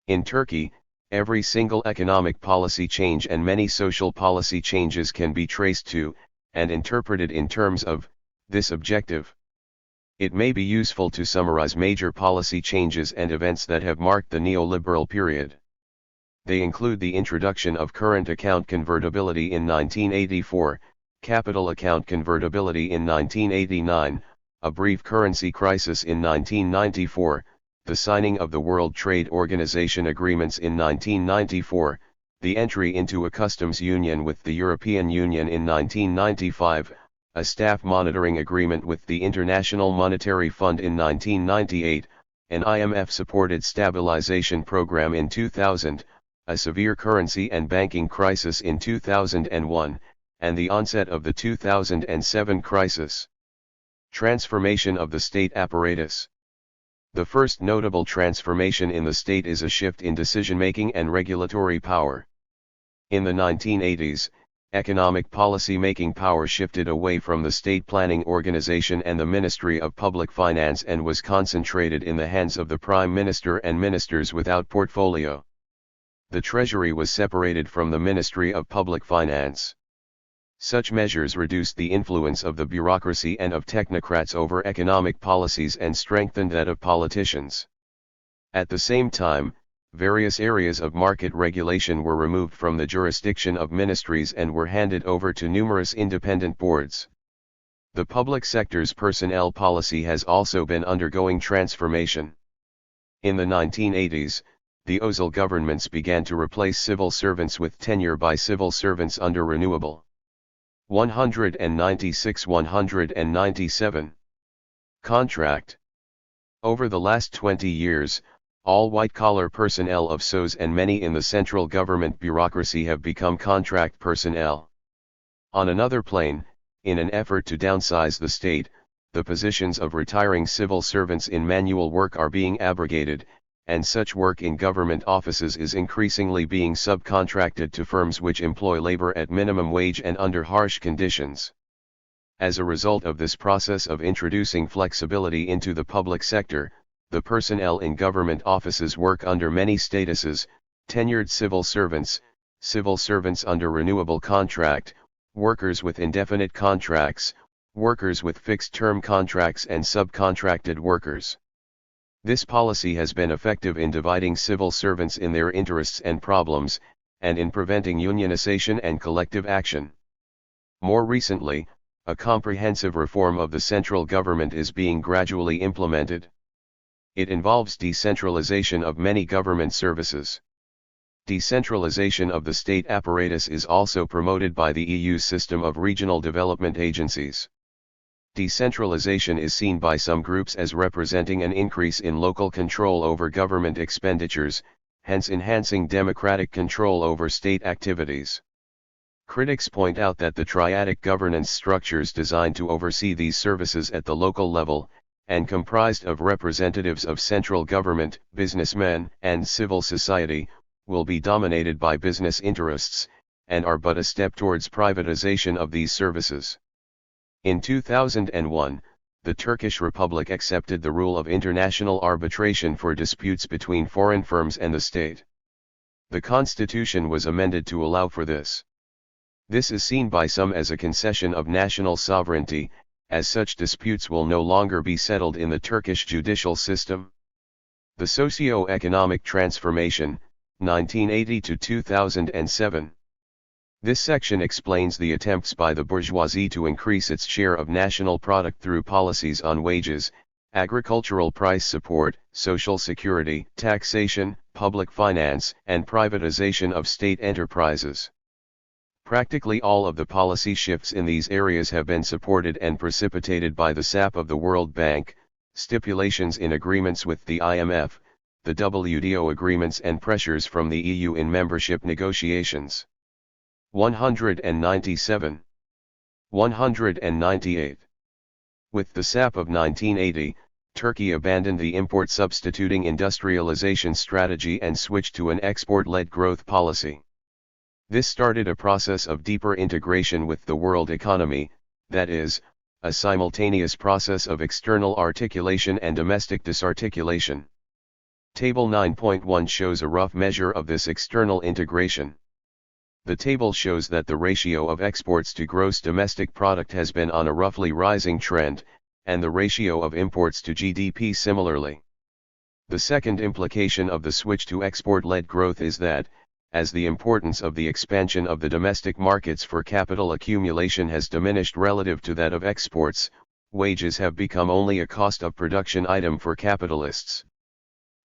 In Turkey, every single economic policy change and many social policy changes can be traced to, and interpreted in terms of, this objective. It may be useful to summarize major policy changes and events that have marked the neoliberal period. They include the introduction of current account convertibility in 1984, capital account convertibility in 1989, a brief currency crisis in 1994, the signing of the World Trade Organization agreements in 1994, the entry into a customs union with the European Union in 1995, a staff monitoring agreement with the International Monetary Fund in 1998, an IMF-supported stabilization program in 2000, a severe currency and banking crisis in 2001, and the onset of the 2007 crisis. Transformation of the state apparatus. The first notable transformation in the state is a shift in decision-making and regulatory power. In the 1980s, economic policy-making power shifted away from the State Planning Organization and the Ministry of Public Finance and was concentrated in the hands of the Prime Minister and ministers without portfolio. The Treasury was separated from the Ministry of Public Finance. Such measures reduced the influence of the bureaucracy and of technocrats over economic policies and strengthened that of politicians. At the same time, various areas of market regulation were removed from the jurisdiction of ministries and were handed over to numerous independent boards. The public sector's personnel policy has also been undergoing transformation. In the 1980s, the Özal governments began to replace civil servants with tenure by civil servants under renewable 196-197 contract. Over the last 20 years, all white-collar personnel of SOS and many in the central government bureaucracy have become contract personnel. On another plane, in an effort to downsize the state, the positions of retiring civil servants in manual work are being abrogated, and such work in government offices is increasingly being subcontracted to firms which employ labor at minimum wage and under harsh conditions. As a result of this process of introducing flexibility into the public sector, the personnel in government offices work under many statuses: tenured civil servants under renewable contract, workers with indefinite contracts, workers with fixed-term contracts and subcontracted workers. This policy has been effective in dividing civil servants in their interests and problems, and in preventing unionization and collective action. More recently, a comprehensive reform of the central government is being gradually implemented. It involves decentralization of many government services. Decentralization of the state apparatus is also promoted by the EU's system of regional development agencies. Decentralization is seen by some groups as representing an increase in local control over government expenditures, hence enhancing democratic control over state activities. Critics point out that the triadic governance structures designed to oversee these services at the local level, and comprised of representatives of central government, businessmen, and civil society, will be dominated by business interests, and are but a step towards privatization of these services. In 2001, the Turkish Republic accepted the rule of international arbitration for disputes between foreign firms and the state. The constitution was amended to allow for this. This is seen by some as a concession of national sovereignty, as such disputes will no longer be settled in the Turkish judicial system. The Socio-Economic Transformation, 1980 to 2007. This section explains the attempts by the bourgeoisie to increase its share of national product through policies on wages, agricultural price support, social security, taxation, public finance, and privatization of state enterprises. Practically all of the policy shifts in these areas have been supported and precipitated by the sap of the World Bank, stipulations in agreements with the IMF, the WTO agreements and pressures from the EU in membership negotiations. 197. 198. With the sap of 1980, Turkey abandoned the import substituting industrialization strategy and switched to an export-led growth policy. This started a process of deeper integration with the world economy, that is, a simultaneous process of external articulation and domestic disarticulation. Table 9.1 shows a rough measure of this external integration. The table shows that the ratio of exports to gross domestic product has been on a roughly rising trend, and the ratio of imports to GDP similarly. The second implication of the switch to export-led growth is that, as the importance of the expansion of the domestic markets for capital accumulation has diminished relative to that of exports, wages have become only a cost of production item for capitalists.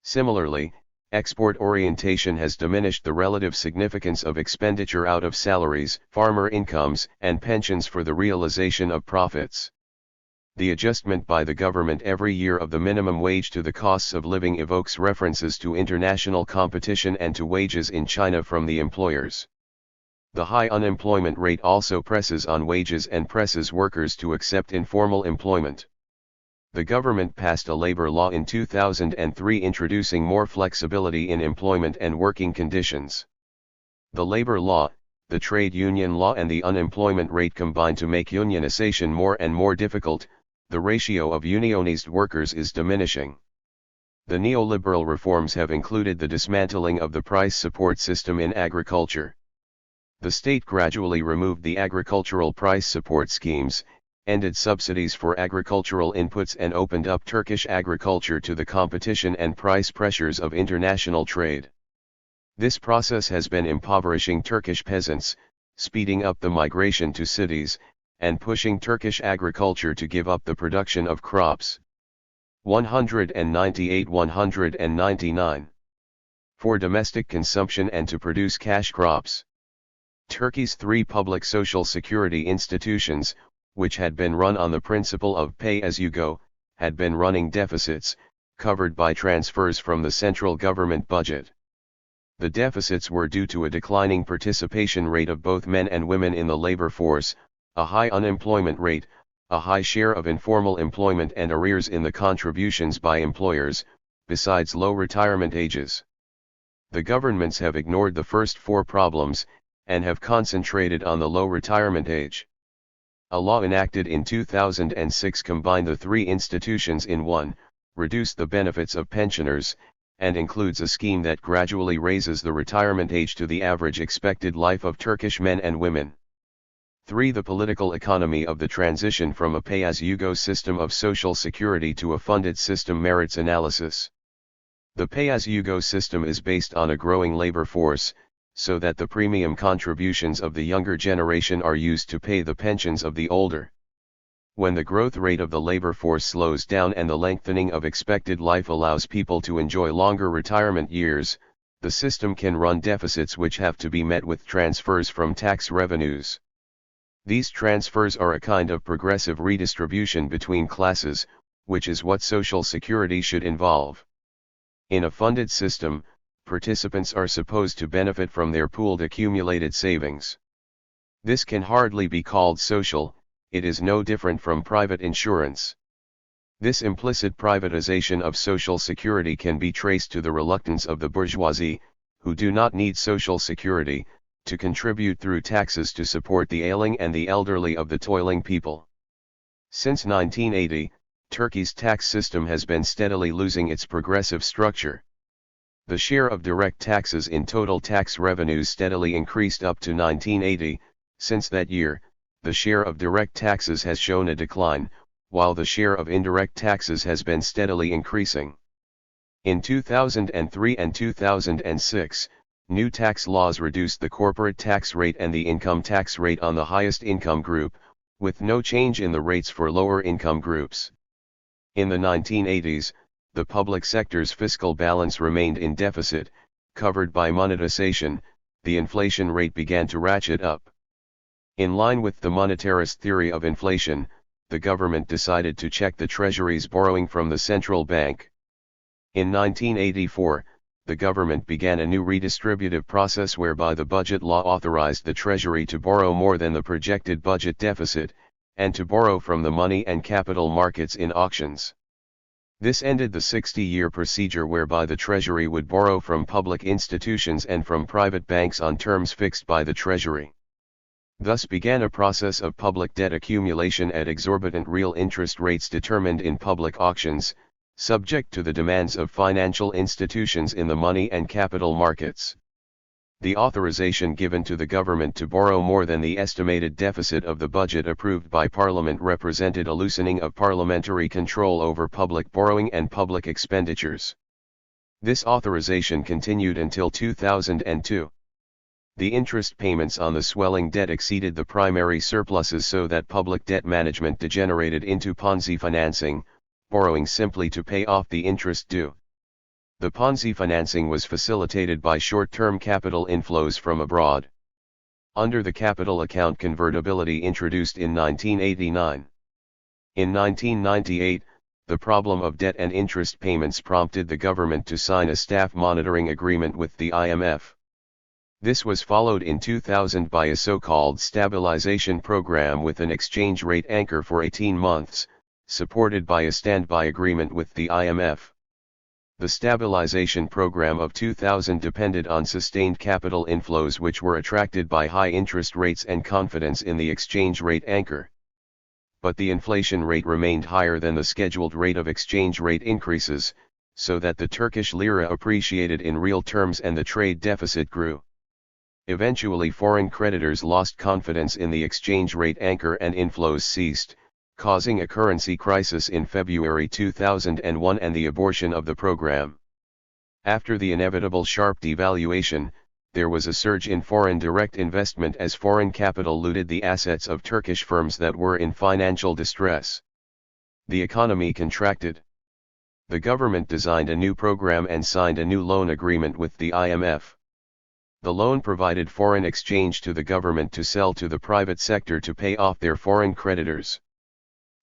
Similarly, export orientation has diminished the relative significance of expenditure out of salaries, farmer incomes, and pensions for the realization of profits. The adjustment by the government every year of the minimum wage to the costs of living evokes references to international competition and to wages in China from the employers. The high unemployment rate also presses on wages and presses workers to accept informal employment. The government passed a labor law in 2003 introducing more flexibility in employment and working conditions. The labor law, the trade union law and the unemployment rate combine to make unionization more and more difficult. The ratio of unionized workers is diminishing. The neoliberal reforms have included the dismantling of the price support system in agriculture. The state gradually removed the agricultural price support schemes, ended subsidies for agricultural inputs and opened up Turkish agriculture to the competition and price pressures of international trade. This process has been impoverishing Turkish peasants, speeding up the migration to cities, and pushing Turkish agriculture to give up the production of crops. 198-199. For domestic consumption and to produce cash crops. Turkey's three public social security institutions, which had been run on the principle of pay-as-you-go, had been running deficits, covered by transfers from the central government budget. The deficits were due to a declining participation rate of both men and women in the labor force, a high unemployment rate, a high share of informal employment and arrears in the contributions by employers, besides low retirement ages. The governments have ignored the first four problems, and have concentrated on the low retirement age. A law enacted in 2006 combined the three institutions in one, reduced the benefits of pensioners, and includes a scheme that gradually raises the retirement age to the average expected life of Turkish men and women. 3. The political economy of the transition from a pay-as-you-go system of social security to a funded system merits analysis. The pay-as-you-go system is based on a growing labor force, so that the premium contributions of the younger generation are used to pay the pensions of the older. When the growth rate of the labor force slows down and the lengthening of expected life allows people to enjoy longer retirement years, the system can run deficits which have to be met with transfers from tax revenues. These transfers are a kind of progressive redistribution between classes, which is what Social Security should involve. In a funded system, participants are supposed to benefit from their pooled accumulated savings. This can hardly be called social, it is no different from private insurance. This implicit privatization of Social Security can be traced to the reluctance of the bourgeoisie, who do not need Social Security, to contribute through taxes to support the ailing and the elderly of the toiling people. Since 1980, Turkey's tax system has been steadily losing its progressive structure. The share of direct taxes in total tax revenues steadily increased up to 1980, since that year, the share of direct taxes has shown a decline, while the share of indirect taxes has been steadily increasing. In 2003 and 2006, new tax laws reduced the corporate tax rate and the income tax rate on the highest income group, with no change in the rates for lower income groups. In the 1980s, the public sector's fiscal balance remained in deficit, covered by monetization. The inflation rate began to ratchet up. In line with the monetarist theory of inflation, the government decided to check the Treasury's borrowing from the central bank. In 1984, the government began a new redistributive process whereby the budget law authorized the Treasury to borrow more than the projected budget deficit, and to borrow from the money and capital markets in auctions. This ended the 60-year procedure whereby the Treasury would borrow from public institutions and from private banks on terms fixed by the Treasury. Thus began a process of public debt accumulation at exorbitant real interest rates determined in public auctions, subject to the demands of financial institutions in the money and capital markets. The authorization given to the government to borrow more than the estimated deficit of the budget approved by Parliament represented a loosening of parliamentary control over public borrowing and public expenditures. This authorization continued until 2002. The interest payments on the swelling debt exceeded the primary surpluses, so that public debt management degenerated into Ponzi financing, borrowing simply to pay off the interest due. The Ponzi financing was facilitated by short-term capital inflows from abroad. Under the capital account convertibility introduced in 1989. In 1998, the problem of debt and interest payments prompted the government to sign a staff monitoring agreement with the IMF. This was followed in 2000 by a so-called stabilization program with an exchange rate anchor for 18 months, supported by a standby agreement with the IMF. The stabilization program of 2000 depended on sustained capital inflows which were attracted by high interest rates and confidence in the exchange rate anchor. But the inflation rate remained higher than the scheduled rate of exchange rate increases, so that the Turkish lira appreciated in real terms and the trade deficit grew. Eventually foreign creditors lost confidence in the exchange rate anchor and inflows ceased, causing a currency crisis in February 2001 and the abortion of the program. After the inevitable sharp devaluation, there was a surge in foreign direct investment as foreign capital looted the assets of Turkish firms that were in financial distress. The economy contracted. The government designed a new program and signed a new loan agreement with the IMF. The loan provided foreign exchange to the government to sell to the private sector to pay off their foreign creditors.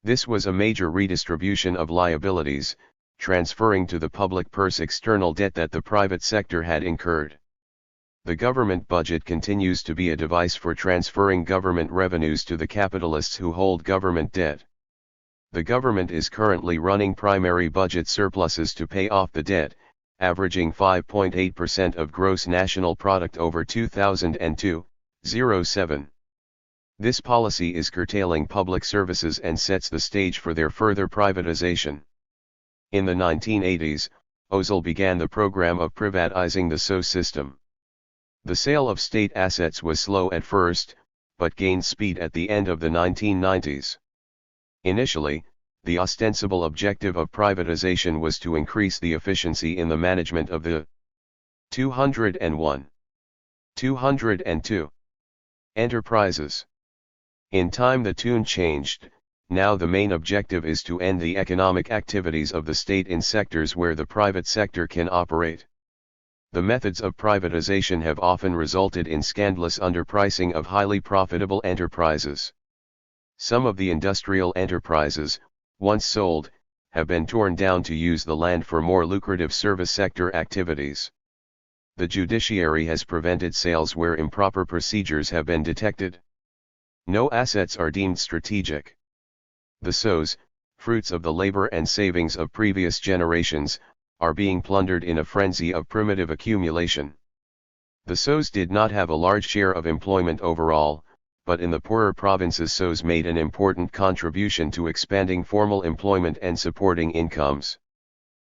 This was a major redistribution of liabilities, transferring to the public purse external debt that the private sector had incurred. The government budget continues to be a device for transferring government revenues to the capitalists who hold government debt. The government is currently running primary budget surpluses to pay off the debt, averaging 5.8% of gross national product over 2002-07. This policy is curtailing public services and sets the stage for their further privatization. In the 1980s, Özal began the program of privatizing the SO system. The sale of state assets was slow at first, but gained speed at the end of the 1990s. Initially, the ostensible objective of privatization was to increase the efficiency in the management of the 201, 202 enterprises. In time the tune changed. Now the main objective is to end the economic activities of the state in sectors where the private sector can operate. The methods of privatization have often resulted in scandalous underpricing of highly profitable enterprises. Some of the industrial enterprises, once sold, have been torn down to use the land for more lucrative service sector activities. The judiciary has prevented sales where improper procedures have been detected. No assets are deemed strategic. The SOs, fruits of the labor and savings of previous generations, are being plundered in a frenzy of primitive accumulation. The SOs did not have a large share of employment overall, but in the poorer provinces SOs made an important contribution to expanding formal employment and supporting incomes.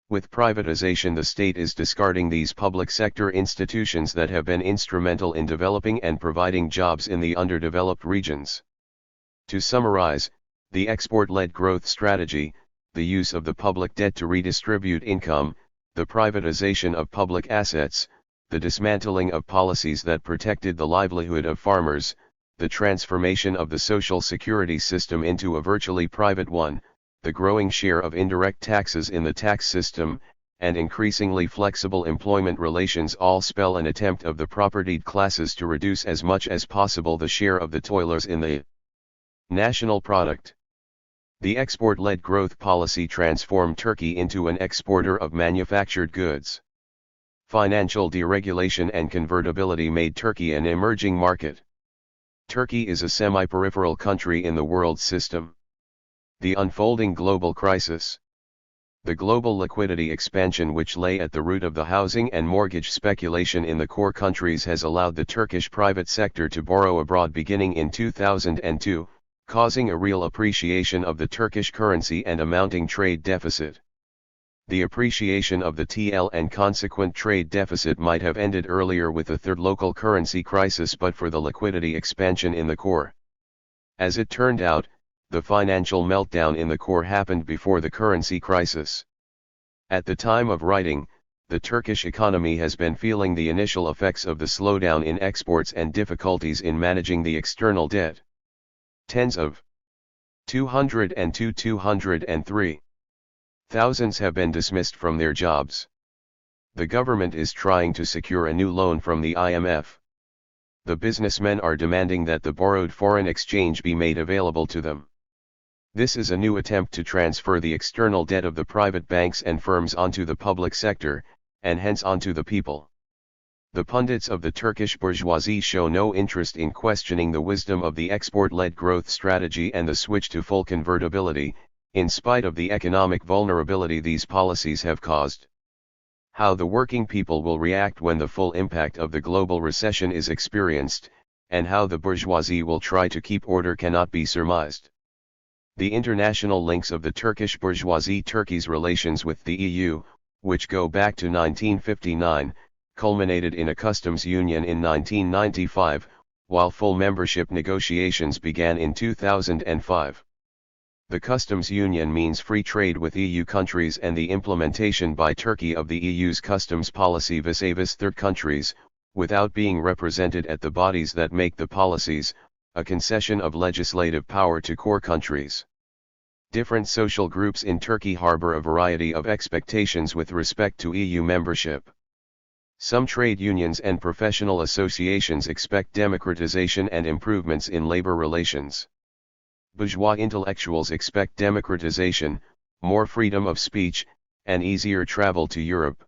With privatization, the state is discarding these public sector institutions that have been instrumental in developing and providing jobs in the underdeveloped regions. To summarize, the export-led growth strategy, the use of the public debt to redistribute income, the privatization of public assets, the dismantling of policies that protected the livelihood of farmers, the transformation of the social security system into a virtually private one, the growing share of indirect taxes in the tax system, and increasingly flexible employment relations all spell an attempt of the propertied classes to reduce as much as possible the share of the toilers in the national product. The export-led growth policy transformed Turkey into an exporter of manufactured goods. Financial deregulation and convertibility made Turkey an emerging market. Turkey is a semi-peripheral country in the world system. The unfolding global crisis. The global liquidity expansion which lay at the root of the housing and mortgage speculation in the core countries has allowed the Turkish private sector to borrow abroad beginning in 2002, causing a real appreciation of the Turkish currency and a mounting trade deficit. The appreciation of the TL and consequent trade deficit might have ended earlier with the third local currency crisis but for the liquidity expansion in the core. As it turned out, the financial meltdown in the core happened before the currency crisis. At the time of writing, the Turkish economy has been feeling the initial effects of the slowdown in exports and difficulties in managing the external debt. Tens of 202,203 thousands have been dismissed from their jobs. The government is trying to secure a new loan from the IMF. The businessmen are demanding that the borrowed foreign exchange be made available to them. This is a new attempt to transfer the external debt of the private banks and firms onto the public sector, and hence onto the people. The pundits of the Turkish bourgeoisie show no interest in questioning the wisdom of the export-led growth strategy and the switch to full convertibility, in spite of the economic vulnerability these policies have caused. How the working people will react when the full impact of the global recession is experienced, and how the bourgeoisie will try to keep order cannot be surmised. The international links of the Turkish bourgeoisie Turkey's relations with the EU, which go back to 1959, culminated in a customs union in 1995, while full membership negotiations began in 2005. The customs union means free trade with EU countries and the implementation by Turkey of the EU's customs policy vis-à-vis third countries, without being represented at the bodies that make the policies, a concession of legislative power to core countries. Different social groups in Turkey harbor a variety of expectations with respect to EU membership. Some trade unions and professional associations expect democratization and improvements in labor relations. Bourgeois intellectuals expect democratization, more freedom of speech, and easier travel to Europe.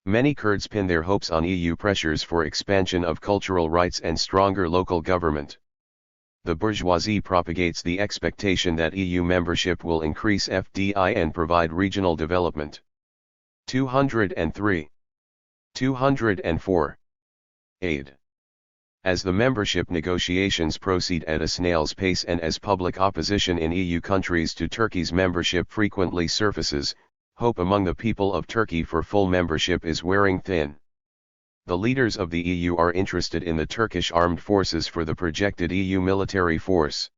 Many Kurds pin their hopes on EU pressures for expansion of cultural rights and stronger local government. The bourgeoisie propagates the expectation that EU membership will increase FDI and provide regional development. 203. 204. Aid. As the membership negotiations proceed at a snail's pace and as public opposition in EU countries to Turkey's membership frequently surfaces, hope among the people of Turkey for full membership is wearing thin. The leaders of the EU are interested in the Turkish armed forces for the projected EU military force.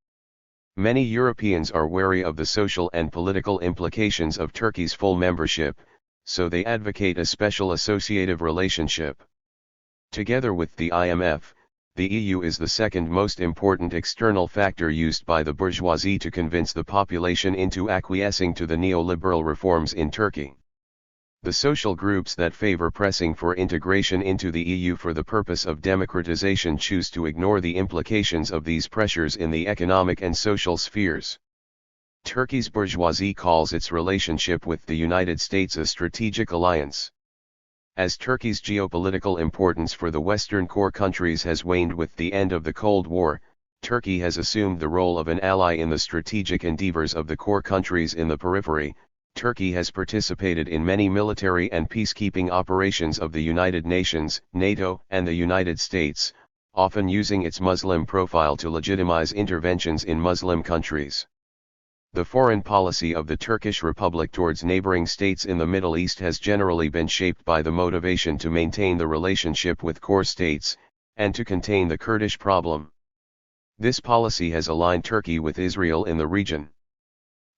Many Europeans are wary of the social and political implications of Turkey's full membership, so they advocate a special associative relationship. Together with the IMF, the EU is the second most important external factor used by the bourgeoisie to convince the population into acquiescing to the neoliberal reforms in Turkey. The social groups that favor pressing for integration into the EU for the purpose of democratization choose to ignore the implications of these pressures in the economic and social spheres. Turkey's bourgeoisie calls its relationship with the United States a strategic alliance. As Turkey's geopolitical importance for the Western core countries has waned with the end of the Cold War, Turkey has assumed the role of an ally in the strategic endeavors of the core countries in the periphery. Turkey has participated in many military and peacekeeping operations of the United Nations, NATO, and the United States, often using its Muslim profile to legitimize interventions in Muslim countries. The foreign policy of the Turkish Republic towards neighboring states in the Middle East has generally been shaped by the motivation to maintain the relationship with core states, and to contain the Kurdish problem. This policy has aligned Turkey with Israel in the region.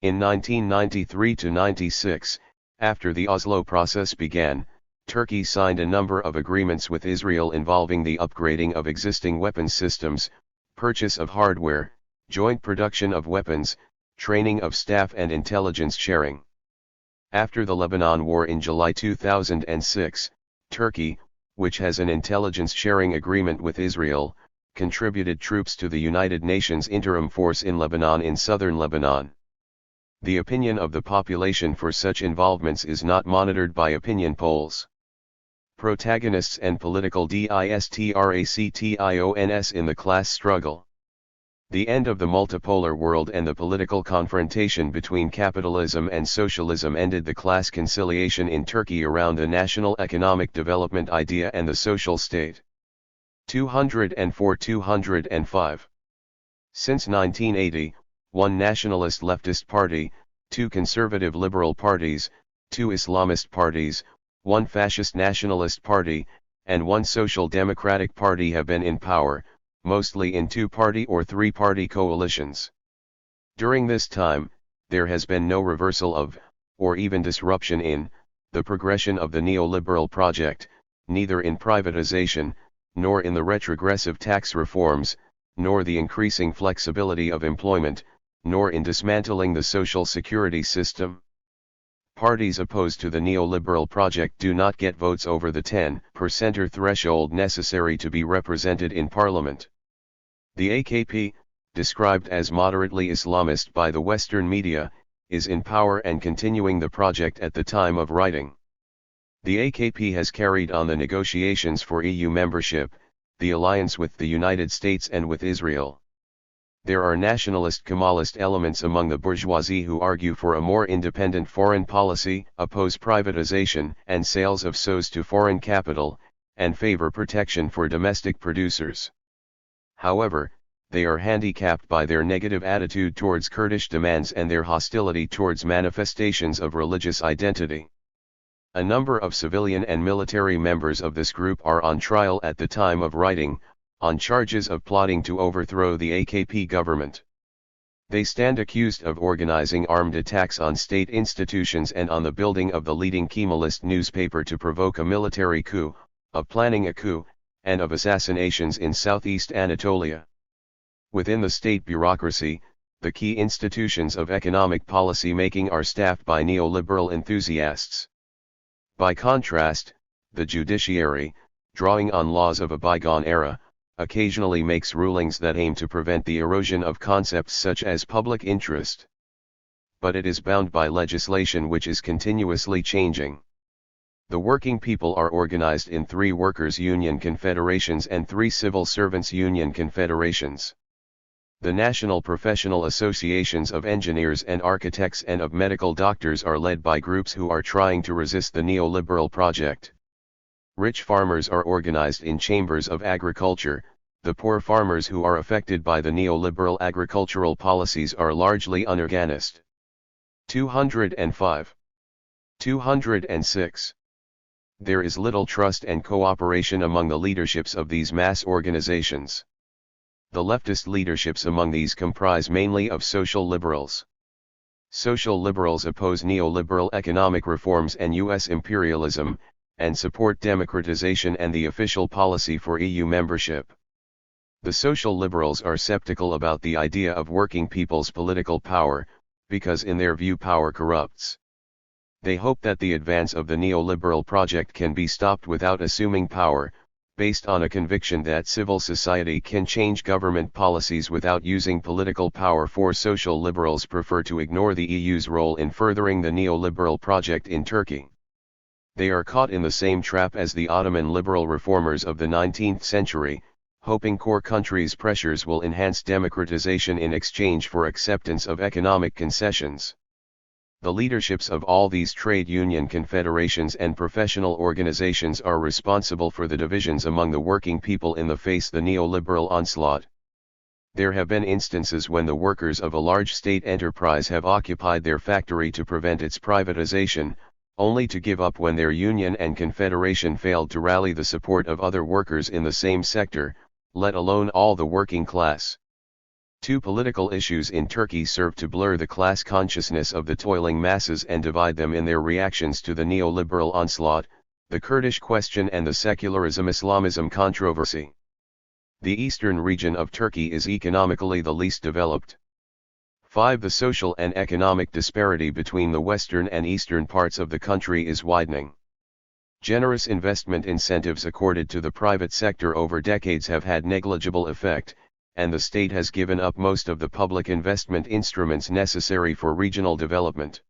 In 1993–96, after the Oslo process began, Turkey signed a number of agreements with Israel involving the upgrading of existing weapons systems, purchase of hardware, joint production of weapons, Training of staff and intelligence sharing. After the Lebanon War in July 2006, Turkey, which has an intelligence sharing agreement with Israel, contributed troops to the United Nations Interim Force in Lebanon in southern Lebanon. The opinion of the population for such involvements is not monitored by opinion polls. Protagonists and political distractions in the class struggle. The end of the multipolar world and the political confrontation between capitalism and socialism ended the class conciliation in Turkey around the national economic development idea and the social state. 204-205. Since 1980, one nationalist leftist party, two conservative liberal parties, two Islamist parties, one fascist nationalist party, and one social democratic party have been in power, mostly in two-party or three-party coalitions. During this time, there has been no reversal of, or even disruption in, the progression of the neoliberal project, neither in privatization, nor in the retrogressive tax reforms, nor the increasing flexibility of employment, nor in dismantling the social security system. Parties opposed to the neoliberal project do not get votes over the 10% threshold necessary to be represented in parliament. The AKP, described as moderately Islamist by the Western media, is in power and continuing the project at the time of writing. The AKP has carried on the negotiations for EU membership, the alliance with the United States and with Israel. There are nationalist Kemalist elements among the bourgeoisie who argue for a more independent foreign policy, oppose privatization and sales of SOEs to foreign capital, and favor protection for domestic producers. However, they are handicapped by their negative attitude towards Kurdish demands and their hostility towards manifestations of religious identity. A number of civilian and military members of this group are on trial at the time of writing, on charges of plotting to overthrow the AKP government. They stand accused of organizing armed attacks on state institutions and on the building of the leading Kemalist newspaper to provoke a military coup, of planning a coup, and of assassinations in southeast Anatolia. Within the state bureaucracy, the key institutions of economic policy making are staffed by neoliberal enthusiasts. By contrast, the judiciary, drawing on laws of a bygone era, occasionally makes rulings that aim to prevent the erosion of concepts such as public interest. But it is bound by legislation which is continuously changing. The working people are organized in 3 workers' union confederations and 3 civil servants' union confederations. The national professional associations of engineers and architects and of medical doctors are led by groups who are trying to resist the neoliberal project. Rich farmers are organized in chambers of agriculture. The poor farmers who are affected by the neoliberal agricultural policies are largely unorganized. 205. 206. There is little trust and cooperation among the leaderships of these mass organizations. The leftist leaderships among these comprise mainly of social liberals. Social liberals oppose neoliberal economic reforms and U.S. imperialism, and support democratization and the official policy for EU membership. The social liberals are skeptical about the idea of working people's political power, because in their view power corrupts. They hope that the advance of the neoliberal project can be stopped without assuming power, based on a conviction that civil society can change government policies without using political power. For social liberals prefer to ignore the EU's role in furthering the neoliberal project in Turkey. They are caught in the same trap as the Ottoman liberal reformers of the 19th century, hoping core countries' pressures will enhance democratization in exchange for acceptance of economic concessions. The leaderships of all these trade union confederations and professional organizations are responsible for the divisions among the working people in the face of the neoliberal onslaught. There have been instances when the workers of a large state enterprise have occupied their factory to prevent its privatization, only to give up when their union and confederation failed to rally the support of other workers in the same sector, let alone all the working class. 2 political issues in Turkey serve to blur the class consciousness of the toiling masses and divide them in their reactions to the neoliberal onslaught: the Kurdish question and the secularism-Islamism controversy. The eastern region of Turkey is economically the least developed. 5. The social and economic disparity between the western and eastern parts of the country is widening. Generous investment incentives accorded to the private sector over decades have had negligible effect, and the state has given up most of the public investment instruments necessary for regional development.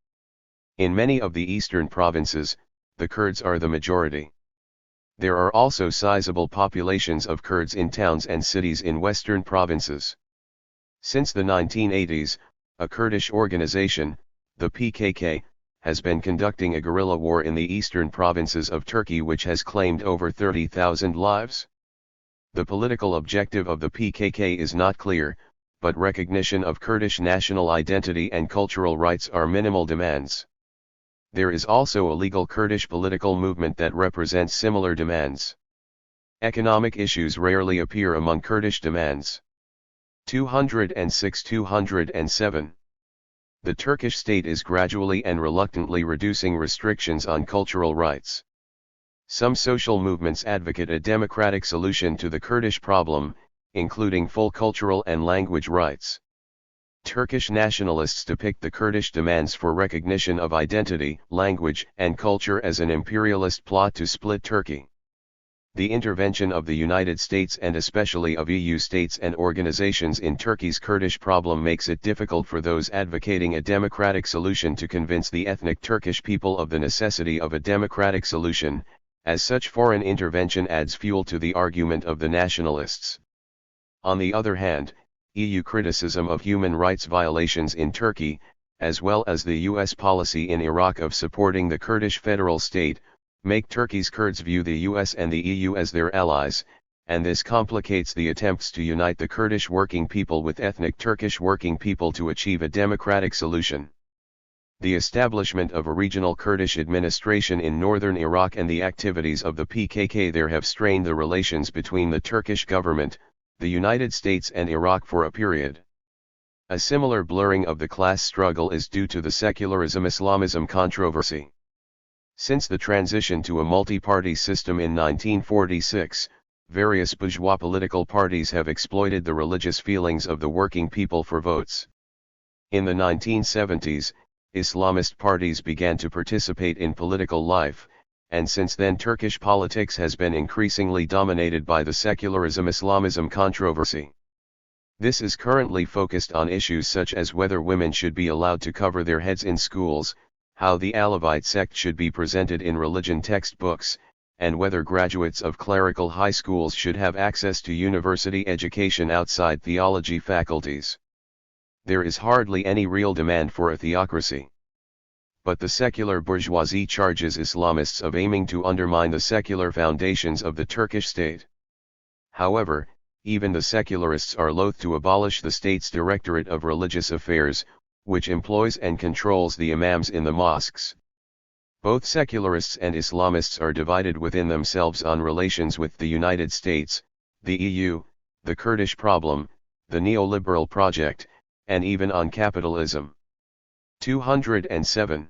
In many of the eastern provinces, the Kurds are the majority. There are also sizable populations of Kurds in towns and cities in western provinces. Since the 1980s, a Kurdish organization, the PKK, has been conducting a guerrilla war in the eastern provinces of Turkey which has claimed over 30,000 lives. The political objective of the PKK is not clear, but recognition of Kurdish national identity and cultural rights are minimal demands. There is also a legal Kurdish political movement that represents similar demands. Economic issues rarely appear among Kurdish demands. 206-207. The Turkish state is gradually and reluctantly reducing restrictions on cultural rights. Some social movements advocate a democratic solution to the Kurdish problem, including full cultural and language rights. Turkish nationalists depict the Kurdish demands for recognition of identity, language, and culture as an imperialist plot to split Turkey. The intervention of the United States and especially of EU states and organizations in Turkey's Kurdish problem makes it difficult for those advocating a democratic solution to convince the ethnic Turkish people of the necessity of a democratic solution, as such foreign intervention adds fuel to the argument of the nationalists. On the other hand, EU criticism of human rights violations in Turkey, as well as the US policy in Iraq of supporting the Kurdish federal state, make Turkey's Kurds view the US and the EU as their allies, and this complicates the attempts to unite the Kurdish working people with ethnic Turkish working people to achieve a democratic solution. The establishment of a regional Kurdish administration in northern Iraq and the activities of the PKK there have strained the relations between the Turkish government, the United States and Iraq for a period. A similar blurring of the class struggle is due to the secularism-Islamism controversy. Since the transition to a multi-party system in 1946, various bourgeois political parties have exploited the religious feelings of the working people for votes. In the 1970s, Islamist parties began to participate in political life, and since then Turkish politics has been increasingly dominated by the secularism-Islamism controversy. This is currently focused on issues such as whether women should be allowed to cover their heads in schools, how the Alevite sect should be presented in religion textbooks, and whether graduates of clerical high schools should have access to university education outside theology faculties. There is hardly any real demand for a theocracy. But the secular bourgeoisie charges Islamists of aiming to undermine the secular foundations of the Turkish state. However, even the secularists are loath to abolish the state's Directorate of Religious Affairs, which employs and controls the imams in the mosques. Both secularists and Islamists are divided within themselves on relations with the United States, the EU, the Kurdish problem, the neoliberal project, and even on capitalism. 207.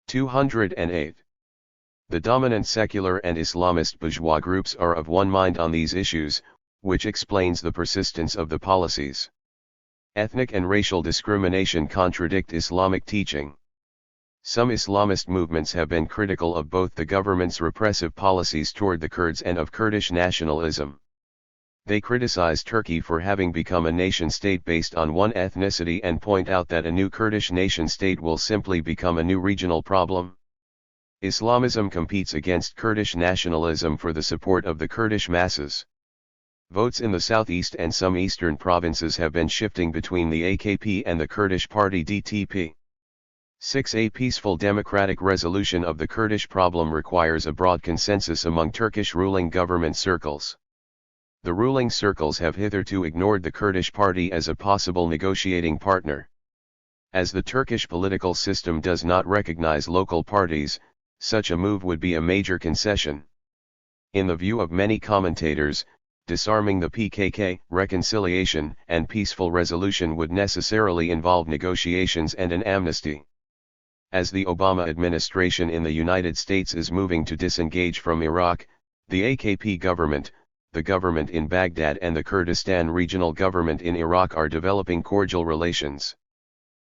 208. The dominant secular and Islamist bourgeois groups are of one mind on these issues, which explains the persistence of the policies. Ethnic and racial discrimination contradict Islamic teaching. Some Islamist movements have been critical of both the government's repressive policies toward the Kurds and of Kurdish nationalism. They criticize Turkey for having become a nation-state based on one ethnicity and point out that a new Kurdish nation-state will simply become a new regional problem. Islamism competes against Kurdish nationalism for the support of the Kurdish masses. Votes in the southeast and some eastern provinces have been shifting between the AKP and the Kurdish party DTP. 6. A peaceful democratic resolution of the Kurdish problem requires a broad consensus among Turkish ruling government circles. The ruling circles have hitherto ignored the Kurdish party as a possible negotiating partner. As the Turkish political system does not recognize local parties, such a move would be a major concession. In the view of many commentators, disarming the PKK, reconciliation and peaceful resolution would necessarily involve negotiations and an amnesty. As the Obama administration in the United States is moving to disengage from Iraq, the AKP government, the government in Baghdad and the Kurdistan Regional Government in Iraq are developing cordial relations.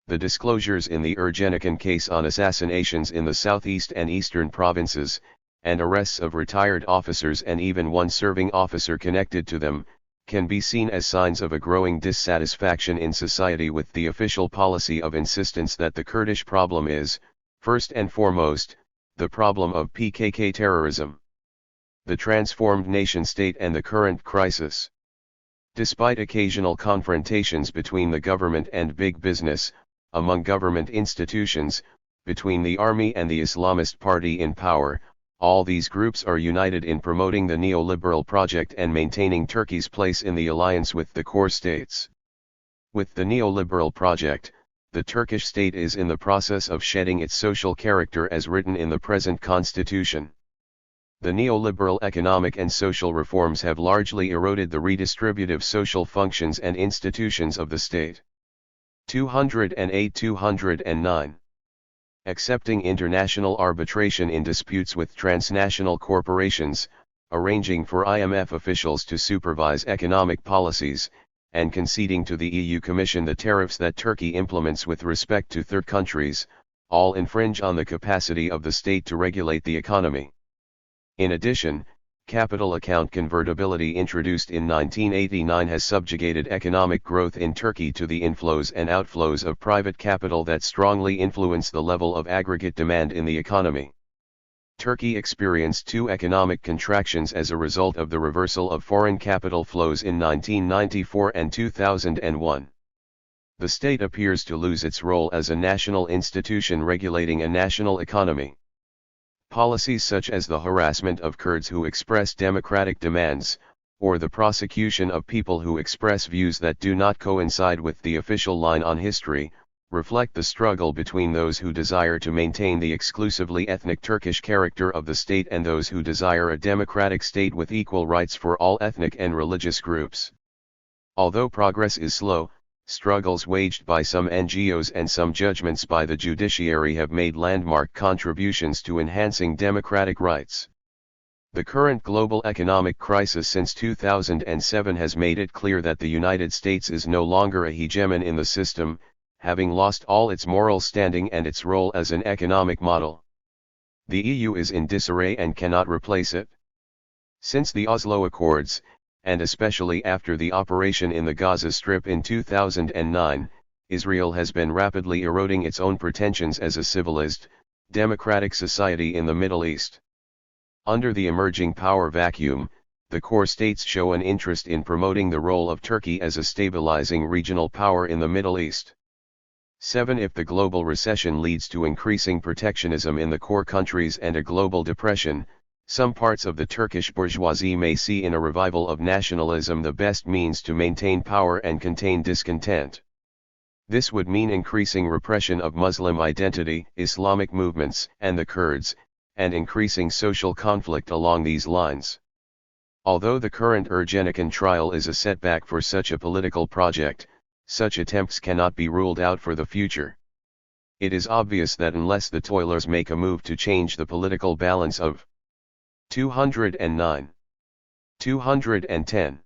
The disclosures in the Ergenekon case on assassinations in the southeast and eastern provinces, and arrests of retired officers and even one serving officer connected to them, can be seen as signs of a growing dissatisfaction in society with the official policy of insistence that the Kurdish problem is, first and foremost, the problem of PKK terrorism, the transformed nation-state and the current crisis. Despite occasional confrontations between the government and big business, among government institutions, between the army and the Islamist party in power, all these groups are united in promoting the neoliberal project and maintaining Turkey's place in the alliance with the core states. With the neoliberal project, the Turkish state is in the process of shedding its social character as written in the present constitution. The neoliberal economic and social reforms have largely eroded the redistributive social functions and institutions of the state. 208-209. Accepting international arbitration in disputes with transnational corporations, arranging for IMF officials to supervise economic policies, and conceding to the EU Commission the tariffs that Turkey implements with respect to third countries, all infringe on the capacity of the state to regulate the economy. In addition, capital account convertibility introduced in 1989 has subjugated economic growth in Turkey to the inflows and outflows of private capital that strongly influence the level of aggregate demand in the economy. Turkey experienced two economic contractions as a result of the reversal of foreign capital flows in 1994 and 2001. The state appears to lose its role as a national institution regulating a national economy. Policies such as the harassment of Kurds who express democratic demands, or the prosecution of people who express views that do not coincide with the official line on history, reflect the struggle between those who desire to maintain the exclusively ethnic Turkish character of the state and those who desire a democratic state with equal rights for all ethnic and religious groups. Although progress is slow, struggles waged by some NGOs and some judgments by the judiciary have made landmark contributions to enhancing democratic rights. The current global economic crisis since 2007 has made it clear that the United States is no longer a hegemon in the system, having lost all its moral standing and its role as an economic model. The EU is in disarray and cannot replace it. Since the Oslo Accords, and especially after the operation in the Gaza Strip in 2009, Israel has been rapidly eroding its own pretensions as a civilized, democratic society in the Middle East. Under the emerging power vacuum, the core states show an interest in promoting the role of Turkey as a stabilizing regional power in the Middle East. 7. If the global recession leads to increasing protectionism in the core countries and a global depression, some parts of the Turkish bourgeoisie may see in a revival of nationalism the best means to maintain power and contain discontent. This would mean increasing repression of Muslim identity, Islamic movements, and the Kurds, and increasing social conflict along these lines. Although the current Ergenekon trial is a setback for such a political project, such attempts cannot be ruled out for the future. It is obvious that unless the toilers make a move to change the political balance of 209. 210.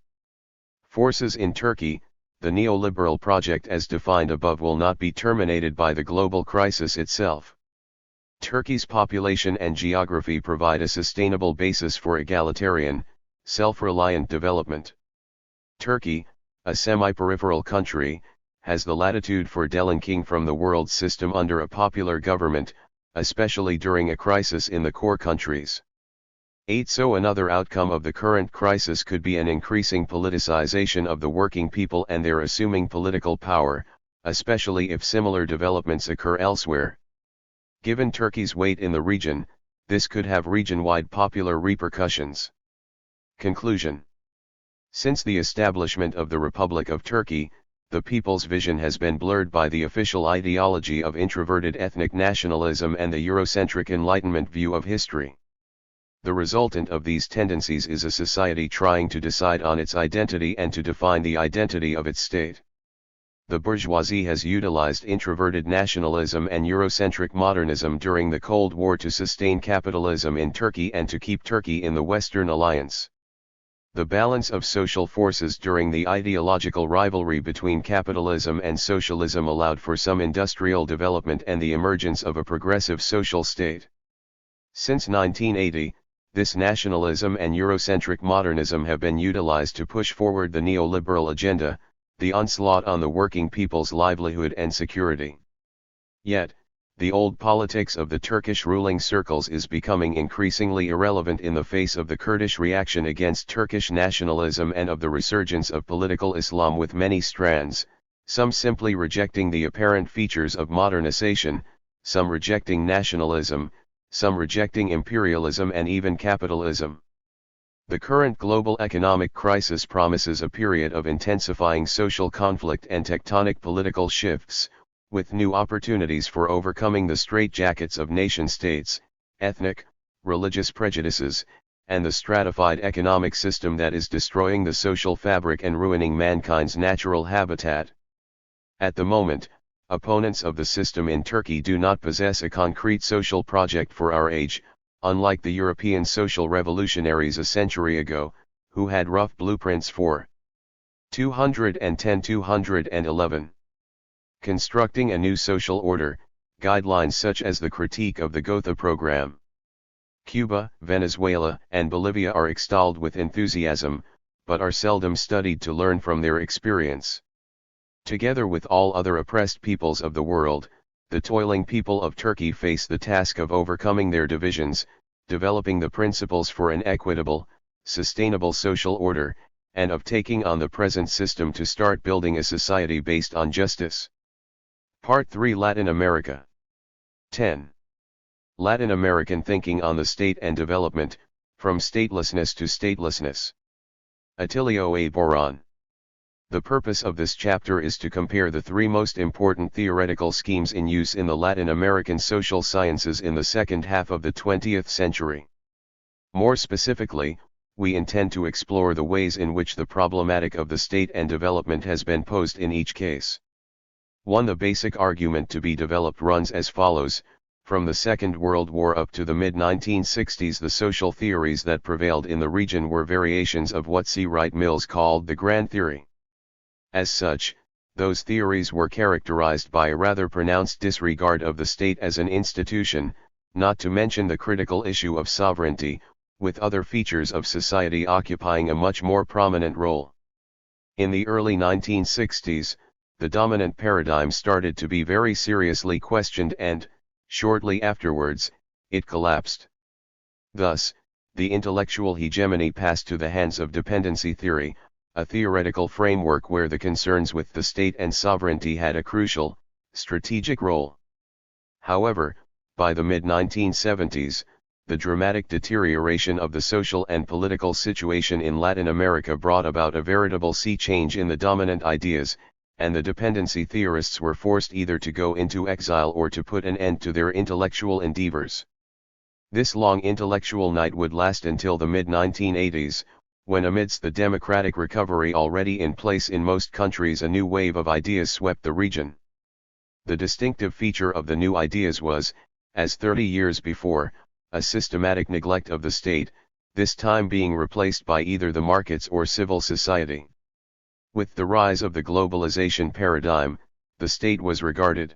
Forces in Turkey, the neoliberal project as defined above will not be terminated by the global crisis itself. Turkey's population and geography provide a sustainable basis for egalitarian, self-reliant development. Turkey, a semi-peripheral country, has the latitude for delinking from the world system under a popular government, especially during a crisis in the core countries. 8. So another outcome of the current crisis could be an increasing politicization of the working people and their assuming political power, especially if similar developments occur elsewhere. Given Turkey's weight in the region, this could have region-wide popular repercussions. Conclusion. Since the establishment of the Republic of Turkey, the people's vision has been blurred by the official ideology of introverted ethnic nationalism and the Eurocentric Enlightenment view of history. The resultant of these tendencies is a society trying to decide on its identity and to define the identity of its state. The bourgeoisie has utilized introverted nationalism and Eurocentric modernism during the Cold War to sustain capitalism in Turkey and to keep Turkey in the Western Alliance. The balance of social forces during the ideological rivalry between capitalism and socialism allowed for some industrial development and the emergence of a progressive social state. Since 1980, this nationalism and Eurocentric modernism have been utilized to push forward the neoliberal agenda, the onslaught on the working people's livelihood and security. Yet, the old politics of the Turkish ruling circles is becoming increasingly irrelevant in the face of the Kurdish reaction against Turkish nationalism and of the resurgence of political Islam with many strands, some simply rejecting the apparent features of modernization, some rejecting nationalism, some rejecting imperialism and even capitalism. The current global economic crisis promises a period of intensifying social conflict and tectonic political shifts, with new opportunities for overcoming the straitjackets of nation-states, ethnic, religious prejudices, and the stratified economic system that is destroying the social fabric and ruining mankind's natural habitat. At the moment, opponents of the system in Turkey do not possess a concrete social project for our age, unlike the European social revolutionaries a century ago, who had rough blueprints for 210-211. Constructing a new social order, guidelines such as the critique of the Gotha program. Cuba, Venezuela, and Bolivia are extolled with enthusiasm, but are seldom studied to learn from their experience. Together with all other oppressed peoples of the world, the toiling people of Turkey face the task of overcoming their divisions, developing the principles for an equitable, sustainable social order, and of taking on the present system to start building a society based on justice. Part 3 Latin America. 10. Latin American thinking on the state and development, from statelessness to statelessness. Attilio A. Boron. The purpose of this chapter is to compare the three most important theoretical schemes in use in the Latin American social sciences in the second half of the 20th century. More specifically, we intend to explore the ways in which the problematic of the state and development has been posed in each case. 1. The basic argument to be developed runs as follows: from the Second World War up to the mid-1960s, the social theories that prevailed in the region were variations of what C. Wright Mills called the Grand Theory. As such, those theories were characterized by a rather pronounced disregard of the state as an institution, not to mention the critical issue of sovereignty, with other features of society occupying a much more prominent role. In the early 1960s, the dominant paradigm started to be very seriously questioned and, shortly afterwards, it collapsed. Thus, the intellectual hegemony passed to the hands of dependency theory, a theoretical framework where the concerns with the state and sovereignty had a crucial, strategic role. However, by the mid-1970s, the dramatic deterioration of the social and political situation in Latin America brought about a veritable sea change in the dominant ideas, and the dependency theorists were forced either to go into exile or to put an end to their intellectual endeavors. This long intellectual night would last until the mid-1980s, when amidst the democratic recovery already in place in most countries, a new wave of ideas swept the region. The distinctive feature of the new ideas was, as 30 years before, a systematic neglect of the state, this time being replaced by either the markets or civil society. With the rise of the globalization paradigm, the state was regarded,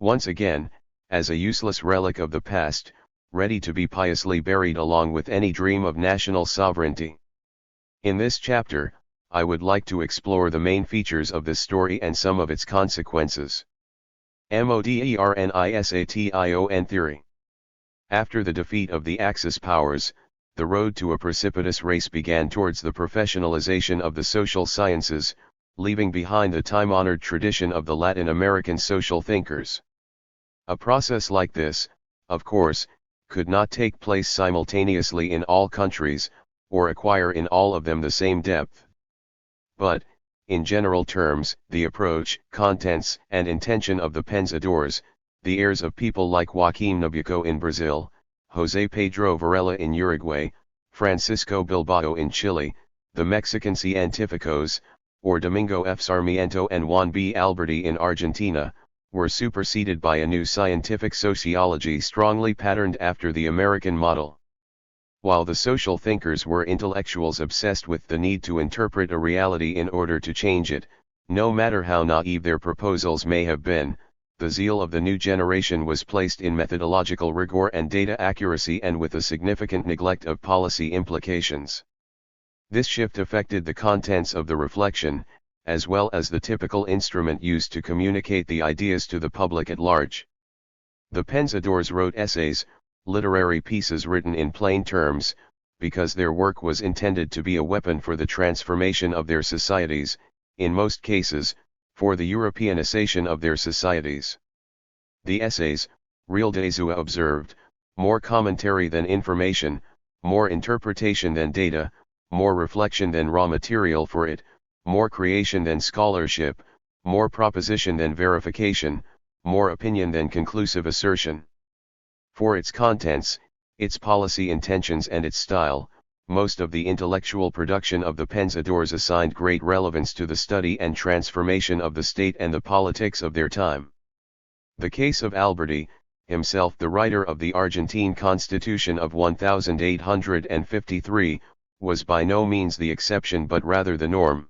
once again, as a useless relic of the past, ready to be piously buried along with any dream of national sovereignty. In this chapter, I would like to explore the main features of this story and some of its consequences. Modernization theory. After the defeat of the Axis powers, the road to a precipitous race began towards the professionalization of the social sciences, leaving behind the time-honored tradition of the Latin American social thinkers. A process like this, of course, could not take place simultaneously in all countries, or acquire in all of them the same depth. But, in general terms, the approach, contents, and intention of the pensadores, the heirs of people like Joaquim Nabuco in Brazil, José Pedro Varela in Uruguay, Francisco Bilbao in Chile, the Mexican científicos, or Domingo F. Sarmiento and Juan B. Alberti in Argentina, were superseded by a new scientific sociology strongly patterned after the American model. while the social thinkers were intellectuals obsessed with the need to interpret a reality in order to change it, no matter how naive their proposals may have been. The zeal of the new generation was placed in methodological rigor and data accuracy, and with a significant neglect of policy implications. This shift affected the contents of the reflection, as well as the typical instrument used to communicate the ideas to the public at large. The pensadores wrote essays, literary pieces written in plain terms, because their work was intended to be a weapon for the transformation of their societies, in most cases, for the Europeanization of their societies. The essays, Rildaisua observed, more commentary than information, more interpretation than data, more reflection than raw material for it, more creation than scholarship, more proposition than verification, more opinion than conclusive assertion. For its contents, its policy intentions and its style, most of the intellectual production of the pensadores assigned great relevance to the study and transformation of the state and the politics of their time. The case of Alberti, himself the writer of the Argentine Constitution of 1853, was by no means the exception but rather the norm.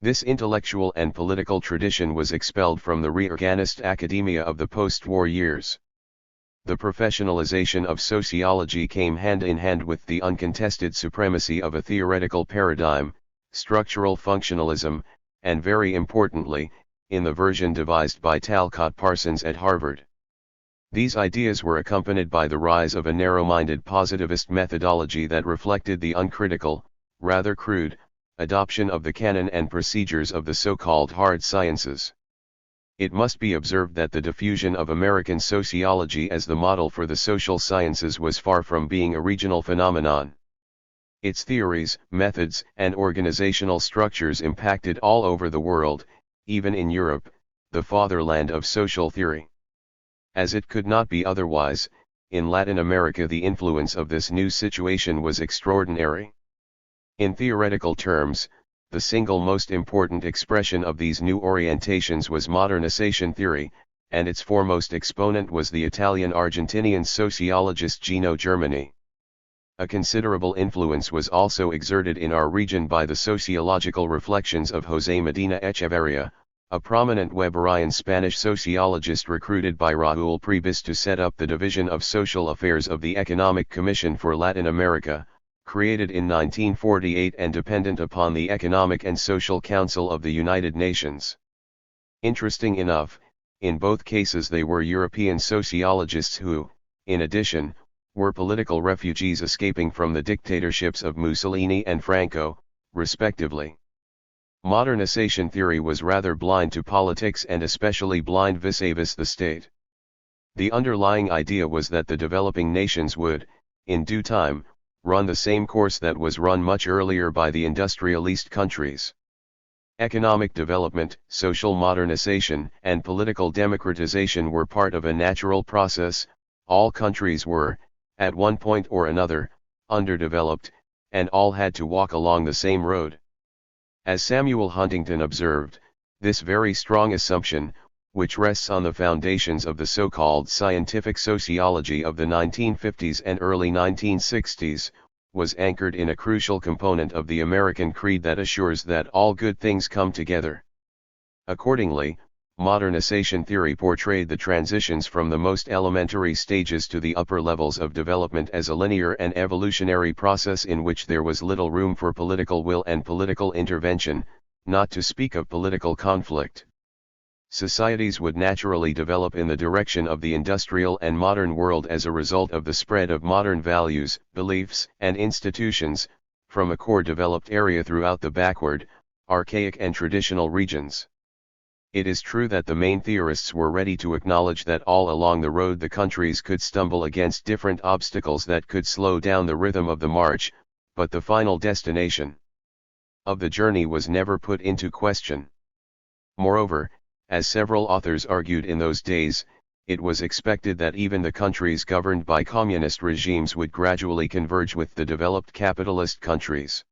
This intellectual and political tradition was expelled from the reorganized academia of the post-war years. The professionalization of sociology came hand in hand with the uncontested supremacy of a theoretical paradigm, structural functionalism, and very importantly, in the version devised by Talcott Parsons at Harvard. These ideas were accompanied by the rise of a narrow-minded positivist methodology that reflected the uncritical, rather crude, adoption of the canon and procedures of the so-called hard sciences. It must be observed that the diffusion of American sociology as the model for the social sciences was far from being a regional phenomenon. Its theories, methods, and organizational structures impacted all over the world, even in Europe, the fatherland of social theory. As it could not be otherwise, in Latin America the influence of this new situation was extraordinary. In theoretical terms, the single most important expression of these new orientations was modernization theory, and its foremost exponent was the Italian-Argentinian sociologist Gino Germani. A considerable influence was also exerted in our region by the sociological reflections of José Medina Echeverría, a prominent Weberian Spanish sociologist recruited by Raúl Prebys to set up the Division of Social Affairs of the Economic Commission for Latin America, created in 1948 and dependent upon the Economic and Social Council of the United Nations. Interesting enough, in both cases they were European sociologists who, in addition, were political refugees escaping from the dictatorships of Mussolini and Franco, respectively. Modernization theory was rather blind to politics and especially blind vis-a-vis the state. The underlying idea was that the developing nations would, in due time, run the same course that was run much earlier by the industrialist countries. Economic development, social modernization, and political democratization were part of a natural process. All countries were, at one point or another, underdeveloped, and all had to walk along the same road. As Samuel Huntington observed, this very strong assumption, which rests on the foundations of the so-called scientific sociology of the 1950s and early 1960s, was anchored in a crucial component of the American creed that assures that all good things come together. Accordingly, modernization theory portrayed the transitions from the most elementary stages to the upper levels of development as a linear and evolutionary process in which there was little room for political will and political intervention, not to speak of political conflict. Societies would naturally develop in the direction of the industrial and modern world as a result of the spread of modern values, beliefs, and institutions, from a core developed area throughout the backward, archaic and traditional regions. It is true that the main theorists were ready to acknowledge that all along the road the countries could stumble against different obstacles that could slow down the rhythm of the march, but the final destination of the journey was never put into question. Moreover, as several authors argued in those days, it was expected that even the countries governed by communist regimes would gradually converge with the developed capitalist countries.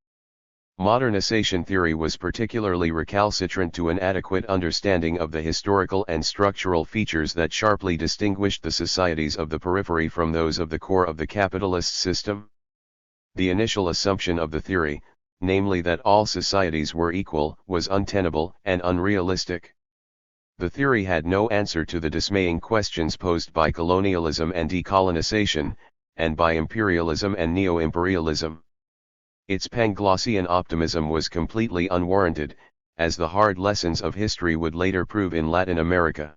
Modernization theory was particularly recalcitrant to an adequate understanding of the historical and structural features that sharply distinguished the societies of the periphery from those of the core of the capitalist system. The initial assumption of the theory, namely that all societies were equal, was untenable and unrealistic. The theory had no answer to the dismaying questions posed by colonialism and decolonization, and by imperialism and neo-imperialism. Its Panglossian optimism was completely unwarranted, as the hard lessons of history would later prove in Latin America.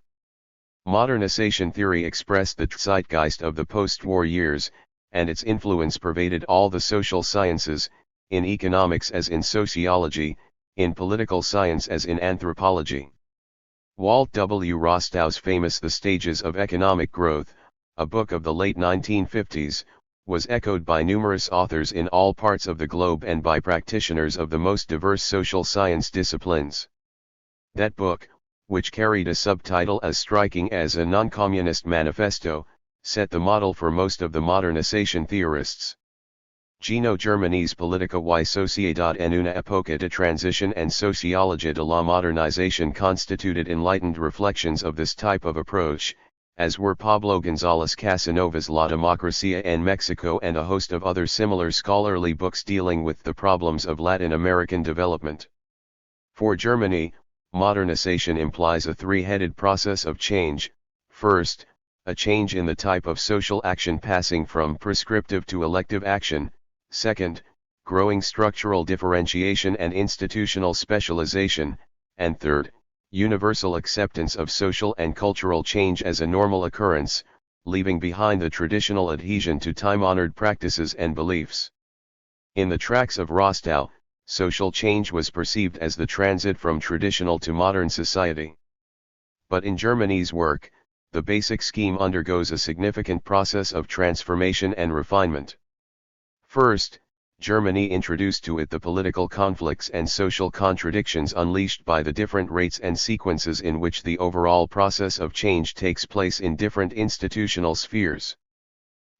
Modernization theory expressed the zeitgeist of the post-war years, and its influence pervaded all the social sciences, in economics as in sociology, in political science as in anthropology. Walt W. Rostow's famous The Stages of Economic Growth, a book of the late 1950s, was echoed by numerous authors in all parts of the globe and by practitioners of the most diverse social science disciplines. That book, which carried a subtitle as striking as a non-communist manifesto, set the model for most of the modernization theorists. Gino Germani's Politica y Sociedad en una época de transición and Sociologia de la Modernización constituted enlightened reflections of this type of approach, as were Pablo González Casanova's La Democracia en Mexico and a host of other similar scholarly books dealing with the problems of Latin American development. For Germany, modernization implies a three-headed process of change. First, a change in the type of social action passing from prescriptive to elective action. Second, growing structural differentiation and institutional specialization. And third, universal acceptance of social and cultural change as a normal occurrence, leaving behind the traditional adhesion to time-honored practices and beliefs. In the tracks of Rostow, social change was perceived as the transit from traditional to modern society. But in Germany's work, the basic scheme undergoes a significant process of transformation and refinement. First, Germany introduced to it the political conflicts and social contradictions unleashed by the different rates and sequences in which the overall process of change takes place in different institutional spheres.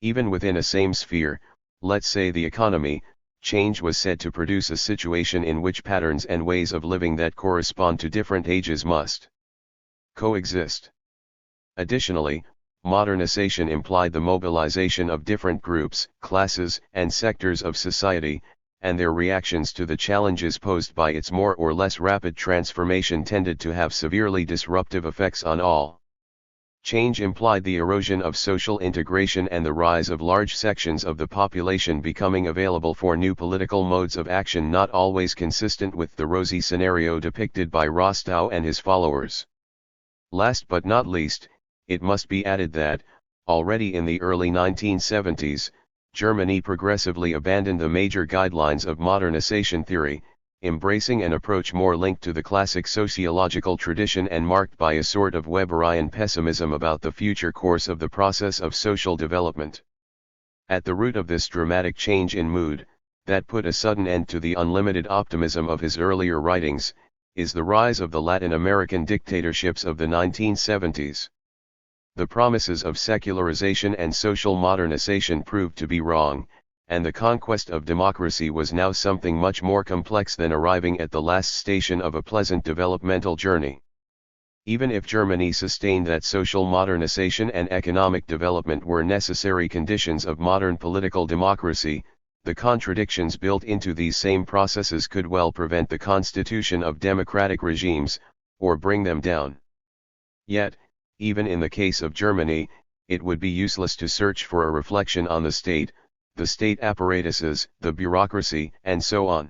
Even within a same sphere, let's say the economy, change was said to produce a situation in which patterns and ways of living that correspond to different ages must coexist. Additionally, modernization implied the mobilization of different groups, classes, and sectors of society, and their reactions to the challenges posed by its more or less rapid transformation tended to have severely disruptive effects on all. Change implied the erosion of social integration and the rise of large sections of the population becoming available for new political modes of action not always consistent with the rosy scenario depicted by Rostow and his followers. Last but not least, it must be added that, already in the early 1970s, Germany progressively abandoned the major guidelines of modernization theory, embracing an approach more linked to the classic sociological tradition and marked by a sort of Weberian pessimism about the future course of the process of social development. At the root of this dramatic change in mood, that put a sudden end to the unlimited optimism of his earlier writings, is the rise of the Latin American dictatorships of the 1970s. The promises of secularization and social modernization proved to be wrong, and the conquest of democracy was now something much more complex than arriving at the last station of a pleasant developmental journey. Even if Germany sustained that social modernization and economic development were necessary conditions of modern political democracy, the contradictions built into these same processes could well prevent the constitution of democratic regimes, or bring them down. Yet, even in the case of Germany, it would be useless to search for a reflection on the state apparatuses, the bureaucracy, and so on.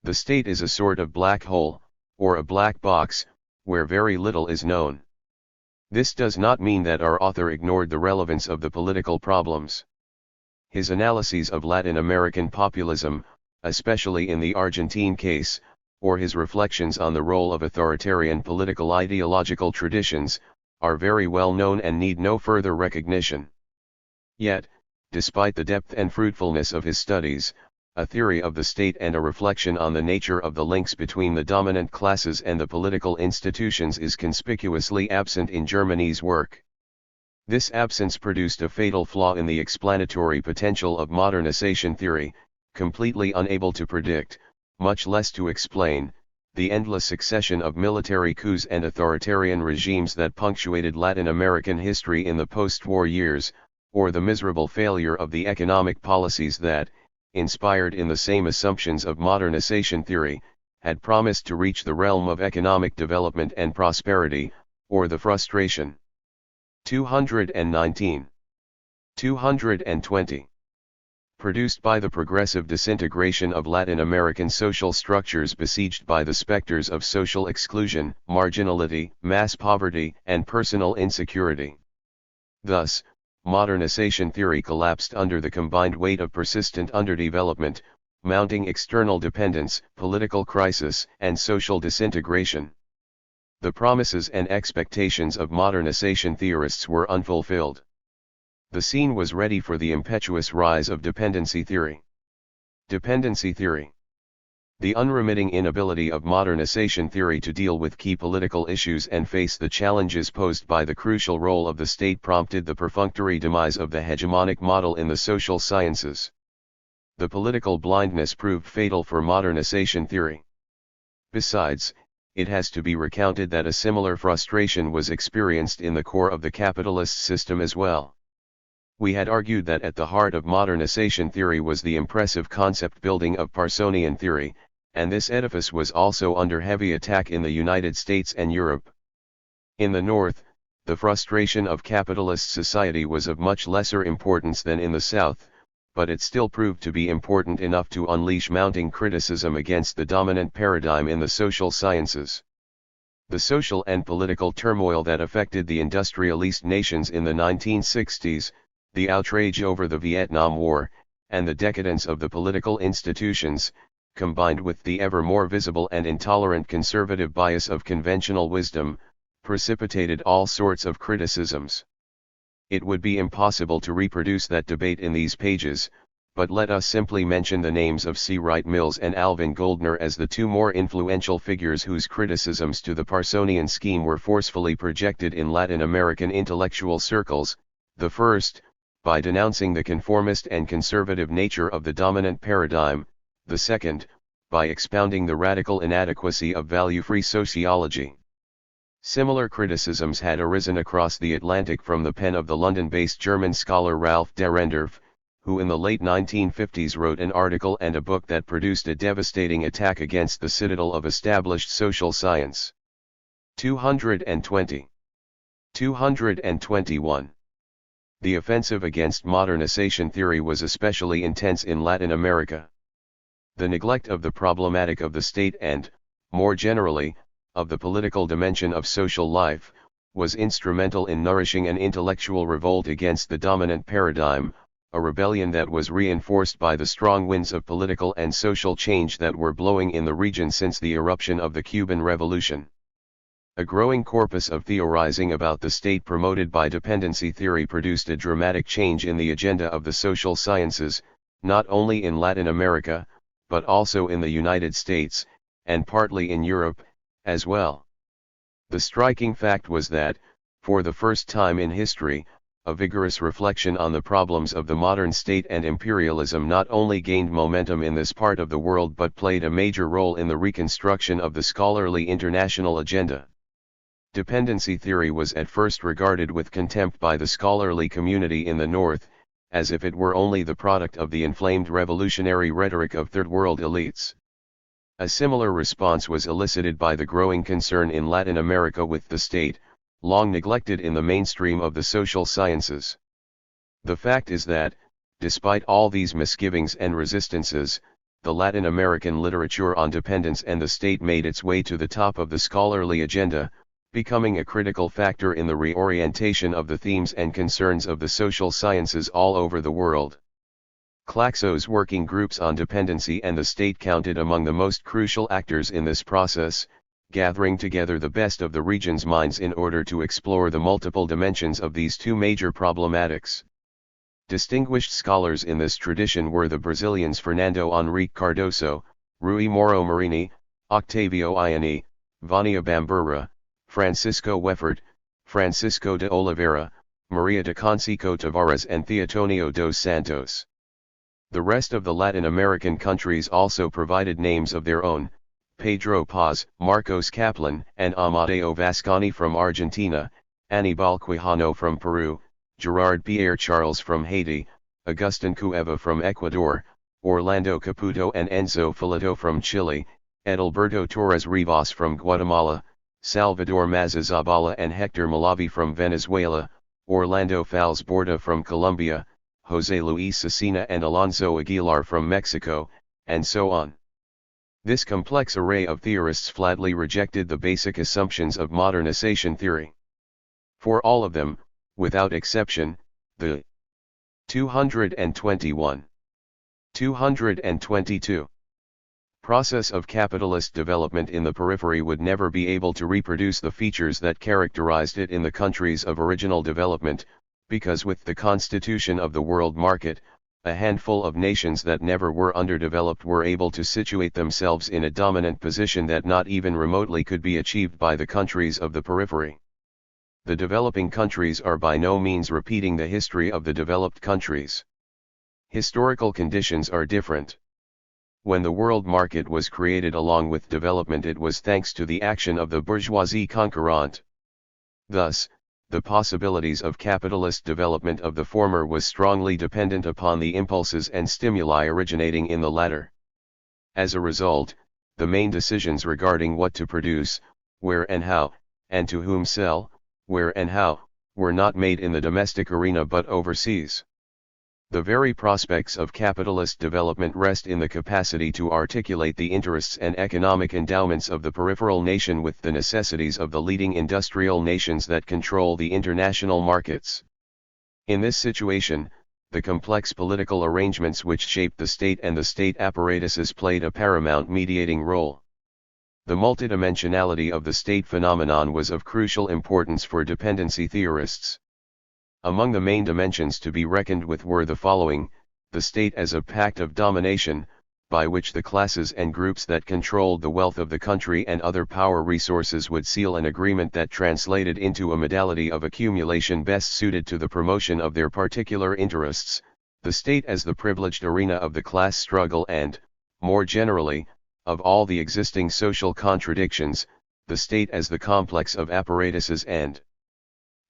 The state is a sort of black hole, or a black box, where very little is known. This does not mean that our author ignored the relevance of the political problems. His analyses of Latin American populism, especially in the Argentine case, or his reflections on the role of authoritarian political ideological traditions, are very well known and need no further recognition. Yet, despite the depth and fruitfulness of his studies, a theory of the state and a reflection on the nature of the links between the dominant classes and the political institutions is conspicuously absent in Germany's work. This absence produced a fatal flaw in the explanatory potential of modernization theory, completely unable to predict, much less to explain, the endless succession of military coups and authoritarian regimes that punctuated Latin American history in the post-war years, or the miserable failure of the economic policies that, inspired in the same assumptions of modernization theory, had promised to reach the realm of economic development and prosperity, or the frustration. 219. 220. Produced by the progressive disintegration of Latin American social structures besieged by the specters of social exclusion, marginality, mass poverty, and personal insecurity. Thus, modernization theory collapsed under the combined weight of persistent underdevelopment, mounting external dependence, political crisis, and social disintegration. The promises and expectations of modernization theorists were unfulfilled. The scene was ready for the impetuous rise of dependency theory. Dependency theory. The unremitting inability of modernization theory to deal with key political issues and face the challenges posed by the crucial role of the state prompted the perfunctory demise of the hegemonic model in the social sciences. The political blindness proved fatal for modernization theory. Besides, it has to be recounted that a similar frustration was experienced in the core of the capitalist system as well. We had argued that at the heart of modernization theory was the impressive concept building of Parsonian theory, and this edifice was also under heavy attack in the United States and Europe. In the North, the frustration of capitalist society was of much lesser importance than in the South, but it still proved to be important enough to unleash mounting criticism against the dominant paradigm in the social sciences. The social and political turmoil that affected the industrialist nations in the 1960s, the outrage over the Vietnam War, and the decadence of the political institutions, combined with the ever more visible and intolerant conservative bias of conventional wisdom, precipitated all sorts of criticisms. It would be impossible to reproduce that debate in these pages, but let us simply mention the names of C. Wright Mills and Alvin Goldner as the two more influential figures whose criticisms to the Parsonian scheme were forcefully projected in Latin American intellectual circles, the first, by denouncing the conformist and conservative nature of the dominant paradigm, the second, by expounding the radical inadequacy of value-free sociology. Similar criticisms had arisen across the Atlantic from the pen of the London-based German scholar Ralph Dahrendorf, who in the late 1950s wrote an article and a book that produced a devastating attack against the citadel of established social science. 220. 221. The offensive against modernization theory was especially intense in Latin America. The neglect of the problematic of the state and, more generally, of the political dimension of social life, was instrumental in nourishing an intellectual revolt against the dominant paradigm, a rebellion that was reinforced by the strong winds of political and social change that were blowing in the region since the eruption of the Cuban Revolution. A growing corpus of theorizing about the state promoted by dependency theory produced a dramatic change in the agenda of the social sciences, not only in Latin America, but also in the United States, and partly in Europe, as well. The striking fact was that, for the first time in history, a vigorous reflection on the problems of the modern state and imperialism not only gained momentum in this part of the world but played a major role in the reconstruction of the scholarly international agenda. Dependency theory was at first regarded with contempt by the scholarly community in the North, as if it were only the product of the inflamed revolutionary rhetoric of third world elites. A similar response was elicited by the growing concern in Latin America with the state, long neglected in the mainstream of the social sciences. The fact is that, despite all these misgivings and resistances, the Latin American literature on dependence and the state made its way to the top of the scholarly agenda, becoming a critical factor in the reorientation of the themes and concerns of the social sciences all over the world. Claxo's working groups on dependency and the state counted among the most crucial actors in this process, gathering together the best of the region's minds in order to explore the multiple dimensions of these two major problematics. Distinguished scholars in this tradition were the Brazilians Fernando Henrique Cardoso, Rui Moro Marini, Octavio Ianni, Vânia Bambura, Francisco Weffert, Francisco de Oliveira, Maria de Conseco Tavares and Theotonio dos Santos. The rest of the Latin American countries also provided names of their own: Pedro Paz, Marcos Kaplan and Amadeo Vasconi from Argentina, Aníbal Quijano from Peru, Gerard Pierre Charles from Haiti, Agustin Cueva from Ecuador, Orlando Caputo and Enzo Filito from Chile, Edilberto Torres Rivas from Guatemala, Salvador Mazazabala and Hector Malavi from Venezuela, Orlando Falz Borda from Colombia, Jose Luis Cecina and Alonso Aguilar from Mexico, and so on. This complex array of theorists flatly rejected the basic assumptions of modernization theory. For all of them, without exception, the 221. 222. Process of capitalist development in the periphery would never be able to reproduce the features that characterized it in the countries of original development, because with the constitution of the world market, a handful of nations that never were underdeveloped were able to situate themselves in a dominant position that not even remotely could be achieved by the countries of the periphery. The developing countries are by no means repeating the history of the developed countries. Historical conditions are different. When the world market was created along with development, it was thanks to the action of the bourgeoisie conquérante. Thus, the possibilities of capitalist development of the former was strongly dependent upon the impulses and stimuli originating in the latter. As a result, the main decisions regarding what to produce, where and how, and to whom sell, where and how, were not made in the domestic arena but overseas. The very prospects of capitalist development rest in the capacity to articulate the interests and economic endowments of the peripheral nation with the necessities of the leading industrial nations that control the international markets. In this situation, the complex political arrangements which shaped the state and the state apparatuses played a paramount mediating role. The multidimensionality of the state phenomenon was of crucial importance for dependency theorists. Among the main dimensions to be reckoned with were the following: the state as a pact of domination, by which the classes and groups that controlled the wealth of the country and other power resources would seal an agreement that translated into a modality of accumulation best suited to the promotion of their particular interests; the state as the privileged arena of the class struggle and, more generally, of all the existing social contradictions; the state as the complex of apparatuses and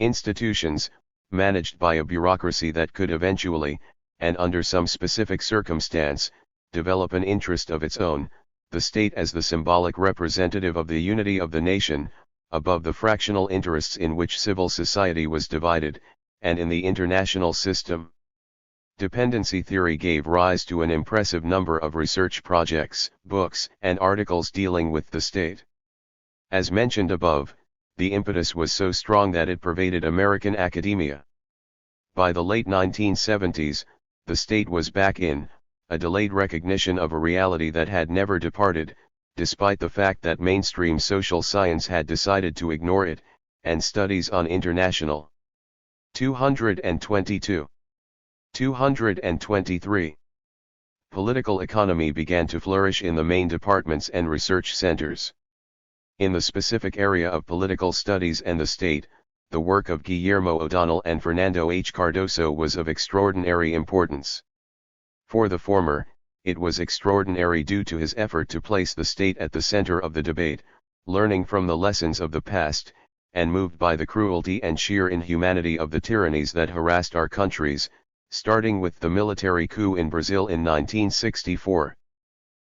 institutions, managed by a bureaucracy that could eventually, and under some specific circumstance, develop an interest of its own; the state as the symbolic representative of the unity of the nation, above the fractional interests in which civil society was divided, and in the international system. Dependency theory gave rise to an impressive number of research projects, books, and articles dealing with the state. As mentioned above, the impetus was so strong that it pervaded American academia. By the late 1970s, the state was back in a delayed recognition of a reality that had never departed, despite the fact that mainstream social science had decided to ignore it, and studies on international 222. 223. Political economy began to flourish in the main departments and research centers. In the specific area of political studies and the state, the work of Guillermo O'Donnell and Fernando H. Cardoso was of extraordinary importance. For the former, it was extraordinary due to his effort to place the state at the center of the debate, learning from the lessons of the past, and moved by the cruelty and sheer inhumanity of the tyrannies that harassed our countries, starting with the military coup in Brazil in 1964.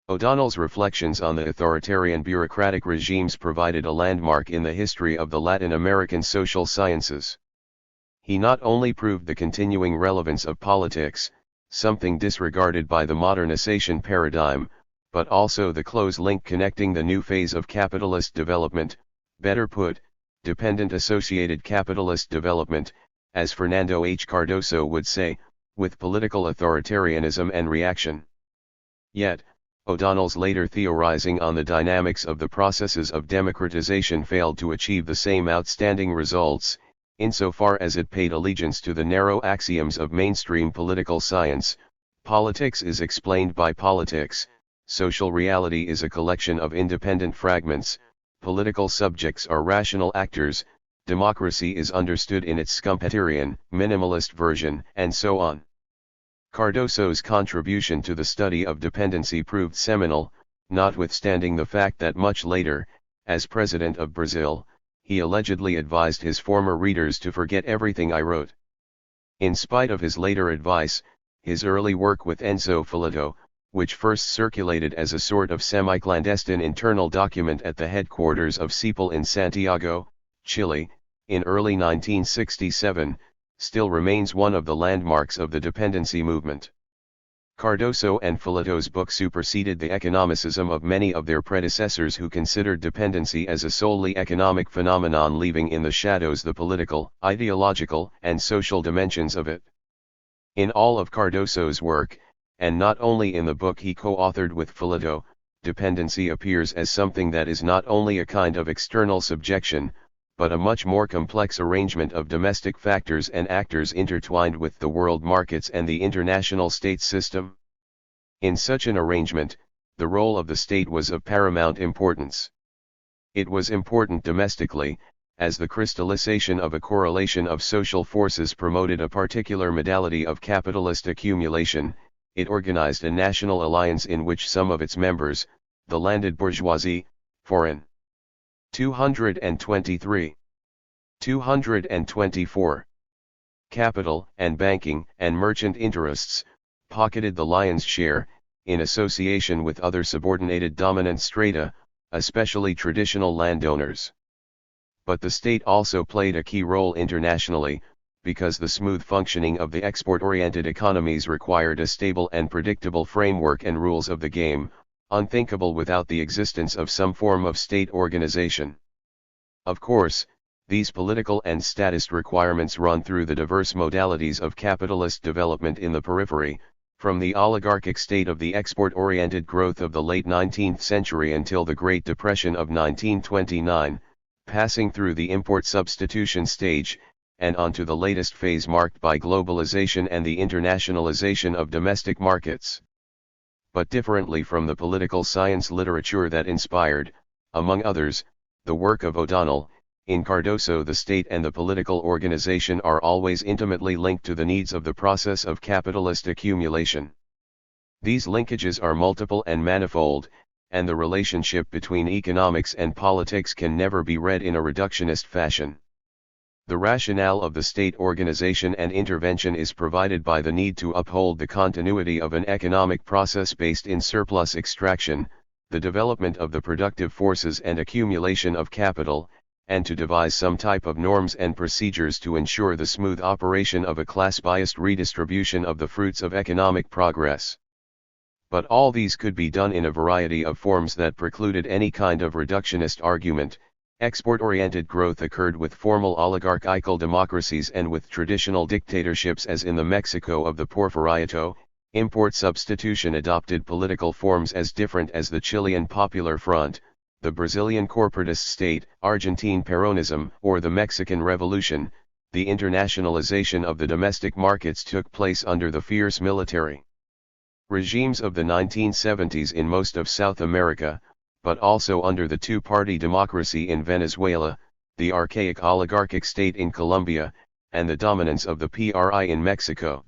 O'Donnell's reflections on the authoritarian bureaucratic regimes provided a landmark in the history of the Latin American social sciences. He not only proved the continuing relevance of politics, something disregarded by the modernization paradigm, but also the close link connecting the new phase of capitalist development, better put, dependent associated capitalist development, as Fernando H. Cardoso would say, with political authoritarianism and reaction. Yet, O'Donnell's later theorizing on the dynamics of the processes of democratization failed to achieve the same outstanding results, insofar as it paid allegiance to the narrow axioms of mainstream political science: politics is explained by politics, social reality is a collection of independent fragments, political subjects are rational actors, democracy is understood in its Schumpeterian, minimalist version, and so on. Cardoso's contribution to the study of dependency proved seminal, notwithstanding the fact that much later, as president of Brazil, he allegedly advised his former readers to forget everything I wrote. In spite of his later advice, his early work with Enzo Filito, which first circulated as a sort of semi-clandestine internal document at the headquarters of CEPAL in Santiago, Chile, in early 1967, still remains one of the landmarks of the dependency movement. Cardoso and Fileto's book superseded the economicism of many of their predecessors who considered dependency as a solely economic phenomenon, leaving in the shadows the political, ideological, and social dimensions of it. In all of Cardoso's work, and not only in the book he co-authored with Fileto, dependency appears as something that is not only a kind of external subjection, but a much more complex arrangement of domestic factors and actors intertwined with the world markets and the international state system. In such an arrangement, the role of the state was of paramount importance. It was important domestically, as the crystallization of a correlation of social forces promoted a particular modality of capitalist accumulation. It organized a national alliance in which some of its members, the landed bourgeoisie, foreign. 223. 224. Capital and banking and merchant interests, pocketed the lion's share, in association with other subordinated dominant strata, especially traditional landowners. But the state also played a key role internationally, because the smooth functioning of the export-oriented economies required a stable and predictable framework and rules of the game, unthinkable without the existence of some form of state organization. Of course, these political and statist requirements run through the diverse modalities of capitalist development in the periphery, from the oligarchic state of the export-oriented growth of the late 19th century until the Great Depression of 1929, passing through the import substitution stage, and onto the latest phase marked by globalization and the internationalization of domestic markets. But differently from the political science literature that inspired, among others, the work of O'Donnell, in Cardoso the state and the political organization are always intimately linked to the needs of the process of capitalist accumulation. These linkages are multiple and manifold, and the relationship between economics and politics can never be read in a reductionist fashion. The rationale of the state organization and intervention is provided by the need to uphold the continuity of an economic process based in surplus extraction, the development of the productive forces and accumulation of capital, and to devise some type of norms and procedures to ensure the smooth operation of a class-biased redistribution of the fruits of economic progress. But all these could be done in a variety of forms that precluded any kind of reductionist argument. Export-oriented growth occurred with formal oligarchical democracies and with traditional dictatorships, as in the Mexico of the Porfiriato. Import substitution adopted political forms as different as the Chilean Popular Front, the Brazilian corporatist state, Argentine Peronism, or the Mexican Revolution. The internationalization of the domestic markets took place under the fierce military regimes of the 1970s in most of South America, but also under the two-party democracy in Venezuela, the archaic oligarchic state in Colombia, and the dominance of the PRI in Mexico.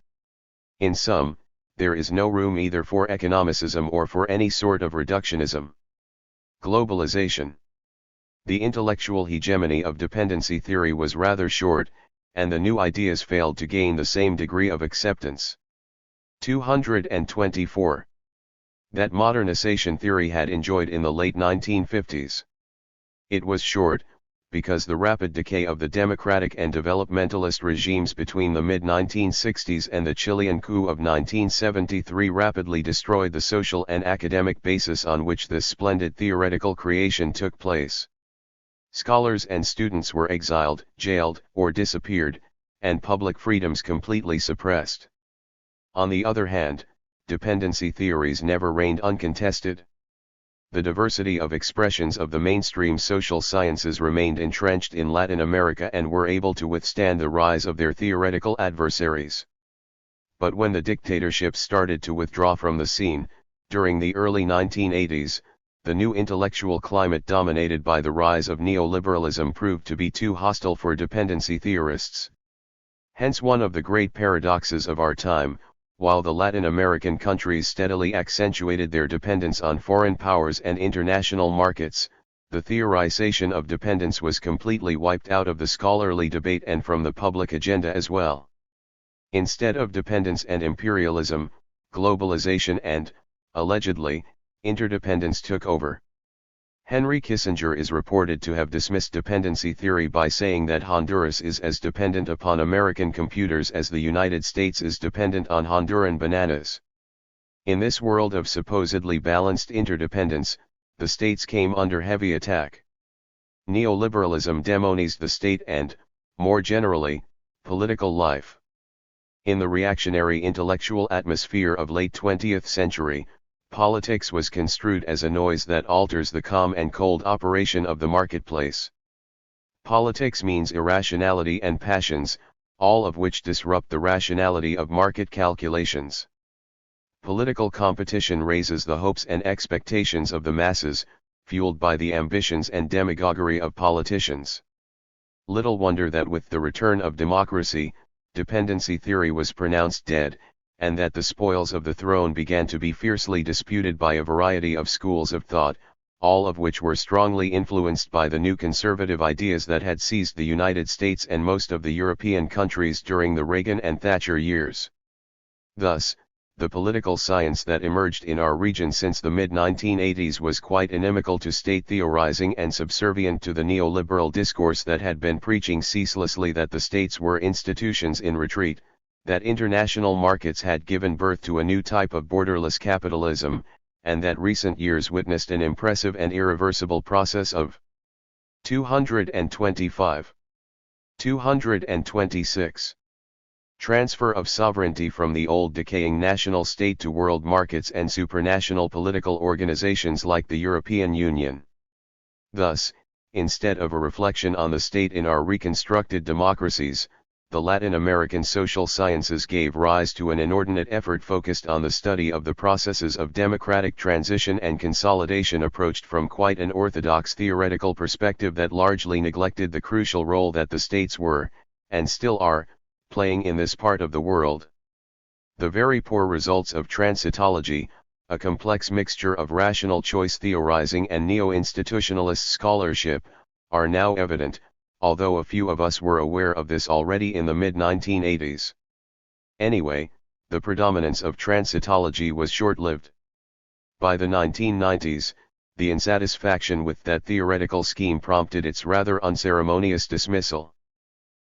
In sum, there is no room either for economicism or for any sort of reductionism. Globalization. The intellectual hegemony of dependency theory was rather short, and the new ideas failed to gain the same degree of acceptance. 224. That modernization theory had enjoyed in the late 1950s. It was short, because the rapid decay of the democratic and developmentalist regimes between the mid-1960s and the Chilean coup of 1973 rapidly destroyed the social and academic basis on which this splendid theoretical creation took place. Scholars and students were exiled, jailed, or disappeared, and public freedoms completely suppressed. On the other hand, dependency theories never reigned uncontested. The diversity of expressions of the mainstream social sciences remained entrenched in Latin America and were able to withstand the rise of their theoretical adversaries. But when the dictatorships started to withdraw from the scene, during the early 1980s, the new intellectual climate dominated by the rise of neoliberalism proved to be too hostile for dependency theorists. Hence one of the great paradoxes of our time, while the Latin American countries steadily accentuated their dependence on foreign powers and international markets, the theorization of dependence was completely wiped out of the scholarly debate and from the public agenda as well. Instead of dependence and imperialism, globalization and, allegedly, interdependence took over. Henry Kissinger is reported to have dismissed dependency theory by saying that Honduras is as dependent upon American computers as the United States is dependent on Honduran bananas. In this world of supposedly balanced interdependence, the states came under heavy attack. Neoliberalism demonises the state and, more generally, political life. In the reactionary intellectual atmosphere of late 20th century, politics was construed as a noise that alters the calm and cold operation of the marketplace. Politics means irrationality and passions, all of which disrupt the rationality of market calculations. Political competition raises the hopes and expectations of the masses, fueled by the ambitions and demagoguery of politicians. Little wonder that with the return of democracy, dependency theory was pronounced dead, and that the spoils of the throne began to be fiercely disputed by a variety of schools of thought, all of which were strongly influenced by the new conservative ideas that had seized the United States and most of the European countries during the Reagan and Thatcher years. Thus, the political science that emerged in our region since the mid-1980s was quite inimical to state theorizing and subservient to the neoliberal discourse that had been preaching ceaselessly that the states were institutions in retreat, that international markets had given birth to a new type of borderless capitalism, and that recent years witnessed an impressive and irreversible process of 225. 226. Transfer of sovereignty from the old decaying national state to world markets and supranational political organizations like the European Union. Thus, instead of a reflection on the state in our reconstructed democracies, the Latin American social sciences gave rise to an inordinate effort focused on the study of the processes of democratic transition and consolidation approached from quite an orthodox theoretical perspective that largely neglected the crucial role that the states were, and still are, playing in this part of the world. The very poor results of transitology, a complex mixture of rational choice theorizing and neo-institutionalist scholarship, are now evident, although a few of us were aware of this already in the mid-1980s. Anyway, the predominance of transitology was short-lived. By the 1990s, the insatisfaction with that theoretical scheme prompted its rather unceremonious dismissal.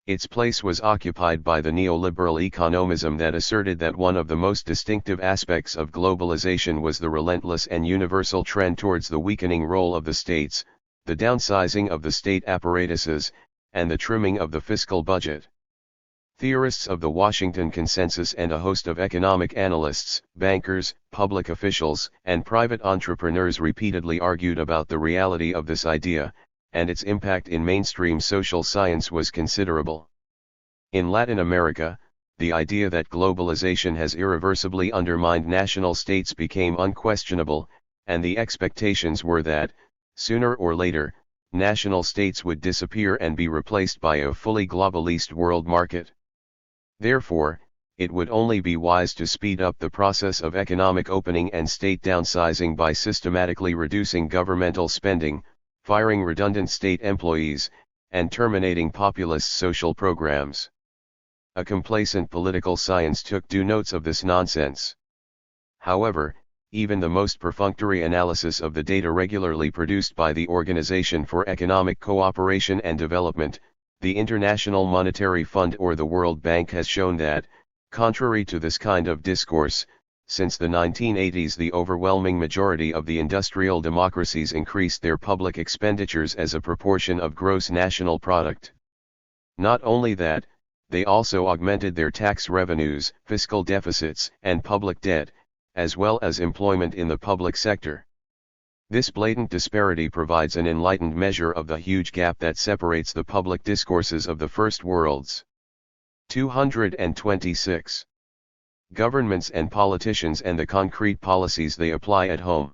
Its place was occupied by the neoliberal economism that asserted that one of the most distinctive aspects of globalization was the relentless and universal trend towards the weakening role of the states, the downsizing of the state apparatuses, and the trimming of the fiscal budget. Theorists of the Washington Consensus and a host of economic analysts, bankers, public officials, and private entrepreneurs repeatedly argued about the reality of this idea, and its impact in mainstream social science was considerable. In Latin America, the idea that globalization has irreversibly undermined national states became unquestionable, and the expectations were that, sooner or later, national states would disappear and be replaced by a fully globalist world market. Therefore, it would only be wise to speed up the process of economic opening and state downsizing by systematically reducing governmental spending, firing redundant state employees, and terminating populist social programs. A complacent political science took due notes of this nonsense. However, even the most perfunctory analysis of the data regularly produced by the Organization for Economic Cooperation and Development, the International Monetary Fund or the World Bank has shown that, contrary to this kind of discourse, since the 1980s the overwhelming majority of the industrial democracies increased their public expenditures as a proportion of gross national product. Not only that, they also augmented their tax revenues, fiscal deficits, and public debt, as well as employment in the public sector. This blatant disparity provides an enlightened measure of the huge gap that separates the public discourses of the first worlds. 226. Governments and politicians and the concrete policies they apply at home.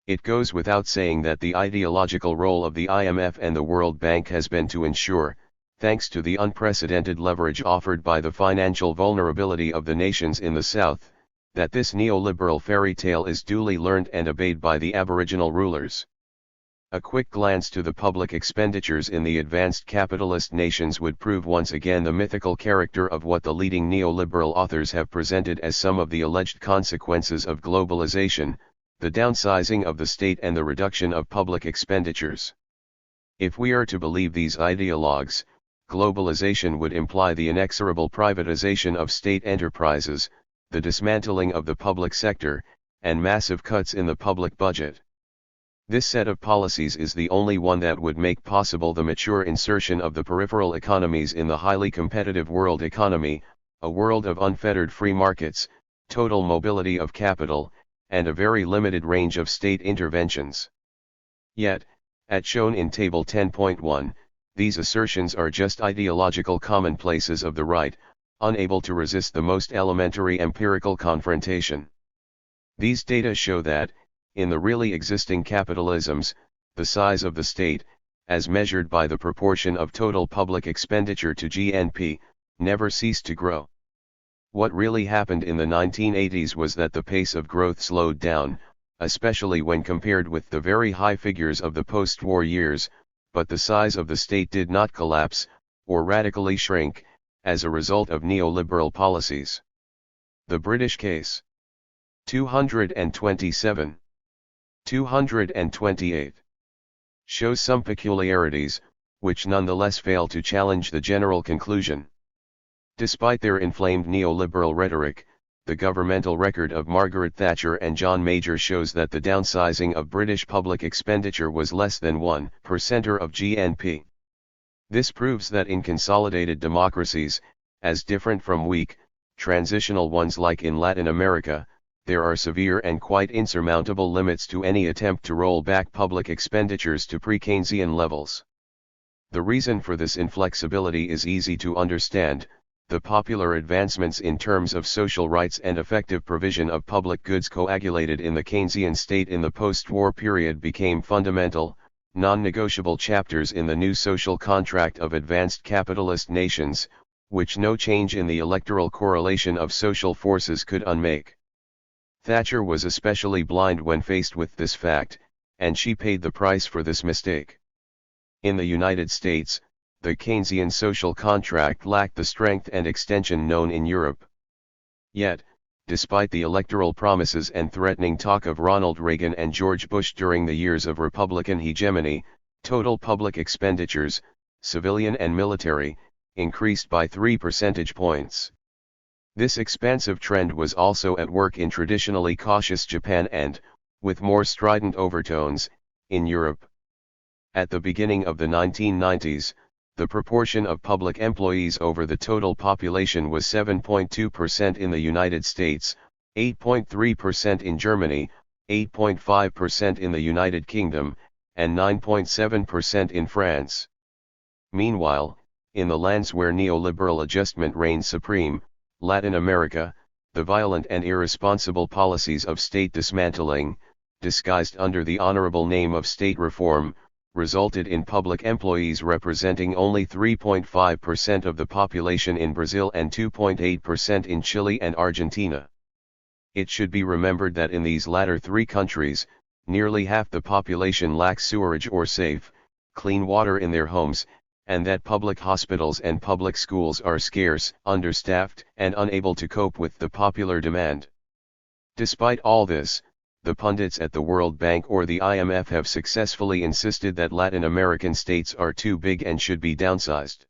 It goes without saying that the ideological role of the IMF and the World Bank has been to ensure, thanks to the unprecedented leverage offered by the financial vulnerability of the nations in the South, that this neoliberal fairy tale is duly learned and obeyed by the aboriginal rulers. A quick glance to the public expenditures in the advanced capitalist nations would prove once again the mythical character of what the leading neoliberal authors have presented as some of the alleged consequences of globalization, the downsizing of the state and the reduction of public expenditures. If we are to believe these ideologues, globalization would imply the inexorable privatization of state enterprises, the dismantling of the public sector, and massive cuts in the public budget. This set of policies is the only one that would make possible the mature insertion of the peripheral economies in the highly competitive world economy, a world of unfettered free markets, total mobility of capital, and a very limited range of state interventions. Yet, as shown in Table 10.1, these assertions are just ideological commonplaces of the right, unable to resist the most elementary empirical confrontation. These data show that, in the really existing capitalisms, the size of the state, as measured by the proportion of total public expenditure to GNP, never ceased to grow. What really happened in the 1980s was that the pace of growth slowed down, especially when compared with the very high figures of the post-war years, but the size of the state did not collapse, or radically shrink, as a result of neoliberal policies. The British case. 227. 228. Shows some peculiarities, which nonetheless fail to challenge the general conclusion. Despite their inflamed neoliberal rhetoric, the governmental record of Margaret Thatcher and John Major shows that the downsizing of British public expenditure was less than 1% of GNP. This proves that in consolidated democracies, as different from weak, transitional ones like in Latin America, there are severe and quite insurmountable limits to any attempt to roll back public expenditures to pre-Keynesian levels. The reason for this inflexibility is easy to understand. The popular advancements in terms of social rights and effective provision of public goods coagulated in the Keynesian state in the post-war period became fundamental, non-negotiable chapters in the new social contract of advanced capitalist nations, which no change in the electoral correlation of social forces could unmake. Thatcher was especially blind when faced with this fact, and she paid the price for this mistake. In the United States, the Keynesian social contract lacked the strength and extension known in Europe. Yet, despite the electoral promises and threatening talk of Ronald Reagan and George Bush during the years of Republican hegemony, total public expenditures, civilian and military, increased by 3 percentage points. This expansive trend was also at work in traditionally cautious Japan and, with more strident overtones, in Europe. At the beginning of the 1990s, the proportion of public employees over the total population was 7.2% in the United States, 8.3% in Germany, 8.5% in the United Kingdom, and 9.7% in France. Meanwhile, in the lands where neoliberal adjustment reigned supreme, Latin America, the violent and irresponsible policies of state dismantling, disguised under the honorable name of state reform, resulted in public employees representing only 3.5% of the population in Brazil and 2.8% in Chile and Argentina. It should be remembered that in these latter three countries, nearly half the population lacks sewerage or safe, clean water in their homes, and that public hospitals and public schools are scarce, understaffed, and unable to cope with the popular demand. Despite all this, the pundits at the World Bank or the IMF have successfully insisted that Latin American states are too big and should be downsized.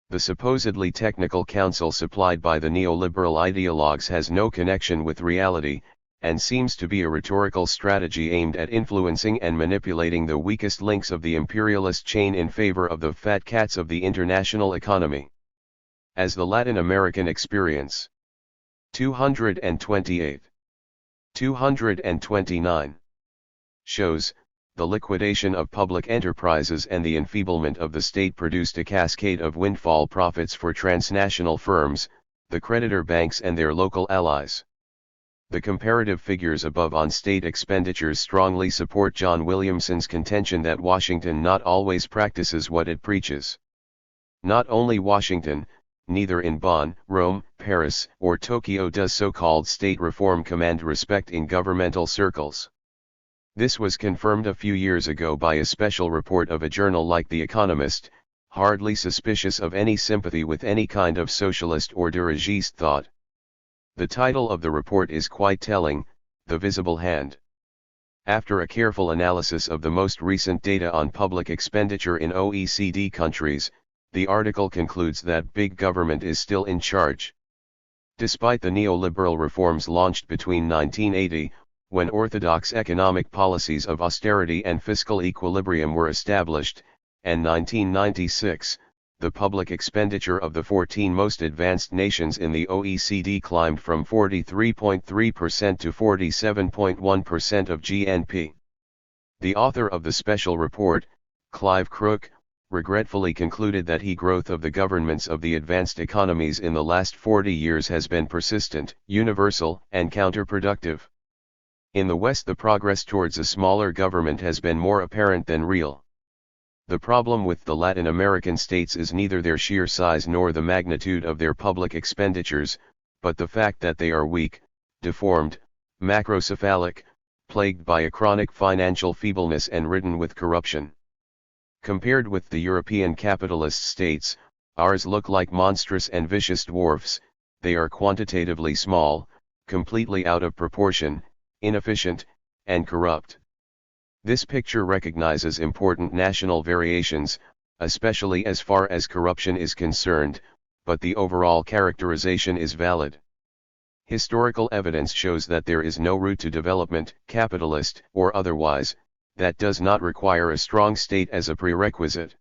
The supposedly technical counsel supplied by the neoliberal ideologues has no connection with reality, and seems to be a rhetorical strategy aimed at influencing and manipulating the weakest links of the imperialist chain in favor of the fat cats of the international economy. As the Latin American experience. 228. 229. Shows, the liquidation of public enterprises and the enfeeblement of the state produced a cascade of windfall profits for transnational firms, the creditor banks and their local allies. The comparative figures above on state expenditures strongly support John Williamson's contention that Washington not always practices what it preaches. Not only Washington, neither in Bonn, Rome, Paris, or Tokyo does so-called state reform command respect in governmental circles. This was confirmed a few years ago by a special report of a journal like The Economist, hardly suspicious of any sympathy with any kind of socialist or dirigiste thought. The title of the report is quite telling, The Visible Hand. After a careful analysis of the most recent data on public expenditure in OECD countries, the article concludes that big government is still in charge. Despite the neoliberal reforms launched between 1980, when orthodox economic policies of austerity and fiscal equilibrium were established, and 1996, the public expenditure of the 14 most advanced nations in the OECD climbed from 43.3% to 47.1% of GNP. The author of the special report, Clive Crook, regretfully concluded that the growth of the governments of the advanced economies in the last 40 years has been persistent, universal, and counterproductive. In the West, the progress towards a smaller government has been more apparent than real. The problem with the Latin American states is neither their sheer size nor the magnitude of their public expenditures, but the fact that they are weak, deformed, macrocephalic, plagued by a chronic financial feebleness and ridden with corruption. Compared with the European capitalist states, ours look like monstrous and vicious dwarfs. They are quantitatively small, completely out of proportion, inefficient, and corrupt. This picture recognizes important national variations, especially as far as corruption is concerned, but the overall characterization is valid. Historical evidence shows that there is no route to development, capitalist or otherwise, that does not require a strong state as a prerequisite.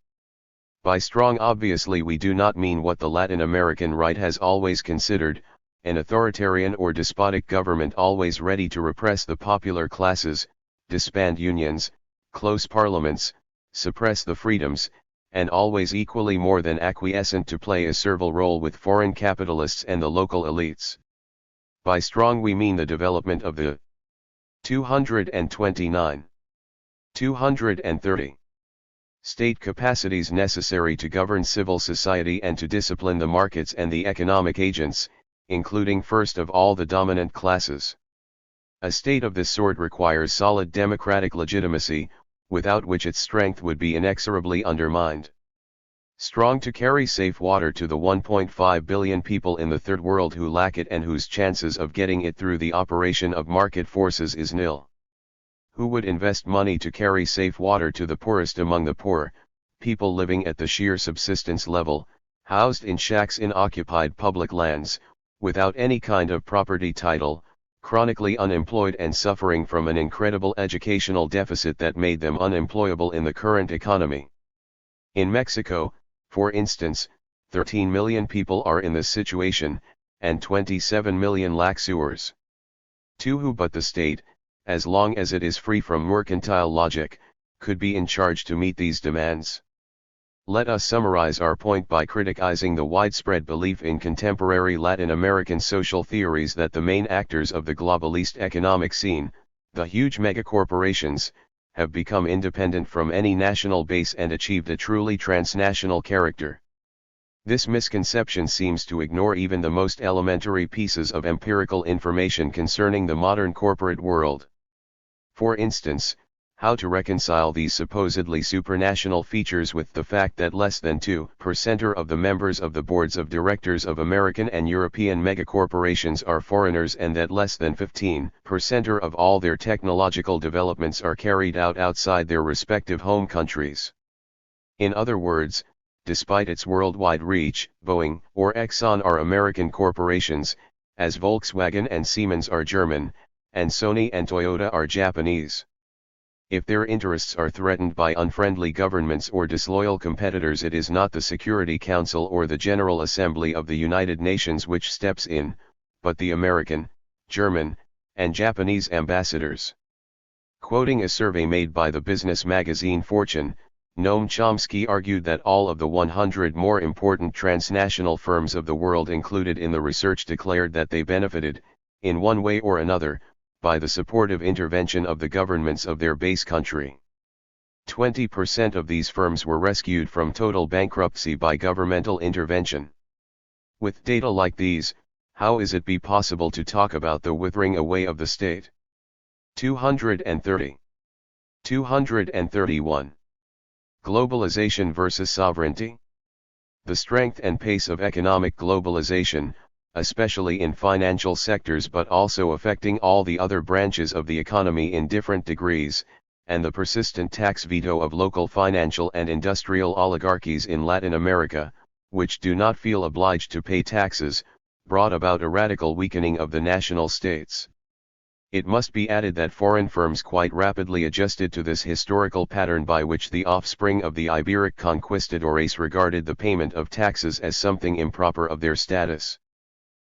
By strong, obviously, we do not mean what the Latin American right has always considered, an authoritarian or despotic government always ready to repress the popular classes, disband unions, close parliaments, suppress the freedoms, and always equally more than acquiescent to play a servile role with foreign capitalists and the local elites. By strong we mean the development of the 229. 230. State capacities necessary to govern civil society and to discipline the markets and the economic agents, including first of all the dominant classes. A state of this sort requires solid democratic legitimacy, without which its strength would be inexorably undermined. Strong to carry safe water to the 1.5 billion people in the Third World who lack it and whose chances of getting it through the operation of market forces is nil. Who would invest money to carry safe water to the poorest among the poor, people living at the sheer subsistence level, housed in shacks in occupied public lands, without any kind of property title, chronically unemployed and suffering from an incredible educational deficit that made them unemployable in the current economy? In Mexico, for instance, 13 million people are in this situation, and 27 million lack sewers. To who but the state, as long as it is free from mercantile logic, could be in charge to meet these demands? Let us summarize our point by criticizing the widespread belief in contemporary Latin American social theories that the main actors of the globalist economic scene, the huge megacorporations, have become independent from any national base and achieved a truly transnational character. This misconception seems to ignore even the most elementary pieces of empirical information concerning the modern corporate world. For instance, how to reconcile these supposedly supranational features with the fact that less than 2% of the members of the boards of directors of American and European megacorporations are foreigners and that less than 15% of all their technological developments are carried out outside their respective home countries. In other words, despite its worldwide reach, Boeing or Exxon are American corporations, as Volkswagen and Siemens are German, and Sony and Toyota are Japanese. If their interests are threatened by unfriendly governments or disloyal competitors, it is not the Security Council or the General Assembly of the United Nations which steps in, but the American, German, and Japanese ambassadors. Quoting a survey made by the business magazine Fortune, Noam Chomsky argued that all of the 100 more important transnational firms of the world included in the research declared that they benefited, in one way or another, by the supportive intervention of the governments of their base country. 20% of these firms were rescued from total bankruptcy by governmental intervention. With data like these, how is it be possible to talk about the withering away of the state? 230. 231. Globalization versus sovereignty. The strength and pace of economic globalization, especially in financial sectors but also affecting all the other branches of the economy in different degrees, and the persistent tax veto of local financial and industrial oligarchies in Latin America, which do not feel obliged to pay taxes, brought about a radical weakening of the national states. It must be added that foreign firms quite rapidly adjusted to this historical pattern by which the offspring of the Iberic conquistadores regarded the payment of taxes as something improper of their status.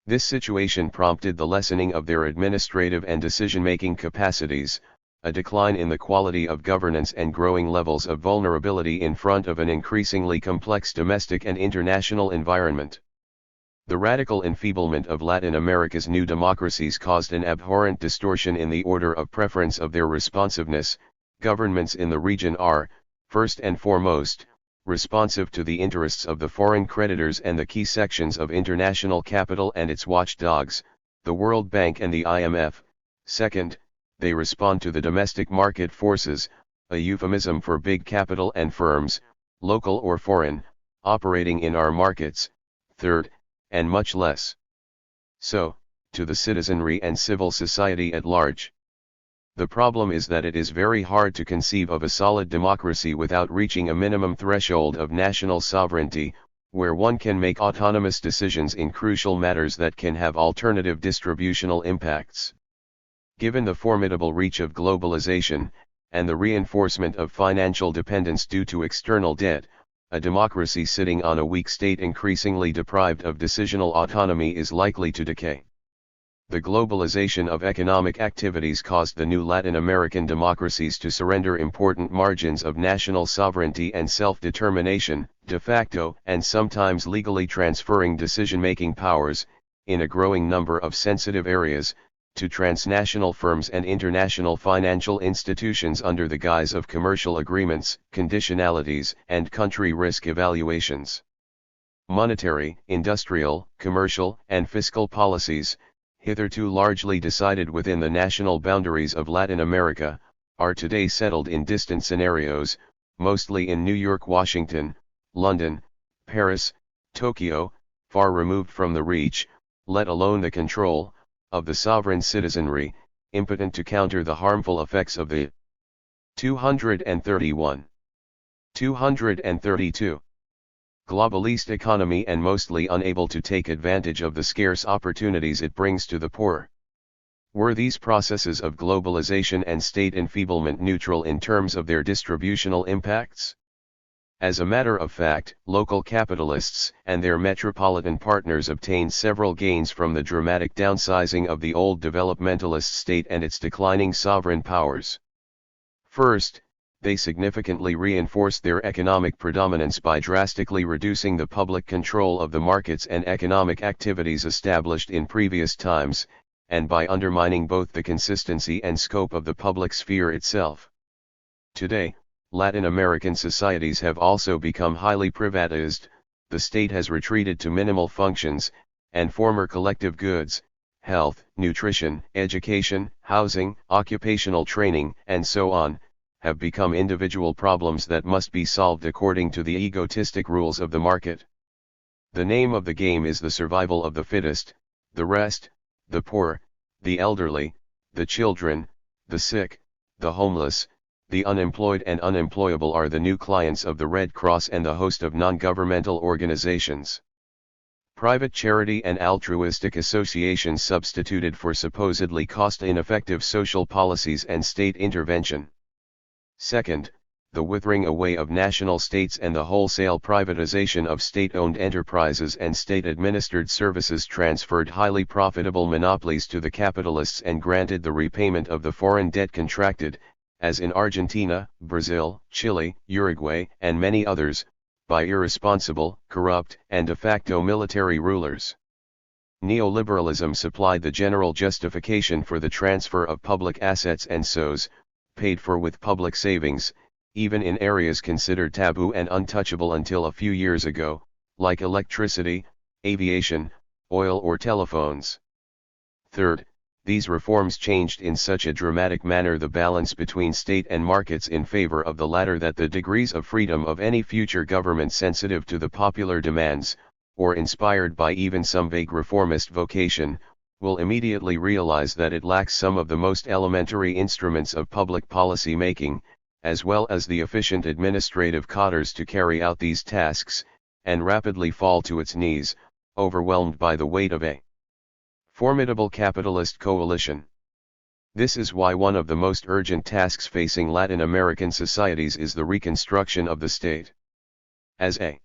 This situation prompted the lessening of their administrative and decision-making capacities, a decline in the quality of governance and growing levels of vulnerability in front of an increasingly complex domestic and international environment. The radical enfeeblement of Latin America's new democracies caused an abhorrent distortion in the order of preference of their responsiveness. Governments in the region are, first and foremost, responsive to the interests of the foreign creditors and the key sections of international capital and its watchdogs, the World Bank and the IMF. Second, they respond to the domestic market forces, a euphemism for big capital and firms, local or foreign, operating in our markets. Third, and much less so, to the citizenry and civil society at large. The problem is that it is very hard to conceive of a solid democracy without reaching a minimum threshold of national sovereignty, where one can make autonomous decisions in crucial matters that can have alternative distributional impacts. Given the formidable reach of globalization, and the reinforcement of financial dependence due to external debt, a democracy sitting on a weak state increasingly deprived of decisional autonomy is likely to decay. The globalization of economic activities caused the new Latin American democracies to surrender important margins of national sovereignty and self-determination, de facto and sometimes legally transferring decision-making powers, in a growing number of sensitive areas, to transnational firms and international financial institutions under the guise of commercial agreements, conditionalities, and country risk evaluations. Monetary, industrial, commercial, and fiscal policies, hitherto largely decided within the national boundaries of Latin America, are today settled in distant scenarios, mostly in New York, Washington, London, Paris, Tokyo, far removed from the reach, let alone the control, of the sovereign citizenry, impotent to counter the harmful effects of the 231. 232. Globalist economy and mostly unable to take advantage of the scarce opportunities it brings to the poor. Were these processes of globalization and state enfeeblement neutral in terms of their distributional impacts? As a matter of fact, local capitalists and their metropolitan partners obtained several gains from the dramatic downsizing of the old developmentalist state and its declining sovereign powers. First, they significantly reinforced their economic predominance by drastically reducing the public control of the markets and economic activities established in previous times, and by undermining both the consistency and scope of the public sphere itself. Today, Latin American societies have also become highly privatized, the state has retreated to minimal functions, and former collective goods, health, nutrition, education, housing, occupational training, and so on, have become individual problems that must be solved according to the egotistic rules of the market. The name of the game is the survival of the fittest. The rest, the poor, the elderly, the children, the sick, the homeless, the unemployed and unemployable are the new clients of the Red Cross and the host of non-governmental organizations. Private charity and altruistic associations substituted for supposedly cost-ineffective social policies and state intervention. Second, the withering away of national states and the wholesale privatization of state-owned enterprises and state-administered services transferred highly profitable monopolies to the capitalists and granted the repayment of the foreign debt contracted, as in Argentina, Brazil, Chile, Uruguay, and many others, by irresponsible, corrupt, and de facto military rulers. Neoliberalism supplied the general justification for the transfer of public assets and so's, paid for with public savings, even in areas considered taboo and untouchable until a few years ago, like electricity, aviation, oil or telephones. Third, these reforms changed in such a dramatic manner the balance between state and markets in favor of the latter that the degrees of freedom of any future government sensitive to the popular demands, or inspired by even some vague reformist vocation, will immediately realize that it lacks some of the most elementary instruments of public policy making, as well as the efficient administrative cadres to carry out these tasks, and rapidly fall to its knees, overwhelmed by the weight of a formidable capitalist coalition. This is why one of the most urgent tasks facing Latin American societies is the reconstruction of the state. As a